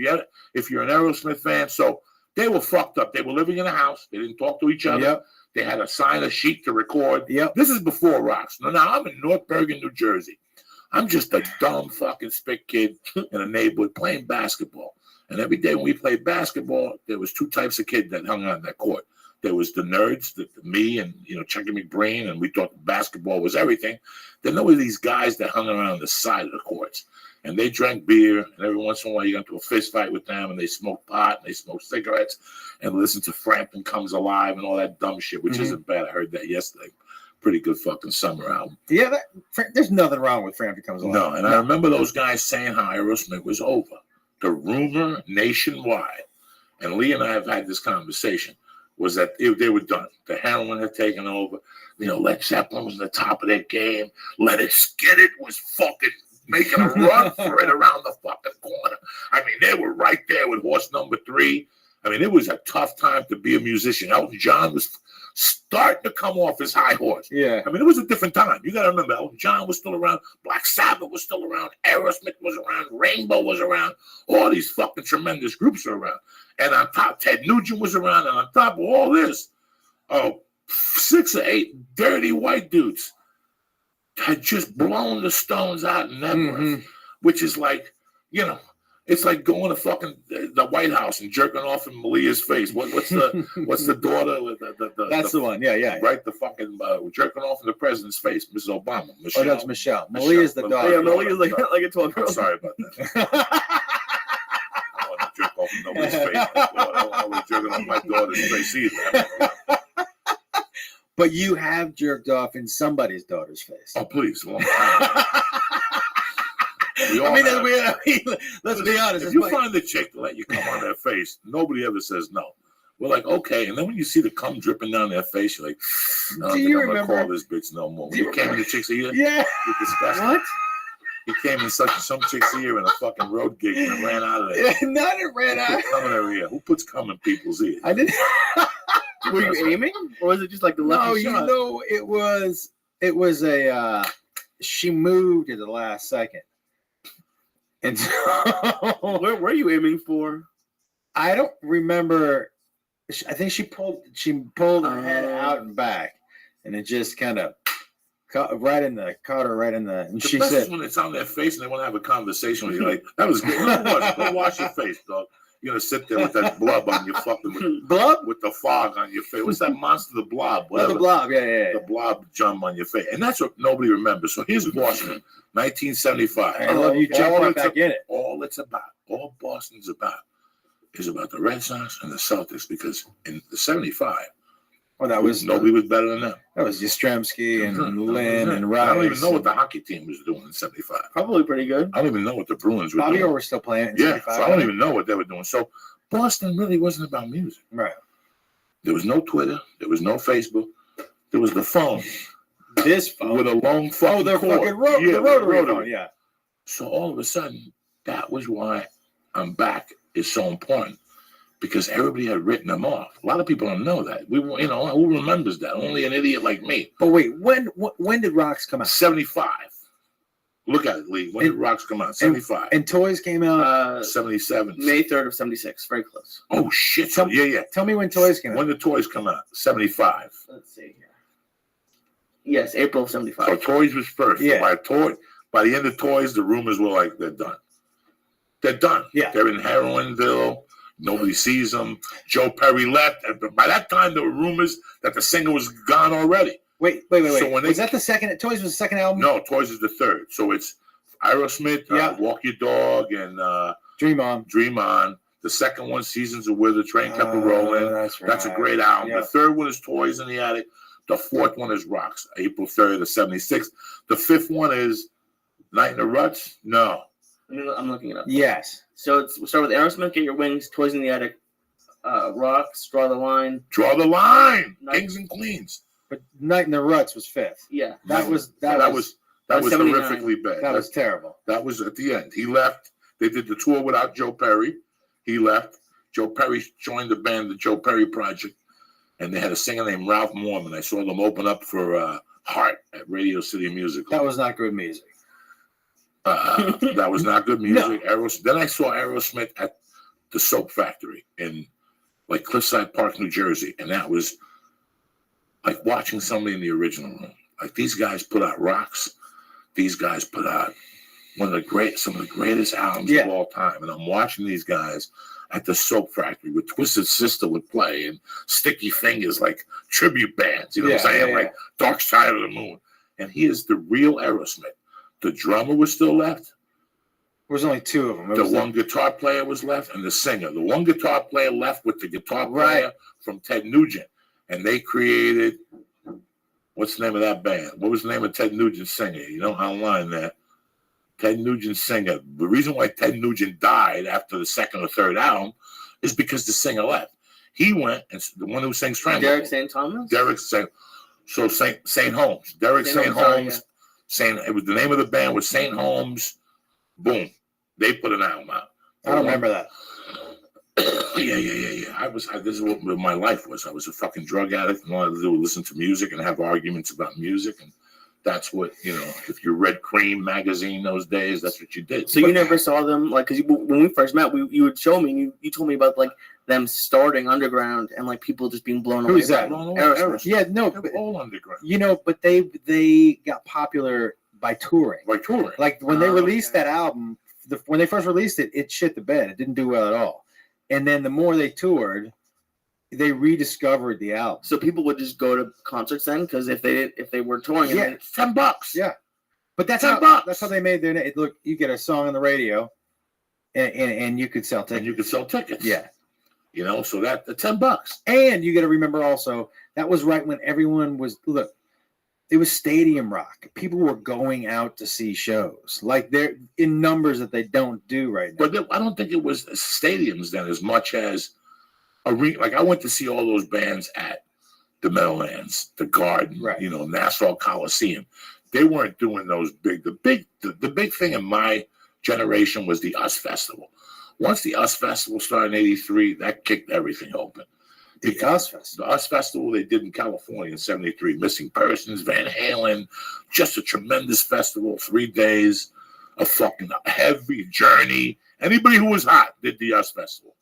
If you're an Aerosmith fan, so they were fucked up. They were living in a house. They didn't talk to each other. Yep. They had to sign a sheet to record. Yep. This is before Rocks. Now I'm in North Bergen, New Jersey. I'm just a dumb fucking spick kid in a neighborhood playing basketball. And every day when we played basketball, there was 2 types of kids that hung on that court. There was the nerds, me and Chucky McBrain, and we thought basketball was everything. Then there were these guys that hung around the side of the courts, and they drank beer, and every once in a while you got into a fist fight with them, and they smoked pot, and they smoked cigarettes, and listened to Frampton Comes Alive and all that dumb shit, which isn't bad. I heard that yesterday. Pretty good fucking summer album. Yeah, there's nothing wrong with Frampton Comes Alive. No, and I remember those guys saying how Aerosmith was over. The rumor nationwide, and Lee and I have had this conversation, was that they were done. The heroin had taken over. Led Zeppelin was on the top of their game. Let It Skid It was fucking making a run for it around the fucking corner. I mean, they were right there with horse number 3. I mean, it was a tough time to be a musician. Elton John was starting to come off his high horse. Yeah. I mean, it was a different time. You got to remember, Elton John was still around. Black Sabbath was still around. Aerosmith was around. Rainbow was around. All these fucking tremendous groups were around. And on top, Ted Nugent was around. And on top of all this, 6 or 8 dirty white dudes had just blown the Stones out in that breath, which is like, It's like going to fucking the White House and jerking off in Malia's face. What's the daughter with That's the one. Yeah. Right, the fucking jerking off in the president's face, Mrs. Obama. Oh, that's Michelle. Malia's the daughter. Yeah, Malia's like a 12-year-old. I'm sorry about that. I want to jerk off in nobody's face. I don't want to jerk off my daughter's face either. But you have jerked off in somebody's daughter's face. Oh, please. Well, let's be honest. If you find the chick to let you come on their face, nobody ever says no. We're like, okay. And then when you see the cum dripping down their face, you're like, no, I don't think I'm going to call this bitch no more. When you came in the chick's ear? Yeah. You're disgusting. What? He came in some chick's ear in a fucking road gig and ran out of there. Not it ran out. Cum in her ear. Who puts cum in people's ears? I didn't. Were you aiming? Or was it just like the lucky shot? No, it was a, she moved at the last second. And so, where were you aiming for? I don't remember. I think she pulled her head out and back, and it just kind of caught her right in the. And she best said, is when it's on their face and they want to have a conversation with you. Like, that was good. Go wash your face, dog. You're gonna sit there with that blob on your fucking blob with the fog on your face. What's that monster? The blob. Whatever. The blob. Yeah. The blob jump on your face, and that's what nobody remembers. So here's Boston, 1975. I love you. Jump right back in it. All Boston's about, is about the Red Sox and the Celtics, because in the 75, that was nobody was better than them. That was Yastrzemski and Lynn and Rice. I don't even know what the hockey team was doing in 75. Probably pretty good. I don't even know what the Bruins were Bobby doing. Orr was still playing. In 75. So I don't even know what they were doing. So Boston really wasn't about music. Right. There was no Twitter. There was no Facebook. There was the phone. This phone with a long phone. the cord. fucking the rotary phone. Yeah. So all of a sudden, that was why I'm back is so important, because everybody had written them off. A lot of people don't know that. Who remembers that? Only an idiot like me. But wait, when did Rocks come out? 75. Look at it, Lee. When did Rocks come out? 75. And Toys came out 77. May 3rd of 76. Very close. Oh shit! Yeah. Tell me when Toys came out. When did Toys come out? 75. Let's see here. Yes, April of 75. So Toys was first. Yeah. By the end of Toys, the rumors were like, they're done. They're done. Yeah. They're in Heroinville. Nobody sees them. Joe Perry left. And by that time, there were rumors that the singer was gone already. Wait. So was that the second? Toys was the second album? No, Toys is the third. So it's Aerosmith, Walk Your Dog, and Dream On. The second one, Seasons of Where the Train Kept Rolling. That's a great album. Yeah. The third one is Toys in the Attic. The fourth one is Rocks, April 3rd of 76. The fifth one is Night in the Ruts. No. I'm looking it up. Yes. So we'll start with Aerosmith, Get Your Wings, Toys in the Attic, Rocks, Draw the Line. Draw the Line. Kings and Queens. But Night in the Ruts was fifth. Yeah. That was horrifically bad. That was terrible. That was at the end. He left. They did the tour without Joe Perry. He left. Joe Perry joined the band, the Joe Perry Project, and they had a singer named Ralph Mormon. I saw them open up for Heart at Radio City Music. That was not good music. That was not good music. No. Then I saw Aerosmith at the Soap Factory in like Cliffside Park, New Jersey, and that was like watching somebody in the original room. Like, these guys put out Rocks. These guys put out some of the greatest albums of all time, and I'm watching these guys at the Soap Factory with Twisted Sister would play and Sticky Fingers, like tribute bands. You know what I'm saying? Like Dark Side of the Moon. And here's the real Aerosmith. The drummer was still left. There was only two of them. The one guitar player was left, and the singer. The one guitar player left with the guitar player from Ted Nugent. And they created, what's the name of that band? What was the name of Ted Nugent's singer? You know, online there. Ted Nugent's singer. The reason why Ted Nugent died after the second or third album is because the singer left. He went, and the one who sings Stranglehold. Derek St. Thomas? St. Holmes. Derek St. Holmes. It was the name of the band was St. Holmes. Boom. They put an album out. I don't remember that. Yeah. This is what my life was. I was a fucking drug addict, and all I had to do was listen to music and have arguments about music, and that's what, if you read Cream magazine those days, that's what you did. So you never saw them, like, because when we first met, you would show me, and you told me about, like, them starting underground and, like, people just being blown away. Who's that? Aerosmith. Yeah, no. They were all underground. But they got popular by touring. Like when they released that album, when they first released it, it shit the bed. It didn't do well at all. And then the more they toured, they rediscovered the album. So people would just go to concerts then, because if they were touring, Yeah. it's $10. Yeah, but that's $10. That's how they made their name. Look, you get a song on the radio, and you could sell tickets. And you could sell tickets. Yeah. You know, so that the $10. And you got to remember also that was right when everyone was it was stadium rock. People were going out to see shows like they're in numbers that they don't do right now. But I don't think it was stadiums then as much as arena. Like I went to see all those bands at the Meadowlands, the Garden, Right. You know, Nassau Coliseum. They weren't doing those big. The big thing in my generation was the US Festival. Once the US Festival started in '83, that kicked everything open. The US Festival. The US Festival they did in California in '73. Missing Persons, Van Halen, just a tremendous festival. 3 days, a fucking heavy journey. Anybody who was hot did the US Festival.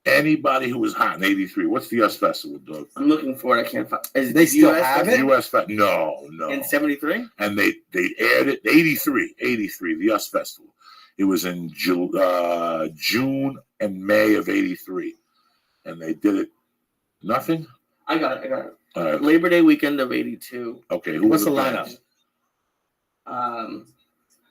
Anybody who was hot in '83. What's the US Festival, Doug? I'm looking for it. I can't find. Is They the still US have Festival? it? US Festival. No. In '73? And they aired it 83, the US Festival. It was in June and May of '83. And they did it. Nothing? I got it. All right. Labor Day weekend of '82. Okay. What's the bands? lineup?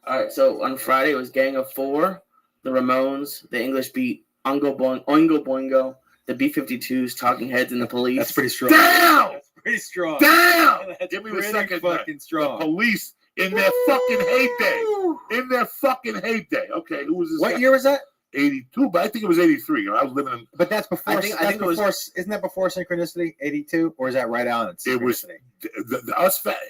All right, so on Friday it was Gang of Four, the Ramones, the English Beat, Oingo Boingo, the B-52s, Talking Heads, and the Police. That's pretty strong. Down! That's pretty strong. Down! That's Give me the pretty second. fucking strong. The Police in their fucking heyday. In their fucking heyday. Okay, who was this? What guy? year was that? 82, but I think it was 83. I was living in. But that's before. I think it was- Isn't that before Synchronicity? 82, or is that right on? It was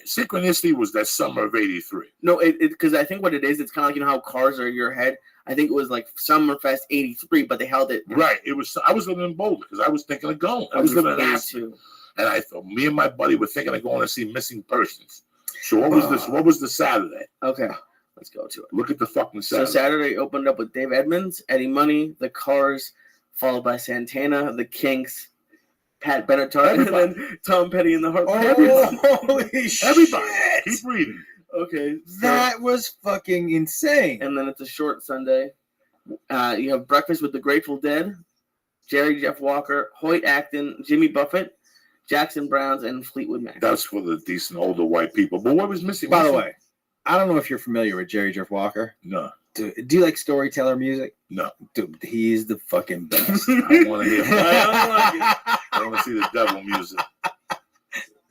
Synchronicity was that summer of '83. No, because I think what it is, it's kind of like, you know how cars are in your head? I think it was like Summerfest '83, but they held it. Right. It was. I was living in Boulder because I was thinking of going. I was living in Aspen, and I thought me and my buddy were thinking of going to see Missing Persons. So what was this? What was the Saturday? Okay, let's go to it. Look at the fucking Saturday. So Saturday opened up with Dave Edmunds, Eddie Money, The Cars, followed by Santana, The Kinks, Pat Benatar, and then Tom Petty and the Heartbreakers. Holy shit! Everybody, keep reading. Okay, That was fucking insane. and then it's a short Sunday. You have Breakfast with the Grateful Dead, Jerry Jeff Walker, Hoyt Acton, Jimmy Buffett, Jackson Browns, and Fleetwood Mac. That's for the decent older white people. But what was missing? By the way, I don't know if you're familiar with Jerry Jeff Walker. No. Do you like storyteller music? No. Dude, he's the fucking best. I want to hear. I want to see the devil music.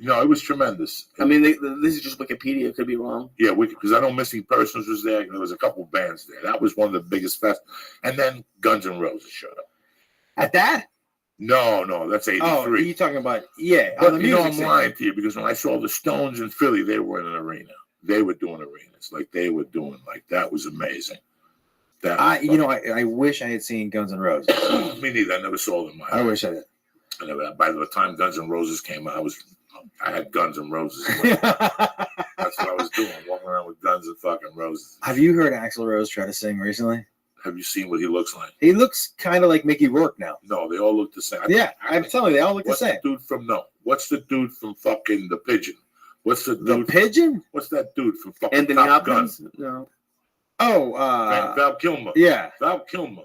No, it was tremendous. I mean, this is just Wikipedia. It could be wrong. Yeah, because I know Missing Persons was there. There was a couple bands there. That was one of the biggest fests. And then Guns N' Roses showed up. At that? No, that's '83. Oh, you're talking about, yeah. But on the you know, music I'm scene. lying to you because when I saw the Stones in Philly, they were in an arena. They were doing arenas. Like they were doing, like that was amazing. That was I wish I had seen Guns N' Roses. me neither. I never saw them. I wish I did. I never, by the time Guns N' Roses came out, I had Guns N' Roses. That's what I was doing, walking around with Guns and fucking Roses. Have you heard Axl Rose try to sing recently? Have you seen what he looks like? He looks kind of like Mickey Rourke now. No, they all look the same. I'm telling you, they all look the What's same. What's the dude from fucking The Pigeon? What's the dude? Pigeon? What's that dude from fucking Anthony Top Hopkins? Gun? No. Oh, Val Kilmer. Yeah. Val Kilmer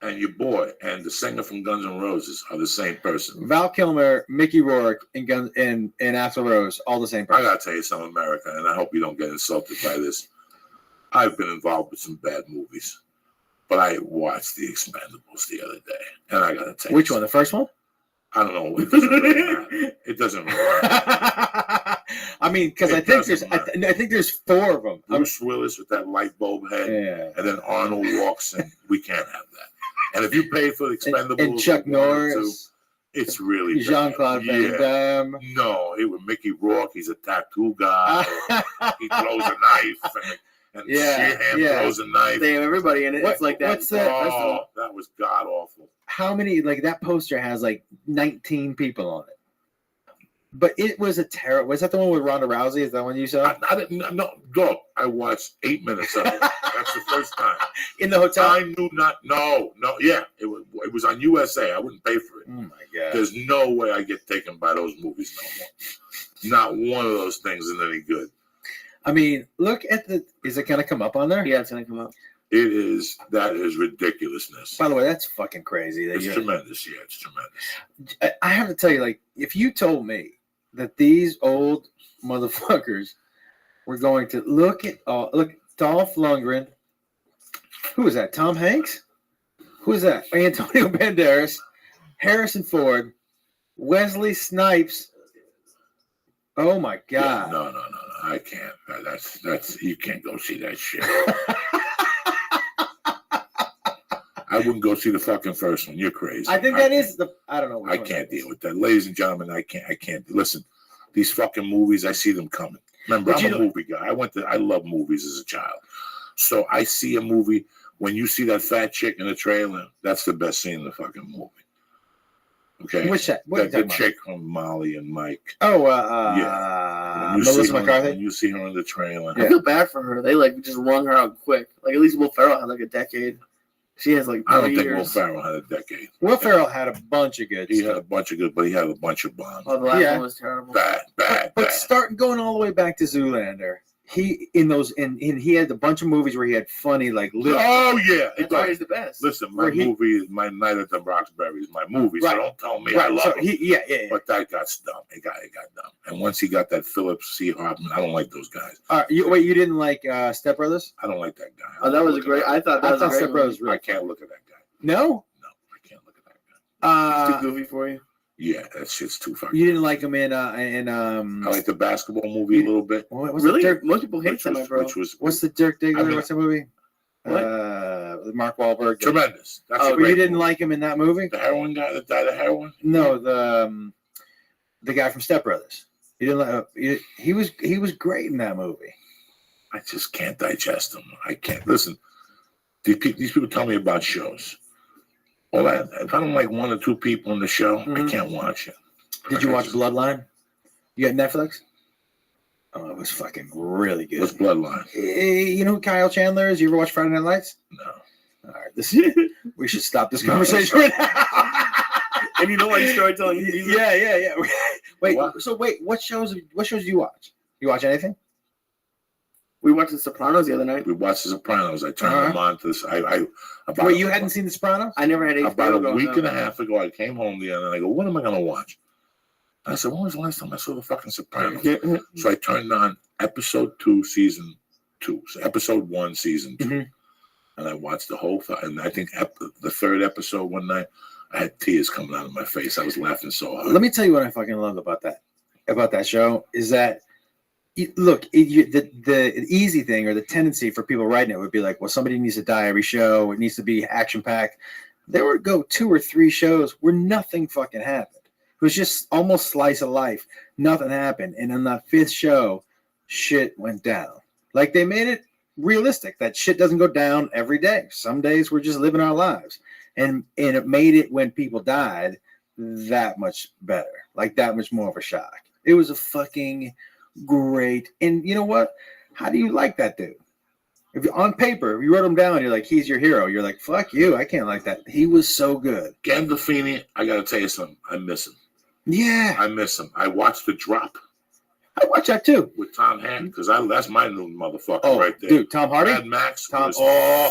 and your boy and the singer from Guns N' Roses are the same person. Val Kilmer, Mickey Rourke, and Axl Rose, all the same person. I gotta tell you something, America, and I hope you don't get insulted by this. I've been involved with some bad movies, but I watched The Expendables the other day, and I gotta tell you. Which one? The first one? I don't know. It doesn't really matter. It doesn't really matter. I mean, because I think there's 4 of them. Bruce Willis with that light bulb head, and then Arnold walks, and we can't have that. And if you pay for the Expendables, and Chuck Norris, 1 or 2, it's really Jean-Claude Van Damme. No, it was Mickey Rourke. He's a tattoo guy. He throws a knife, and Sheehan throws a knife. They have everybody in it. It's like that. What's that? Oh, that was god awful. How many? Like that poster has like 19 people on it. But it was a terror. Was that the one with Ronda Rousey? Is that one you saw? I didn't. No, dog. I watched 8 minutes of it. That's the first time. In the hotel? I knew not. No. Yeah, it was on USA. I wouldn't pay for it. Oh my god. There's no way I get taken by those movies no more. Not one of those things is any good. I mean, look at the. Is it gonna come up on there? Yeah, it's gonna come up. That is ridiculousness. By the way, that's fucking crazy. It's tremendous. Yeah, it's tremendous. I have to tell you, like, if you told me that these old motherfuckers were going to look Dolph Lundgren, who is that? Tom Hanks? Who is that? Antonio Banderas, Harrison Ford, Wesley Snipes. Oh my God! Yeah, no, I can't. That's you can't go see that shit. I wouldn't go see the fucking first one. You're crazy. I think that is the. I don't know. I can't deal with that, ladies and gentlemen. I can't. Listen, these fucking movies. I see them coming. Remember, I'm a movie guy. I love movies as a child. So I see a movie. When you see that fat chick in the trailer, that's the best scene in the fucking movie. Okay. Which that? What the chick from Molly and Mike. Oh, Melissa McCarthy. When you see her in the trailer, I feel bad for her. They like just wrung her out quick. Like at least Will Ferrell had like a decade. She has like 3 I don't think years. Will Ferrell had a decade. Will Ferrell had a bunch of good. He had a bunch of good, but he had a bunch of bombs. Oh, the last one was terrible. Bad. But starting going all the way back to Zoolander, he had a bunch of movies where he had funny like little. Oh yeah, That's why he's the best. Listen, my Night at the Roxbury is my movie. Right. So don't tell me I love him. Yeah. But that got dumb. It got dumb. And once he got that Philip C. Hoffman, I don't like those guys. You didn't like Step Brothers? I don't like that guy. Oh, that was a great. I thought that was a great Step Brothers. I can't look at that guy. No, I can't look at that guy. It's too goofy for you. Yeah, that shit's too fucking. you didn't like him in I like the basketball movie a little bit. Really? Most people hate Semi Pro. What's the Dirk Diggler? I mean, what's the movie? What? Mark Wahlberg. Tremendous. That's Oh, you didn't like him in that movie? The heroin guy that died of heroin? No, the guy from Step Brothers. You didn't like. He was great in that movie. I just can't digest them. I can't listen. These people tell me about shows. Well, if I don't like one or two people in the show, I can't watch it. Did you watch Bloodline? You got Netflix? Oh, it was fucking really good. What's Bloodline? You know who Kyle Chandler is? You ever watch Friday Night Lights? No. All right, we should stop this conversation right now. And you know why you started telling me? Yeah. Wait, What? so what shows do you watch? You watch anything? We watched The Sopranos the other night. We watched The Sopranos. I turned them on to this. Wait, you hadn't seen The Sopranos? I never had HBO. About a week and a half ago, I came home the other night. I go, what am I going to watch? I said, when was the last time I saw the fucking Sopranos? So I turned on episode 2, season 2. So episode 1, season 2. Mm-hmm. And I watched the whole thing. And I think the third episode one night, I had tears coming out of my face. I was laughing so hard. Let me tell you what I fucking love about that show is that, look, the easy thing or the tendency for people writing it would be like, well, somebody needs to die every show. It needs to be action-packed. There would go 2 or 3 shows where nothing fucking happened. It was just almost slice of life. Nothing happened. And on the 5th show, shit went down. Like they made it realistic that shit doesn't go down every day. Some days we're just living our lives. And it made it when people died that much better. Like that much more of a shock. It was a fucking great. And you know what? How do you like that dude? If you're on paper, if you wrote him down, you're like, he's your hero. You're like, fuck you. I can't like that. He was so good. Gandolfini, I got to tell you something. I miss him. Yeah. I miss him. I watched The Drop. I watched that too. With Tom Hanks, because that's my new motherfucker right there. Dude, Tom Hardy? Mad Max was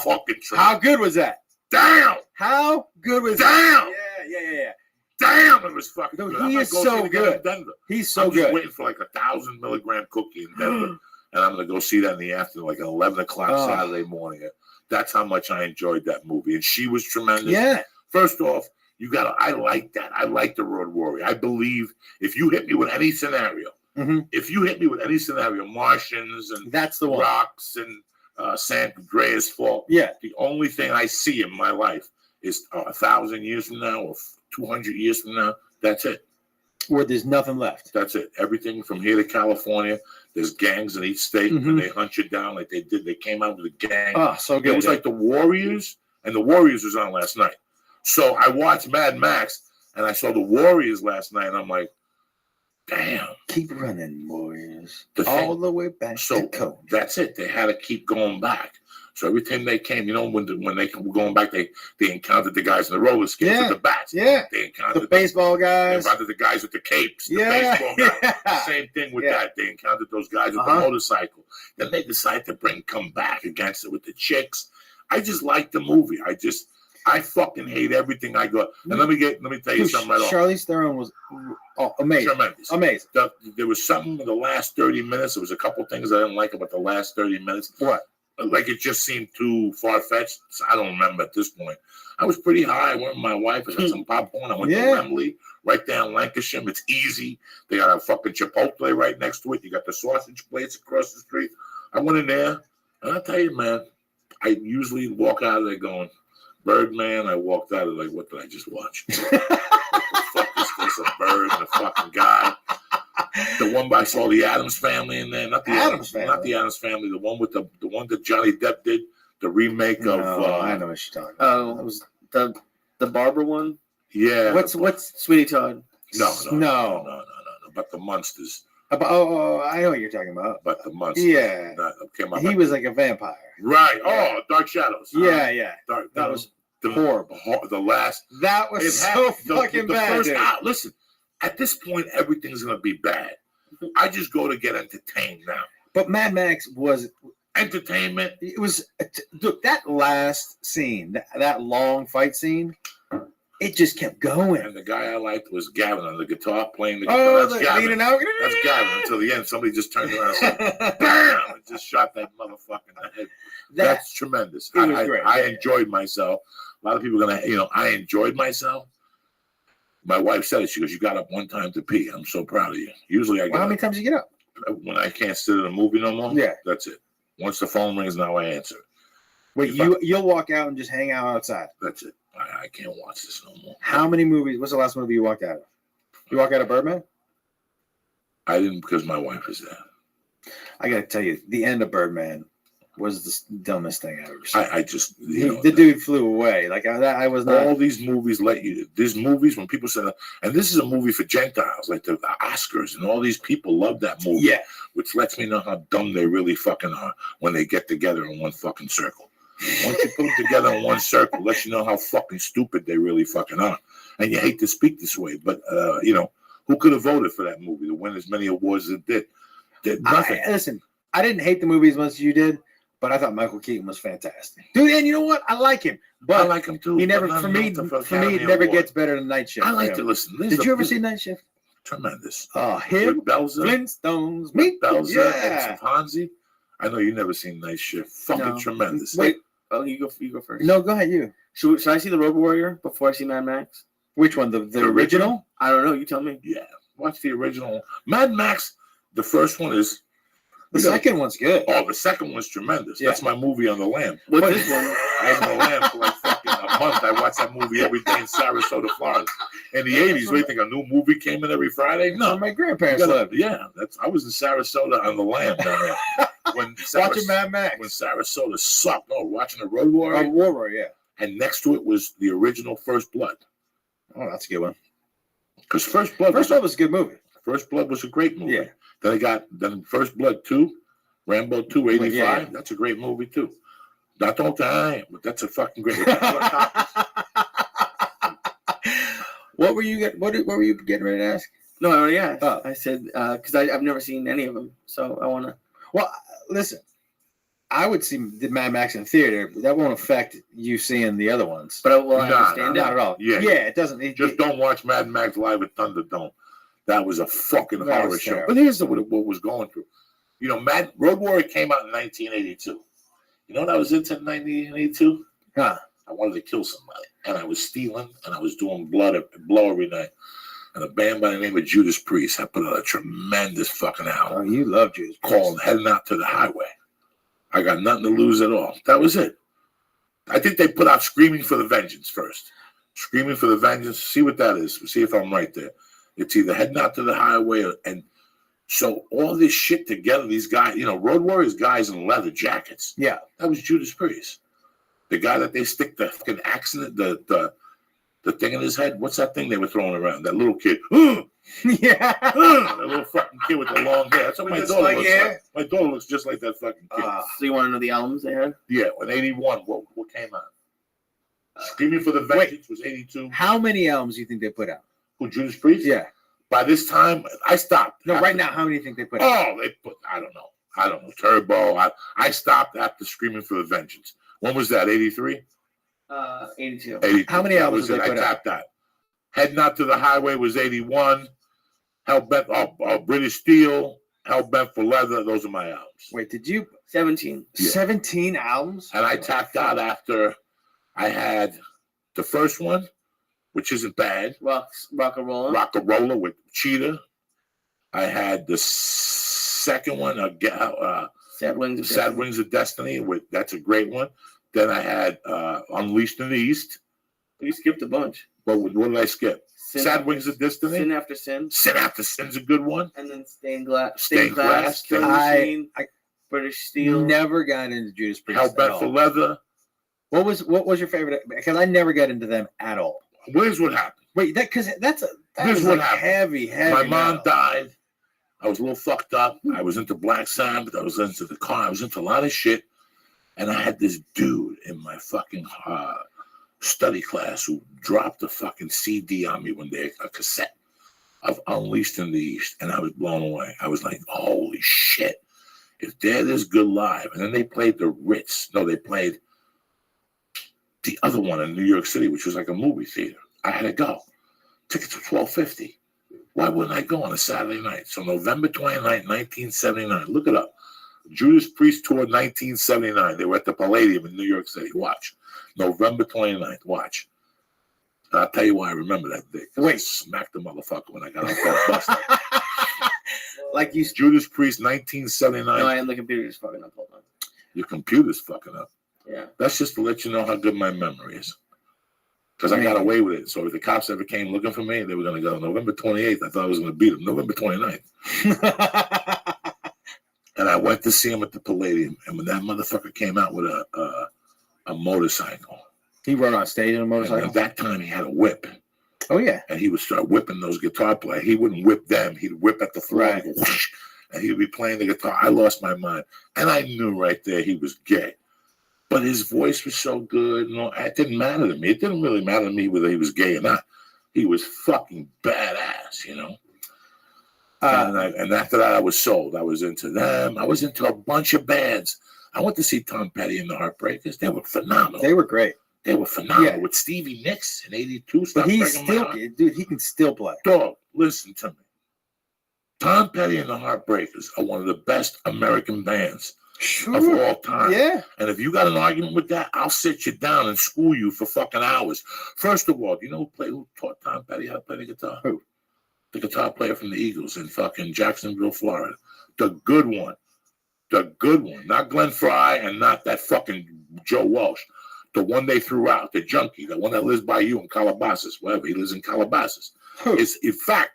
fucking tremendous. How good was that? Damn! How good was Damn! that? Yeah. Damn, it was fucking Dude, good. he is so good. Denver. He's so I'm good. just waiting for like 1,000 milligram cookie in Denver, and I'm gonna go see that in the afternoon, like at 11 o'clock Saturday morning. That's how much I enjoyed that movie, and she was tremendous. Yeah. First off, I like that. I like the Road Warrior. I believe if you hit me with any scenario, Martians and that's the one. Rocks and San Andreas Fault. Yeah. The only thing I see in my life is 1,000 years from now or 200 years from now. That's it. Where there's nothing left. That's it. Everything from here to California. There's gangs in each state, and they hunt you down like they did. They came out with a gang. Oh, so good. It was like the Warriors, and the Warriors was on last night. So I watched Mad Max, and I saw the Warriors last night, and I'm like, damn. Keep running, Warriors. All the way back to Cone. That's it. They had to keep going back. So every time they came, when they were going back, they encountered the guys in the roller skates with the bats. Yeah. They encountered the baseball guys. They encountered the guys with the capes. The baseball guys. Same thing with that. They encountered those guys with the motorcycle. Then they decided to come back against it with the chicks. I just like the movie. I fucking hate everything I got. And let me tell you something right off. Charlize Theron was amazing. Tremendous. Amazing. There was something in the last 30 minutes. There was a couple things I didn't like about the last 30 minutes. What? Like it just seemed too far-fetched. I don't remember at this point. I was pretty high. I went with my wife. I got some popcorn. I went to Wembley, right down Lancashire. It's easy. They got a fucking Chipotle right next to it. You got the sausage place across the street. I went in there, and I'll tell you, man, I usually walk out of there going, Birdman. I walked out of like, what did I just watch? What the fuck is this? A bird and a fucking guy. The one I saw the Addams Family in there, not the Addams Family. The one with the one that Johnny Depp did, the remake of. I know what you're talking about. Oh, it was the barber one. Yeah. What's Sweetie Todd? No. But the Munsters. I know what you're talking about. But the Munsters. Yeah. He was like a vampire. Right. Oh, Dark Shadows. Yeah. That was horrible. The last. That was so fucking bad. Listen, at this point, everything's gonna be bad. I just go to get entertained now. But Mad Max was entertainment. It was that last scene, that long fight scene. It just kept going. And the guy I liked was Gavin on the guitar playing the guitar. Oh, that's Gavin. That's Gavin. Until the end, somebody just turned around and said, "Bam!" and just shot that motherfucker in the head. That's tremendous. I enjoyed myself. A lot of people are gonna, I enjoyed myself. My wife said it. She goes, "You got up one time to pee. I'm so proud of you." Usually I get how many times you get up? When I can't sit in a movie no more. Yeah. That's it. Once the phone rings, now I answer. Wait, you'll walk out and just hang out outside. That's it. I can't watch this no more. How many movies? What's the last movie you walked out of? You walk out of Birdman? I didn't because my wife was there. I got to tell you, the end of Birdman was the dumbest thing I've ever seen. I just, the dude flew away. Like I was not. All these movies these movies, when people say, and this is a movie for Gentiles, like the Oscars, and all these people love that movie. Yeah. Which lets me know how dumb they really fucking are when they get together in one fucking circle. Once you put them together in one circle, lets you know how fucking stupid they really fucking are. And you hate to speak this way, but who could have voted for that movie to win as many awards as it did? Did nothing. Listen, I didn't hate the movie as much as you did, but I thought Michael Keaton was fantastic, dude. And you know what? I like him, but I like him too. He never, for me, it never gets better than Night Shift. I like to listen. Did you ever see Night Shift? Tremendous. Him, with Belza, Flintstones, Belza, and Fonzie. I know you've never seen Night Shift. Fucking tremendous. Wait. Oh, you go first. No, go ahead. You. Should I see the Road Warrior before I see Mad Max? Which one? The original? I don't know. You tell me. Yeah, watch the original. Mad Max. The first one is. The second one's good. Oh, the second one's tremendous. Yeah. That's my movie on the lamb. What's this one? I was on the lamb for like fucking a month. I watched that movie every day in Sarasota, Florida. In the 80s, what do you think? A new movie came in every Friday? No. My grandparents lived. Yeah, I was in Sarasota on the lamb down there. Watching Mad Max. When Sarasota sucked. No, watching the Road Warrior. Warrior, yeah. And next to it was the original First Blood. Oh, that's a good one. Because First Blood was a good movie. First Blood was a great movie. Yeah. Then First Blood 2, Rambo 2, 85. Yeah. That's a great movie too. Not all time, but that's a fucking great. What were you getting ready to ask? No, I already asked. Oh. I said because I've never seen any of them, so I want to. Well, listen, I would see the Mad Max in theater, but that won't affect you seeing the other ones. But I understand not at all. Yeah, it doesn't. Just don't watch Mad Max live at Thunderdome. That was a fucking horror show. Terrible. But here's what was going through. Road Warrior came out in 1982. You know what I was into in 1982? Huh. I wanted to kill somebody, and I was stealing, and I was doing blow every night. And a band by the name of Judas Priest had put out a tremendous fucking album. Oh, you love Judas Priest. Called Heading Out to the Highway. I got nothing to lose at all. That was it. I think they put out Screaming for the Vengeance first. Screaming for the Vengeance. See what that is. See if I'm right there. It's either Heading Out to the Highway and so all this shit together, these guys, Road Warriors guys in leather jackets. Yeah. That was Judas Priest. The guy that they stick the fucking accident, the thing in his head. What's that thing they were throwing around? That little kid. Yeah. That little fucking kid with the long hair. That's what my daughter looks like. My daughter looks just like that fucking kid. So you want to know the albums they had? Yeah, in 81, what came out? Screaming for the Vengeance was 82. How many albums do you think they put out? Who, Judas Priest? Yeah. By this time, I stopped. No, right now, how many do you think they put out? Oh, they put, I don't know. Turbo. I stopped after Screaming for the Vengeance. When was that? 83? 82. 82. How many That albums was did it. they I put out? tapped that. Heading Out to the Highway was 81. Hellbent, British Steel, Hellbent for Leather. Those are my albums. Wait, did you 17? Yeah. 17 albums? And I tapped out after I had the first one, which isn't bad. Rock-a-rolla. Rock-a-rolla with Cheetah. I had the second one, Sad Wings of Destiny. That's a great one. Then I had Unleashed in the East. You skipped a bunch. But what did I skip? Sad Wings of Destiny. Sin After Sin. Sin After Sin's a good one. And then Stained Glass. Stained Glass. Killing Machine, British Steel. Never got into Judas Priest. Hellbent for Leather. What was your favorite? Because I never got into them at all. Here's what happened. Wait, that's Here's what happened. heavy. My mom died. I was a little fucked up. I was into Black Sabbath. I was into the car. I was into a lot of shit. And I had this dude in my fucking study class who dropped a fucking CD on me one day, a cassette of Unleashed in the East. And I was blown away. I was like, holy shit. If they're this good live. And then they played the Ritz. No, they played the other one in New York City, which was like a movie theater. I had to go. Tickets were $12.50. Why wouldn't I go on a Saturday night? So November 29th, 1979. Look it up. Judas Priest Tour 1979. They were at the Palladium in New York City. Watch. November 29th. Watch. And I'll tell you why I remember that day. Wait. I smacked the motherfucker when I got off that bus. Like you, Judas Priest 1979. No, I am. The computer's fucking up. Hold on. Your computer's fucking up. Yeah. That's just to let you know how good my memory is. Because I got away with it. So if the cops ever came looking for me, they were going to go November 28th. I thought I was going to beat them. November 29th. And I went to see him at the Palladium. And when that motherfucker came out with a motorcycle. He rode on stage in a motorcycle? And at that time, he had a whip. Oh, yeah. And he would start whipping those guitar players. He wouldn't whip them. He'd whip at the floor. Right. And he'd be playing the guitar. I lost my mind. And I knew right there he was gay. But his voice was so good. It didn't matter to me. It didn't really matter to me whether he was gay or not. He was fucking badass, you know. And after that, I was sold. I was into them. I was into a bunch of bands. I went to see Tom Petty and the Heartbreakers. They were phenomenal. They were great. They were phenomenal with Stevie Nicks in '82. But he's still, dude, he can still play. Dog, listen to me. Tom Petty and the Heartbreakers are one of the best American bands of all time. Yeah. And if you got an argument with that, I'll sit you down and school you for fucking hours. First of all, do you know who taught Tom Petty how to play the guitar? Who? The guitar player from the Eagles in fucking Jacksonville, Florida. The good one. The good one. Not Glenn Fry and not that fucking Joe Walsh. The one they threw out, the junkie, the one that lives by you in Calabasas, wherever. He lives in Calabasas. It's, in fact,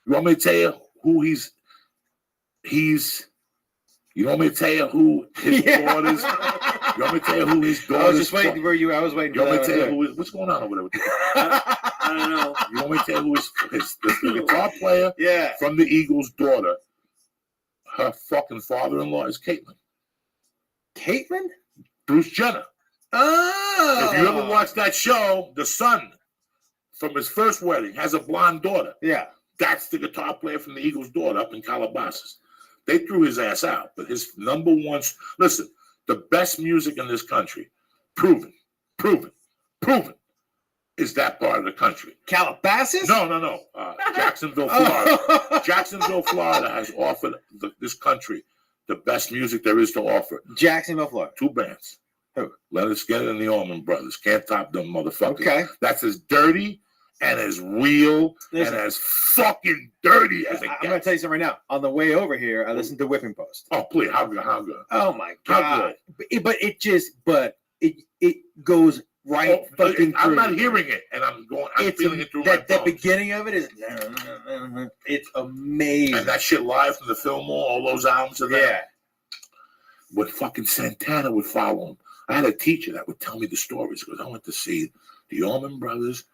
you want me to tell you who you want me to tell you who his daughters? You want me to tell you who his daughters? I was just waiting for you. I was waiting you for want that. Me to tell you what's going on over there with I don't know. You want me to tell you who the guitar player from the Eagles' daughter? Her fucking father-in-law is Caitlyn. Caitlyn? Bruce Jenner. Oh. If you ever watch that show, the son from his first wedding has a blonde daughter. Yeah. That's the guitar player from the Eagles' daughter up in Calabasas. They threw his ass out, but his number one, listen, the best music in this country, proven, is that part of the country. Calabasas? No. Jacksonville, Florida. Jacksonville, Florida has offered this country the best music there is to offer. Jacksonville, Florida. 2 bands. Who? Leonard Skinner and the Allman Brothers. Can't top them motherfuckers. Okay. That's as dirty and as real and as fucking dirty as it gets. I'm going to tell you something right now. On the way over here, I listened to Whipping Post. Oh, please. How good? Oh, my How God. good? But it goes right fucking I'm through. not hearing it, and I'm feeling it through my that beginning of it is, it's amazing. And that shit live from the Fillmore, all those albums of that. Yeah. With fucking Santana would follow him. I had a teacher that would tell me the stories because I went to see the Allman Brothers,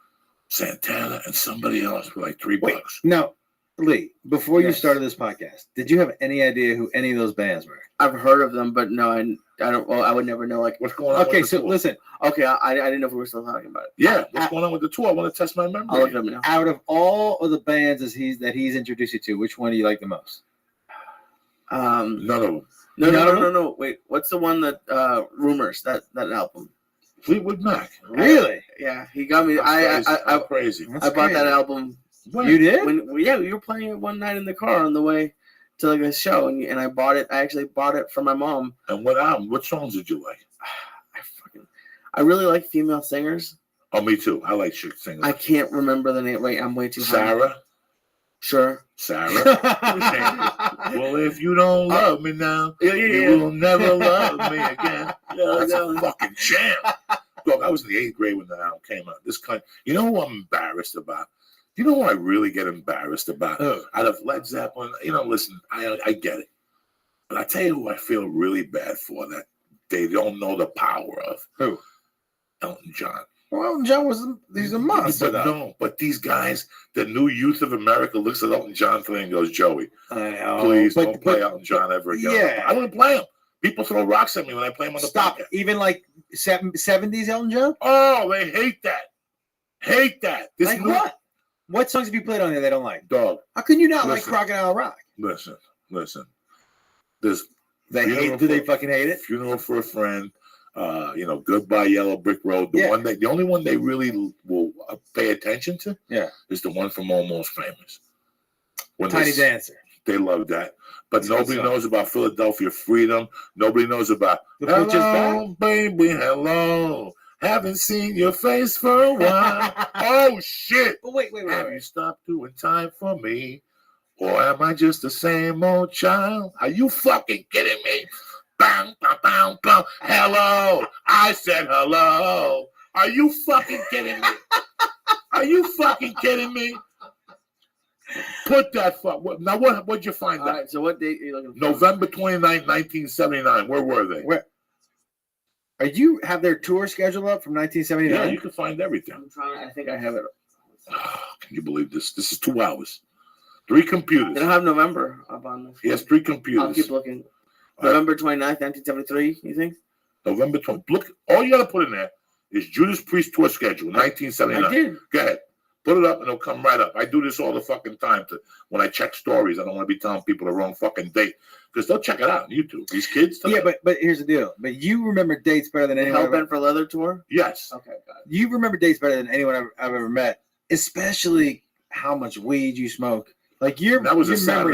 Santana, and somebody else for like $3. Now, Lee, before you started this podcast, did you have any idea who any of those bands were? I've heard of them, but no, I don't. Well, I would never know. Like, what's going on? Okay, with the so tour? listen. Okay, I didn't know if we were still talking about it. Yeah, what's going on with the tour? I want to test my memory. I'll look it up now. Out of all of the bands that he's introduced you to, which one do you like the most? None of them. No. Wait, what's the one that Rumors, that album? Fleetwood Mac. Really? Yeah, he got me. I'm crazy. I bought that album. When? You did? Yeah, we were playing it one night in the car on the way to like a show, and I bought it. I actually bought it for my mom. And what album? What songs did you like? I really like female singers. Oh, me too. I like chick singers. I can't remember the name. Wait, I'm way too high. Sarah. Sure. Sarah. Well, if you don't love me now, you will never love me again. That's a fucking jam. Look, I was in the 8th grade when the album came out. You know who I'm embarrassed about? You know who I really get embarrassed about? Out of Led Zeppelin, listen, I get it. But I tell you who I feel really bad for that they don't know the power of. Who? Elton John. Well, Elton John he's a monster. But these guys, the new youth of America looks at Elton John and goes, Joey, I know. Please don't play Elton John ever again. Yeah. I don't play him. People throw rocks at me when I play him on the podcast. Even like 70s Elton John? Oh, they hate that. What? What songs have you played on there they don't like? Dog. How can you not like Crocodile Rock? Listen. Do they fucking hate it? Funeral for a Friend. Goodbye Yellow Brick Road. The only one they really will pay attention to is the one from Almost Famous. Tiny Dancer. They love that. But nobody knows about Philadelphia Freedom. Nobody knows about Hello, baby, hello. Haven't seen your face for a while. Oh, shit. But wait. Have you stopped doing time for me? Or am I just the same old child? Are you fucking kidding me? Bang, bang, bang, bang. Hello. I said hello. Are you fucking kidding me? Put that now. What'd you find out? All right, so what date are you looking for? November 29, 1979. Where were they? Where? Are you have their tour scheduled up from 1979? Yeah, you can find everything. I think I have it. Can you believe this? This is 2 hours. 3 computers. They don't have November up on this. He has 3 computers. I'll keep looking. November 29th, 1973, you think? November 20th. Look, all you got to put in there is Judas Priest tour schedule, 1979. I did. Go ahead. Put it up and it'll come right up. I do this all the fucking time. When I check stories, I don't want to be telling people the wrong fucking date because they'll check it out on YouTube. These kids. Yeah, but here's the deal. But you remember dates better than anyone. Hellbent for Leather tour? Yes. Okay, got it. You remember dates better than anyone I've ever met, especially how much weed you smoke. Like your memory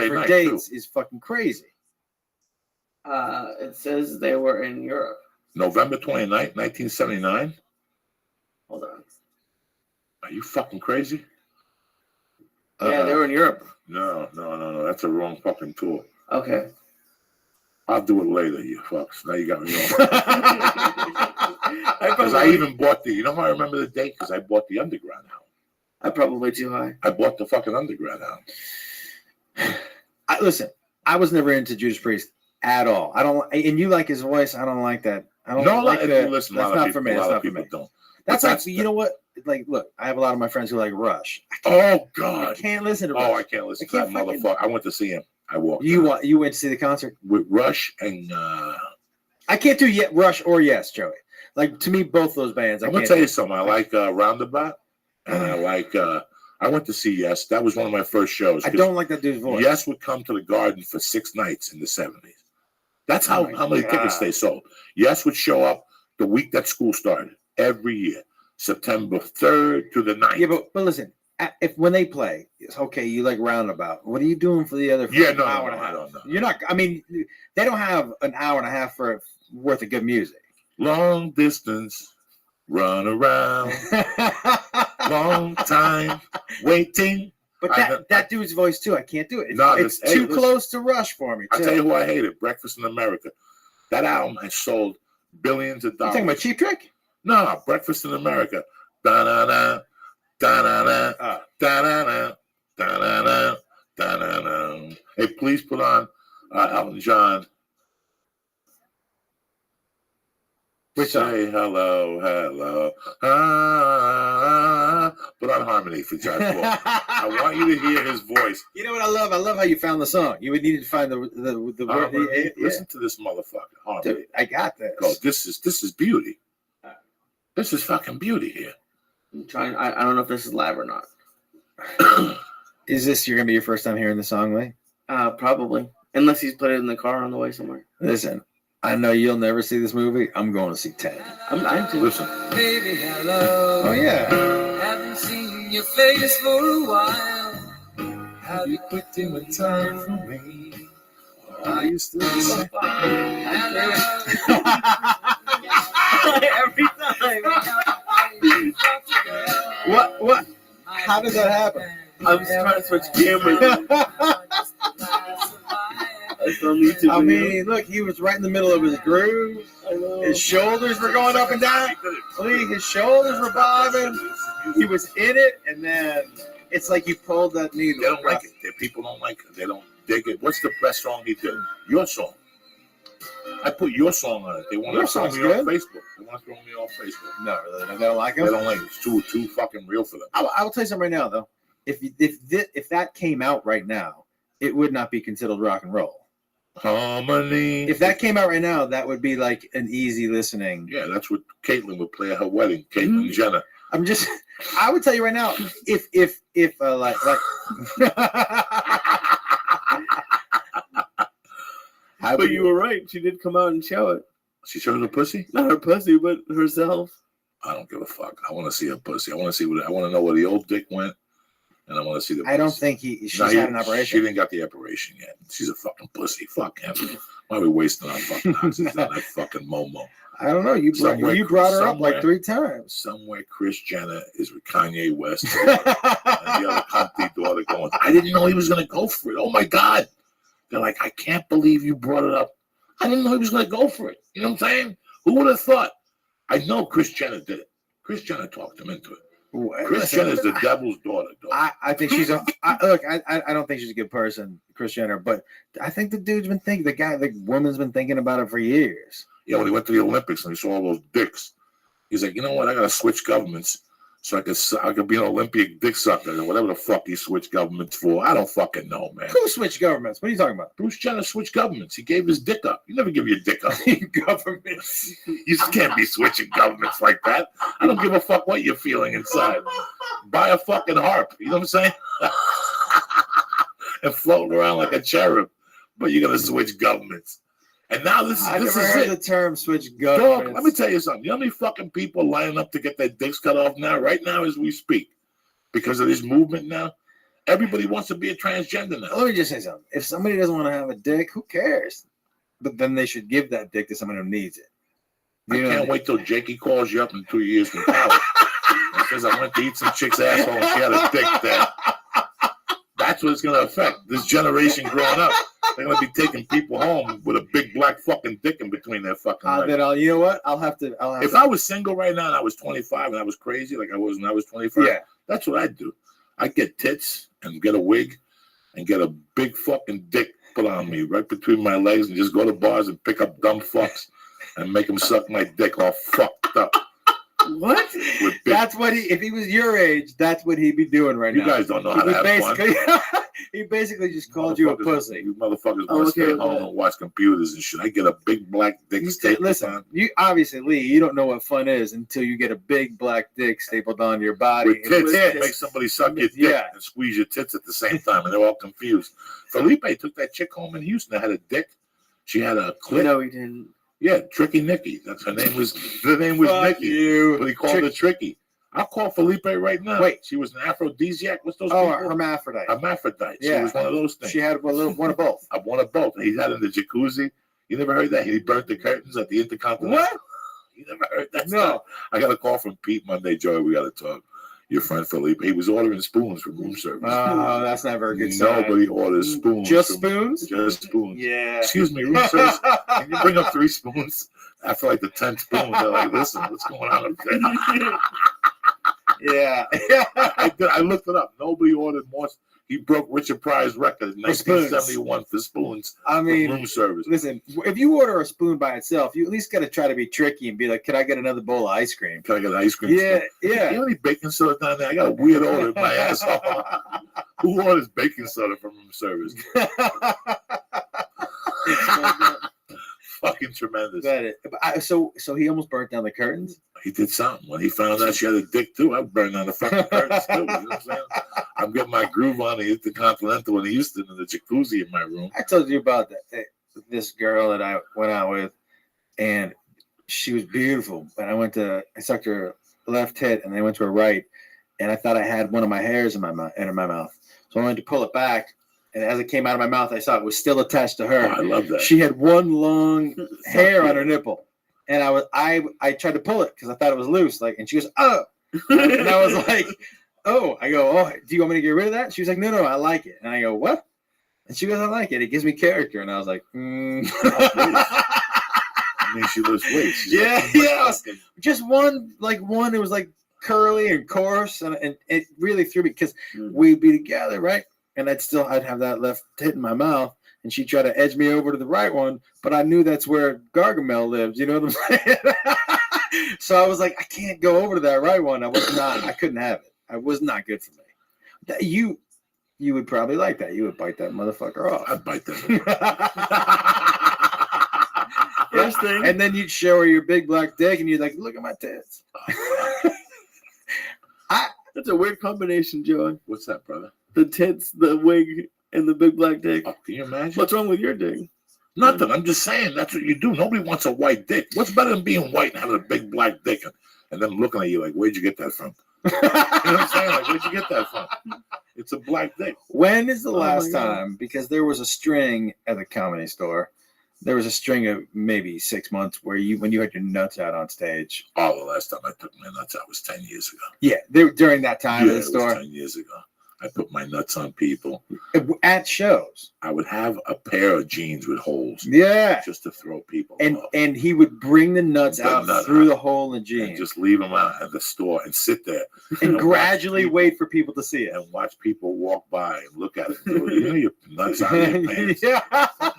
for dates is fucking crazy. It says they were in Europe. November 29th, 1979. Hold on. Are you fucking crazy? Yeah, they were in Europe. No. That's a wrong fucking tour. Okay. I'll do it later, you fucks. Now you got me wrong. Because I even bought you know how I remember the date? Because I bought the Underground album. I'm probably too high. I bought the fucking Underground album. Listen, I was never into Judas Priest at all. I don't, and you like his voice. I don't like that. I don't like that. Listen, that's not for me. That's not for me. Don't. That's like, you know what? Like, look, I have a lot of my friends who like Rush. Oh God, I can't listen to Rush. I can't listen to that motherfucker. I went to see him. I walked. You went to see the concert with Rush and. I can't do Rush or Yes, Joey. Like to me, both those bands. I'm gonna tell you something. I like Roundabout, and I like. I went to see Yes. That was one of my first shows. I don't like that dude's voice. Yes would come to the Garden for 6 nights in the 70s. That's how many tickets they sold. Yes would show up the week that school started every year, September 3rd to the 9th. Yeah, but listen, when they play, it's okay. You like Roundabout. What are you doing for the other? Hour and a half? I don't know. You're not. I mean, they don't have an hour and a half worth of good music. Long distance, run around, long time waiting. But that dude's voice too, I can't do it. It's too close to Rush for me. I tell you who I hated: Breakfast in America. That album has sold billions of dollars. You talking about Cheap Trick? No, Breakfast in America. Da da da da da da da da da da da da. Hey, please put on Elton John. Say hello. Put on harmony for John Paul. I want you to hear his voice. You know what I love? I love how you found the song. You would need to find the word. Listen to this motherfucker. Harmony. Dude, I got this. Oh, this is beauty. This is fucking beauty here. I'm trying. I don't know if this is live or not. Is this gonna be your first time hearing the song, Lee? Probably. Unless he's put it in the car on the way somewhere. Listen, I know you'll never see this movie. I'm going to see 10. I'm too. Listen. Baby, hello. Oh, yeah. Haven't seen your face for a while. Have you put in the time for me? Are you still the same? Every time. What? How did that happen? I was trying to switch cameras. I still need to. I mean, look, he was right in the middle of his groove. I know. His shoulders were going up and down. His shoulders were bobbing. He was in it, and then it's like you pulled that needle. They don't like it. People don't like it. They don't dig it. What's the best song he did? Your song. I put your song on it. They want Your to throw song's me good. off Facebook. They want to throw me off Facebook. No, really, they don't like him. They don't like it. It's too fucking real for them. I will tell you something right now, though. If that came out right now, it would not be considered rock and roll. Harmony. If that came out right now, that would be like an easy listening. Yeah, that's what Caitlyn would play at her wedding. Caitlyn Jenner. I would tell you right now, if like But you were right. She did come out and show it. She showed her pussy? Not her pussy, but herself. I don't give a fuck. I want to see her pussy. I want to know where the old dick went, and I want to see the. I don't think she's had an operation. She didn't got the operation yet. She's a fucking pussy. Fuck him. Why are we wasting our fucking oxygen on that fucking Momo? I don't know. You brought her up like 3 times. Somewhere Kris Jenner is with Kanye West and the other cunty daughter going, I didn't know he was going to go for it. Oh, my God. They're like, I can't believe you brought it up. I didn't know he was going to go for it. You know what I'm saying? Who would have thought? I know Kris Jenner did it. Kris Jenner talked him into it. Kris Jenner is the devil's daughter, dog. I think she's I don't think she's a good person, Kris Jenner, but I think the dude's been thinking, the woman's been thinking about it for years. Yeah, when he went to the Olympics and he saw all those dicks, he's like, you know what? I got to switch governments so I could be an Olympic dick sucker or whatever the fuck he switched governments for. I don't fucking know, man. Who switched governments? What are you talking about? Bruce Jenner switched governments. He gave his dick up. You never give your dick up. Governments. You just can't be switching governments like that. I don't give a fuck what you're feeling inside. Buy a fucking harp. You know what I'm saying? And floating around like a cherub. But you're going to switch governments. And now this is heard the term switch governments. Dog, let me tell you something. You know how many fucking people lining up to get their dicks cut off now, right now as we speak? Because of this movement now? Everybody wants to be a transgender now. Let me just say something. If somebody doesn't want to have a dick, who cares? But then they should give that dick to someone who needs it. I can't wait till Jakey calls you up in 2 years from college and says, I went to eat some chick's asshole and she had a dick there. That's what it's going to affect. This generation growing up. They're going to be taking people home with a big black fucking dick in between their fucking legs. Then you know what? If I was single right now and I was 25 and I was crazy like I was when I was 25, that's what I'd do. I'd get tits and get a wig and get a big fucking dick put on me right between my legs and just go to bars and pick up dumb fucks and make them suck my dick all fucked up. What? That's what if he was your age, that's what he'd be doing right now. You guys don't know how to have fun. He basically just called you a pussy. You motherfuckers want to stay home and watch computers and shit. I get a big black dick stapled on. You obviously, Lee, you don't know what fun is until you get a big black dick stapled onto your body. With tits. Make somebody suck your dick and squeeze your tits at the same time, and they're all confused. Felipe took that chick home in Houston that had a dick. She had a clit. No, he didn't. Yeah, Tricky Nikki. That's her name was. Her name was Nikki. But he called her Tricky. I'll call Felipe right now. Wait, she was an aphrodisiac. What's those? people? Hermaphrodite. Hermaphrodite. Yeah, she was one of those things. She had one of both. One of both. He had in the jacuzzi. You never heard that? He burnt the curtains at the Intercontinental. What? You never heard that? No. Stuff? I got a call from Pete Monday. Joey, we got to talk. Your friend Felipe. He was ordering spoons from room service. Oh, that's not very good. Nobody orders spoons. Just spoons? Just spoons. Yeah. Excuse me, room service. Can you bring up 3 spoons? After like the 10th spoon, they're like, listen, what's going on up there? Yeah. I looked it up. Nobody ordered more. He broke Richard Pryor's record in 1971 for spoons. I mean, room service. Listen, if you order a spoon by itself, you at least got to try to be tricky and be like, "Can I get another bowl of ice cream? Can I get ice cream?" Yeah, yeah. You know any baking soda down there? I got a weird order in my asshole. Who orders baking soda from room service? fucking tremendous. So he almost burnt down the curtains. He did something. When he found out she had a dick too, I burned down the fucking curtains too. You know what I'm saying? I'm getting my groove on the Intercontinental in Houston in the jacuzzi in my room. I told you about that. This girl that I went out with, and she was beautiful. But I sucked her left tit, and I went to her right, and I thought I had one of my hairs in my mouth. So I went to pull it back, and as it came out of my mouth, I saw it was still attached to her. Oh, I love that. She had one long hair on her nipple, and I tried to pull it because I thought it was loose. And she goes, "Oh," and I was like, "Oh." I go, "Oh, do you want me to get rid of that?" She was like, "No, I like it." And I go, "What?" And she goes, "I like it. It gives me character." And I was like, I mean, she looks great. Yeah. Just one. It was like curly and coarse, and it really threw me because we'd be together, right? And I'd have that left tit in my mouth, and she'd try to edge me over to the right one, but I knew that's where Gargamel lives. You know what I'm saying? So I was like, I can't go over to that right one. I couldn't have it. It was not good for me. You would probably like that. You would bite that motherfucker off. I'd bite that. First thing. And then you'd show her your big black dick, and you'd like, look at my tits. That's a weird combination, Joey. What's that, brother? The tits, the wig, and the big black dick. Oh, can you imagine? What's wrong with your dick? Nothing. I'm just saying that's what you do. Nobody wants a white dick. What's better than being white and having a big black dick and them looking at you like, where'd you get that from? You know what I'm saying? Like, where'd you get that from? It's a black dick. When is the last time? Because there was a string at the Comedy Store. There was a string of maybe 6 months when you had your nuts out on stage. Oh, the last time I took my nuts out was 10 years ago. Yeah, during that time at the store. It was 10 years ago. I put my nuts on people. At shows. I would have a pair of jeans with holes. Yeah. Just to throw people off. And and he would bring the nuts out through the hole in the jeans. And just leave them out at the store and sit there. And gradually wait for people to see it. And watch people walk by and look at it. And go, you know your nuts out of your pants. Yeah.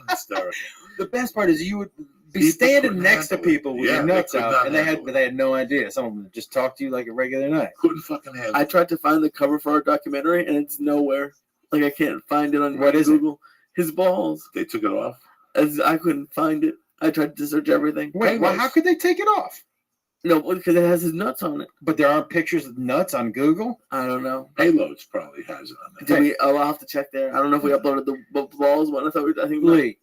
Hysterical. The best part is you would be standing next to people with your nuts out, and they had no idea. Some of them just talk to you like a regular night. Couldn't fucking handle it. I tried to find the cover for our documentary, and it's nowhere. Like, I can't find it on Google. His balls. They took it off? I couldn't find it. I tried to search everything. Wait, well, how could they take it off? No, because it has his nuts on it. But there aren't pictures of nuts on Google? I don't know. Payloads probably has it on there. I'll have to check there. I don't know if we uploaded the balls one. I think Lee,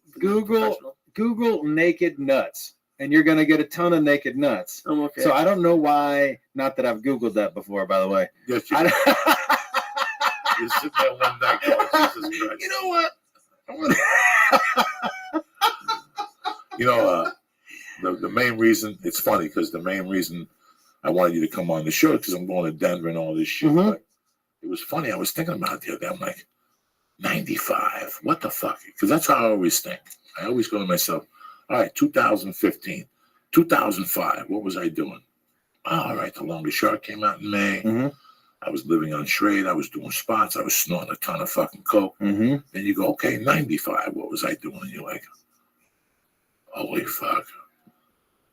Google naked nuts, and you're gonna get a ton of naked nuts. I'm okay. So I don't know why. Not that I've Googled that before, by the way. Yes, you sit there one night going, Jesus Christ. You know what? You know, the main reason, it's funny because the main reason I wanted you to come on the show because I'm going to Denver and all this shit. Mm-hmm. Like, it was funny. I was thinking about it the other day. I'm like, 95. What the fuck? Because that's how I always think. I always go to myself, all right, 2015, 2005, what was I doing? Oh, all right, The Longest Shark came out in May. Mm-hmm. I was living on Schrade. I was doing spots. I was snorting a ton of fucking coke. Mm-hmm. Then you go, okay, 95, what was I doing? And you're like, holy fuck.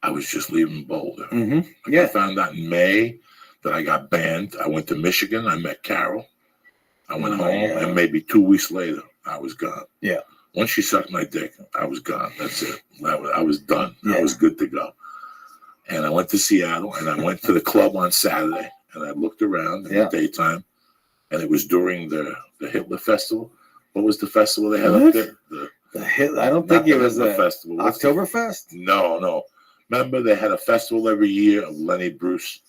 I was just leaving Boulder. Mm-hmm. Yeah. I found out in May that I got banned. I went to Michigan. I met Carol. I went home, and maybe 2 weeks later, I was gone. Yeah. Once she sucked my dick, I was gone. That's it. I was done. Yeah. I was good to go. And I went to Seattle, and I went to the club on Saturday, and I looked around in the daytime, and it was during the Hitler Festival. What was the festival they had up there? The Hitler. I don't think it was the festival. Oktoberfest. No. Remember, they had a festival every year of Lenny Bruce.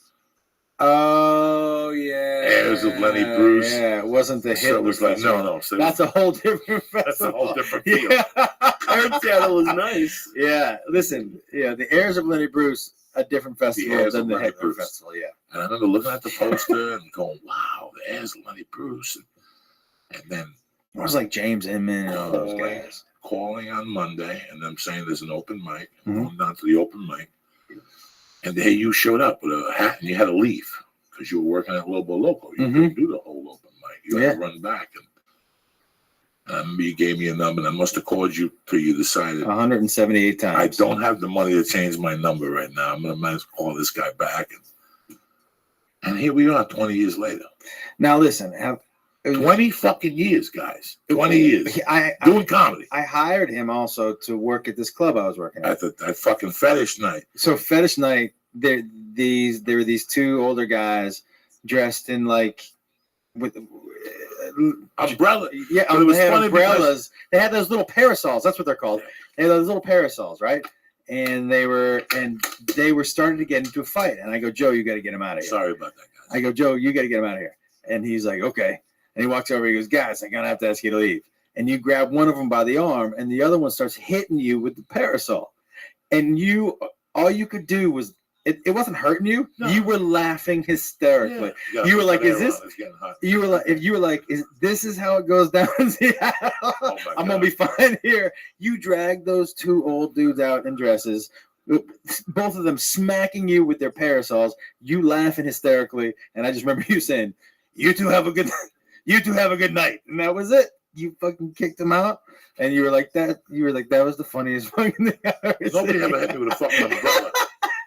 Oh yeah, Heirs of Lenny Bruce. Yeah, it wasn't the Hitler. So it was like no. So that's a whole different festival. That's a whole different feel. Yeah. I heard Seattle was nice. Yeah, listen. Yeah, the Heirs of Lenny Bruce, a different festival than the Hitler Festival. Yeah. And I remember looking at the poster and going, "Wow, the Heirs of Lenny Bruce," and then it was like James Inman and all those guys calling on Monday, and them saying there's an open mic. Going down to the open mic. And there you showed up with a hat and you had to leave because you were working at Lobo Loco. You couldn't do the whole open mic. You had to run back. And you gave me a number, and I must have called you till you decided. 178 times. I don't have the money to change my number right now. I'm going to call this guy back. And here we are 20 years later. Now, listen, 20 fucking years, guys. 20 years. Doing comedy. I hired him also to work at this club I was working at. At fucking fetish night. So fetish night, there were these two older guys dressed in like with umbrella. Yeah, they had umbrellas. They had those little parasols. That's what they're called. They had those little parasols, right? And they were starting to get into a fight. And I go, Joe, you got to get him out of here. Sorry about that, guys. I go, Joe, you got to get him out of here. And he's like, okay. And he walks over. He goes, guys, I'm gonna have to ask you to leave. And you grab one of them by the arm, and the other one starts hitting you with the parasol. And all you could do was. It wasn't hurting you. No. You were laughing hysterically. Yeah. You were like, "Is this?" You were like, "Is this is how it goes down in Seattle? I'm gonna be fine here." You dragged those two old dudes out in dresses, both of them smacking you with their parasols. You laughing hysterically, and I just remember you saying, "You two have a good night," and that was it. You fucking kicked them out, and you were like that. You were like, "That was the funniest fucking thing I ever seen." Nobody ever hit me with a fucking umbrella.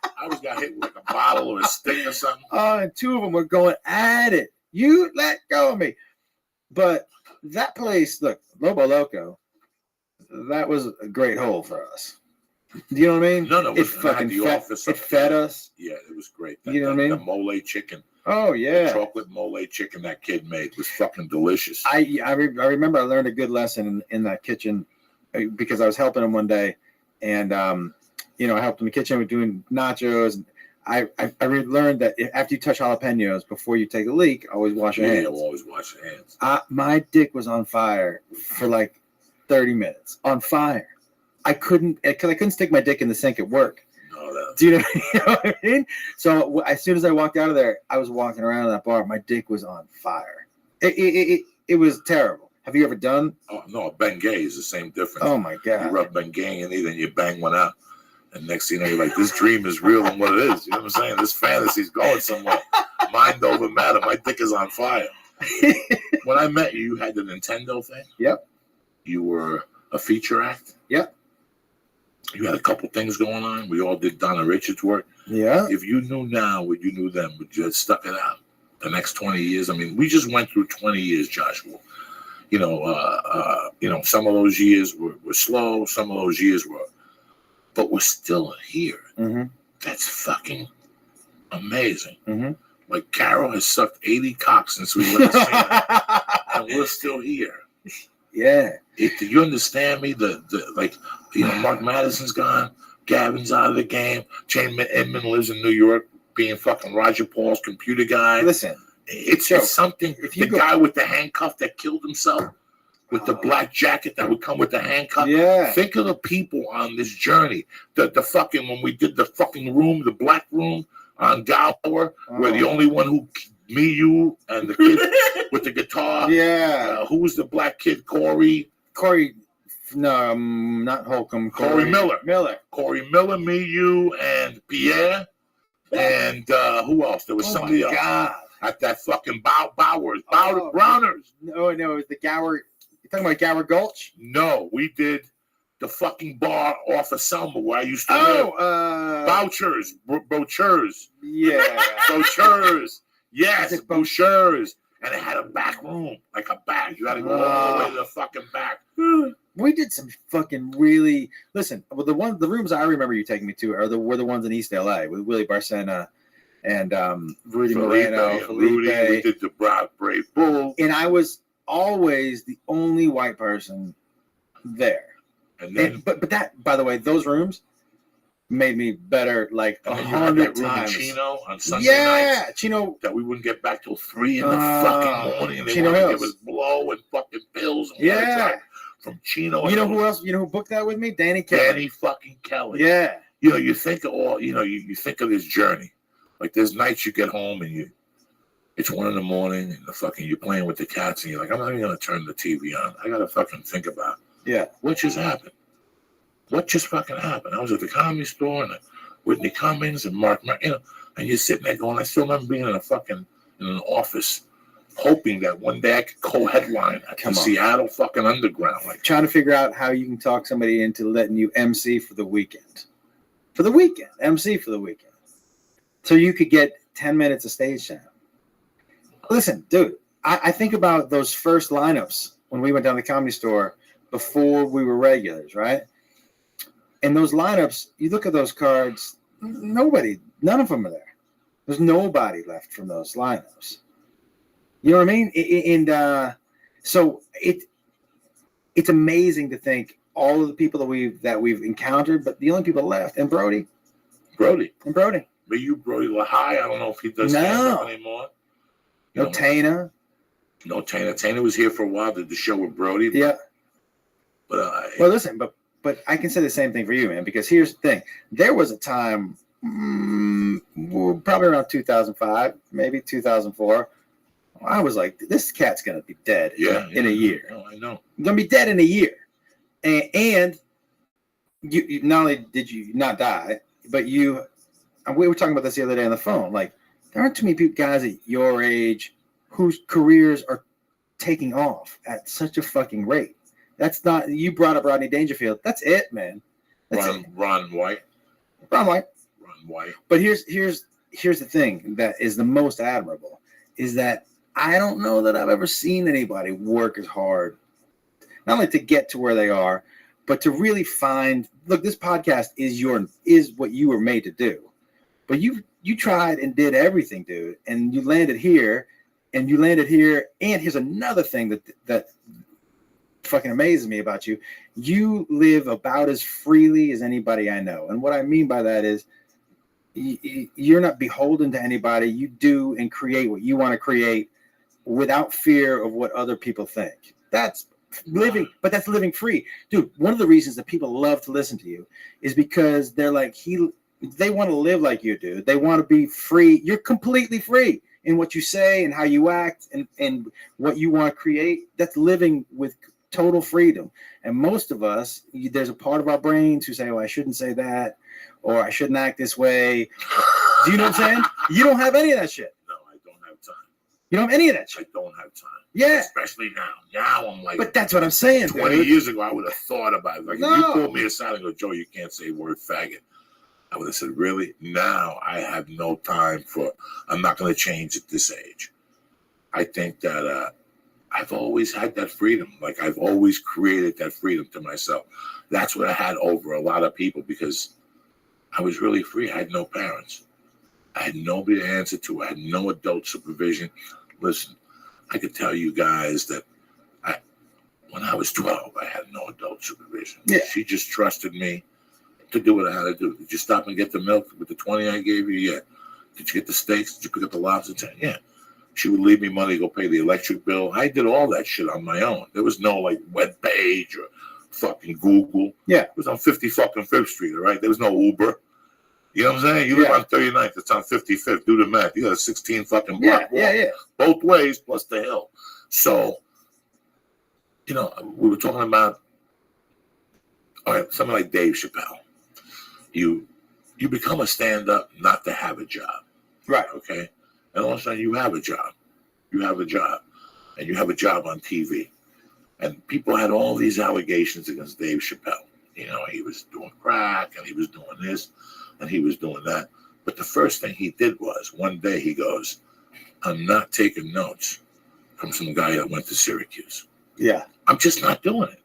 I always got hit with like a bottle or a stick or something. Oh, and two of them were going at it. You let go of me. But that place, look, Lobo Loco, that was a great hole for us. Do you know what I mean? No, it fucking fed us. Yeah, it was great. You know what I mean? The mole chicken. Oh yeah, the chocolate mole chicken that kid made was fucking delicious. I remember I learned a good lesson in that kitchen because I was helping him one day, and I helped in the kitchen with doing nachos. I learned that after you touch jalapenos, before you take a leak, always wash your hands. Always wash your hands. My dick was on fire for like 30 minutes. On fire. I couldn't stick my dick in the sink at work. No, do you know what I mean? So as soon as I walked out of there, I was walking around that bar. My dick was on fire. It was terrible. Have you ever done? Oh no, Bengay is the same difference. Oh my god! You rub Bengay in it, and you bang one out. And next thing you know, you're like, this dream is real than what it is. You know what I'm saying? This fantasy's going somewhere. Mind over matter. My dick is on fire. When I met you, you had the Nintendo thing. Yep. You were a feature act. Yep. You had a couple things going on. We all did Donna Richards' work. Yeah. If you knew now what you knew then, would you have stuck it out? The next 20 years? I mean, we just went through 20 years, Joshua. Some of those years were slow. Some of those years were... But we're still here. Mm-hmm. That's fucking amazing. Mm-hmm. Like Carol has sucked 80 cocks since we went to see her, and we're still here. Yeah. Do you understand me? Mark Madison's gone. Gavin's out of the game. Jane Edmond lives in New York, being fucking Roger Paul's computer guy. Listen, it's something. If the guy with the handcuff that killed himself. With the black jacket that would come with the handcuff. Yeah. Think of the people on this journey. The fucking, when we did the fucking room, the black room on Gower, where the only one who, me, you, and the kid with the guitar. Yeah. Who was the black kid? Corey, no, not Holcomb. Corey Miller. Miller, me, you, and Pierre. And who else? There was somebody else. God. At that fucking Browners. No, it was the Gower. Talking about Gower Gulch? No, we did the fucking bar off of Selma where I used to live. Bouchers. Yeah. Bouchers. Yes, Bouchers. And it had a back room, like a back. You had to go all the way to the fucking back. We did some fucking really... Listen, well, the rooms I remember you taking me to were the ones in East LA with Willie Barcena and Rudy Moreno. Rudy, we did the Brave Bull. And I was... always the only white person there. And then, but that, by the way, those rooms made me better like 100 times. Chino on Sunday nights. Yeah, Chino. That we wouldn't get back till 3 in the fucking morning. And they Chino wanted to Hills. give us blow and fucking pills. And yeah. From Chino. You know who else? You know who booked that with me? Danny Kelly. Danny fucking Kelly. Yeah. You think of all. You think of this journey. Like there's nights you get home and it's 1 a.m. and you're playing with the cats and you're like, I'm not even gonna turn the TV on. I gotta fucking think about what just happened. What just fucking happened? I was at the Comedy Store and Whitney Cummings and Mark, and you're sitting there going, I still remember being in an office, hoping that one day I could co-headline at the Seattle fucking Underground. Like trying to figure out how you can talk somebody into letting you MC for the weekend. MC for the weekend. So you could get 10 minutes of stage time. Listen, dude, I think about those first lineups when we went down to the Comedy Store before we were regulars, right? And those lineups, you look at those cards, none of them are there. There's nobody left from those lineups. You know what I mean? And so it's amazing to think all of the people that we've encountered, but the only people left, and Brody. But you, Brody Lahai, I don't know if he does stand-up anymore. Tana. No, Tana was here for a while, did the show with Brody. Yeah. But well, listen, but I can say the same thing for you, man, because here's the thing. There was a time, probably around 2005, maybe 2004, I was like, this cat's going to be dead in a year. I know. Going to be dead in a year. And you not only did you not die, but we were talking about this the other day on the phone. Like, there aren't too many guys at your age whose careers are taking off at such a fucking rate. That's not, you brought up Rodney Dangerfield. That's it, man. Ron White. But here's the thing that is the most admirable is that I don't know that I've ever seen anybody work as hard, not only to get to where they are, but to really find, look, this podcast is what you were made to do. But you tried and did everything, dude, and you landed here. And here's another thing that fucking amazes me about you. You live about as freely as anybody I know. And what I mean by that is you're not beholden to anybody. You do and create what you want to create without fear of what other people think. That's living, but that's living free. Dude, one of the reasons that people love to listen to you is because they're like, they want to live like you do. They want to be free. You're completely free in what you say and how you act and what you want to create. That's living with total freedom. And most of us, there's a part of our brains who say, oh, I shouldn't say that, or I shouldn't act this way. Do you know what I'm saying? You don't have any of that shit. No, I don't have time. You don't have any of that shit. I don't have time. Yeah. Especially now. Now I'm like. But that's what I'm saying, 20 years ago, I would have thought about it. Like, if you pulled me aside and go, Joe, you can't say the word faggot, I would have said, really? Now I have no time I'm not going to change at this age. I think that I've always had that freedom. Like, I've always created that freedom to myself. That's what I had over a lot of people because I was really free. I had no parents. I had nobody to answer to. I had no adult supervision. Listen, I could tell you guys that when I was 12, I had no adult supervision. Yeah. She just trusted me to do what I had to do. Did you stop and get the milk with the 20 I gave you? Yeah. Did you get the steaks? Did you pick up the lobster? Yeah. She would leave me money to go pay the electric bill. I did all that shit on my own. There was no like web page or fucking Google. Yeah. It was on 50 fucking 5th Street, all right? There was no Uber. You know what I'm saying? You live on 39th. It's on 55th. Do the math. You got a 16 fucking block walk. Yeah. Both ways plus the hill. So, we were talking about, all right, something like Dave Chappelle. You become a stand-up not to have a job. Right. Okay? And all of a sudden you have a job. You have a job. And you have a job on TV. And people had all these allegations against Dave Chappelle. He was doing crack and he was doing this and he was doing that. But the first thing he did was one day he goes, I'm not taking notes from some guy that went to Syracuse. Yeah. I'm just not doing it.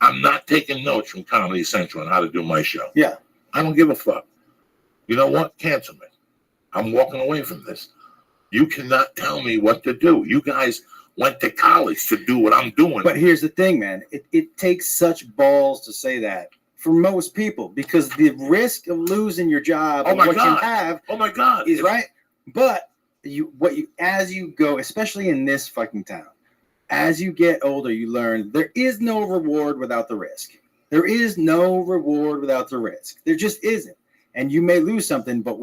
I'm not taking notes from Comedy Central on how to do my show. Yeah. I don't give a fuck. You know what? Cancel me. I'm walking away from this. You cannot tell me what to do. You guys went to college to do what I'm doing. But here's the thing, man. It takes such balls to say that for most people because the risk of losing your job you have is right. But as you go, especially in this fucking town, as you get older, you learn there is no reward without the risk. There is no reward without the risk. There just isn't. And you may lose something, but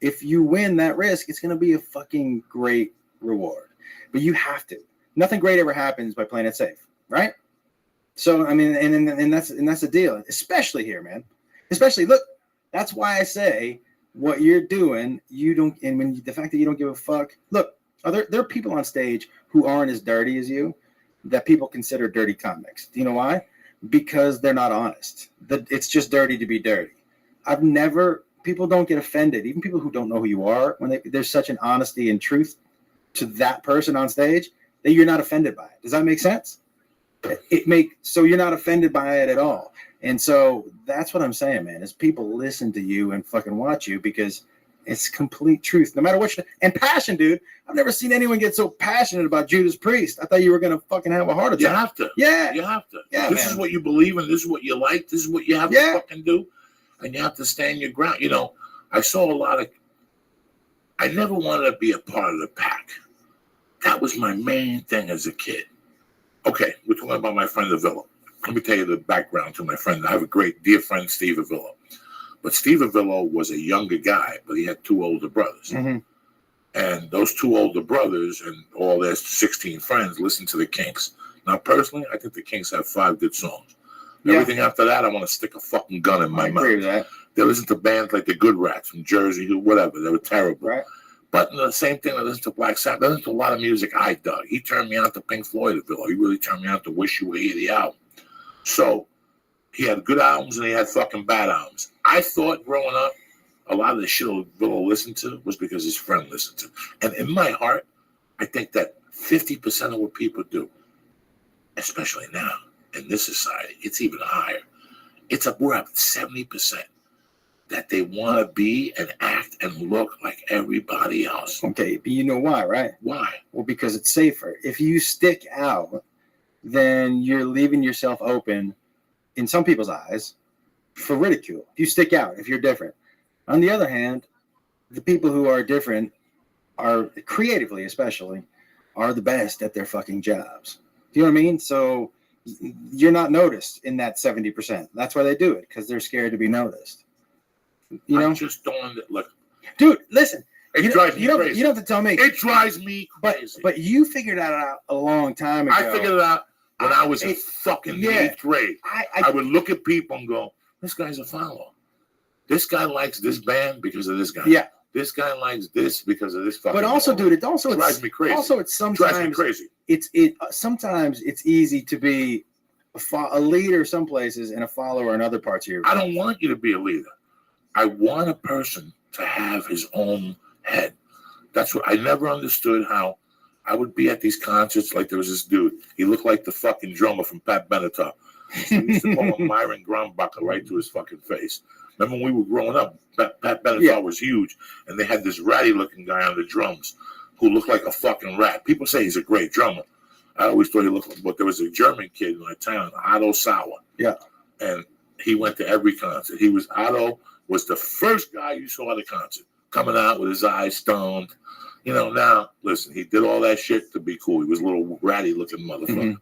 if you win that risk, it's going to be a fucking great reward. But you have to. Nothing great ever happens by playing it safe, right? So, I mean, and that's the deal, especially here, man. Especially, look, that's why I say what you're doing, the fact that you don't give a fuck. Look, there are people on stage who aren't as dirty as you that people consider dirty comics. Do you know why? Because they're not honest. It's just dirty to be dirty. People don't get offended. Even people who don't know who you are, when there's such an honesty and truth to that person on stage that you're not offended by it. Does that make sense? So you're not offended by it at all. And so that's what I'm saying, man, is people listen to you and fucking watch you because it's complete truth, no matter what. And passion, dude. I've never seen anyone get so passionate about Judas Priest. I thought you were going to fucking have a heart attack. You have to. Yeah. You have to. Yeah, this is what you believe in. This is what you like. This is what you have to fucking do. And you have to stand your ground. You know, I saw a lot of, I never wanted to be a part of the pack. That was my main thing as a kid. Okay, we're talking about my friend Avila. Let me tell you the background to my friend. I have a great dear friend, Steve Avila. But Steve Avila was a younger guy, but he had 2 older brothers. Mm-hmm. And those 2 older brothers and all their 16 friends listened to the Kinks. Now, personally, I think the Kinks have 5 good songs. Everything after that, I want to stick a fucking gun in my mouth. I agree with that. They listen to bands like the Good Rats from Jersey, whatever. They were terrible. Right. But the same thing, I listen to Black Sabbath. I listen to a lot of music I dug. He turned me on to Pink Floyd Avila. He really turned me on to Wish You Were Here, the album. So he had good albums and he had fucking bad albums. I thought growing up, a lot of the shit Avila listened to was because his friend listened to. And in my heart, I think that 50% of what people do, especially now in this society, it's even higher. We're up 70% that they want to be and act and look like everybody else. Okay, but you know why, right? Why? Well, because it's safer. If you stick out, then you're leaving yourself open, in some people's eyes, for ridicule. If you stick out, if you're different. On the other hand, the people who are different are, creatively especially, are the best at their fucking jobs. Do you know what I mean? So you're not noticed in that 70%. That's why they do it, because they're scared to be noticed. You know? I just don't look. Dude, listen. It drives me crazy. You don't have to tell me. It drives me crazy. But you figured that out a long time ago. I figured it out when I was in fucking 8th grade. I would look at people and go, this guy's a follower. This guy likes this band because of this guy. Yeah. This guy likes this because of this fucking But also, band. dude, it also drives me crazy. Also, it's sometimes drives me crazy. Sometimes it's easy to be a leader some places and a follower in other parts of your life. I don't want you to be a leader. I want a person to have his own head. That's what I never understood, how I would be at these concerts. Like, there was this dude. He looked like the fucking drummer from Pat Benatar. So we used to call him Myron Grombacher right to his fucking face. Remember when we were growing up, Pat Benatar was huge, and they had this ratty-looking guy on the drums who looked like a fucking rat. People say he's a great drummer. I always thought he looked like, but there was a German kid in my town, Otto Sauer. Yeah. And he went to every concert. Otto was the first guy you saw at a concert, coming out with his eyes stoned. You know, now, listen, he did all that shit to be cool. He was a little ratty-looking motherfucker. Mm-hmm.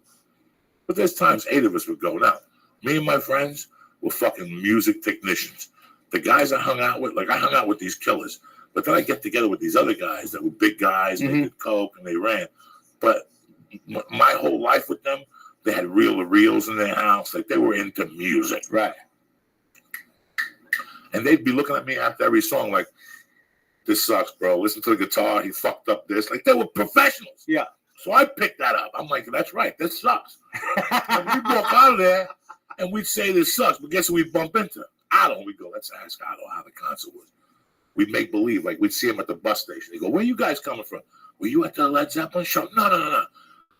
But there's times 8 of us would go. Now, me and my friends were fucking music technicians. The guys I hung out with, like I hung out with these killers, but then I get together with these other guys that were big guys, and they did coke and they ran. But my whole life with them, they had reel-to-reels in their house. Like, they were into music. Right. And they'd be looking at me after every song like, this sucks, bro. Listen to the guitar. He fucked up this. Like, they were professionals. Yeah. So I picked that up. I'm like, that's right. This sucks. And we'd walk out of there, and we'd say this sucks. But guess who we'd bump into? Otto. We'd go, let's ask Otto how the concert was. We'd make believe. Like, we'd see him at the bus station. He'd go, where you guys coming from? Were you at the Led Zeppelin show? No.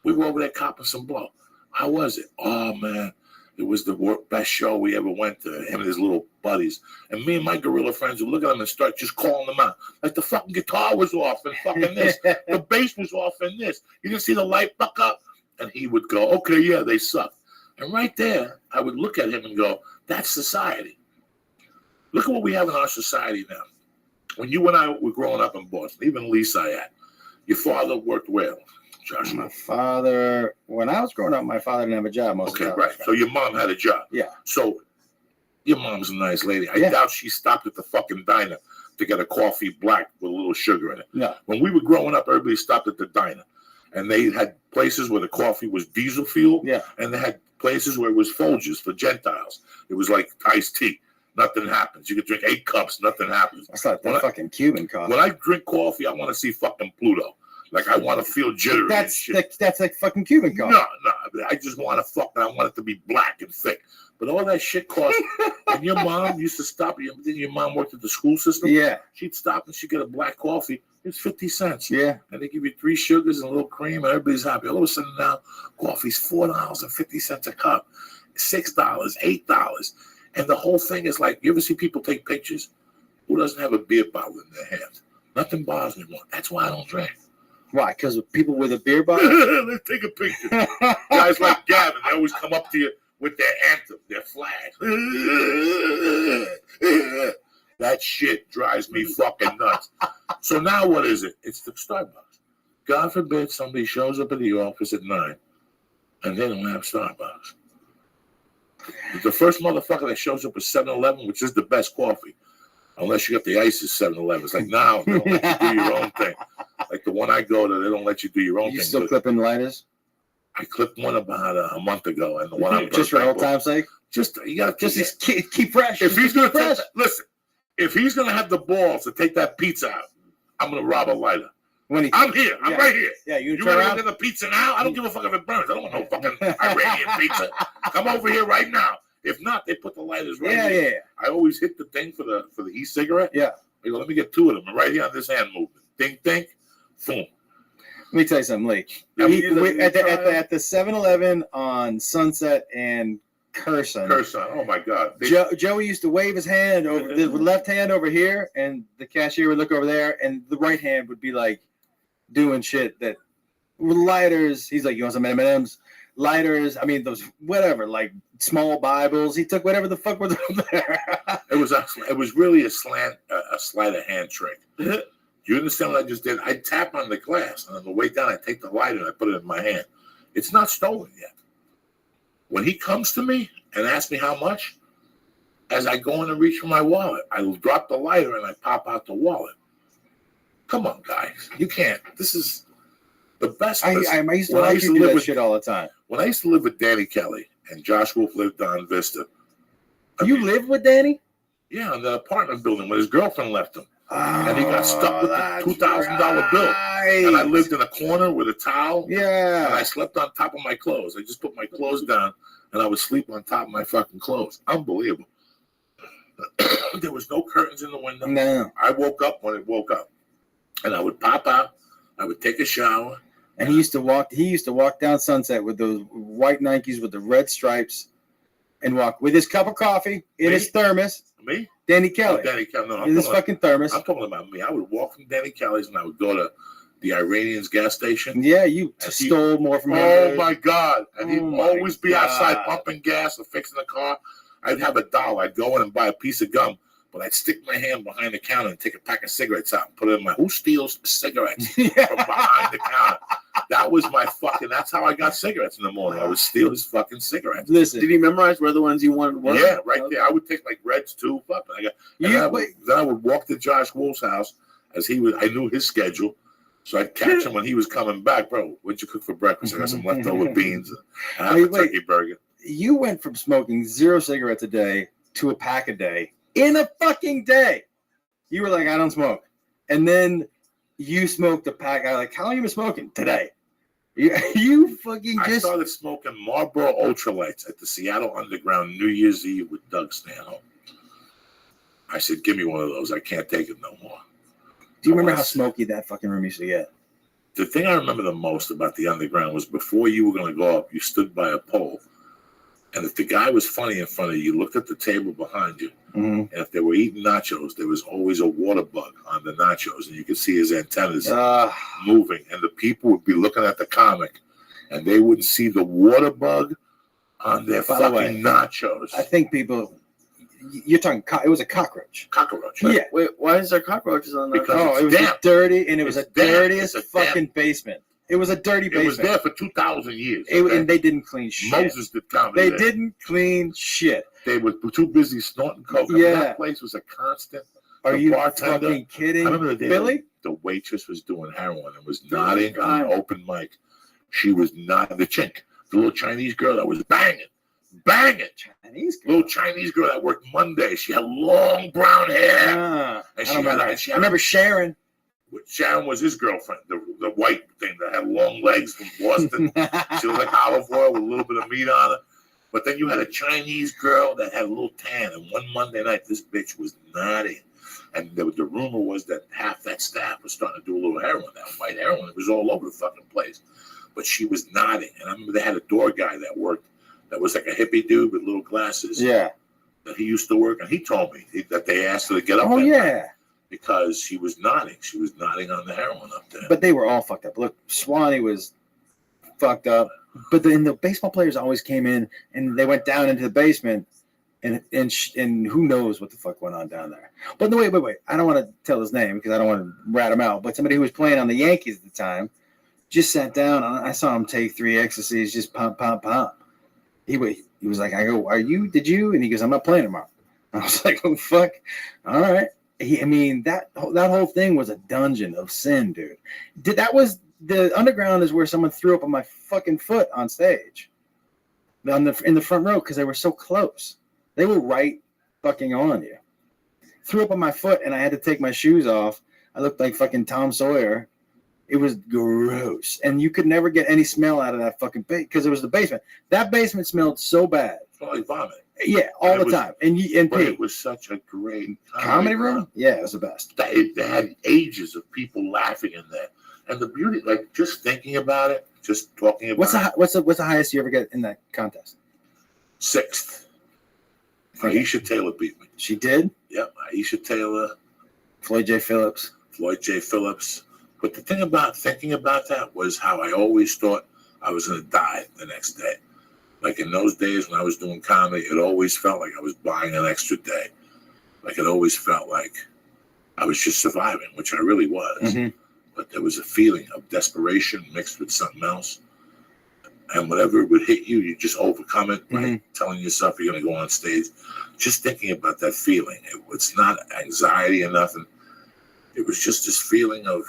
We were over there copping some blow. How was it? Oh, man. It was the best show we ever went to, him and his little buddies. And me and my gorilla friends would look at him and start just calling them out. Like, the fucking guitar was off and fucking this. The bass was off and this. You didn't see the light buck up? And he would go, okay, yeah, they suck. And right there, I would look at him and go, that's society. Look at what we have in our society now. When you and I were growing up in Boston, even Lisa I had, your father worked where? Josh? My father, when I was growing up, my father didn't have a job most of the time. Okay, right. So your mom had a job. Yeah. So your mom's a nice lady. I doubt she stopped at the fucking diner to get a coffee black with a little sugar in it. Yeah. When we were growing up, everybody stopped at the diner. And they had places where the coffee was diesel fuel. Yeah. And they had places where it was Folgers for Gentiles. It was like iced tea. Nothing happens. You could drink 8 cups. Nothing happens. That's like that fucking Cuban coffee. When I drink coffee, I want to see fucking Pluto. Like, I want to feel jittery. That's like fucking Cuban coffee. No. I just want to fuck and I want it to be black and thick. But all that shit cost. And your mom used to stop. Didn't your mom worked at the school system? Yeah. She'd stop and she'd get a black coffee. It's 50 cents. Yeah. And they give you 3 sugars and a little cream, and everybody's happy. All of a sudden now, coffee's $4.50 a cup, $6, $8. And the whole thing is like, you ever see people take pictures? Who doesn't have a beer bottle in their hand? Nothing bothers me more. That's why I don't drink. Why? Because of people with a beer bottle? Let's take a picture. Guys like Gavin, they always come up to you with their anthem, their flag. That shit drives me fucking nuts. So now what is it? It's the Starbucks. God forbid somebody shows up at the office at 9 and they don't have Starbucks. The first motherfucker that shows up is 7-Eleven, which is the best coffee. Unless you got the ice at 7-Eleven. It's like, now they don't let you do your own thing. Like the one I go to, they don't let you do your own thing. You still clipping lighters? I clipped one about a month ago, and the one I'm just for old time's sake. Just you got to just keep fresh. If he's gonna take listen, if he's gonna have the balls to take that pizza out, I'm gonna rob a lighter. I'm here. I'm right here. Yeah, you ready to get the pizza now? I don't give a fuck if it burns. I don't want no fucking Iranian pizza. Come over here right now. If not, they put the lighters right here. Yeah. I always hit the thing for the e-cigarette. Yeah. They go, let me get 2 of them. And right here on this hand movement. Think, boom. Let me tell you something, Lee. At the 7-Eleven on Sunset and Curson. Oh my God. Joey used to wave his hand over the left hand over here, and the cashier would look over there, and the right hand would be like doing shit that with lighters. He's like, you want some M&Ms? Lighters. I mean, those whatever, like small Bibles. He took whatever the fuck was over there. It was really a sleight of hand trick. You understand what I just did? I tap on the glass, and on the way down, I take the lighter and I put it in my hand. It's not stolen yet. When he comes to me and asks me how much, as I go in and reach for my wallet, I will drop the lighter and I pop out the wallet. Come on, guys. You can't. This is the best. I used to do that shit all the time. When I used to live with Danny Kelly and Josh Wolf lived on Vista. You lived with Danny? Yeah, in the apartment building when his girlfriend left him. And he got stuck with the $2,000 bill. And I lived in a corner with a towel. Yeah. And I slept on top of my clothes. I just put my clothes down and I would sleep on top of my fucking clothes. Unbelievable. There was no curtains in the window. No. I woke up when it woke up. And I would pop out. I would take a shower. And he used to walk down Sunset with those white Nikes with the red stripes and walk with his cup of coffee in his thermos. Me? Danny Kelly. Danny Kelly. No, in his fucking thermos. I'm talking about me. I would walk from Danny Kelly's and I would go to the Iranian's gas station. Yeah, you stole more from him. Oh my God. And he'd always be outside pumping gas or fixing the car. I'd have $1. I'd go in and buy a piece of gum, but I'd stick my hand behind the counter and take a pack of cigarettes out and put it in my. Who steals cigarettes from behind the counter? That was my fucking. That's how I got cigarettes in the morning. I would steal his fucking cigarettes. Listen, did he memorize where the ones you wanted to work? Yeah, right there. I would take like Reds too. Fuck. Then I would walk to Josh Wolf's house as he was. I knew his schedule, so I'd catch him when he was coming back. Bro, what'd you cook for breakfast? I got some leftover beans and a turkey burger. You went from smoking 0 cigarettes a day to a pack a day in a fucking day. You were like, I don't smoke, and then you smoked a pack. I was like, how long have you been smoking today? You fucking just. I started smoking Marlboro Ultralights at the Seattle Underground New Year's Eve with Doug Stanhope. I said, give me one of those. I can't take it no more. Do you remember how smoky that fucking room used to get? The thing I remember the most about the Underground was before you were going to go up, you stood by a pole. And if the guy was funny in front of you, you looked at the table behind you. Mm-hmm. And if they were eating nachos, there was always a water bug on the nachos. And you could see his antennas moving. And the people would be looking at the comic. And they wouldn't see the water bug on their fucking nachos. I think people... You're talking... It was a cockroach. Cockroach, right? Yeah. Wait, why is there cockroaches on there? Because it was dirty, and it was the dirtiest fucking basement. It was a dirty basement. It was there for 2,000 years. And they didn't clean shit. Moses did comedy. They didn't clean shit. They were too busy snorting coke. Yeah. That place was a constant. Are you bartender, fucking kidding? I remember the day Billy? the waitress was doing heroin and was nodding on an open mic. She was not the chink. The little Chinese girl that was banging. Chinese girl. Little Chinese girl that worked Monday. She had long brown hair. I remember Sharon. Sharon was his girlfriend, the white thing that had long legs from Boston. She was like olive oil with a little bit of meat on her. But then you had a Chinese girl that had a little tan. And one Monday night, this bitch was nodding. And the rumor was that half that staff was starting to do a little heroin. That white heroin, it was all over the fucking place. But she was nodding. And I remember they had a door guy that worked, that was like a hippie dude with little glasses. Yeah. That he used to work. And he told me that they asked her to get up. Oh, yeah. Night because she was nodding. She was nodding on the heroin up there. But they were all fucked up. Look, Swanee was fucked up. But the baseball players always came in and they went down into the basement, and who knows what the fuck went on down there. But no, wait. I don't want to tell his name because I don't want to rat him out. But somebody who was playing on the Yankees at the time just sat down and I saw him take 3 ecstasies, just pump. He was like, I go, did you? And he goes, I'm not playing tomorrow. I was like, oh fuck, all right. That whole thing was a dungeon of sin, dude. The underground is where someone threw up on my fucking foot on stage, in the front row because they were so close. They were right fucking on you. Threw up on my foot and I had to take my shoes off. I looked like fucking Tom Sawyer. It was gross, and you could never get any smell out of that fucking because it was the basement. That basement smelled so bad. Like vomit. Yeah, all the time. And it was such a great comedy room. Yeah, it was the best. They had ages of people laughing in there. And the beauty, like just thinking about it, just talking about what's the highest you ever get in that contest? 6th. Aisha Taylor beat me. She did? Yep, Aisha Taylor. Floyd J. Phillips. But the thing about thinking about that was how I always thought I was going to die the next day. Like in those days when I was doing comedy, it always felt like I was buying an extra day. Like it always felt like I was just surviving, which I really was. Mm-hmm. But there was a feeling of desperation mixed with something else. And whatever would hit you, you just overcome it by telling yourself you're going to go on stage. Just thinking about that feeling. It's not anxiety or nothing. It was just this feeling of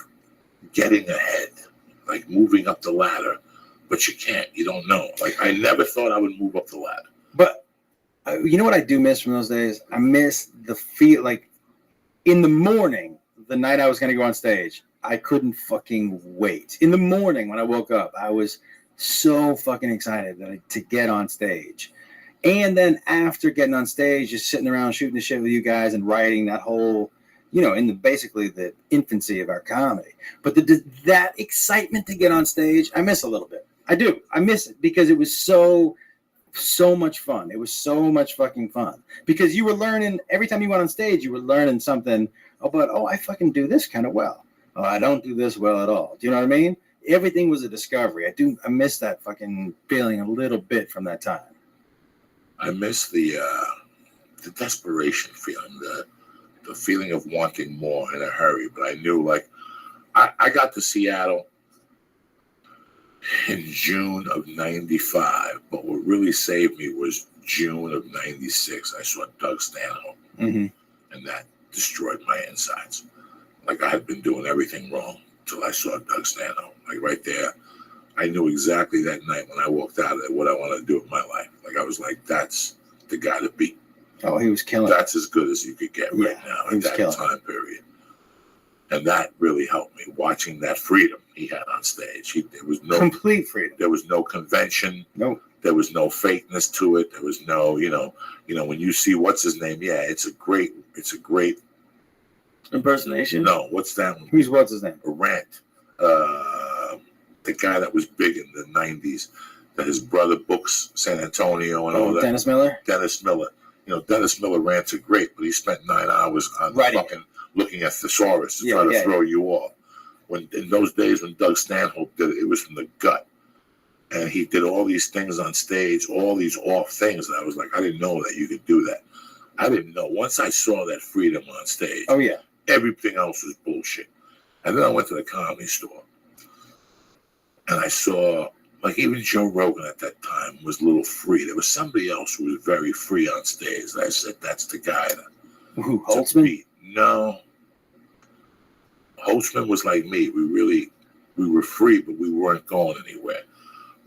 getting ahead, like moving up the ladder. But you can't. You don't know. Like, I never thought I would move up the ladder. But you know what I do miss from those days? I miss the feel, like, in the morning, the night I was going to go on stage, I couldn't fucking wait. In the morning when I woke up, I was so fucking excited to get on stage. And then after getting on stage, just sitting around shooting the shit with you guys and writing that whole, in basically the infancy of our comedy. But that excitement to get on stage, I miss a little bit. I do. I miss it because it was so much fun. It was so much fucking fun because you were learning every time you went on stage, you were learning something about, I fucking do this kind of well. Oh, I don't do this well at all. Do you know what I mean? Everything was a discovery. I miss that fucking feeling a little bit from that time. I miss the desperation feeling, the feeling of wanting more in a hurry. But I knew, like, I got to Seattle in June of 95, but what really saved me was June of 96. I saw Doug Stanhope, and that destroyed my insides. Like, I had been doing everything wrong till I saw Doug Stanhope. Like, right there, I knew exactly that night when I walked out of it what I wanted to do with my life. Like, I was like, that's the guy to beat. Oh, he was killing. That's as good as you could get right now at that time period. And that really helped me, watching that freedom he had on stage. There was no complete freedom. There was no convention. No. There was no fakeness to it. There was no, when you see what's his name, it's a great impersonation. No, what's that one? What's his name? Rant. The guy that was big in the 90s, that his brother books San Antonio and all that. Dennis Miller? Dennis Miller. Dennis Miller rants are great, but he spent 9 hours on fucking looking at thesaurus to try to throw you off. When in those days when Doug Stanhope did it, it was from the gut. And he did all these things on stage, all these off things. And I was like, I didn't know that you could do that. I didn't know. Once I saw that freedom on stage, everything else was bullshit. And then I went to the Comedy Store. And I saw, like, even Joe Rogan at that time was a little free. There was somebody else who was very free on stage. And I said, that's the guy. Who, Holtzman? No. Holtzman was like me. We were free, but we weren't going anywhere.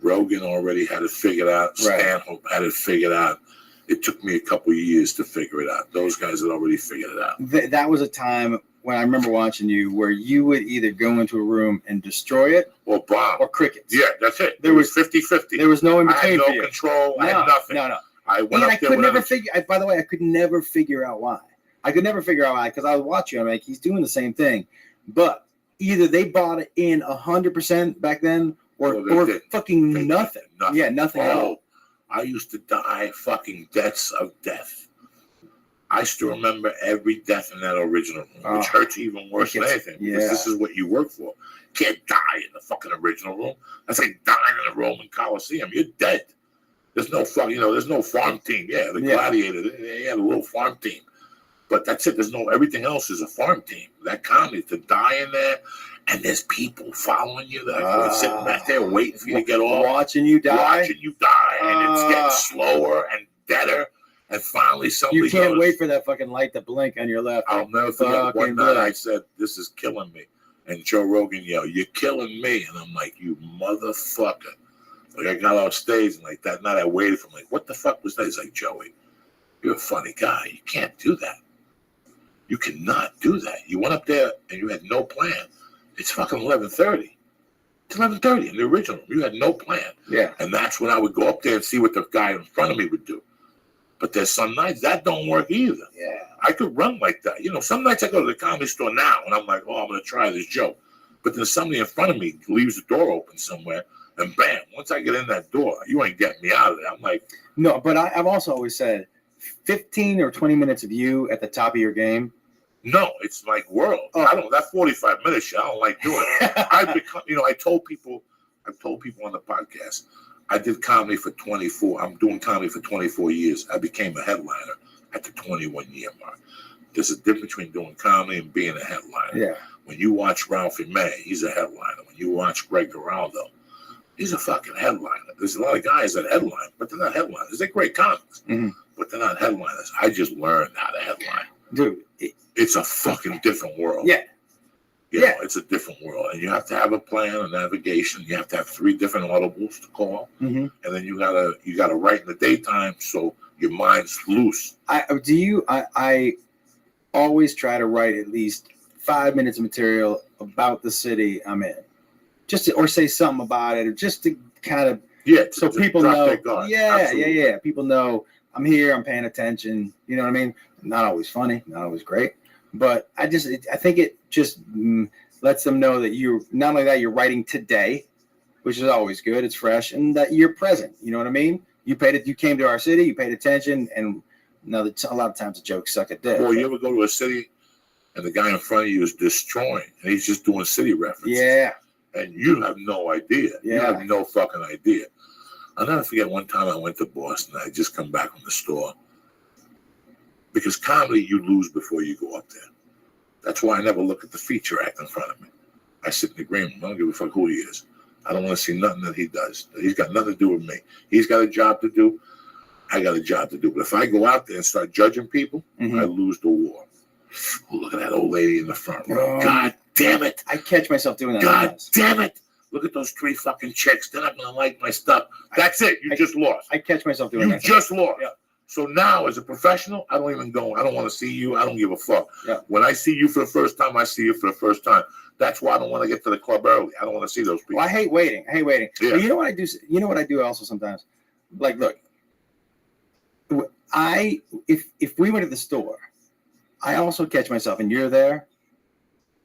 Rogan already had it figured out. Stanhope had it figured out. It took me a couple of years to figure it out. Those guys had already figured it out. That was a time when I remember watching you, where you would either go into a room and destroy it, or bomb, or crickets. Yeah, that's it. There was 50-50. There was no in between. I had no for you. control. I had nothing. No. I went and up I there. could never figure. By the way, I could never figure out why. I could never figure out why because I would watch you. I'm like, he's doing the same thing, but either they bought it in 100% back then, or fucking nothing. Yeah, nothing at all. I used to die fucking deaths of death. I still remember every death in that original room, which hurts even worse than anything because this is what you work for. You can't die in the fucking original room. That's like dying in the Roman Coliseum. You're dead. There's no fucking, there's no farm team. Yeah, the Gladiator, they had a little farm team. But that's it. There's no, everything else is a farm team. That comedy, to die in there, and there's people following you that are sitting back there waiting for you to get off. Watching you die. And it's getting slower and better. And finally somebody You can't goes, wait for that fucking light to blink on your left. I'll never forget one night I said, this is killing me. And Joe Rogan yelled, you're killing me. And I'm like, you motherfucker. Like I got off stage and like that night I waited for him. Like, what the fuck was that? He's like, Joey, you're a funny guy. You can't do that. You cannot do that. You went up there and you had no plan. It's fucking 11:30. It's 11:30 in the original. You had no plan. Yeah. And that's when I would go up there and see what the guy in front of me would do. But there's some nights that don't work either. Yeah. I could run like that. Some nights I go to the comedy store now and I'm like, I'm going to try this joke. But then somebody in front of me leaves the door open somewhere and bam, once I get in that door, you ain't getting me out of there. I'm like, no, but I've also always said 15 or 20 minutes of you at the top of your game. No, it's like world. I don't, that 45 minutes shit, I don't like doing it. I've become, I've told people on the podcast, I did comedy for 24. I'm doing comedy for 24 years. I became a headliner at the 21-year mark. There's a difference between doing comedy and being a headliner. Yeah. When you watch Ralphie May, he's a headliner. When you watch Greg Giraldo, he's a fucking headliner. There's a lot of guys that headline, but they're not headliners. They're great comics, but they're not headliners. I just learned how to headline. Dude, it's a fucking different world. Yeah. You know, it's a different world. And you have to have a plan, a navigation. You have to have 3 different audibles to call. And then you gotta write in the daytime so your mind's loose. I always try to write at least 5 minutes of material about the city I'm in. Or say something about it, or just to kind of so people know. Yeah. People know I'm here, I'm paying attention. You know what I mean? Not always funny, not always great. But I think it just lets them know that you're not only that you're writing today, which is always good, it's fresh, and that you're present. You know what I mean? You came to our city, you paid attention, and now a lot of times the jokes suck at this. Boy, you ever go to a city and the guy in front of you is destroying, and he's just doing city references? Yeah. And you have no idea. Yeah. You have no fucking idea. I'll never forget one time I went to Boston. I had just come back from the store. Because comedy, you lose before you go up there. That's why I never look at the feature act in front of me. I sit in the green room. I don't give a fuck who he is. I don't want to see nothing that he does. He's got nothing to do with me. He's got a job to do. I got a job to do. But if I go out there and start judging people, I lose the war. Oh, look at that old lady in the front row. God damn it. I catch myself doing that. God damn it. Look at those 3 fucking chicks. They're not going to like my stuff. That's it. You just lost. I catch myself doing that. You just lost. Yeah. So now, as a professional, I don't even go. I don't want to see you. I don't give a fuck. Yeah. When I see you for the first time, I see you for the first time. That's why I don't want to get to the club early. I don't want to see those people. Well, I hate waiting. Yeah. But you know what I do? You know what I do also sometimes? Like, look, if we went to the store, I also catch myself, and you're there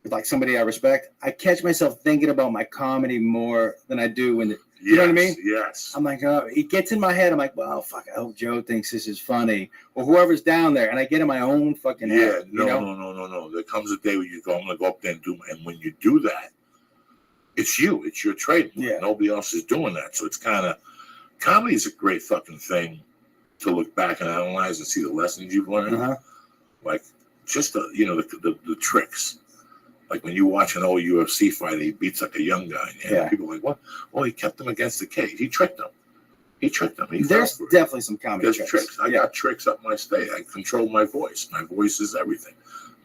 with like somebody I respect. I catch myself thinking about my comedy more than I do when you know what I mean? Yes. I'm like, it gets in my head. I'm like, well, fuck, I hope Joe thinks this is funny, or whoever's down there, and I get in my own fucking head. No. There comes a day where you go, I'm gonna go up there and do, and when you do that, it's you. It's your trademark. Yeah. Nobody else is doing that. So it's kind of, comedy is a great fucking thing to look back and analyze and see the lessons you've learned. Like just the tricks. Like when you watch an old UFC fighter, he beats like a young guy. And people are like, what? Well, he kept him against the cage. He tricked him. There's definitely some comedy tricks. I got tricks up my state. I control my voice. My voice is everything.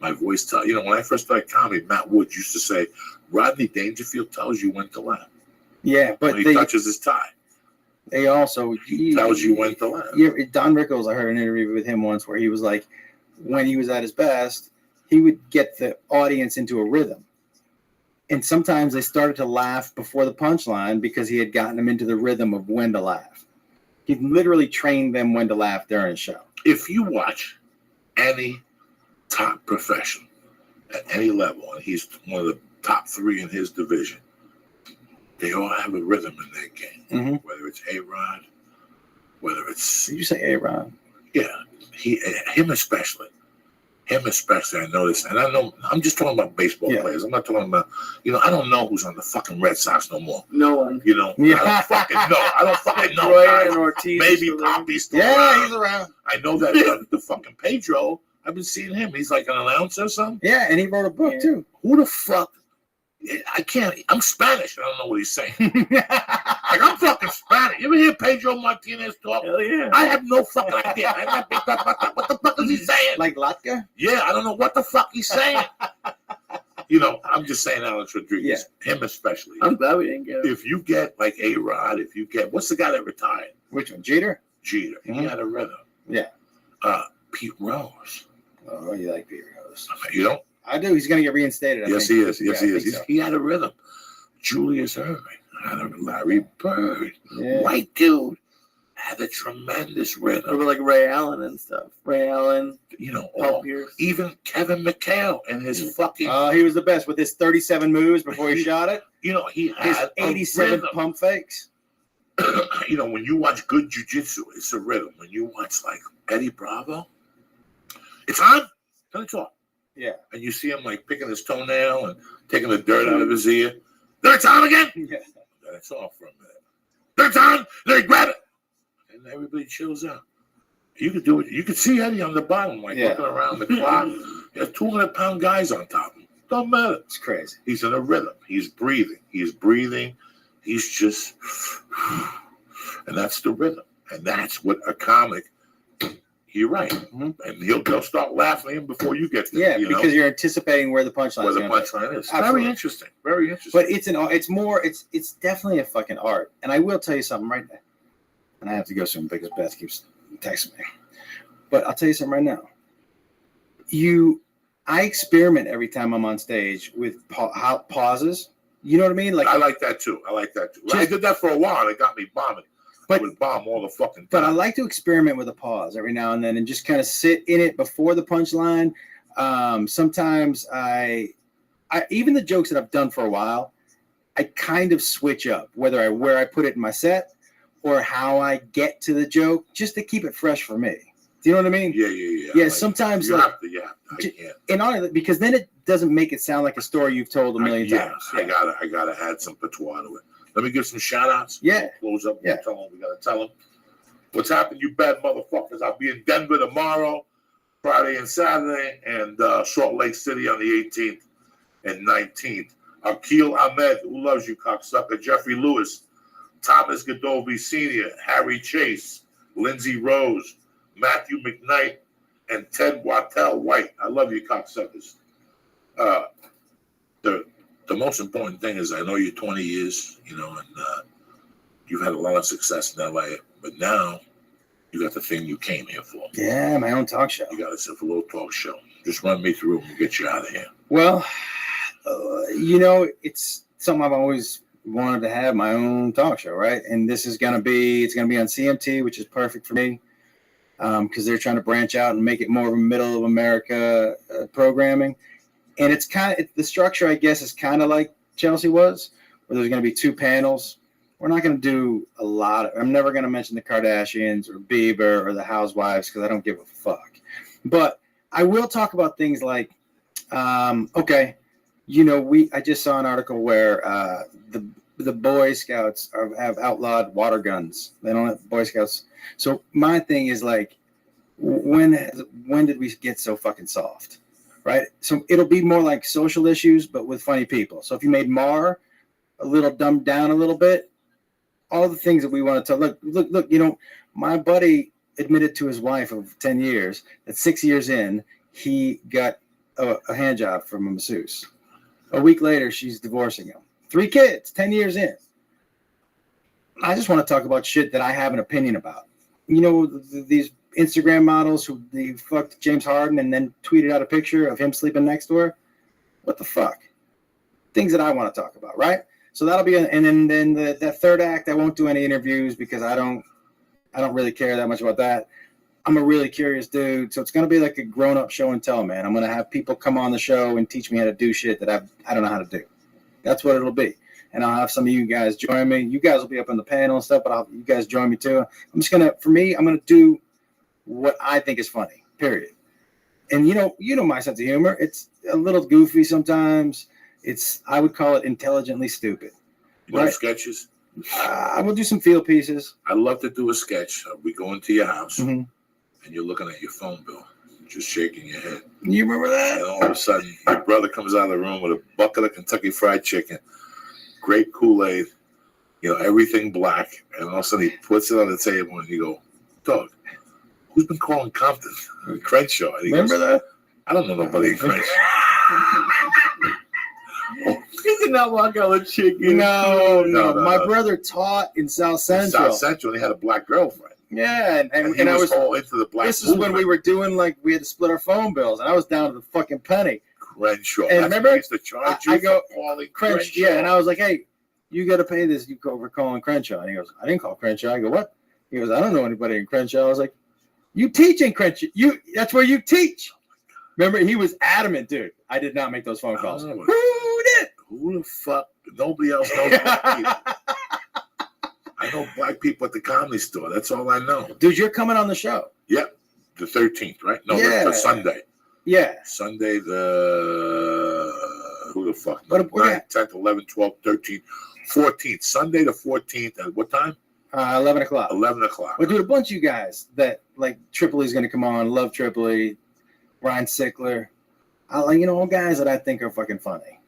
My voice tells, when I first started comedy, Matt Woods used to say, Rodney Dangerfield tells you when to laugh. Yeah, but when he touches his tie. They also tells you when to laugh. Yeah, Don Rickles, I heard an interview with him once where he was like, when he was at his best, he would get the audience into a rhythm. And sometimes they started to laugh before the punchline because he had gotten them into the rhythm of when to laugh. He literally trained them when to laugh during a show. If you watch any top professional at any level, and he's one of the top 3 in his division, they all have a rhythm in their game. Mm-hmm. Whether it's A-Rod, whether it's... Did you say A-Rod? Yeah, him especially. Him especially, I noticed. And I know, I'm just talking about baseball players. I'm not talking about, I don't know who's on the fucking Red Sox no more. No one. I don't fucking know. I don't fucking know. Roy and Ortiz. Maybe Poppy's still around. He's around. I know that the fucking Pedro, I've been seeing him. He's like an announcer or something. Yeah, and he wrote a book too. Who the fuck? I can't. I'm Spanish. I don't know what he's saying. Like, I'm fucking Spanish. You ever hear Pedro Martinez talk? Hell yeah. I have no fucking idea. What the fuck is he saying? Like Latka? Yeah, I don't know what the fuck he's saying. I'm just saying Alex Rodriguez. Him especially. I'm glad we didn't get him. If you get like A-Rod, what's the guy that retired? Which one? Jeter? Jeter. Mm-hmm. He had a rhythm. Yeah. Pete Rose. Oh, you like Pete Rose? You don't? I do. He's going to get reinstated. Yes, he is. Yes, Yeah, he is. He had a rhythm. Julius Erving had a Larry Bird. Yeah. White dude had a tremendous rhythm. Over like Ray Allen and stuff. Ray Allen. Even Kevin McHale and his fucking... he was the best with his 37 moves before he shot it. He his had 87 pump fakes. When you watch good jiu-jitsu, it's a rhythm. When you watch like Eddie Bravo, it's on. Don't talk. Yeah. And you see him like picking his toenail and taking the dirt out of his ear. There it's on again. Yeah. That's off for a minute. There it's on. Then he grab it, and everybody chills out. You could do it. You could see Eddie on the bottom, like looking around the clock. He has 200-pound guys on top of him. Don't matter. It's crazy. He's in a rhythm. He's breathing. He's just, and that's the rhythm. And that's what a comic. You're right. Mm-hmm. And they'll start laughing at him before you get there. Yeah, because you're anticipating where the punchline is. Absolutely. Very interesting. But it's definitely a fucking art. And I will tell you something right now. And I have to go soon because Beth keeps texting me. But I'll tell you something right now. I experiment every time I'm on stage with pauses. You know what I mean? I like that too. I did that for a while. It got me bombing. I would bomb all the fucking time. But I like to experiment with a pause every now and then and just kind of sit in it before the punchline. Sometimes I even the jokes that I've done for a while, I kind of switch up where I put it in my set or how I get to the joke just to keep it fresh for me. Do you know what I mean? Yeah. Yeah, sometimes you have to, I can't. And honestly, because then it doesn't make it sound like a story you've told a million times. I gotta add some patois to it. Let me give some shout outs. Yeah. Close up. We gotta tell them what's happening, you bad motherfuckers. I'll be in Denver tomorrow, Friday and Saturday, and Salt Lake City on the 18th and 19th. Akil Ahmed, who loves you, cocksucker. Jeffrey Lewis, Thomas Godovi Sr., Harry Chase, Lindsay Rose, Matthew McKnight, and Ted Wattell White. I love you, cocksuckers. The most important thing is I know you're 20 years, and you've had a lot of success in LA, but now you got the thing you came here for. Yeah, my own talk show. You got yourself a little talk show. Just run me through and we'll get you out of here. Well, it's something I've always wanted to have, my own talk show, right? And this is going to be on CMT, which is perfect for me because they're trying to branch out and make it more of a middle of America programming. And it's the structure, I guess, is kind of like Chelsea was, where there's going to be 2 panels. We're not going to do a lot. I'm never going to mention the Kardashians or Bieber or the Housewives because I don't give a fuck. But I will talk about things like, I just saw an article where the Boy Scouts have outlawed water guns. They don't have Boy Scouts. So my thing is like, when did we get so fucking soft? Right? So it'll be more like social issues, but with funny people. So if you made Mar a little dumbed down a little bit, all the things that we want to tell. Look, my buddy admitted to his wife of 10 years that 6 years in, he got a hand job from a masseuse. A week later, she's divorcing him. 3 kids, 10 years in. I just want to talk about shit that I have an opinion about. These Instagram models who they fucked James Harden and then tweeted out a picture of him sleeping next to her. What the fuck? Things that I want to talk about, right? So that'll be, and then the third act, I won't do any interviews because I don't really care that much about that. I'm a really curious dude, so it's gonna be like a grown-up show and tell, man. I'm gonna have people come on the show and teach me how to do shit that I don't know how to do. That's what it'll be. And I'll have some of you guys join me. You guys will be up on the panel and stuff, but you guys join me too. I'm gonna do what I think is funny. Period. And you know my sense of humor. It's a little goofy sometimes. I would call it intelligently stupid. Right? Sketches? I will do some field pieces. I'd love to do a sketch. We go into your house and you're looking at your phone bill, just shaking your head. You remember that? And all of a sudden, your brother comes out of the room with a bucket of Kentucky Fried Chicken, great Kool-Aid, everything black, and all of a sudden he puts it on the table and you go, "Dog, who's been calling Compton? Crenshaw." And he remember that? I don't know nobody in Crenshaw. He did not walk out with chicken. No. My brother taught in South Central. And he had a black girlfriend. Yeah, and I was all into the black. This is when we were doing we had to split our phone bills, and I was down to the fucking penny. Crenshaw. And remember, I used to charge you I go for calling Crenshaw. Yeah, and I was like, "Hey, you got to pay this. You go for calling Crenshaw." And he goes, "I didn't call Crenshaw." I go, "What?" He goes, "I don't know anybody in Crenshaw." I was like, "You teach in Crenshaw. That's where you teach." Remember, he was adamant, dude. I did not make those phone calls. Who did? Who the fuck? Nobody else knows black people. I know black people at the Comedy Store. That's all I know. Dude, you're coming on the show. Yep. The 13th, right? No, yeah. the Sunday. Yeah. Sunday, who the fuck? 9th, 10th, 11th, 12th, 13th, 14th. Sunday the 14th. At what time? 11 o'clock. 11 o'clock. Well, dude, a bunch of you guys that, Tripoli's going to come on. Love Tripoli. Ryan Sickler. All guys that I think are fucking funny.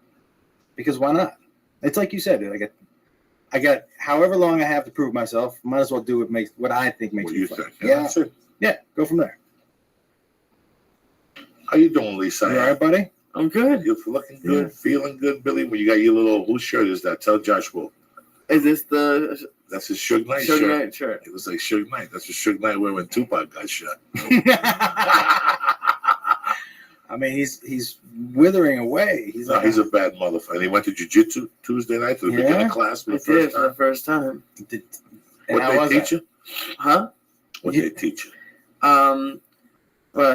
Because why not? It's like you said, dude. I got however long I have to prove myself. Might as well do what I think makes me funny. Yeah. Yeah, go from there. How you doing, Lisa? You all right, buddy? I'm good. You're looking good, feeling good, Billy. When you got your little, whose shirt is that? Tell Joshua. Is this That's his Suge Knight Suge shirt. Knight shirt? It was like Suge Knight. That's what Suge Knight wore when Tupac got shot. I mean, he's withering away. He's a bad motherfucker. And he went to jiu-jitsu Tuesday night for the beginning class for the first time. What they teach you? Huh? What they teach you?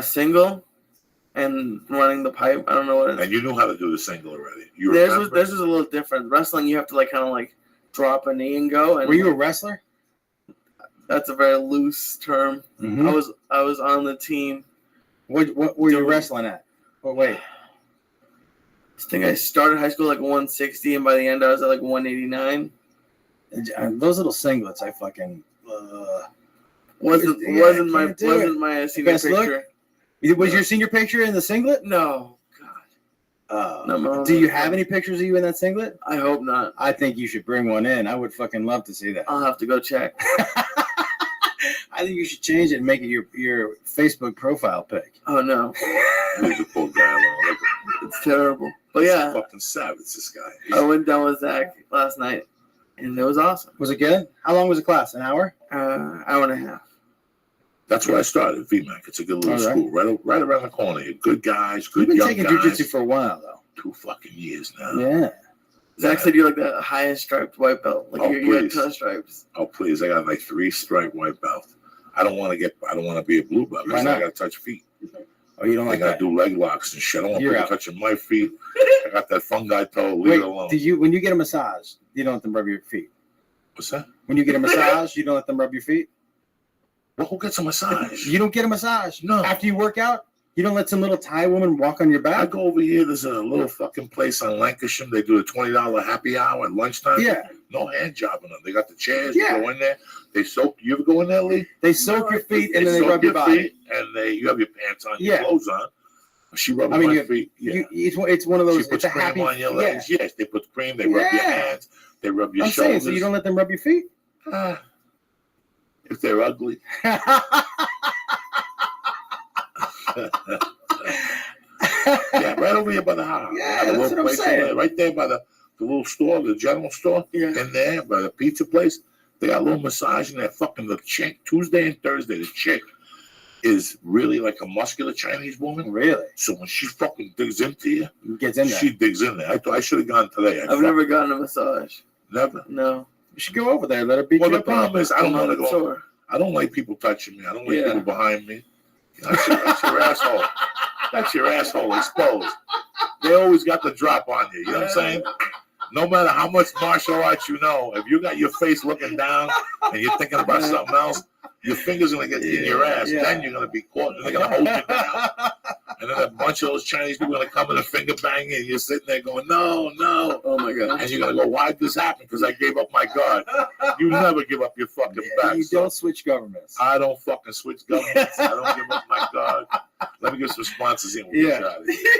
Single and running the pipe. I don't know what it is. And you knew how to do the single already. This was a little different. Wrestling, you have to drop a knee and go. And were you a wrestler? That's a very loose term. Mm-hmm. I was on the team. What were you wrestling at? Oh, wait. I think I started high school 160, and by the end I was at 189. Those little singlets, I fucking wasn't my senior picture. Was your senior picture in the singlet? No, God. No. Do you have any pictures of you in that singlet? I hope not. I think you should bring one in. I would fucking love to see that. I'll have to go check. I think you should change it and make it your Facebook profile pic. Oh no. He's a poor guy. It's terrible. But yeah. Fucking savage, this guy. I went down with Zach last night, and it was awesome. Was it good? How long was the class? An hour? Hour and a half. That's where I started, VMAC. It's a good little school, right around the corner. Good guys, good young guys. You've been taking jiu-jitsu for a while, though. 2 fucking years now. Yeah. Zach said you're the highest striped white belt. You got 10 stripes. Oh, please. I got 3 striped white belts. I don't want to be a blue belt because I got to touch feet. Oh, you don't like that? I got to do leg locks and shit. I don't want people touching my feet. I got that fungi toe. Leave it alone. When you get a massage, you don't let them rub your feet? What's that? When you get a massage, you don't let them rub your feet? Well, who gets a massage? You don't get a massage? No. After you work out? You don't let some little Thai woman walk on your back? I go over here. There's a little fucking place on Lancashire. They do a $20 happy hour at lunchtime. Yeah. No hand jobbing them. They got the chairs. You go in there. They soak. You ever go in there, Lee? They soak your feet and then they rub your body. And you have your pants on, your clothes on. She rubs my feet. Yeah. It's one of those. She puts it's a cream happy, on your legs. Yeah. Yes, they put cream. They rub your hands. They rub your shoulders. I'm saying, so you don't let them rub your feet? If they're ugly. Yeah, right over here by the house. Yeah, that's what I'm saying. Right there by the little store, the general store. Yeah. In there, by the pizza place. They got a little massage in there. Fucking the chick, Tuesday and Thursday, the chick. is really like a muscular Chinese woman. Really? So when she fucking digs into you, Gets in there. she digs in there. I should have gone today. I've never gotten a massage. Never. No. You should go over there. Let her beat Well, you the up. problem is I don't want to go. Sure. I don't like people touching me. I don't like Yeah. people behind me. That's your asshole. That's your asshole exposed. They always got the drop on you. You know what I'm saying? No matter how much martial arts you know, if you got your face looking down and you're thinking about something else, your finger's gonna get in your ass. Yeah. Then you're gonna be caught. And they're gonna hold you down. And then a bunch of those Chinese people are gonna come in and finger bang you, and you're sitting there going, no, no. Oh my god. And you're gonna go, why'd this happen? Because I gave up my guard. You never give up your fucking back. You So don't switch governments. I don't fucking switch governments. I don't give up my guard. Let me get some sponsors in. We'll Yeah. get out of here.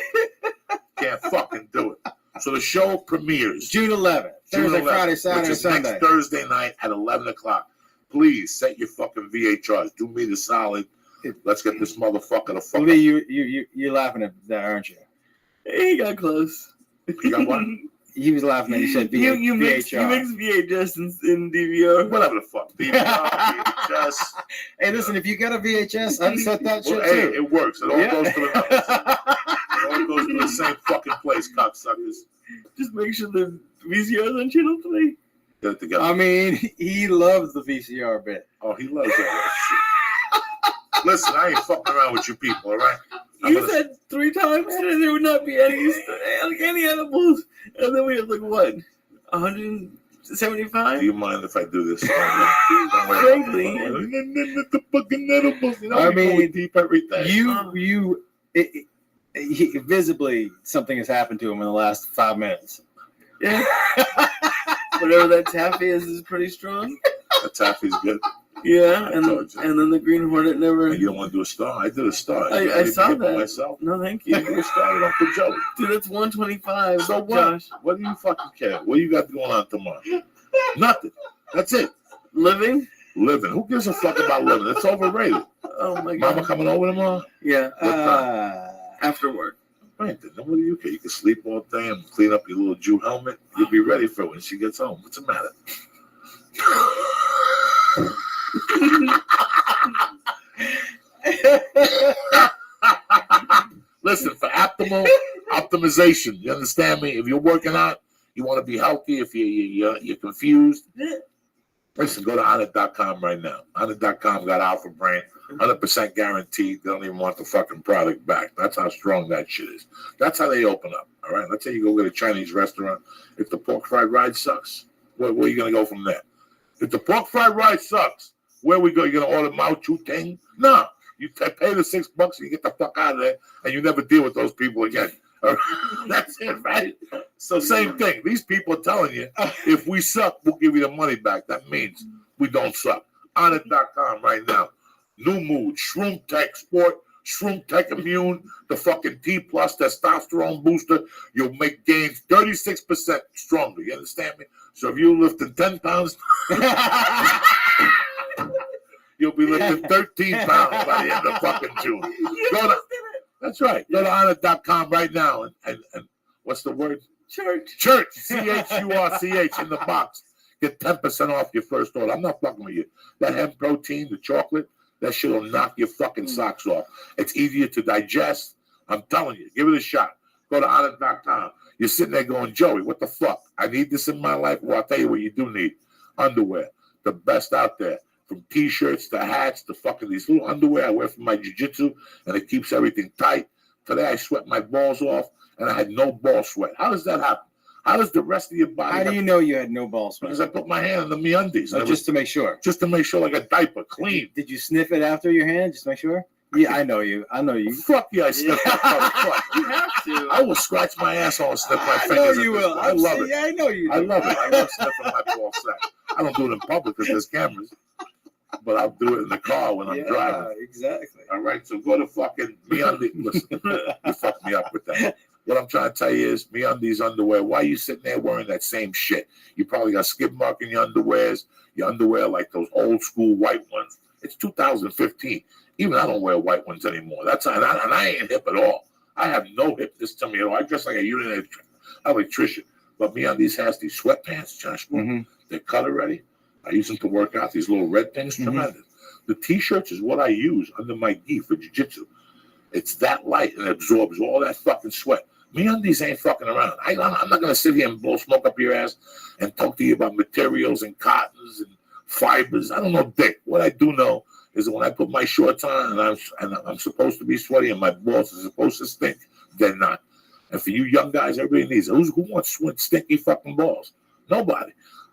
Can't fucking do it. So the show premieres June 11th. June Thursday, 11th, Friday, which Saturday, is Sunday. next Thursday night at 11 o'clock. Please set your fucking VHRs. Do me the solid. Let's get this motherfucker the fuck Lee, you're laughing at that, aren't you? He got close. You got one? He was laughing at you said You mix VHR. VHS in DVR. Whatever the fuck. DVR, VHS. Hey, listen, if you got a VHS, I'd set that shit Well, hey, too. it works. It all goes to the It all goes to the same fucking place, cocksuckers. Just make sure the VCR's on channel 3. Get it together. I mean, he loves the VCR bit. Oh, he loves that shit. Listen, I ain't fucking around with you people, all right? You said 3 times that there would not be any animals, and then we have like what, 175? Do you mind if I do this? Frankly, The fucking edibles. You know, I we go mean, deep everything. Visibly something has happened to him in the last 5 minutes. Yeah. Whatever that taffy is pretty strong. The taffy's good. Yeah, I and told you. then the Green Hornet never. And you don't want to do a star? I did a star. I saw didn't that. Myself. No, thank You you. do a star with Uncle Joe. Dude, that's 125. So what? Josh. What do you fucking care? What you got going on tomorrow? Nothing. That's it. Living? Living. Who gives a fuck about living? It's overrated. Oh my god. Mama coming over tomorrow? Yeah. What time? After work. Right, then what do you care? You can sleep all day and clean up your little Jew helmet. You'll be ready for it when she gets home. What's the matter? Listen, for optimization, you understand me? If you're working out, you want to be healthy. If you're confused, listen, go to Honor.com right now. Honor.com got Alpha Brain, 100% guaranteed. They don't even want the fucking product back. That's how strong that shit is. That's how they open up. All right, let's say you go get a Chinese restaurant. If the pork fried rice sucks, where are you gonna go from there? If the pork fried rice sucks, where we go? You gonna order Mao Chu Ting? No. You pay the $6 and you get the fuck out of there, and you never deal with those people again. That's it, right? So same thing. These people are telling you, if we suck, we'll give you the money back. That means we don't suck. Honor.com right now. New Mood, Shroom Tech Sport, Shroom Tech Immune, the fucking T Plus testosterone booster. You'll make gains 36% stronger. You understand me? So if you're lifting 10 pounds, you'll be lifting 13 pounds by the end of fucking June. That's right. Go to honor.com right now and what's the word? Church. CHURCH in the box. Get 10% off your first order. I'm not fucking with you. That hemp protein, the chocolate, that shit will knock your fucking socks off. It's easier to digest. I'm telling you. Give it a shot. Go to honor.com. You're sitting there going, Joey, what the fuck? I need this in my life. Well, I'll tell you what you do need. Underwear. The best out there. From T-shirts to hats to fucking these little underwear I wear for my jiu-jitsu, and it keeps everything tight. Today I sweat my balls off, and I had no ball sweat. How does that happen? How does the rest of your body? How do you know you had no ball sweat? Because I put my hand in the MeUndies. Just to make sure. Just to make sure, like a diaper, clean. Did you sniff it after your hand? Just to make sure? Yeah, I know you. I know you. Fuck yeah, I sniff my fuck. You have to. I will scratch my asshole and sniff my I fingers. know you will. I love it. Yeah, I know you do. I love it. I love sniffing my ball sack. I don't do it in public because there's cameras. But I'll do it in the car when I'm driving. Exactly. All right, so go to fucking MeUndies. Listen, you fucked me up with that. What I'm trying to tell you is MeUndies underwear. Why are you sitting there wearing that same shit? You probably got skid mark in your underwear like those old school white ones. It's 2015. Even I don't wear white ones anymore. And I ain't hip at all. I have no hipness to me at all. I dress like a unit electrician. But MeUndies has these sweatpants, Josh. Mm-hmm. They're cut already. I use them to work out. These little red things, tremendous. The t-shirts is what I use under my gi for jiu-jitsu. It's that light and it absorbs all that fucking sweat. MeUndies ain't fucking around. I'm not going to sit here and blow smoke up your ass and talk to you about materials and cottons and fibers. I don't know dick. What I do know is that when I put my shorts on and I'm supposed to be sweaty and my balls are supposed to stink, they're not. And for you young guys, everybody needs it. Who wants stinky fucking balls? Nobody.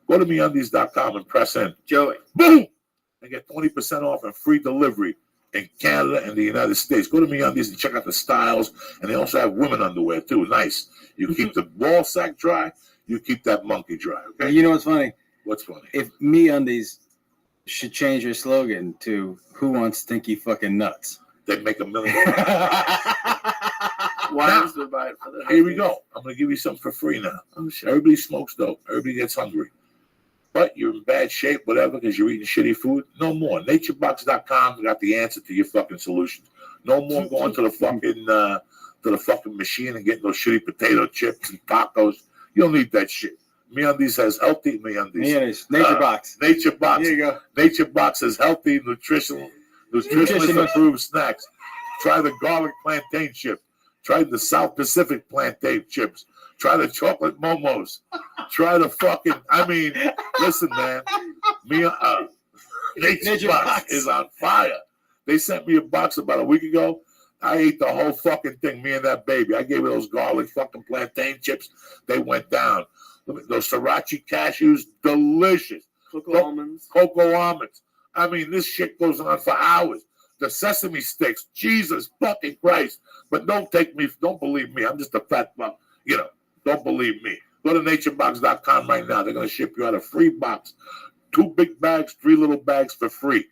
Go to MeUndies.com and press in. Joey. Boom! And get 20% off and free delivery in Canada and the United States. Go to MeUndies and check out the styles. And they also have women underwear, too. Nice. You keep the ball sack dry. You keep that monkey dry, okay? You know what's funny? What's funny? If MeUndies should change their slogan to "Who wants stinky fucking nuts?" They'd make $1 million. Why else would buy it for that? Here we go. I'm going to give you something for free now. Oh, shit. Everybody smokes dope. Everybody gets hungry. But you're in bad shape, whatever, because you're eating shitty food. No more. NatureBox.com got the answer to your fucking solutions. No more going to the fucking machine and getting those shitty potato chips and tacos. You don't need that shit. MeUndies has healthy MeUndies. NatureBox. NatureBox. Here you go. NatureBox has healthy, nutritionally improved snacks. Try the garlic plantain chip. Try the South Pacific plantain chips. Try the chocolate momos. Try the fucking, listen, man. NatureBox is on fire. They sent me a box about a week ago. I ate the whole fucking thing, me and that baby. I gave her those garlic fucking plantain chips. They went down. Those sriracha cashews, delicious. Cocoa almonds. This shit goes on for hours. The sesame sticks, Jesus fucking Christ. But don't believe me. I'm just a fat fuck. Don't believe me. Go to naturebox.com right now. They're going to ship you out a free box. 2 big bags, 3 little bags for free.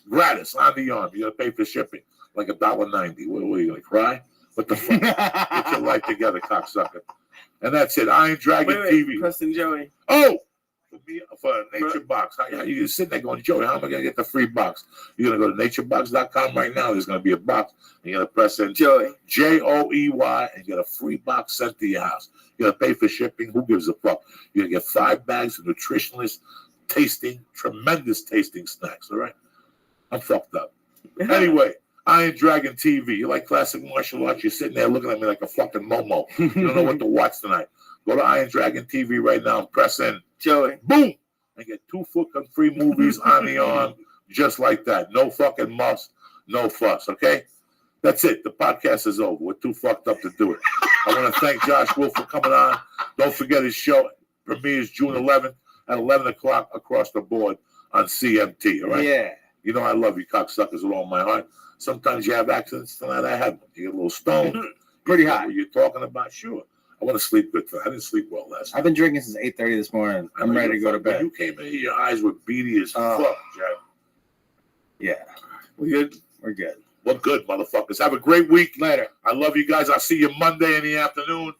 Gratis, on the arm. You're going to pay for shipping. Like $1.90. What are you going to cry? What the fuck? Get your life together, cocksucker. And that's it. Iron Dragon TV. Preston Joey. Oh! For NatureBox. You're sitting there going, Joey, how am I going to get the free box? You're going to go to naturebox.com right now. There's going to be a box. You're going to press in Joey. Joey and get a free box sent to your house. You're going to pay for shipping. Who gives a fuck? You're going to get 5 bags of nutritionless, tremendous tasting snacks. All right? I'm fucked up. Anyway, Iron Dragon TV. You like classic martial arts? You're sitting there looking at me like a fucking momo. You don't know what to watch tonight. Go to Iron Dragon TV right now and press in Joey. Boom! And get 2 fucking free movies on the arm just like that. No fucking muss, no fuss, okay? That's it. The podcast is over. We're too fucked up to do it. I want to thank Josh Wolf for coming on. Don't forget his show premieres June 11th at 11 o'clock across the board on CMT, all right? Yeah. You know I love you cocksuckers with all my heart. Sometimes you have accidents. Tonight I had one. You get a little stoned. Pretty hot. What you're talking about? Sure. I want to sleep good tonight. I didn't sleep well last night. I've been drinking since 8:30 this morning. I'm ready to go to bed. When you came in here, your eyes were beady as fuck, Jack. Yeah. We good? We're good. Well, good, motherfuckers. Have a great week. Later. I love you guys. I'll see you Monday in the afternoon.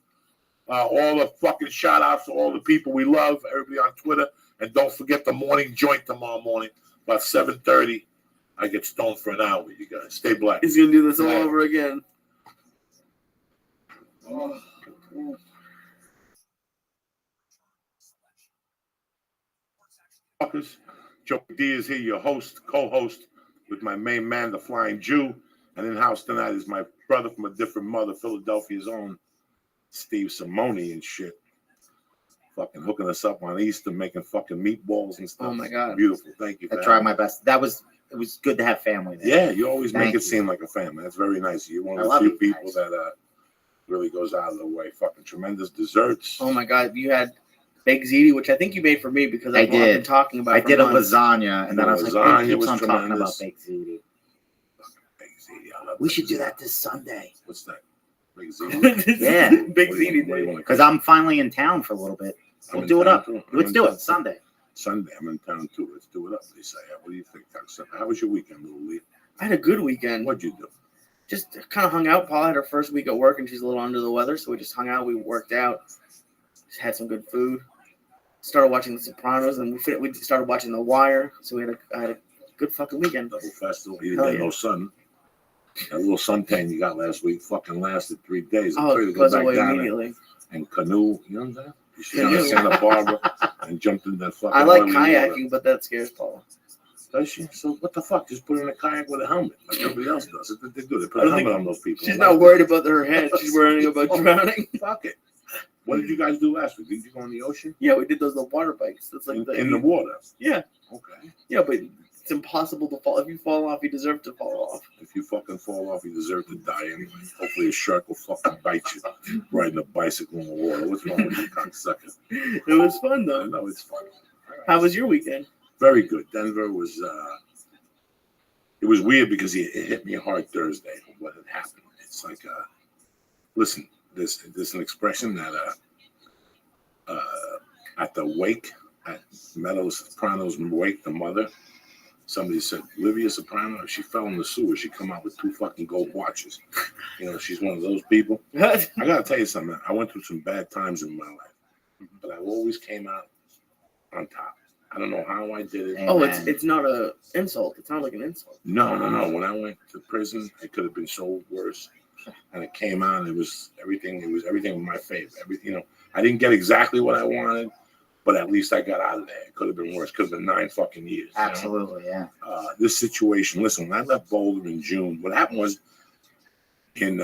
All the fucking shout outs to all the people we love, everybody on Twitter. And don't forget the morning joint tomorrow morning, about 7:30. I get stoned for an hour with you guys. Stay black. He's going to do this all over again. Oh. Joe D is here, your host, co-host with my main man, the Flying Jew. And in house tonight is my brother from a different mother, Philadelphia's own Steve Simone and shit. Fucking hooking us up on Easter, making fucking meatballs and stuff. Oh my God. Beautiful. Thank you. I tried my best. It was good to have family there. Yeah, you always make it seem like a family. That's very nice. You're one of the few people that really goes out of the way. Fucking tremendous desserts. Oh my God. You had baked ziti, which I think you made for me because I've been talking about. I did a lasagna, and then I was like, who keeps on talking tremendous. about baked ziti? We should do that this Sunday. What's that? Baked ziti? Yeah. Baked ziti. Because I'm finally in town for a little bit. We'll do it up. Let's do it Sunday. Sunday. I'm in town too. Let's do it up, they say. What do you think? How was your weekend, little Lee? I had a good weekend. What'd you do? Just kind of hung out. Paula had her first week at work, and she's a little under the weather, so we just hung out. We worked out. Just had some good food. Started watching The Sopranos, and we started watching The Wire. So I had a good fucking weekend. Double festival. You didn't get no sun. That little suntan you got last week fucking lasted 3 days. Oh, it goes away immediately. And canoe, you know what I'm saying? You should have Santa Barbara and jumped in that fucking. I like kayaking, but that scares Paula. Does she? So what the fuck? Just put her in a kayak with a helmet, like everybody else does. That's what they do. They put I a don't helmet think on those people. She's not worried about her head. She's worrying about drowning. Fuck it. What did you guys do last week? Did you go in the ocean? Yeah, we did those little water bikes. That's like In the water. Yeah. Okay. Yeah, but it's impossible to fall. If you fall off, you deserve to fall off. If you fucking fall off, you deserve to die anyway. Hopefully a shark will fucking bite you riding a bicycle in the water. What's wrong with you, cocksucker? It was fun though. I know it's fun. How was your weekend? Very good. Denver was. It was weird because it hit me hard Thursday. What had happened? It's like, listen, there's an expression that at the wake at Meadow Soprano's wake, the mother. Somebody said, Livia Soprano, if she fell in the sewer, she'd come out with 2 fucking gold watches. You know, she's one of those people. I got to tell you something. I went through some bad times in my life, but I always came out on top. I don't know how I did it. Oh, it's not an insult. It's not like an insult. No. When I went to prison, it could have been so worse. And it came out, and it was everything in my favor. Everything, you know, I didn't get exactly what I wanted, but at least I got out of there. It could have been worse. Could have been 9 fucking years. Absolutely, you know? This situation, listen, when I left Boulder in June, what happened was in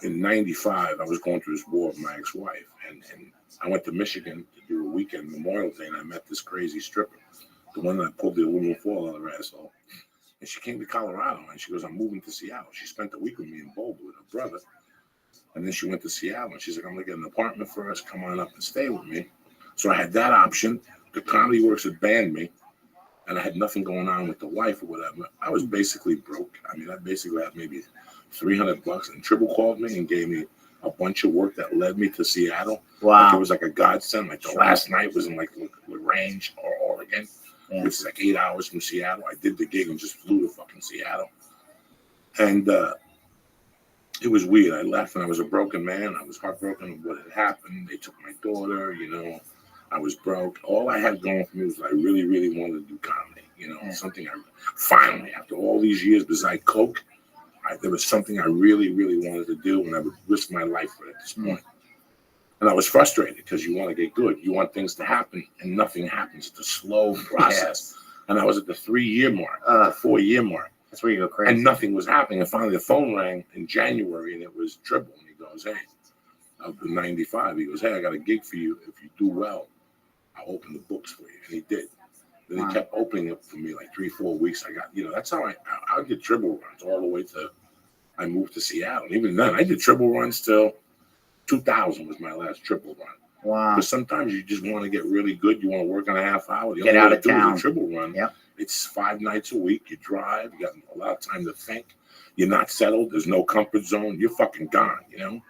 95, I was going through this war with my ex-wife, and I went to Michigan to do a weekend Memorial Day, and I met this crazy stripper, the one that pulled the aluminum foil out of her asshole. And she came to Colorado, and she goes, I'm moving to Seattle. She spent a week with me in Boulder with her brother. And then she went to Seattle, and she's like, I'm going to get an apartment first. Come on up and stay with me. So I had that option. The Comedy Works had banned me, and I had nothing going on with the wife or whatever. I was basically broke. I mean, I basically had maybe $300, and Tribble called me and gave me a bunch of work that led me to Seattle. Wow. Like it was like a godsend. Like the last night was in like LaGrange or Oregon, which is like 8 hours from Seattle. I did the gig and just flew to fucking Seattle. And it was weird. I left and I was a broken man. I was heartbroken with what had happened. They took my daughter, you know. I was broke. All I had going for me was I really, really wanted to do comedy. You know, something I finally, after all these years, besides coke, there was something I really, really wanted to do, and I would risk my life for it at this point. And I was frustrated because you want to get good. You want things to happen, and nothing happens. It's a slow process. And I was at the 3-year mark, the 4-year mark. That's where you go crazy. And nothing was happening. And finally the phone rang in January, and it was Tribble. And he goes, hey, of the 95, he goes, hey, I got a gig for you. If you do well, I'll open the books for you. And he did. Then he kept opening up for me like 3-4 weeks. I got, you know, that's how I did Tribble runs all the way to, I moved to Seattle. And even then, I did Tribble runs till 2000 was my last Tribble run. Wow. Because sometimes you just want to get really good. You want to work on a half hour. The Get only out way of to do town. is a Tribble run. Yep. It's 5 nights a week. You drive. You got a lot of time to think. You're not settled. There's no comfort zone. You're fucking gone, you know?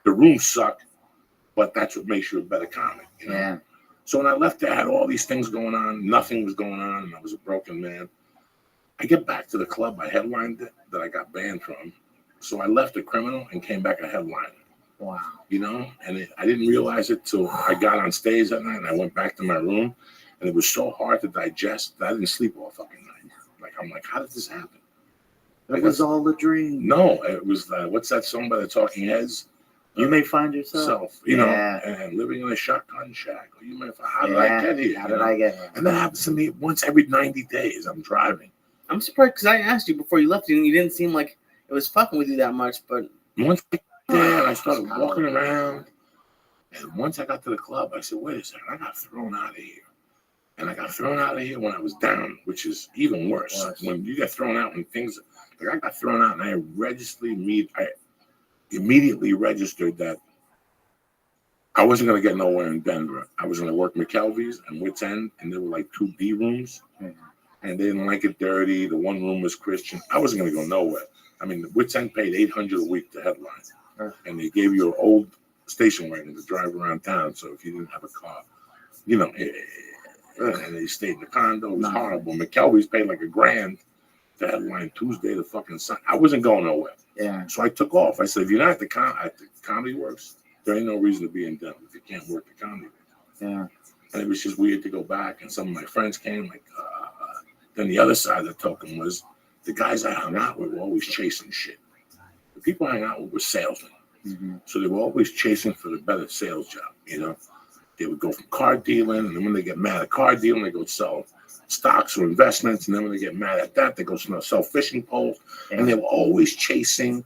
The rooms suck, but that's what makes you a better comic, you know? Yeah. So when I left there, I had all these things going on. Nothing was going on, and I was a broken man. I get back to the club. I headlined it that I got banned from. So I left a criminal and came back a headliner. Wow. You know? And I didn't realize it till I got on stage that night, and I went back to my room, and it was so hard to digest that I didn't sleep all fucking night. Like, I'm like, how did this happen? It was all a dream. No, it was, what's that song by the Talking Heads? You may find yourself. You know, and living in a shotgun shack. Or you may find, how did I get here? How did I get here? And that happens to me once every 90 days. I'm driving. I'm surprised because I asked you before you left, and you didn't seem like it was fucking with you that much. But once I got there, I started walking around. And once I got to the club, I said, wait a second, I got thrown out of here. And I got thrown out of here when I was down, which is even worse. When you get thrown out when things, like I got thrown out, and I immediately registered that I wasn't going to get nowhere in Denver. I was going to work McKelvey's and Wits End, and there were like 2 D rooms, and they didn't like it dirty. The one room was Christian. I wasn't going to go nowhere. I mean, the Wits End paid $800 a week to headline, and they gave you an old station wagon to drive around town. So if you didn't have a car, you know, and they stayed in the condo. It was horrible. McKelvey's paid like $1,000 to headline Tuesday to fucking Sunday. I wasn't going nowhere. Yeah. So I took off. I said, if you're not at the Comedy Works, there ain't no reason to be in Denver if you can't work the Comedy Works. Yeah. And it was just weird to go back. And some of my friends came. Like, then the other side of the token was the guys I hung out with were always chasing shit. The people I hung out with were salesmen. Mm-hmm. So they were always chasing for the better sales job, you know. They would go from car dealing, and then when they get mad at car dealing, they go sell stocks or investments, and then when they get mad at that, they go sell fishing poles, and they were always chasing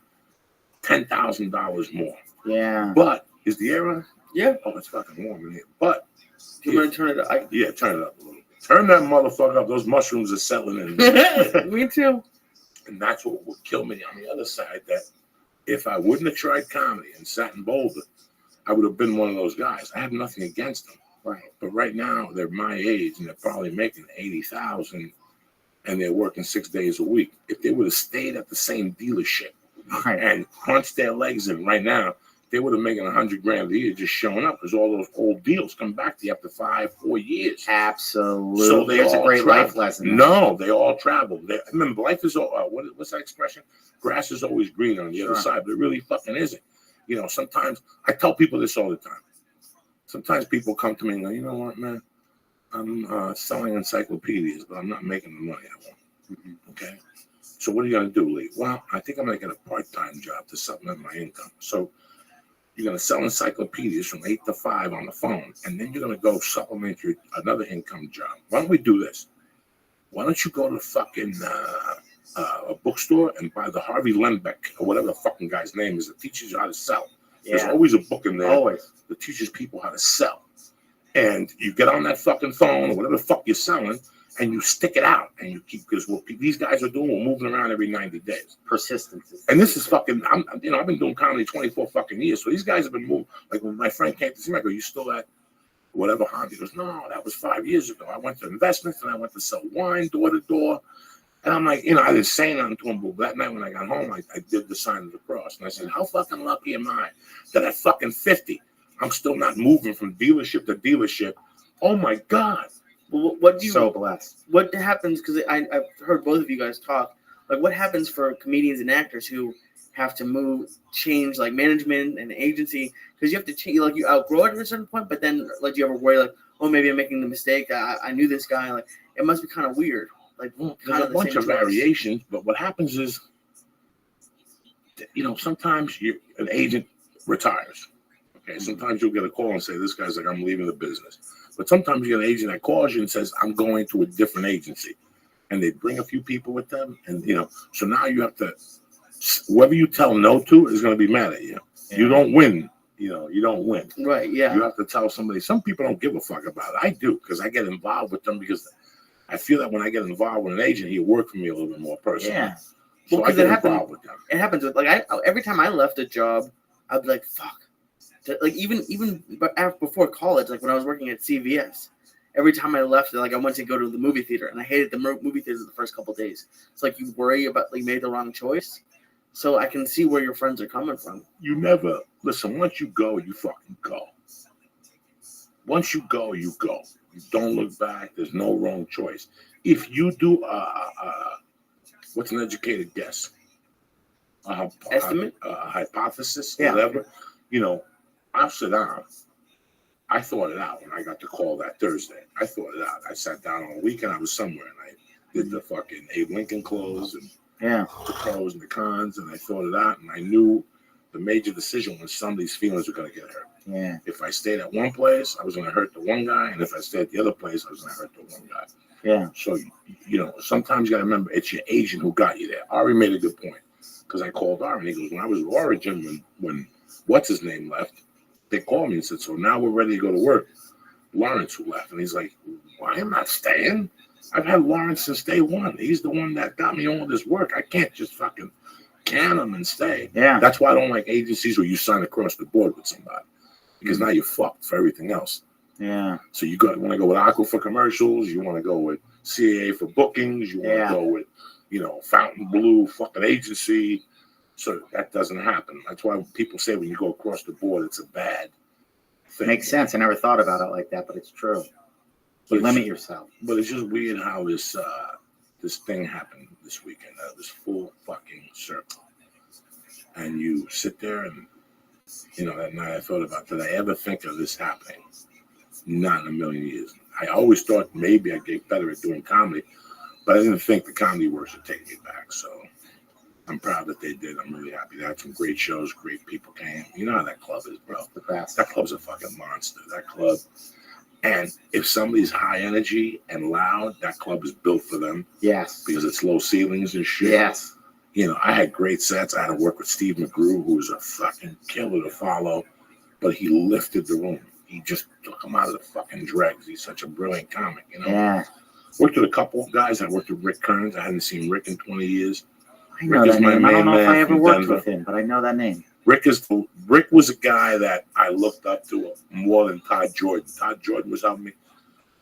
$10,000 more. Yeah. But is the era? Yeah. Oh, it's fucking warm in here. But you want to turn it up? Yeah, turn it up a little bit. Turn that motherfucker up. Those mushrooms are settling in. Me too. And that's what would kill me on the other side. That if I wouldn't have tried comedy and sat in Boulder, I would have been one of those guys. I have nothing against them. Right. But right now, they're my age, and they're probably making $80,000, and they're working 6 days a week. If they would have stayed at the same dealership and crunched their legs in right now, they would have making $100,000 a year just showing up, because all those old deals come back to you after 5-4 years. Absolutely. So there's a great life lesson. No, they all travel. Remember, life is all. What's that expression? Grass is always green on the other side, but it really fucking isn't. You know, sometimes I tell people this all the time. Sometimes people come to me and go, you know what, man? I'm selling encyclopedias, but I'm not making the money I want. Mm-hmm. Okay. So what are you going to do, Lee? Well, I think I'm going to get a part-time job to supplement my income. So you're going to sell encyclopedias from 8 to 5 on the phone, and then you're going to go supplement another income job. Why don't we do this? Why don't you go to fucking a bookstore and buy the Harvey Lembeck or whatever the fucking guy's name is that teaches you how to sell? There's always a book in there that teaches people how to sell. And you get on that fucking phone or whatever the fuck you're selling, and you stick it out, and you keep, because what these guys are doing, we're moving around every 90 days. Persistence. And this is fucking, I've been doing comedy 24 fucking years, so these guys have been moving. Like when my friend came to see me, I go, you still at whatever Honda? He goes, no, that was 5 years ago. I went to investments, and I went to sell wine door to door. And I'm like, I didn't say nothing to him, but that night when I got home, I did the sign of the cross. And I said, how fucking lucky am I that at fucking 50, I'm still not moving from dealership to dealership? Oh my God. Well, what do you? So blessed. What happens? Because I've heard both of you guys talk. Like, what happens for comedians and actors who have to change like management and agency? Because you have to change. Like, you outgrow it at a certain point, but then like, do you ever worry like, oh, maybe I'm making the mistake. I knew this guy. Like, it must be kind of weird. Like, there's a bunch of variations, but what happens is, sometimes an agent retires. Okay, sometimes you'll get a call and say, this guy's like, I'm leaving the business. But sometimes you get an agent that calls you and says, I'm going to a different agency. And they bring a few people with them. And, so now you have to, whoever you tell no to is going to be mad at you. Yeah. You don't win. You don't win. Right, yeah. You have to tell somebody. Some people don't give a fuck about it. I do, because I get involved with them, because I feel that when I get involved with an agent, he'll work for me a little bit more personally. Yeah. So well, I get involved with them. It happens with, like, every time I left a job, I'd be like, fuck. Like, even before college, like when I was working at CVS, every time I left, like I went to go to the movie theater, and I hated the movie theaters the first couple of days. It's like you worry about like you made the wrong choice. So I can see where your friends are coming from. You never listen. Once you go, you fucking go. Once you go, you go. You don't look back. There's no wrong choice. If you do, what's an educated guess? Estimate? A hypothesis, whatever. I'll sit down. I thought it out when I got the call that Thursday. I thought it out. I sat down on a weekend. I was somewhere, and I did the fucking Abe Lincoln close and the pros and the cons, and I thought it out, and I knew the major decision was somebody's feelings were going to get hurt. Yeah. If I stayed at one place, I was going to hurt the one guy, and if I stayed at the other place, I was going to hurt the one guy. Yeah. So, sometimes you got to remember it's your agent who got you there. Ari made a good point, because I called Ari, and he goes, when I was with Origin, when what's his name left, they called me and said, so now we're ready to go to work. Lawrence who left. And he's like, why am I not staying? I've had Lawrence since day one. He's the one that got me all this work. I can't just fucking can him and stay. Yeah. That's why I don't like agencies where you sign across the board with somebody, because now you're fucked for everything else. Yeah. So you want to go with Aqua for commercials. You want to go with CAA for bookings. You want to go with, Fountain Blue fucking agency. So that doesn't happen. That's why people say when you go across the board, it's a bad thing. Makes sense. I never thought about it like that, but it's true. You limit yourself. But it's just weird how this thing happened this weekend. This full fucking circle. And you sit there and, that night I thought about, did I ever think of this happening? Not in a million years. I always thought maybe I'd get better at doing comedy, but I didn't think the comedy works would take me back. So I'm proud that they did. I'm really happy. They had some great shows. Great people came. You know how that club is, bro. The best. That club's a fucking monster. That club, And if somebody's high energy and loud, that club is built for them. Yes. Because it's low ceilings and shit. Yes. You know, I had great sets. I had to work with Steve McGrew, who was a fucking killer to follow, but he lifted the room. He just took him out of the fucking dregs. He's such a brilliant comic, you know? Yeah. Worked with a couple of guys. I worked with Rick Kearns. I hadn't seen Rick in 20 years. I know Rick that name. I don't know if I ever worked Denver. with him, but I know that name. Rick was a guy that I looked up to more than Todd Jordan. Todd Jordan was helping me,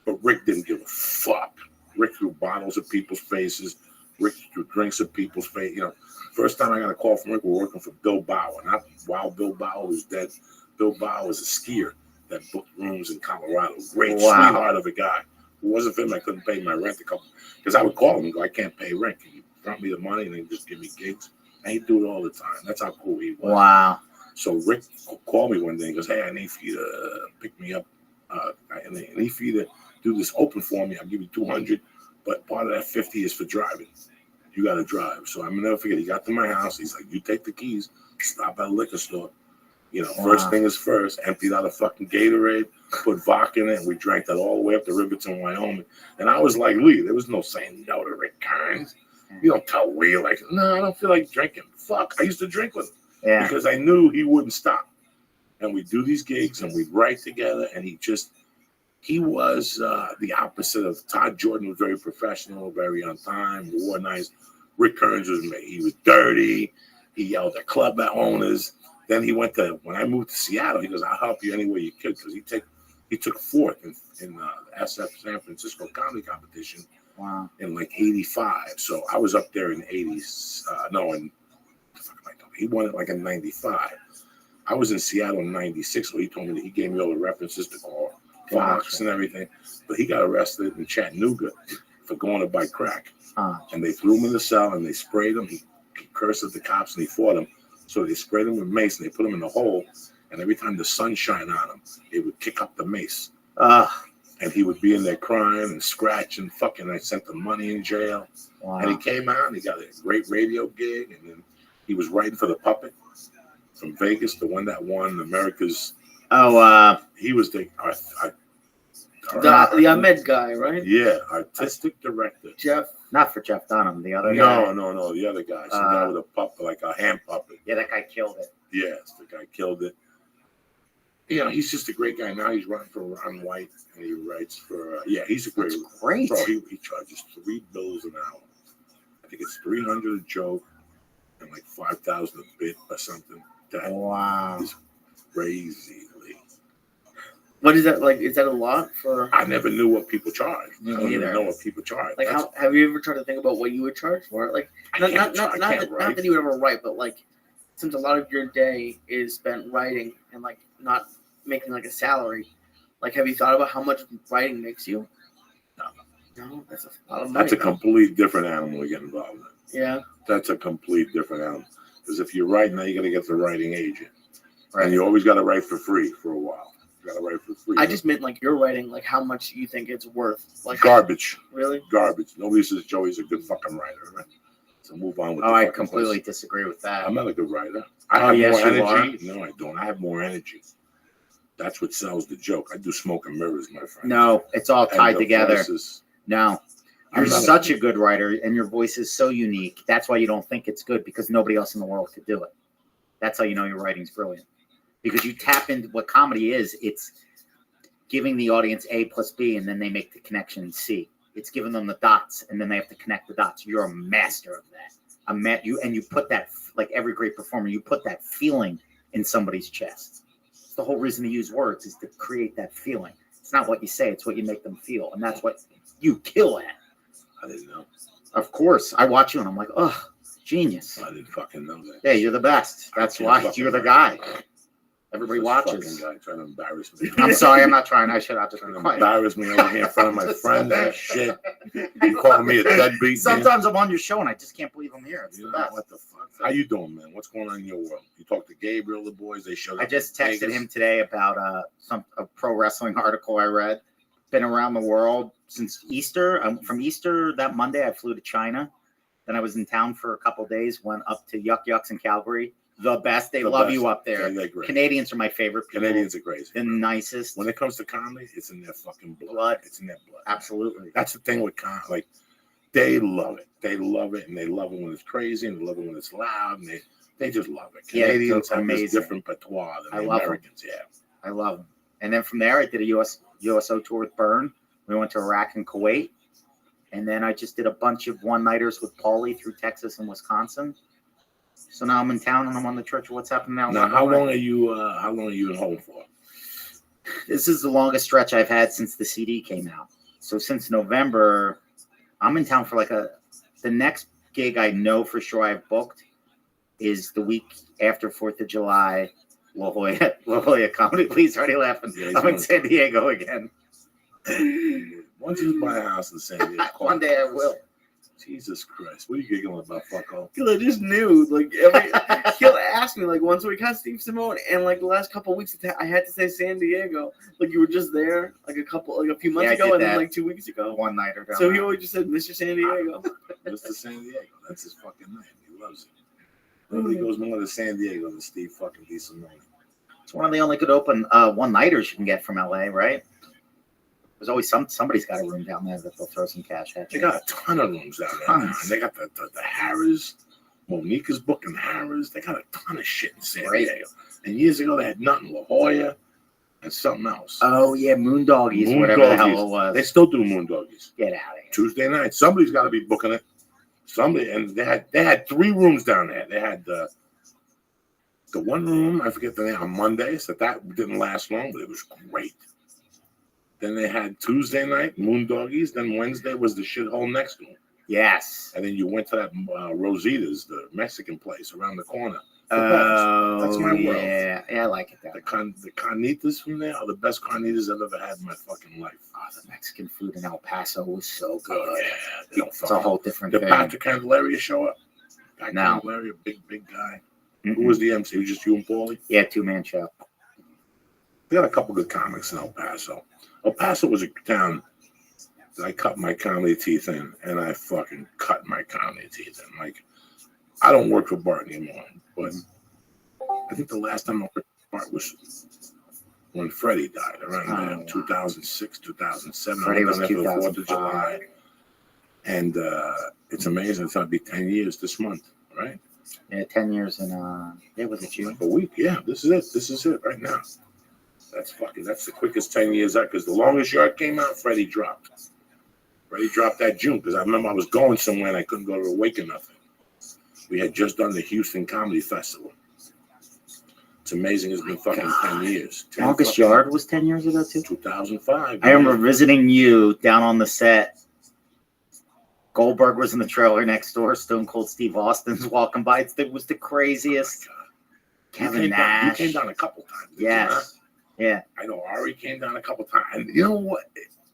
but Rick didn't give a fuck. Rick threw bottles at people's faces. Rick threw drinks at people's face. You know, first time I got a call from Rick, we were working for Bill Bauer. Not while Bill Bauer was dead. Bill Bauer was a skier that booked rooms in Colorado. Great sweetheart of a guy. If it wasn't for him, I couldn't pay my rent because I would call him and go, I can't pay rent. Can you front me the money and then just give me gigs? And he'd do it all the time. That's how cool he was. Wow. So Rick called me one day and goes, hey, I need for you to pick me up. I need for you to do this open for me. I'll give you $200, but part of that $50 is for driving. You got to drive. So I'm never forget. He got to my house. He's like, you take the keys, stop at a liquor store. You know, first thing is first. Emptied out a fucking Gatorade, put vodka in it, and we drank that all the way up to Riverton, Wyoming. And I was like, Lee, there was no saying no to Rick Kearns. You don't tell Lee, like, no, I don't feel like drinking. Fuck, I used to drink with him. Yeah. Because I knew he wouldn't stop. And we'd do these gigs, and we'd write together, and he was the opposite of Todd Jordan. Was very professional, very on time, wore nice. Rick Kearns he was dirty. He yelled at club owners. Then he went to, when I moved to Seattle, he goes, I'll help you any way you could, because he took fourth in the SF San Francisco comedy competition. Wow. In like 85. So I was up there in 80s. He won it like in 95. I was in Seattle in 96, so he told me that he gave me all the references to call Fox and everything. But he got arrested in Chattanooga for going to buy crack. And they threw him in the cell and they sprayed him. He cursed at the cops and he fought them. So they sprayed him with mace and they put him in the hole. And every time the sun shined on him, it would kick up the mace. And he would be in there crying and scratching. Fucking, I sent him money in jail. Wow. And he came out and he got a great radio gig. And then he was writing for the Puppet from Vegas, the one that won America's. He was the Ahmed guy, right? Yeah, artistic director. Jeff. Not for Jeff Dunham, the other guy. No, the other guy. Some guy with a puppet, like a hand puppet. Yeah, that guy killed it. Yes, the guy killed it. You know, he's just a great guy. Now he's running for Ron White, and he writes for. He's a great. That's great. Bro, he charges $3 an hour. I think it's $300 a joke, and like $5,000 a bit or something. That is crazy. What is that like? Is that a lot for? I never knew what people charge. I don't even know what people charge. Like, how have you ever tried to think about what you would charge for it? Like, not that you would ever write, but like, since a lot of your day is spent writing and like not making like a salary, like, have you thought about how much writing makes you? No, that's a lot of money. That's a complete different animal to get involved in. Yeah, that's a complete different animal. Because if you're writing, now you got to get the writing agent, and you always got to write for free for a while. You got to write for free. I just meant like you're writing, like how much you think it's worth. Like garbage. Really? Garbage. Nobody says Joey's a good fucking writer. Right? So move on with. I completely disagree with that. I'm not a good writer. I have more energy. No, I don't. I have more energy. That's what sells the joke. I do smoke and mirrors, my friend. No, it's all tied together. Prices. No. You're such a good writer, and your voice is so unique. That's why you don't think it's good, because nobody else in the world could do it. That's how you know your writing's brilliant. Because you tap into what comedy is. It's giving the audience A plus B, and then they make the connection C. It's giving them the dots, and then they have to connect the dots. You're a master of that. You put that, like every great performer, you put that feeling in somebody's chest. It's the whole reason to use words is to create that feeling. It's not what you say; it's what you make them feel, and that's what you kill at. I didn't know. Of course, I watch you, and I'm like, oh, genius. I didn't fucking know that. Yeah, you're the best. That's why you're the guy. Everybody watches. Guy trying to embarrass me. I'm sorry, I'm not trying. I should have just embarrass me over here in front of my friends and shit. You calling me a deadbeat? Sometimes I'm on your show and I just can't believe I'm here. It's the best. What the fuck? How you doing, man? What's going on in your world? You talked to Gabriel, the boys. They showed up. I just texted him today about a pro wrestling article I read. Been around the world since Easter. From Easter that Monday, I flew to China. Then I was in town for a couple of days. Went up to Yuck Yucks in Calgary. the best. They The love best. you up there. They're great. Canadians are my favorite people. Canadians are crazy. The nicest. When it comes to comedy, it's in their fucking blood. It's in their blood. Absolutely. That's the thing with comedy. Like, they love it. They love it, and they love it when it's crazy, and they love it when it's loud, and they just love it. Yeah, Canadians have amazing. this different patois than I the love Americans. them. Yeah. I love them. And then from there, I did a USO tour with Byrne. We went to Iraq and Kuwait. And then I just did a bunch of one-nighters with Paulie through Texas and Wisconsin. So now I'm in town and I'm on the Church of What's Happening Now. Now, how long are you in home for? This is the longest stretch I've had since the CD came out. So since November, I'm in town for the next gig I know for sure I've booked is the week after 4th of July, La Jolla Comedy. Please, already laughing. Yeah, I'm in San Diego again. Why don't you buy a house in San Diego? One day I will. Jesus Christ. What are you giggling about, fucko? Because I just knew, he'll ask me, once we got Steve Simone, and, the last couple of weeks, I had to say San Diego. You were just there, a few months ago, and then, 2 weeks ago. One nighter. So he always just said, Mr. San Diego. Mr. San Diego. That's his fucking name. He loves it. Nobody goes more to San Diego than Steve fucking D. Simone. It's one of the only good open one-nighters you can get from LA, right? There's always somebody's got a room down there that they'll throw some cash at. They got a ton of rooms down there now. And they got the Harrah's. Monica's booking Harrah's. They got a ton of shit in San Diego. And years ago, they had nothing. La Jolla and something else. Oh, yeah, Moondoggies, whatever the hell it was. They still do Moondoggies. Get out of here. Tuesday night. Somebody's got to be booking it. Somebody. And they had 3 rooms down there. They had the one room, I forget the name, on Mondays. That didn't last long, but it was great. Then they had Tuesday night, Moondoggies. Then Wednesday was the shithole next to them. Yes. And then you went to that Rosita's, the Mexican place around the corner. Oh, that's my world. Yeah, I like it. The carnitas from there are the best carnitas I've ever had in my fucking life. Oh, the Mexican food in El Paso was so good. Oh, yeah. It's a whole different thing. Did Patrick Candelaria show up? Patrick No. Candelaria, big guy. Who was the MC? It was just you and Paulie? Yeah, 2-man show. We got a couple good comics in El Paso. El Paso was a town that I cut my comedy teeth in, and I fucking cut my comedy teeth in. I don't work for Bart anymore, but I think the last time I worked for Bart was when Freddie died, around 2006, 2007. Freddie was I went there for the 4th of 2005. July. And it's amazing. It's going to be 10 years this month, right? Yeah, 10 years in, was it June? A week, yeah. This is it right now. That's the quickest 10 years out, because the longest yard came out, Freddie dropped. Freddie dropped that June, because I remember I was going somewhere and I couldn't go to Awake or nothing. We had just done the Houston Comedy Festival. It's amazing. It's been fucking 10 years. Longest yard was 10 years ago, too? 2005. I remember visiting you down on the set. Goldberg was in the trailer next door. Stone Cold Steve Austin's walking by. It was the craziest. Kevin Nash. You came down a couple times. Yes. Yeah. I know Ari came down a couple times. And you know what?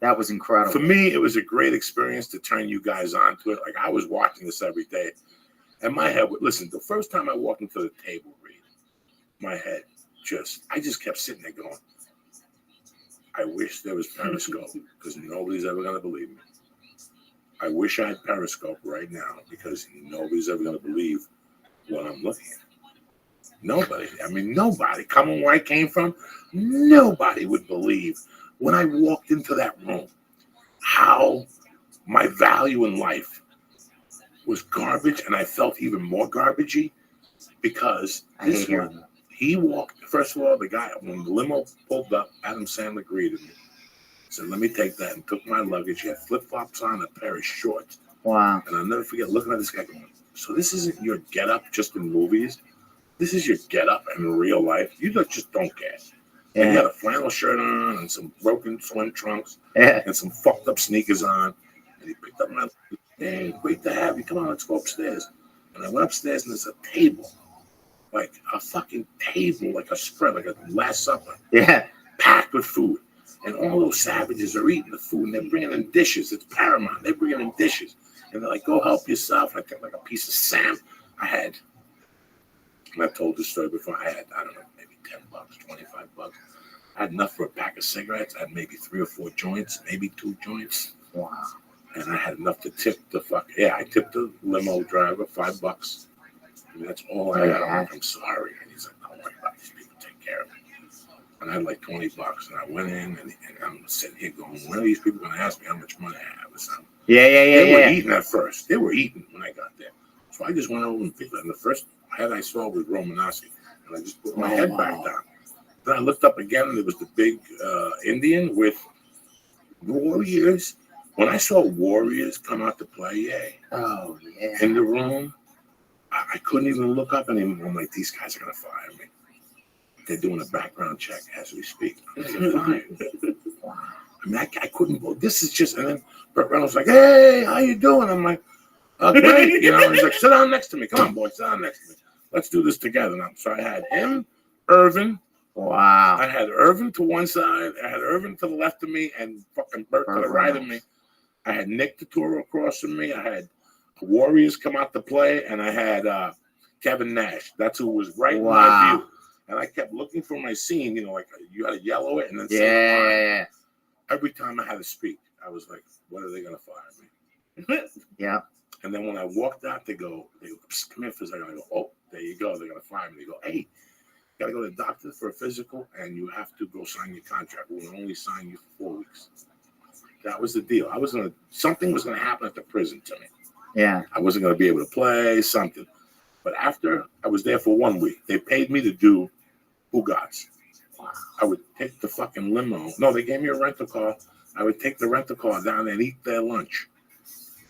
That was incredible. For me, it was a great experience to turn you guys on to it. I was watching this every day. And my head would, listen, the first time I walked into the table read, my head I just kept sitting there going, I wish there was Periscope, because nobody's ever going to believe me. I wish I had Periscope right now, because nobody's ever going to believe what I'm looking at. Nobody. Nobody. Coming where I came from, nobody would believe when I walked into that room how my value in life was garbage, and I felt even more garbagey because he walked. First of all, the guy, when the limo pulled up, Adam Sandler greeted me. Said, let me take that, and took my luggage. He had flip-flops on, a pair of shorts. Wow. And I'll never forget looking at this guy going, so this isn't your get-up just in movies? This is your get-up in real life? You just don't care. Yeah. And he had a flannel shirt on and some broken swim trunks and some fucked-up sneakers on. And he picked up my, hey, great to have you. Come on, let's go upstairs. And I went upstairs, and there's a table. Like a fucking table, like a spread, like a Last Supper. Yeah. Packed with food. And all those savages are eating the food, and they're bringing in dishes. It's Paramount. They're bringing in dishes. And they're like, go help yourself. And I took like a piece of salmon. And I've told this story before. I had, I don't know, maybe $10, $25. I had enough for a pack of cigarettes. I had maybe 3 or 4 joints, maybe 2 joints. Wow. And I had enough to tip the I tipped the limo driver $5. I mean, that's all I had. I'm like, I'm sorry. And he's like, don't worry about these people. Take care of it. And I had like $20, and I went in, and I'm sitting here going, when are these people going to ask me how much money I have or something? They were eating at first. They were eating when I got there. So I just went over and picked it. And the first head I saw was Romanasi. And I just put my head back down. Then I looked up again, and there was the big Indian with Warriors. When I saw Warriors come out to play, in the room, I couldn't even look up anymore. I'm like, these guys are going to fire me. They're doing a background check as we speak. They're fine. I mean, I couldn't go. This is just, and then Burt Reynolds was like, hey, how you doing? I'm like, great. You know, he's like, sit down next to me. Come on, boy, sit down next to me. Let's do this together now. So I had him, Irvin. Wow. I had Irvin to one side. I had Irvin to the left of me and fucking Burt to the right of me. I had Nick Totoro across from me. I had Warriors come out to play, and I had Kevin Nash. That's who was right in my view. And I kept looking for my scene, you know, like you had to yellow it and then say it. Every time I had to speak, I was like, when are they going to fire me? Yeah. And then when I walked out, they go, come here for a second. I go, oh, there you go. They're going to fire me. They go, hey, you got to go to the doctor for a physical, and you have to go sign your contract. We'll only sign you for 4 weeks. That was the deal. Something was going to happen at the prison to me. Yeah. I wasn't going to be able to play something. But after I was there for 1 week, they paid me to do Bugats. I would take the fucking limo. No, they gave me a rental car. I would take the rental car down there and eat their lunch.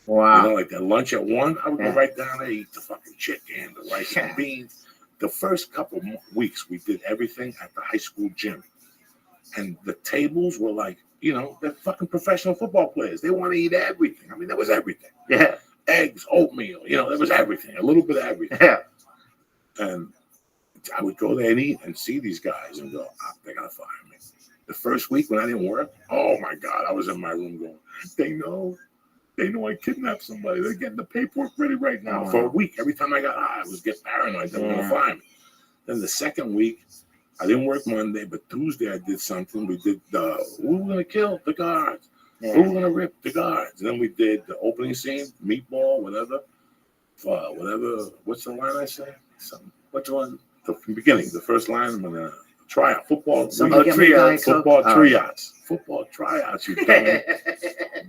Wow. You know, like their lunch at 1, I would go right down there, eat the fucking chicken, the rice and beans. The first couple weeks, we did everything at the high school gym. And the tables were like, you know, they're fucking professional football players. They want to eat everything. I mean, there was everything. Yeah. Eggs, oatmeal, you know, there was everything, a little bit of everything. Yeah. And I would go there and eat and see these guys and go, they're going to fire me. The first week when I didn't work, oh my God, I was in my room going, they know I kidnapped somebody. They're getting the paperwork ready right now. For a week, every time I got high, I was getting paranoid. They were going to fire me. Then the second week, I didn't work Monday, but Tuesday I did something. We did we were going to kill the guards. We were going to rip the guards. And then we did the opening scene, meatball, whatever. What's the line I say? Which one? The beginning, the first line when the tryout, football tryouts. Football tryouts. You done.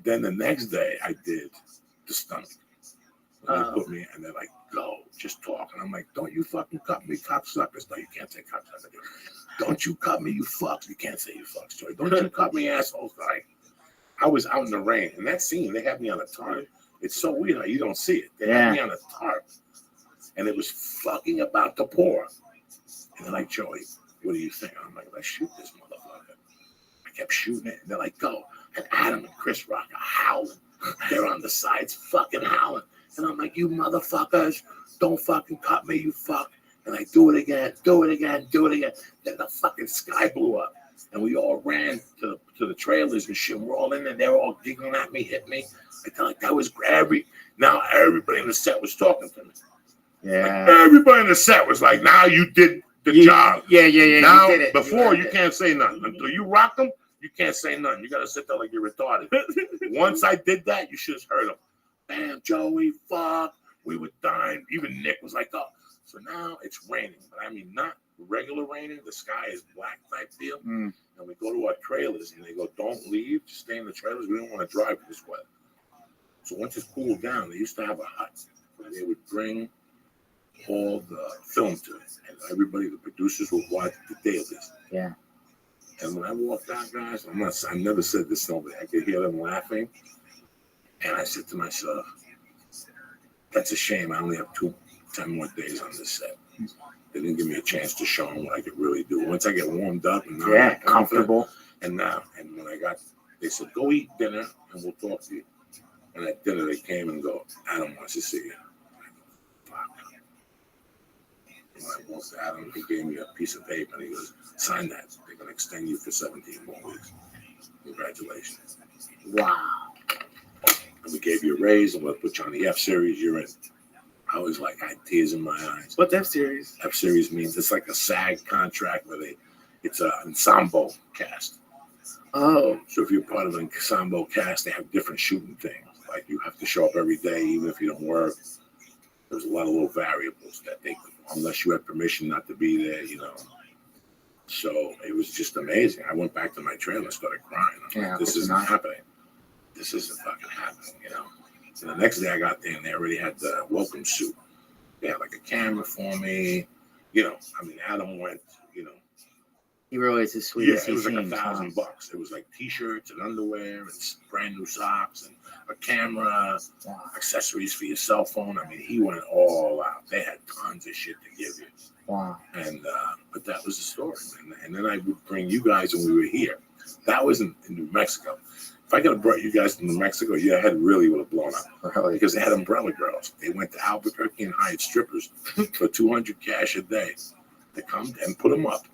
Then the next day I did the stomach. They put me and they're like, go, just talk. And I'm like, don't you fucking cut me, cocksuckers. No, you can't say cocksuckers. Don't you cut me, you fucks. You can't say you fucks, Joy. Don't you cut me, assholes. Like, I was out in the rain. And that scene, they had me on a tarp. It's so weird how you don't see it. They had me on a tarp. And it was fucking about to pour. And they're like, Joey, what do you think? I'm like, let's shoot this motherfucker. I kept shooting it. And they're like, go. And Adam and Chris Rock are howling. They're on the sides fucking howling. And I'm like, you motherfuckers, don't fucking cut me, you fuck. And I do it again. Then the fucking sky blew up. And we all ran to the trailers and shit. We're all in there. They were all giggling at me, hit me. I felt like that was now everybody in the set was talking to me. Yeah. Like everybody in the set was like, now you did the job. Yeah. Now, you did it. before, you can't say nothing. Until you rock them, you can't say nothing. You got to sit there like you're retarded. Once I did that, you should have heard them. Damn, Joey, fuck. We were dying. Even Nick was like, oh. So now it's raining. But I mean, not regular raining. The sky is black type deal. And we go to our trailers and they go, don't leave. Just stay in the trailers. We don't want to drive this way. So once it's cooled down, they used to have a hut where they would bring all the film to it. And everybody, the producers would watch the dailies. Yeah. And when I walked out, guys, I never said this over there. I could hear them laughing. And I said to myself, that's a shame. I only have 10 more days on this set. They didn't give me a chance to show them what I could really do. Once I get warmed up and now I'm comfortable. And when they said, go eat dinner and we'll talk to you. And at dinner, they came and go, Adam wants to see you. Fuck. When I walked to Adam, he gave me a piece of paper and he goes, sign that. They're going to extend you for 17 more weeks. Congratulations. Wow. And we gave you a raise and we'll put you on the F series. You're in. I was like, I had tears in my eyes. What's F series? F series means it's like a SAG contract where it's an ensemble cast. Oh. So if you're part of an ensemble cast, they have different shooting things. Like you have to show up every day, even if you don't work. there was a lot of little variables that they, unless you had permission not to be there, you know. So it was just amazing. I went back to my trailer and started crying. I'm like, this isn't happening. This isn't fucking happening, you know. So the next day I got there and they already had the welcome suit. They had like a camera for me, you know. I mean, Adam went, you know. He really is as sweet as he it was seems. like $1,000. It was like t-shirts and underwear and brand new socks and a camera, accessories for your cell phone. I mean, he went all out. They had tons of shit to give you. Wow. And but that was the story. And then I would bring you guys when we were here. That was in New Mexico. If I could have brought you guys to New Mexico, your head really would have blown up. Really? Because they had umbrella girls. They went to Albuquerque and hired strippers for $200 cash a day to come and put them up.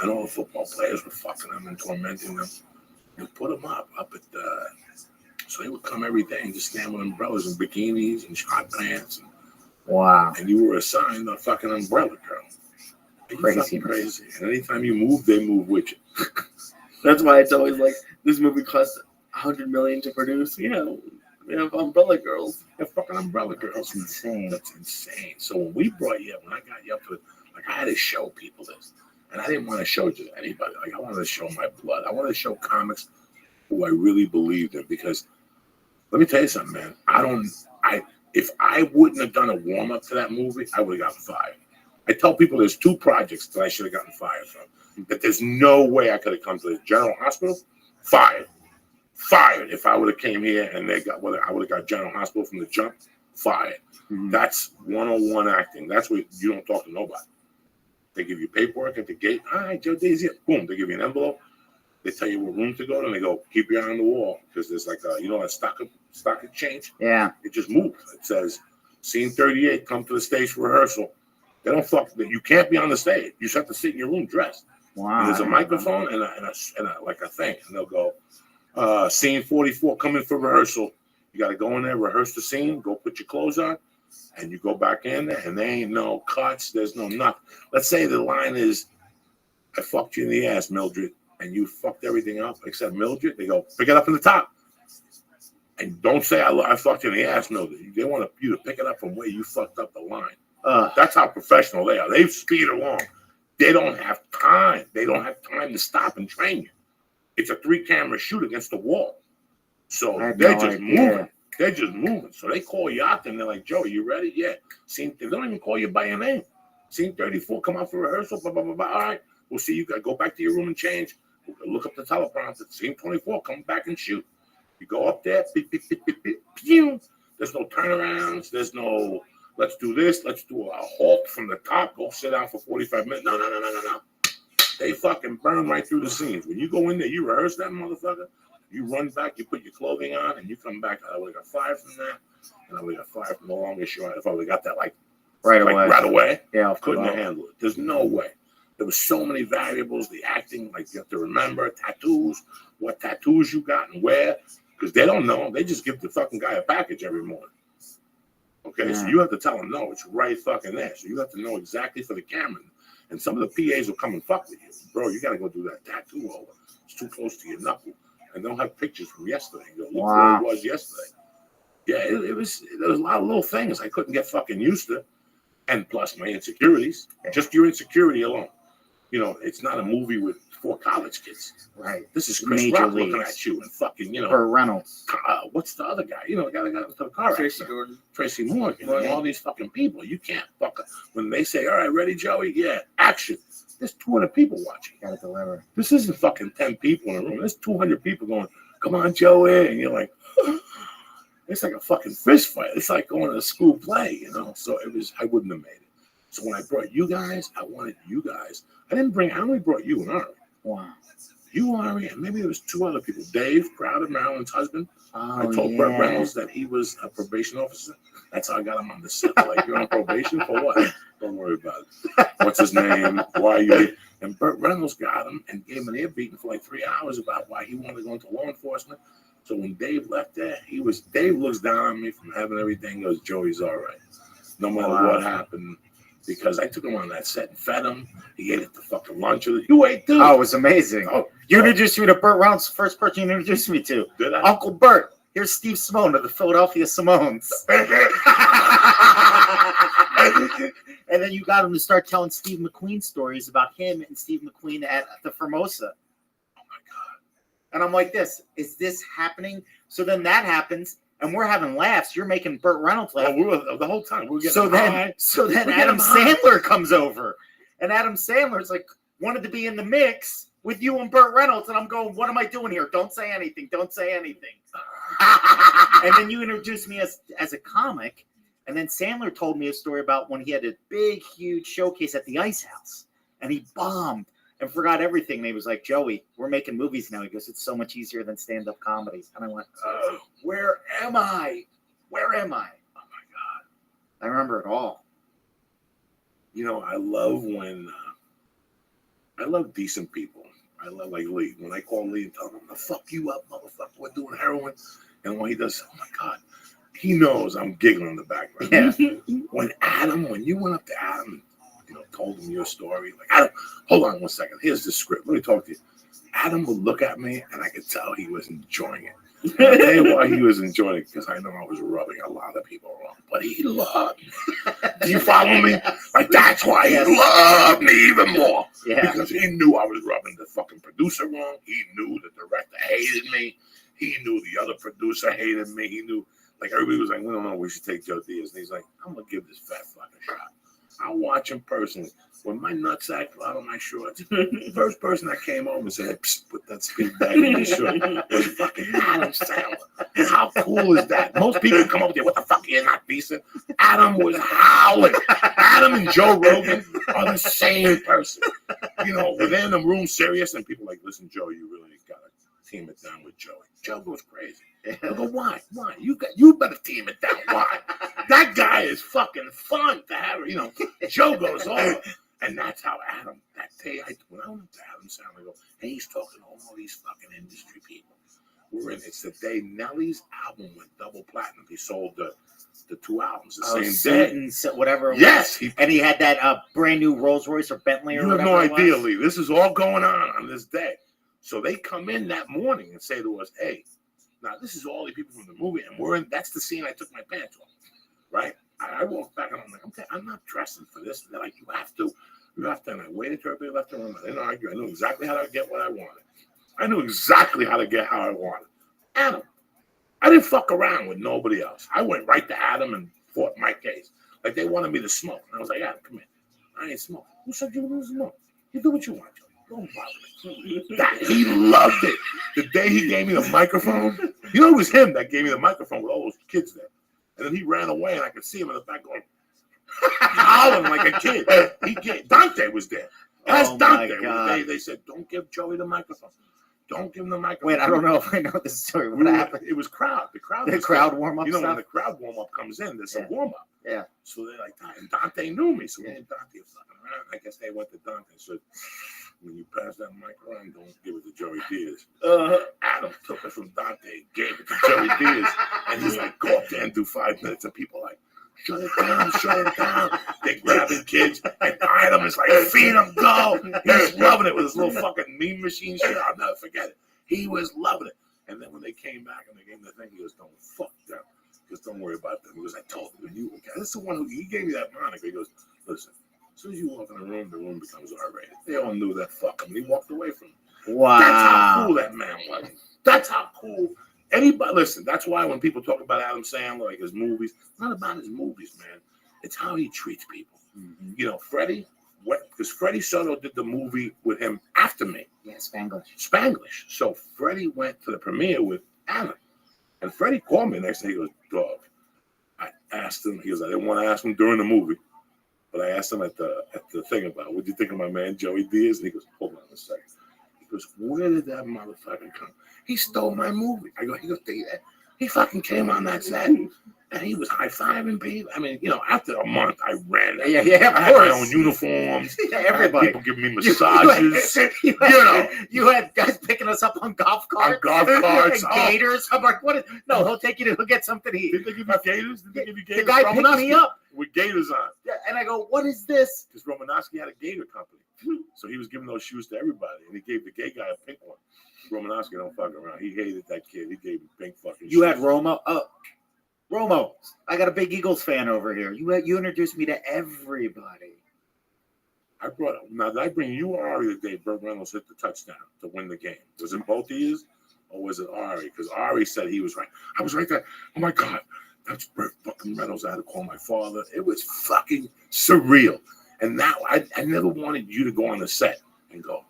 And all the football players were fucking them and tormenting them. And put them up at the. So they would come every day and just stand with umbrellas and bikinis and hot pants. Wow. And you were assigned a fucking umbrella girl. Crazy. Crazy. And anytime you move, they move with you. That's why it's always like this movie cost $100 million to produce. You know, we have umbrella girls. They're fucking umbrella girls. That's insane. That's insane. So when we brought you up, when I got you up to it, like I had to show people this. And I didn't want to show it to anybody. Like I wanted to show my blood. I wanted to show comics who I really believed in. Because let me tell you something, man. If I wouldn't have done a warm-up to that movie, I would have gotten fired. I tell people there's 2 projects that I should have gotten fired from. That there's no way I could have come to the General Hospital. Fired. If I would have came here and I would have got General Hospital from the jump. Fired. Mm-hmm. That's 101 acting. That's what you don't talk to nobody. They give you paperwork at the gate. All right, Joe Daisy. Boom. They give you an envelope. They tell you what room to go to, and they go, keep your eye on the wall. Because there's like a stock of change. Yeah. It just moves. It says, scene 38, come to the stage for rehearsal. They don't fuck. You can't be on the stage. You just have to sit in your room dressed. Wow. And there's a microphone and a like a thing. And they'll go, scene 44, come in for rehearsal. You got to go in there, rehearse the scene, go put your clothes on, and you go back in there, and there ain't no cuts. There's no nothing. Let's say the line is, I fucked you in the ass, Mildred, and you fucked everything up except Mildred. They go, pick it up in the top. And don't say, I fucked you in the ass, Mildred. They want you to pick it up from where you fucked up the line. That's how professional they are. They speed along. They don't have time. They don't have time to stop and train you. It's a 3-camera shoot against the wall. So they're just moving. They're just moving. So they call you out there and they're like, Joe, you ready? Yeah. Scene, they don't even call you by your name. Scene 34, come out for rehearsal. Blah, blah, blah, blah. All right. We'll see you guys. Go back to your room and change. Look up the teleprompter. Scene 24, come back and shoot. You go up there. Beep, beep, beep, beep, beep, pew. There's no turnarounds. There's no, let's do this. Let's do a halt from the top. Go sit down for 45 minutes. No. They fucking burn right through the scenes. When you go in there, you rehearse that motherfucker. You run back, you put your clothing on, and you come back. I would have got fired from that, and I would have got fired from the longest shot. If I would have got that right away, yeah, couldn't have handled it. There's no way. There was so many variables. The acting, like you have to remember tattoos, what tattoos you got and where, because they don't know. They just give the fucking guy a package every morning. Okay, so you have to tell them, no, it's right fucking there. So you have to know exactly for the camera. And some of the PAs will come and fuck with you. Bro, you got to go do that tattoo over. It's too close to your knuckle. And they'll have pictures from yesterday. You go, look where it was yesterday. Yeah, there was a lot of little things I couldn't get fucking used to. And plus my insecurities. Just your insecurity alone. You know, it's not a movie with 4 college kids. Right. This is Chris Rock looking at you and fucking, you know. Burt Reynolds. What's the other guy? You know, the guy that got into the car accident. Tracy Morgan. And all these fucking people. You can't fuck. When they say, all right, ready, Joey? Yeah, action. There's 200 people watching. Gotta deliver. This isn't fucking 10 people in a room. There's 200 people going, come on, Joey. And you're like, it's like a fucking fist fight. It's like going to a school play, you know? So I wouldn't have made it. So when I brought you guys, I wanted you guys. I only brought you and Ari. Wow. You, Ari, and maybe there was 2 other people. Dave Crowder, Marilyn's husband. I told Burt Reynolds that he was a probation officer. That's how I got him on the set. Like, you're on probation for what? Don't worry about it. What's his name? Why are you? And Burt Reynolds got him and gave him an ear beating for like 3 hours about why he wanted to go into law enforcement. So when Dave left there, Dave looks down on me from having everything. Goes, Joey's all right, no matter what happened. Because I took him on that set and fed him. He ate at the fucking lunch. You ate too. Oh, it was amazing. You introduced me to Burt Reynolds, first person you introduced me to. Did I? Uncle Burt. Here's Steve Simone of the Philadelphia Simones. And then you got him to start telling Steve McQueen stories about him and Steve McQueen at the Formosa. Oh my God. And I'm like, is this happening? So then that happens, and we're having laughs. You're making Burt Reynolds laugh. We were the whole time. We were getting So high. then Adam Sandler comes over, and Adam Sandler's like wanted to be in the mix with you and Burt Reynolds, and I'm going, what am I doing here? Don't say anything. Don't say anything. And then you introduced me as a comic, and then Sandler told me a story about when he had a big, huge showcase at the Ice House, and he bombed and forgot everything. And he was like, Joey, we're making movies now. He goes, it's so much easier than stand-up comedies. And I went, where am I? Where am I? Oh my God. I remember it all. You know, I love when I love decent people. I love like Lee. When I call Lee and tell him, I'm gonna fuck you up, motherfucker, we're doing heroin. And when he does, oh my God, he knows I'm giggling in the background. Yeah. When you went up to Adam, told him your story, like, Adam, hold on one second. Here's the script. Let me talk to you. Adam would look at me, and I could tell he was enjoying it. And I'll tell you why he was enjoying it, because I know I was rubbing a lot of people wrong, but he loved me. Do you follow me? Like, that's why he loved me even more. Yeah. Because he knew I was rubbing the fucking producer wrong. He knew the director hated me. He knew the other producer hated me. He knew, like, everybody was like, we don't know, we should take Joe Diaz. And he's like, I'm going to give this fat fucking shot. I'll watch him personally. When my nutsack fell out of my shorts, the first person that came over and said, put that skin back in your short was fucking Adam Sandler. And how cool is that? Most people come up there, what the fuck, you're not decent? Adam was howling. Adam and Joe Rogan are the same person. Within the room, serious, and people like, listen, Joe, you really got to team it down with Joey. Joe goes crazy. I go, why? Why? You better team it down. Why? That guy is fucking fun to have. Joe goes off. And that's how Adam, that day, when I went to Adam Sandler, I go, hey, he's talking to all these fucking industry people. It's the day Nelly's album went double platinum. He sold the 2 albums the same day. Whatever. Yes. He had that brand new Rolls Royce or Bentley or whatever. You have no idea, Lee. This is all going on this day. So they come in that morning and say to us, hey, now this is all the people from the movie, and that's the scene I took my pants off, right? I walked back and I'm like, okay, I'm not dressing for this. And they're like, you have to. And I waited till everybody left the room. I didn't argue. I knew exactly how to get what I wanted. I knew exactly how to get how I wanted. Adam. I didn't fuck around with nobody else. I went right to Adam and fought my case. Like, they wanted me to smoke. And I was like, Adam, come here. I ain't smoking. Who said you were smoke? You do what you want, Joe. Don't bother me. He loved it. The day he gave me the microphone, it was him that gave me the microphone with all those kids there. And then he ran away, and I could see him in the back going, howling like a kid. Dante was there. That's Dante. They said, don't give Joey the microphone. Don't give him the microphone. Wait, I don't know if I know this story. What happened? It was crowd. The crowd warm-up stuff? When the crowd warm-up comes in, there's some warm-up. Yeah. So they're like, and Dante knew me. So me and Dante were fucking around. I guess they went to Dante and said, when you pass that mic around, don't give it to Joey Diaz. Adam took it from Dante, gave it to Joey Diaz. And he's like, go up there and do 5 minutes. And people like, shut it down, shut it down. They're grabbing kids. And Adam is like, feed him, go. He's loving it with his little fucking meme machine shit. I'll never forget it. He was loving it. And then when they came back and they gave him the thing, he goes, don't fuck them. Just don't worry about them. He goes, I told him, that's the one who, he gave me that moniker. He goes, listen, as soon as you walk in the room becomes R-rated. They all knew that fuck him. He walked away from him. Wow. That's how cool that man was. That's how cool. Anybody, listen, that's why when people talk about Adam Sandler, like his movies, it's not about his movies, man. It's how he treats people. Mm-hmm. Freddie, because Freddie Soto did the movie with him after me. Yeah, Spanglish. So Freddie went to the premiere with Adam. And Freddie called me the next day. He goes, dog, I asked him, he goes, I didn't want to ask him during the movie, but I asked him at the thing about, what do you think of my man, Joey Diaz? And he goes, hold on a second. He goes, where did that motherfucker come? He stole my movie. He goes, he fucking came on that set. And he was high-fiving people. I mean, after a month, I ran. Yeah, I had my own uniforms. Everybody. People giving me massages. You had guys picking us up on golf carts. And gators. I'm like, no, he'll take you to get something to eat. Did they give you gators? The guy picked me up. With gators on. Yeah, and I go, what is this? Because Romanowski had a gator company. So he was giving those shoes to everybody. And he gave the gay guy a pink one. Romanowski don't fuck around. He hated that kid. He gave him pink fucking shoes. You had Roma? Oh. Romo, I got a big Eagles fan over here. You introduced me to everybody. I brought now. Did I bring you or Ari the day Burt Reynolds hit the touchdown to win the game? Was it both of you, or was it Ari? Because Ari said he was right. I was right there. Oh my God, that's Burt fucking Reynolds. I had to call my father. It was fucking surreal. And now I never wanted you to go on the set and go,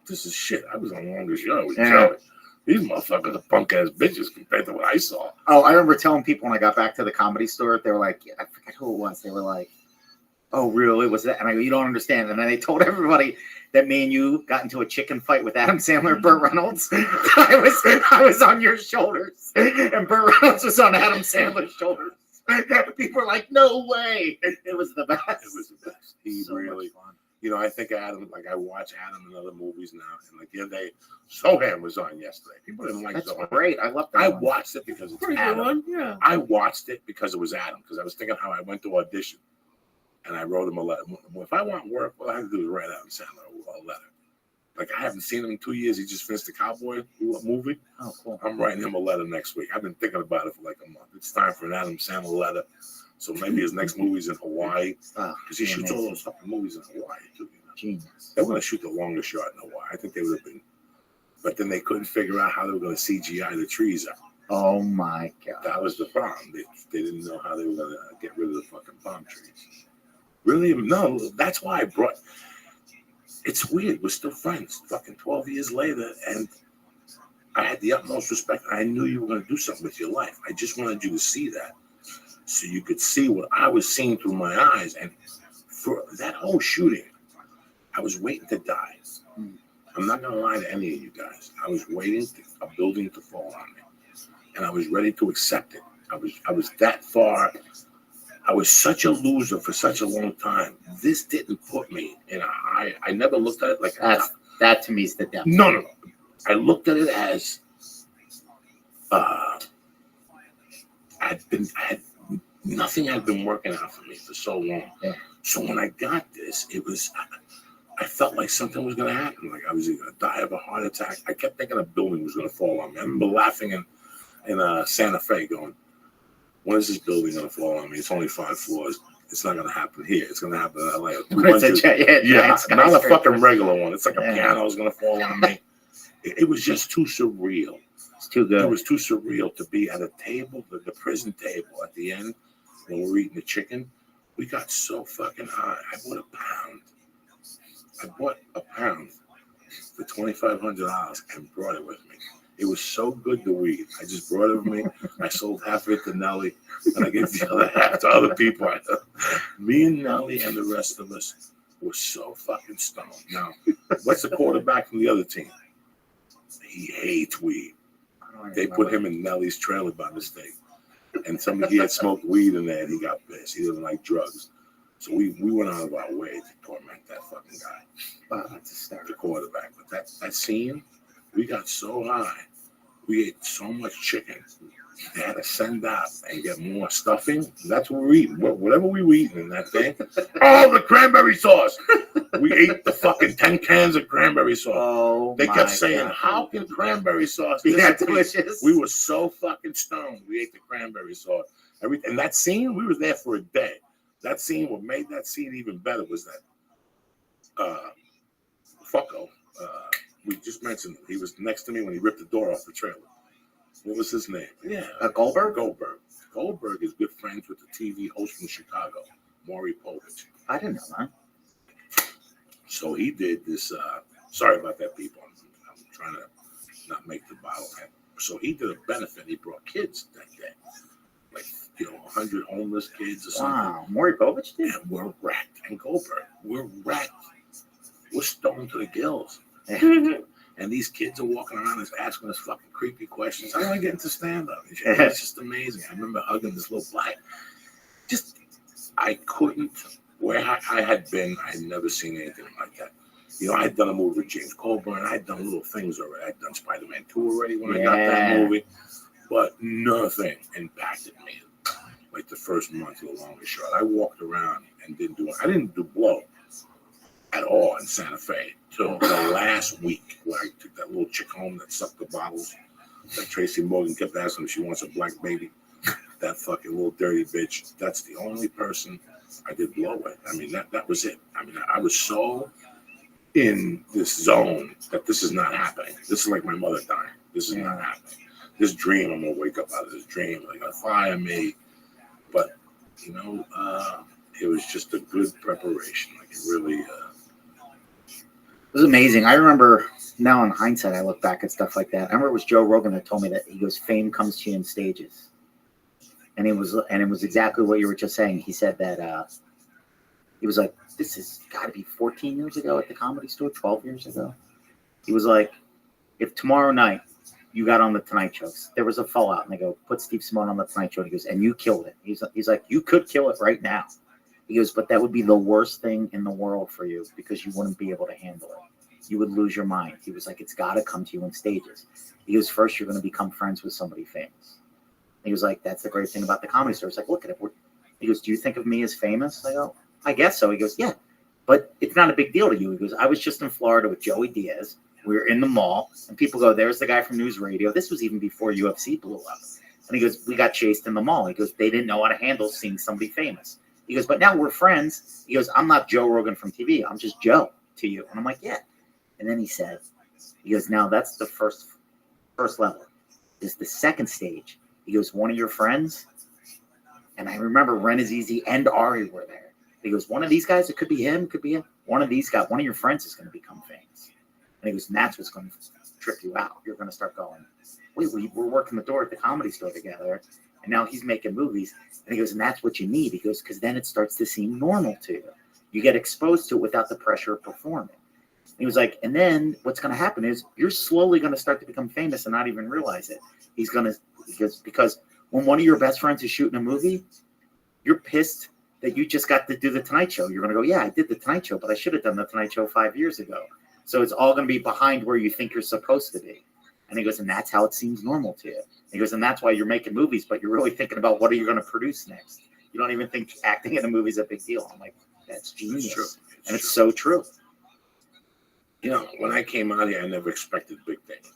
this is shit. I was on the longest show with Joey. These motherfuckers are punk ass bitches compared to what I saw. Oh, I remember telling people when I got back to the Comedy Store, they were like, I forget who it was. They were like, oh, really? Was that? And I go, you don't understand. And then they told everybody that me and you got into a chicken fight with Adam Sandler and Burt Reynolds. I was on your shoulders, and Burt Reynolds was on Adam Sandler's shoulders. People were like, no way. It was the best. It was the best. He so really, I think Adam, like I watch Adam in other movies now. And like the other day, Sohan was on yesterday. People didn't like That's Sohan. Great. I love that. I one. watched it because it's Pretty Adam. good one, yeah. I watched it because it was Adam. Because I was thinking how I went to audition. And I wrote him a letter. Well, if I want work, all I have to do is write Adam Sandler a letter. Like, I haven't seen him in 2 years. He just finished the Cowboy movie. Oh, cool. I'm writing him a letter next week. I've been thinking about it for like a month. It's time for an Adam Sandler letter. So maybe his next movie's in Hawaii. Because he shoots all those fucking movies in Hawaii, too. Genius. They were going to shoot the longest shot in Hawaii. I think they would have been. But then they couldn't figure out how they were going to CGI the trees up. Oh, my God. That was the problem. They didn't know how they were going to get rid of the fucking palm trees. Really? No, that's why I brought. It's weird. We're still friends. Fucking 12 years later, and I had the utmost respect. I knew you were going to do something with your life. I just wanted you to see that, so you could see what I was seeing through my eyes. And for that whole shooting, I was waiting to die. I'm not going to lie to any of you guys. I was waiting for a building to fall on me, and I was ready to accept it. I was that far. I was such a loser for such a long time. This didn't put me in a high. I never looked at it like that. To me is the devil. No. I looked at it as nothing had been working out for me for so long. Yeah. So when I got this, I felt like something was going to happen. Like I was going to die of a heart attack. I kept thinking a building was going to fall on me. I remember laughing in Santa Fe, going, when is this building going to fall on me? It's only 5 floors. It's not going to happen here. It's going to happen in LA. Not a fucking regular one. It's like a piano is going to fall on me. It was just too surreal. It's too good. It was too surreal to be at a table, the prison table at the end when we were eating the chicken. We got so fucking high. I bought a pound for $2,500 and brought it with me. It was so good, the weed. I just brought it with me. I sold half of it to Nelly, and I gave the other half to other people. Me and Nelly and the rest of us were so fucking stoned. Now, what's the quarterback from the other team? He hates weed. They put him in Nelly's trailer by mistake. And he had smoked weed in there, and he got pissed. He didn't like drugs. So we went out of our way to torment that fucking guy. Wow, that's a start. The quarterback. But that scene, we got so high. We ate so much chicken. They had to send out and get more stuffing. That's what we're eating. Whatever we were eating in that thing. Oh, the cranberry sauce. We ate the fucking 10 cans of cranberry sauce. Oh, they kept saying, how can cranberry sauce be that delicious? We were so fucking stoned. We ate the cranberry sauce. And that scene, we were there for a day. That scene, what made that scene even better was that fucko. We just mentioned him. He was next to me when he ripped the door off the trailer. What was his name? Yeah. Goldberg? Goldberg is good friends with the TV host from Chicago, Maury Povich. I didn't know that. So he did this. Sorry about that, people. I'm trying to not make the bottle. So he did a benefit. He brought kids that day. Like, 100 homeless kids or something. Wow. Maury Povich did? And we're wrecked. And Goldberg, we're wrecked. We're stoned to the gills. And these kids are walking around and asking us fucking creepy questions. I want to get into stand-up. It's just amazing. I remember hugging this little black. I couldn't. Where I had been, I had never seen anything like that. I had done a movie with James Coburn. I had done little things already. I had done Spider-Man 2 already when I got that movie. But nothing impacted me like the first month of the longest shot. I walked around and I didn't do blow at all in Santa Fe till the last week where I took that little chick home that sucked the bottles that Tracy Morgan kept asking if she wants a black baby. that fucking little dirty bitch. That's the only person I did blow with. I mean, that was it. I mean, I was so in this zone that this is not happening. This is like my mother dying. This is not happening. This dream, I'm gonna wake up out of this dream. They're gonna fire me. But you know, it was just a good preparation. Like it really. It was amazing. I remember now in hindsight, I look back at stuff like that. I remember it was Joe Rogan that told me that he goes, "Fame comes to you in stages," and it was exactly what you were just saying. He said that he was like, "This has got to be 14 years ago at the Comedy Store, 12 years ago." He was like, "If tomorrow night you got on the Tonight Show, there was a fallout, and they go put Steve Simone on the Tonight Show," and he goes, "and you killed it." He's like, "You could kill it right now." He goes, "But that would be the worst thing in the world for you because you wouldn't be able to handle it. You would lose your mind." He was like, "It's got to come to you in stages." He goes, "First, you're going to become friends with somebody famous." He was like, "That's the great thing about the Comedy Store." It's like, look at it. He goes, "Do you think of me as famous?" I go, "I guess so." He goes, "Yeah, but it's not a big deal to you." He goes, "I was just in Florida with Joey Diaz. We were in the mall, and people go, 'There's the guy from News Radio.' This was even before UFC blew up." And he goes, "We got chased in the mall." He goes, "They didn't know how to handle seeing somebody famous." He goes, "But now we're friends." He goes, "I'm not Joe Rogan from TV. I'm just Joe to you." And I'm like, "Yeah." And then he said, he goes, "Now that's the first level. Is the second stage." He goes, "One of your friends," and I remember Ren Azizi and Ari were there. He goes, "One of these guys, it could be him, could be him. One of these guys, one of your friends is going to become famous." And he goes, "And that's what's going to trip you out. You're going to start going, wait, we're working the door at the Comedy Store together, and now he's making movies." And he goes, "And that's what you need." He goes, "Because then it starts to seem normal to you. You get exposed to it without the pressure of performing." He was like, "And then what's going to happen is you're slowly going to start to become famous and not even realize it." Because when one of your best friends is shooting a movie, you're pissed that you just got to do the Tonight Show. You're going to go, "Yeah, I did the Tonight Show, but I should have done the Tonight Show 5 years ago." So it's all going to be behind where you think you're supposed to be. And he goes, "And that's how it seems normal to you." He goes, "And that's why you're making movies, but you're really thinking about what are you going to produce next. You don't even think acting in a movie is a big deal." I'm like, that's genius. It's true. And it's so true. You know, when I came out here, I never expected big things.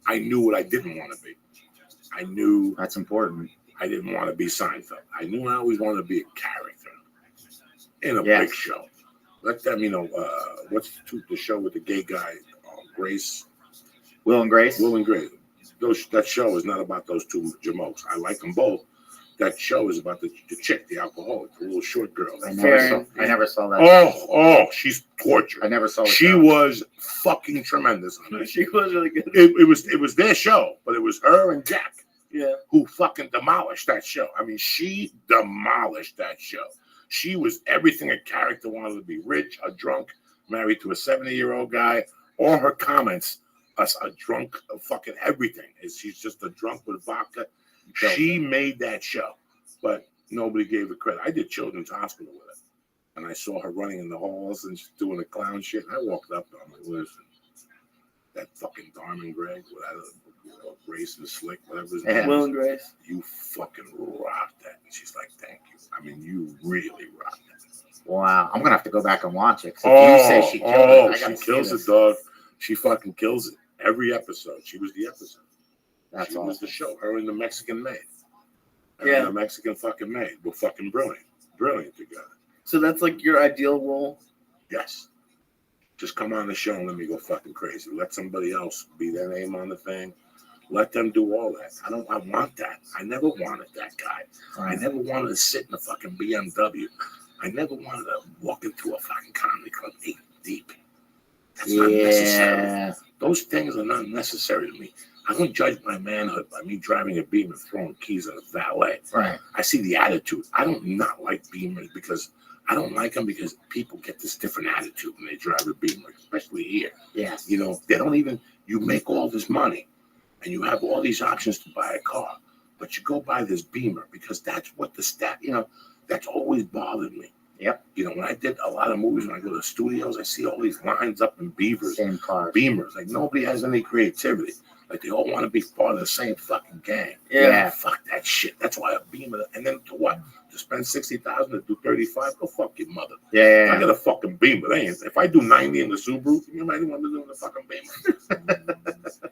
I knew what I didn't want to be. I knew that's important. I didn't want to be Seinfeld. I knew I always wanted to be a character in a big show. Let them, you know, what's the show with the gay guy, Grace? Will and Grace? Will and Grace. That show is not about those two jamokes. I like them both. That show is about the chick, the alcoholic, the little short girl. I never saw that. Oh, she's tortured. I never saw it. She was fucking tremendous on that. She was really good. It was their show, but it was her and Jack who fucking demolished that show. I mean, she demolished that show. She was everything a character wanted to be: rich, a drunk, married to a 70-year-old guy. All her comments, a drunk, fucking everything. She's just a drunk with vodka. She made that show, but nobody gave her credit. I did Children's Hospital with her, and I saw her running in the halls and just doing the clown shit. And I walked up to her and I'm like, "Listen, that fucking Darman Gregg, Grace and Slick, whatever his name Will is, and Grace, you fucking rocked that." And she's like, "Thank you. I mean, you really rocked that." Wow, I'm gonna have to go back and watch it. You say she killed it. She kills it, dog. She fucking kills it. Every episode, she was the episode. That's she awesome. was the show. Her and the Mexican maid. Yeah. The Mexican fucking maid were fucking brilliant together. So that's like your ideal role? Yes. Just come on the show and let me go fucking crazy. Let somebody else be their name on the thing. Let them do all that. I want that. I never wanted that guy. I never wanted to sit in a fucking BMW. I never wanted to walk into a fucking comedy club 8 deep. That's not necessary. Those things are not necessary to me. I don't judge my manhood by me driving a Beamer, throwing keys at a valet. Right. I see the attitude. I don't not like Beamers because I don't like them because people get this different attitude when they drive a Beamer, especially here. Yes. You know, they don't even, you make all this money and you have all these options to buy a car, but you go buy this Beamer because that's what the that's always bothered me. Yep. You know, when I did a lot of movies, when I go to studios, I see all these lines up in Beavers. Same cars. Beamers. Like nobody has any creativity. Like they all want to be part of the same fucking gang. Yeah. Fuck that shit. That's why a Beamer. And then to what? To spend $60,000 to do 35? Go fuck your mother. Yeah. I got a fucking Beamer. They ain't, if I do 90 in the Subaru, you might want to do the fucking Beamer.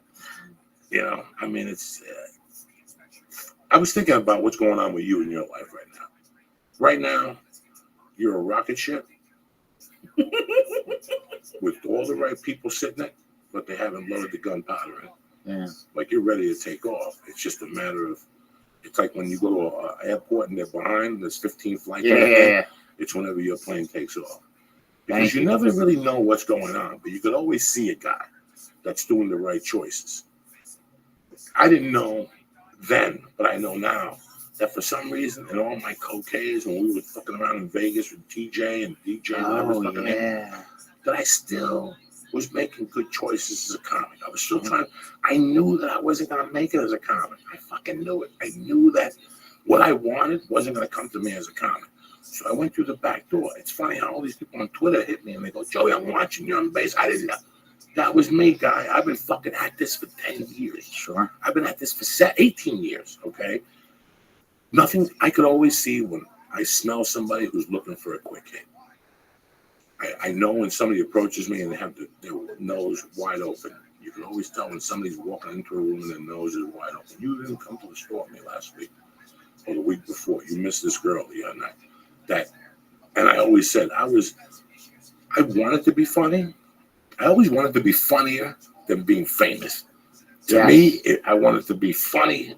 You know, I mean, it's I was thinking about what's going on with you in your life right now. Right now, you're a rocket ship with all the right people sitting there, but they haven't loaded the gunpowder in. Yeah. Like you're ready to take off. It's just a matter of. It's like when you go to an airport and they're behind. There's 15 flights. Yeah. It's whenever your plane takes off. Because you never really know what's going on, but you could always see a guy that's doing the right choices. I didn't know then, but I know now that for some reason in all my cocaines when we were fucking around in Vegas with TJ and DJ and I was fucking in, that I still was making good choices as a comic. I was still trying. I knew that I wasn't going to make it as a comic. I fucking knew it. I knew that what I wanted wasn't going to come to me as a comic. So I went through the back door. It's funny how all these people on Twitter hit me and they go, Joey, I'm watching you on base. I didn't know. That was me, guy. I've been fucking at this for 10 years. Sure. I've been at this for 18 years, okay? Nothing, I could always see when I smell somebody who's looking for a quick hit. I know when somebody approaches me and they have their nose wide open. You can always tell when somebody's walking into a room and their nose is wide open. You didn't come to the store with me last week or the week before. You missed this girl the other night. And I always said I wanted to be funny. I always wanted to be funnier than being famous. To me, I wanted to be funny,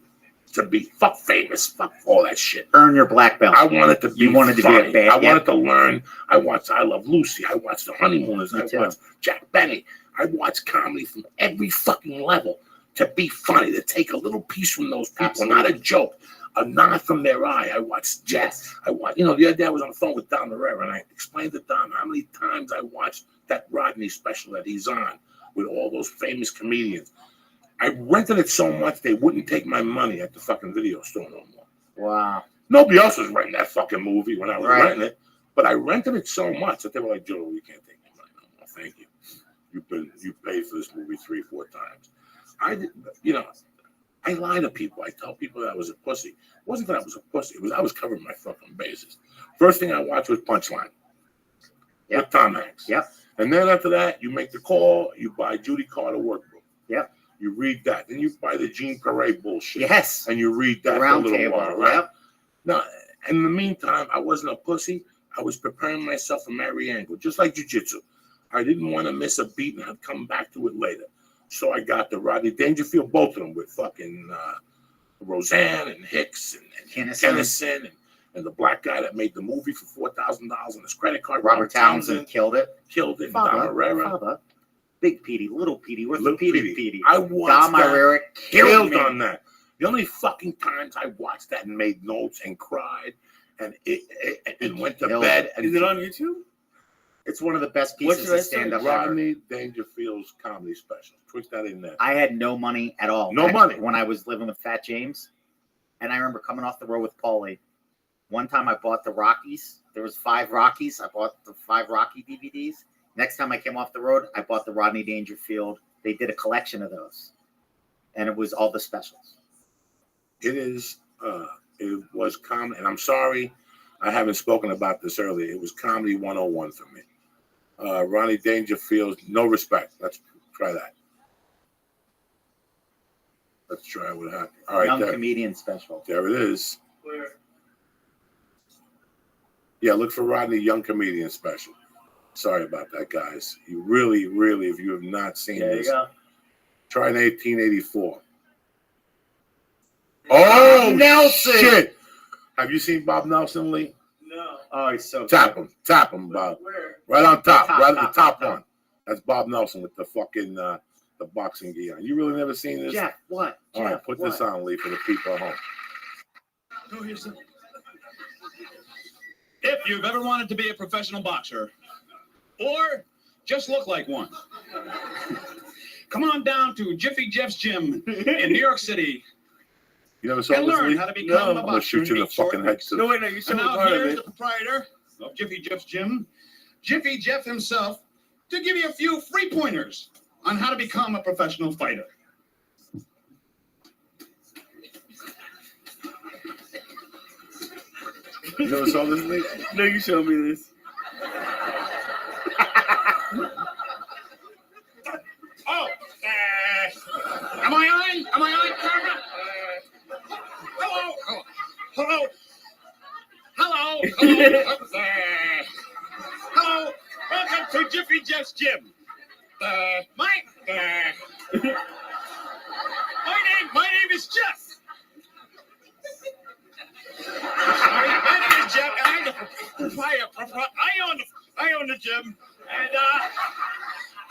to be fuck famous, fuck all that shit. Earn your black belt. I wanted to be You wanted funny. to be a bad. I wanted to learn. I watched I Love Lucy. I watched The Honeymooners. I watched Jack Benny. I watched comedy from every fucking level to be funny, to take a little piece from those people, not a joke, a nod from their eye. I watched Jess. The other day I was on the phone with Don Herrera and I explained to Don how many times I watched that Rodney special that he's on with all those famous comedians. I rented it so much they wouldn't take my money at the fucking video store no more. Wow. Nobody else was renting that fucking movie when I was renting it, but I rented it so much that they were like, Joe, we can't take your money no more. Thank you. You paid for this movie 3-4 times. I lie to people. I tell people that I was a pussy. It wasn't that I was a pussy. It was I was covering my fucking bases. First thing I watched was Punchline. With Tom Hanks. Yep. And then after that, you make the call, you buy Judy Carter workbook. Yep. You read that. Then you buy the Jean Carré bullshit. Yes. And you read that Round for a little table, while, right? yep. Now, in the meantime, I wasn't a pussy. I was preparing myself for Mary Angle, just like jiu-jitsu. I didn't want to miss a beat and I'd come back to it later. So I got the Rodney Dangerfield, both of them, with fucking Roseanne and Hicks and Kennison and the black guy that made the movie for $4,000 on his credit card. Robert Townsend killed it. Don Herrera. Big Petey, Little Petey, what's the Petey? I watched Don Herrera killed on that. The only fucking times I watched that and made notes and cried and went to bed. Is it on YouTube? It's one of the best pieces of stand-up ever. Rodney Dangerfield's comedy special. Put that in there. I had no money at all. No money. When I was living with Fat James. And I remember coming off the road with Paulie. One time I bought the Rockies. There was 5 Rockies. I bought the 5 Rocky DVDs. Next time I came off the road, I bought the Rodney Dangerfield. They did a collection of those. And it was all the specials. It was comedy. And I'm sorry I haven't spoken about this earlier. It was comedy 101 for me. Rodney Dangerfield, no respect. Let's try that. Let's try what happened. All right, Young comedian special. There it is. Yeah, look for Rodney Young Comedian special. Sorry about that, guys. You really, really, if you have not seen this, try in 1884. Oh, Nelson! Shit! Have you seen Bob Nelson, Lee? No. Oh, he's so Tap him, Bob. Where? Right on top, right at the top one. That's Bob Nelson with the fucking the boxing gi on. You really never seen this? Jeff, what? All right, put this on, Lee, for the people at home. Oh, here's the... If you've ever wanted to be a professional boxer, or just look like one, come on down to Jiffy Jeff's gym in New York City. You never saw and this, learn Lee? how to become a I'm gonna boxer. shoot you in the fucking head. No, wait, no, you showed And now part of here's it. the proprietor of Jiffy Jeff's gym, Jiffy Jeff himself, to give you a few free pointers on how to become a professional fighter. You never saw this, Lee? No, you showed me this. Am I on? Am I on camera? Hello, Hello. Hello. Hello. Hello. Welcome to Jiffy Jeff's gym. My name is Jeff. Sorry, my name is Jeff, and I'm the proprietor. I own the gym, and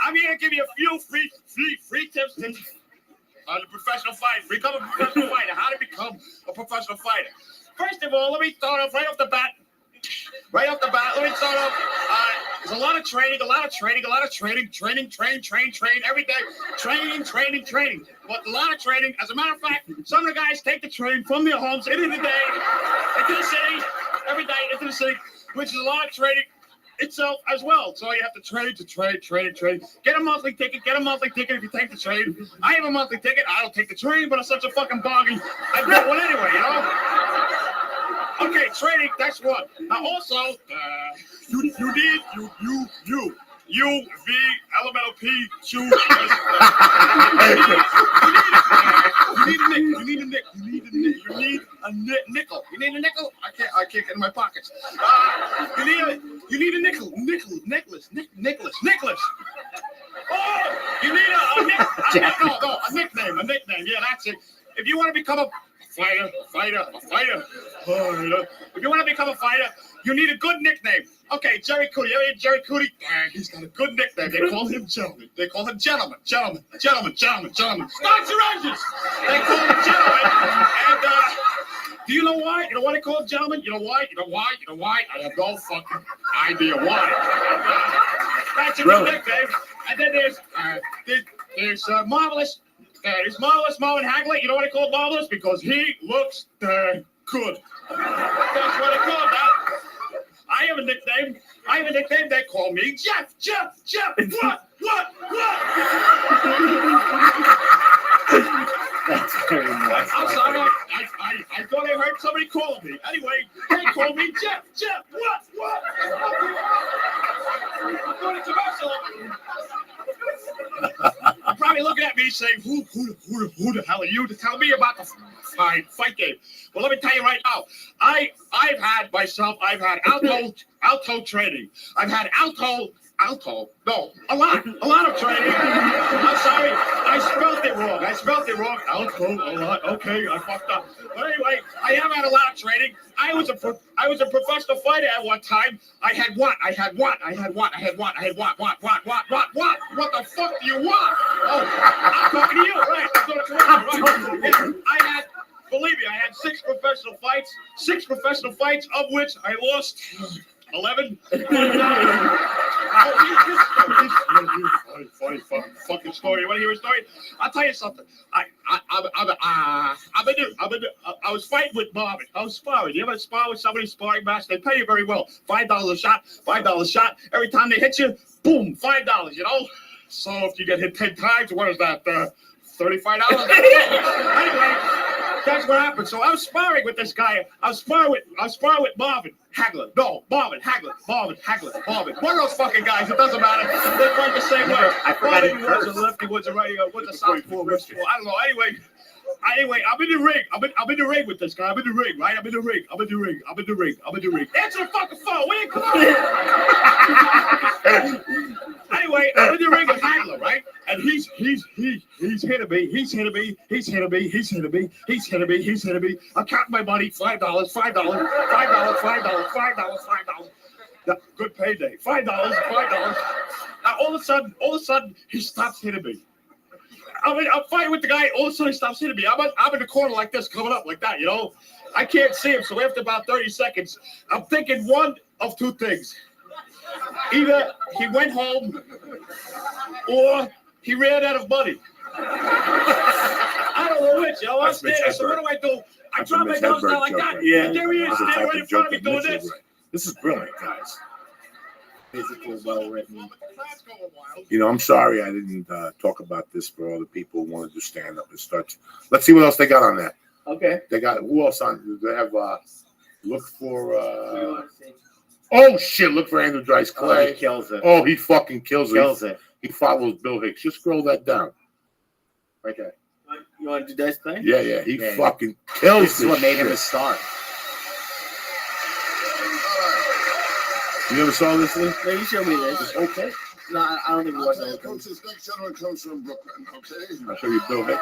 I'm here to give you a few free tips on the professional fight. Become a professional fighter. How to become a professional fighter. First of all, let me start off right off the bat. Let me start off. There's a lot of training, train every day. Training. But a lot of training. As a matter of fact, some of the guys take the train from their homes into the day, into the city, every day into the city, which is a lot of training itself as well. So you have to train. Get a monthly ticket if you take the train. I have a monthly ticket. I don't take the train, but it's such a fucking bargain. I get one anyway, you know? Okay, training, that's one. Now also, you need elemental P, Q. You need a nickel. You need a nickel? I can't get in my pockets. You need a nickel. Necklace. Oh, you need a nickname. Yeah, that's it. If you want to become a fighter. If you want to become a fighter, you need a good nickname. Okay, Jerry Cootie. Jerry Cootie, he's got a good nickname. They call him Gentleman. Gentleman. Start your engines. They call him Gentleman. And do you know why? You know why they call him Gentleman? You know why? I have no fucking idea why. That's a good nickname. And then there's Marvelous. There's Marvelous Marvin Hagler. You know what I call Marvelous? Because he looks good. That's what I call that. I have a nickname. They call me Jeff. What? That's very nice. I'm sorry. I thought I heard somebody calling me. Anyway, they call me Jeff. What? I'm going to commercial. You're probably looking at me saying, who the hell are you to tell me about the fight game? Well, let me tell you right now. I've had alto training. I've had a lot of training. I'm sorry, I spelled it wrong. Alto, a lot. Okay, I fucked up. But anyway, I have had a lot of training. I was a professional fighter at one time. I had what? What the fuck do you want? Oh, I'm talking to you, right? I'm going to right. Yeah, believe me, I had 6 professional fights, of which I lost 11. Funny fucking story. You want to hear a story? I'll tell you something. I was fighting with Marvin. I was sparring. You ever spar with somebody sparring match? They pay you very well. $5 a shot. Every time they hit you, boom, $5. You know. So if you get hit 10 times, what is that? $35. Anyway. That's what happened. So I was sparring with this guy. I was sparring with Marvin Hagler. No, Marvin Hagler. One of those fucking guys. It doesn't matter. They fight the same way. Marvin was a lefty, was a righty, was a southpaw, I don't know. Anyway, I'm in the ring. I'm in the ring with this guy. I'm in the ring, right? I'm in the ring. Answer the fucking phone. Will you come on? Anyway, I'm in the ring with Hagler, right? And he's hitting me. I'm counting my money. $5. Good payday. $5. Now all of a sudden, he stops hitting me. I'm fighting with the guy. All of a sudden, he stops hitting me. I'm in the corner like this, coming up like that, you know. I can't see him. So after about 30 seconds, I'm thinking one of two things. Either he went home or he ran out of money. I don't know which. You know, I'm standing. So what do? I drop my nose down like that. Yeah. And there he is, standing right in front of me doing this. This is brilliant, guys. Physical, well written. You know, I'm sorry I didn't talk about this for all the people who wanted to stand up and start. Let's see what else they got on that. Okay. They got who else on? They have look for. Oh shit! Look for Andrew Dice Clay. Oh, he kills it. Oh, he fucking kills it. He follows Bill Hicks. Just scroll that down. Right there. You want to do Dice Clay? Yeah. He fucking kills it. This is what made him a star. You never saw this thing? No, you showed me this. It's okay. No, I don't think we watched Okay, that. coach, this next gentleman comes from Brooklyn, okay? I'll show you Bill Hicks.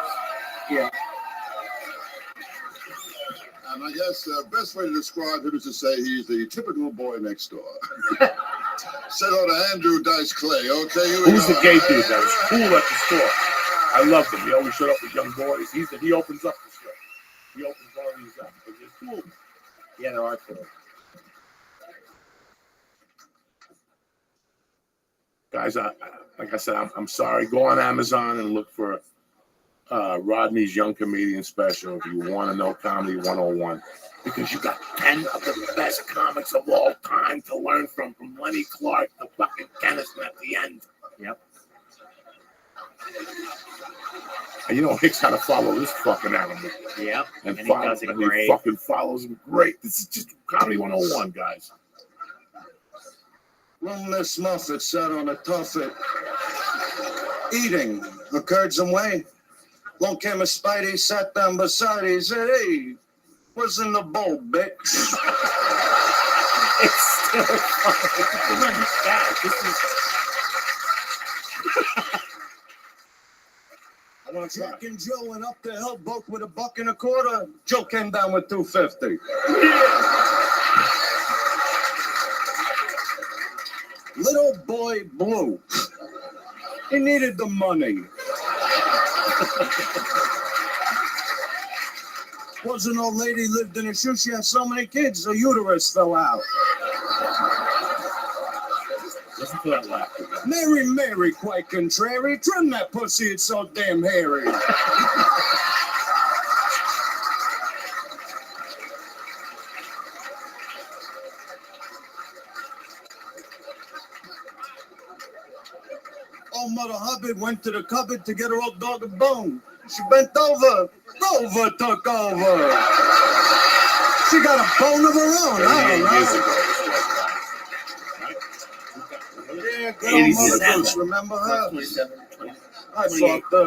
Yeah. And I guess the best way to describe him is to say he's the typical boy next door. Say hello to Andrew Dice Clay, okay? Who's the gay dude that was cool at the store? I loved him. He always showed up with young boys. He opens up the store. He opens all these up. But they're cool. Yeah, there are cool. Guys, like I said, I'm sorry. Go on Amazon and look for Rodney's Young Comedian Special if you want to know Comedy 101. Because you got 10 of the best comics of all time to learn from Lenny Clark to fucking Kennison at the end. Yep. And you know Hicks how to follow this fucking animal. Yep. And he follow, does it and great. He fucking follows him great. This is just Comedy 101, guys. Loneless Muffet sat on a tuffet, eating the curds and whey. Long came a Spidey, sat down beside him, said, "Hey, what's in the bowl, bitch?" It's still funny. Jack and Joe went up the hill, both with $1.25. Joe came down with $2.50. Little boy Blue. He needed the money. Was an old lady lived in a shoe. She had so many kids, her uterus fell out. Listen to that laugh. Mary, Mary, quite contrary. Trim that pussy, it's so damn hairy. Old Mother Hubbard went to the cupboard to get her old dog a bone. She bent over. Rover took over. She got a bone of her own. I don't know. Yeah, good old Mother Goose. Remember her? 27, I fucked her.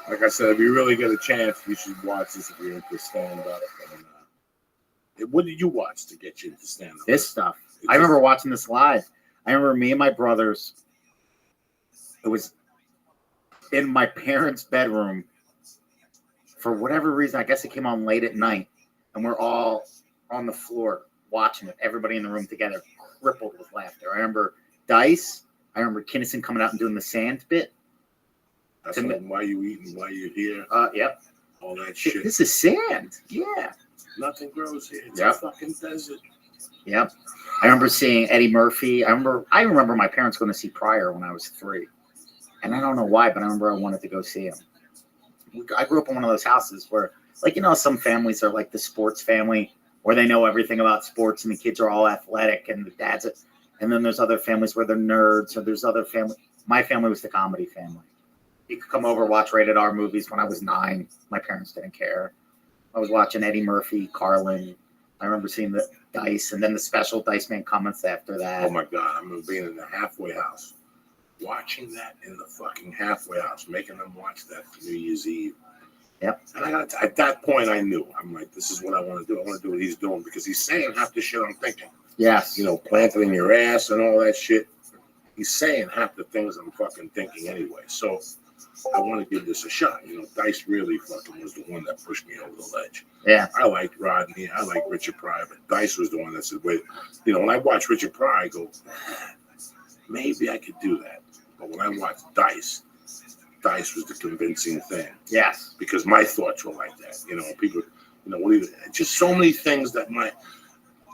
Like I said, if you really get a chance, you should watch this if you're into stand-up. And, what did you watch to get you into stand-up? This stuff. I remember watching this live. I remember me and my brothers. It was in my parents' bedroom. For whatever reason, I guess it came on late at night, and we're all on the floor watching it. Everybody in the room together, crippled with laughter. I remember Dice. I remember Kinnison coming out and doing the sand bit. That's why you eating, why you're here. Yep. All that shit. This is sand. Yeah. Nothing grows here. It's Yep. a fucking desert. Yep. I remember seeing Eddie Murphy. I remember my parents going to see Pryor when I was 3. And I don't know why, but I remember I wanted to go see him. I grew up in one of those houses where, like, you know, some families are like the sports family where they know everything about sports and the kids are all athletic and the dad's it. And then there's other families where they're nerds, or there's other family. My family was the comedy family. You could come over, watch rated R movies when I was 9. My parents didn't care. I was watching Eddie Murphy, Carlin. I remember seeing the Dice, and then the special Dice Man comments after that. Oh my God, I remember being in the halfway house, watching that in the fucking halfway house, making them watch that for New Year's Eve. Yep. And at that point, I knew. I'm like, this is what I want to do. I want to do what he's doing because he's saying half the shit I'm thinking. Yes. You know, planted in your ass and all that shit. He's saying half the things I'm fucking thinking anyway. So I want to give this a shot. You know, Dice really fucking was the one that pushed me over the ledge. Yeah. I liked Rodney. I liked Richard Pryor, but Dice was the one that said, wait, you know, when I watch Richard Pryor, I go, maybe I could do that. But when I watch Dice was the convincing thing. Yes. Because my thoughts were like that. You know, people, you know, just so many things that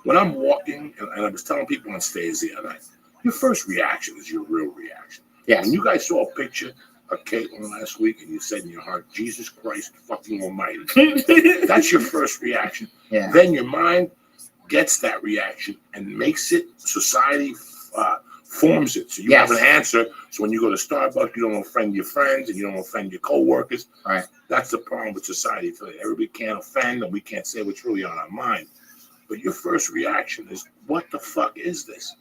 when I'm walking, and I was telling people on stage the other night, your first reaction is your real reaction. Yes. When you guys saw a picture of Caitlin last week and you said in your heart, Jesus Christ fucking almighty, that's your first reaction. Yeah. Then your mind gets that reaction and makes it, society forms it. So you have an answer. So when you go to Starbucks, you don't offend your friends and you don't offend your coworkers. Right. That's the problem with society today. Everybody can't offend and we can't say what's really on our mind. But your first reaction is, what the fuck is this?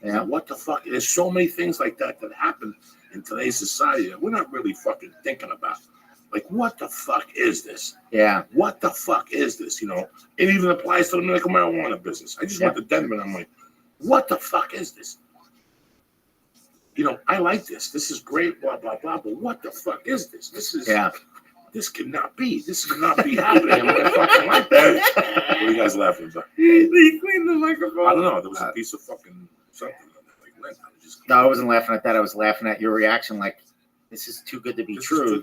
Yeah. What the fuck? There's so many things like that happen in today's society that we're not really fucking thinking about. Like, what the fuck is this? Yeah. What the fuck is this? You know, it even applies to the medical marijuana business. I just went to Denver and I'm like, what the fuck is this? You know, I like this. This is great, blah, blah, blah. But what the fuck is this? This cannot be. This cannot be happening. I fucking like that. What are you guys laughing about? You cleaned the microphone. I don't know. There was a piece of fucking something. No, I wasn't laughing at that. I was laughing at your reaction. Like, this is too good to be true.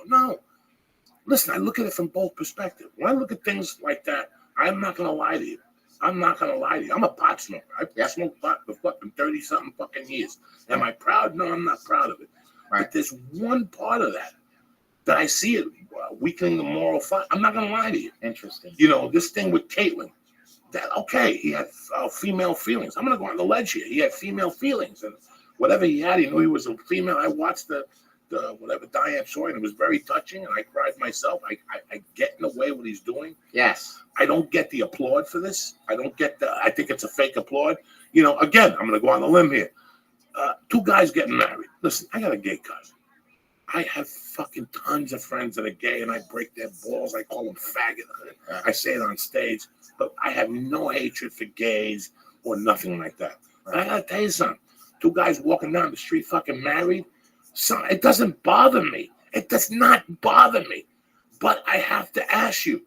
No. Listen, I look at it from both perspectives. When I look at things like that, I'm not going to lie to you. I'm not going to lie to you. I'm a pot smoker. I've smoked pot for fucking 30-something fucking years. Am I proud? No, I'm not proud of it. Right. But there's one part of that I see it weakening the moral fight. I'm not going to lie to you. Interesting. You know, this thing with Caitlyn, he had female feelings. I'm going to go on the ledge here. He had female feelings. And whatever he had, he knew he was a female. I watched the whatever Diane Troy, and it was very touching, and I cried myself. I get in the way what he's doing. Yes. I don't get the applaud for this. I think it's a fake applaud. You know, again, I'm going to go on the limb here. Two guys getting married. Listen, I got a gay cousin. I have fucking tons of friends that are gay, and I break their balls. I call them faggot. I say it on stage, but I have no hatred for gays or nothing like that. But I got to tell you something. Two guys walking down the street fucking married. So it doesn't bother me. It does not bother me. But I have to ask you,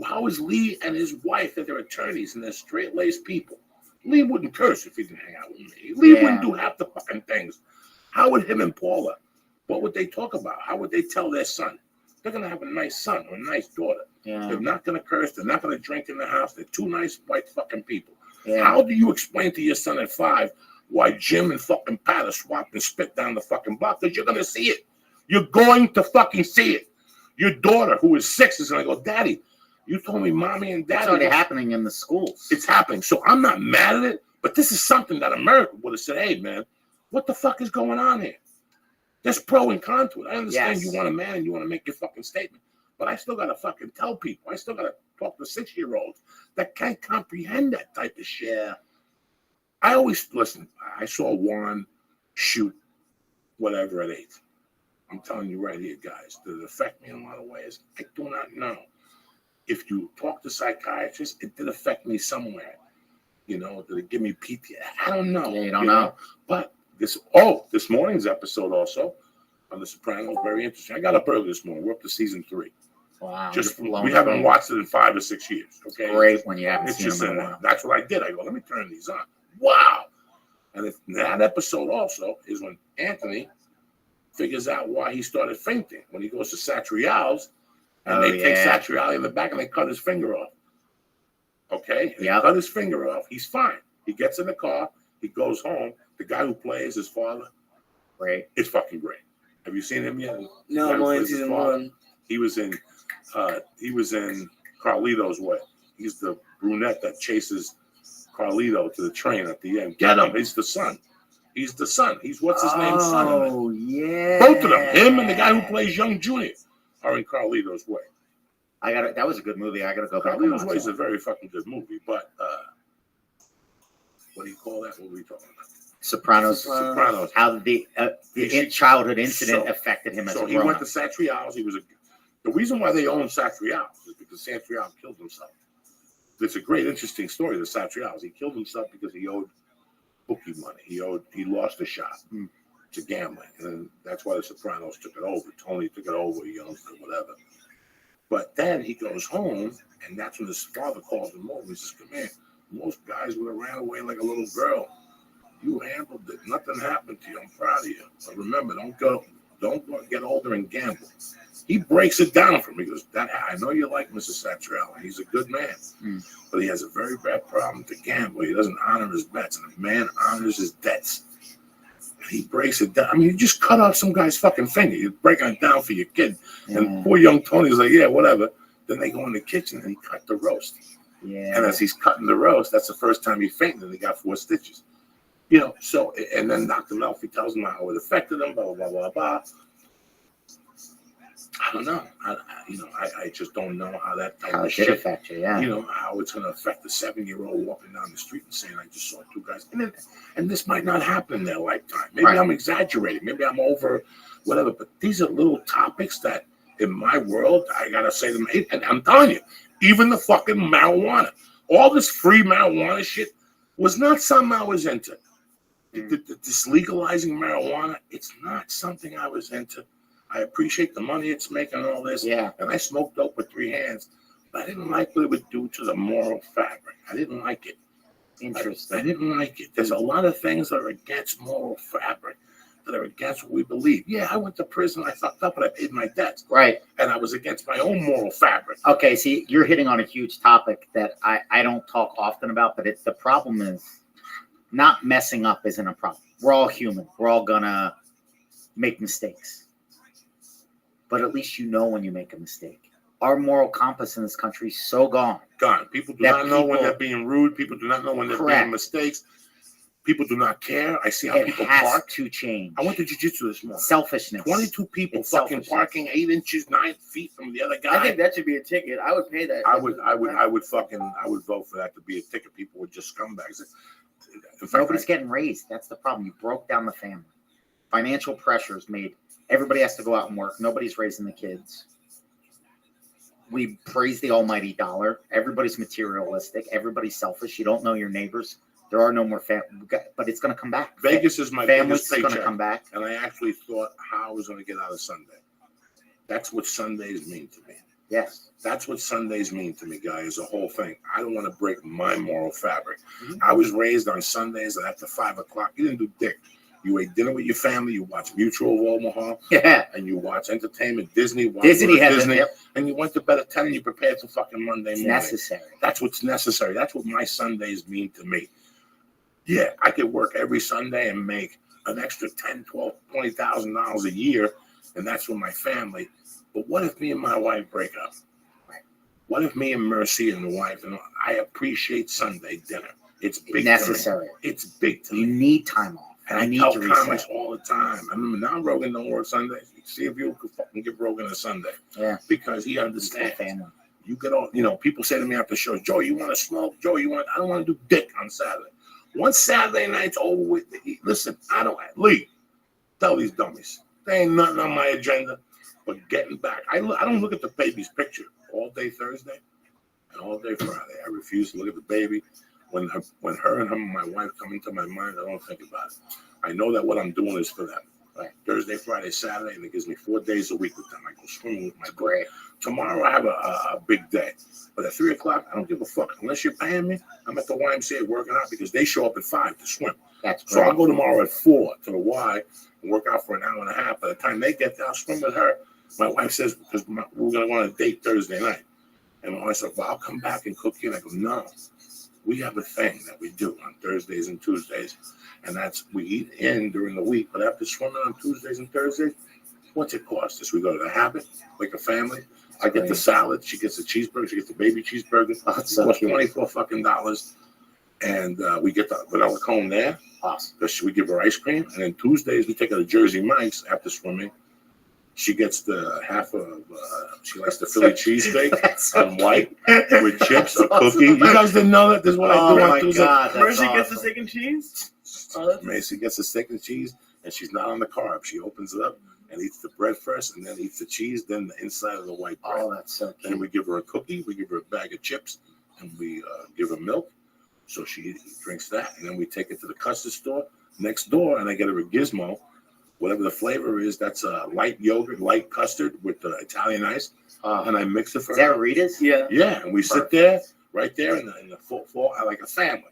how is Lee and his wife, that they're attorneys and they're straight-laced people? Lee wouldn't curse if he didn't hang out with me. Lee wouldn't do half the fucking things. How would him and Paula, what would they talk about? How would they tell their son? They're going to have a nice son or a nice daughter. Yeah. They're not going to curse. They're not going to drink in the house. They're two nice white fucking people. Yeah. How do you explain to your son at 5 why Jim and fucking Pat are swapped and spit down the fucking block? Because you're going to see it. You're going to fucking see it. Your daughter, who is 6, is going to go, Daddy, you told me mommy and daddy. It's already happening in the schools. It's happening. So I'm not mad at it, but this is something that America would have said, hey, man, what the fuck is going on here? There's pro and con to it. I understand you want a man and you want to make your fucking statement, but I still got to fucking tell people. I still got to talk to 6-year-olds that can't comprehend that type of shit. I always listen. I saw Juan shoot whatever at 8. I'm telling you right here, guys. Did it affect me in a lot of ways? I do not know. If you talk to psychiatrists, it did affect me somewhere. You know, did it give me PTSD? I don't know. Yeah, you don't know. But this morning's episode also on The Sopranos, very interesting. I got up early this morning. We're up to season 3. Wow. We haven't watched it in 5 or 6 years. Okay. Great when you haven't It's seen just them in a while. that's what I did. I go, let me turn these on. Wow. And that episode also is when Anthony figures out why he started fainting when he goes to Satrial's, and they take Satrial in the back and they cut his finger off. Okay? They cut his finger off. He's fine. He gets in the car. He goes home. The guy who plays his father, great. It's fucking great. Have you seen him yet? No, I'm only in season 1. He was in Carlito's Way. He's the brunette that chases Carlito to the train at the end. Get him! He's the son. He's the son. He's what's his name's son. Oh, yeah. Both of them, him and the guy who plays Young Junior, are in Carlito's Way. That was a good movie. I gotta go back. Carlito's Way is a very fucking good movie, but what do you call that? What were we talking about? Sopranos. How the childhood incident affected him as a grown-up. So he went to Satrial's. The reason why they own Satrial's is because Satrial killed himself. It's a great, interesting story. The Satrial's. He killed himself because he owed bookie money. He lost a shot to gambling, and that's why the Sopranos took it over. Tony took it over, whatever. But then he goes home, and that's when his father calls him over. He says, "Come here. Most guys would have ran away like a little girl. You handled it. Nothing happened to you. I'm proud of you. But remember, don't get older and gamble." He breaks it down for me. He goes, I know you like Mr. Satrial. He's a good man. But he has a very bad problem to gamble. He doesn't honor his bets. And a man honors his debts. And he breaks it down. I mean, you just cut off some guy's fucking finger. You're breaking it down for your kid. And poor young Tony's like, yeah, whatever. Then they go in the kitchen and he cut the roast. Yeah. And as he's cutting the roast, that's the first time he fainted, and he got 4 stitches. You know, so, and then Dr. Melfi tells him how it affected him, blah, blah, blah, blah. I don't know. I just don't know how that type of shit affect you, yeah. You know, how it's going to affect a 7-year-old walking down the street and saying, I just saw 2 guys. And this might not happen in their lifetime. Maybe I'm exaggerating. Maybe I'm over whatever. But these are little topics that in my world, I gotta say to me, and I'm telling you, even the fucking marijuana, all this free marijuana shit was not something I was into. This legalizing marijuana, it's not something I was into. I appreciate the money it's making and all this. Yeah. And I smoked dope with 3 hands, but I didn't like what it would do to the moral fabric. I didn't like it. Interesting. I didn't like it. There's a lot of things that are against moral fabric, that are against what we believe. Yeah, I went to prison. I fucked up, but I paid my debts. Right. And I was against my own moral fabric. Okay, see, you're hitting on a huge topic that I don't talk often about, but the problem is not messing up isn't a problem. We're all human. We're all gonna make mistakes. But at least you know when you make a mistake. Our moral compass in this country is so gone. Gone. People do not know when they're being rude. People do not know when they're making mistakes. People do not care. I see how people park. To change. I went to jiu-jitsu this morning. Selfishness. 22 people fucking parking 8 inches, 9 feet from the other guy. I think that should be a ticket. I would pay that. I would vote for that to be a ticket. People were just scumbags. In fact, Nobody's getting raised. That's the problem. You broke down the family. Financial pressures made everybody has to go out and work. Nobody's raising the kids. We praise the almighty dollar. Everybody's materialistic. Everybody's selfish. You don't know your neighbors. There are no more but it's going to come back. Vegas is my family's biggest paycheck. going to come back. And I actually thought how I was going to get out of Sunday. That's what Sundays mean to me. Yes. That's what Sundays mean to me, guys, the whole thing. I don't want to break my moral fabric. I was raised on Sundays and after 5 o'clock, you didn't do dick. You ate dinner with your family, you watched Mutual of Omaha, and you watch entertainment, Disney, and you went to bed at 10 and you prepared for fucking Monday morning. Necessary. That's what's necessary. That's what my Sundays mean to me. Yeah, I could work every Sunday and make an extra $10,000, $12,000, $20,000 a year, and that's with my family. But what if me and my wife break up? What if me and Mercy and the wife, and I appreciate Sunday dinner. It's big necessary. To me. It's big to me. You need time off. And I tell comics all the time. I mean, now Rogan don't work Sundays. See if you could fucking give Rogan a Sunday. Yeah. Because he understands. You get all, people say to me after shows, Joe, you want to smoke? Joe, I don't want to do dick on Saturday. Once Saturday night's over with, listen, Lee, tell these dummies. There ain't nothing on my agenda but getting back. I don't look at the baby's picture all day Thursday and all day Friday. I refuse to look at the baby. When her and my wife come into my mind, I don't think about it. I know that what I'm doing is for them. Right? Thursday, Friday, Saturday, and it gives me 4 days a week with them. I go swimming with my boy. Tomorrow I have a big day. But at 3 o'clock, I don't give a fuck. Unless you're paying me, I'm at the YMCA working out because they show up at 5 to swim. So I'll go tomorrow at 4 to the Y and work out for an hour and a half. By the time they get there, I'll swim with her. My wife says, because we're going to go on a date Thursday night. And my wife said, well, I'll come back and cook you. And I go, no. We have a thing that we do on Thursdays and Tuesdays, and that's we eat in during the week. But after swimming on Tuesdays and Thursdays, what's it cost us? We go to the Habit, like a family. I get the salad. She gets the cheeseburger. She gets the baby cheeseburger. It costs $24 fucking dollars, and we get the vanilla cone there. Awesome. Because we give her ice cream, and then Tuesdays we take her to Jersey Mike's after swimming. She gets the half of, she likes the Philly cheesesteak on white with chips, a cookie. You guys didn't know that? This is what I do on Tuesday. Mercy gets the steak and cheese? Macy gets the steak and cheese, and she's not on the carb. She opens it up and eats the bread first, and then eats the cheese, then the inside of the white bread. Oh, that's so cute. Then we give her a cookie, we give her a bag of chips, and we give her milk. So she drinks that, and then we take it to the custard store next door, and I get her a gizmo. Whatever the flavor is, that's light yogurt, light custard with Italian ice, and I mix it for her. Is that Rita's? Yeah. Yeah, and we sit there, right there in the full like a family,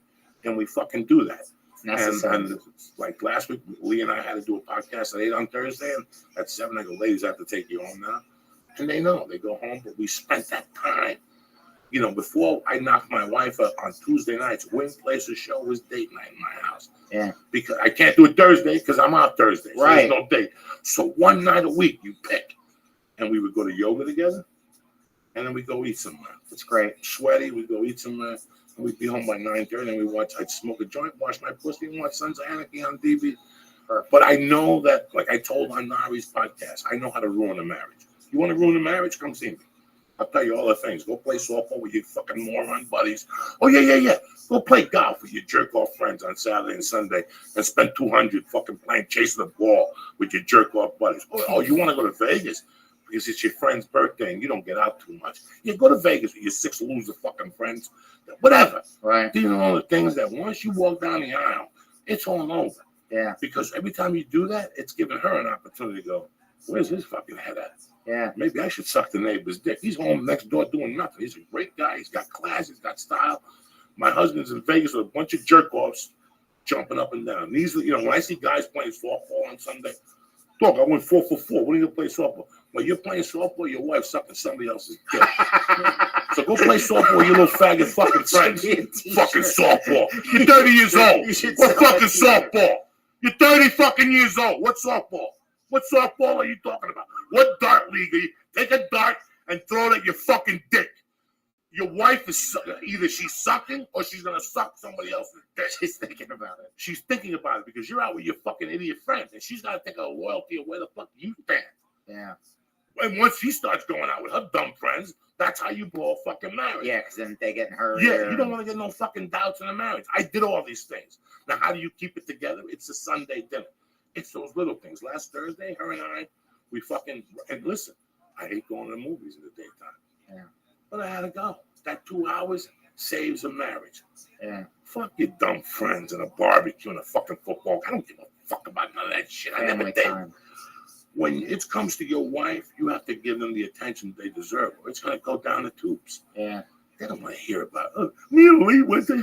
and we fucking do that. And like last week, Lee and I had to do a podcast at 8 on Thursday, and at 7, I go, ladies, I have to take you home now. And they know. They go home, but we spent that time. Before I knocked my wife up on Tuesday nights, Win Place's show was date night in my house. Yeah. Because I can't do it Thursday because I'm out Thursday. So right. There's no date. So one night a week you pick. And we would go to yoga together. And then we go eat somewhere. It's great. Sweaty, we go eat somewhere. And we'd be home by 9:30 and I'd smoke a joint, wash my pussy, and watch Sons of Anarchy on TV. But I know that, like I told on Nari's podcast, I know how to ruin a marriage. You want to ruin a marriage? Come see me. I'll tell you all the things. Go play softball with your fucking moron buddies. Oh, yeah. Go play golf with your jerk-off friends on Saturday and Sunday and spend $200 fucking chasing the ball with your jerk-off buddies. Oh, you want to go to Vegas? because it's your friend's birthday and you don't get out too much. You go to Vegas with your 6 loser fucking friends, whatever. Right. These are all the things that once you walk down the aisle, it's all over. Yeah. Because every time you do that, it's giving her an opportunity to go, where's his fucking head at? Yeah. Maybe I should suck the neighbor's dick. He's home next door doing nothing. He's a great guy. He's got class. He's got style. My husband's in Vegas with a bunch of jerk-offs jumping up and down. These, when I see guys playing softball on Sunday, look, I went 4 for 4. When are you going to play softball? When you're playing softball, your wife's sucking somebody else's dick. So go play softball with your little faggot fucking friends. Fucking softball. You're 30 years old. What fucking softball? You're 30 fucking years old. What softball? What softball are you talking about? What dart league are you? Take a dart and throw it at your fucking dick. Your wife is either she's sucking or she's gonna suck somebody else's dick. She's thinking about it. She's thinking about it because you're out with your fucking idiot friends, and she's gotta think of loyalty of where the fuck you stand. Yeah. And once she starts going out with her dumb friends, that's how you blow a fucking marriage. Yeah, because then they get hurt. Yeah, you don't want to get no fucking doubts in a marriage. I did all these things. Now, how do you keep it together? It's a Sunday dinner. It's those little things. Last Thursday, her and I, we fucking, and listen, I hate going to the movies in the daytime. Yeah. But I had to go. That 2 hours saves a marriage. Yeah. Fuck your dumb friends and a barbecue and a fucking football. I don't give a fuck about none of that shit. I never did. When it comes to your wife, you have to give them the attention they deserve, or it's going to go down the tubes. Yeah. They don't want to hear about it. Me and Lee went to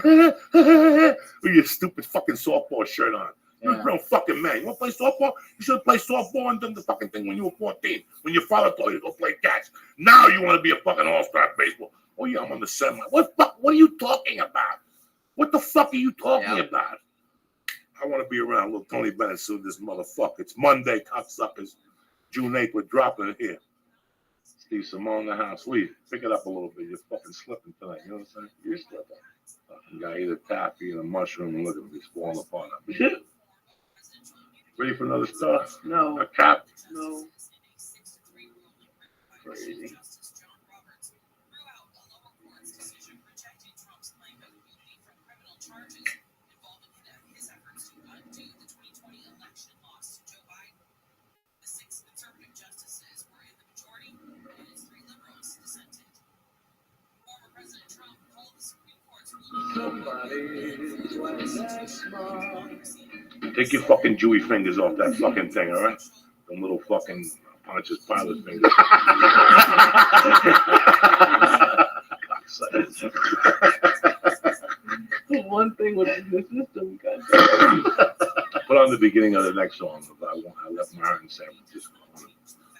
with your stupid fucking softball shirt on. You're a real fucking man. You want to play softball? You should have played softball and done the fucking thing when you were 14, when your father told you to go play catch. Now you want to be a fucking all-star baseball. Oh, yeah, I'm on the semi. What are you talking about? What the fuck are you talking about? I want to be around little Tony Bennett soon, this motherfucker. It's Monday, cocksuckers. June 8th, we're dropping it here. Steve Simone in the house. Lee, pick it up a little bit. You're fucking slipping tonight. You know what I'm saying? You're slipping. Fucking guy, eat a taffy and a mushroom and look at him. He's falling apart. Ready for another star? No. A cap? No. Crazy. Take your fucking Jewy fingers off that fucking thing, all right? Them little fucking Pontius Pilate fingers. One thing with the system, Put on the beginning of the next song. I left my heart in San Francisco.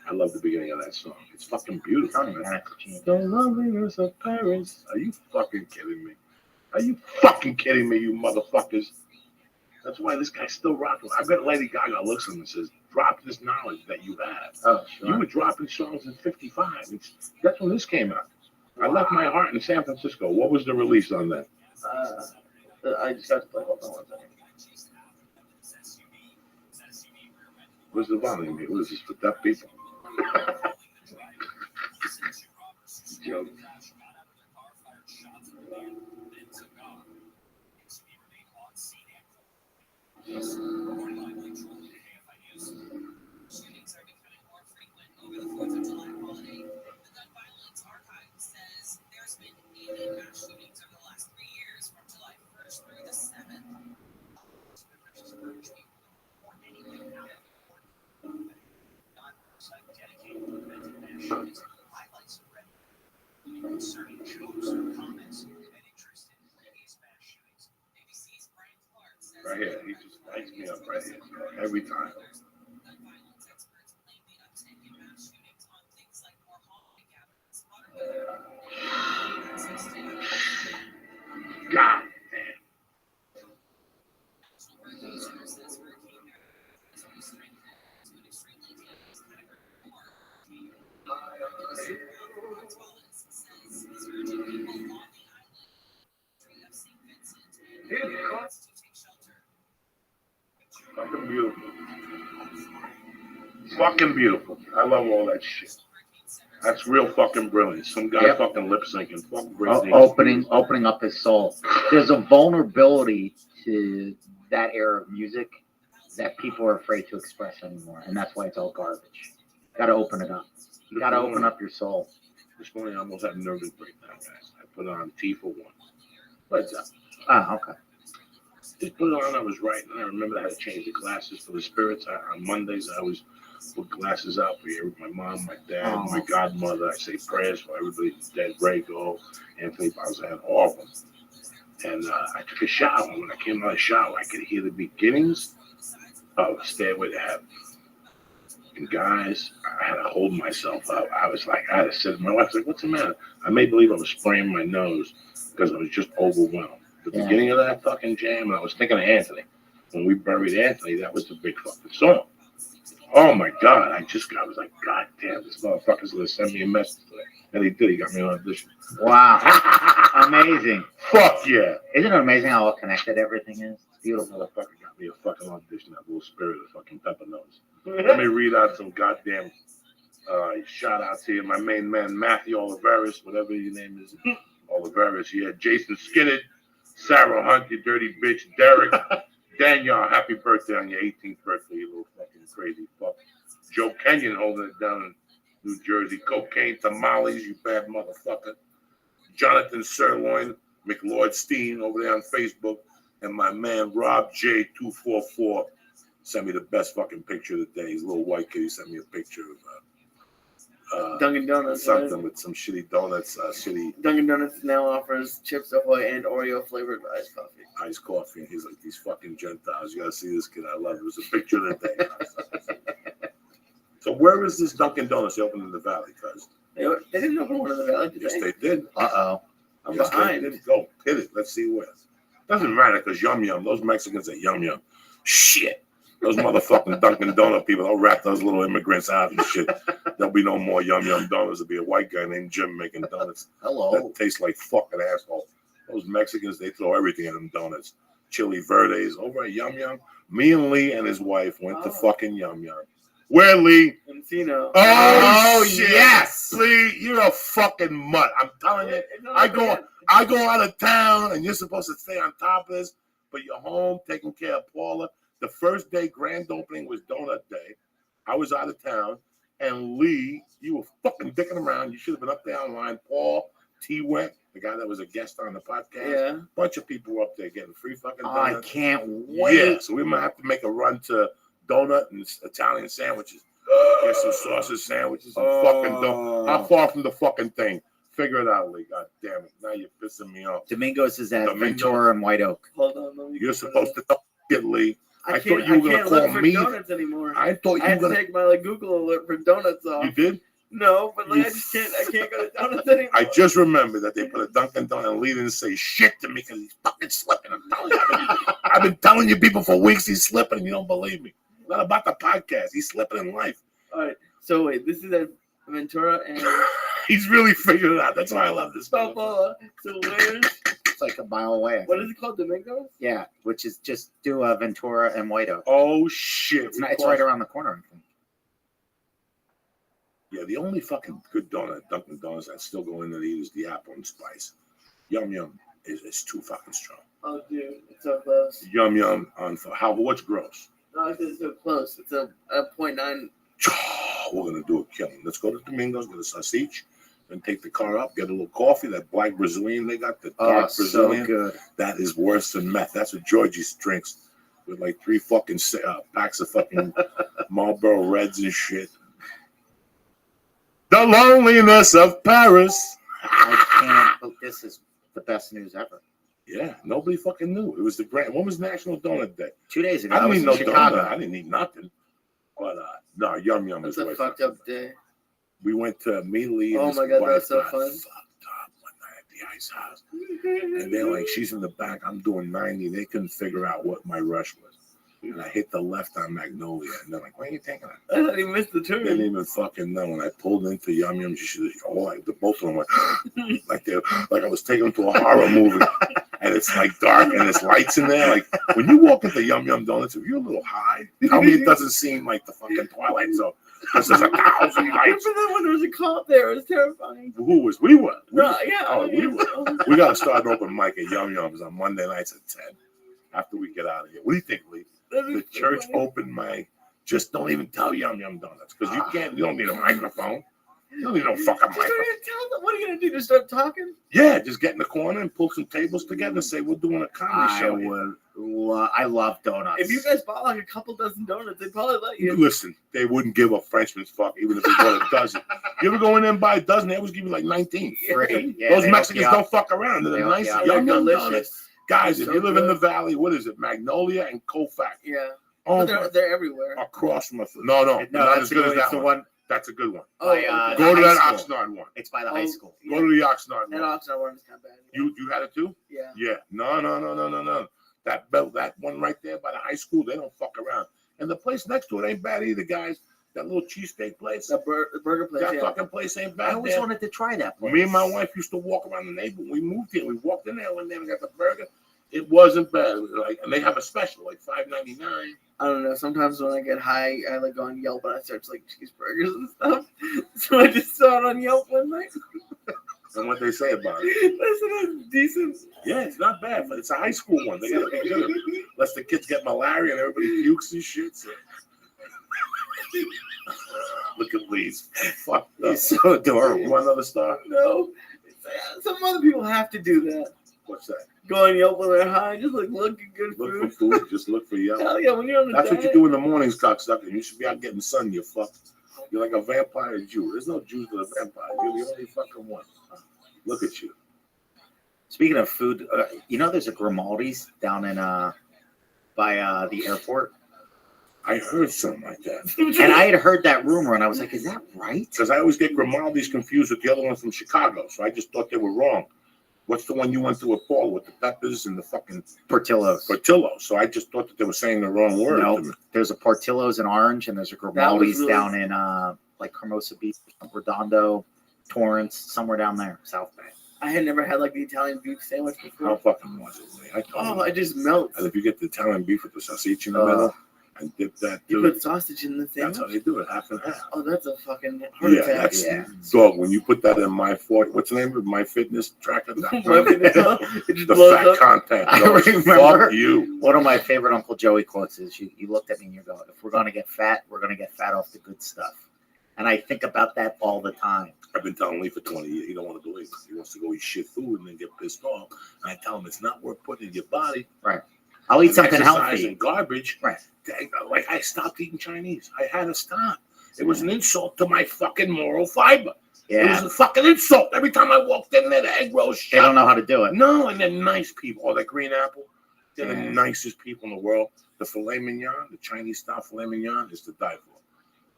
I love the beginning of that song. It's fucking beautiful. The loveliness of Paris. Are you fucking kidding me? Are you fucking kidding me, you motherfuckers? That's why this guy's still rocking. I bet Lady Gaga looks at him and says, drop this knowledge that you have. Oh, sure. You were dropping songs in 55. That's when this came out. I left my heart in San Francisco. What was the release on that? I just got to play. Hold on 1 second. Where's the volume here? What is this for deaf people? Joke. Right here, he just lights me up right here every time. God damn. Fucking beautiful. Fucking beautiful. I love all that shit. That's real fucking brilliant. Some guy fucking lip syncing. Fucking great. Opening up his soul. There's a vulnerability to that era of music that people are afraid to express anymore, and that's why it's all garbage. Got to open it up. You gotta open up your soul. This morning I almost had a nervous breakdown, guys. I put on T for one. What's up? Oh, okay. Just put it on. I was right, and I remember I had to change the glasses for the spirits. On Mondays, I always put glasses out for my mom, my dad, my godmother. I say prayers for everybody dead, Brago, Anthony Bowser, all of them. And I took a shower. When I came out of the shower, I could hear the beginnings of Stairway to Heaven. And guys, I had to hold myself up. I was like, I had to sit. My wife's like, "What's the matter?" I made believe I was spraying my nose because I was just overwhelmed. The beginning of that fucking jam, and I was thinking of Anthony. When we buried Anthony, that was the big fucking song. Oh my God! I was like, God damn, this motherfucker's gonna send me a message today. And he did. He got me on audition. Wow. Amazing. Fuck yeah. Isn't it amazing how all connected everything is? It's beautiful. Motherfucker got me a fucking audition, that little spirit of fucking pepper nose. Let me read out some goddamn shout out to you. My main man, Matthew Oliveris, whatever your name is. Oliveris. Yeah, Jason Skinner, Sarah Hunt, you dirty bitch, Derek, Daniel, happy birthday on your 18th birthday, you little fucking crazy fuck. Joe Kenyon holding it down in New Jersey. Cocaine tamales, you bad motherfucker. Jonathan Sirloin, McLeod over there on Facebook, and my man Rob J244 sent me the best fucking picture of the day. He's a little white kid. He sent me a picture of Dunkin' Donuts. Something right? with some shitty donuts. Dunkin' Donuts now offers Chips Ahoy and Oreo flavored iced coffee. Iced coffee. And he's like, these fucking Gentiles. You gotta see this kid. I love it. It was a picture of the day. So where is this Dunkin' Donuts? They opened in the Valley, cuz. They didn't open one in the Valley, did Yes, they? they did. Uh-oh. I'm Yes, behind. they did. Go hit it. Let's see where. Doesn't matter because Yum Yum. Those Mexicans are Yum Yum. Shit. Those motherfucking Dunkin' Donut people, they'll rat those little immigrants out and shit. There'll be no more Yum Yum Donuts. There'll be a white guy named Jim making donuts. Hello. That tastes like fucking asshole. Those Mexicans, they throw everything in them donuts. Chili Verdes over at Yum Yum. Me and Lee and his wife went to fucking Yum Yum. Where, Lee? Encino. Oh shit. Yes. Lee, you're a fucking mutt. I'm telling you. I go out of town and you're supposed to stay on top of this, but you're home taking care of Paula. The first day grand opening was donut day. I was out of town. And Lee, you were fucking dicking around. You should have been up there online. Paul, T-Went, the guy that was a guest on the podcast. Yeah. Bunch of people were up there getting free fucking Oh, donuts. I can't wait. Yeah, so we might have to make a run to donut and Italian sandwiches. Get some sausage sandwiches and fucking donut. How far from the fucking thing? Figure it out, Lee. God damn it. Now you're pissing me off. Domingos is at Domingos. Ventura and White Oak. Hold on. Let me You're supposed to get Lee. I thought you were going to look call for me. donuts anymore. I thought you I were had to going to. take my Google alert for donuts off. You did? No, but like, I can't go to donuts anymore. I just remembered that they put a Dunkin' Donut and Lee didn't say shit to me because he's fucking slipping. I'm telling you. I've been telling you people for weeks he's slipping and you don't believe me. Not about the podcast. He's slipping in life. All right. So wait, this is at Ventura and He's really figured it out. That's why I love this. Balboa. So where's It's like a mile away. what is it called? Domingos? Yeah, which is just do Ventura and White Oak. Oh shit! It's right around the corner, I think. Yeah, the only fucking good donut, Dunkin' Donuts, I still go in and eat is the apple and spice. Yum Yum is too fucking strong. Oh, dude, it's so close. Yum Yum on what's gross? No, it's so close. It's a 0.9. We're gonna do a killing. Let's go to Domingos, get a sausage, then take the car up, get a little coffee. That black Brazilian they got, the dark Brazilian. So good. That is worse than meth. That's what Georgie drinks with like 3 fucking packs of fucking Marlboro Reds and shit. The loneliness of Paris. I can't. This is the best news ever. Yeah, nobody fucking knew. It was the grand. When was National Donut Day? 2 days ago. I didn't was eat in no Chicago. donut. I didn't eat nothing. But no, Yum Yum is That's a way fucked up day. We went to immediately. Oh my god, that's so fun. Fucked up one night at the ice house, and they're like, she's in the back. I'm doing 90. They couldn't figure out what my rush was, and I hit the left on Magnolia, and they're like, "Why are you taking it?" I thought he missed the turn. They didn't even fucking know. And I pulled into Yum Yum. The both of them went like I was taking them to a horror movie. And it's like dark and there's lights in there. Like when you walk into Yum Yum Donuts, if you're a little high, tell me it doesn't seem like the fucking Twilight Zone. Because there's 1,000 lights. I remember when there was a cop there. It was terrifying. Who was? We were. No, yeah. Oh, we were. We got to start an open mic at Yum Yum's on Monday nights at 10 after we get out of here. What do you think, Lee? The church open mic. Just don't even tell Yum Yum Donuts because you don't need a microphone. You don't need no fucking microphone. What are you gonna do? Just start talking? Yeah, just get in the corner and pull some tables together and say we're doing a comedy show. I love donuts. If you guys bought like a couple dozen donuts, they'd probably let you. Listen, they wouldn't give a Frenchman's fuck even if they bought a dozen. You ever go in there and buy a dozen? They always give you like 19. Free. Yeah, Those Mexicans don't fuck around. They're nice, young donuts. Guys, if So you live in good. the valley, what is it? Magnolia and Colfax. Yeah. Oh, They're everywhere. across from us. No, not that's as good as it's that the one. one. That's a good one. Oh, By, Go to the that high school. Oxnard one. It's by the high school. Go to the Oxnard That one. Oxnard one is kind of bad. You had it too? Yeah. Yeah. No. That one right there by the high school, they don't fuck around. And the place next to it ain't bad either, guys. That little cheesesteak place. The burger place. That Yeah. fucking place ain't bad. I always wanted to try that place. Me and my wife used to walk around the neighborhood. We moved here. We walked in there one day and got the burger. It wasn't bad. It was like, and they have a special, like $5.99. I don't know. Sometimes when I get high, I like go on Yelp and I search like cheeseburgers and stuff. So I just saw it on Yelp one night. And what they say about it. Listen, it's decent. Yeah, it's not bad, but it's a high school one. They gotta be good. Unless the kids get malaria and everybody pukes and shit. So. Look at Lee's. Fuck. He's so adorable. One other star? No. Some other people have to do that. What's that? Go on Yelp when they're high, just like looking good Look food. for food. Just look for Yelp. Hell yeah, when you're on the That's diet. what you do in the mornings, cocksucker. You should be out getting sun, you fuck. You're like a vampire Jew. There's no Jews that are vampires. You're the only fucking one. Look at you. Speaking of food, there's a Grimaldi's down in by the airport. I heard something like that. And I had heard that rumor, and I was like, is that right? Because I always get Grimaldi's confused with the other one from Chicago, so I just thought they were wrong. What's the one you went to with Paul with the peppers and the fucking Portillo's? Portillo's. So I just thought that they were saying the wrong word. No, there's a Portillo's in Orange, and there's a Grimaldi's really- down in like Hermosa Beach, Redondo, Torrance, somewhere down there, South Bay. I had never had like the Italian beef sandwich before. How fucking was it, Lee? I just melts. And if you get the Italian beef with the sausage in the middle and dip that You too, put sausage in the sandwich? that's how they do it, half and half. Oh, that's a fucking heart Yeah, attack. that's dog. When you put that in what's the name of My Fitness Tracker? My Fitness, huh? It just The blows fat up. content. I dog. remember Fuck you. one of my favorite Uncle Joey quotes is, you looked at me and you go, if we're going to get fat, we're going to get fat off the good stuff. And I think about that all the time. I've been telling Lee for 20 years he don't want to believe it. He wants to go eat shit food and then get pissed off. And I tell him it's not worth putting in your body. Right. I'll eat And something exercise healthy. and garbage. Right. Like I stopped eating Chinese. I had to stop. It was an insult to my fucking moral fiber. It was Yeah. a fucking insult. Every time I walked in there, the egg rolls They shut. don't know how to do it. No, and they're nice people. Oh, that green apple. They're the Yeah. nicest people in the world. The filet mignon, the Chinese style filet mignon is to die for.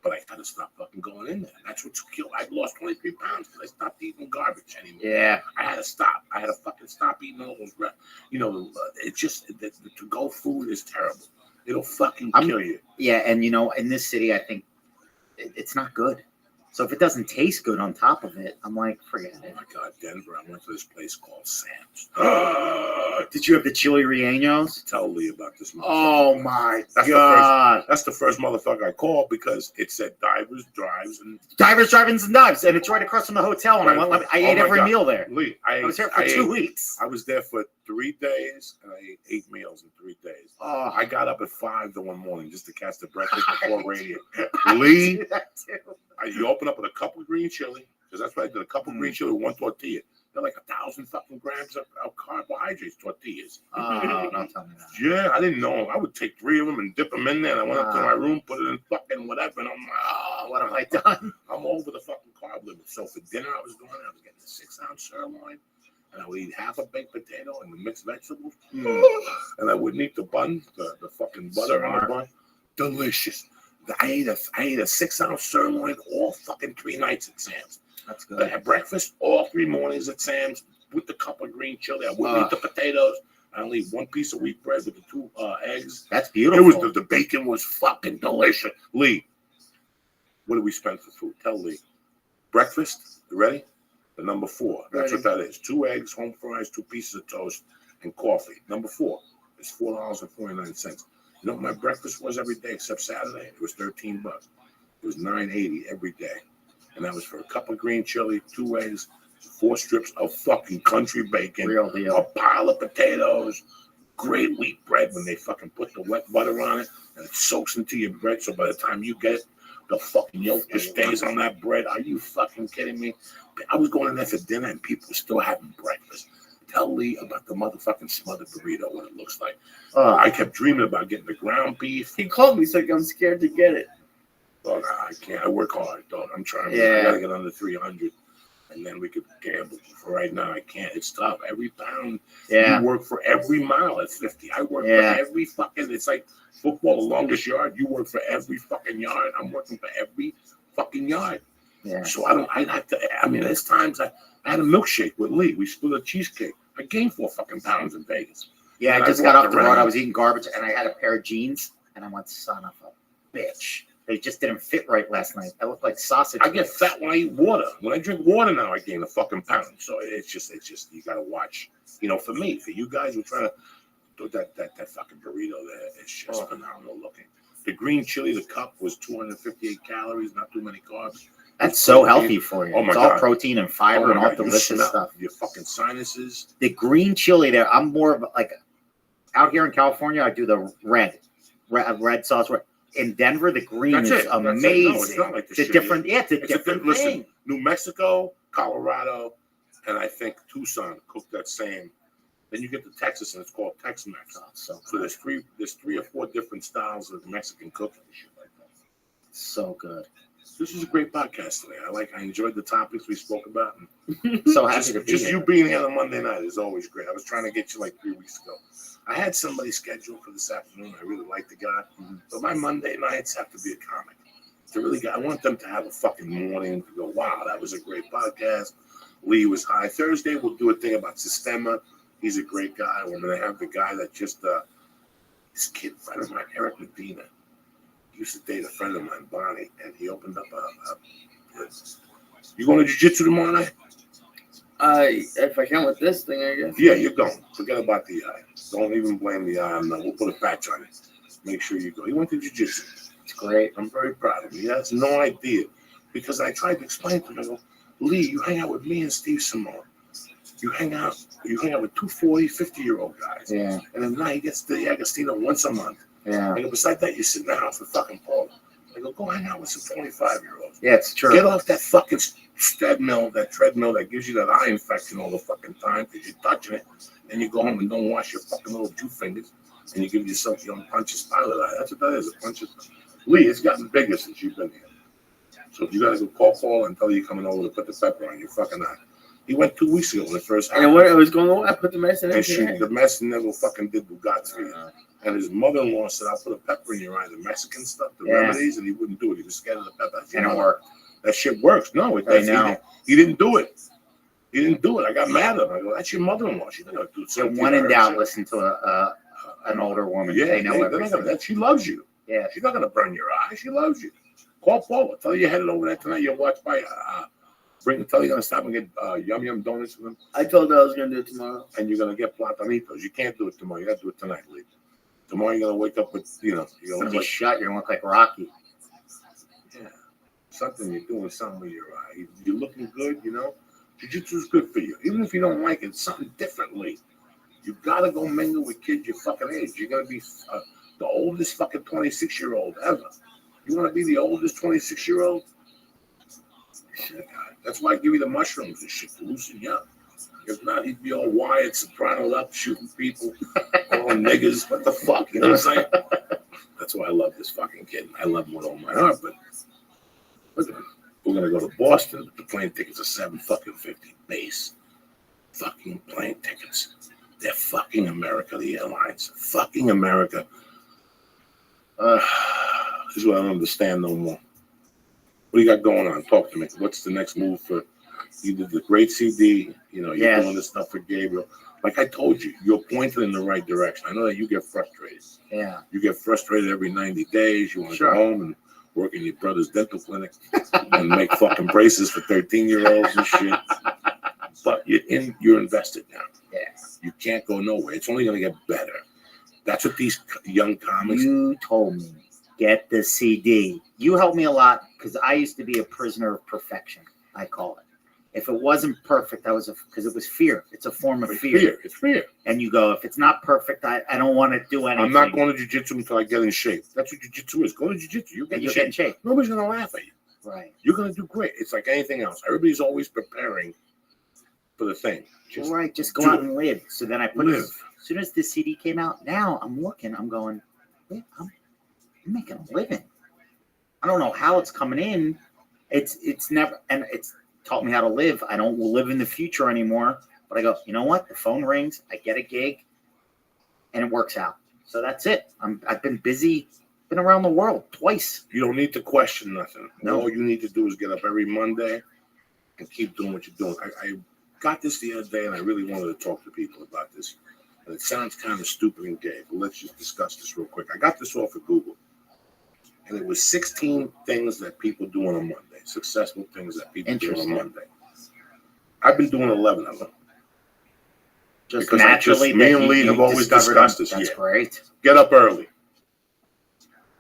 But I had to stop fucking going in there. That's what's killed. I lost 23 pounds because I stopped eating garbage anymore. Yeah. I had to stop. I had to fucking stop eating all those. It's just the to-go food is terrible. It'll fucking kill you. Yeah, and in this city, I think it's not good. So if it doesn't taste good on top of it, I'm like, forget it. Oh my God, Denver! I went to this place called Sam's. Did you have the chili rellenos? Tell Lee about this. Oh my That's God. That's the first motherfucker I called because it said divers, drives, and Divers, drive-ins, and dives, and it's right across from the hotel. And I ate every meal there. Lee, I was there for 2 weeks. I was there for 3 days, and I ate 8 meals in 3 days. Oh. I got up at 5 the one morning just to catch the breakfast before radio. Lee, you open up with a cup of green chili, because that's what I did, a cup of green chili with 1 tortilla. They're like 1,000 fucking grams of carbohydrates, tortillas. Oh, don't tell me that. Yeah, I didn't know. I would take 3 of them and dip them in there. And I went up to my room, put it in fucking whatever, and I'm like, what have I done? I'm over the fucking carb limit. So for dinner, I was getting a 6-ounce sirloin, and I would eat half a baked potato and the mixed vegetables, and I wouldn't eat the bun, the fucking butter on the bun. Delicious. I ate a 6-ounce sirloin all fucking 3 nights at Sam's. That's good. I had breakfast all 3 mornings at Sam's with the cup of green chili. I wouldn't eat the potatoes. I only ate 1 piece of wheat bread with the 2 eggs. That's beautiful. It was the bacon was fucking delicious. Lee, what did we spend for food? Tell Lee. Breakfast, you ready? The number 4. That's what that is. 2 eggs, home fries, 2 pieces of toast, and coffee. Number 4 is $4.49. You know what my breakfast was every day except Saturday? It was $13. It was $9.80 every day. And that was for a cup of green chili, 2 eggs, 4 strips of fucking country bacon, Real deal. a pile of potatoes, great wheat bread when they fucking put the wet butter on it and it soaks into your bread. So by the time you get it, The fucking yolk just stays on that bread. Are you fucking kidding me? I was going in there for dinner and people were still having breakfast. Tell Lee about the motherfucking smothered burrito, what it looks like. I kept dreaming about getting the ground beef. He called me, he's like, I'm scared to get it. Dog, I can't. I work hard, dog. I'm trying. Yeah. I gotta get under 300, and then we could gamble. For right now, I can't. It's tough. Every pound. Yeah. You work for every mile at 50. I work for every fucking. It's like football, the longest yard. You work for every fucking yard. I'm working for every fucking yard. Yeah. So I don't. I have to. I mean, there's times I had a milkshake with Lee. We split a cheesecake. I gained 4 fucking pounds in Vegas. Yeah, And I just got off the road. around. I was eating garbage, and I had a pair of jeans, and I went, son of a bitch. They just didn't fit right last night. I looked like sausage. I get fat when I eat water. When I drink water now, I gain a fucking pound. So it's just you gotta watch. You know, for me, for you guys who are trying to do that fucking burrito there, it's just phenomenal looking. The green chili, the cup was 258 calories, not too many carbs. That's so healthy for you. Oh my it's God. all protein and fiber and all You delicious smell stuff. your fucking sinuses. The green chili there, I'm more of like out here in California, I do the red sauce. In Denver, the green That's is it. amazing. No, it's not like It's a different, it's a different listen, thing. New Mexico, Colorado, and I think Tucson cook that same. Then you get to Texas, and it's called Tex-Mex. So there's three or four different styles of Mexican cooking and shit like that. So good. This is a great podcast today. I enjoyed the topics we spoke about. So happy to be just here. you being here on Monday night is always great. I was trying to get you like 3 weeks ago. I had somebody scheduled for this afternoon. I really like the guy, but my Monday nights have to be a comic. I want them to have a fucking morning to go, wow, that was a great podcast. Lee was high. Thursday, we'll do a thing about Sistema. He's a great guy. We're going to have the guy that just, this kid, friend of mine, Eric Medina, used to date a friend of mine, Bonnie, and he opened up you going to jiu-jitsu tomorrow night? If I can with this thing, I guess. Yeah, you're going. Forget about the eye. Don't even blame the eye. No, we'll put a patch on it. Make sure you go. He went to jiu-jitsu. It's great. I'm very proud of him. He has no idea. Because I tried to explain to him, I go, Lee, you hang out with me and Steve Simone. You hang out with 2 40, 50-year-old guys. Yeah. And then now he gets to the Agostino once a month. Yeah. I go, besides that, you sit in the house with fucking Paul. I go, go hang out with some 25-year-olds. Yeah, it's true. Get off that fucking treadmill that gives you that eye infection all the fucking time because you're touching it. And you go home and don't wash your fucking little 2 fingers. And you give yourself your own punches pilot eye. That's what that is, a punches. Lee, it's gotten bigger since you've been here. So if you got to go call Paul and tell you coming over to put the pepper on your fucking eye. He went 2 weeks ago when it first happened. And what I was going on, I put the medicine in. And the medicine never fucking did Bugat's for you. And his mother-in-law said, I'll put a pepper in your eye, the Mexican stuff, the remedies, and he wouldn't do it. He was scared of the pepper. And it worked. That shit works. No, it doesn't. He didn't do it. He didn't do it. I got mad at him. I go, that's your mother-in-law. She's not going to do something. When in doubt, listen to an older woman. Yeah, they know everything. She loves you. Yeah. She's not going to burn your eye. She loves you. Call Paula. Tell her you're headed over there tonight. You'll watch by tell her you're going to stop and get Yum Yum donuts for them. I told her I was going to do it tomorrow. And you're going to get platanitos. You can't do it tomorrow. You got to do it tonight, Lee. Tomorrow you're going to wake up with, you're going to be shut. You're going to look like Rocky. Yeah. You're doing something with your eye. You're looking good, Jiu-jitsu is good for you. Even if you don't like it, it's something differently. You got to go mingle with kids your fucking age. You're going to be the oldest fucking 26-year-old ever. You want to be the oldest 26-year-old? That's why I give you the mushrooms and shit to loosen you up. If not, he'd be all wired, soprano up, shooting people, all niggas. What the fuck? You know what I'm saying? That's why I love this fucking kid. I love him with all my heart. But look at him. We're gonna go to Boston. The plane tickets are $7.50 base. Fucking plane tickets. They're fucking America. The airlines. Fucking America. This is what I don't understand no more. What do you got going on? Talk to me. What's the next move for you? Did the great CD, you're doing this stuff for Gabriel. Like I told you, you're pointed in the right direction. I know that you get frustrated. Yeah. You get frustrated every 90 days. You want to go home and work in your brother's dental clinic and make fucking braces for 13-year-olds and shit. But you're invested now. Yeah. You can't go nowhere. It's only going to get better. That's what these young comics. You told me. Get the CD. You helped me a lot because I used to be a prisoner of perfection, I call it. If it wasn't perfect, because it was fear. It's a form of fear. It's fear. And you go, if it's not perfect, I don't want to do anything. I'm not going to jiu-jitsu until I get in shape. That's what jiu-jitsu is. Go to jiu-jitsu. You get in shape. Nobody's going to laugh at you. Right. You're going to do great. It's like anything else. Everybody's always preparing for the thing. Just go out and live. So then I put it. As soon as the CD came out, now I'm looking. I'm going, wait, I'm making a living. I don't know how it's coming in. It's never, and it's taught me how to live. I don't live in the future anymore. But I go, you know what? The phone rings. I get a gig, and it works out. So that's it. I've been busy. Been around the world twice. You don't need to question nothing. No. All you need to do is get up every Monday and keep doing what you're doing. I got this the other day, and I really wanted to talk to people about this. And it sounds kind of stupid and gay, but let's just discuss this real quick. I got this off of Google, and it was 16 things that people do on a Monday, successful things that people do on a Monday. I've been doing 11 of them. Just because naturally, me and Lee have always discussed this. That's great. Get up early.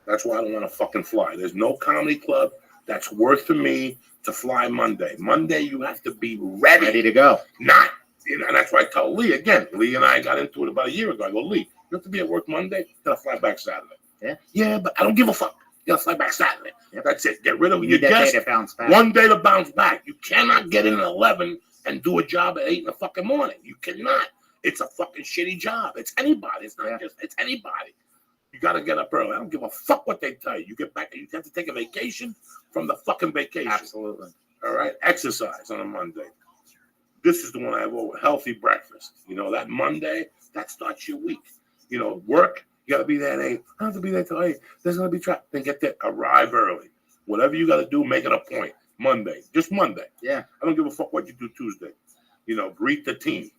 That's why I don't want to fucking fly. There's no comedy club that's worth for me to fly Monday. Monday, you have to be ready to go. Not, and that's why I tell Lee again. Lee and I got into it about a year ago. I go, Lee, you have to be at work Monday. You gotta fly back Saturday. Yeah. Yeah, but I don't give a fuck. You gotta fly back Saturday. Yep. That's it. Get rid of You your need that day guest. to bounce back. One day to bounce back. You cannot get in at 11 and do a job at 8 in the fucking morning. You cannot. It's a fucking shitty job. It's anybody. It's not just. It's anybody. You got to get up early. I don't give a fuck what they tell you. You get back, you have to take a vacation from the fucking vacation. Absolutely. All right? Exercise on a Monday. This is the one I have over. Healthy breakfast. You know, that Monday, that starts your week. You know, work, you got to be there at 8. I don't have to be there till 8. There's going to be traffic. Then get there. Arrive early. Whatever you got to do, make it a point. Monday. Just Monday. Yeah. I don't give a fuck what you do Tuesday. You know, greet the team.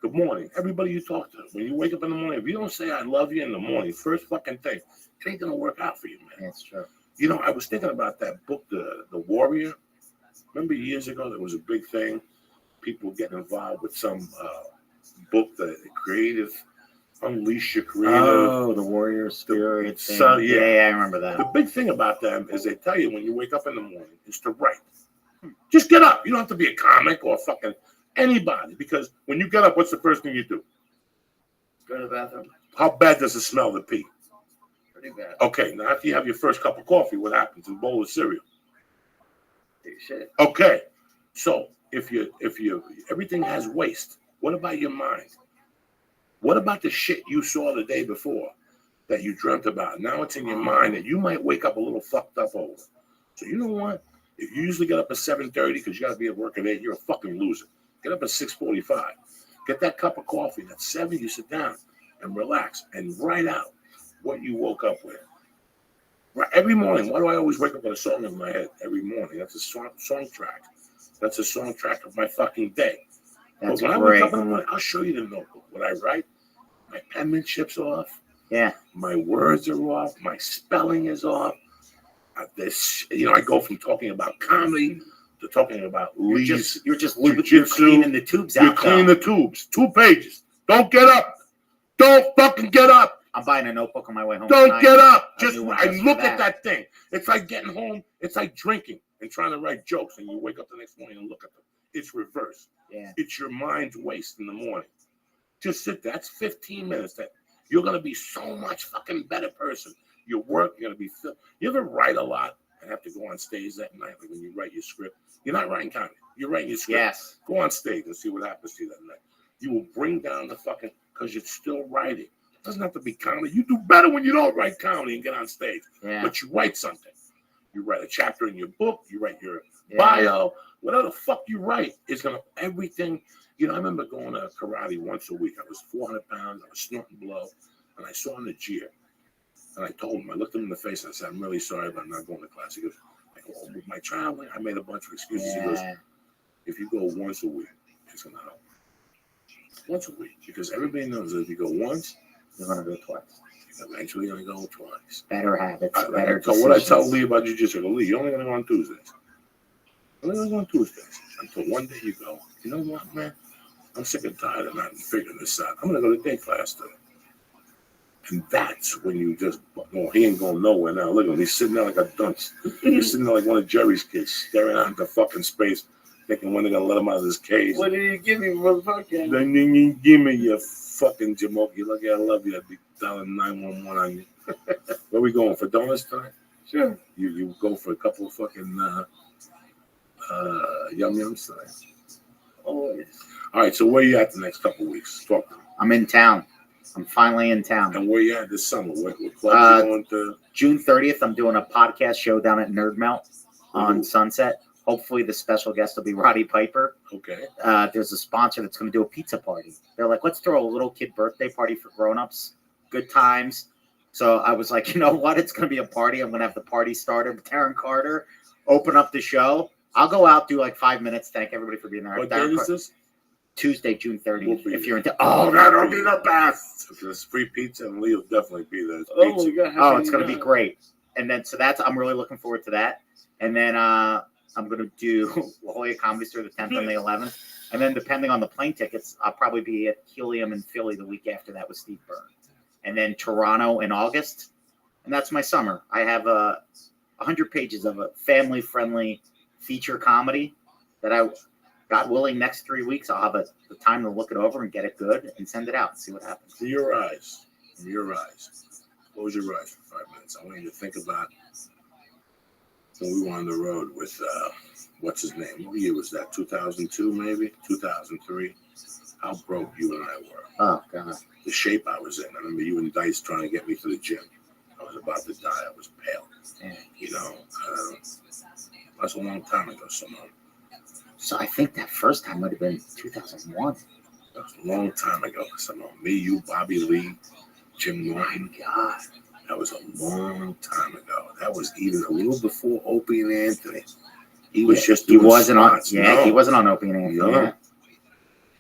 Good morning. Everybody you talk to. When you wake up in the morning, if you don't say I love you in the morning, first fucking thing, it ain't going to work out for you, man. That's true. You know, I was thinking about that book, The Warrior. Remember years ago, there was a big thing. People getting involved with some book, the creative, unleash your creative. Oh, the warrior spirit. So, yeah, I remember that. The big thing about them is they tell you when you wake up in the morning is to write. Just get up. You don't have to be a comic or fucking anybody, because when you get up, what's the first thing you do? Go to the bathroom. How bad does it smell to pee? Pretty bad. Okay, now after you have your first cup of coffee, what happens? A bowl of cereal. Take shit. Okay, so if you everything has waste, what about your mind? What about the shit you saw the day before that you dreamt about? Now it's in your mind that you might wake up a little fucked up over. So you know what? If you usually get up at 7:30 because you got to be at work at 8, you're a fucking loser. Get up at 6:45. Get that cup of coffee. At 7, you sit down and relax and write out what you woke up with. Right, every morning. Why do I always wake up with a song in my head every morning? That's a song track. That's a song track of my fucking day. That's but when great. I wake up in the morning, I'll show you the notebook. What I write, my penmanship's off. Yeah. My words are off. My spelling is off. I go from talking about comedy to talking about Lee's. You're cleaning the tubes out. You're cleaning the tubes. 2 pages. Don't get up. Don't fucking get up. I'm buying a notebook on my way home. Don't tonight. get up. A Just new one I just for look at that thing. It's like getting home. It's like drinking and trying to write jokes, and you wake up the next morning and look at them. It's reverse. Yeah. It's your mind's waste in the morning. Just sit there. That's 15 minutes. That you're gonna be so much fucking better person. Your work, you're gonna be. You ever write a lot and have to go on stage that night, like when you write your script? You're not writing comedy. You're writing your script. Yes. Go on stage and see what happens to you that night. You will bring down the fucking because you're still writing. It doesn't have to be comedy. You do better when you don't write comedy and get on stage. Yeah. But you write something. You write a chapter in your book. You write your bio. Whatever the fuck you write is gonna everything. You know, I remember going to karate once a week. I was 400 pounds. I was snorting blow, and I saw him the jeer. And I told him, I looked him in the face and I said, I'm really sorry, but I'm not going to class. He goes, with my traveling, I made a bunch of excuses. He goes, if you go once a week, it's going to help. Once a week. Because everybody knows that if you go once, you're going to go twice. You're eventually going to go twice. Better habits, better decisions. What I tell Lee about jiu-jitsu, I go, Lee, you're only going to go on Tuesdays. You're only going to go on Tuesdays. Until one day you go, you know what, man? I'm sick and tired of not figuring this out. I'm going to go to day class today. And that's when you just, well, he ain't going nowhere now. Look at him. He's sitting there like a dunce. He's sitting there like one of Jerry's kids, staring out into fucking space, Thinking when they're gonna let him out of this cage. What did you give me, motherfucker? Then you give me your fucking Jamoke. Look, I love you. I'd be dialing 911 on you. Where we going for donuts tonight? Sure. You go for a couple of fucking yum yums tonight. Always. All right. So where you at the next couple of weeks? Talk to me. I'm in town. I'm finally in town. And where you at this summer? What club you going to? June 30th, I'm doing a podcast show down at Nerd Melt on Sunset. Hopefully the special guest will be Roddy Piper. Okay. There's a sponsor that's going to do a pizza party. They're like, let's throw a little kid birthday party for grown-ups. Good times. So I was like, you know what? It's going to be a party. I'm going to have the party starter with Taryn Carter, open up the show. I'll go out, do like 5 minutes. Thank everybody for being there. What date is this? Tuesday, June 30th. We'll if you're into, that'll be the best. If there's free pizza, and Lee will definitely be there. It's going to be great. And then, so I'm really looking forward to that. And then I'm going to do La Jolla Comedy Store the 10th and the 11th. And then depending on the plane tickets, I'll probably be at Helium in Philly the week after that with Steve Byrne. And then Toronto in August. And that's my summer. I have 100 pages of a family-friendly feature comedy that God willing, next 3 weeks, I'll have the time to look it over and get it good and send it out and see what happens. In your eyes. Close your eyes for 5 minutes. I want you to think about when we were on the road with, what's his name? What year was that? 2002, maybe? 2003? How broke you and I were. Oh, God. The shape I was in. I remember you and Dice trying to get me to the gym. I was about to die. I was pale. Yeah. You know, that's a long time ago, Simone. So I think that first time would have been 2001. That was a long time ago, Simone. Me, you, Bobby Lee, Jim Norton. My God. That was a long time ago. That was even a little before Opie and Anthony. He was just doing spots. He wasn't on Opie and Anthony. No. Yeah.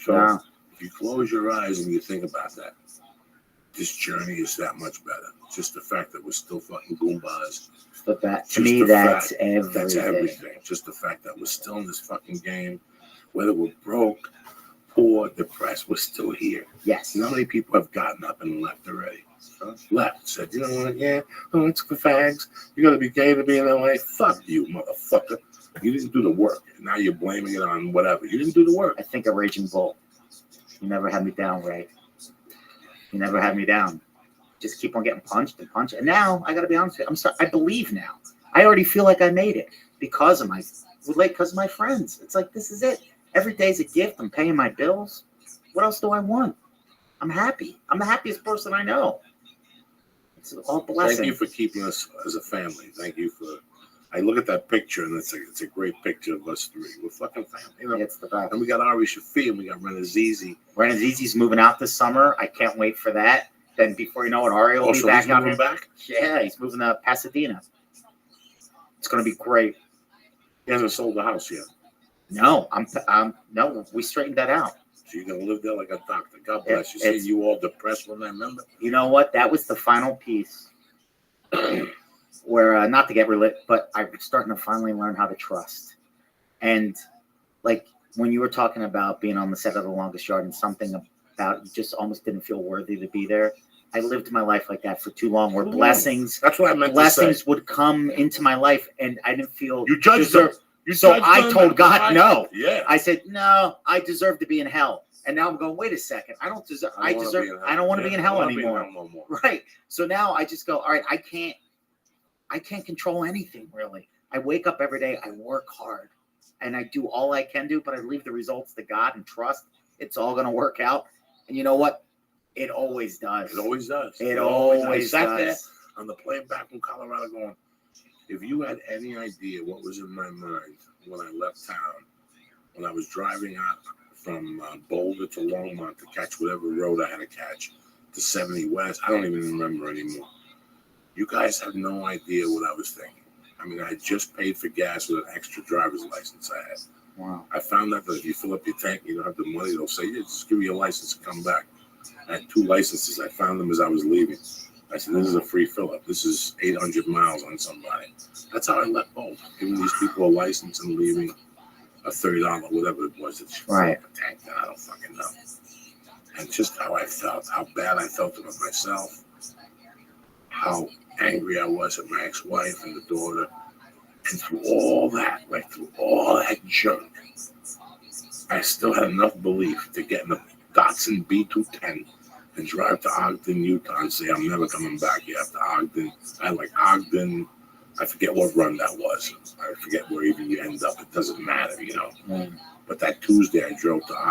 So if you close your eyes and you think about that, this journey is that much better. Just the fact that we're still fucking Goombas. But to me, that's everything. That's everything. Just the fact that we're still in this fucking game. Whether we're broke, poor, depressed, we're still here. Yes. You know how many people have gotten up and left already? Left. Said, you know what? Yeah. Oh, it's for fags. You got to be gay to be in LA. Fuck you, motherfucker. You didn't do the work. Now you're blaming it on whatever. You didn't do the work. I think a Raging Bull. You never had me down, Ray. You never had me down. Just keep on getting punched and punched. And now, I got to be honest with you, I'm sorry. I believe now. I already feel like I made it because of my friends. It's like, this is it. Every day's a gift. I'm paying my bills. What else do I want? I'm happy. I'm the happiest person I know. It's all blessing. Thank you for keeping us as a family. Thank you for. I look at that picture and it's a great picture of us three. We're fucking family. You know? It's the best. And we got Ari Shafi and we got Renazizi. Renazizi's moving out this summer. I can't wait for that. Then before you know it, Ari will be so back he's out moving here. Back? Yeah, he's moving to Pasadena. It's going to be great. He hasn't sold the house yet. No, no, we straightened that out. So you're gonna live there like a doctor. God bless you. See you all depressed when I remember. You know what? That was the final piece where, not to get relit, but I'm starting to finally learn how to trust. And like when you were talking about being on the set of The Longest Yard and something about you just almost didn't feel worthy to be there. I lived my life like that for too long, where blessings. That's what I meant. Blessings would come into my life, and I didn't feel you judged them. So I told God no. Yeah. I said, no, I deserve to be in hell. And now I'm going, wait a second. I don't deserve. I don't want to be in hell anymore. Right. So now I just go, all right, I can't control anything really. I wake up every day. I work hard and I do all I can do, but I leave the results to God and trust it's all going to work out. And you know what? It always does. It always does. It always I sat does. there on the plane back from Colorado going, if you had any idea what was in my mind when I left town, when I was driving out from Boulder to Longmont to catch whatever road I had to catch to 70 West, I don't even remember anymore. You guys have no idea what I was thinking. I mean, I just paid for gas with an extra driver's license I had. Wow. I found out that if you fill up your tank, you don't have the money, they'll say, yeah, just give me your license and come back. I had 2 licenses. I found them as I was leaving. I said, this is a free fill-up. This is 800 miles on somebody. That's how I left both. Giving these people a license and leaving a $30, whatever it was. That right. Tank that I don't fucking know. And just how I felt, how bad I felt about myself, how angry I was at my ex-wife and the daughter. And through all that, like through all that junk, I still had enough belief to get in the Datsun B210 and drive to Ogden, Utah, and say, I'm never coming back here after Ogden. I like Ogden. I forget what run that was. I forget where even you end up. It doesn't matter, you know. But that Tuesday, I drove to